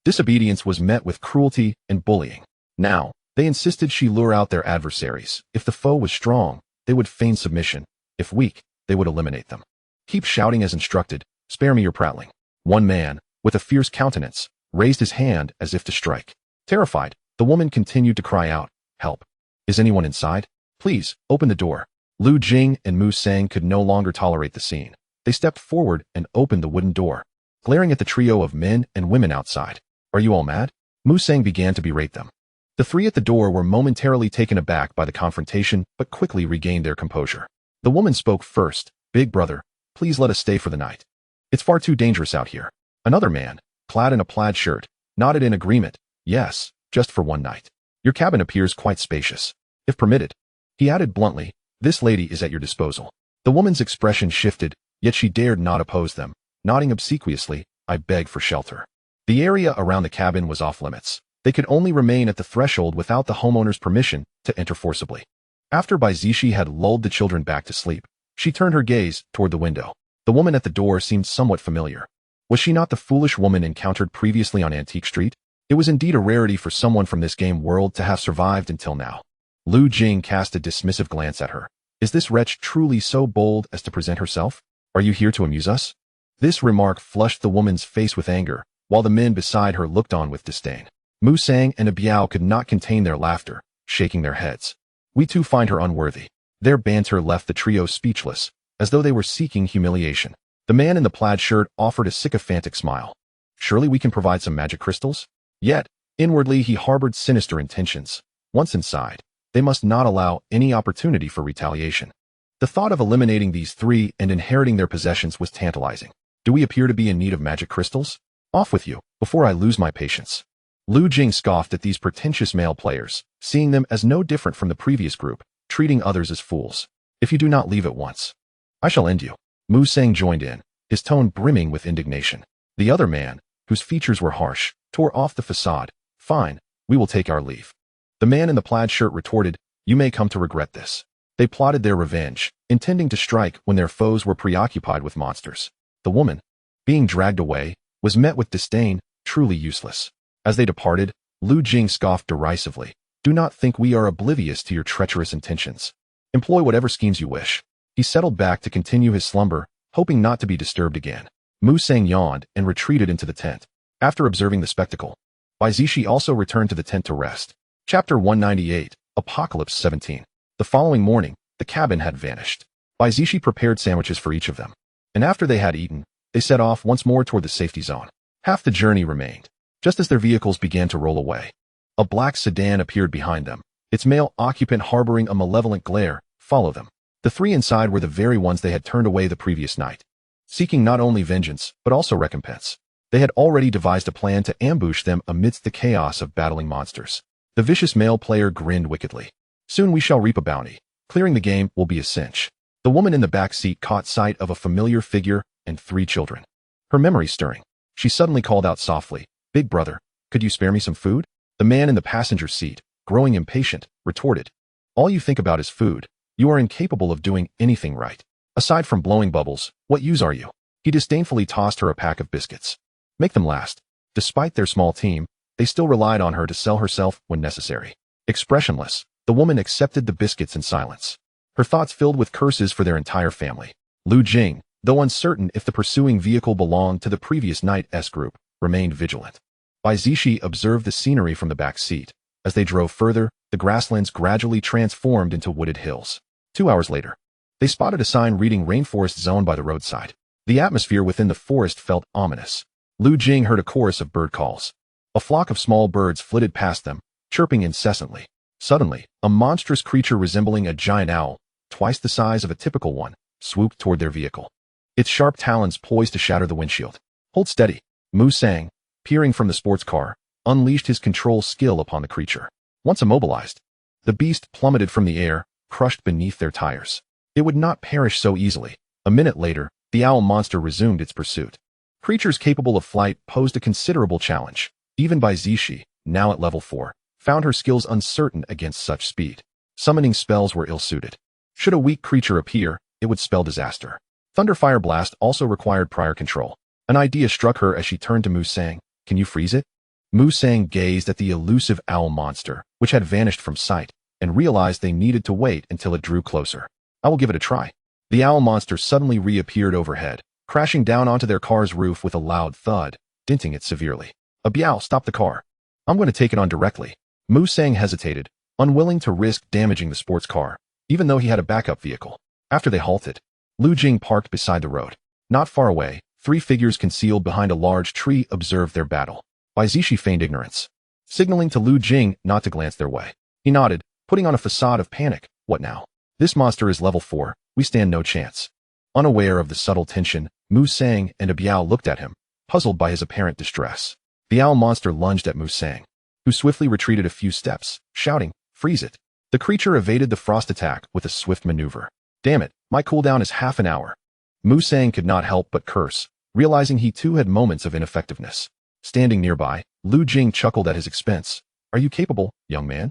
Disobedience was met with cruelty and bullying. Now, they insisted she lure out their adversaries. If the foe was strong, they would feign submission. If weak, they would eliminate them. Keep shouting as instructed, spare me your prattling. One man, with a fierce countenance, raised his hand as if to strike. Terrified, the woman continued to cry out, help. Is anyone inside? Please, open the door. Lu Jing and Mu Sang could no longer tolerate the scene. They stepped forward and opened the wooden door, glaring at the trio of men and women outside. Are you all mad? Mu Sang began to berate them. The 3 at the door were momentarily taken aback by the confrontation, but quickly regained their composure. The woman spoke first, big brother, please let us stay for the night. It's far too dangerous out here. Another man, clad in a plaid shirt, nodded in agreement. Yes, just for one night. Your cabin appears quite spacious. If permitted. He added bluntly, this lady is at your disposal. The woman's expression shifted, yet she dared not oppose them. Nodding obsequiously, I beg for shelter. The area around the cabin was off limits. They could only remain at the threshold without the homeowner's permission to enter forcibly. After Bai Zixi had lulled the children back to sleep, she turned her gaze toward the window. The woman at the door seemed somewhat familiar. Was she not the foolish woman encountered previously on Antique Street? It was indeed a rarity for someone from this game world to have survived until now. Lu Jing cast a dismissive glance at her. Is this wretch truly so bold as to present herself? Are you here to amuse us? This remark flushed the woman's face with anger, while the men beside her looked on with disdain. Mu Sang and Abiao could not contain their laughter, shaking their heads. We too find her unworthy. Their banter left the trio speechless, as though they were seeking humiliation. The man in the plaid shirt offered a sycophantic smile. Surely we can provide some magic crystals? Yet, inwardly he harbored sinister intentions. Once inside, they must not allow any opportunity for retaliation. The thought of eliminating these 3 and inheriting their possessions was tantalizing. Do we appear to be in need of magic crystals? Off with you, before I lose my patience. Lu Jing scoffed at these pretentious male players, seeing them as no different from the previous group, treating others as fools. If you do not leave at once, I shall end you. Mu Sang joined in, his tone brimming with indignation. The other man, whose features were harsh, tore off the facade. Fine, we will take our leave. The man in the plaid shirt retorted, you may come to regret this. They plotted their revenge, intending to strike when their foes were preoccupied with monsters. The woman, being dragged away, was met with disdain. truly useless. As they departed, Lu Jing scoffed derisively. Do not think we are oblivious to your treacherous intentions. Employ whatever schemes you wish. He settled back to continue his slumber, hoping not to be disturbed again. Mu Sang yawned and retreated into the tent. After observing the spectacle, Bai Zixi also returned to the tent to rest. Chapter 198, Apocalypse 17. The following morning, the cabin had vanished. Bai Zixi prepared sandwiches for each of them, and after they had eaten, they set off once more toward the safety zone. Half the journey remained. Just as their vehicles began to roll away, a black sedan appeared behind them, its male occupant harboring a malevolent glare. Follow them. The three inside were the very ones they had turned away the previous night, seeking not only vengeance, but also recompense. They had already devised a plan to ambush them amidst the chaos of battling monsters. The vicious male player grinned wickedly. Soon we shall reap a bounty. Clearing the game will be a cinch. The woman in the back seat caught sight of a familiar figure and 3 children. Her memory stirring, she suddenly called out softly, "Big brother, could you spare me some food?" The man in the passenger seat, growing impatient, retorted, "All you think about is food. You are incapable of doing anything right. Aside from blowing bubbles, what use are you?" He disdainfully tossed her a pack of biscuits. Make them last. Despite their small team, they still relied on her to sell herself when necessary. Expressionless, the woman accepted the biscuits in silence, her thoughts filled with curses for their entire family. Lu Jing, though uncertain if the pursuing vehicle belonged to the previous night's group, remained vigilant. Bai Zixi observed the scenery from the back seat. As they drove further, the grasslands gradually transformed into wooded hills. 2 hours later, they spotted a sign reading Rainforest Zone by the roadside. The atmosphere within the forest felt ominous. Lu Jing heard a chorus of bird calls. A flock of small birds flitted past them, chirping incessantly. Suddenly, a monstrous creature resembling a giant owl, twice the size of a typical one, swooped toward their vehicle. Its sharp talons poised to shatter the windshield. Hold steady. Mu Sang, peering from the sports car, unleashed his control skill upon the creature. Once immobilized, the beast plummeted from the air, crushed beneath their tires. It would not perish so easily. A minute later, the owl monster resumed its pursuit. Creatures capable of flight posed a considerable challenge. Even Bai Zixi, now at level 4, found her skills uncertain against such speed. Summoning spells were ill-suited. Should a weak creature appear, it would spell disaster. Thunderfire Blast also required prior control. An idea struck her as she turned to Mu Sang. Can you freeze it? Mu Sang gazed at the elusive owl monster, which had vanished from sight, and realized they needed to wait until it drew closer. I will give it a try. The owl monster suddenly reappeared overhead, crashing down onto their car's roof with a loud thud, denting it severely. A Biao, stop the car. I'm going to take it on directly. Mu Sang hesitated, unwilling to risk damaging the sports car, even though he had a backup vehicle. After they halted, Lu Jing parked beside the road. Not far away, 3 figures concealed behind a large tree observed their battle. Bai Zixi feigned ignorance, signaling to Lu Jing not to glance their way. He nodded, putting on a facade of panic. What now? This monster is level 4, we stand no chance. Unaware of the subtle tension, Mu Sang and a Biao looked at him, puzzled by his apparent distress. The owl monster lunged at Mu Sang, who swiftly retreated a few steps, shouting, "Freeze it." The creature evaded the frost attack with a swift maneuver. Damn it, my cooldown is half an hour. Mu Sang could not help but curse, realizing he too had moments of ineffectiveness. Standing nearby, Lu Jing chuckled at his expense. Are you capable, young man?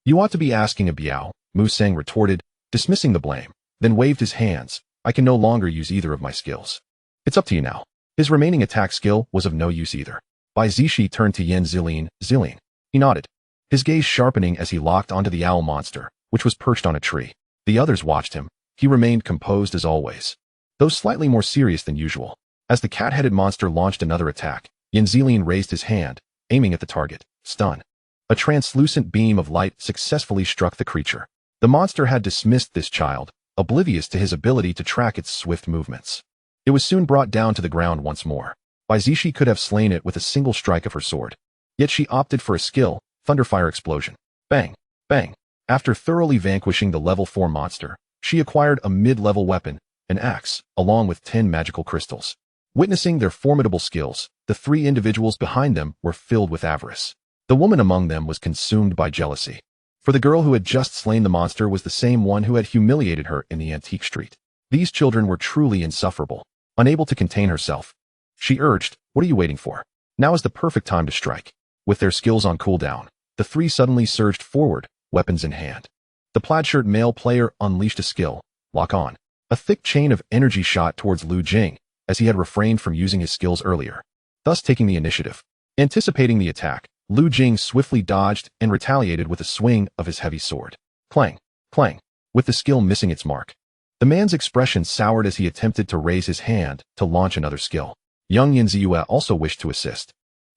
You ought to be asking a Biao, Mu Sang retorted, dismissing the blame, then waved his hands. I can no longer use either of my skills. It's up to you now. His remaining attack skill was of no use either. Bai Zixi turned to Yan Zilin. He nodded, his gaze sharpening as he locked onto the owl monster, which was perched on a tree. The others watched him. He remained composed as always, though slightly more serious than usual. As the cat-headed monster launched another attack, Yan Zilin raised his hand, aiming at the target. Stun. A translucent beam of light successfully struck the creature. The monster had dismissed this child, oblivious to his ability to track its swift movements. It was soon brought down to the ground once more. Bai Zixi could have slain it with a single strike of her sword. Yet she opted for a skill, Thunderfire Explosion. Bang! Bang! After thoroughly vanquishing the level 4 monster, she acquired a mid-level weapon, an axe, along with 10 magical crystals. Witnessing their formidable skills, the 3 individuals behind them were filled with avarice. The woman among them was consumed by jealousy. For the girl who had just slain the monster was the same one who had humiliated her in the antique street. These children were truly insufferable. Unable to contain herself, she urged, what are you waiting for? Now is the perfect time to strike. With their skills on cooldown, the 3 suddenly surged forward, weapons in hand. The plaid-shirt male player unleashed a skill, Lock On. A thick chain of energy shot towards Lu Jing, as he had refrained from using his skills earlier, thus taking the initiative. Anticipating the attack, Lu Jing swiftly dodged and retaliated with a swing of his heavy sword. Clang, clang, with the skill missing its mark. The man's expression soured as he attempted to raise his hand to launch another skill. Young Yanziue also wished to assist.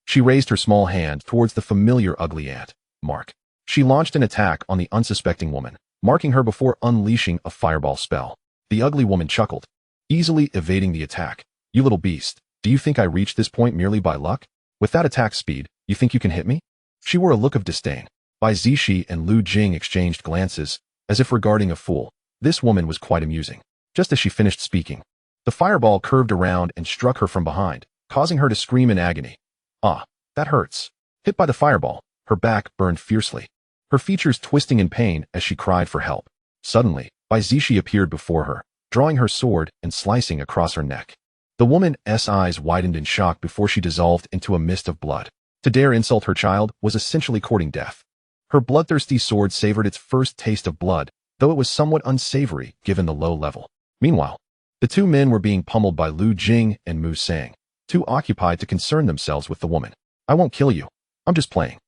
She raised her small hand towards the familiar ugly ant, Mark. She launched an attack on the unsuspecting woman, marking her before unleashing a fireball spell. The ugly woman chuckled, easily evading the attack. You little beast, do you think I reached this point merely by luck? With that attack speed, you think you can hit me? She wore a look of disdain. Bai Zixi and Lu Jing exchanged glances, as if regarding a fool. This woman was quite amusing. Just as she finished speaking, the fireball curved around and struck her from behind, causing her to scream in agony. Ah, that hurts. Hit by the fireball, her back burned fiercely, her features twisting in pain as she cried for help. Suddenly, Bai Zixi appeared before her, drawing her sword and slicing across her neck. The woman's eyes widened in shock before she dissolved into a mist of blood. To dare insult her child was essentially courting death. Her bloodthirsty sword savored its first taste of blood, though it was somewhat unsavory given the low level. Meanwhile, the two men were being pummeled by Lu Jing and Mu Sang, too occupied to concern themselves with the woman. I won't kill you. I'm just playing.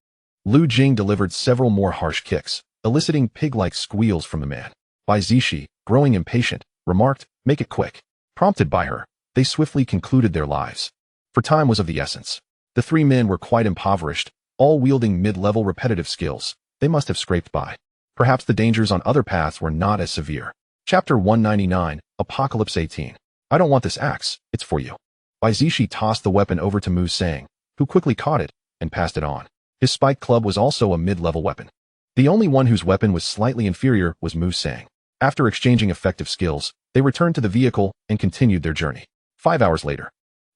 Lu Jing delivered several more harsh kicks, eliciting pig-like squeals from the man. Bai Zixi, growing impatient, remarked, "Make it quick." Prompted by her, they swiftly concluded their lives. For time was of the essence. The three men were quite impoverished, all wielding mid-level repetitive skills. They must have scraped by. Perhaps the dangers on other paths were not as severe. Chapter 199, Apocalypse 18. I don't want this axe, it's for you. Bai Zixi tossed the weapon over to Mu Sang, who quickly caught it and passed it on. His spike club was also a mid-level weapon. The only one whose weapon was slightly inferior was Mu Sang. After exchanging effective skills, they returned to the vehicle and continued their journey. 5 hours later,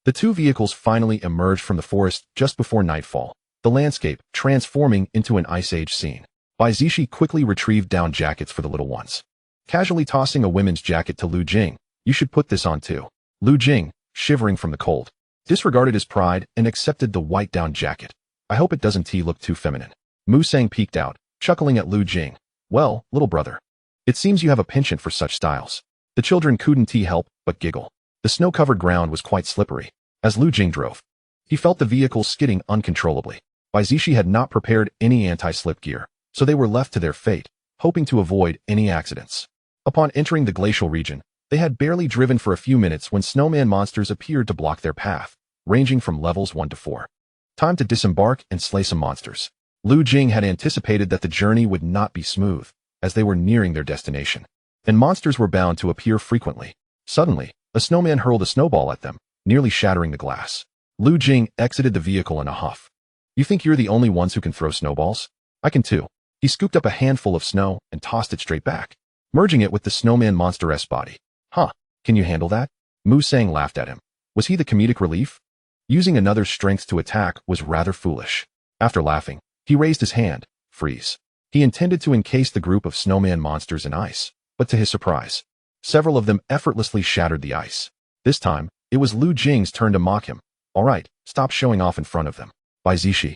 the two vehicles finally emerged from the forest just before nightfall, the landscape transforming into an Ice Age scene. Bai Zixi quickly retrieved down jackets for the little ones. Casually tossing a women's jacket to Lu Jing, "You should put this on too." Lu Jing, shivering from the cold, disregarded his pride and accepted the white down jacket. I hope it doesn't look too feminine. Mu Sang peeked out, chuckling at Lu Jing. Well, little brother, it seems you have a penchant for such styles. The children couldn't help but giggle. The snow-covered ground was quite slippery. As Lu Jing drove, he felt the vehicle skidding uncontrollably. Bai Zixi had not prepared any anti-slip gear, so they were left to their fate, hoping to avoid any accidents. Upon entering the glacial region, they had barely driven for a few minutes when snowman monsters appeared to block their path, ranging from levels 1 to 4. Time to disembark and slay some monsters. Lu Jing had anticipated that the journey would not be smooth, as they were nearing their destination, and monsters were bound to appear frequently. Suddenly, a snowman hurled a snowball at them, nearly shattering the glass. Lu Jing exited the vehicle in a huff. You think you're the only ones who can throw snowballs? I can too. He scooped up a handful of snow and tossed it straight back, merging it with the snowman monster's body. Huh, can you handle that? Mu Sang laughed at him. Was he the comedic relief? Using another's strength to attack was rather foolish. After laughing, he raised his hand, freeze. He intended to encase the group of snowman monsters in ice, but to his surprise, several of them effortlessly shattered the ice. This time, it was Lu Jing's turn to mock him. All right, stop showing off in front of them. Bai Zixi,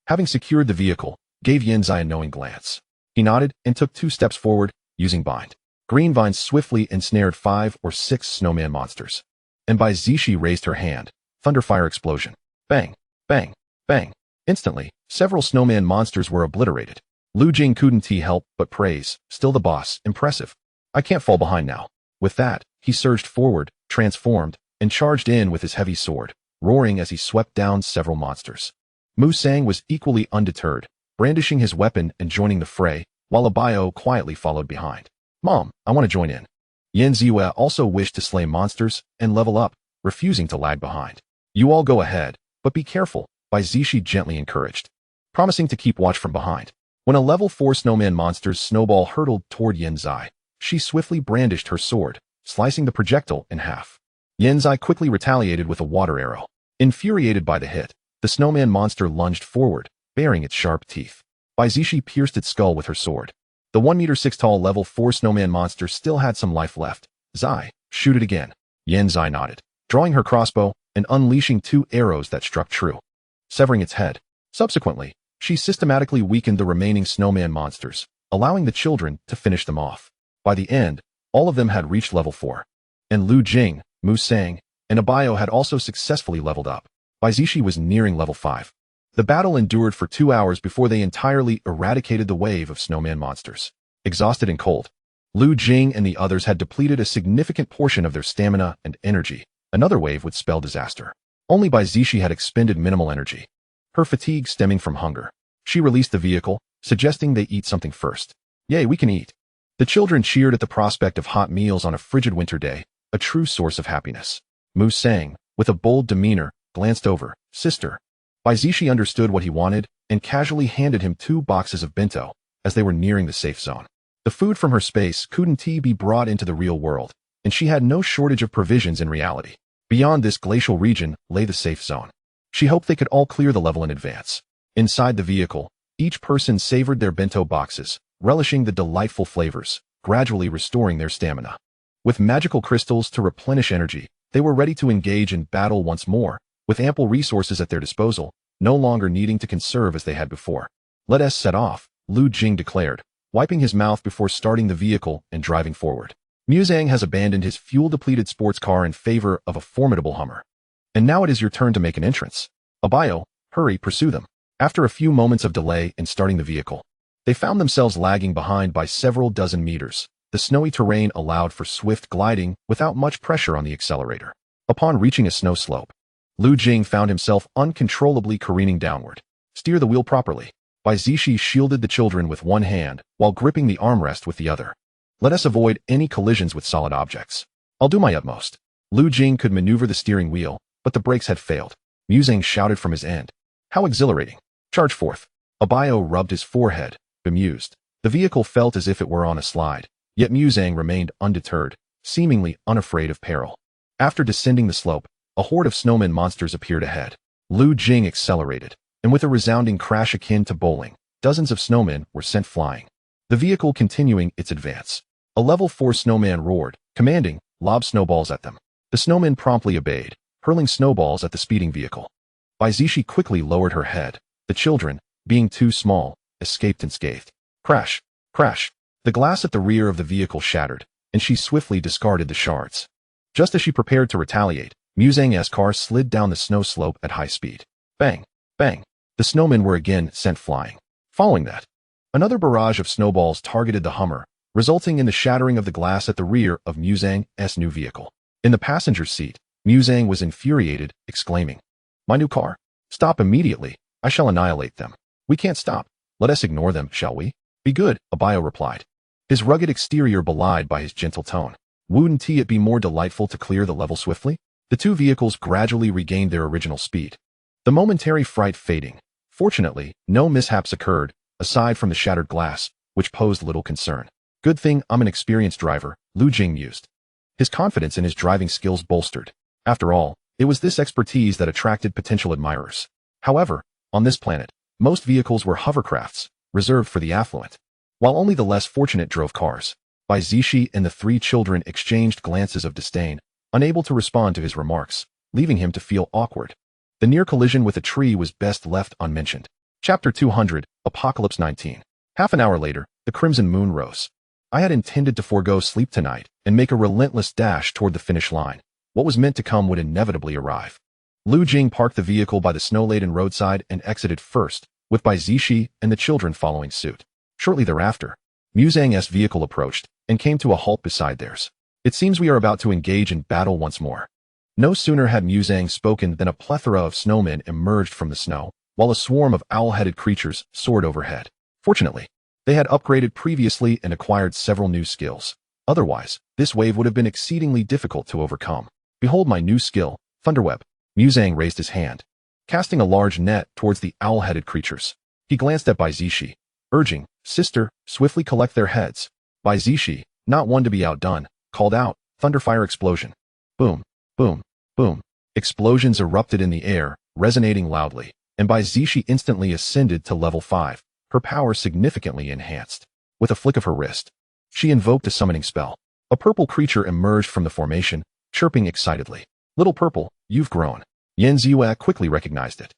having secured the vehicle, gave Yanzai a knowing glance. He nodded and took 2 steps forward, using bind. Green vines swiftly ensnared 5 or 6 snowman monsters. And Bai Zixi raised her hand. Thunderfire explosion. Bang, bang, bang. Instantly, several snowman monsters were obliterated. Lu Jing couldn't help but praise, still the boss, impressive. I can't fall behind now. With that, he surged forward, transformed, and charged in with his heavy sword, roaring as he swept down several monsters. Mu Sang was equally undeterred, brandishing his weapon and joining the fray, while Abayo quietly followed behind. Mom, I want to join in. Yanziue also wished to slay monsters and level up, refusing to lag behind. You all go ahead, but be careful, Bai Zixi gently encouraged, promising to keep watch from behind. When a level 4 snowman monster's snowball hurtled toward Yanzai, she swiftly brandished her sword, slicing the projectile in half. Yanzai quickly retaliated with a water arrow. Infuriated by the hit, the snowman monster lunged forward, baring its sharp teeth. Bai Zixi pierced its skull with her sword. The 1-meter-6 tall level 4 snowman monster still had some life left. Zai, shoot it again. Yanzai nodded, drawing her crossbow and unleashing 2 arrows that struck true, severing its head. Subsequently, she systematically weakened the remaining snowman monsters, allowing the children to finish them off. By the end, all of them had reached level 4. And Lu Jing, Mu Sang, and Abayo had also successfully leveled up. Bai Zixi was nearing level 5. The battle endured for 2 hours before they entirely eradicated the wave of snowman monsters. Exhausted and cold, Lu Jing and the others had depleted a significant portion of their stamina and energy. Another wave would spell disaster. Only Bai Zixi had expended minimal energy, her fatigue stemming from hunger. She released the vehicle, suggesting they eat something first. Yay, we can eat. The children cheered at the prospect of hot meals on a frigid winter day, a true source of happiness. Mu Sang, with a bold demeanor, glanced over. Sister. Bai Zixi understood what he wanted and casually handed him 2 boxes of bento as they were nearing the safe zone. The food from her space couldn't be brought into the real world, and she had no shortage of provisions in reality. Beyond this glacial region lay the safe zone. She hoped they could all clear the level in advance. Inside the vehicle, each person savored their bento boxes, relishing the delightful flavors, gradually restoring their stamina. With magical crystals to replenish energy, they were ready to engage in battle once more, with ample resources at their disposal, no longer needing to conserve as they had before. Let us set off, Lu Jing declared, wiping his mouth before starting the vehicle and driving forward. Mu Zhang has abandoned his fuel-depleted sports car in favor of a formidable Hummer. And now it is your turn to make an entrance. Abayo, hurry, pursue them. After a few moments of delay in starting the vehicle, they found themselves lagging behind by several dozen meters. The snowy terrain allowed for swift gliding without much pressure on the accelerator. Upon reaching a snow slope, Lu Jing found himself uncontrollably careening downward. Steer the wheel properly. Bai Zixi shielded the children with one hand while gripping the armrest with the other. Let us avoid any collisions with solid objects. I'll do my utmost. Lu Jing could maneuver the steering wheel, but the brakes had failed. Mu Zhang shouted from his end. How exhilarating. Charge forth. Abayo rubbed his forehead, bemused. The vehicle felt as if it were on a slide, yet Mu Zhang remained undeterred, seemingly unafraid of peril. After descending the slope, a horde of snowman monsters appeared ahead. Lu Jing accelerated, and with a resounding crash akin to bowling, dozens of snowmen were sent flying. The vehicle continuing its advance. A level 4 snowman roared, commanding, lob snowballs at them. The snowmen promptly obeyed, hurling snowballs at the speeding vehicle. Bai Zixi quickly lowered her head. The children, being too small, escaped unscathed. Crash! Crash! The glass at the rear of the vehicle shattered, and she swiftly discarded the shards. Just as she prepared to retaliate, Mu Zhang's car slid down the snow slope at high speed. Bang! Bang! The snowmen were again sent flying. Following that, another barrage of snowballs targeted the Hummer, resulting in the shattering of the glass at the rear of Mu Zhang's new vehicle. In the passenger seat, Mu Zhang was infuriated, exclaiming, "My new car! Stop immediately! I shall annihilate them. We can't stop. Let us ignore them, shall we?" "Be good," Abayo replied, his rugged exterior belied by his gentle tone. "Wouldn't it be more delightful to clear the level swiftly?" The two vehicles gradually regained their original speed, the momentary fright fading. Fortunately, no mishaps occurred, aside from the shattered glass, which posed little concern. "Good thing I'm an experienced driver," Lu Jing mused, his confidence in his driving skills bolstered. After all, it was this expertise that attracted potential admirers. However, on this planet, most vehicles were hovercrafts, reserved for the affluent, while only the less fortunate drove cars. Bai Zixi and the 3 children exchanged glances of disdain, unable to respond to his remarks, leaving him to feel awkward. The near collision with a tree was best left unmentioned. Chapter 200, Apocalypse 19. Half an hour later, the crimson moon rose. I had intended to forego sleep tonight and make a relentless dash toward the finish line. What was meant to come would inevitably arrive. Lu Jing parked the vehicle by the snow-laden roadside and exited first, with Bai Zixi and the children following suit. Shortly thereafter, Mu Zhang's vehicle approached and came to a halt beside theirs. "It seems we are about to engage in battle once more." No sooner had Mu Zhang spoken than a plethora of snowmen emerged from the snow, while a swarm of owl-headed creatures soared overhead. Fortunately, they had upgraded previously and acquired several new skills. Otherwise, this wave would have been exceedingly difficult to overcome. "Behold my new skill, Thunderweb." Mu Zhang raised his hand, casting a large net towards the owl-headed creatures. He glanced at Bai Zixi, urging, "Sister, swiftly collect their heads." Bai Zixi, not one to be outdone, called out, "Thunderfire explosion." Boom, boom, boom. Explosions erupted in the air, resonating loudly, and Bai Zixi instantly ascended to level 5, her power significantly enhanced. With a flick of her wrist, she invoked a summoning spell. A purple creature emerged from the formation, chirping excitedly. "Little Purple, you've grown." Yan Shaochen quickly recognized it.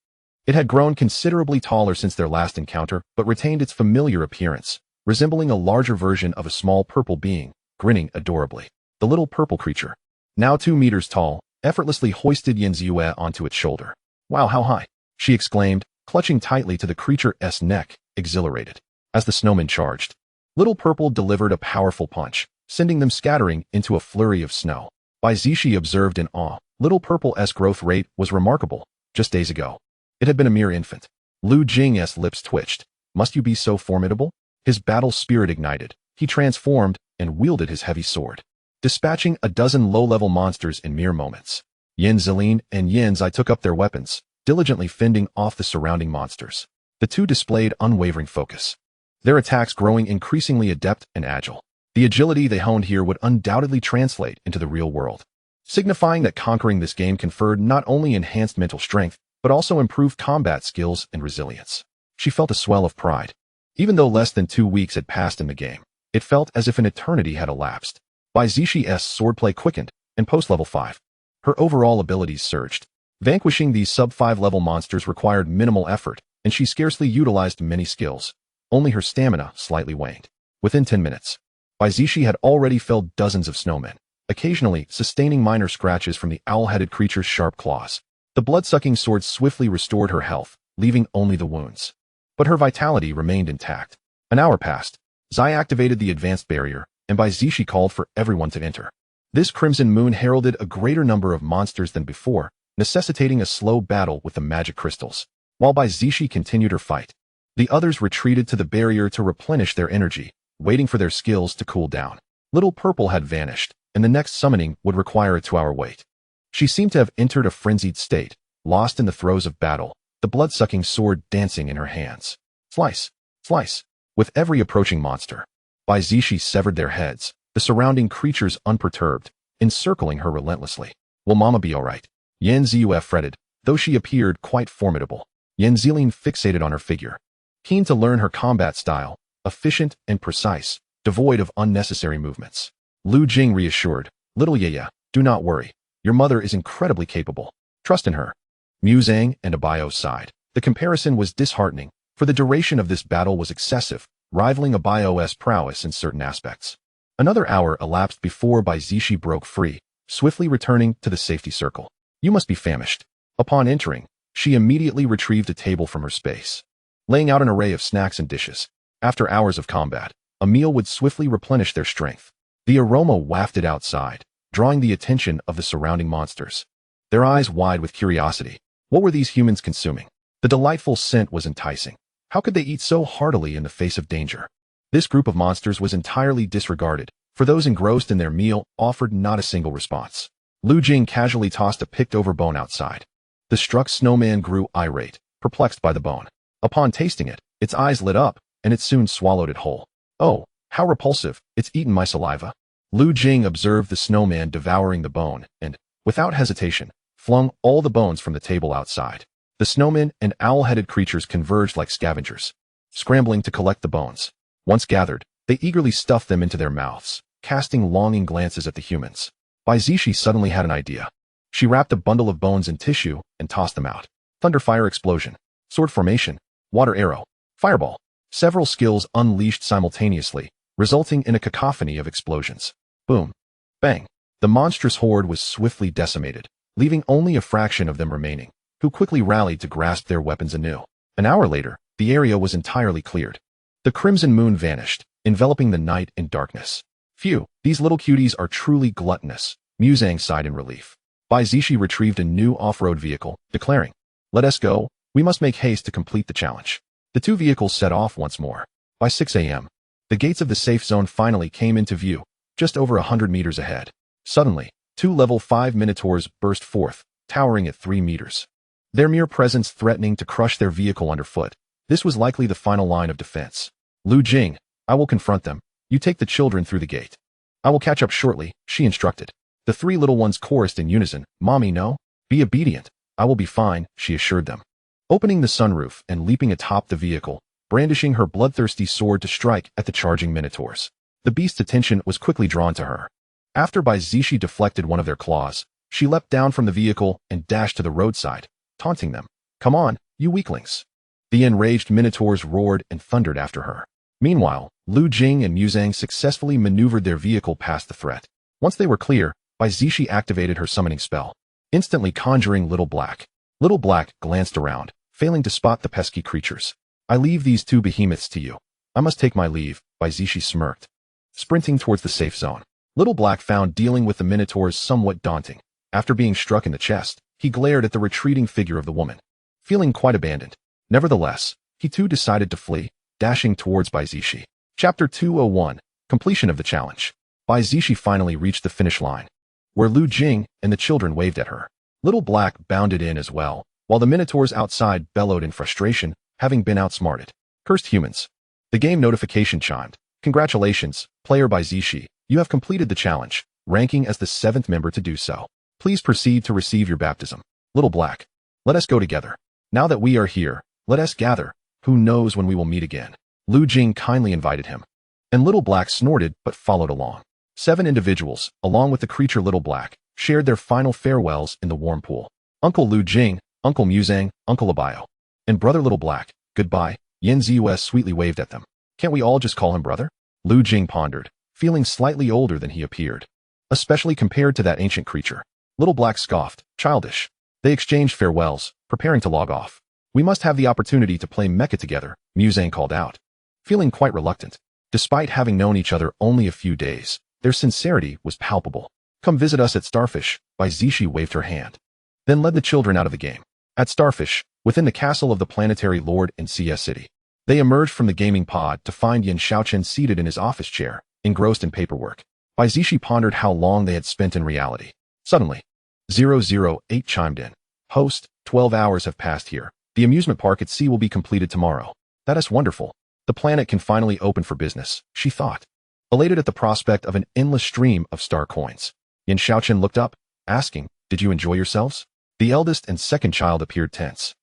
It had grown considerably taller since their last encounter, but retained its familiar appearance, resembling a larger version of a small purple being, grinning adorably. The little purple creature, now 2 meters tall, effortlessly hoisted Yan Shaochen onto its shoulder. "Wow, how high!" she exclaimed, clutching tightly to the creature's neck, exhilarated. As the snowman charged, Little Purple delivered a powerful punch, sending them scattering into a flurry of snow. Bai Zixi observed in awe. Little Purple's growth rate was remarkable. Just days ago, it had been a mere infant. Lu Jing's lips twitched. Must you be so formidable? His battle spirit ignited. He transformed and wielded his heavy sword, dispatching a dozen low-level monsters in mere moments. Yan Zilin and Yan Zai took up their weapons, diligently fending off the surrounding monsters. The two displayed unwavering focus, their attacks growing increasingly adept and agile. The agility they honed here would undoubtedly translate into the real world, signifying that conquering this game conferred not only enhanced mental strength, but also improved combat skills and resilience. She felt a swell of pride. Even though less than 2 weeks had passed in the game, it felt as if an eternity had elapsed. Bai Zixi's swordplay quickened, and post-level 5, her overall abilities surged. Vanquishing these sub-5 level monsters required minimal effort, and she scarcely utilized many skills. Only her stamina slightly waned. Within 10 minutes, Bai Zixi had already felled dozens of snowmen, occasionally sustaining minor scratches from the owl-headed creature's sharp claws. The blood-sucking sword swiftly restored her health, leaving only the wounds. But her vitality remained intact. An hour passed. Zai activated the advanced barrier, and Bai Zixi called for everyone to enter. This crimson moon heralded a greater number of monsters than before, necessitating a slow battle with the magic crystals. While Bai Zixi continued her fight, the others retreated to the barrier to replenish their energy, waiting for their skills to cool down. Little Purple had vanished, and the next summoning would require a 2-hour wait. She seemed to have entered a frenzied state, lost in the throes of battle, the blood-sucking sword dancing in her hands. Slice, slice. With every approaching monster, Bai Zixi severed their heads, the surrounding creatures unperturbed, encircling her relentlessly. Will Mama be all right? Yan Ziyue fretted, though she appeared quite formidable. Yan Zilin fixated on her figure, keen to learn her combat style, efficient and precise, devoid of unnecessary movements. Lu Jing reassured, Little Yaya, do not worry. Your mother is incredibly capable. Trust in her. Mu Zhang and Abayo sighed. The comparison was disheartening, for the duration of this battle was excessive, rivaling Abayo's prowess in certain aspects. Another hour elapsed before Bai Zixi broke free, swiftly returning to the safety circle. You must be famished. Upon entering, she immediately retrieved a table from her space, laying out an array of snacks and dishes. After hours of combat, a meal would swiftly replenish their strength. The aroma wafted outside, drawing the attention of the surrounding monsters, their eyes wide with curiosity. What were these humans consuming? The delightful scent was enticing. How could they eat so heartily in the face of danger? This group of monsters was entirely disregarded, for those engrossed in their meal offered not a single response. Lu Jing casually tossed a picked-over bone outside. The struck snowman grew irate, perplexed by the bone. Upon tasting it, its eyes lit up, and it soon swallowed it whole. Oh, how repulsive, it's eaten my saliva. Lu Jing observed the snowman devouring the bone, and, without hesitation, flung all the bones from the table outside. The snowmen and owl-headed creatures converged like scavengers, scrambling to collect the bones. Once gathered, they eagerly stuffed them into their mouths, casting longing glances at the humans. Bai Zixi suddenly had an idea. She wrapped a bundle of bones in tissue and tossed them out. Thunderfire explosion, sword formation, water arrow, fireball. Several skills unleashed simultaneously, resulting in a cacophony of explosions. Boom. Bang. The monstrous horde was swiftly decimated, leaving only a fraction of them remaining, who quickly rallied to grasp their weapons anew. An hour later, the area was entirely cleared. The crimson moon vanished, enveloping the night in darkness. Phew, these little cuties are truly gluttonous, Mu Zhang sighed in relief. Bai Zixi retrieved a new off-road vehicle, declaring, Let us go, we must make haste to complete the challenge. The two vehicles set off once more. By 6 a.m., the gates of the safe zone finally came into view, just over 100 meters ahead. Suddenly, 2 level 5 minotaurs burst forth, towering at 3 meters. Their mere presence threatening to crush their vehicle underfoot. This was likely the final line of defense. Lu Jing, I will confront them. You take the children through the gate. I will catch up shortly, she instructed. The 3 little ones chorused in unison. Mommy, no. Be obedient. I will be fine, she assured them. Opening the sunroof and leaping atop the vehicle, brandishing her bloodthirsty sword to strike at the charging minotaurs. The beast's attention was quickly drawn to her. After Bai Zixi deflected one of their claws, she leapt down from the vehicle and dashed to the roadside, taunting them. Come on, you weaklings. The enraged minotaurs roared and thundered after her. Meanwhile, Lu Jing and Mu Zhang successfully maneuvered their vehicle past the threat. Once they were clear, Bai Zixi activated her summoning spell, instantly conjuring Little Black. Little Black glanced around, failing to spot the pesky creatures. I leave these two behemoths to you. I must take my leave, Bai Zixi smirked, sprinting towards the safe zone. Little Black found dealing with the minotaurs somewhat daunting. After being struck in the chest, he glared at the retreating figure of the woman, feeling quite abandoned. Nevertheless, he too decided to flee, dashing towards Bai Zixi. Chapter 201, Completion of the Challenge. Bai Zixi finally reached the finish line, where Lu Jing and the children waved at her. Little Black bounded in as well, while the minotaurs outside bellowed in frustration, having been outsmarted. Cursed humans. The game notification chimed. Congratulations, player Bai Zixi. You have completed the challenge, ranking as the 7th member to do so. Please proceed to receive your baptism. Little Black. Let us go together. Now that we are here, let us gather. Who knows when we will meet again? Lu Jing kindly invited him. And Little Black snorted but followed along. 7 individuals, along with the creature Little Black, shared their final farewells in the warm pool. Uncle Lu Jing, Uncle Muzang, Uncle Abayo, and Brother Little Black, goodbye. Yan Shaochen sweetly waved at them. Can't we all just call him brother? Lu Jing pondered, feeling slightly older than he appeared, especially compared to that ancient creature. Little Black scoffed, childish. They exchanged farewells, preparing to log off. We must have the opportunity to play mecha together, Muzang called out, feeling quite reluctant. Despite having known each other only a few days, their sincerity was palpable. Come visit us at Starfish, Bai Zixi waved her hand, then led the children out of the game. At Starfish, within the castle of the planetary lord in CS City, they emerged from the gaming pod to find Yan Shaochen seated in his office chair, engrossed in paperwork. Bai Zixi pondered how long they had spent in reality. Suddenly, 008 chimed in. Host, 12 hours have passed here. The amusement park at sea will be completed tomorrow. That is wonderful. The planet can finally open for business, she thought, elated at the prospect of an endless stream of star coins. Yan Shaochen looked up, asking, Did you enjoy yourselves? The eldest and second child appeared tense,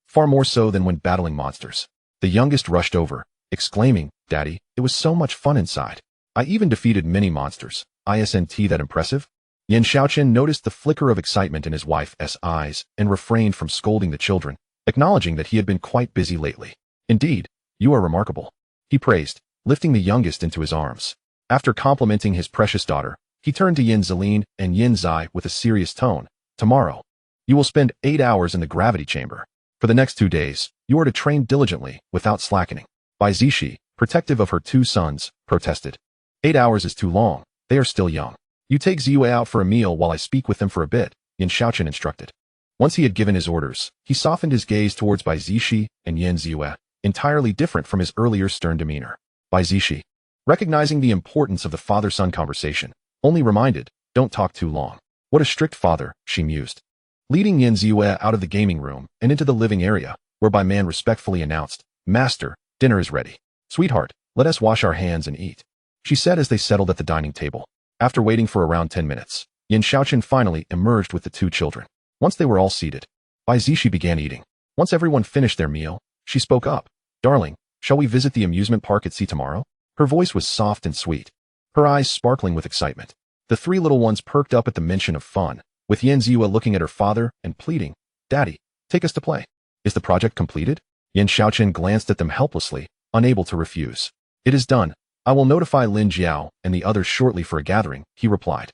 far more so than when battling monsters. The youngest rushed over, exclaiming, Daddy, it was so much fun inside. I even defeated many monsters. Isn't that impressive? Yan Shaochen noticed the flicker of excitement in his wife's eyes and refrained from scolding the children, acknowledging that he had been quite busy lately. Indeed, you are remarkable, he praised, lifting the youngest into his arms. After complimenting his precious daughter, he turned to Yin Zelin and Yin Zai with a serious tone. Tomorrow, you will spend 8 hours in the gravity chamber. For the next 2 days, you are to train diligently, without slackening. Bai Zixi, protective of her 2 sons, protested. 8 hours is too long. They are still young. You take Ziwei out for a meal while I speak with them for a bit, Yan Shaochen instructed. Once he had given his orders, he softened his gaze towards Bai Zixi and Yan Ziwei, entirely different from his earlier stern demeanor. Bai Zixi, recognizing the importance of the father-son conversation, only reminded, don't talk too long. What a strict father, she mused. Leading Yan Ziwei out of the gaming room and into the living area, whereby man respectfully announced, Master, dinner is ready. Sweetheart, let us wash our hands and eat, she said as they settled at the dining table. After waiting for around 10 minutes, Yan Shaochen finally emerged with the 2 children. Once they were all seated, Bai Zixi began eating. Once everyone finished their meal, she spoke up. Darling, shall we visit the amusement park at sea tomorrow? Her voice was soft and sweet, her eyes sparkling with excitement. The 3 little ones perked up at the mention of fun, with Yan Ziwei looking at her father and pleading, Daddy, take us to play. Is the project completed? Yan Shaochen glanced at them helplessly, unable to refuse. It is done. I will notify Lin Jiao and the others shortly for a gathering, he replied.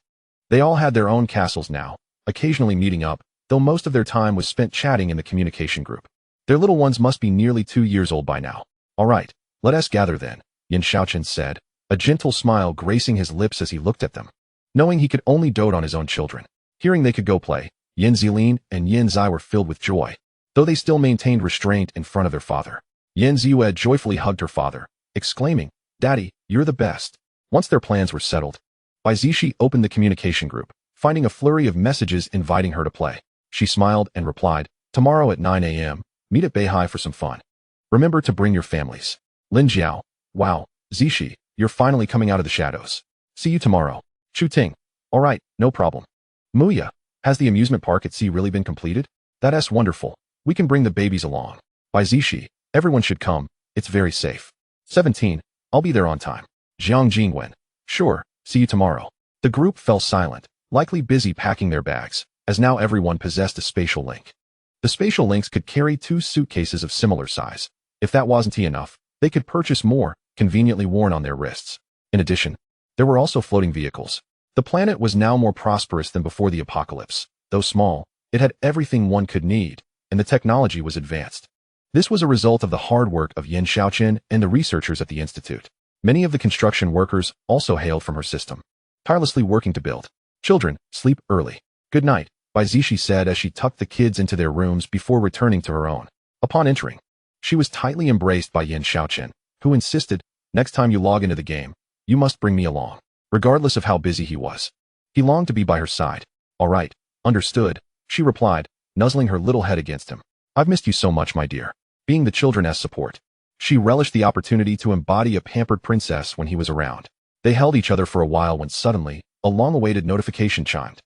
They all had their own castles now, occasionally meeting up, though most of their time was spent chatting in the communication group. Their little ones must be nearly 2 years old by now. All right, let us gather then, Yan Shaochen said, a gentle smile gracing his lips as he looked at them. Knowing he could only dote on his own children, hearing they could go play, Yin Zelin and Yin Zai were filled with joy, though they still maintained restraint in front of their father. Yan Ziwei joyfully hugged her father, exclaiming, Daddy, you're the best. Once their plans were settled, Bai Zixi opened the communication group, finding a flurry of messages inviting her to play. She smiled and replied, Tomorrow at 9 a.m., meet at Beihai for some fun. Remember to bring your families. Lin Jiao, wow, Zixi, you're finally coming out of the shadows. See you tomorrow. Chu Ting, all right, no problem. Muya, has the amusement park at sea really been completed? That's wonderful. We can bring the babies along. Bai Zixi, everyone should come. It's very safe. 17. I'll be there on time. Jiang Jingwen. Sure, see you tomorrow. The group fell silent, likely busy packing their bags, as now everyone possessed a spatial link. The spatial links could carry 2 suitcases of similar size. If that wasn't enough, they could purchase more, conveniently worn on their wrists. In addition, there were also floating vehicles. The planet was now more prosperous than before the apocalypse. Though small, it had everything one could need, and the technology was advanced. This was a result of the hard work of Yan Shaochen and the researchers at the institute. Many of the construction workers also hailed from her system, tirelessly working to build. Children, sleep early. Good night, Bai Zixi said as she tucked the kids into their rooms before returning to her own. Upon entering, she was tightly embraced by Yan Shaochen, who insisted, next time you log into the game, you must bring me along, regardless of how busy he was. He longed to be by her side. All right, understood, she replied, nuzzling her little head against him. I've missed you so much, my dear. Being the children as support. She relished the opportunity to embody a pampered princess when he was around. They held each other for a while when suddenly, a long-awaited notification chimed.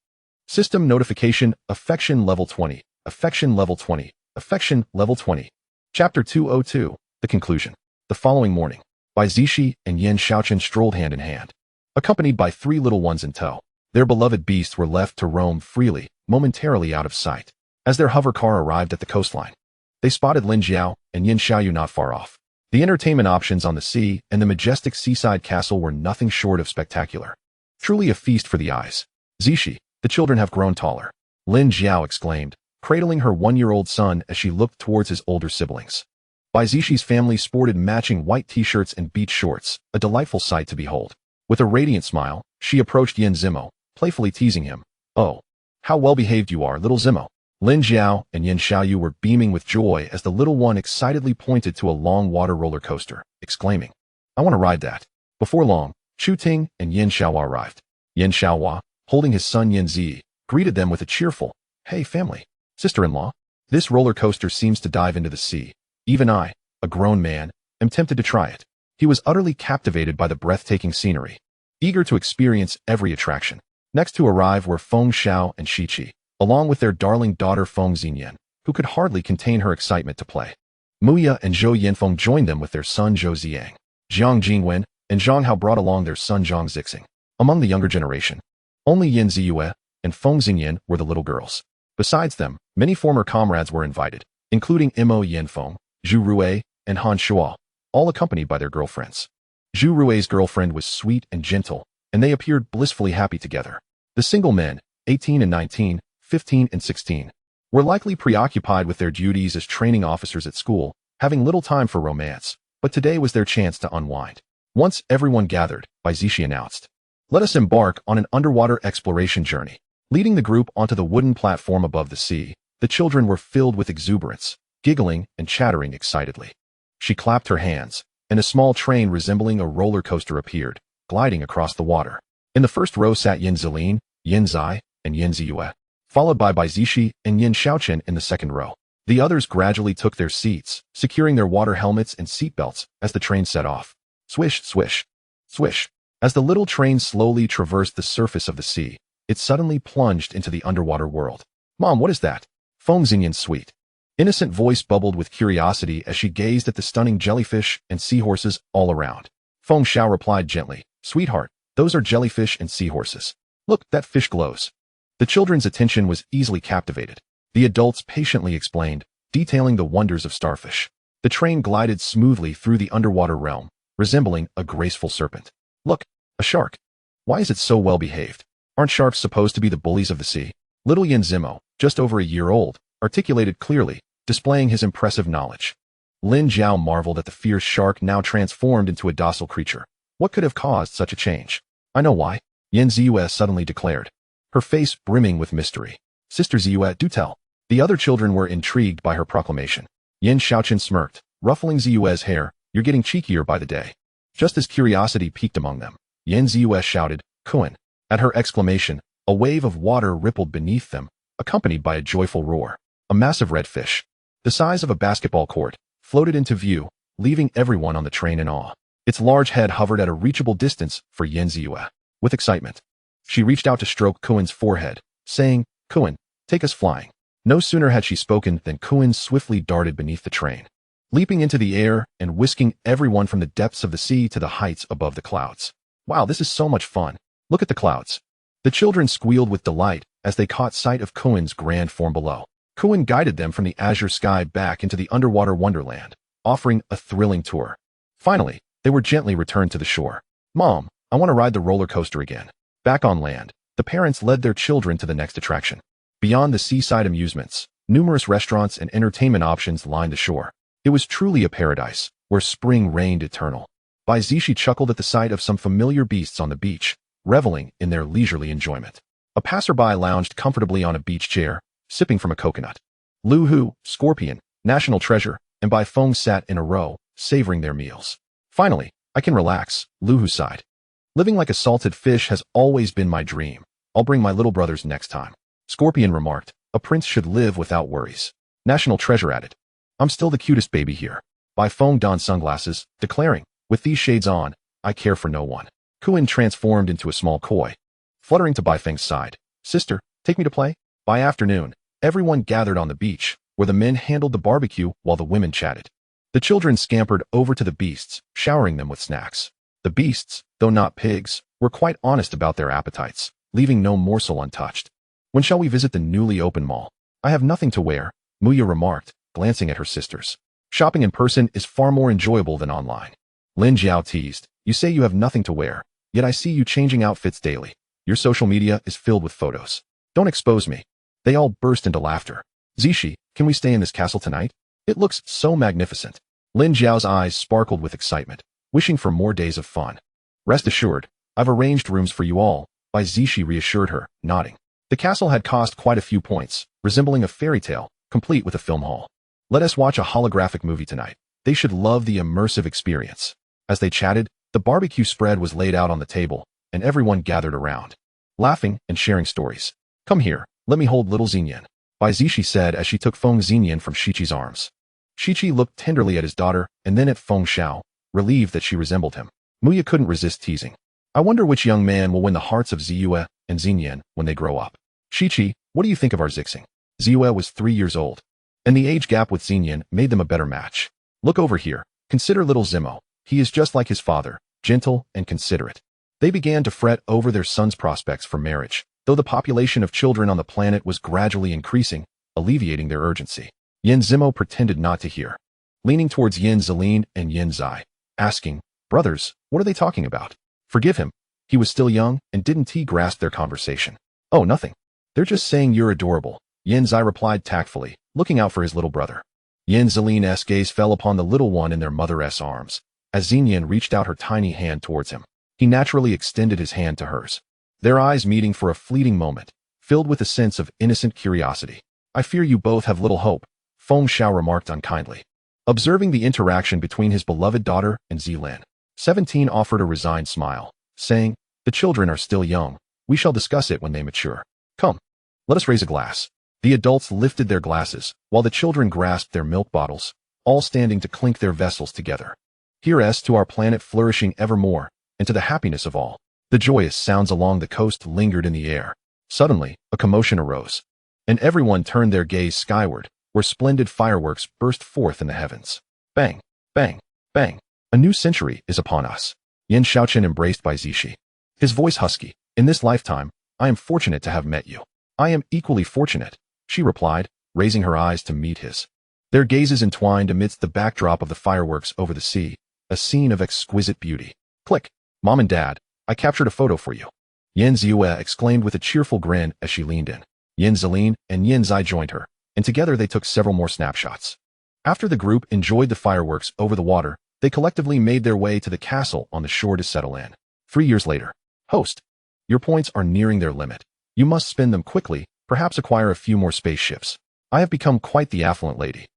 System notification, affection level 20, affection level 20, affection level 20. Chapter 202, the conclusion. The following morning, Bai Zixi and Yan Shaochen strolled hand in hand, accompanied by 3 little ones in tow. Their beloved beasts were left to roam freely, momentarily out of sight. As their hover car arrived at the coastline, they spotted Lin Jiao and Yin Xiaoyu not far off. The entertainment options on the sea and the majestic seaside castle were nothing short of spectacular. Truly a feast for the eyes. Zixi, the children have grown taller, Lin Jiao exclaimed, cradling her 1-year-old son as she looked towards his older siblings. Bai Zixi's family sported matching white t-shirts and beach shorts, a delightful sight to behold. With a radiant smile, she approached Yin Zimo, playfully teasing him. Oh, how well-behaved you are, little Zimo. Lin Jiao and Yin Xiaoyu were beaming with joy as the little one excitedly pointed to a long water roller coaster, exclaiming, I want to ride that. Before long, Chu Ting and Yin Xiaohua arrived. Yin Xiaohua, holding his son Yin Zi, greeted them with a cheerful, Hey family, sister-in-law. This roller coaster seems to dive into the sea. Even I, a grown man, am tempted to try it. He was utterly captivated by the breathtaking scenery, eager to experience every attraction. Next to arrive were Feng Xiao and Shi Qi, along with their darling daughter Feng Xinyan, who could hardly contain her excitement to play. Muya and Zhou Yanfeng joined them with their son Zhou Ziyang. Jiang Jingwen and Zhang Hao brought along their son Zhang Zixing. Among the younger generation, only Yin Ziyue and Feng Xinyan were the little girls. Besides them, many former comrades were invited, including Imo Yanfeng, Zhu Rui, and Han Shuo, all accompanied by their girlfriends. Zhu Rui's girlfriend was sweet and gentle, and they appeared blissfully happy together. The single men, 18 and 19, 15 and 16, were likely preoccupied with their duties as training officers at school, having little time for romance, but today was their chance to unwind. Once everyone gathered, Bai Zixi announced, Let us embark on an underwater exploration journey. Leading the group onto the wooden platform above the sea, the children were filled with exuberance, giggling and chattering excitedly. She clapped her hands, and a small train resembling a roller coaster appeared, gliding across the water. In the first row sat Yin Zilin, Yin Zai, and Yin Ziyue, followed by Bai Zixi and Yin Shaochen in the second row. The others gradually took their seats, securing their water helmets and seatbelts as the train set off. Swish, swish, swish. As the little train slowly traversed the surface of the sea, it suddenly plunged into the underwater world. Mom, what is that? Feng Xinyan's sweet, innocent voice bubbled with curiosity as she gazed at the stunning jellyfish and seahorses all around. Feng Xiao replied gently, Sweetheart, those are jellyfish and seahorses. Look, that fish glows. The children's attention was easily captivated. The adults patiently explained, detailing the wonders of starfish. The train glided smoothly through the underwater realm, resembling a graceful serpent. Look, a shark. Why is it so well behaved? Aren't sharks supposed to be the bullies of the sea? Little Yin Zimo, just over a year old, articulated clearly, displaying his impressive knowledge. Lin Jiao marveled at the fierce shark now transformed into a docile creature. What could have caused such a change? I know why, Yin Ziyue suddenly declared, her face brimming with mystery. Sister Ziyue, do tell. The other children were intrigued by her proclamation. Yan Shaochen smirked, ruffling Ziyue's hair, You're getting cheekier by the day. Just as curiosity piqued among them, Yan Ziyue shouted, Kuan. At her exclamation, a wave of water rippled beneath them, accompanied by a joyful roar. A massive red fish, the size of a basketball court, floated into view, leaving everyone on the train in awe. Its large head hovered at a reachable distance for Yan Ziyue. With excitement, she reached out to stroke Kuan's forehead, saying, Kuan, take us flying. No sooner had she spoken than Kuan swiftly darted beneath the train, leaping into the air and whisking everyone from the depths of the sea to the heights above the clouds. Wow, this is so much fun. Look at the clouds. The children squealed with delight as they caught sight of Kuan's grand form below. Kuan guided them from the azure sky back into the underwater wonderland, offering a thrilling tour. Finally, they were gently returned to the shore. Mom, I want to ride the roller coaster again. Back on land, the parents led their children to the next attraction. Beyond the seaside amusements, numerous restaurants and entertainment options lined the shore. It was truly a paradise, where spring reigned eternal. Bai Zixi chuckled at the sight of some familiar beasts on the beach, reveling in their leisurely enjoyment. A passerby lounged comfortably on a beach chair, sipping from a coconut. Lu Hu, Scorpion, National Treasure, and Bai Feng sat in a row, savoring their meals. Finally, I can relax, Lu Hu sighed. Living like a salted fish has always been my dream. I'll bring my little brothers next time. Scorpion remarked, a prince should live without worries. National Treasure added, I'm still the cutest baby here. Bai Feng donned sunglasses, declaring, with these shades on, I care for no one. Kuan transformed into a small koi. Fluttering to Bai Feng's side, sister, take me to play? By afternoon, everyone gathered on the beach, where the men handled the barbecue while the women chatted. The children scampered over to the beasts, showering them with snacks. The beasts, though not pigs, were quite honest about their appetites, leaving no morsel untouched. When shall we visit the newly opened mall? I have nothing to wear, Muya remarked, glancing at her sisters. Shopping in person is far more enjoyable than online. Lin Jiao teased, you say you have nothing to wear, yet I see you changing outfits daily. Your social media is filled with photos. Don't expose me. They all burst into laughter. Zixi, can we stay in this castle tonight? It looks so magnificent. Lin Jiao's eyes sparkled with excitement, wishing for more days of fun. Rest assured, I've arranged rooms for you all, Bai Zixi reassured her, nodding. The castle had cost quite a few points, resembling a fairy tale, complete with a film hall. Let us watch a holographic movie tonight. They should love the immersive experience. As they chatted, the barbecue spread was laid out on the table, and everyone gathered around, laughing and sharing stories. Come here, let me hold little Xinyan, Bai Zixi said as she took Feng Xinyan from Shichi's arms. Shichi looked tenderly at his daughter and then at Feng Xiao, relieved that she resembled him. Muya couldn't resist teasing. I wonder which young man will win the hearts of Ziyue and Xinyan when they grow up. Shichi, what do you think of our Zixing? Ziyue was 3 years old, and the age gap with Xinyan made them a better match. Look over here, consider little Zimo. He is just like his father, gentle and considerate. They began to fret over their son's prospects for marriage, though the population of children on the planet was gradually increasing, alleviating their urgency. Yan Zimo pretended not to hear, leaning towards Yan Zeline and Yan Zai, asking, brothers, what are they talking about? Forgive him. He was still young, and didn't he grasp their conversation? Oh, nothing. They're just saying you're adorable, Yan Zai replied tactfully, looking out for his little brother. Yan Zeline's gaze fell upon the little one in their mother's arms, as Xinyan reached out her tiny hand towards him. He naturally extended his hand to hers, their eyes meeting for a fleeting moment, filled with a sense of innocent curiosity. I fear you both have little hope, Feng Xiao remarked unkindly. Observing the interaction between his beloved daughter and Zilin, 17 offered a resigned smile, saying, the children are still young. We shall discuss it when they mature. Come, let us raise a glass. The adults lifted their glasses, while the children grasped their milk bottles, all standing to clink their vessels together. Here's to our planet flourishing evermore, and to the happiness of all. The joyous sounds along the coast lingered in the air. Suddenly, a commotion arose, and everyone turned their gaze skyward, where splendid fireworks burst forth in the heavens. Bang, bang, bang. A new century is upon us. Yan Shaochen embraced Bai Zixi, his voice husky. In this lifetime, I am fortunate to have met you. I am equally fortunate, she replied, raising her eyes to meet his. Their gazes entwined amidst the backdrop of the fireworks over the sea, a scene of exquisite beauty. Click. Mom and Dad, I captured a photo for you. Yan Ziyue exclaimed with a cheerful grin as she leaned in. Yan Zeline and Yan Zai joined her, and together they took several more snapshots. After the group enjoyed the fireworks over the water, they collectively made their way to the castle on the shore to settle in. 3 years later. Host. Your points are nearing their limit. You must spend them quickly, perhaps acquire a few more spaceships. I have become quite the affluent lady.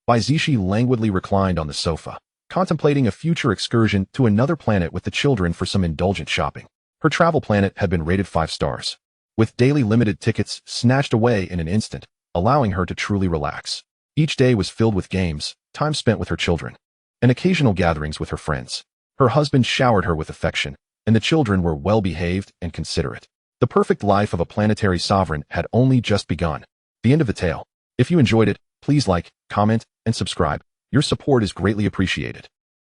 Bai Zixi languidly reclined on the sofa, contemplating a future excursion to another planet with the children for some indulgent shopping. Her travel planet had been rated 5 stars, with daily limited tickets snatched away in an instant, allowing her to truly relax. Each day was filled with games, time spent with her children, and occasional gatherings with her friends. Her husband showered her with affection, and the children were well-behaved and considerate. The perfect life of a planetary sovereign had only just begun. The end of the tale. If you enjoyed it, please like, comment, and subscribe. Your support is greatly appreciated.